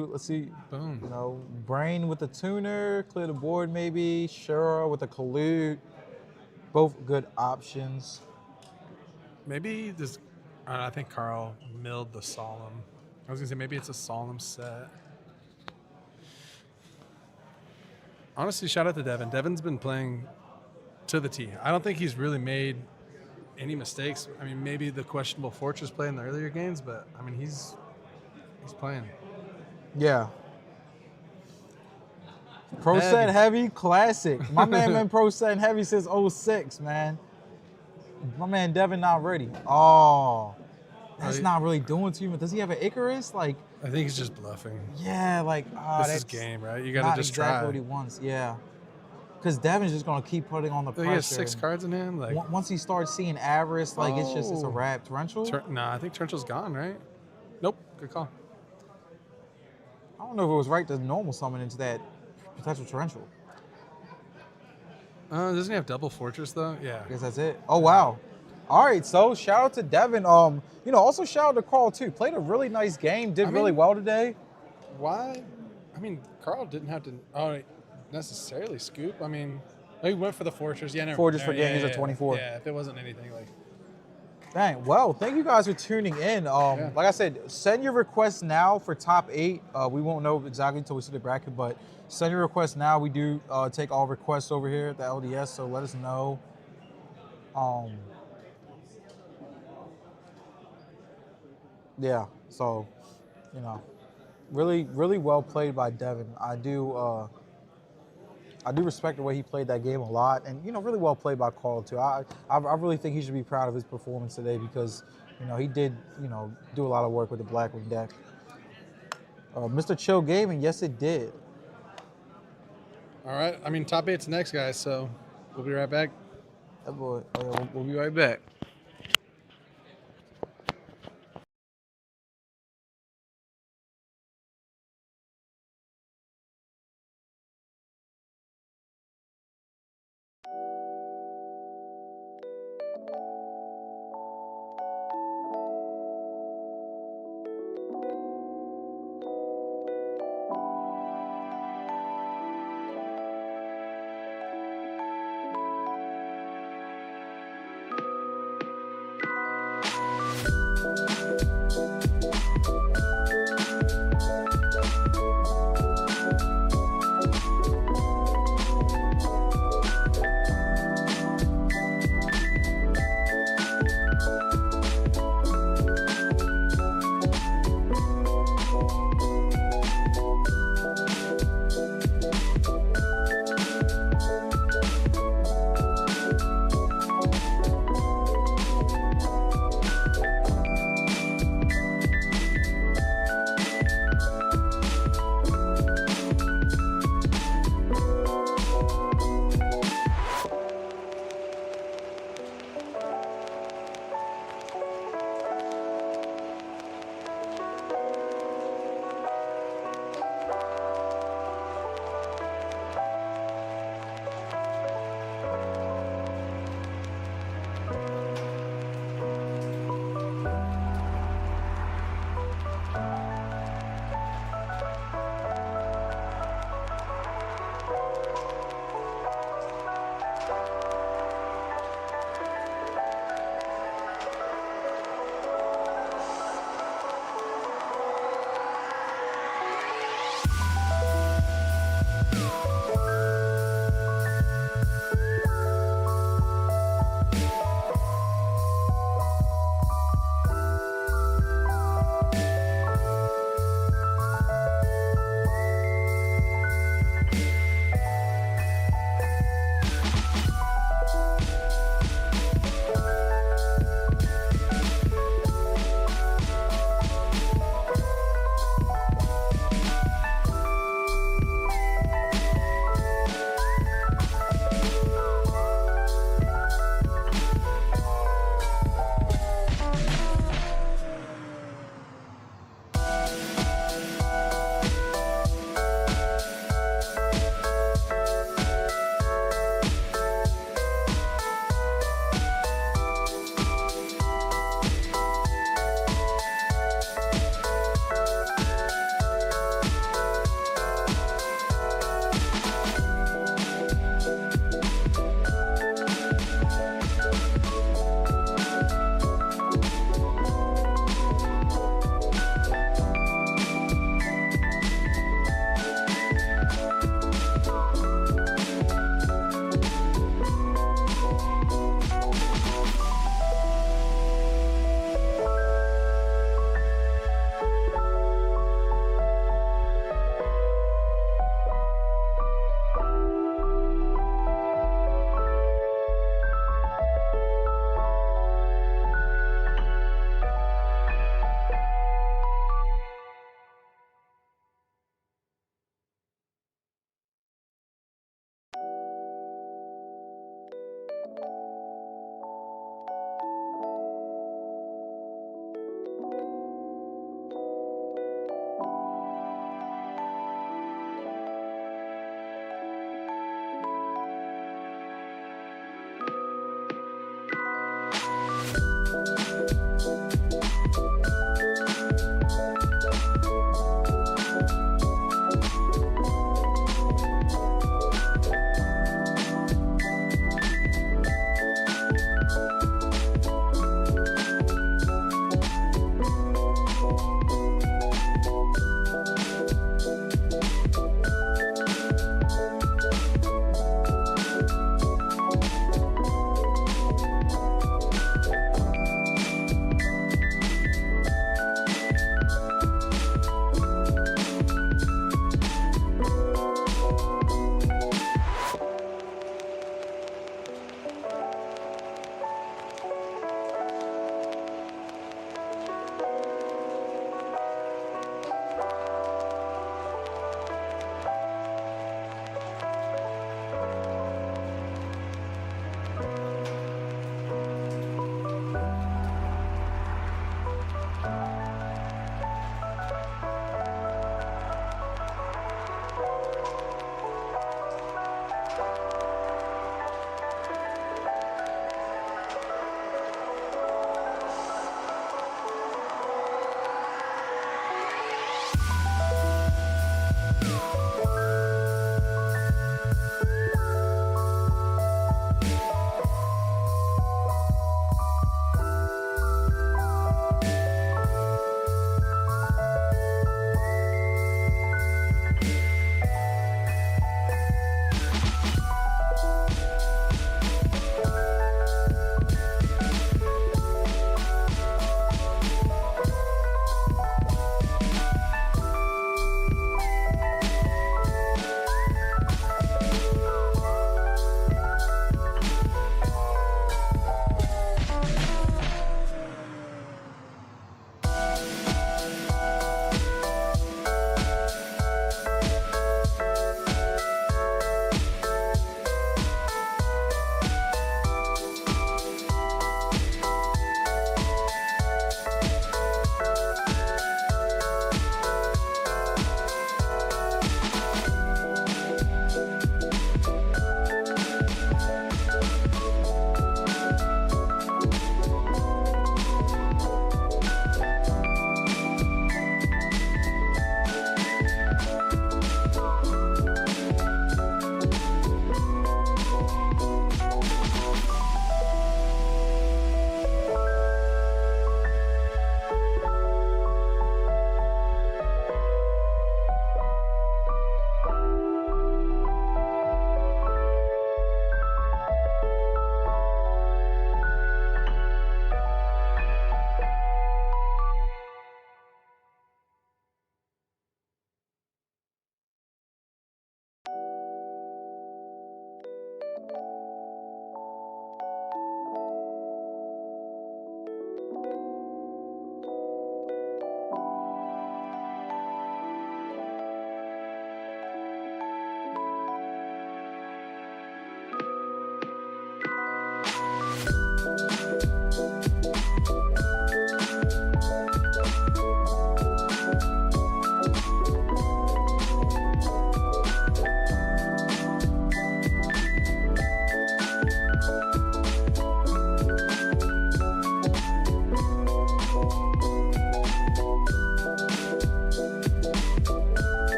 [SPEAKER 2] Boom.
[SPEAKER 1] You know, Brain with the tuner, clear the board maybe. Shura with a collude. Both good options.
[SPEAKER 2] Maybe this. I think Carl milled the solemn. I was gonna say maybe it's a solemn set. Honestly, shout out to Devin. Devin's been playing to the T. I don't think he's really made any mistakes. I mean, maybe the questionable Fortress play in the earlier games, but I mean he's playing.
[SPEAKER 1] Yeah. Pro Set Heavy Classic. My man been Pro Set Heavy since 06, man. My man Devin not ready. Oh, that's
[SPEAKER 2] Right.
[SPEAKER 1] not really doing too much. Does he have an Icarus? Like,
[SPEAKER 2] I think he's just bluffing.
[SPEAKER 1] yeah, like,
[SPEAKER 2] This is
[SPEAKER 1] that's
[SPEAKER 2] game, right? You gotta
[SPEAKER 1] not
[SPEAKER 2] just
[SPEAKER 1] exactly
[SPEAKER 2] try.
[SPEAKER 1] what he wants. Yeah, because Devin's just gonna keep putting on the
[SPEAKER 2] He has
[SPEAKER 1] pressure.
[SPEAKER 2] 6
[SPEAKER 1] and
[SPEAKER 2] cards in hand. Like,
[SPEAKER 1] once he starts seeing Avarice, like it's a
[SPEAKER 2] Oh.
[SPEAKER 1] wrap. Torrential?
[SPEAKER 2] Nah, I think Torrential's gone, right? Nope. Good call.
[SPEAKER 1] I don't know if it was right to normal summon into that potential Torrential.
[SPEAKER 2] Doesn't he have double fortress though? Yeah.
[SPEAKER 1] I guess that's it. Oh wow. All right, so shout out to Devin. Also shout out to Carl too. Played a really nice game. Did really well today.
[SPEAKER 2] Why? I mean, Carl didn't have to necessarily scoop. I mean, he went for the fortress. Yeah, never
[SPEAKER 1] Fortress
[SPEAKER 2] mind.
[SPEAKER 1] for game. He's at 24.
[SPEAKER 2] Yeah, if it wasn't anything like.
[SPEAKER 1] Dang. Well, thank you guys for tuning in. Like I said, send your requests now for top 8. We won't know exactly until we see the bracket, but send your requests now. We do take all requests over here at the LDS, so let us know. Yeah. So, really, really well played by Devin. I do respect the way he played that game a lot, and really well played by Carl too. I really think he should be proud of his performance today because he did do a lot of work with the Blackwing deck. Mr. Chill Gaming, yes it did.
[SPEAKER 2] All right. I mean, top 8's next, guys. So we'll be right back.
[SPEAKER 1] That boy, we'll be right back.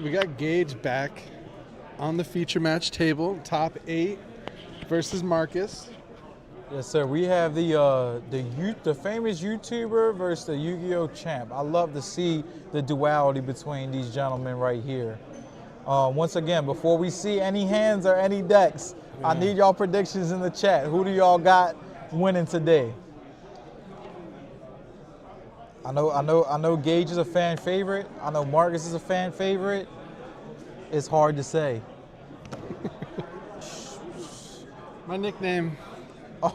[SPEAKER 2] We got Gage back on the feature match table, top 8 versus Marcus.
[SPEAKER 1] Yes, sir. We have the famous YouTuber versus the Yu-Gi-Oh champ. I love to see the duality between these gentlemen right here. Once again, before we see any hands or any decks, I need y'all predictions in the chat. Who do y'all got winning today? I know Gage is a fan favorite. I know Marcus is a fan favorite. It's hard to say.
[SPEAKER 2] My nickname.
[SPEAKER 1] Oh,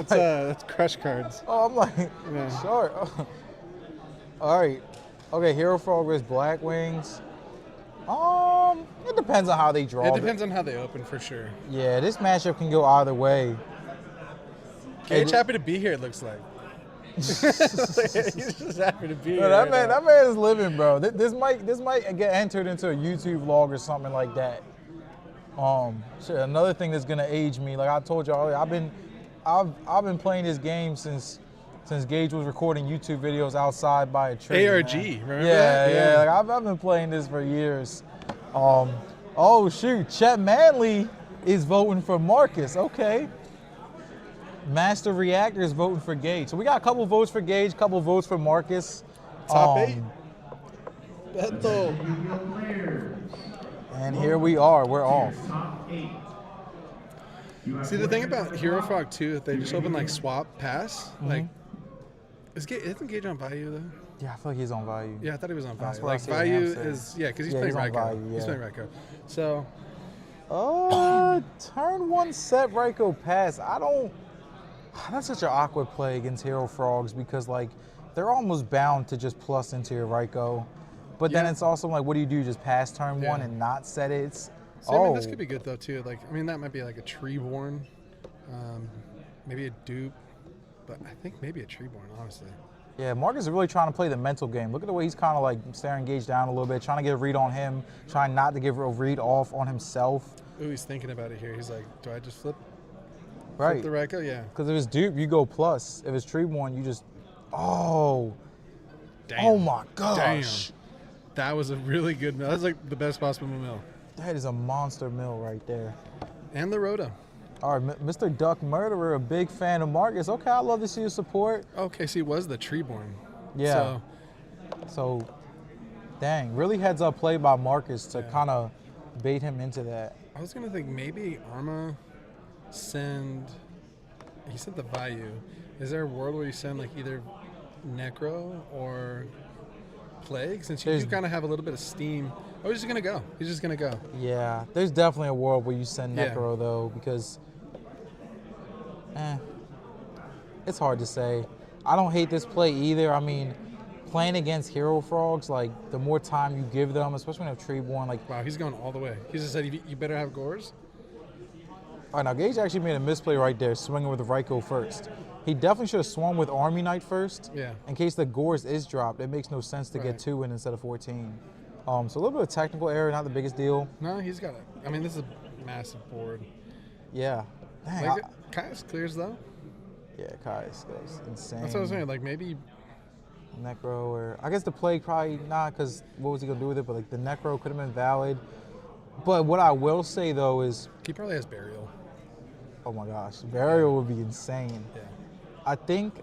[SPEAKER 2] That's Crush Cards.
[SPEAKER 1] Oh, I'm like,
[SPEAKER 2] Yeah.
[SPEAKER 1] sure. All right. Okay, Hero Frog versus Black Wings. It depends on how they draw.
[SPEAKER 2] It depends on how they open for sure.
[SPEAKER 1] Yeah, this matchup can go either way.
[SPEAKER 2] Gage happy to be here, it looks like. He's just happy to be here.
[SPEAKER 1] That man is living, bro. This might get entered into a YouTube vlog or something like that. Shit, another thing that's gonna age me, like I told y'all earlier, I've been playing this game since Gage was recording YouTube videos outside by a tree.
[SPEAKER 2] ARG,
[SPEAKER 1] man.
[SPEAKER 2] remember
[SPEAKER 1] Yeah,
[SPEAKER 2] that?
[SPEAKER 1] yeah. Like I've been playing this for years. Oh shoot, Chet Manley is voting for Marcus. Okay. Master Reactor is voting for Gage. So we got a couple votes for Gage, couple votes for Marcus.
[SPEAKER 2] Top 8. Beto.
[SPEAKER 1] And here we are. We're off.
[SPEAKER 2] See, the thing about Hero Frog 2, if they just open like swap pass, like, isn't Gage on Value though?
[SPEAKER 1] Yeah, I feel like he's on Value.
[SPEAKER 2] Yeah, I thought he was on
[SPEAKER 1] That's
[SPEAKER 2] Value.
[SPEAKER 1] what I
[SPEAKER 2] Like
[SPEAKER 1] see
[SPEAKER 2] Value
[SPEAKER 1] Ham say.
[SPEAKER 2] is, yeah, because he's
[SPEAKER 1] Yeah,
[SPEAKER 2] playing
[SPEAKER 1] he's on
[SPEAKER 2] Raikou.
[SPEAKER 1] Value,
[SPEAKER 2] He's
[SPEAKER 1] yeah.
[SPEAKER 2] playing Raikou. So,
[SPEAKER 1] Turn 1 set Raikou pass. That's such an awkward play against Hero Frogs because like they're almost bound to just plus into your Raikou. But then
[SPEAKER 2] Yeah.
[SPEAKER 1] it's also like, what do you do? Just pass turn 1
[SPEAKER 2] Yeah.
[SPEAKER 1] and not set it?
[SPEAKER 2] so I mean, this could be good though too. Like, I mean, that might be like a Treeborn, maybe a dupe, but I think maybe a Treeborn, honestly.
[SPEAKER 1] Yeah, Marcus is really trying to play the mental game. Look at the way he's kind of like staring Gage down a little bit, trying to get a read on him, trying not to give a read off on himself.
[SPEAKER 2] Ooh, he's thinking about it here. He's like, do I just flip
[SPEAKER 1] Right.
[SPEAKER 2] the Raikou? Yeah.
[SPEAKER 1] Because if it's dupe, you go plus. If it's Treeborn, you just, oh
[SPEAKER 2] Damn.
[SPEAKER 1] my gosh.
[SPEAKER 2] Damn. That was a really good mill. That was like the best possible mill.
[SPEAKER 1] That is a monster mill right there.
[SPEAKER 2] And the Rhoda.
[SPEAKER 1] All right, Mr. Duck Murderer, a big fan of Marcus. Okay, I love to see your support.
[SPEAKER 2] Okay, so he was the Treeborn.
[SPEAKER 1] Yeah. So, dang, really heads up play by Marcus to kind of bait him into that.
[SPEAKER 2] I was gonna think maybe Arma send. He sent the Value. Is there a world where you send like either Necro or Plague? Since you do kind of have a little bit of steam. Oh, he's just gonna go. He's just gonna go.
[SPEAKER 1] Yeah, there's definitely a world where you send
[SPEAKER 2] Yeah.
[SPEAKER 1] Necro though, because it's hard to say. I don't hate this play either. I mean, playing against Hero Frogs, like the more time you give them, especially when you have Treeborn, like,
[SPEAKER 2] Wow, he's going all the way. He just said you better have Gores.
[SPEAKER 1] all right, now Gage actually made a misplay right there, swinging with the Raikou first. He definitely should have swung with Army Knight first.
[SPEAKER 2] Yeah.
[SPEAKER 1] In case the Gores is dropped, it makes no sense to get
[SPEAKER 2] Right.
[SPEAKER 1] 2 in instead of 14. So a little bit of technical error, not the biggest deal.
[SPEAKER 2] No, he's got it. I mean, this is a massive board.
[SPEAKER 1] Yeah. Dang,
[SPEAKER 2] Like, Caius clears though.
[SPEAKER 1] yeah, Kai's goes insane.
[SPEAKER 2] That's what I was saying. Like maybe.
[SPEAKER 1] Necro, or I guess the Plague probably not, because what was he gonna do with it? But like the Necro could have been valid. But what I will say though is,
[SPEAKER 2] He probably has Burial.
[SPEAKER 1] oh my gosh, Burial would be insane.
[SPEAKER 2] Yeah.
[SPEAKER 1] I think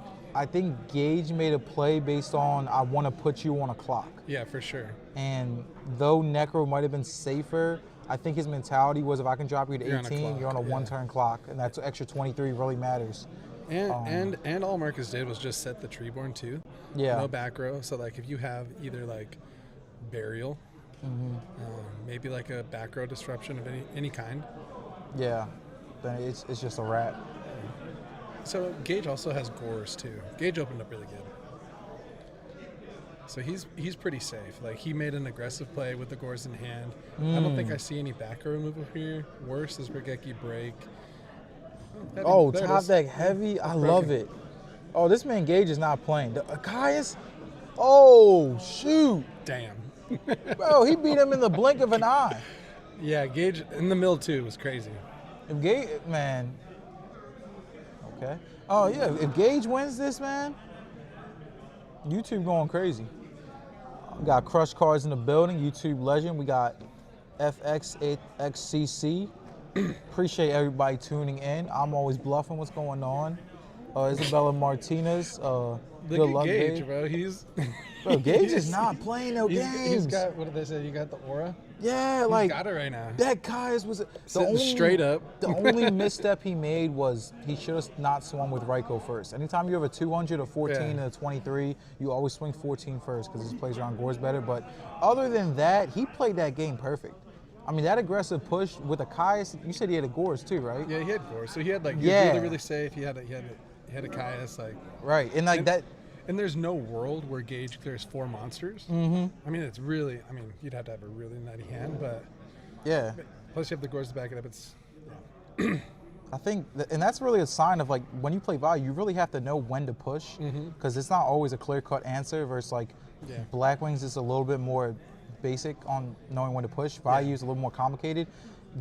[SPEAKER 1] Gage made a play based on I want to put you on a clock.
[SPEAKER 2] Yeah, for sure.
[SPEAKER 1] And though Necro might have been safer, I think his mentality was if I can drop you to
[SPEAKER 2] You're on a
[SPEAKER 1] 18,
[SPEAKER 2] clock,
[SPEAKER 1] you're on a
[SPEAKER 2] yeah.
[SPEAKER 1] one-turn clock, and that's extra 23 really matters.
[SPEAKER 2] And all Marcus did was just set the Treeborn too.
[SPEAKER 1] Yeah.
[SPEAKER 2] No back row. So like if you have either like Burial, maybe like a back row disruption of any kind.
[SPEAKER 1] Yeah, then it's just a wrap.
[SPEAKER 2] So Gage also has Gores too. Gage opened up really good. So he's pretty safe. Like he made an aggressive play with the Gores in hand. I don't think I see any back row removal here. Worse is Brigeki break.
[SPEAKER 1] Oh,
[SPEAKER 2] There it
[SPEAKER 1] top
[SPEAKER 2] is.
[SPEAKER 1] deck heavy. I
[SPEAKER 2] Broken.
[SPEAKER 1] love it. Oh, this man Gage is not playing. The Caius, oh shoot,
[SPEAKER 2] Damn.
[SPEAKER 1] bro, he beat him in the blink of an eye.
[SPEAKER 2] Yeah, Gage in the mill too was crazy.
[SPEAKER 1] If Gage, man, okay. Oh yeah, if Gage wins this, man, YouTube going crazy. We got Crush Cards in the building, YouTube legend. We got FXXCC. Appreciate everybody tuning in. I'm always bluffing. What's going on? Isabella Martinez.
[SPEAKER 2] Look
[SPEAKER 1] Good
[SPEAKER 2] at
[SPEAKER 1] luck,
[SPEAKER 2] Gage,
[SPEAKER 1] babe.
[SPEAKER 2] bro. He's
[SPEAKER 1] Bro, Gage is not playing no games.
[SPEAKER 2] He's got, what did they say? You got the aura?
[SPEAKER 1] Yeah,
[SPEAKER 2] He's
[SPEAKER 1] like
[SPEAKER 2] got it right now.
[SPEAKER 1] that Kai's was
[SPEAKER 2] Sitting straight up.
[SPEAKER 1] The only misstep he made was he should have not swung with Ryko first. Anytime you have a 200, a 14, and a 23, you always swing 14 first because his plays around Gore's better. But other than that, he played that game perfect. I mean, that aggressive push with a Kai's, you said he had a Gore's too, right?
[SPEAKER 2] Yeah, he had Gore. So he had like, he
[SPEAKER 1] Yeah.
[SPEAKER 2] was really, really safe. He had a Caius, like.
[SPEAKER 1] Right, and like that.
[SPEAKER 2] And there's no world where Gage clears 4 monsters. Mm-hmm. I mean, it's really, I mean, you'd have to have a really nutty hand, but.
[SPEAKER 1] Yeah.
[SPEAKER 2] Plus, you have the Gores to back it up. It's.
[SPEAKER 1] I think, and that's really a sign of like when you play value, you really have to know when to push because it's not always a clear-cut answer versus like Black Wings is a little bit more basic on knowing when to push. Value is a little more complicated.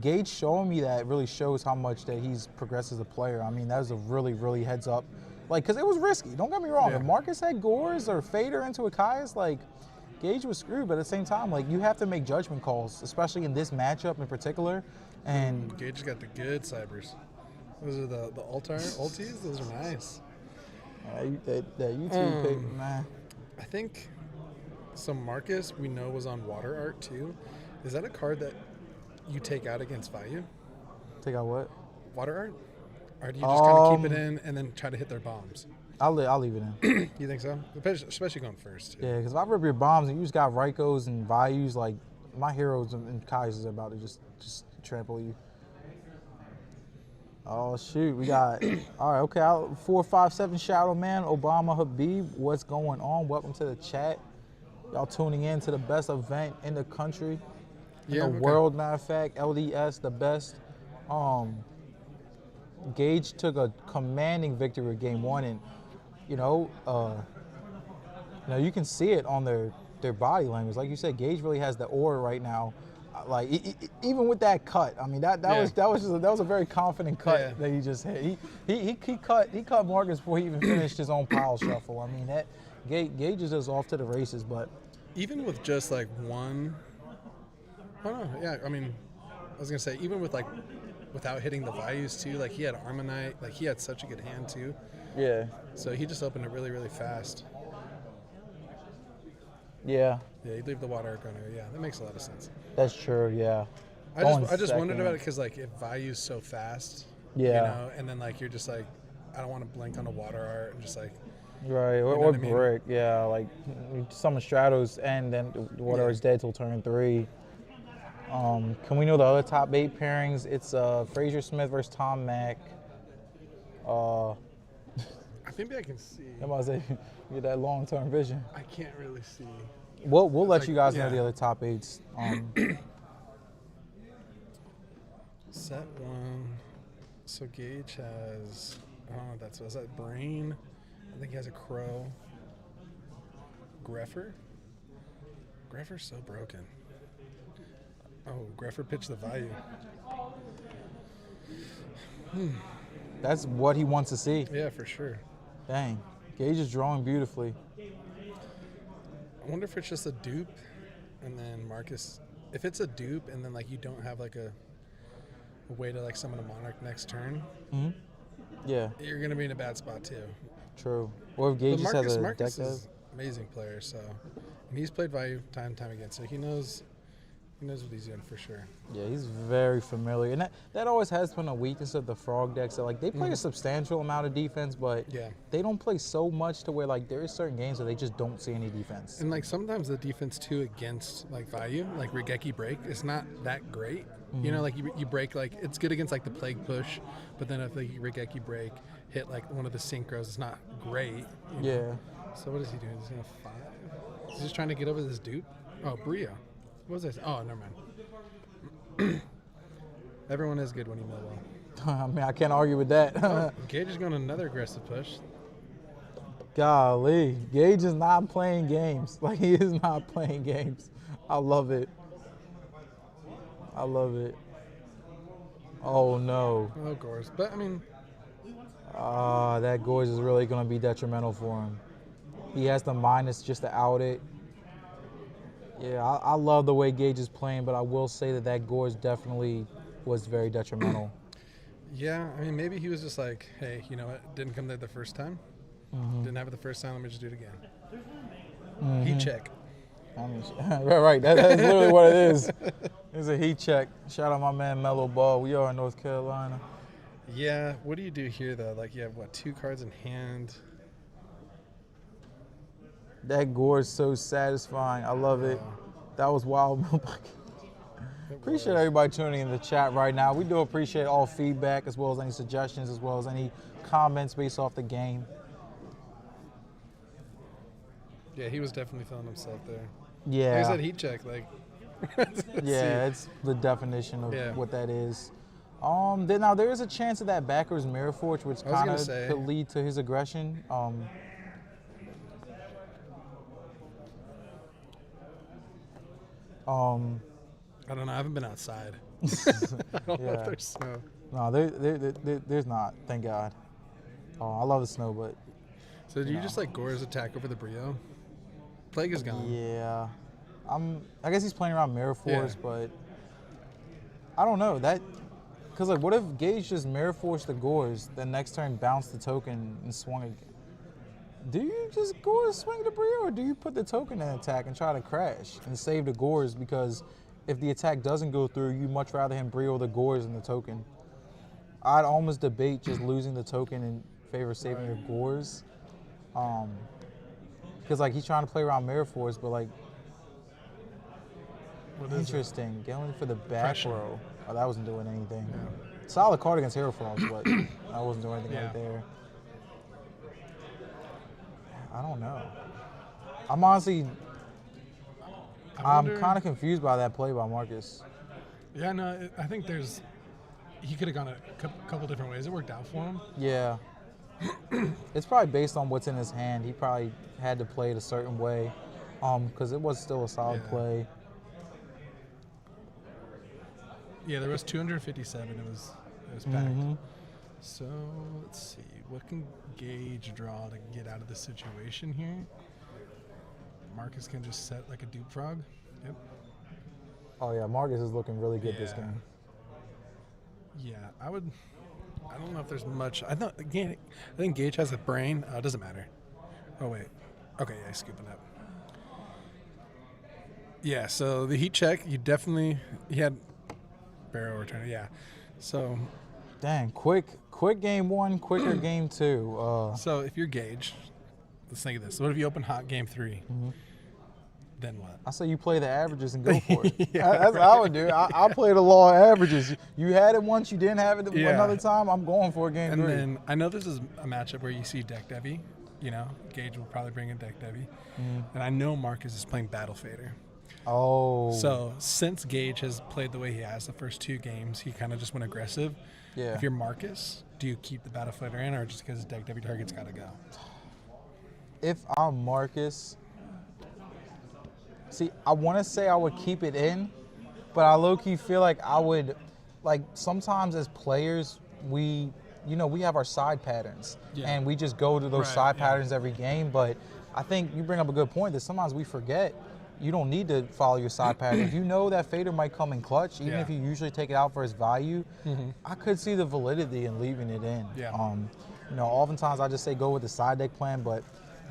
[SPEAKER 1] Gage showing me that really shows how much that he's progressed as a player. I mean, that was a really, really heads up. Like, because it was risky. Don't get me wrong.
[SPEAKER 2] Yeah.
[SPEAKER 1] If Marcus had Gores or Fader into a Caius, like, Gage was screwed. But at the same time, like, you have to make judgment calls, especially in this matchup in particular. And
[SPEAKER 2] Gage got the good cybers. Those are the ulties. Those are nice.
[SPEAKER 1] that YouTube pick, man.
[SPEAKER 2] I think some Marcus we know was on Water Art too. Is that a card that you take out against value?
[SPEAKER 1] Take out what?
[SPEAKER 2] Water Art? Or do you just kind of keep it in and then try to hit their bombs?
[SPEAKER 1] I'll leave it in.
[SPEAKER 2] You think so? Especially going first. Too.
[SPEAKER 1] Yeah, because if I rip your bombs and you just got Rykos and Values, like my heroes and Kai's is about to just trample you. Oh shoot, we got all right. Okay, 457 Shadow Man, Obama Habib. What's going on? Welcome to the chat. Y'all tuning in to the best event in the country, in the world. Matter of fact, LDS, the best. Gage took a commanding victory with Game 1, and you know, you can see it on their body language. Like you said, Gage really has the aura right now. Like even with that cut, I mean that was a very confident cut that he just hit. He cut Marcus before he even finished his own pile shuffle. I mean that Gage is just off to the races. But
[SPEAKER 2] even with just like one, I mean, I was gonna say even with like without hitting the values too, like he had Armonite, like he had such a good hand too.
[SPEAKER 1] Yeah.
[SPEAKER 2] So he just opened it really, really fast.
[SPEAKER 1] Yeah.
[SPEAKER 2] Yeah, you leave the water arc on there. Yeah, that makes a lot of sense.
[SPEAKER 1] That's true. Yeah.
[SPEAKER 2] I just wondered about it because like if value's so fast,
[SPEAKER 1] yeah,
[SPEAKER 2] you know, and then like you're just like, I don't want to blink on a water art and just like.
[SPEAKER 1] Right, or brick. Yeah, like some of Stratos and then water is dead till turn 3. Can we know the other top 8 pairings? It's Frazier Smith versus Tom Mack.
[SPEAKER 2] Maybe I can see.
[SPEAKER 1] I'm about to say, get that long-term vision.
[SPEAKER 2] I can't really see.
[SPEAKER 1] We'll let you guys know the other top 8s.
[SPEAKER 2] Set 1. So Gage has, I don't know what that's. Is that Brain? I think he has a Crow. Greffer? Greffer's so broken. Oh, Greffer pitched the value.
[SPEAKER 1] That's what he wants to see.
[SPEAKER 2] Yeah, for sure.
[SPEAKER 1] Dang. Gage is drawing beautifully.
[SPEAKER 2] I wonder if it's just a dupe and then Marcus, if it's a dupe and then like you don't have like a way to like summon a Monarch next turn,
[SPEAKER 1] yeah,
[SPEAKER 2] you're going to be in a bad spot too.
[SPEAKER 1] True. Or if Gage just has a
[SPEAKER 2] Marcus
[SPEAKER 1] deck
[SPEAKER 2] is an amazing player, so, and he's played value time and time again, so he knows what he's doing for sure.
[SPEAKER 1] Yeah, he's very familiar. And that always has been a weakness of the Frog deck. So, like, they play a substantial amount of defense, but they don't play so much to where, like, there is certain games where they just don't see any defense.
[SPEAKER 2] And, like, sometimes the defense, too, against, like, value, like Regeki break, is not that great. You know, like, you break, like, it's good against, like, the plague push, but then if, like, Regeki break hit, like, one of the synchros, it's not great. You know? So what is he doing? He's going to 5? He's just trying to get over this dupe? Oh, Brio. What was I? Oh, never mind. Everyone is good when you mill well.
[SPEAKER 1] I mean, I can't argue with that.
[SPEAKER 2] Gage is going another aggressive push.
[SPEAKER 1] Golly, Gage is not playing games. Like, he is not playing games. I love it. I love it. Oh, no.
[SPEAKER 2] Oh, Gores. But, I mean...
[SPEAKER 1] that Gores is really going to be detrimental for him. He has the minus just to out it. Yeah, I love the way Gage is playing, but I will say that Gores definitely was very detrimental.
[SPEAKER 2] Yeah, I mean, maybe he was just like, hey, you know what? Didn't come there the first time. Didn't have it the first time. Let me just do it again. Heat check.
[SPEAKER 1] I mean, right. That's literally what it is. It's a heat check. Shout out my man Mellow Ball. We are in North Carolina.
[SPEAKER 2] Yeah, what do you do here, though? Like, you have, what, 2 cards in hand?
[SPEAKER 1] That gore is so satisfying. I love it. That was wild. Appreciate everybody tuning in the chat right now. We do appreciate all feedback as well as any suggestions, as well as any comments based off the game.
[SPEAKER 2] Yeah, he was definitely feeling himself there.
[SPEAKER 1] Yeah.
[SPEAKER 2] Like I said, heat check. Like,
[SPEAKER 1] yeah, it's the definition of
[SPEAKER 2] Yeah.
[SPEAKER 1] what that is. Now there is a chance of that backwards Mirror Forge, which kind of could lead to his aggression.
[SPEAKER 2] I don't know. I haven't been outside. I don't know if there's snow.
[SPEAKER 1] No, there's not. Thank God. I love the snow, but.
[SPEAKER 2] So do you just like Gore's attack over the Brio? Plague is gone.
[SPEAKER 1] Yeah, I guess he's playing around Mirror Force, but I don't know that. Because like, what if Gage just Mirror Force the Gores, then next turn bounce the token and swung again? Do you just Gores swing the Brio, or do you put the token in attack and try to crash and save the Gores? Because if the attack doesn't go through, you much rather him Brio the Gores than the token. I'd almost debate just losing the token in favor of saving your Gores. Because like he's trying to play around Mirror Force, but like, interesting. Going for the back row. Oh, that wasn't doing anything. Yeah. Solid card against Hero Frogs, but I wasn't doing anything right there. I don't know. I'm honestly, I'm kind of confused by that play by Marcus.
[SPEAKER 2] Yeah, no, I think he could have gone a couple different ways. It worked out for him.
[SPEAKER 1] Yeah. It's probably based on what's in his hand. He probably had to play it a certain way, because it was still a solid play.
[SPEAKER 2] Yeah, there was 257. It was packed. So let's see, what can Gage draw to get out of this situation here? Marcus can just set like a dupe frog. Yep.
[SPEAKER 1] Oh yeah, Marcus is looking really good this game.
[SPEAKER 2] Yeah, I don't know if there's much. I think Gage has a brain. It doesn't matter. Oh wait. Okay, yeah, he's scooping up. Yeah, so the heat check, he had barrel return. Yeah, so.
[SPEAKER 1] Dang, quick game 1, quicker game 2.
[SPEAKER 2] So if you're Gage, let's think of this. What if you open hot game 3? Then what?
[SPEAKER 1] I say you play the averages and go for it. That's what I would do. I'll play the law of averages. You had it once, you didn't have it another time, I'm going for a game 3.
[SPEAKER 2] And then I know this is a matchup where you see deck Devi. You know, Gage will probably bring in deck Devi. And I know Marcus is playing Battle Fader.
[SPEAKER 1] Oh.
[SPEAKER 2] So since Gage has played the way he has the first 2 games, he kind of just went aggressive.
[SPEAKER 1] Yeah.
[SPEAKER 2] If you're Marcus, do you keep the Battle Fader in, or just because deck Devi target's got to go?
[SPEAKER 1] If I'm Marcus, see, I want to say I would keep it in, but I low-key feel like I would, like sometimes as players, we have our side patterns, and we just go to those side patterns every game. But I think you bring up a good point that sometimes we forget. You don't need to follow your side pattern. If you know that Fader might come in clutch, even if you usually take it out for its value, I could see the validity in leaving it in.
[SPEAKER 2] Yeah.
[SPEAKER 1] Oftentimes I just say go with the side deck plan, but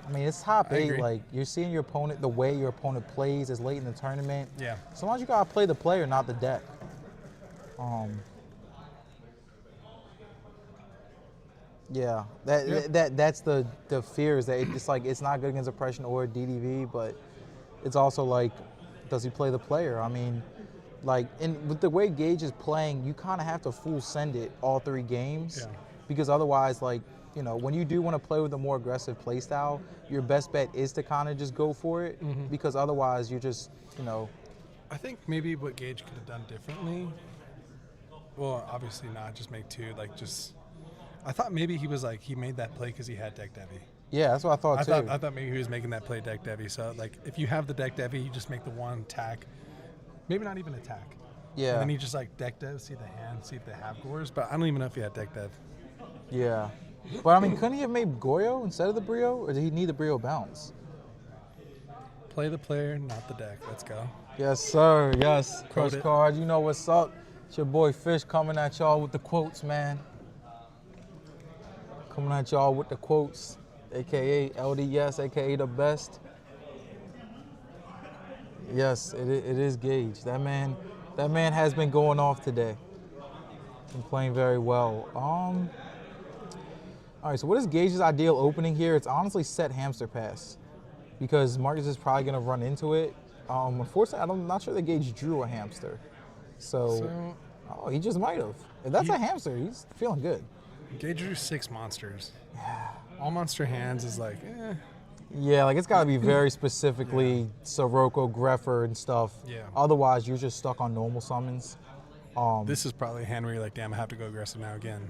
[SPEAKER 1] I mean, it's top 8. Like, you're seeing your opponent, the way your opponent plays is late in the tournament.
[SPEAKER 2] Yeah.
[SPEAKER 1] Sometimes you gotta play the player, not the deck. Yeah, that's the fear, is that it's not good against oppression or DDV, but it's also like, does he play the player? I mean, like, with the way Gage is playing, you kind of have to full send it all 3 games, because otherwise, like, when you do want to play with a more aggressive play style, your best bet is to kind of just go for it, because otherwise you're just,
[SPEAKER 2] I think maybe what Gage could have done differently, well, obviously not just make 2, like I thought maybe he was like, he made that play because he had deck Devi.
[SPEAKER 1] Yeah, that's what I thought too.
[SPEAKER 2] I thought maybe he was making that play deck Devi. So like, if you have the deck Devi, you just make the one attack, maybe not even attack.
[SPEAKER 1] Yeah.
[SPEAKER 2] And then you just like deck Dev, see the hand, see if they have Gores. But I don't even know if he had deck Dev.
[SPEAKER 1] Yeah. But I mean, couldn't he have made Goyo instead of the Brio, or did he need the Brio bounce?
[SPEAKER 2] Play the player, not the deck. Let's go.
[SPEAKER 1] Yes, sir. Yes.
[SPEAKER 2] Quote
[SPEAKER 1] Coach
[SPEAKER 2] it.
[SPEAKER 1] Card, you know what's up. It's your boy Fish coming at y'all with the quotes, man. Coming at y'all with the quotes, a.k.a. LDS, a.k.a. the best. Yes, it is Gage. That man has been going off today. Been playing very well. All right, so what is Gage's ideal opening here? It's honestly set hamster pass because Marcus is probably going to run into it. Unfortunately, I'm not sure that Gage drew a hamster. So he just might have. If that's a hamster, he's feeling good.
[SPEAKER 2] Gage drew 6 monsters. Yeah. All monster hands is like,
[SPEAKER 1] Yeah, like it's got to be very specifically Sirocco, Greffer, and stuff.
[SPEAKER 2] Yeah.
[SPEAKER 1] Otherwise, you're just stuck on normal summons.
[SPEAKER 2] This is probably a hand where you're like, damn, I have to go aggressive now again.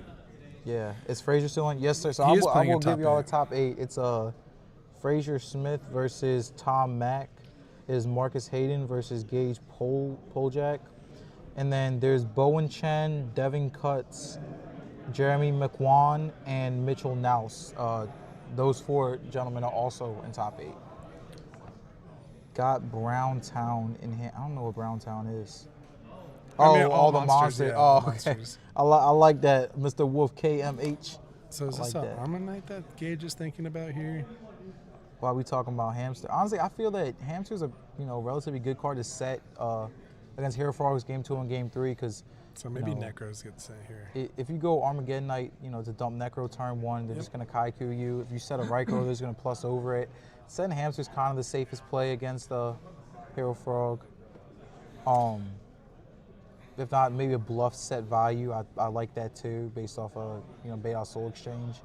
[SPEAKER 1] Yeah. Is Frazier still in? Yes, sir. So
[SPEAKER 2] He
[SPEAKER 1] I
[SPEAKER 2] is
[SPEAKER 1] will
[SPEAKER 2] playing in
[SPEAKER 1] give
[SPEAKER 2] top
[SPEAKER 1] y'all a
[SPEAKER 2] 8.
[SPEAKER 1] top 8. It's Frazier Smith versus Tom Mack. Is Marcus Hayden versus Gage Poljak. And then there's Bowen Chen, Devin Cutts, Jeremy McWan, and Mitchell Nouse. Those 4 gentlemen are also in top 8. Got Browntown in here. I don't know what Browntown is. All the monsters.
[SPEAKER 2] Yeah,
[SPEAKER 1] oh, okay.
[SPEAKER 2] monsters.
[SPEAKER 1] I like that, Mr. Wolf KMH.
[SPEAKER 2] So is this
[SPEAKER 1] like
[SPEAKER 2] an
[SPEAKER 1] that.
[SPEAKER 2] Armor Knight that Gage is thinking about here?
[SPEAKER 1] Why are we talking about hamster? Honestly, I feel that hamster's a relatively good card to set against Hero Frogs game 2 and game 3 because.
[SPEAKER 2] So maybe Necros get set here.
[SPEAKER 1] If you go Armageddon Knight, to dump Necro turn 1, they're just going to Kaiku you. If you set a Raikou, they're just going to plus over it. Setting hamster's kind of the safest play against the Hero Frog. If not, maybe a bluff set value. I like that too, based off of Beta Soul Exchange.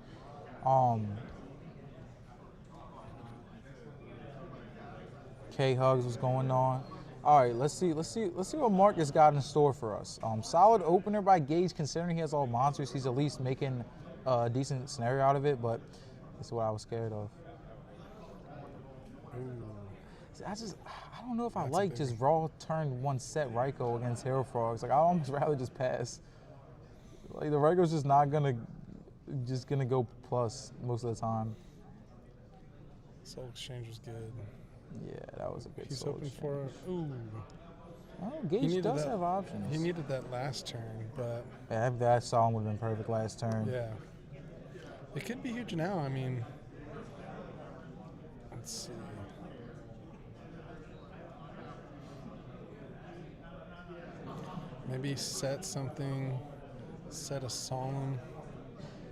[SPEAKER 1] K Hugs, what's going on? All right, let's see what Marcus got in store for us. Solid opener by Gage, considering he has all monsters. He's at least making a decent scenario out of it, but that's what I was scared of. See, I don't know if I like just raw turn 1 set Raikou against Hero Frogs. Like, I'd almost rather just pass. Like, the Raikou's just not gonna go plus most of the time.
[SPEAKER 2] Soul Exchange was good.
[SPEAKER 1] Yeah, that was a good
[SPEAKER 2] He's
[SPEAKER 1] Soul
[SPEAKER 2] hoping
[SPEAKER 1] Exchange.
[SPEAKER 2] for
[SPEAKER 1] Gage does have options.
[SPEAKER 2] He needed that last turn, but
[SPEAKER 1] Yeah, that song would have been perfect last turn.
[SPEAKER 2] yeah. It could be huge now. I mean, let's see. Maybe set something, set a Solemn.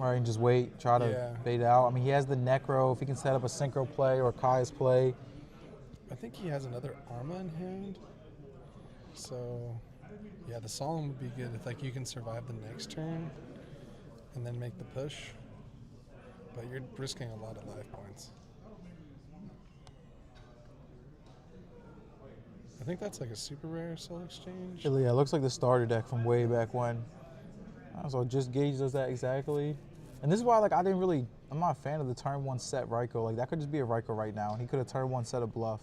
[SPEAKER 1] Or you can just wait, try to bait out. I mean, he has the Necro. If he can set up a Synchro play or Kai's play.
[SPEAKER 2] I think he has another Arma in hand. So, yeah, the Solemn would be good if you can survive the next turn and then make the push. But you're risking a lot of life points. I think that's like a super rare Soul Exchange.
[SPEAKER 1] Yeah, it looks like the starter deck from way back when. So just Gage does that exactly. And this is why I'm not a fan of the turn 1 set Raikou. Like, that could just be a Raikou right now. And he could have turn 1 set a bluff.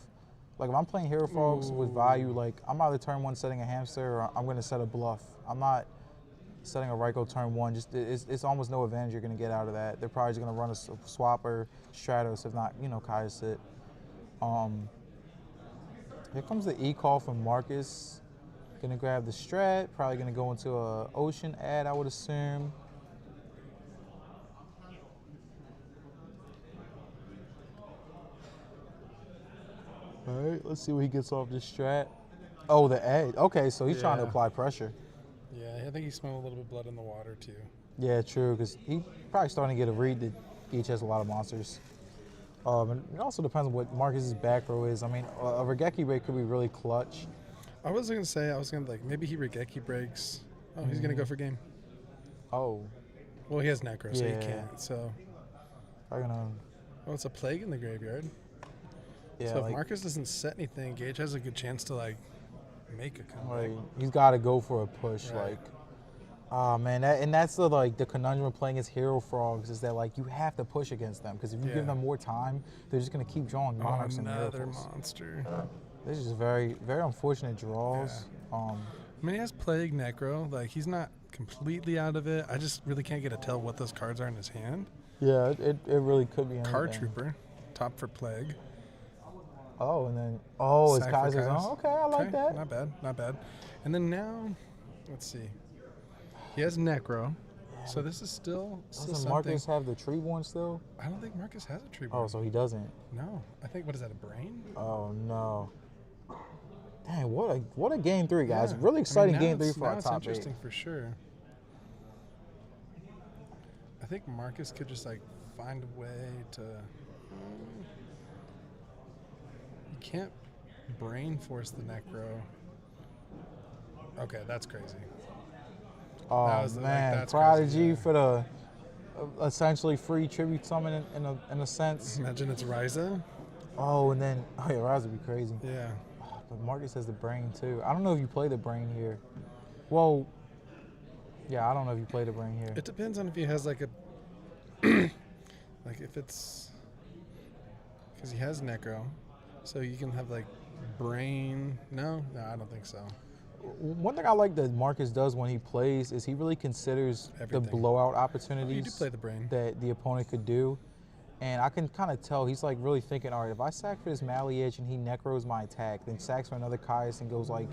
[SPEAKER 1] Like, if I'm playing Hero Frogs with value, I'm either turn 1 setting a hamster or I'm going to set a bluff. I'm not setting a Raikou turn 1. Just it's almost no advantage you're going to get out of that. They're probably just going to run a swap or Stratos, if not, Kai's sit. Here comes the E-call from Marcus. Gonna grab the Strat, probably gonna go into a Ocean ad, I would assume. All right, let's see what he gets off this Strat. Oh, the ad. Okay, so he's trying to apply pressure.
[SPEAKER 2] Yeah, I think he smelled a little bit of blood in the water too.
[SPEAKER 1] Yeah, true, because he probably starting to get a read that each has a lot of monsters. And it also depends on what Marcus's back row is. I mean, a Regeki break could be really clutch.
[SPEAKER 2] I was gonna maybe he Regeki breaks. Oh, he's gonna go for game.
[SPEAKER 1] Oh.
[SPEAKER 2] Well, he has Necro, so he can't. So.
[SPEAKER 1] Oh,
[SPEAKER 2] it's a Plague in the graveyard.
[SPEAKER 1] Yeah.
[SPEAKER 2] So if Marcus doesn't set anything, Gage has a good chance to make a comeback.
[SPEAKER 1] He's got to go for a push.
[SPEAKER 2] Right.
[SPEAKER 1] Oh man, that's the conundrum of playing as Hero Frogs is that you have to push against them because if you give them more time, they're just gonna keep drawing Monarchs and
[SPEAKER 2] Another
[SPEAKER 1] Miracles.
[SPEAKER 2] monster.
[SPEAKER 1] This is just very, very unfortunate draws.
[SPEAKER 2] Yeah. I mean, he has Plague, Necro. He's not completely out of it. I just really can't get a tell what those cards are in his hand.
[SPEAKER 1] Yeah, it really could be anything.
[SPEAKER 2] Card Trooper, top for Plague.
[SPEAKER 1] Oh, and then it's
[SPEAKER 2] Sack for
[SPEAKER 1] Kaiser's
[SPEAKER 2] Kais.
[SPEAKER 1] own. Okay, I like
[SPEAKER 2] Okay,
[SPEAKER 1] that.
[SPEAKER 2] Not bad, not bad. And then now, let's see. He has Necro. So this is still
[SPEAKER 1] Doesn't
[SPEAKER 2] something.
[SPEAKER 1] Marcus have the Treeborn still?
[SPEAKER 2] I don't think Marcus has a tree.
[SPEAKER 1] Oh, so he doesn't.
[SPEAKER 2] No, I think, what is that, a brain?
[SPEAKER 1] Oh no. Dang, what a game 3, guys.
[SPEAKER 2] Yeah.
[SPEAKER 1] Really exciting
[SPEAKER 2] now
[SPEAKER 1] game 3
[SPEAKER 2] it's-
[SPEAKER 1] for
[SPEAKER 2] now
[SPEAKER 1] our
[SPEAKER 2] it's
[SPEAKER 1] top 8.
[SPEAKER 2] interesting for sure. I think Marcus could just like find a way to. You can't brain force the Necro. Okay, that's crazy.
[SPEAKER 1] Oh
[SPEAKER 2] was,
[SPEAKER 1] man,
[SPEAKER 2] that's
[SPEAKER 1] Prodigy
[SPEAKER 2] crazy, yeah.
[SPEAKER 1] for the essentially free tribute summon in a sense.
[SPEAKER 2] Imagine it's Ryza.
[SPEAKER 1] Oh, and then Raz would be crazy.
[SPEAKER 2] Yeah.
[SPEAKER 1] But Marcus has the brain too. I don't know if you play the brain here. Well, yeah, I don't know if you play the brain here.
[SPEAKER 2] It depends on if he has like a. Like if it's. Because he has Necro. So you can have like brain. No, I don't think so.
[SPEAKER 1] One thing I like that Marcus does when he plays is he really considers
[SPEAKER 2] Everything.
[SPEAKER 1] the blowout
[SPEAKER 2] You do
[SPEAKER 1] opportunities
[SPEAKER 2] play the brain.
[SPEAKER 1] that the opponent could do. And I can kind of tell he's like really thinking, all right, if I sack for this Mally Edge and he necros my attack, then sacks for another Caius and goes like,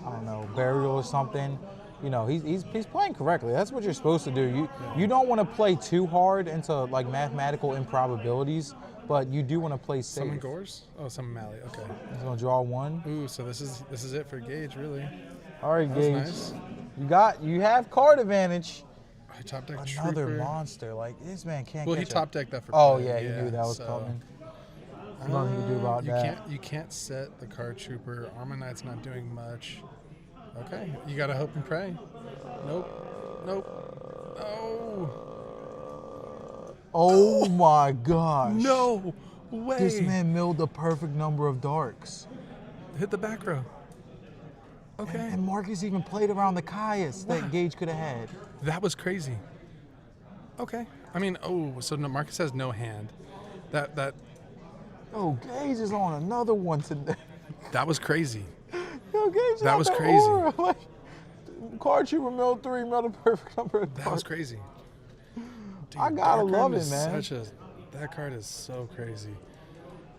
[SPEAKER 1] I don't know, burial or something. You know, he's playing correctly. That's what you're supposed to do. You don't want to play too hard into like mathematical improbabilities, but you do want to play safe.
[SPEAKER 2] Summon Gores? Oh, summon Mally. Okay.
[SPEAKER 1] He's gonna draw 1.
[SPEAKER 2] Ooh, so this is it for Gage, really.
[SPEAKER 1] All right,
[SPEAKER 2] That was
[SPEAKER 1] Gage.
[SPEAKER 2] nice.
[SPEAKER 1] You have card advantage.
[SPEAKER 2] He top decked
[SPEAKER 1] Another
[SPEAKER 2] Trooper.
[SPEAKER 1] monster. Like this man can't.
[SPEAKER 2] Well,
[SPEAKER 1] catch
[SPEAKER 2] he
[SPEAKER 1] a-
[SPEAKER 2] top decked that for
[SPEAKER 1] Oh
[SPEAKER 2] play,
[SPEAKER 1] yeah, he knew that was
[SPEAKER 2] so,
[SPEAKER 1] coming. There's nothing you can do about that.
[SPEAKER 2] You can't set the card Trooper. Armor Knight's not doing much. Okay, you gotta hope and pray. Nope. Oh.
[SPEAKER 1] Oh my gosh.
[SPEAKER 2] No way.
[SPEAKER 1] This man milled the perfect number of darks.
[SPEAKER 2] Hit the back row. Okay.
[SPEAKER 1] And Marcus even played around the Caius that Gage could have had.
[SPEAKER 2] That was crazy. Okay. I mean, so Marcus has no hand. That
[SPEAKER 1] Oh, Gage is on another one today.
[SPEAKER 2] that was crazy.
[SPEAKER 1] Yo, Gage
[SPEAKER 2] That
[SPEAKER 1] got
[SPEAKER 2] was
[SPEAKER 1] the
[SPEAKER 2] crazy.
[SPEAKER 1] aura. Like, card trooper milled 3, milled the perfect number of darks.
[SPEAKER 2] That was crazy. Dude,
[SPEAKER 1] I gotta
[SPEAKER 2] Dark
[SPEAKER 1] love
[SPEAKER 2] Arm
[SPEAKER 1] it,
[SPEAKER 2] is
[SPEAKER 1] man.
[SPEAKER 2] That card is so crazy.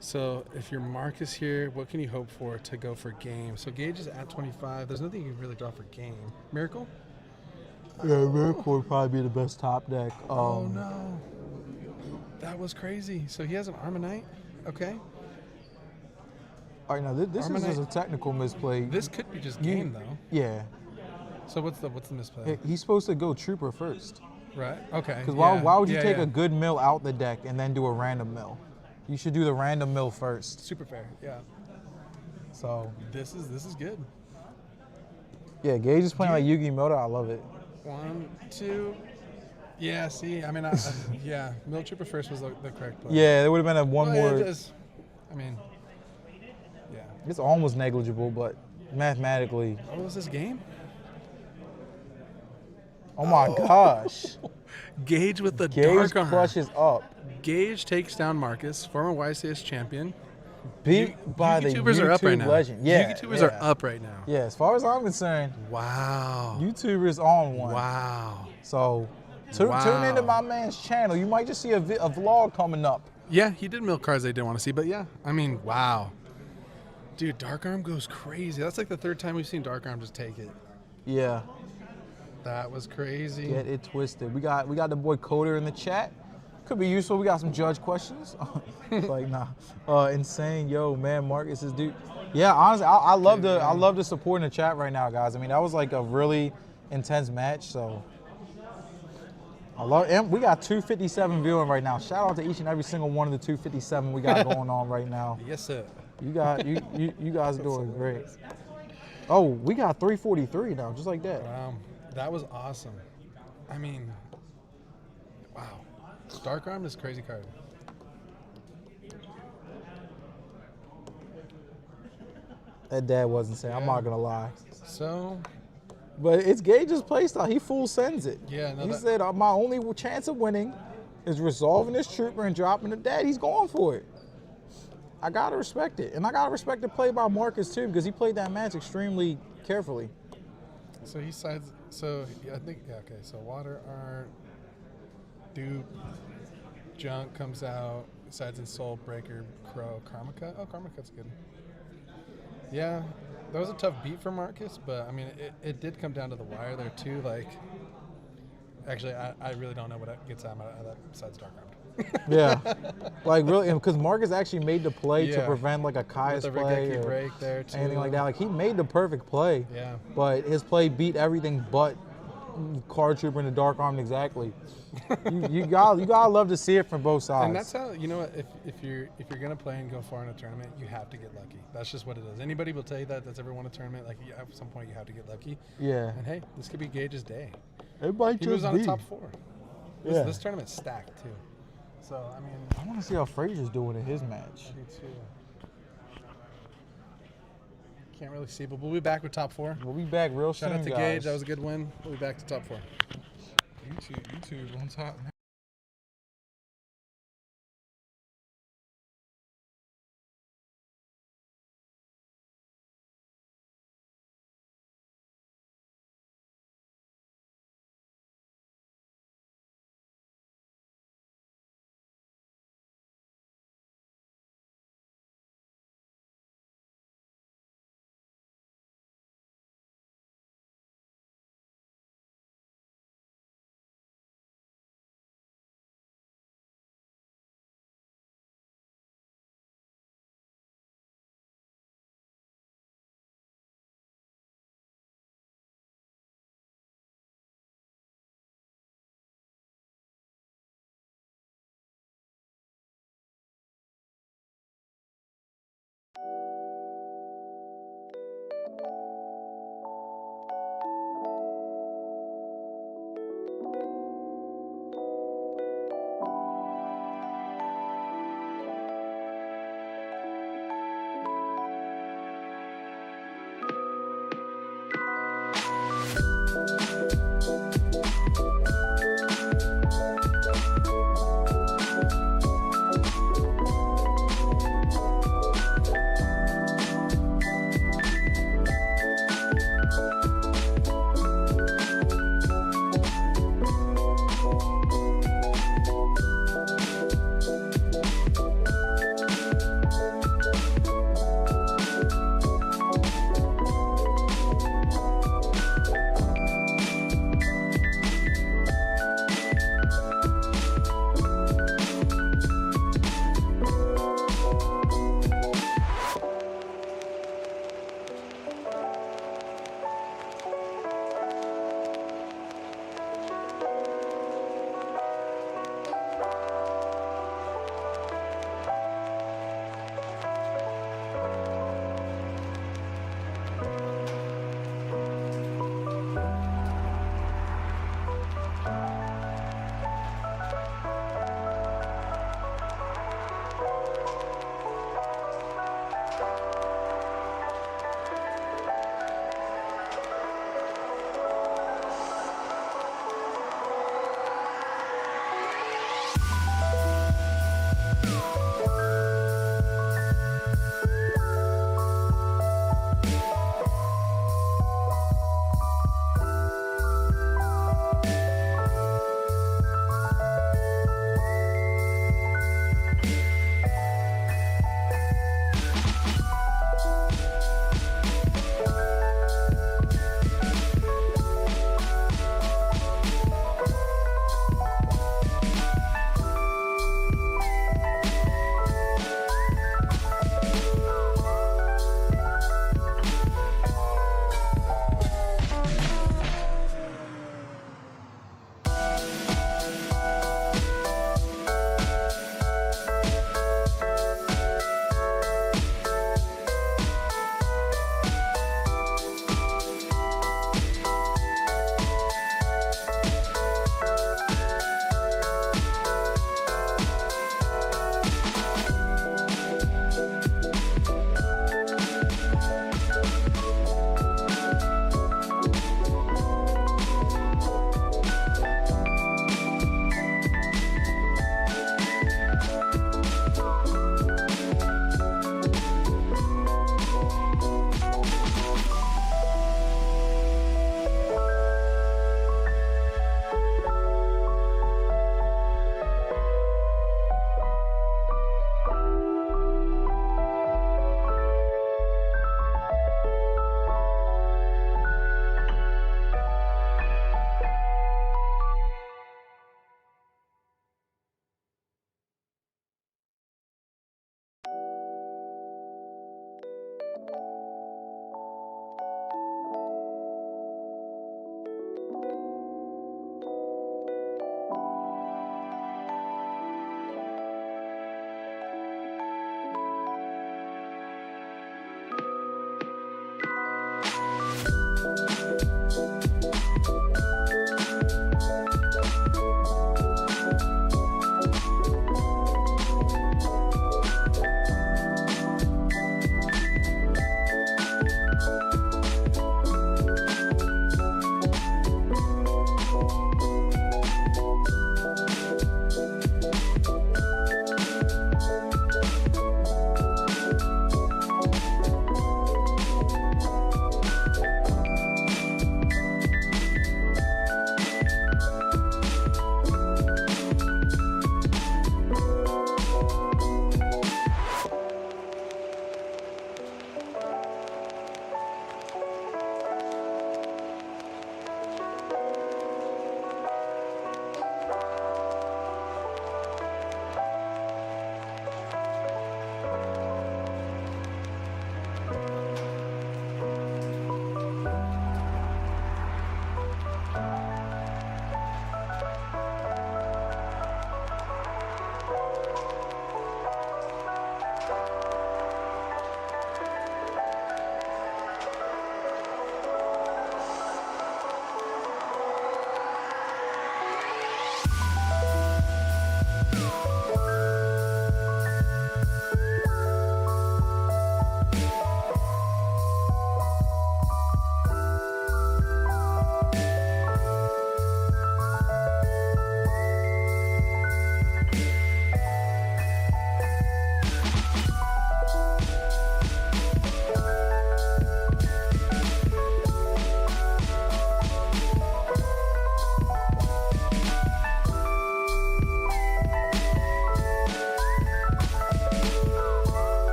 [SPEAKER 2] So if you're Marcus here, what can you hope for to go for game? So Gage is at 25. There's nothing you can really draw for game. Miracle?
[SPEAKER 1] Yeah, Miracle would probably be the best top deck.
[SPEAKER 2] Oh no. That was crazy. So he has an Armor Knight. Okay.
[SPEAKER 1] All right, now this is just a technical misplay.
[SPEAKER 2] This could be just game though.
[SPEAKER 1] Yeah.
[SPEAKER 2] So what's the misplay?
[SPEAKER 1] He's supposed to go trooper first.
[SPEAKER 2] Right. Okay.
[SPEAKER 1] Because
[SPEAKER 2] yeah,
[SPEAKER 1] why would you
[SPEAKER 2] yeah,
[SPEAKER 1] take
[SPEAKER 2] yeah.
[SPEAKER 1] a good mill out the deck and then do a random mill? You should do the random mill first.
[SPEAKER 2] Super fair. Yeah.
[SPEAKER 1] So
[SPEAKER 2] This is good.
[SPEAKER 1] yeah, Gage is playing like Yugi Moto. I love it.
[SPEAKER 2] 1, 2. Yeah. See, I mean, yeah. Mill Trooper first was the correct play.
[SPEAKER 1] Yeah, there would have been a one
[SPEAKER 2] Well,
[SPEAKER 1] more.
[SPEAKER 2] it is. I mean, yeah.
[SPEAKER 1] It's almost negligible, but mathematically.
[SPEAKER 2] What was this game?
[SPEAKER 1] Oh my gosh.
[SPEAKER 2] Gage with the
[SPEAKER 1] Gage
[SPEAKER 2] dark arm.
[SPEAKER 1] crushes up.
[SPEAKER 2] Gage takes down Marcus, former YCS champion.
[SPEAKER 1] Beat by the
[SPEAKER 2] YouTubers
[SPEAKER 1] YouTube
[SPEAKER 2] are up right now.
[SPEAKER 1] legend. Yeah,
[SPEAKER 2] YouTubers
[SPEAKER 1] yeah.
[SPEAKER 2] are up right now.
[SPEAKER 1] Yeah, as far as I'm concerned,
[SPEAKER 2] Wow.
[SPEAKER 1] YouTubers on one.
[SPEAKER 2] Wow.
[SPEAKER 1] So tune into my man's channel. You might just see a vlog coming up.
[SPEAKER 2] Yeah, he did milk cards they didn't want to see, but yeah, I mean, wow. Dude, Dark Arm goes crazy. That's like the 3rd time we've seen Dark Arm just take it.
[SPEAKER 1] Yeah.
[SPEAKER 2] That was crazy.
[SPEAKER 1] Get it twisted. We got the boy Coder in the chat. Could be useful. We got some judge questions. Like nah. Insane. Yo, man, Marcus is dude. Yeah, honestly, I love the support in the chat right now, guys. I mean, that was like a really intense match. So I love it. And we got 257 viewing right now. Shout out to each and every single one of the 257 we got going on right now.
[SPEAKER 2] Yes, sir.
[SPEAKER 1] You guys are doing great. Oh, we got 343 now, just like that.
[SPEAKER 2] Wow. That was awesome. I mean, wow. Dark Arm is a crazy card.
[SPEAKER 1] That dad was insane. I'm
[SPEAKER 2] Yeah.
[SPEAKER 1] not gonna lie.
[SPEAKER 2] So,
[SPEAKER 1] But it's Gage's playstyle. He full sends it.
[SPEAKER 2] Yeah, no,
[SPEAKER 1] he
[SPEAKER 2] that-
[SPEAKER 1] said, my only chance of winning is resolving this trooper and dropping the dad. He's going for it. I gotta respect it. And I gotta respect the play by Marcus too, because he played that match extremely carefully.
[SPEAKER 2] so he sides. So yeah, I think, yeah, okay. So Water Art, Dupe, Junk comes out. Sides and Soul, Breaker, Crow, Karma Cut. Oh, Karma Cut's good. Yeah, that was a tough beat for Marcus, but I mean, it did come down to the wire there too. Like, actually, I really don't know what gets out of that besides Dark Armed.
[SPEAKER 1] Yeah, like really, because Marcus actually made the play to
[SPEAKER 2] Yeah.
[SPEAKER 1] prevent like a Kai's
[SPEAKER 2] With the
[SPEAKER 1] play
[SPEAKER 2] Regeki
[SPEAKER 1] or
[SPEAKER 2] break there too.
[SPEAKER 1] anything like that. Like he made the perfect play.
[SPEAKER 2] Yeah.
[SPEAKER 1] But his play beat everything but Card Trooper and the Dark Armed exactly. you gotta love to see it from both sides.
[SPEAKER 2] And that's how, you know what, if you're gonna play and go far in a tournament, you have to get lucky. That's just what it is. Anybody will tell you that's ever won a tournament. Like at some point you have to get lucky.
[SPEAKER 1] Yeah.
[SPEAKER 2] And hey, this could be Gage's day.
[SPEAKER 1] It might
[SPEAKER 2] He
[SPEAKER 1] just
[SPEAKER 2] was on
[SPEAKER 1] be.
[SPEAKER 2] the top 4.
[SPEAKER 1] Yeah.
[SPEAKER 2] This tournament's stacked too. So I mean,
[SPEAKER 1] I want to see how Frazier's doing in his match.
[SPEAKER 2] me too. Can't really see, but we'll be back with top 4.
[SPEAKER 1] We'll be back real
[SPEAKER 2] Shout
[SPEAKER 1] soon,
[SPEAKER 2] out to
[SPEAKER 1] guys.
[SPEAKER 2] Gage, that was a good win. We'll be back to top 4.
[SPEAKER 1] YouTube on top now.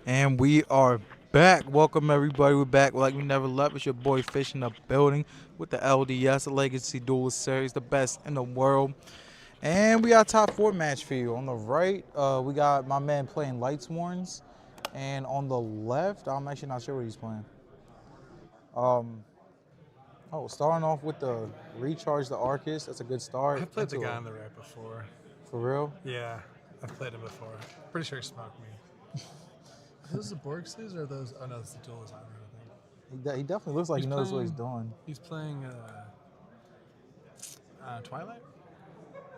[SPEAKER 1] And we are back. Welcome, everybody. We're back like we never left. It's your boy Fish in the building with the LDS, the Legacy Duelist Series, the best in the world. And we got a top 4 match for you. On the right, we got my man playing Lights Warns. And on the left, I'm actually not sure what he's playing. Starting off with the Recharge the Arcus. That's a good start.
[SPEAKER 2] I've played the guy on the right before.
[SPEAKER 1] For real?
[SPEAKER 2] Yeah, I've played him before. Pretty sure he smoked me. Are those the Borg sleeves or are those? Oh no, it's the Duelist armor, I think.
[SPEAKER 1] He definitely looks like he knows what he's doing.
[SPEAKER 2] He's playing Twilight?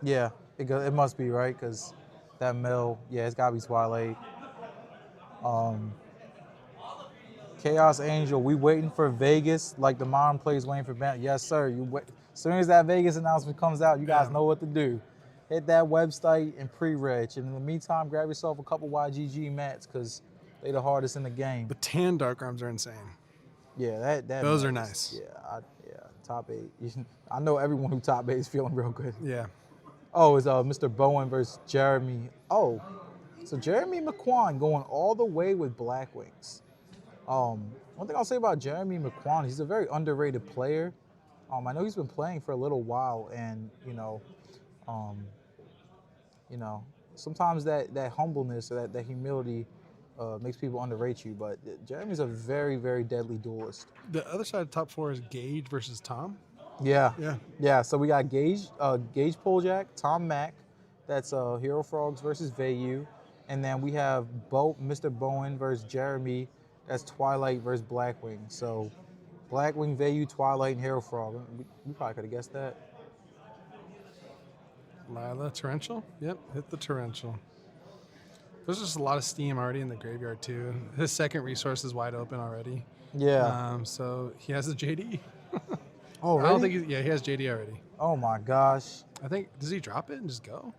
[SPEAKER 1] Yeah, it must be, right? Because that mill, yeah, it's got to be Twilight. Chaos Angel, we waiting for Vegas like the mom plays waiting for Ben. Yes, sir. As soon as that Vegas announcement comes out, you guys know what to do. Hit that website and pre-reg. And in the meantime, grab yourself a couple YGG mats because they the hardest in the game.
[SPEAKER 2] The tan dark arms are insane.
[SPEAKER 1] Yeah,
[SPEAKER 2] those are nice.
[SPEAKER 1] Yeah, top 8. I know everyone who top 8 is feeling real good.
[SPEAKER 2] Yeah.
[SPEAKER 1] Oh, it's Mr. Bowen versus Jeremy. Oh, so Jeremy McQuan going all the way with Black Wings. One thing I'll say about Jeremy McQuan, he's a very underrated player. I know he's been playing for a little while, and sometimes that humbleness or that humility makes people underrate you. But Jeremy's a very, very deadly duelist.
[SPEAKER 2] The other side of top 4 is Gage versus Tom.
[SPEAKER 1] Yeah. So we got Gage Polejack, Tom Mack. That's Hero Frogs versus Vayu, and then we have Mr. Bowen versus Jeremy. That's Twilight versus Blackwing. So Blackwing, Vayu, Twilight, and Hero Frog. We probably could have guessed that.
[SPEAKER 2] Lila Torrential? Yep, hit the Torrential. There's just a lot of steam already in the graveyard too. His second resource is wide open already.
[SPEAKER 1] Yeah.
[SPEAKER 2] So he has a JD.
[SPEAKER 1] Oh, really?
[SPEAKER 2] I don't think he has JD already.
[SPEAKER 1] Oh my gosh.
[SPEAKER 2] I think, does he drop it and just go?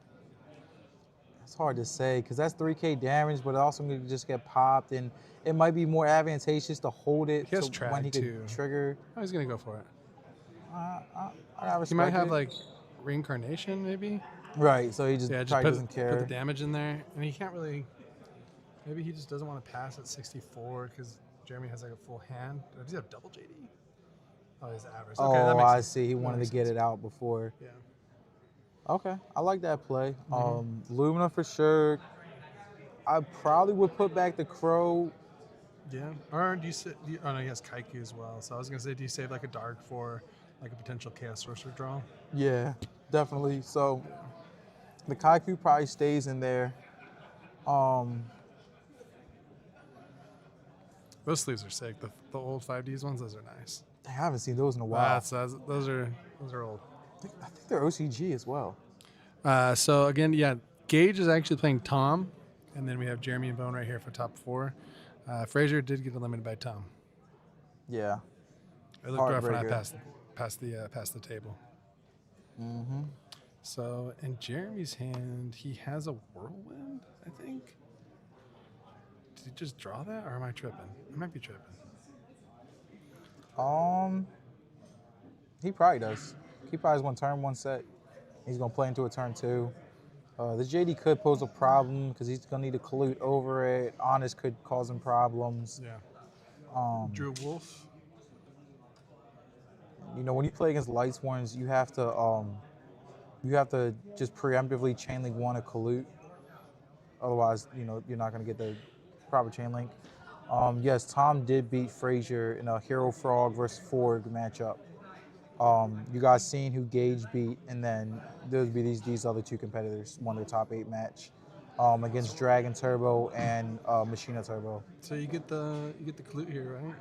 [SPEAKER 1] It's hard to say because that's 3K damage, but it also could just get popped, and it might be more advantageous to hold it when he could trigger.
[SPEAKER 2] Oh, he's gonna go for it.
[SPEAKER 1] I respect
[SPEAKER 2] he might have
[SPEAKER 1] it.
[SPEAKER 2] like reincarnation, maybe.
[SPEAKER 1] Right. So he just probably doesn't care.
[SPEAKER 2] Put the damage in there, and he can't really. Maybe he just doesn't want to pass at 64 because Jeremy has like a full hand. Does he have double JD? Oh, he's average. Okay, that makes sense.
[SPEAKER 1] I see. He wanted to get it out before.
[SPEAKER 2] Yeah.
[SPEAKER 1] Okay, I like that play. Lumina for sure. I probably would put back the Crow.
[SPEAKER 2] Yeah. Or do you say? Oh no, he has Kaiku as well. So I was gonna say, do you save like a Dark for like a potential Chaos Sorcerer draw?
[SPEAKER 1] Yeah, definitely. So the Kaiku probably stays in there.
[SPEAKER 2] Those sleeves are sick. The old 5Ds ones, those are nice.
[SPEAKER 1] I haven't seen those in a while.
[SPEAKER 2] Those are old.
[SPEAKER 1] I think they're OCG as well.
[SPEAKER 2] So again, yeah, Gage is actually playing Tom, and then we have Jeremy and Bone right here for top 4. Frazier did get eliminated by Tom.
[SPEAKER 1] Yeah.
[SPEAKER 2] It looked rough when I passed the table.
[SPEAKER 1] Mm-hmm.
[SPEAKER 2] So in Jeremy's hand, he has a Whirlwind, I think. Did he just draw that, or am I tripping? I might be tripping.
[SPEAKER 1] He probably does. He probably has one turn, one set. He's gonna play into a turn 2. The JD could pose a problem because he's gonna need to collude over it. Honest could cause him problems.
[SPEAKER 2] Yeah. Drew Wolf.
[SPEAKER 1] When you play against Lights Warns, you have to just preemptively chain link 1 to collude. Otherwise, you're not gonna get the proper chain link. Yes, Tom did beat Frazier in a Hero Frog versus Ford matchup. You guys seen who Gage beat, and then there would be these other 2 competitors won their top 8 match against Dragon Turbo and Machina Turbo.
[SPEAKER 2] So you get the Clute here, right?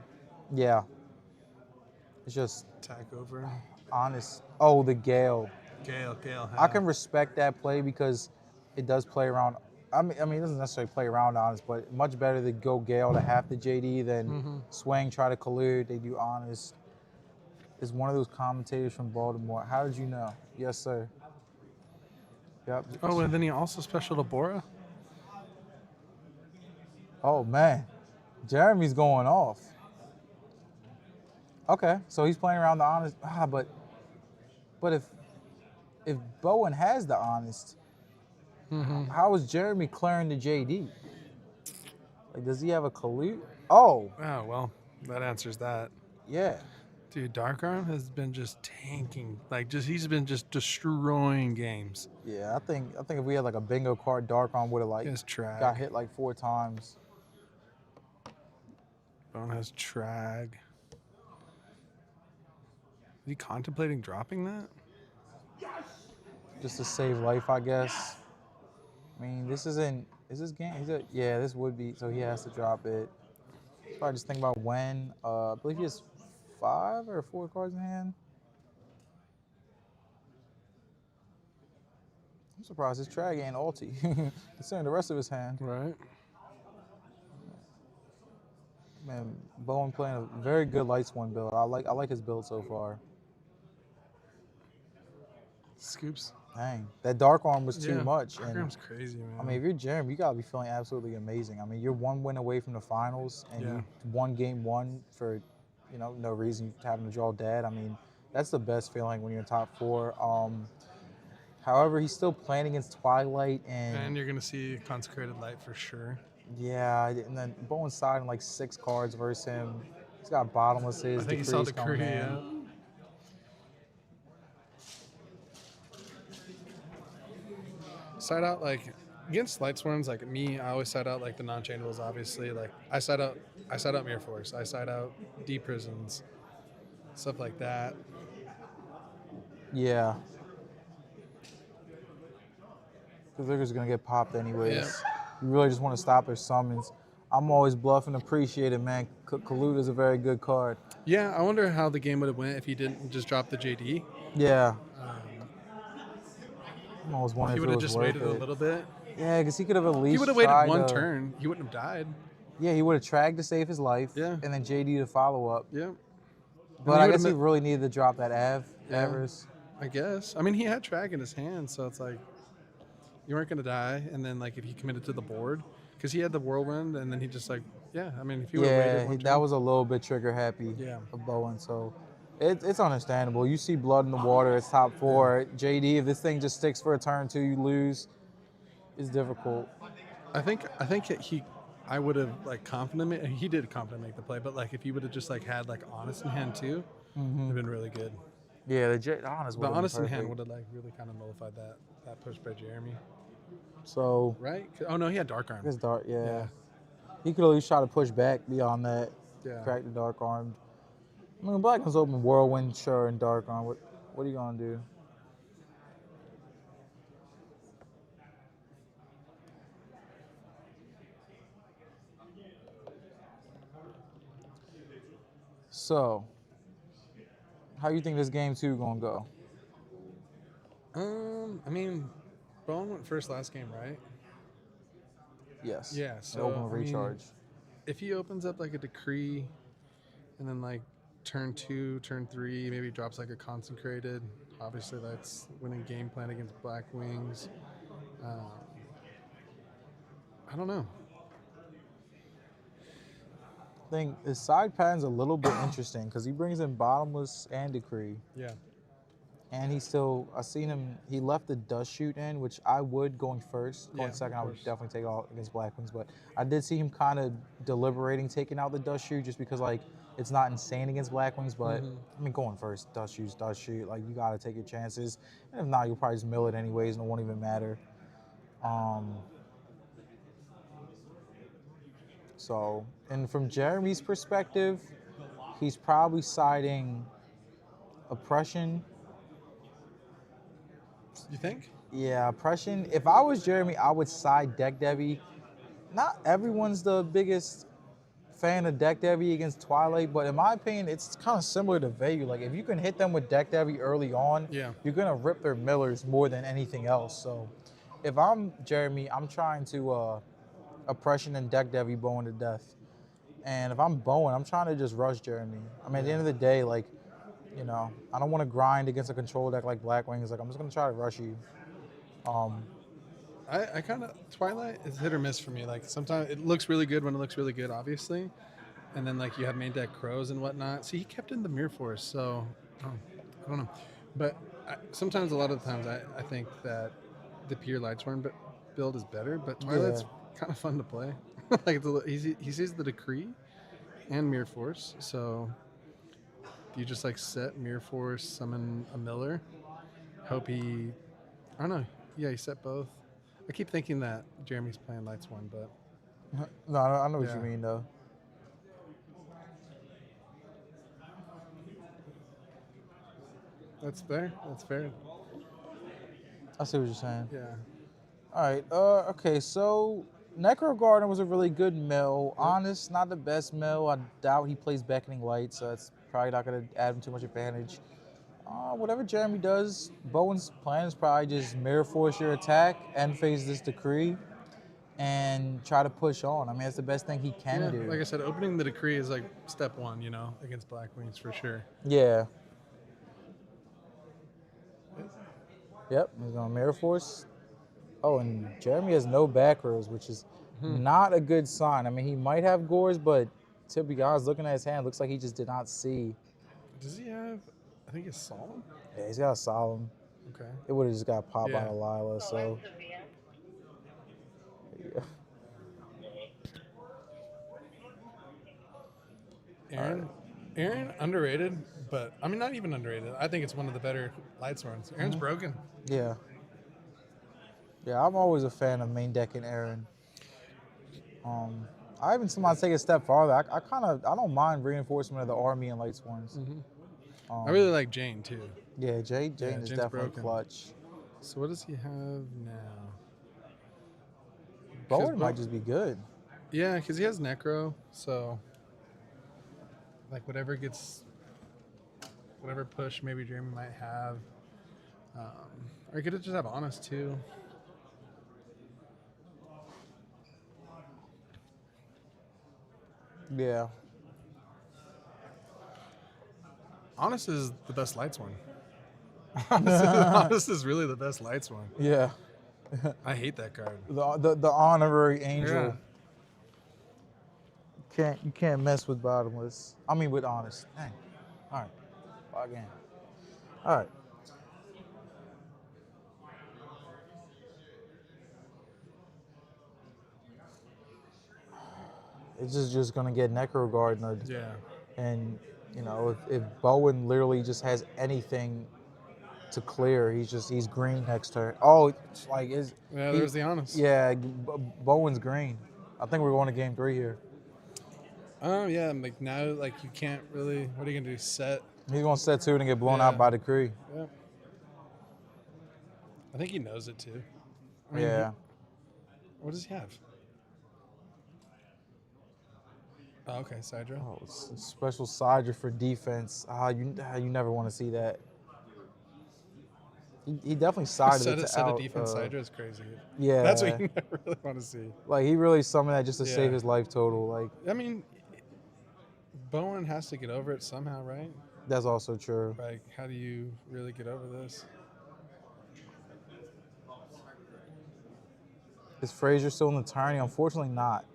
[SPEAKER 1] Yeah. It's just
[SPEAKER 2] attack over.
[SPEAKER 1] Honest. Oh, the Gale.
[SPEAKER 2] Gale.
[SPEAKER 1] I can respect that play because it does play around. I mean, it doesn't necessarily play around Honest, but much better to go Gale to half the JD than swing, try to collude. They do Honest. Is one of those commentators from Baltimore. How did you know? Yes, sir. Yep.
[SPEAKER 2] Oh, and then he also special to Bora?
[SPEAKER 1] Oh, man. Jeremy's going off. Okay, so he's playing around the Honest. But if Bowen has the Honest, how is Jeremy clearing the JD? Like, does he have a Kalute? Oh,
[SPEAKER 2] Oh, well, that answers that.
[SPEAKER 1] yeah.
[SPEAKER 2] Dude, Dark Arm has been just tanking. Like, he's been just destroying games.
[SPEAKER 1] Yeah, I think if we had like a bingo card, Dark Arm would have like
[SPEAKER 2] His Trag.
[SPEAKER 1] got hit like 4 times.
[SPEAKER 2] Bone has Trag. Is he contemplating dropping that?
[SPEAKER 1] Just to save life, I guess. I mean, this isn't. Is this game? Yeah, this would be. So he has to drop it. Probably just think about when. I believe he has 5 or 4 cards in hand. I'm surprised his Trag ain't ulti, considering the rest of his hand.
[SPEAKER 2] Right.
[SPEAKER 1] Man, Bowen playing a very good Lights One build. I like his build so far.
[SPEAKER 2] Scoops.
[SPEAKER 1] Dang, that Dark Arm was too much.
[SPEAKER 2] Dark Arm's crazy, man.
[SPEAKER 1] I mean, if you're Jeremy, you gotta be feeling absolutely amazing. I mean, you're 1 win away from the finals, and you won game 1 for, no reason having to draw dead. I mean, that's the best feeling when you're in top 4. However, he's still playing against Twilight,
[SPEAKER 2] and you're gonna see Consecrated Light for sure.
[SPEAKER 1] Yeah, and then Bowen's siding like 6 cards versus him. He's got bottomlesses.
[SPEAKER 2] I think he saw Decree, yeah. Side out like against Light Swarms, like me, I always side out like the non-changeables. Obviously, like I side out Mirror Force, I side out D Prisons, stuff like that.
[SPEAKER 1] Yeah, because they're just gonna get popped anyways.
[SPEAKER 2] Yeah.
[SPEAKER 1] You really just want to stop their summons. I'm always bluffing, appreciate it, man. Kalute is a very good card.
[SPEAKER 2] Yeah, I wonder how the game would have went if he didn't just drop the JD.
[SPEAKER 1] Yeah. I'm always wondering
[SPEAKER 2] he would have just waited a little bit.
[SPEAKER 1] Yeah, because he could have at least.
[SPEAKER 2] He would have waited 1 turn. He wouldn't have died.
[SPEAKER 1] Yeah, he would have Tragged to save his life.
[SPEAKER 2] Yeah.
[SPEAKER 1] And then JD to follow up.
[SPEAKER 2] Yeah.
[SPEAKER 1] But I guess he really needed to drop that Avers.
[SPEAKER 2] I guess. I mean, he had Trag in his hand, so it's like you weren't gonna die. And then like if he committed to the board, because he had the Whirlwind, and then he just like I mean, if he would have waited 1 turn,
[SPEAKER 1] that was a little bit trigger happy.
[SPEAKER 2] Yeah.
[SPEAKER 1] Of Bowen, so. It's understandable. You see blood in the water. It's top 4. JD, if this thing just sticks for a turn 2, you lose. It's difficult.
[SPEAKER 2] I think I would have like confident. He did confident make the play, but like if he would have just like had like Honest in hand too, it'd been really good.
[SPEAKER 1] Yeah, the Honest
[SPEAKER 2] in hand would have like really kind of nullified that push by Jeremy.
[SPEAKER 1] So
[SPEAKER 2] right? Oh no, he had Dark Arm.
[SPEAKER 1] His Dark, yeah. He could at least try to push back beyond that.
[SPEAKER 2] Yeah.
[SPEAKER 1] Crack the Dark Arm. I mean, Black one's open Whirlwind, sure, and Dark Arm. What are you gonna do? So, how you think this game 2 gonna go?
[SPEAKER 2] I mean, Bone went first last game, right?
[SPEAKER 1] Yes.
[SPEAKER 2] Yeah. So
[SPEAKER 1] open recharge.
[SPEAKER 2] If he opens up like a Decree, and then like turn 2, turn 3, maybe drops like a Consecrated. Obviously, that's winning game plan against Black Wings. I don't know.
[SPEAKER 1] I think his side pattern's a little bit interesting because he brings in Bottomless and Decree.
[SPEAKER 2] Yeah.
[SPEAKER 1] And I seen him, he left the Dust Shoot in, which I would going first. Going second, I would definitely take all against Black Wings. But I did see him kind of deliberating taking out the Dust Shoot just because, like, it's not insane against Black Wings. But, I mean, going first, Dust Shoot. Like, you got to take your chances. And if not, you'll probably just mill it anyways and it won't even matter. So, and from Jeremy's perspective, he's probably siding Oppression.
[SPEAKER 2] You think?
[SPEAKER 1] Yeah, Oppression. If I was Jeremy, I would side Deck Devi. Not everyone's the biggest fan of Deck Devi against Twilight, but in my opinion, it's kind of similar to Vayu. Like, if you can hit them with Deck Devi early on, you're going to rip their millers more than anything else. So, if I'm Jeremy, I'm trying to Oppression and Deck Devi Bowen to death. And if I'm Bowen, I'm trying to just rush Jeremy. I mean, at the end of the day, like, you know, I don't want to grind against a control deck like Black Wings. Like, I'm just going to try to rush you.
[SPEAKER 2] I kind of, Twilight is hit or miss for me. Like, sometimes it looks really good when it looks really good, obviously. And then, like, you have main deck Crows and whatnot. See, he kept in the Mirror Force, so I don't know. But sometimes, a lot of the times, I think that the pure Lightsworn build is better, but Twilight's kind of fun to play. Like he sees the decree and Mirror Force. So do you just like set Mirror Force, summon a Miller, hope he? I don't know. Yeah, he set both. I keep thinking that Jeremy's playing Lights 1, but
[SPEAKER 1] No, I know what you
[SPEAKER 2] Yeah.
[SPEAKER 1] mean though.
[SPEAKER 2] that's fair. That's fair.
[SPEAKER 1] I see what you're saying.
[SPEAKER 2] Yeah.
[SPEAKER 1] All right. Okay. So Necro Garden was a really good mill.
[SPEAKER 2] Yep.
[SPEAKER 1] Honest, not the best mill. I doubt he plays Beckoning Light, so it's probably not going to add him too much advantage. Whatever Jeremy does, Bowen's plan is probably just mirror force your attack, end phase this decree, and try to push on. I mean, it's the best thing he can
[SPEAKER 2] Yeah,
[SPEAKER 1] do.
[SPEAKER 2] like I said, opening the decree is like step 1, against Black Wings for sure.
[SPEAKER 1] Yeah. Yep, he's going mirror force. Oh, and Jeremy has no back rows, which is not a good sign. I mean, he might have Gores, but to be honest, looking at his hand, looks like he just did not see.
[SPEAKER 2] Does he have? I think it's Solemn.
[SPEAKER 1] Yeah, he's got a solemn.
[SPEAKER 2] Okay.
[SPEAKER 1] It would have just got popped
[SPEAKER 2] Yeah.
[SPEAKER 1] out of Lila, so. Yeah.
[SPEAKER 2] Aaron underrated, but I mean not even underrated. I think it's one of the better Lights ones. Aaron's broken.
[SPEAKER 1] Yeah. Yeah, I'm always a fan of main decking Aaron. I even somebody take it a step farther. I don't mind reinforcement of the army and Lights ones.
[SPEAKER 2] I really like Jane too.
[SPEAKER 1] Yeah, Jane is
[SPEAKER 2] Jane's
[SPEAKER 1] definitely
[SPEAKER 2] broken.
[SPEAKER 1] clutch.
[SPEAKER 2] So what does he have now?
[SPEAKER 1] Bowen might just be good.
[SPEAKER 2] Yeah, because he has Necro, so like whatever push maybe Jeremy might have, or he could just have Honest too.
[SPEAKER 1] Yeah.
[SPEAKER 2] Honest is the best Lights one. Honest is really the best Lights one.
[SPEAKER 1] Yeah.
[SPEAKER 2] I hate that card.
[SPEAKER 1] The honorary angel.
[SPEAKER 2] Yeah.
[SPEAKER 1] You can't mess with bottomless. I mean with honest. Dang. All right. Log in. All right. It's just gonna get Necro Gardenered.
[SPEAKER 2] Yeah.
[SPEAKER 1] And if Bowen literally just has anything to clear, he's green next turn. Oh, it's like
[SPEAKER 2] There's the Honest.
[SPEAKER 1] Yeah, Bowen's green. I think we're going to game 3 here.
[SPEAKER 2] Oh yeah, like now, like you can't really. What are you gonna do? Set?
[SPEAKER 1] He's gonna set 2 and get blown out by decree.
[SPEAKER 2] Yeah. I think he knows it too. I mean,
[SPEAKER 1] Yeah.
[SPEAKER 2] What does he have? Oh, okay, Sidra.
[SPEAKER 1] Oh, it's a special Sidra for defense. You never want to see that. He definitely sided it to
[SPEAKER 2] set
[SPEAKER 1] out.
[SPEAKER 2] a defense Sidra is crazy.
[SPEAKER 1] Yeah.
[SPEAKER 2] That's what you never really want to see.
[SPEAKER 1] Like he really summoned that just to save
[SPEAKER 2] Yeah.
[SPEAKER 1] his life total. Like
[SPEAKER 2] I mean, Bowen has to get over it somehow, right?
[SPEAKER 1] that's also true.
[SPEAKER 2] Like, how do you really get over this?
[SPEAKER 1] Is Frazier still in the tourney? Unfortunately not.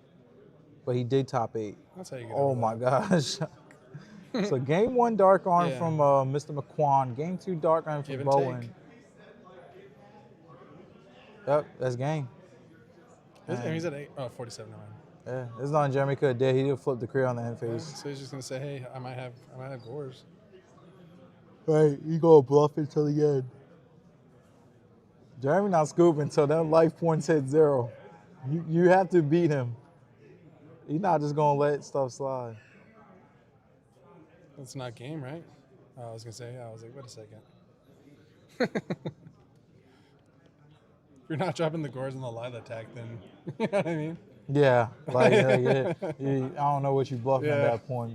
[SPEAKER 1] But he did top 8.
[SPEAKER 2] That's how you get
[SPEAKER 1] Oh
[SPEAKER 2] over
[SPEAKER 1] my
[SPEAKER 2] that.
[SPEAKER 1] gosh. So game 1 Dark Arm
[SPEAKER 2] Yeah.
[SPEAKER 1] from Mr. McQuan. Game 2 Dark Arm from
[SPEAKER 2] Give and
[SPEAKER 1] Bowen.
[SPEAKER 2] take.
[SPEAKER 1] Yep, that's game.
[SPEAKER 2] He's at 47 now.
[SPEAKER 1] Yeah, there's nothing Jeremy could have did. He did flip the career on the end phase.
[SPEAKER 2] So he's just gonna say, "Hey, I might have Gores."
[SPEAKER 1] Right, you go bluff until the end. Jeremy not scooping until that life points hit 0. You have to beat him. He's not just gonna let stuff slide.
[SPEAKER 2] That's not game, right? I was gonna say. I was like, wait a second. If you're not dropping the Gores on the Lila attack, then you know what I mean.
[SPEAKER 1] Yeah, like I don't know what you bluffing at
[SPEAKER 2] Yeah.
[SPEAKER 1] that point.